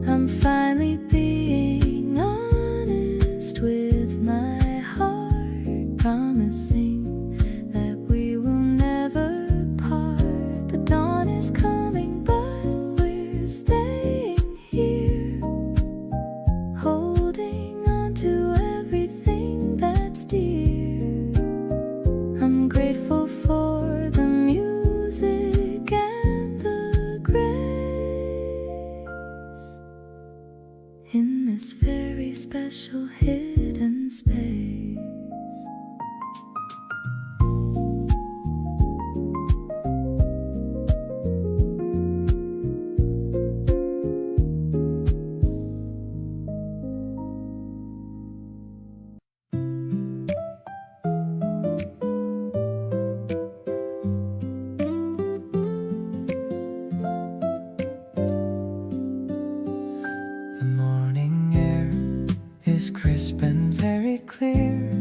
I'm finally being honest with my heart, promising that we will never part. The dawn is coming, but we're staying here, holding on to everything that's dear. I'm grateful for the music and the grace in this very special hidden space. The morning air is crisp and very clear.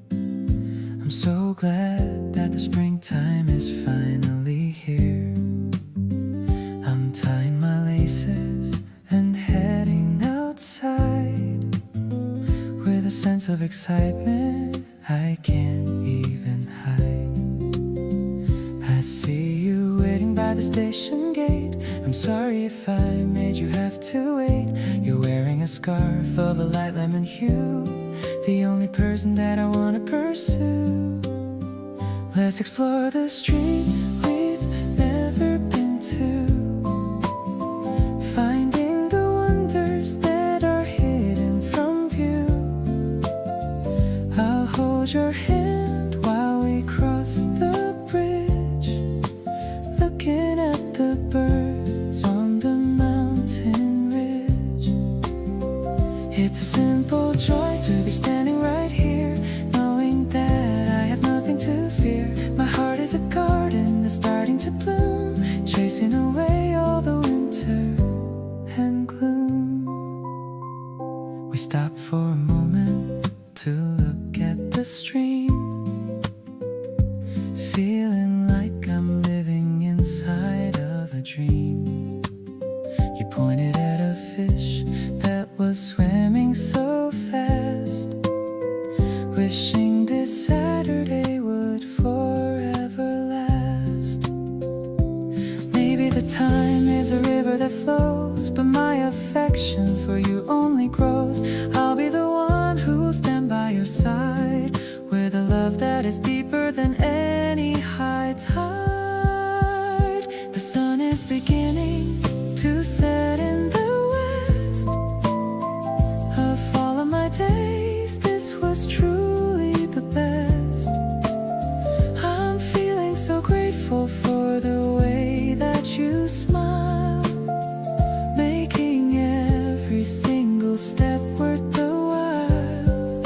I'm so glad that the springtime is finally here. I'm tying my laces and heading outside with a sense of excitement I can't even hide. I see you waiting by the station gate. I'm sorry if I made you have to wait. You're wearing a scarf of a light lemon hue, the only person that I wanna pursue. Let's explore the streets we've never been to, finding the wonders that are hidden from view. I'll hold your hand while we cross the bridge, looking at the birds on the mountain ridge. It's a simple joy to be standing right here, knowing that I have nothing to fear. My heart is a garden that's starting to bloom, chasing away all the winter and gloom. We stop for a moment was swimming so fast, wishing this Saturday would forever last. Maybe the time is a river that flows, but my affection for you only grows. I'll be the one who'll stand by your side, with a love that is deeper than any high tide. The sun is beginning to set in the west. Of all of my days, this was truly the best. I'm feeling so grateful for the way that you smile, making every single step worth the while.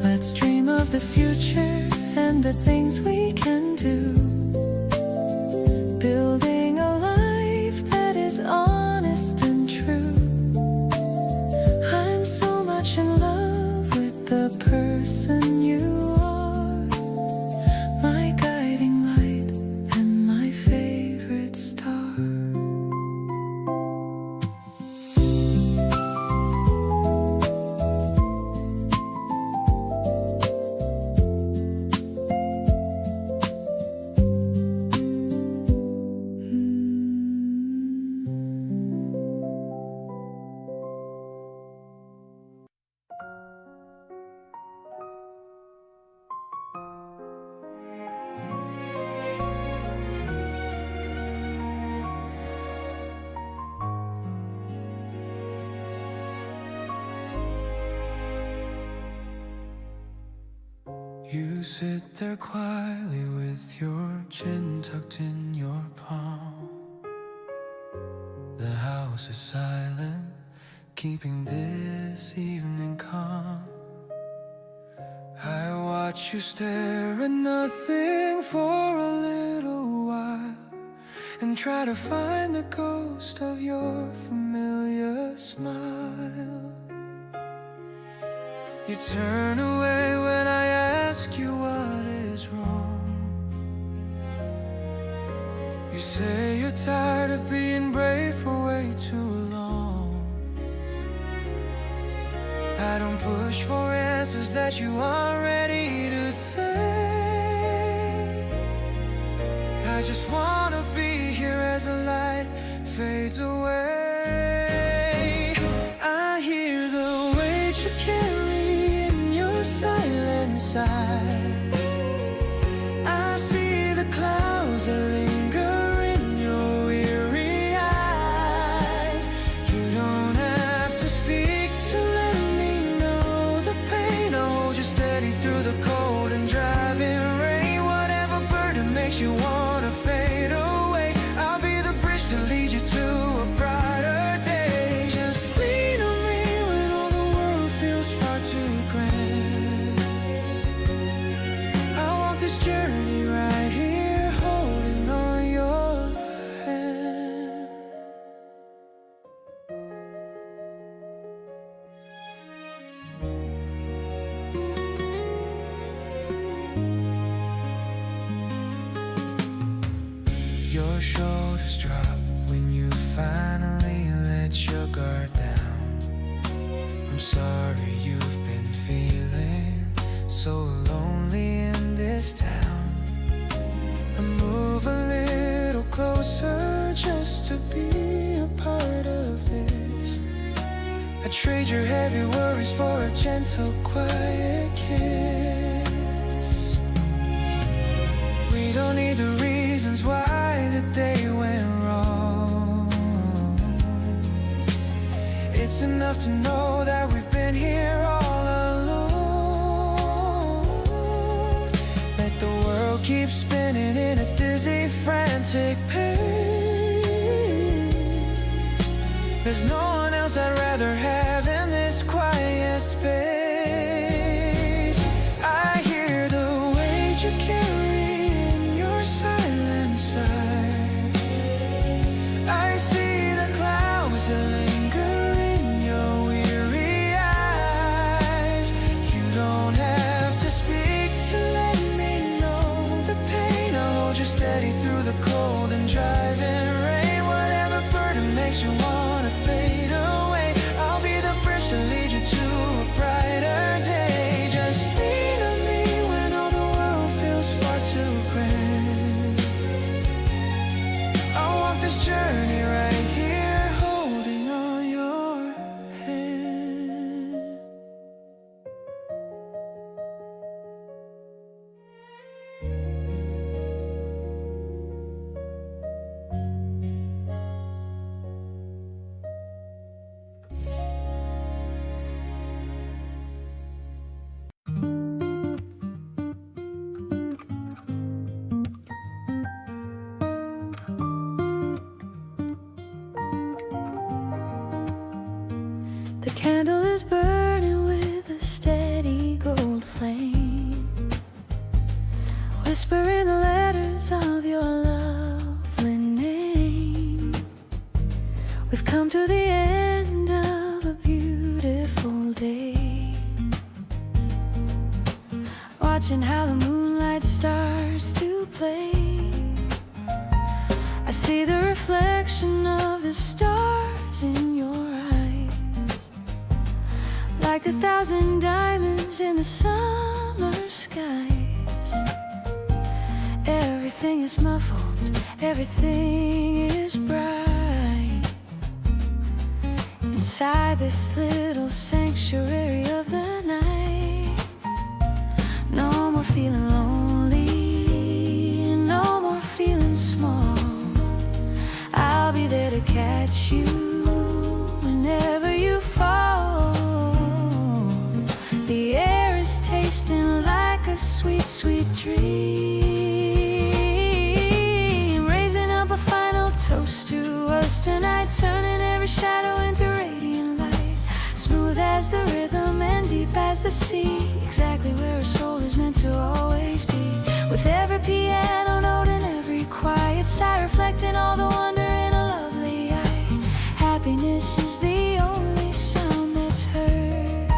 Let's dream of the future and the things we can do, building a life that is honest and true. I'm so much in love with the person you are, my guiding light and my favorite star. You sit there quietly with your chin tucked in your palm. The house is silent, keeping this evening calm. I watch you stare at nothing for a little while, and try to find the ghost of your familiar smile. You turn away when I ask you what is wrong. You say you're tired of being brave for way too long. I don't push for answers that you aren't ready to say. I just wanna be here as the light fades away. I hear the weight you carry in your silent sighs. I see the clouds that linger in your weary eyes. You don't have to speak to let me know the pain. I'll hold you steady through the cold and driving rain. Whatever burden makes you wanna fade away, I'll be the bridge to lead you to a brighter day. Just lean on me when all the world feels far too grand. I'll walk this journey right here, holding on your hand. Your shoulders drop when you finally let your guard down. I'm sorry you've been feeling so lonely in this town. I move a little closer just to be a part of this. I trade your heavy worries for a gentle, quiet kiss. We don't need the reasons why the day went wrong. It's enough to know that we've been here all alone. Let the world keep spinning in its dizzy, frantic pace. There's no one else I'd rather have in this quiet space. I hear the weight you carry in your silent sighs. I see the clouds that linger in your weary eyes. You don't have to speak to let me know the pain. I'll hold you steady through the cold and driving rain. Whatever burden makes you wanna fade away, I'll be candle is burning with a steady gold flame, whispering the letters of your lovely name. We've come to the end of a beautiful day, watching how the moonlight starts to play. I see the reflection of the stars in your eyes, like 1,000 diamonds in the summer skies. Everything is muffled, everything is bright, inside this little sanctuary of the night. No more feeling lonely, no more feeling small. I'll be there to catch you whenever you fall. The air is tasting like a sweet, sweet dream, raising up a final toast to us tonight, turning every shadow into radiant light, smooth as the rhythm and deep as the sea, exactly where a soul is meant to always be. With every piano note and every quiet sigh, reflecting all the wonder in a lovely eye. Happiness is the only sound that's heard.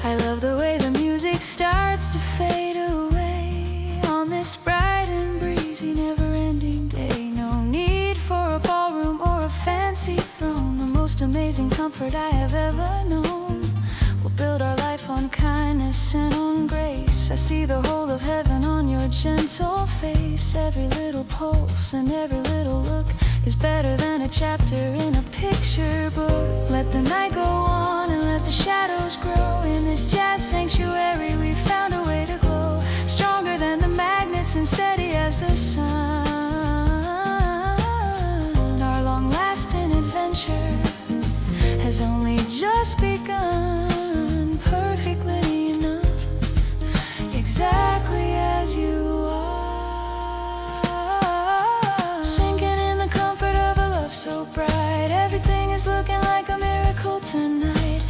I love the way the music starts to fade away on this bright and breezy, never-ending day. No need for a ballroom or a fancy throne, the most amazing comfort I have ever known. We'll build our life on kindness and on grace. I see the whole of heaven on your gentle face. Every little pulse and every little look is better than a chapter in a picture book. Let the night go on and let the shadows grow. In this jazz sanctuary we found a way to glow, stronger than the magnets and steady as the sun. Our long-lasting adventure has only just begun, perfectly enough, exactly as you are. Sinking in the comfort of a love so bright, everything is looking like a miracle tonight.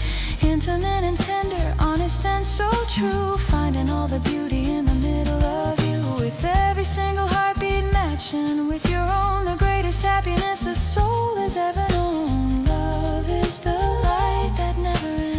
Intimate and tender, honest and so true, finding all the beauty in the middle of you. With every single heartbeat matching with your own, the greatest happiness a soul has ever known. Love is the light that never ends.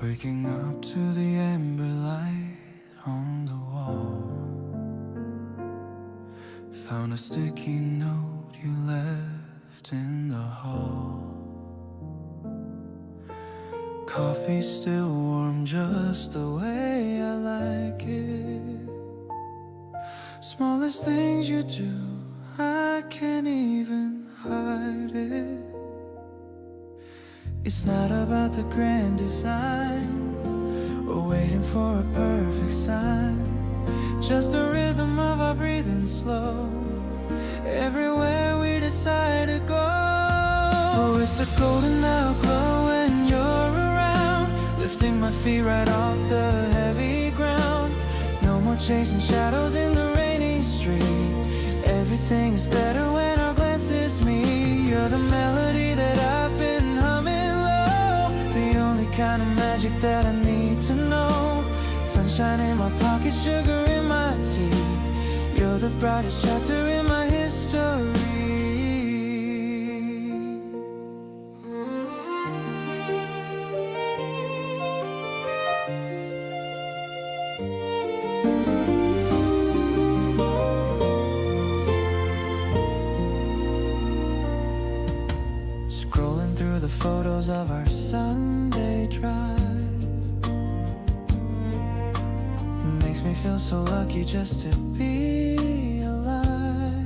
Waking up to the amber light on the wall, found a sticky note you left in the hall. Coffee still warm just the way I like it. Smallest things you do, I can't even hide it. It's not about the grand design or waiting for a perfect sign, just the rhythm of our breathing slow everywhere we decide to go. Oh, it's a golden out glow when you're around, lifting my feet right off the heavy ground. No more chasing shadows in the rainy street. Everything is better when our glances meet. You're the melody that I've been humming low, the only kind of magic that I need to know. Sunshine in my pocket, sugar in my brightest chapter in my history. Scrolling through the photos of our Sunday drive makes me feel so lucky just to be alive.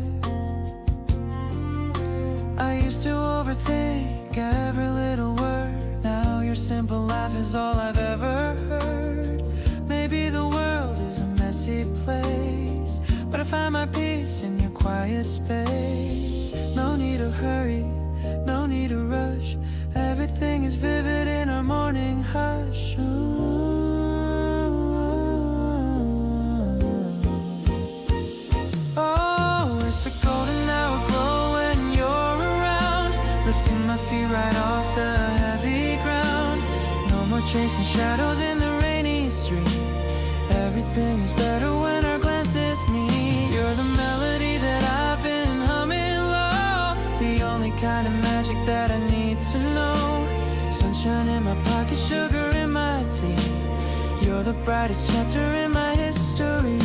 I used to overthink every little word. Now your simple laugh is all I've ever heard. Maybe the world is a messy place, but I find my peace in your quiet space. No need to hurry, no need to rush. Everything is vivid in our morning hush. Oh, it's a golden hour glow when you're around, lifting my feet right off the heavy ground. No more chasing shadows in the rainy street. Everything is better when our glances meet. You're the melody that I've been humming low, the only kind of magic that I need to know. Sunshine in my pocket, sugar in my tea. You're the brightest chapter in my history.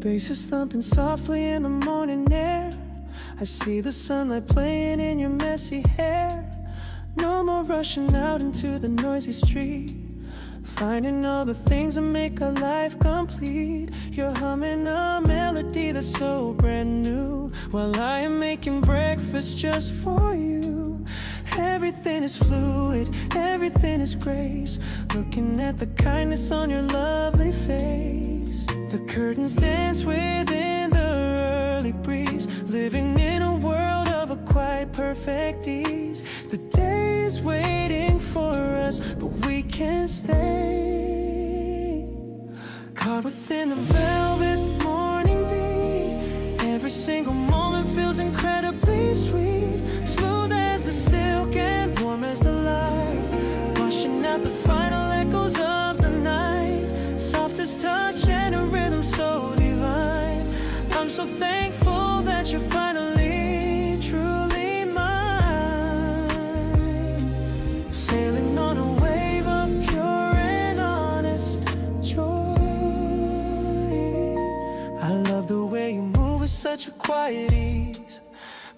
Bass is thumping softly in the morning air. I see the sunlight playing in your messy hair. No more rushing out into the noisy street, finding all the things that make our life complete. You're humming a melody that's so brand new, while I am making breakfast just for you. Everything is fluid, everything is grace, looking at the kindness on your lovely face. The curtains dance within the early breeze, living in a world of a quiet perfect ease. The day is waiting for us, but we can't stay. Caught within the velvet morning beat, every single moment feels incredibly sweet. Smooth as the silk and warm as the light, washing out the final echoes of the night. Softest touch and a rhythm so divine. I'm so thankful that you're finally truly mine. Sailing on a wave of pure and honest joy. I love the way you move with such a quiet ease,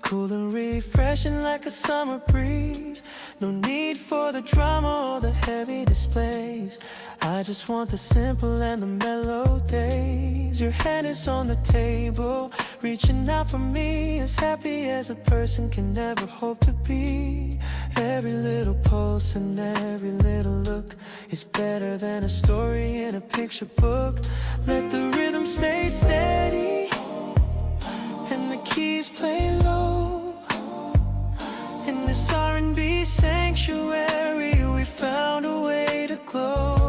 cool and refreshing like a summer breeze. No need for the drama or the heavy displays. I just want the simple and the mellow days. Your hand is on the table, reaching out for me, as happy as a person can never hope to be. Every little pulse and every little look is better than a story in a picture book. Let the rhythm stay steady and the keys play low. In this R&B sanctuary, we found a way to glow.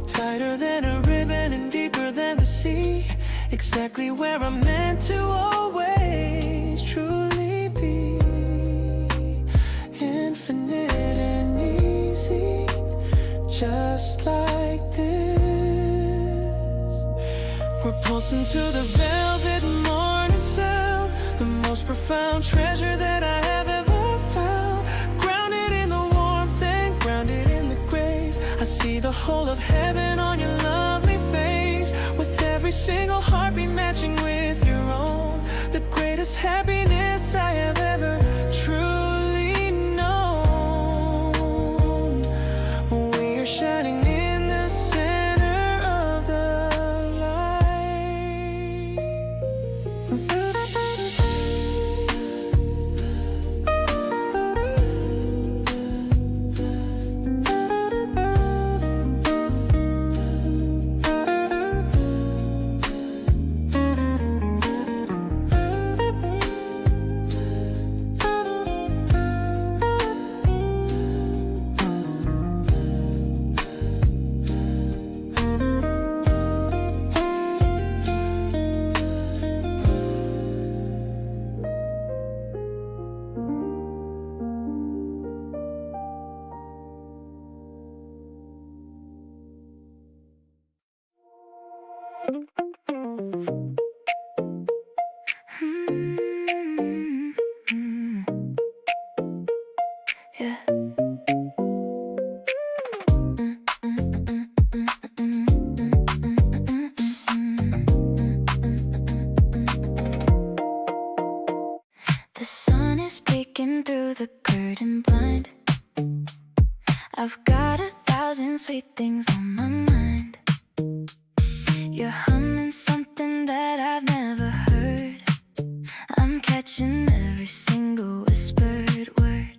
Tighter than a ribbon and deeper than the sea, exactly where I'm meant to always truly be. Infinite and easy, just like this. We're pulsing to the velvet morning sound, the most profound treasure that I have ever found. Grounded in the warmth and grounded in the grace, I see the whole of heaven on your lovely face. With every single heartbeat matching with your own, the greatest happiness I have ever truly known. We are shining in the center of the light. Yeah. The sun is peeking through the curtain blind. I've got 1,000 sweet things on my mind. You're humming something that I've never heard. I'm catching every single whispered word.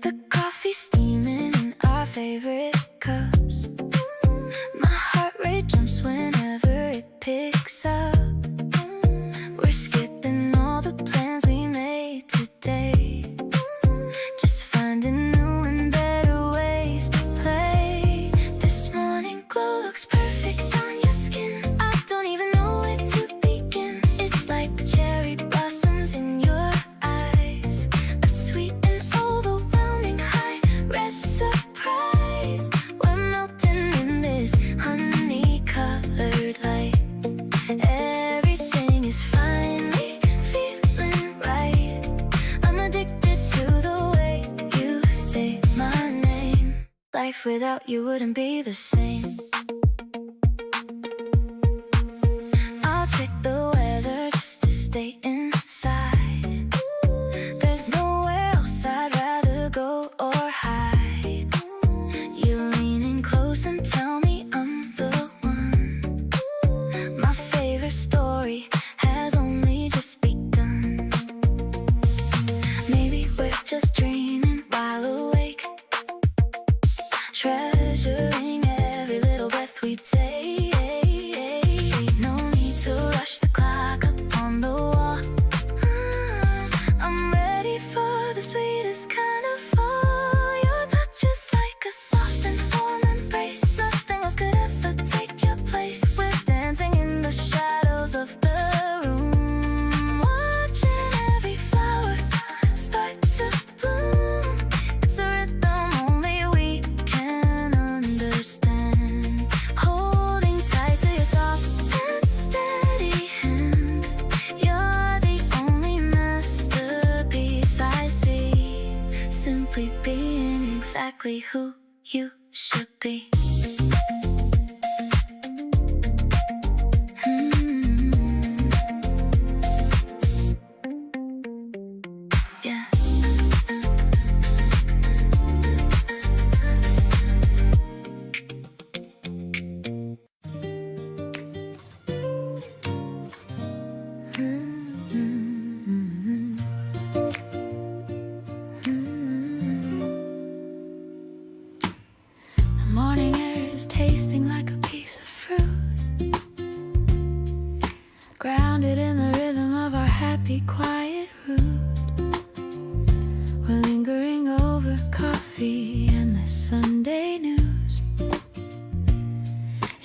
The coffee's steaming in our favorite cups. My heart rate jumps whenever it picks up. We're skipping all the plans we made today, just finding new and better ways to play. This morning glow looks perfect on your skin. I don't even know where to begin. It's like the cherry blossoms in your eyes, a sweet and overwhelming high-res surprise. We're melting in this honey-colored light. Everything is finally feeling right. I'm addicted to the way you say my name. Life without you wouldn't be the same. I'll check the weather just to stay inside. There's nowhere else I'd rather go or hide. You lean in close and tell me I'm the one. My favorite story has only just begun. Maybe we're just dreaming while awake, treasuring every little breath we take. No need to rush the clock up on the wall. I'm ready for the sweetest kind of fall. Your touch is like a soft and warm embrace. Nothing else could ever take your place. We're dancing in the shadows of the room, watching every flower start to bloom. It's a rhythm only we can understand. Holding tight to your soft and steady hand. You're the only masterpiece I see. Simply being exactly who you should be. Yeah. The morning air is tasting like a piece of fruit, grounded in the rhythm of our happy, quiet route. We're lingering over coffee and the Sunday news,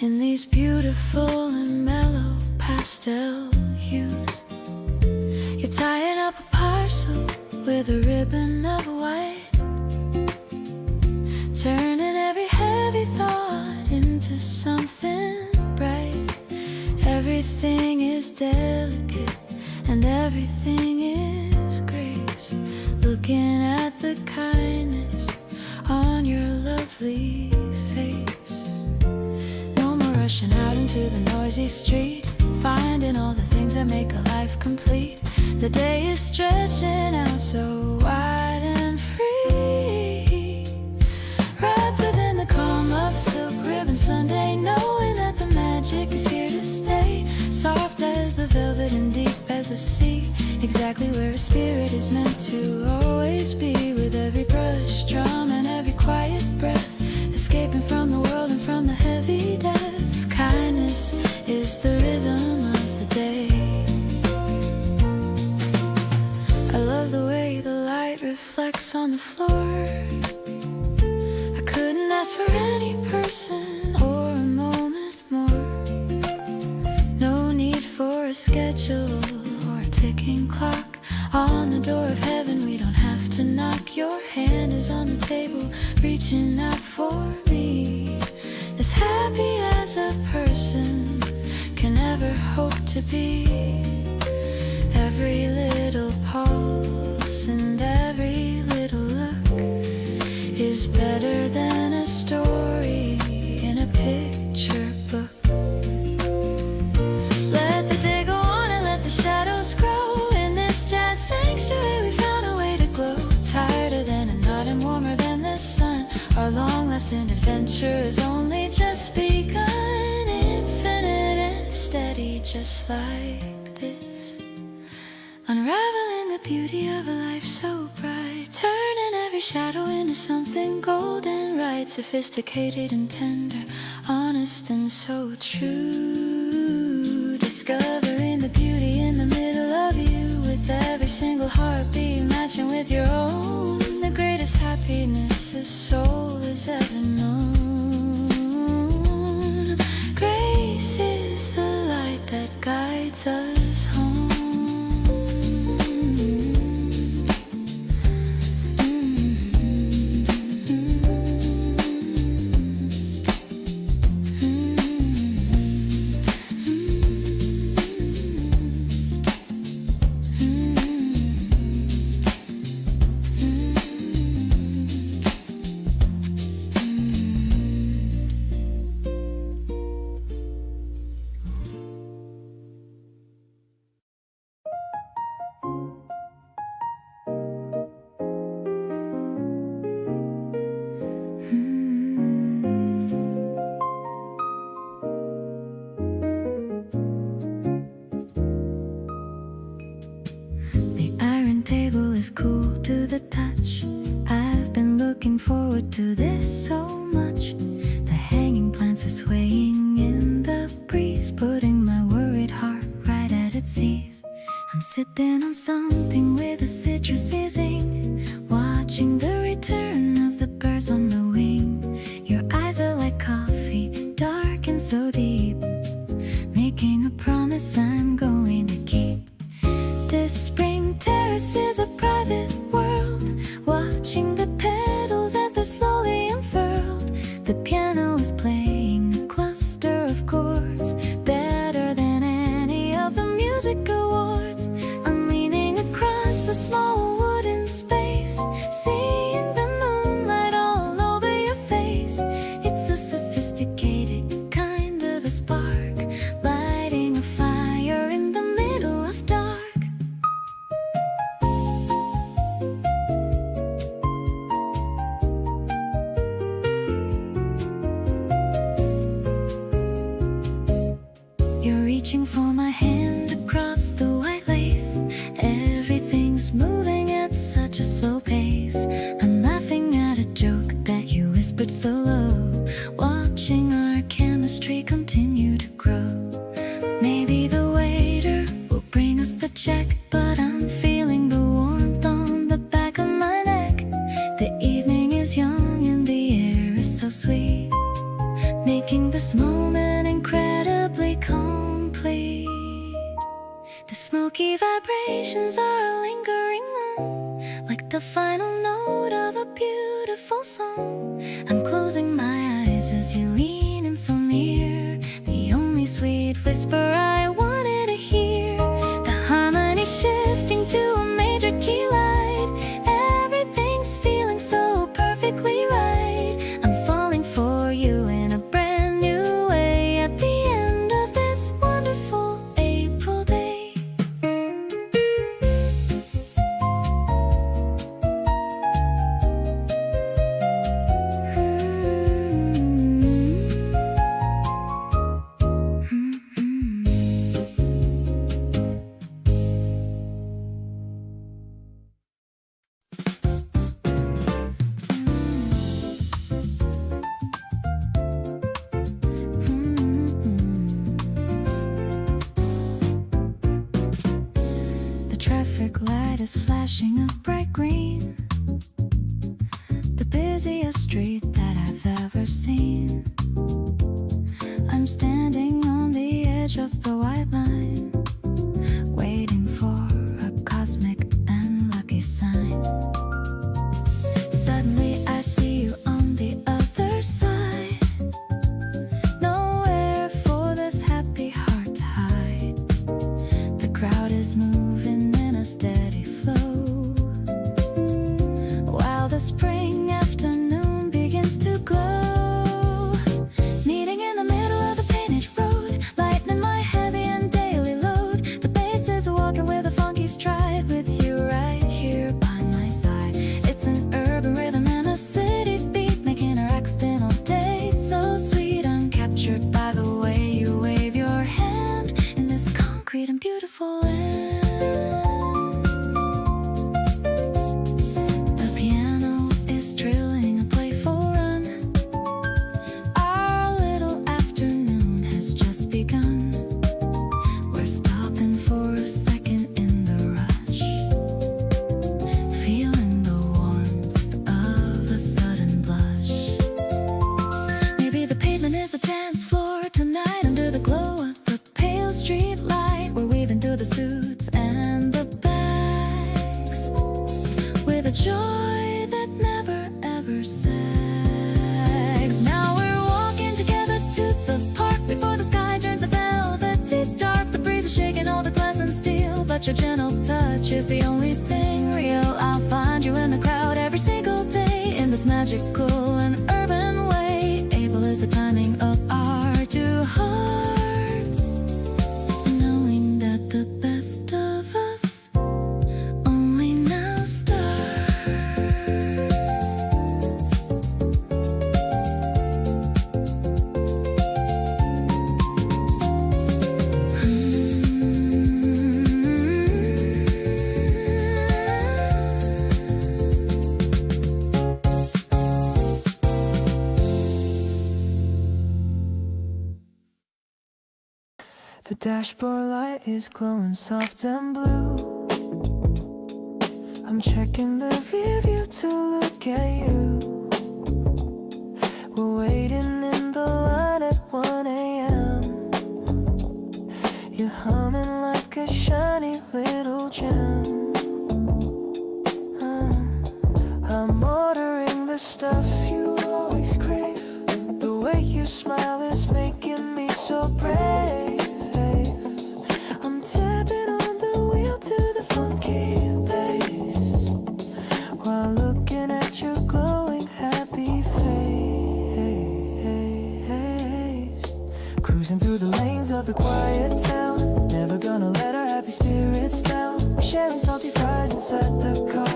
in these beautiful and mellow pastel hues. You're tying up a parcel with a ribbon of white, turning every heavy thought into something bright. Everything is delicate and everything is grace. Looking at the kindness on your lovely face. No more rushing out into the noisy street, finding all the things that make a life complete. The day is stretching out so wide and free. Wrapped within the calm of a silk ribbon Sunday, knowing that the magic is here to stay. Soft as the velvet and deep as the sea, exactly where a spirit is meant to always be. With every brush drum and every quiet breath, escaping from the world and from the heavy death. Kindness is the rhythm of the day. I love the way the light reflects on the floor. I couldn't ask for any person or a moment more. No need for a schedule or a ticking clock on the door of heaven. We don't have to knock. Your hand is on the table, reaching out for me. As happy as a person ever hoped to be. Every little pulse and every little look is better than a story in a picture book. Let the day go on and let the shadows grow. In this jazz sanctuary we found a way to glow. Tighter than a knot and warmer than the sun. Our long-lasting adventure has only just begun. Infinite and steady just like this. Unraveling the beauty of a life so bright. Turning every shadow into something golden right. Sophisticated and tender, honest and so true. Discovering the beauty in the middle of you. With every single heartbeat matching with your own. The greatest happiness a soul has ever known. Grace is the light that guides us home. Cool to the touch. I've been looking forward to this so much. The hanging plants are swaying in the breeze, putting my worried heart right at its ease. I'm sipping on something with a citrusy zing, watching the return of the birds on the wing. Your eyes are like coffee, dark and so deep, making a promise I'm going to keep. This spring terrace is a private world, watching the petals as they're slowly unfurled. The piano is playing a cluster of chords, better than any of the music awards. I'm leaning across the small wooden space, seeing the moonlight all over your face. It's a sophisticated kind of a spark, lighting a fire in the middle of dark. Reaching for my hand across the white lace. Everything's moving at such a slow pace. I'm laughing at a joke that you whispered so low, watching our chemistry continue to grow. Maybe the waiter will bring us the check, but I'm feeling the warmth on the back of my neck. The evening is young and the air is so sweet, making this moment incredibly complete. The smoky vibrations are lingering on, like the final note of a beautiful song. I'm closing my eyes as you lean in so near, the only sweet whisper I wanted to hear. The harmony shifting to a major key light. Everything's feeling so perfectly right. I'm falling for you in a brand new way at the end of this wonderful April day. The traffic light is flashing a bright green, the busiest street that I've ever seen. I'm standing on the edge of the white line, waiting for a cosmic and lucky sign. Suddenly I see you on the other side. Nowhere for this happy heart to hide. your gentle touch is the only thing real. I'll find you in the crowd every single day, in this magical and urban way. Able is the timing of our two hearts, knowing that the best of us only now starts. The dashboard light is glowing soft and blue. I'm checking the rear view to look at you. We're waiting in the line at 1 a.m. You're humming like a shiny little gem. I'm ordering the stuff you always crave. The way you smile is making me so brave. I'm tapping on the wheel to the funky bass, while looking at your glowing happy face. Cruising through the lanes of the quiet town, never gonna let our happy spirits down. We're sharing salty fries inside the car.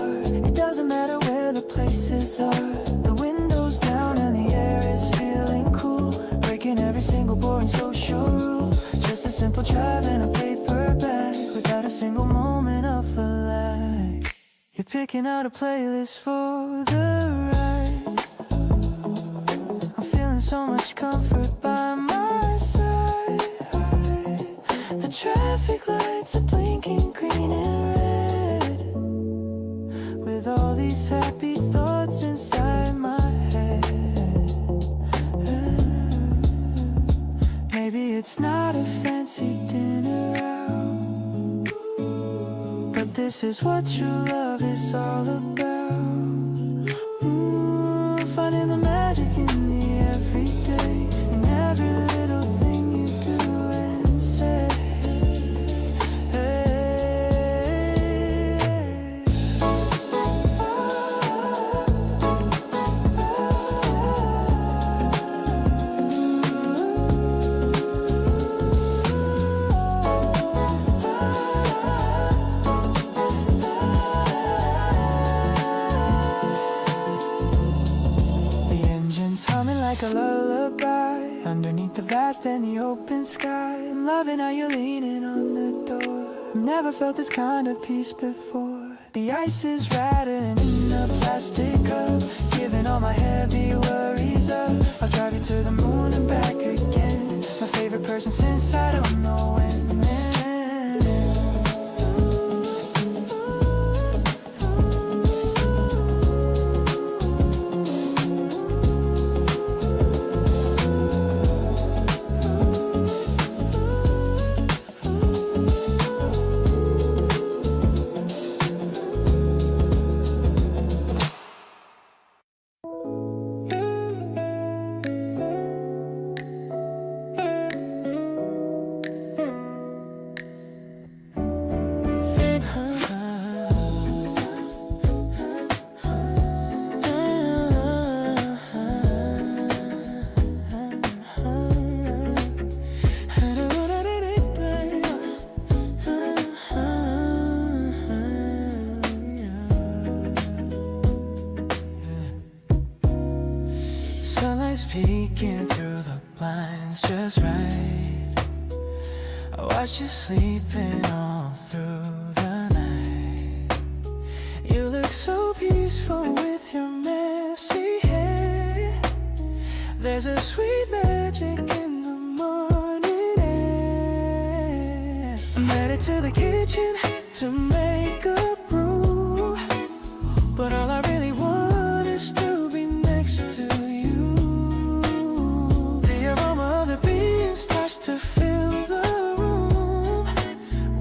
It doesn't matter where the places are. The windows down and the air is feeling cool, breaking every single boring social rule. Just a simple drive and a paper bag, without a single moment of a lag. You're picking out a playlist for the ride. I'm feeling so much comfort by my side. The traffic lights are blinking green and red, with all these happy thoughts inside my head. Maybe it's not a fancy dinner out, but this is what true love is all about. Finding the magic in the everyday, in every little thing you do and say. Like a lullaby underneath the vast and the open sky. I'm loving how you're leaning on the door. I've never felt this kind of peace before. The ice is rattling in a plastic cup, giving all my heavy worries up. I'll drive you to the moon and back again. My favorite person since I don't know when. Sunlight's peeking through the blinds just right. I watch you sleeping all through the night. You look so peaceful with your messy hair. There's a sweet magic in the morning air. I'm headed to the kitchen to make a brew, but all I really want is to be next to you. The aroma of the beans starts to fill the room,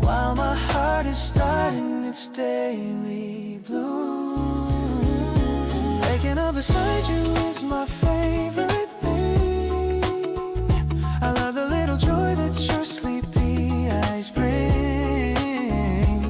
while my heart is starting its daily bloom. Waking up beside you is my favorite thing. I love the little joy that your sleepy eyes bring.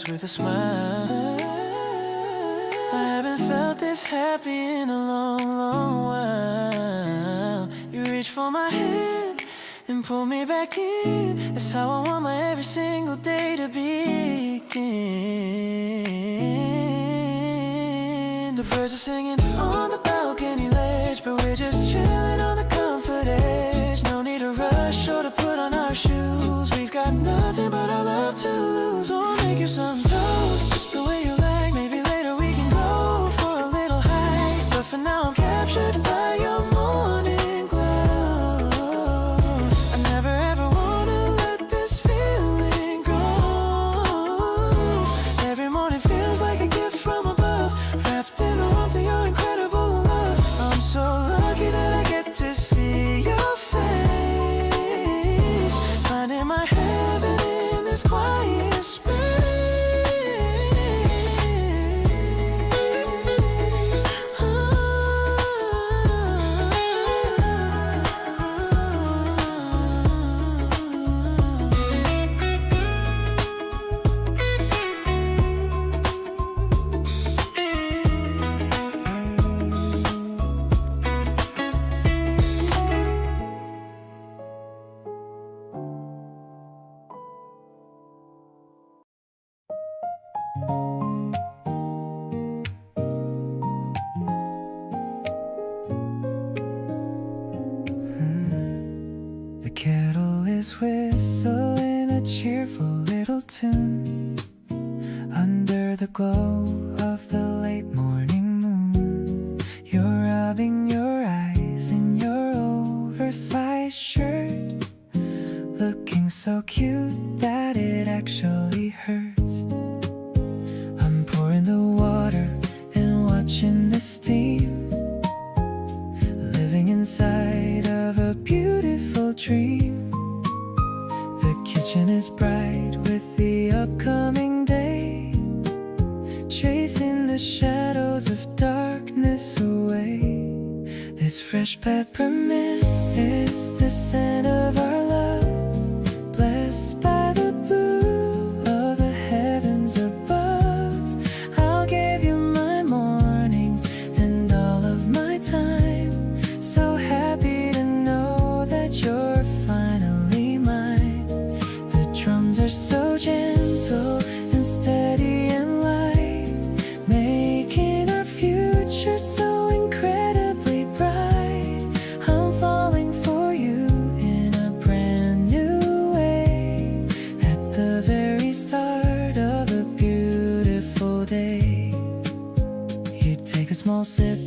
with a smile. I haven't felt this happy in a long, long while. You reach for my hand and pull me back in. That's how I want my every single day to begin. The birds are singing on the balcony ledge, but we're just chilling on the comfort edge. No need to rush or to put on our shoes. We've got nothing but our love to lose. We'll make you some toast just the way you like. Maybe later we can go for a little hike, but for now I'm captured by your morning glow. I never ever wanna let this feeling go. Every morning feels like a gift from above, wrapped in the warmth of your incredible love. I'm so lucky that I get to see your face, finding my heaven in this quiet space. The kettle is whistling a cheerful little tune under the glow of the late morning moon. You're rubbing your eyes in your oversized shirt, looking so cute that it actually hurts. I'm pouring the water and watching the steam, living inside of a beautiful dream. The kitchen is bright with the upcoming day, chasing the shadows of darkness away. This fresh peppermint is the scent of our love, blessed by the blue of the heavens above. I'll give you my mornings and all of my time. So happy to know that you're finally mine. The drums are so gentle and steady and light, making our future so incredibly bright. I'm falling for you in a brand new way, at the very start of a beautiful day. You take a small sip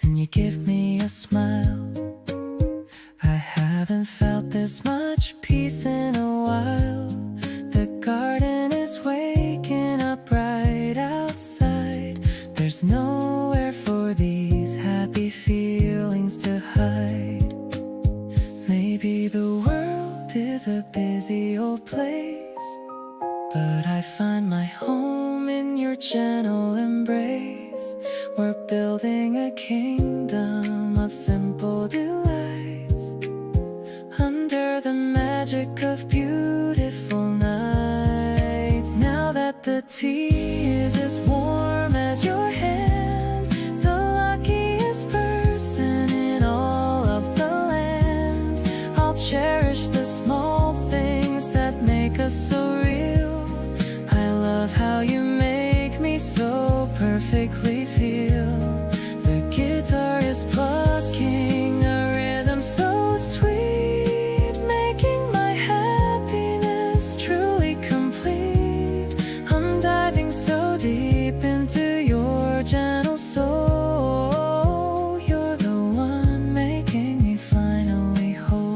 and you give me a smile. I haven't felt this much peace in a while. The garden is waking up right outside. There's nowhere for these happy feelings to hide. Maybe the world is a busy old place, but I find my home in your gentle embrace. We're building a kingdom of simple delights, under the magic of beautiful nights. Now that the tea is as warm as your hand, the luckiest person in all of the land, I'll cherish the small things that make us so real. I love how you make me so perfectly feel. The guitar is plucking a rhythm so sweet, making my happiness truly complete. I'm diving so deep into your gentle soul. You're the one making me finally whole.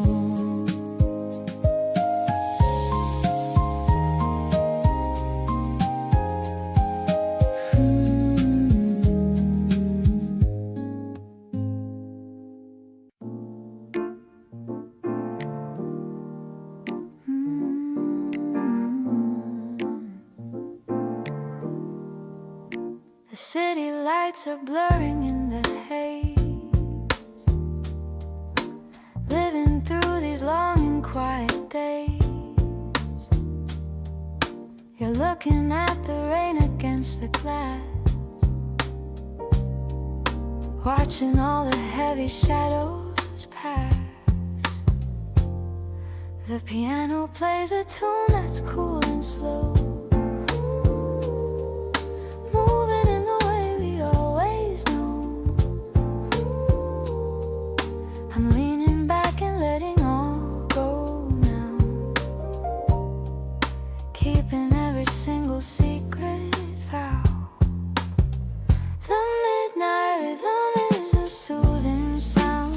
The city lights are blurring in the haze, living through these long and quiet days. You're looking looking at the rain against the glass, watching all the heavy shadows pass. The piano plays a tune that's cool and slow, moving in the way we always know. I'm leaning back and letting all go now, keeping every single secret vow. The midnight rhythm is a soothing sound.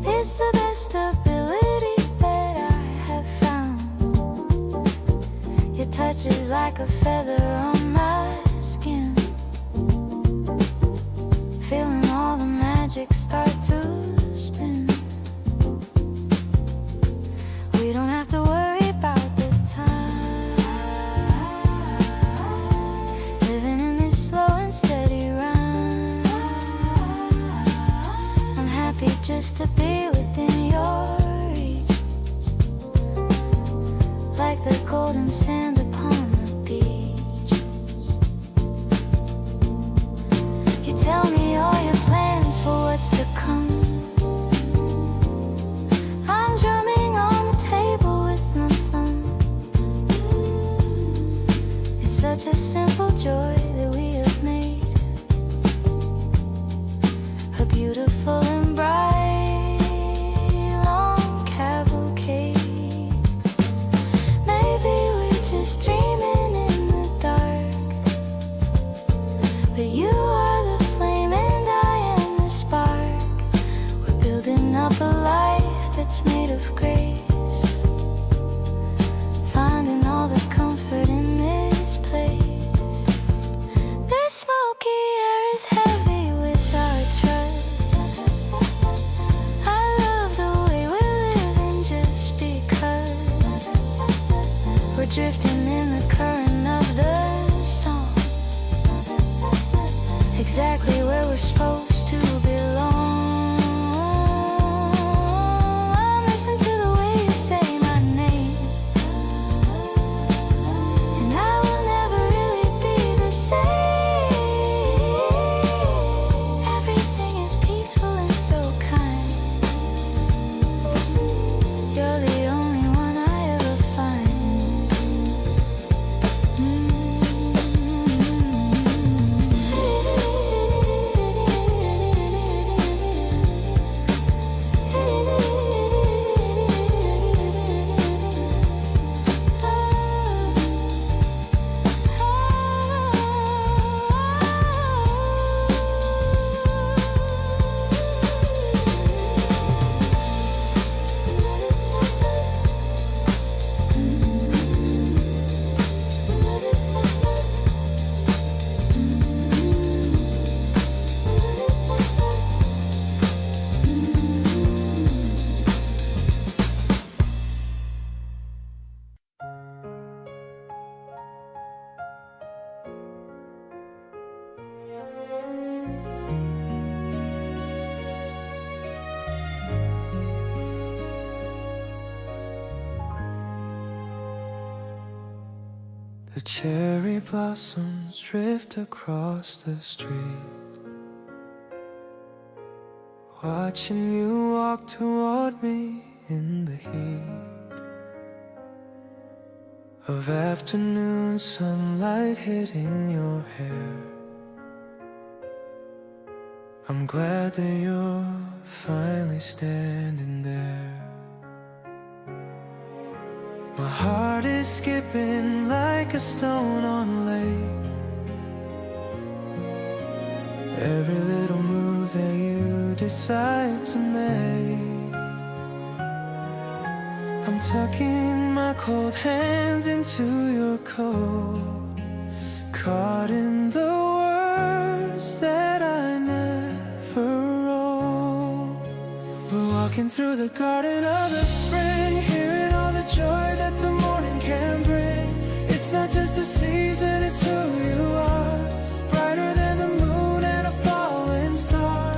It's the best ability that I have found. Your touch is like a feather on my skin, feeling all the magic start to spin. We don't have to worry about the time, living in this slow and steady rhyme. I'm happy just to be within your reach, like the golden sand upon the beach. You tell me all your plans for what's to come. I'm drumming on the table with no thumb. It's such a simple joy that we have made, a beautiful and bright long cavalcade. Maybe we're just dreaming in the dark, but you are the flame and I am the spark. We're building up a life that's made of grace, finding all the comfort in this place. This smoky air is heavy with our trust. I love the way we're living just because we're drifting in the current of the song, exactly where we're supposed to belong. Listen to the way you say my name, and I will never really be the same. Everything is peaceful and so kind. You're the only one I ever find. The cherry blossoms drift across the street, watching you walk toward me in the heat of afternoon sunlight hitting your hair. I'm glad that you're finally standing there. My heart is skipping like a stone on a lake. Every little move that you decide to make, I'm tucking my cold hands into your coat, caught in the words that I never wrote. We're walking through the garden of the spring, hearing all the joy that the morning can bring. It's not just a season, it's who you are, brighter than the moon and a falling star.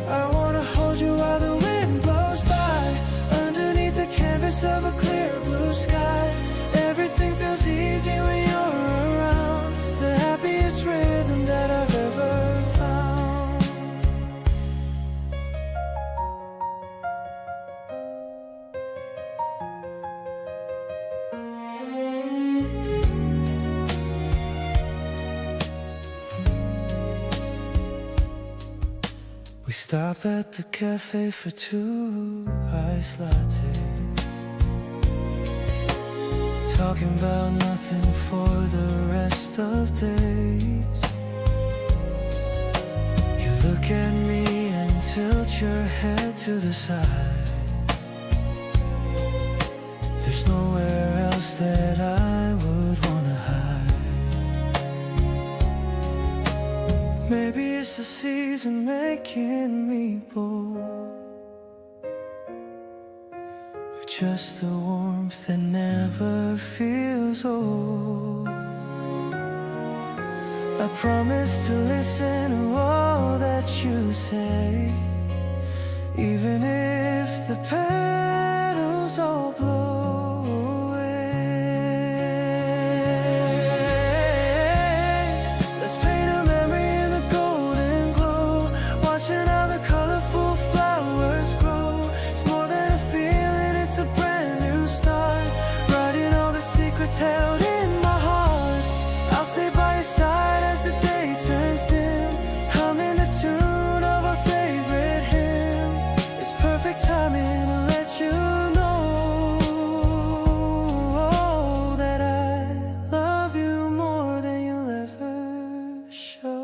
I wanna hold you while the wind blows by, underneath the canvas of a clear blue sky. Everything feels easy We stop at the cafe for 2 iced lattes, talking about nothing for the rest of days. You look at me and tilt your head to the side. There's nowhere else that I would wanna hide. Maybe it's the season making me bored, or just the warmth that never feels old. I promise to listen to all that you say, even if the petals all blow away. Let's paint a memory in the golden glow, watching how the colorful flowers grow. It's more than a feeling, it's a brand new start, writing all the secrets held in my heart. I'll stay by your side as the day turns dim, humming the tune of our favorite hymn. It's perfect timing to let you know that I love you more than you'll ever show.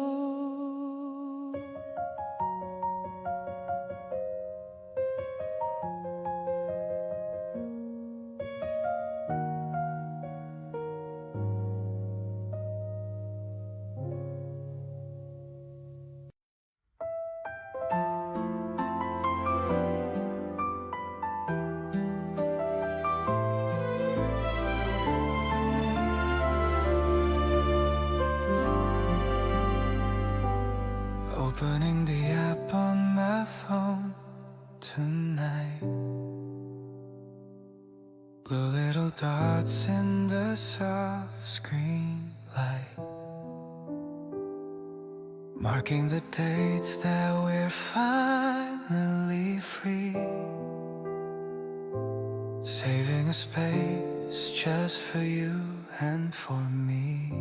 Opening the app on my phone tonight. Blue little dots in the soft screen light, marking the dates that we're finally free, saving a space just for you and for me.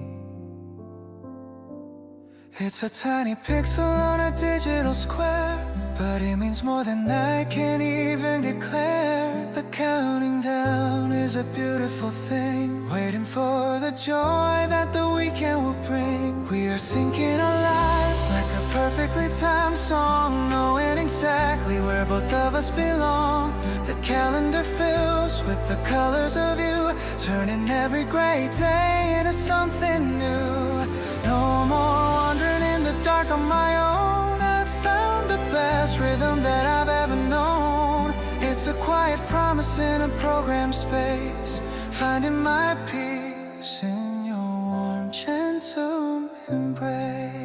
It's a tiny pixel on a digital square, but it means more than I can even declare. The counting down is a beautiful thing, waiting for the joy that the weekend will bring. We are syncing our lives like a perfectly timed song, knowing exactly where both of us belong. The calendar fills with the colors of you, turning every gray day into something new. No more wandering in the dark on my own. I've found the best rhythm that I've ever known. It's a quiet promise in a programmed space, finding my peace in your warm, gentle embrace.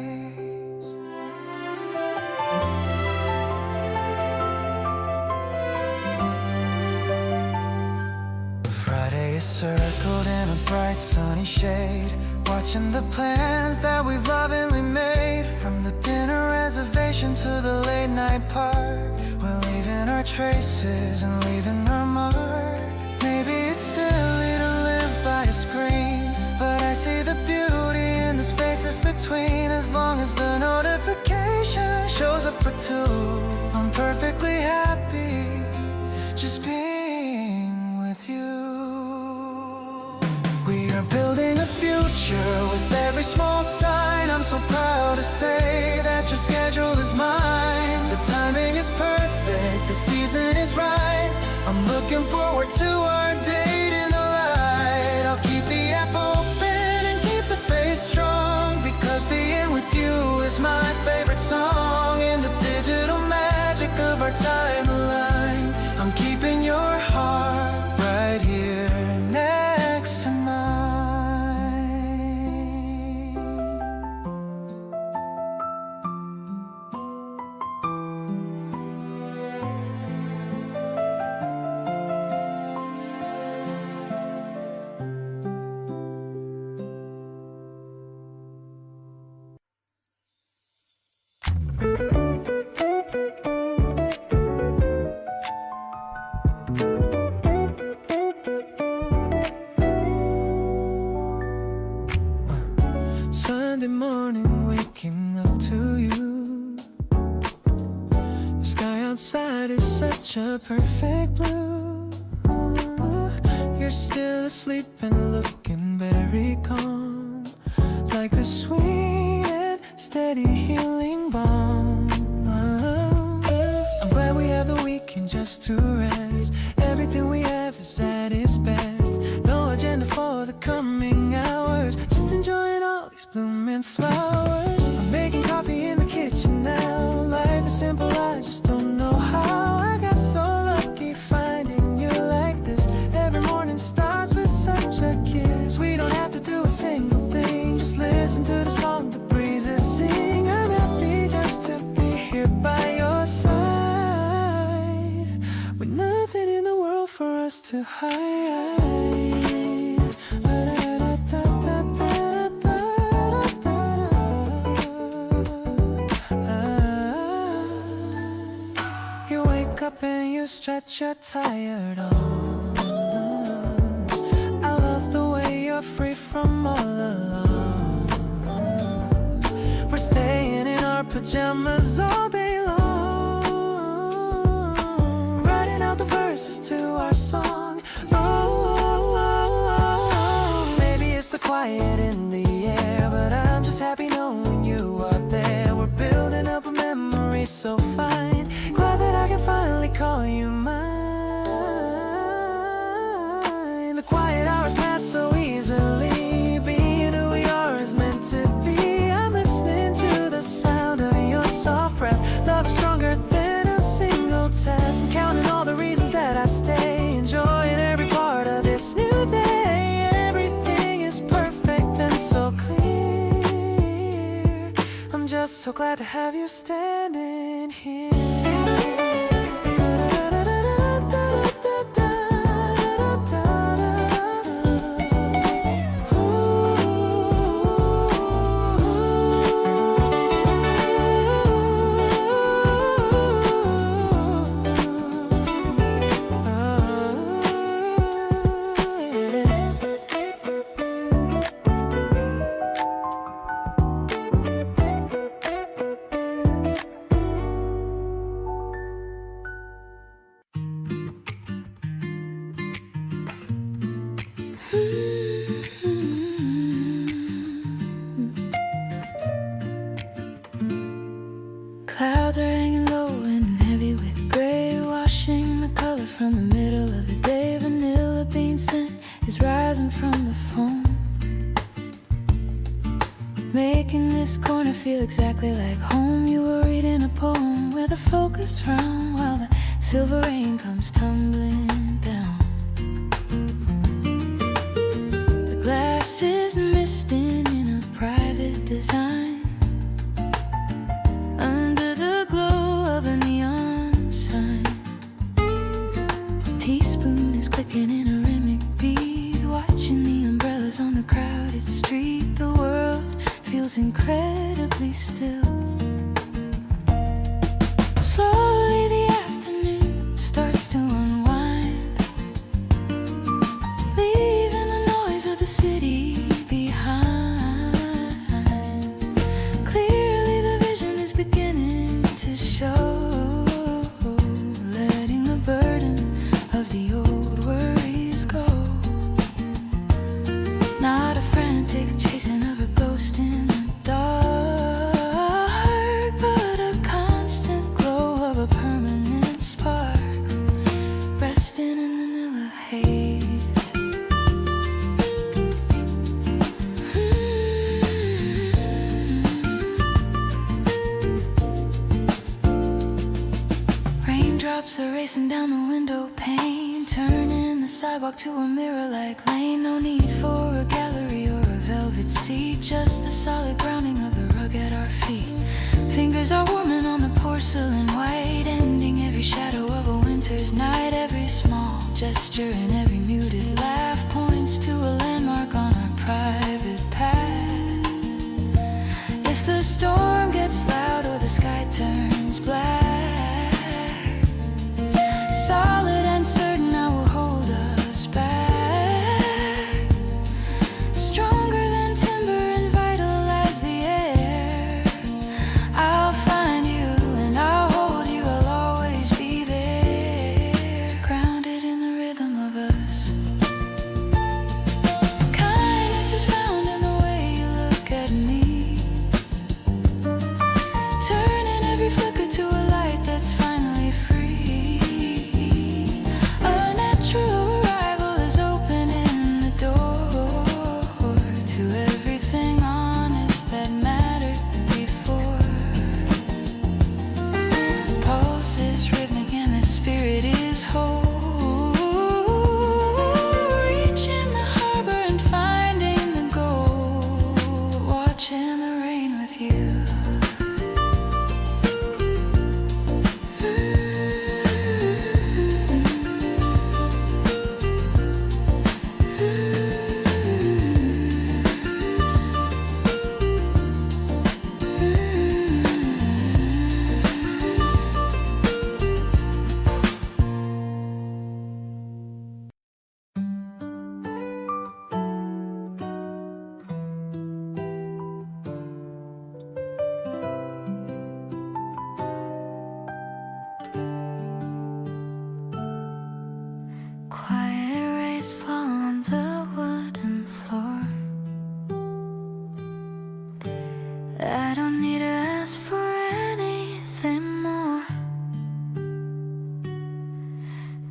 Friday is circled in a bright sunny shade, watching the plans that we've lovingly made. From the dinner reservation to the late night park, we're leaving our traces and leaving our mark. Maybe it's silly to live by a screen, but I see the beauty in the spaces between. As long as the notification shows up for 2, I'm perfectly happy just being with you. We are building a future with every small sign. I'm so proud to say that your schedule is mine. The timing is perfect, the season is right. I'm looking forward to our date in the light. I'll keep the app open and keep the face strong, because being with you is my favorite song. In the digital magic of our timeline, I'm keeping your heart right here next to mine. outside is such a perfect blue. You're still asleep and looking very calm, like a sweet and steady healing balm. I'm glad we have the weekend just to rest. Everything we have is at its best. No agenda for the coming hours, just enjoying all these blooming flowers. I'm making coffee in the kitchen now. Life is simple, I just don't know how. I got so lucky finding you like this. Every morning starts with such a kiss. We don't have to do a single thing, just listen to the song the breezes sing. I'm happy just to be here by your side, with nothing in the world for us to hide. You wake up and you stretch your tired arms. I love the way you're free from all alarm. We're staying in our pajamas all day long, writing out the verses to our song. Oh, maybe it's the quiet in the air, but I'm just happy knowing you are there. We're building up a memory so fine, glad that I can finally call you mine. The quiet hours pass so easily, being who we are is meant to be. I'm listening to the sound of your soft breath. Love is stronger than a single test. I'm counting all the reasons that I stay, enjoying every part of this new day. Everything is perfect and so clear. I'm just so glad to have you standing here. Clouds are hanging low and heavy with gray, washing the color from the middle of the day. Vanilla bean scent is rising from the foam, making this corner feel exactly like home. You were reading a poem with a focused frown while the silver rain comes tumbling down. The glass is misting in a private design, under the glow of a neon sign. Teaspoon is clicking in a rhythmic beat, watching the umbrellas on the crowded street. The world feels incredibly still. Slowly the afternoon starts to unwind, leaving the noise of the city behind. Clearly the vision is beginning to show, letting the burden of the old worries go. Not a frantic chasing of a ghost in the dark, but a constant glow of a permanent spark, resting in the vanilla haze. Raindrops are racing down the window pane, turning the sidewalk to a mirror-like lane. No need for a gallery or a velvet seat, just the solid grounding of the rug at our feet. Fingers are warming on the porcelain white, ending every shadow of a winter's night. Every small gesture and every muted laugh points to a landmark on our private path. If the storm gets loud or the sky turns black, solid and certain I will hold us back. Stronger than timber and vital as the air, I'll find you and I'll hold you. I'll always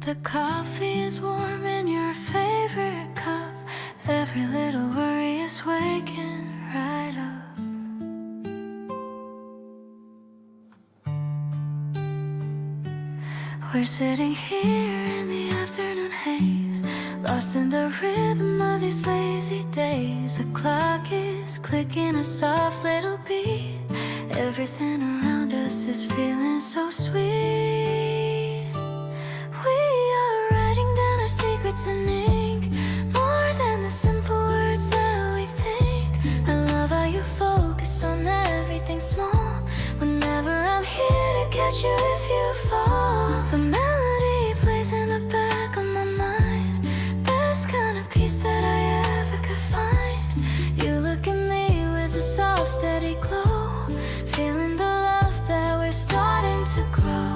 The coffee is warm in your favorite cup. Every little worry is waking right up. We're sitting here in the afternoon haze, lost in the rhythm of these lazy days. The clock is clicking a soft little beat. Everything around us is feeling so sweet. We are writing down our secrets in ink, more than the simple words that we think. I love how you focus on everything small. Whenever I'm here to catch you if you fall. The melody plays in the back of my mind, best kind of peace that I ever could find. You look at me with a soft steady glow, feeling the love that we're starting to grow.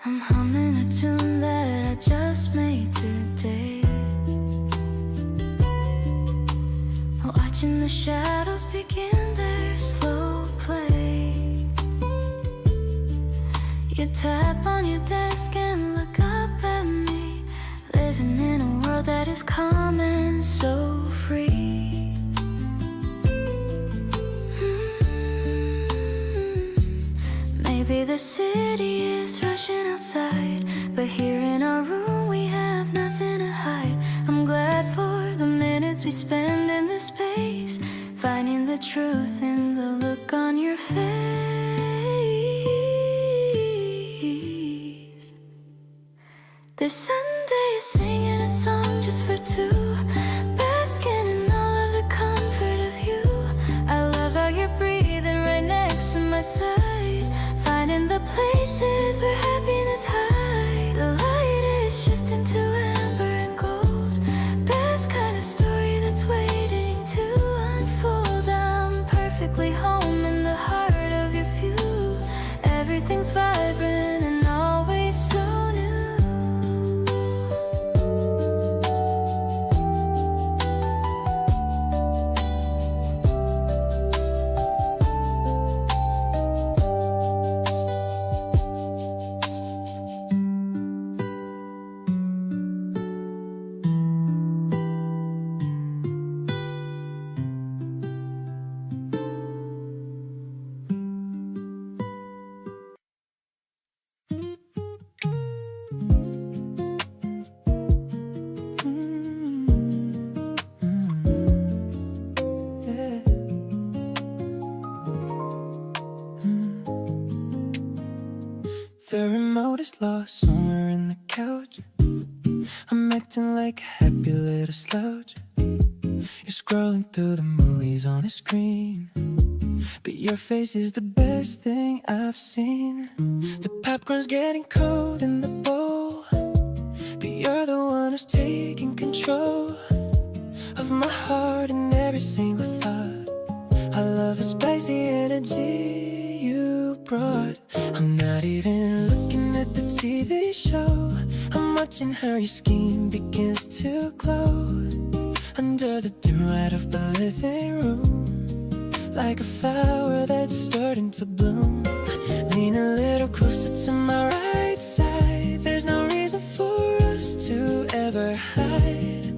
I'm humming a tune that I just made today, watching the shadows begin their slow play. You tap on your desk and look up at me, living in a world that is calm and so free. Maybe the city is rushing outside, but here in our room we have nothing to hide. I'm glad for the minutes we spend in this space, finding the truth in the look on your face. This Sunday is singing a song just for two, basking in all of the comfort of you. I love how you're breathing right next to my side, finding the places where happiness hides. The light is shifting to amber and gold, best kind of story that's waiting to unfold. I'm perfectly home in the heart of your view. Everything's vibrant and always so new. The remote is lost somewhere in the couch. I'm acting like a happy little slouch. You're scrolling through the movies on the screen, but your face is the best thing I've seen. The popcorn's getting cold in the bowl, but you're the one who's taking control of my heart and every single thought. I love the spicy energy you brought. I'm not even looking at the TV show, I'm watching how your skin begins to glow under the dim light of the living room, like a flower that's starting to bloom. Lean a little closer to my right side, there's no reason for us to ever hide.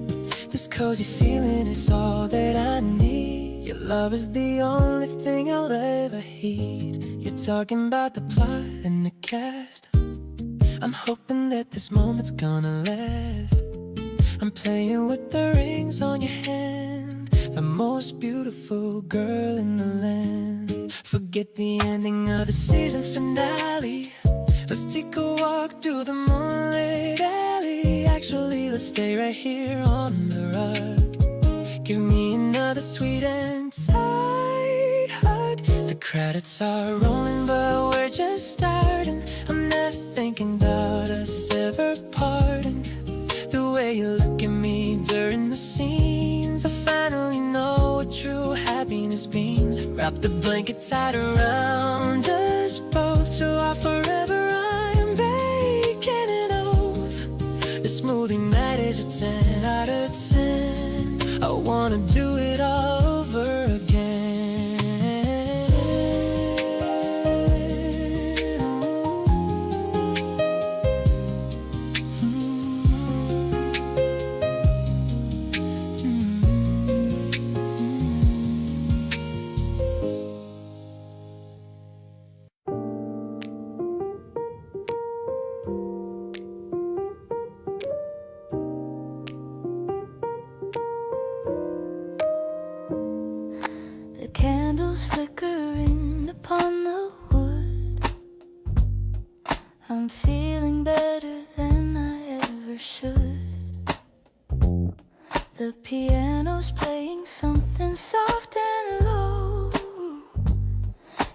This cozy feeling is all that I need. Your love is the only thing I'll ever heed. You're talking about the plot and the cast, I'm hoping that this moment's gonna last. I'm playing with the rings on your hand, the most beautiful girl in the land. Forget the ending of the season finale, let's take a walk through the moonlit alley. Actually, let's stay right here on the rug. Give me another sweet and tight hug. The credits are rolling, but we're just starting. I'm not thinking about us ever parting. The way you look at me during the scenes, I finally know what true happiness means. Wrap the blanket tight around us both, so our forever I'm breaking it off. This smoothie night is a 10 out of 10. I wanna do it all over again. The candles flickering upon the wood. I'm feeling better than I ever should. The piano's playing something soft and low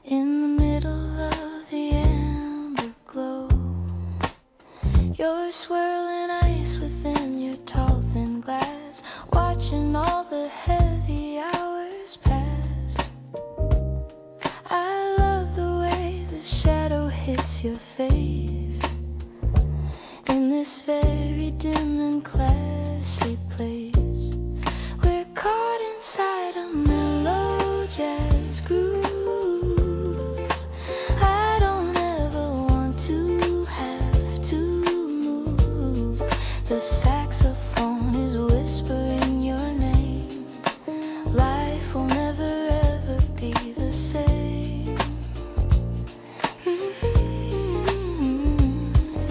in the middle of the amber glow. You're swirling ice within your tall thin glass, watching all the heavy hours pass. I love the way the shadow hits your face in this very dim and classy place. We're caught inside a mellow jazz groove. I don't ever want to have to move. The saxophone is whispering your name. Life will never ever be the same.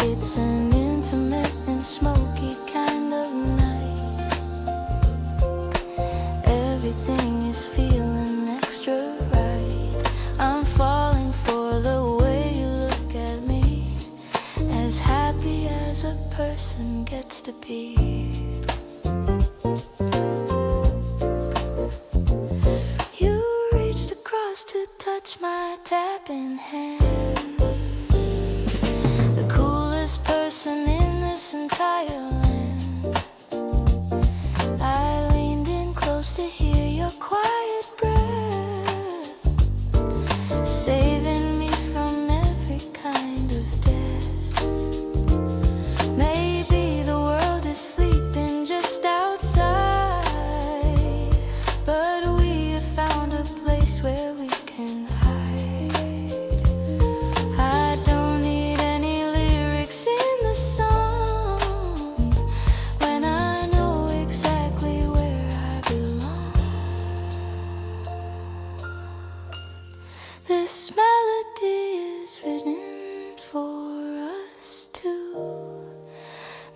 It's an intimate and smoky kind of night. Everything is feeling extra right. I'm falling for the way you look at me, as happy as a person gets to be. You reached across to touch my tapping hand. The coolest person in this entire land. I leaned in close to hear your quiet breath, saving me from every kind of death. Maybe the world is sleeping just outside, but we have found a place where we can hide. I don't need any lyrics in the song when I know exactly where I belong. This melody is written for us two,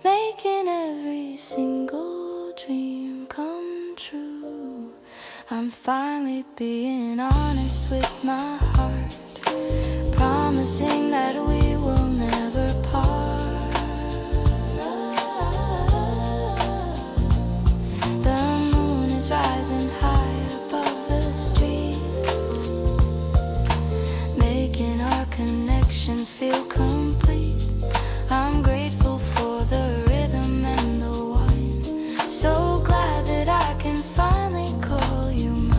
making every single dream come true. I'm finally being honest with my heart, promising that we will never part. The moon is rising high above the street, making our connection feel complete. I'm grateful for the rhythm and the wine, so glad that I can finally call you mine.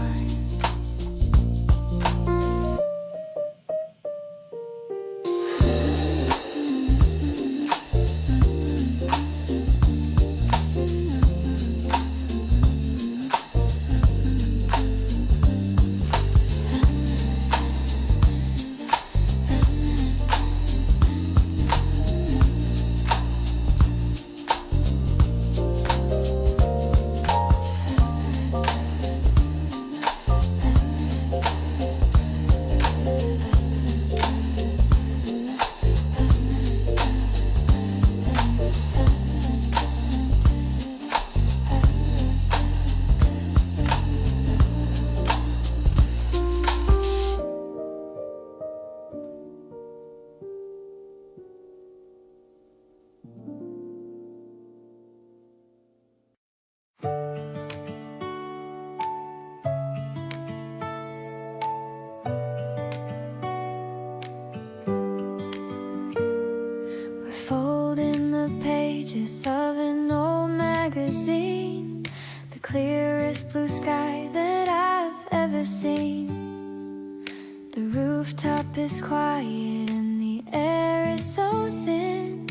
pages of an old magazine, the clearest blue sky that I've ever seen. The rooftop is quiet and the air is so thin,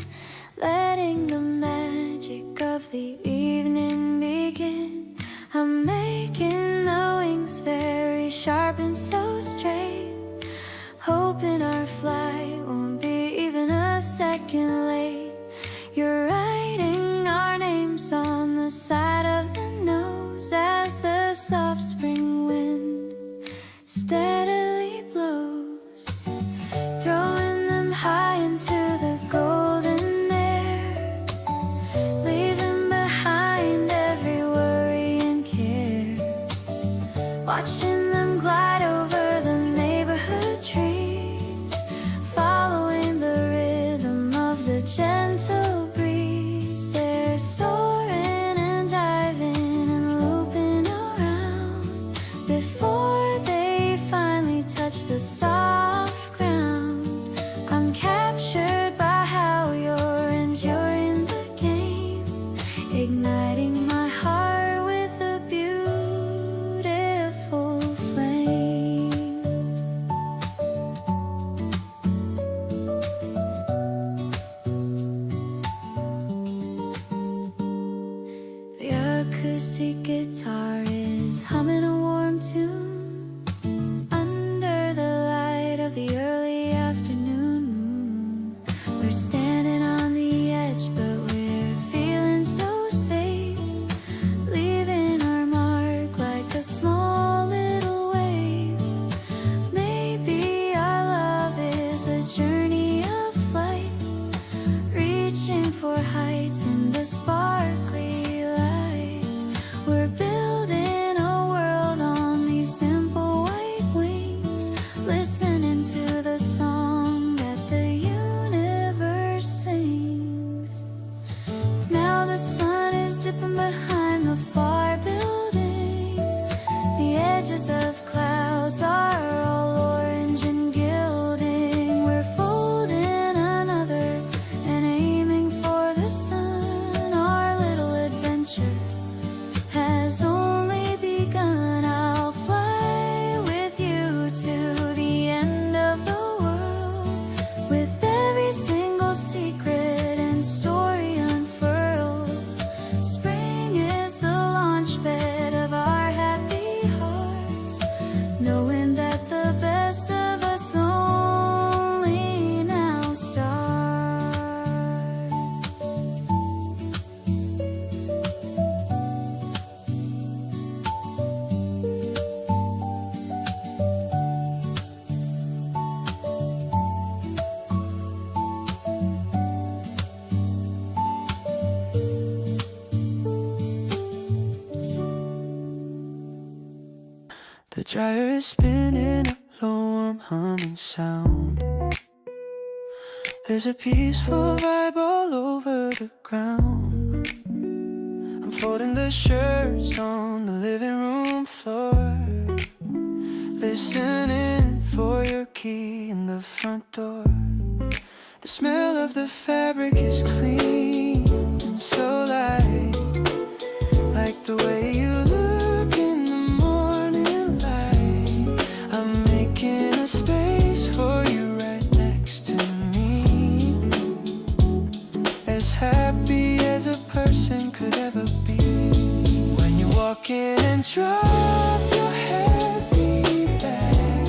letting the magic the evening begin. I'm making the wings very sharp and so straight, hoping our flight won't be even a second late. You're writing our names on the side of the nose as the soft spring wind steadily blows, throwing them high into the golden air, leaving behind every worry and care, watching them glide over the neighborhood trees, following the rhythm of the gentle breeze. They're soaring and diving and looping around before they finally touch the soft ground. I'm captured by how you're enduring the game, igniting my heart with a beautiful flame. The acoustic guitar is humming a warm tune under the light of the early afternoon moon. We're standing on the edge, but we're feeling so safe, leaving our mark like a small little wave. Maybe our love is a journey of flight, reaching for heights in the sparkly light. We're building a world on these simple white wings, listening to the song that the universe sings. Now the sun is dipping behind the far building. The edges of clouds are all orange and gilding. We're folding another and aiming for the sun. Our little adventure has only begun. I'll fly with you to the end of the world, with every single secret and story unfurled. Spring is the launch bed of our happy hearts, knowing that the best of us only now starts. The dryer is spinning, a low warm humming sound. There's a peaceful vibe all over the ground. I'm folding the shirts on the living room floor, listening for your key in the front door. The smell of the fabric is clean and so light, like the way you look in the morning light. I'm making a space for you right next to me, as happy as a person could ever be. When you walk in and drop your heavy bag,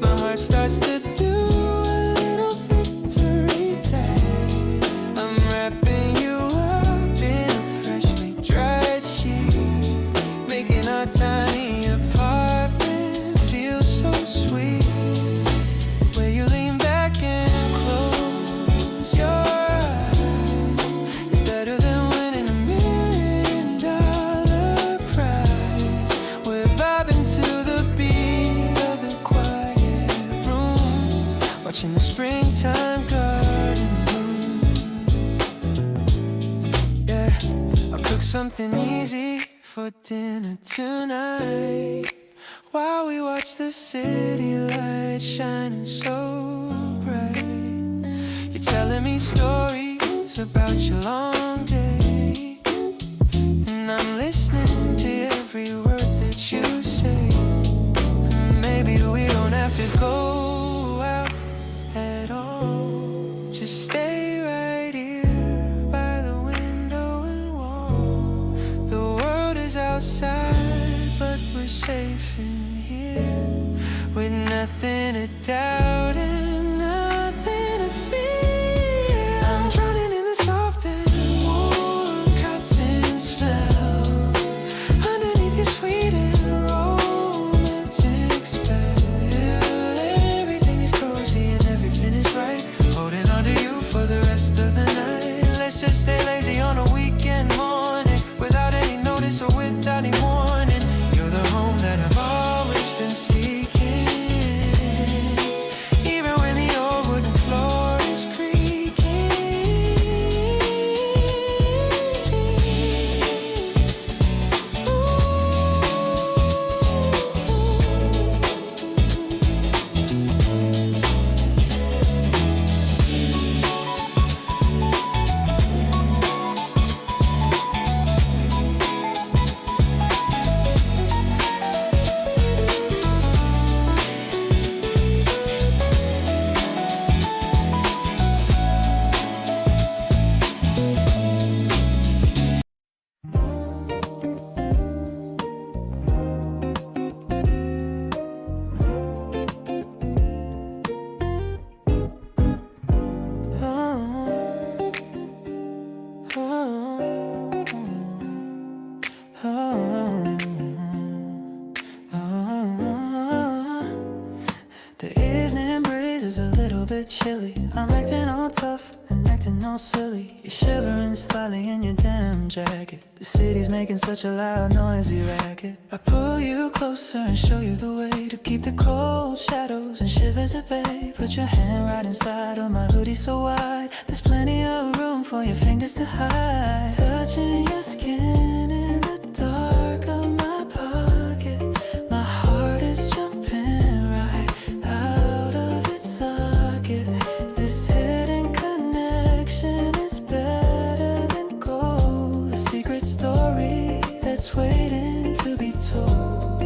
my heart starts to do a little victory tag. I'm wrapping you up in a freshly dried sheet, making our tiny apartment feel so sweet. The way you lean back and close your eyes is better than winning $1 million prize. We're vibing to the beat of the quiet room, watching the springtime garden bloom. Yeah, I'll cook something easy for dinner tonight, while we watch the city lights shining so bright. You're telling me stories about your long day, and I'm listening to every word that you say. Maybe we don't have to go out at all, just stay right here by the window and walk. just stay lazy on a weekend morning, without any notice or without any warning. You're the home that I've always been seeking, even when the old wooden floor is creaking. The evening breeze is a little bit chilly. I'm acting all tough and acting all silly. You're shivering slightly in your denim jacket. The city's making such a loud, noisy racket. I pull you closer and show you the way to keep the cold shadows and shivers at bay. Put your hand right inside of my hoodie so wide. There's plenty of room for your fingers to hide. Touching your skin in the dark of my pocket. My heart is jumping right out of its socket. This hidden connection is better than gold. A secret story that's waiting to be told.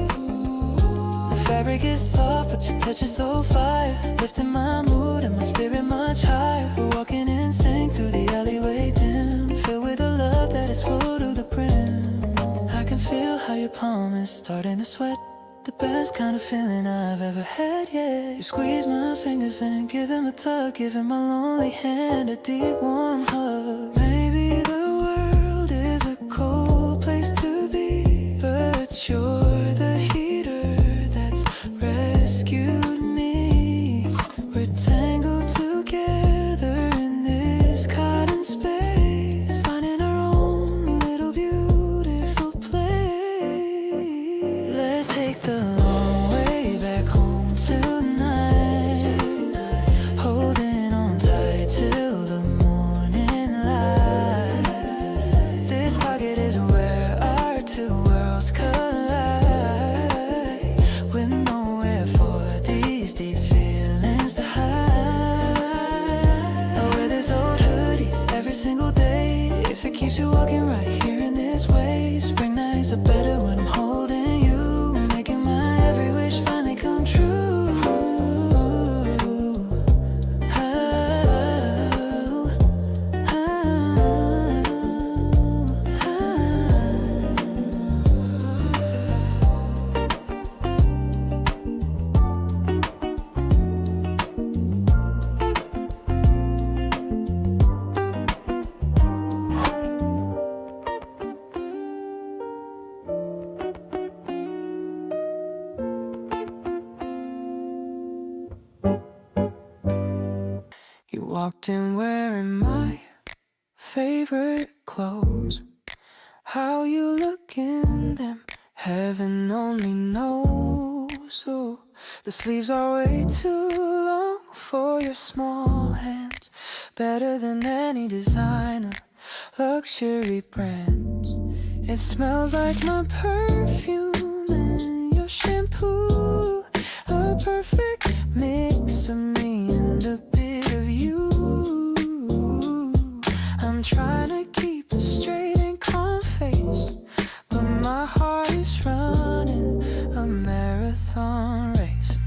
The fabric is soft, but your touch is so fire, lifting my mood and my spirit much higher. We're walking in sync through the alleyway dim, filled with a love that is full to the brim. I can feel how your palm is starting to sweat. The best kind of feeling I've ever had, yeah. You squeeze my fingers and give them a tug, giving my lonely hand a deep warm hug. Maybe the world is a cold place to be, but you're the heater that's rescued me. We're tangled together in this cotton space, finding our own little beautiful place. Let's take the long way back home tonight, holding on tight till the morning light. This pocket is where our two worlds collide, with nowhere for these deep feelings to hide. I wear this old hoodie every single day, if it keeps you walking right here in this way. Spring nights are better when I'm holding you, making my every wish finally come true. Oh, oh, You walked in wearing my favorite clothes. How you look in them, heaven only knows. Oh, the sleeves are way too long for your small hands, better than any designer, luxury brands. It smells like my perfume and your shampoo, a perfect mix of me and a bit of you. I'm trying to keep a straight and calm face, but my heart is running a marathon race.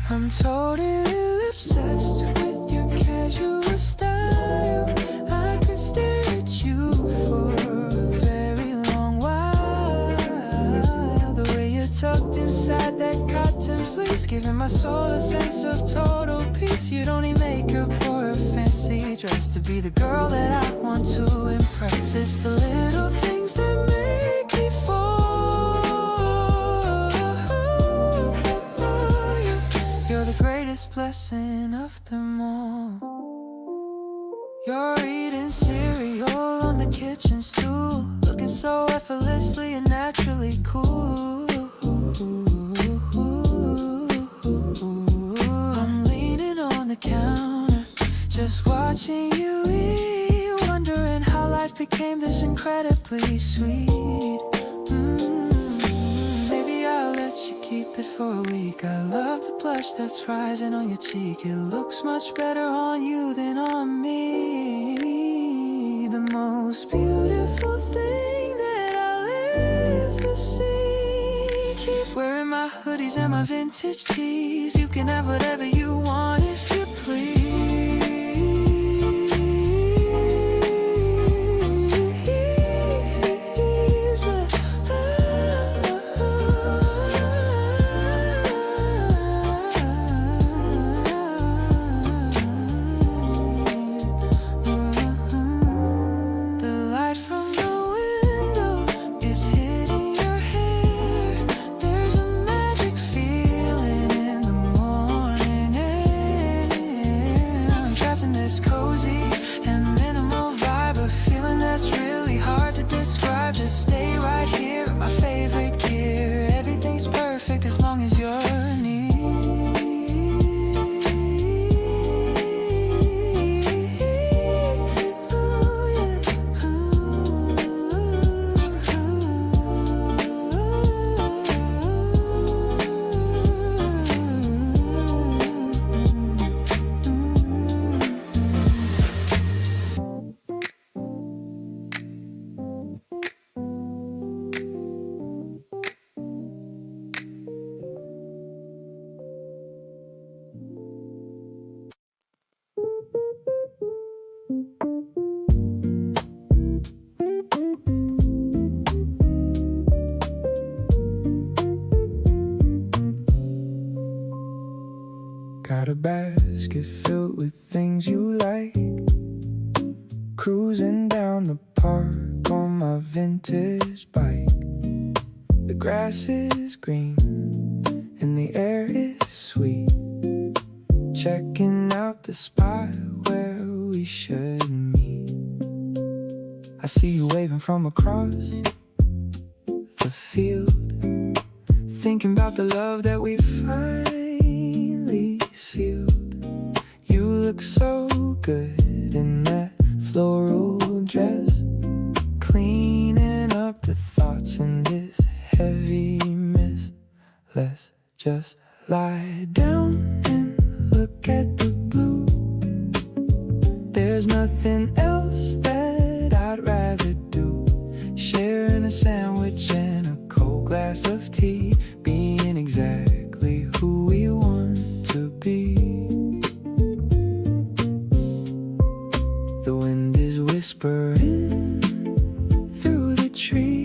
I'm totally obsessed with your casual style. I could stare at you for a very long while. The way you're tucked inside that cotton fleece, giving my soul a sense of total peace. You don't need makeup or a fancy dress to be the girl that I want to impress. It's the little things that make me fall. You're the greatest blessing of them all. You're eating cereal really cool. I'm leaning on the counter, just watching you eat, wondering how life became this incredibly sweet. Maybe I'll let you keep it for a week. I love the blush that's rising on your cheek. It looks much better on you than on me. The most beautiful thing that I'll ever see. Keep wearing my hoodies and my vintage tees. You can have whatever you want if you please. Just stay right here, my favorite gear. Everything's perfect as long as you're near. Got a basket filled with things you like. Cruising down the park on my vintage bike. The grass is green and the air is sweet. Checking out the spot where we should meet. I see you waving from across the field, thinking about the love that we finally sealed. You look so good in that floral dress, cleaning up the thoughts in this heavy mess. Let's just lie down and look at the blue. There's nothing else that I'd rather do. Sharing a sandwich and a cold glass of tea, being exactly who we want to be. The wind is whispering through the trees.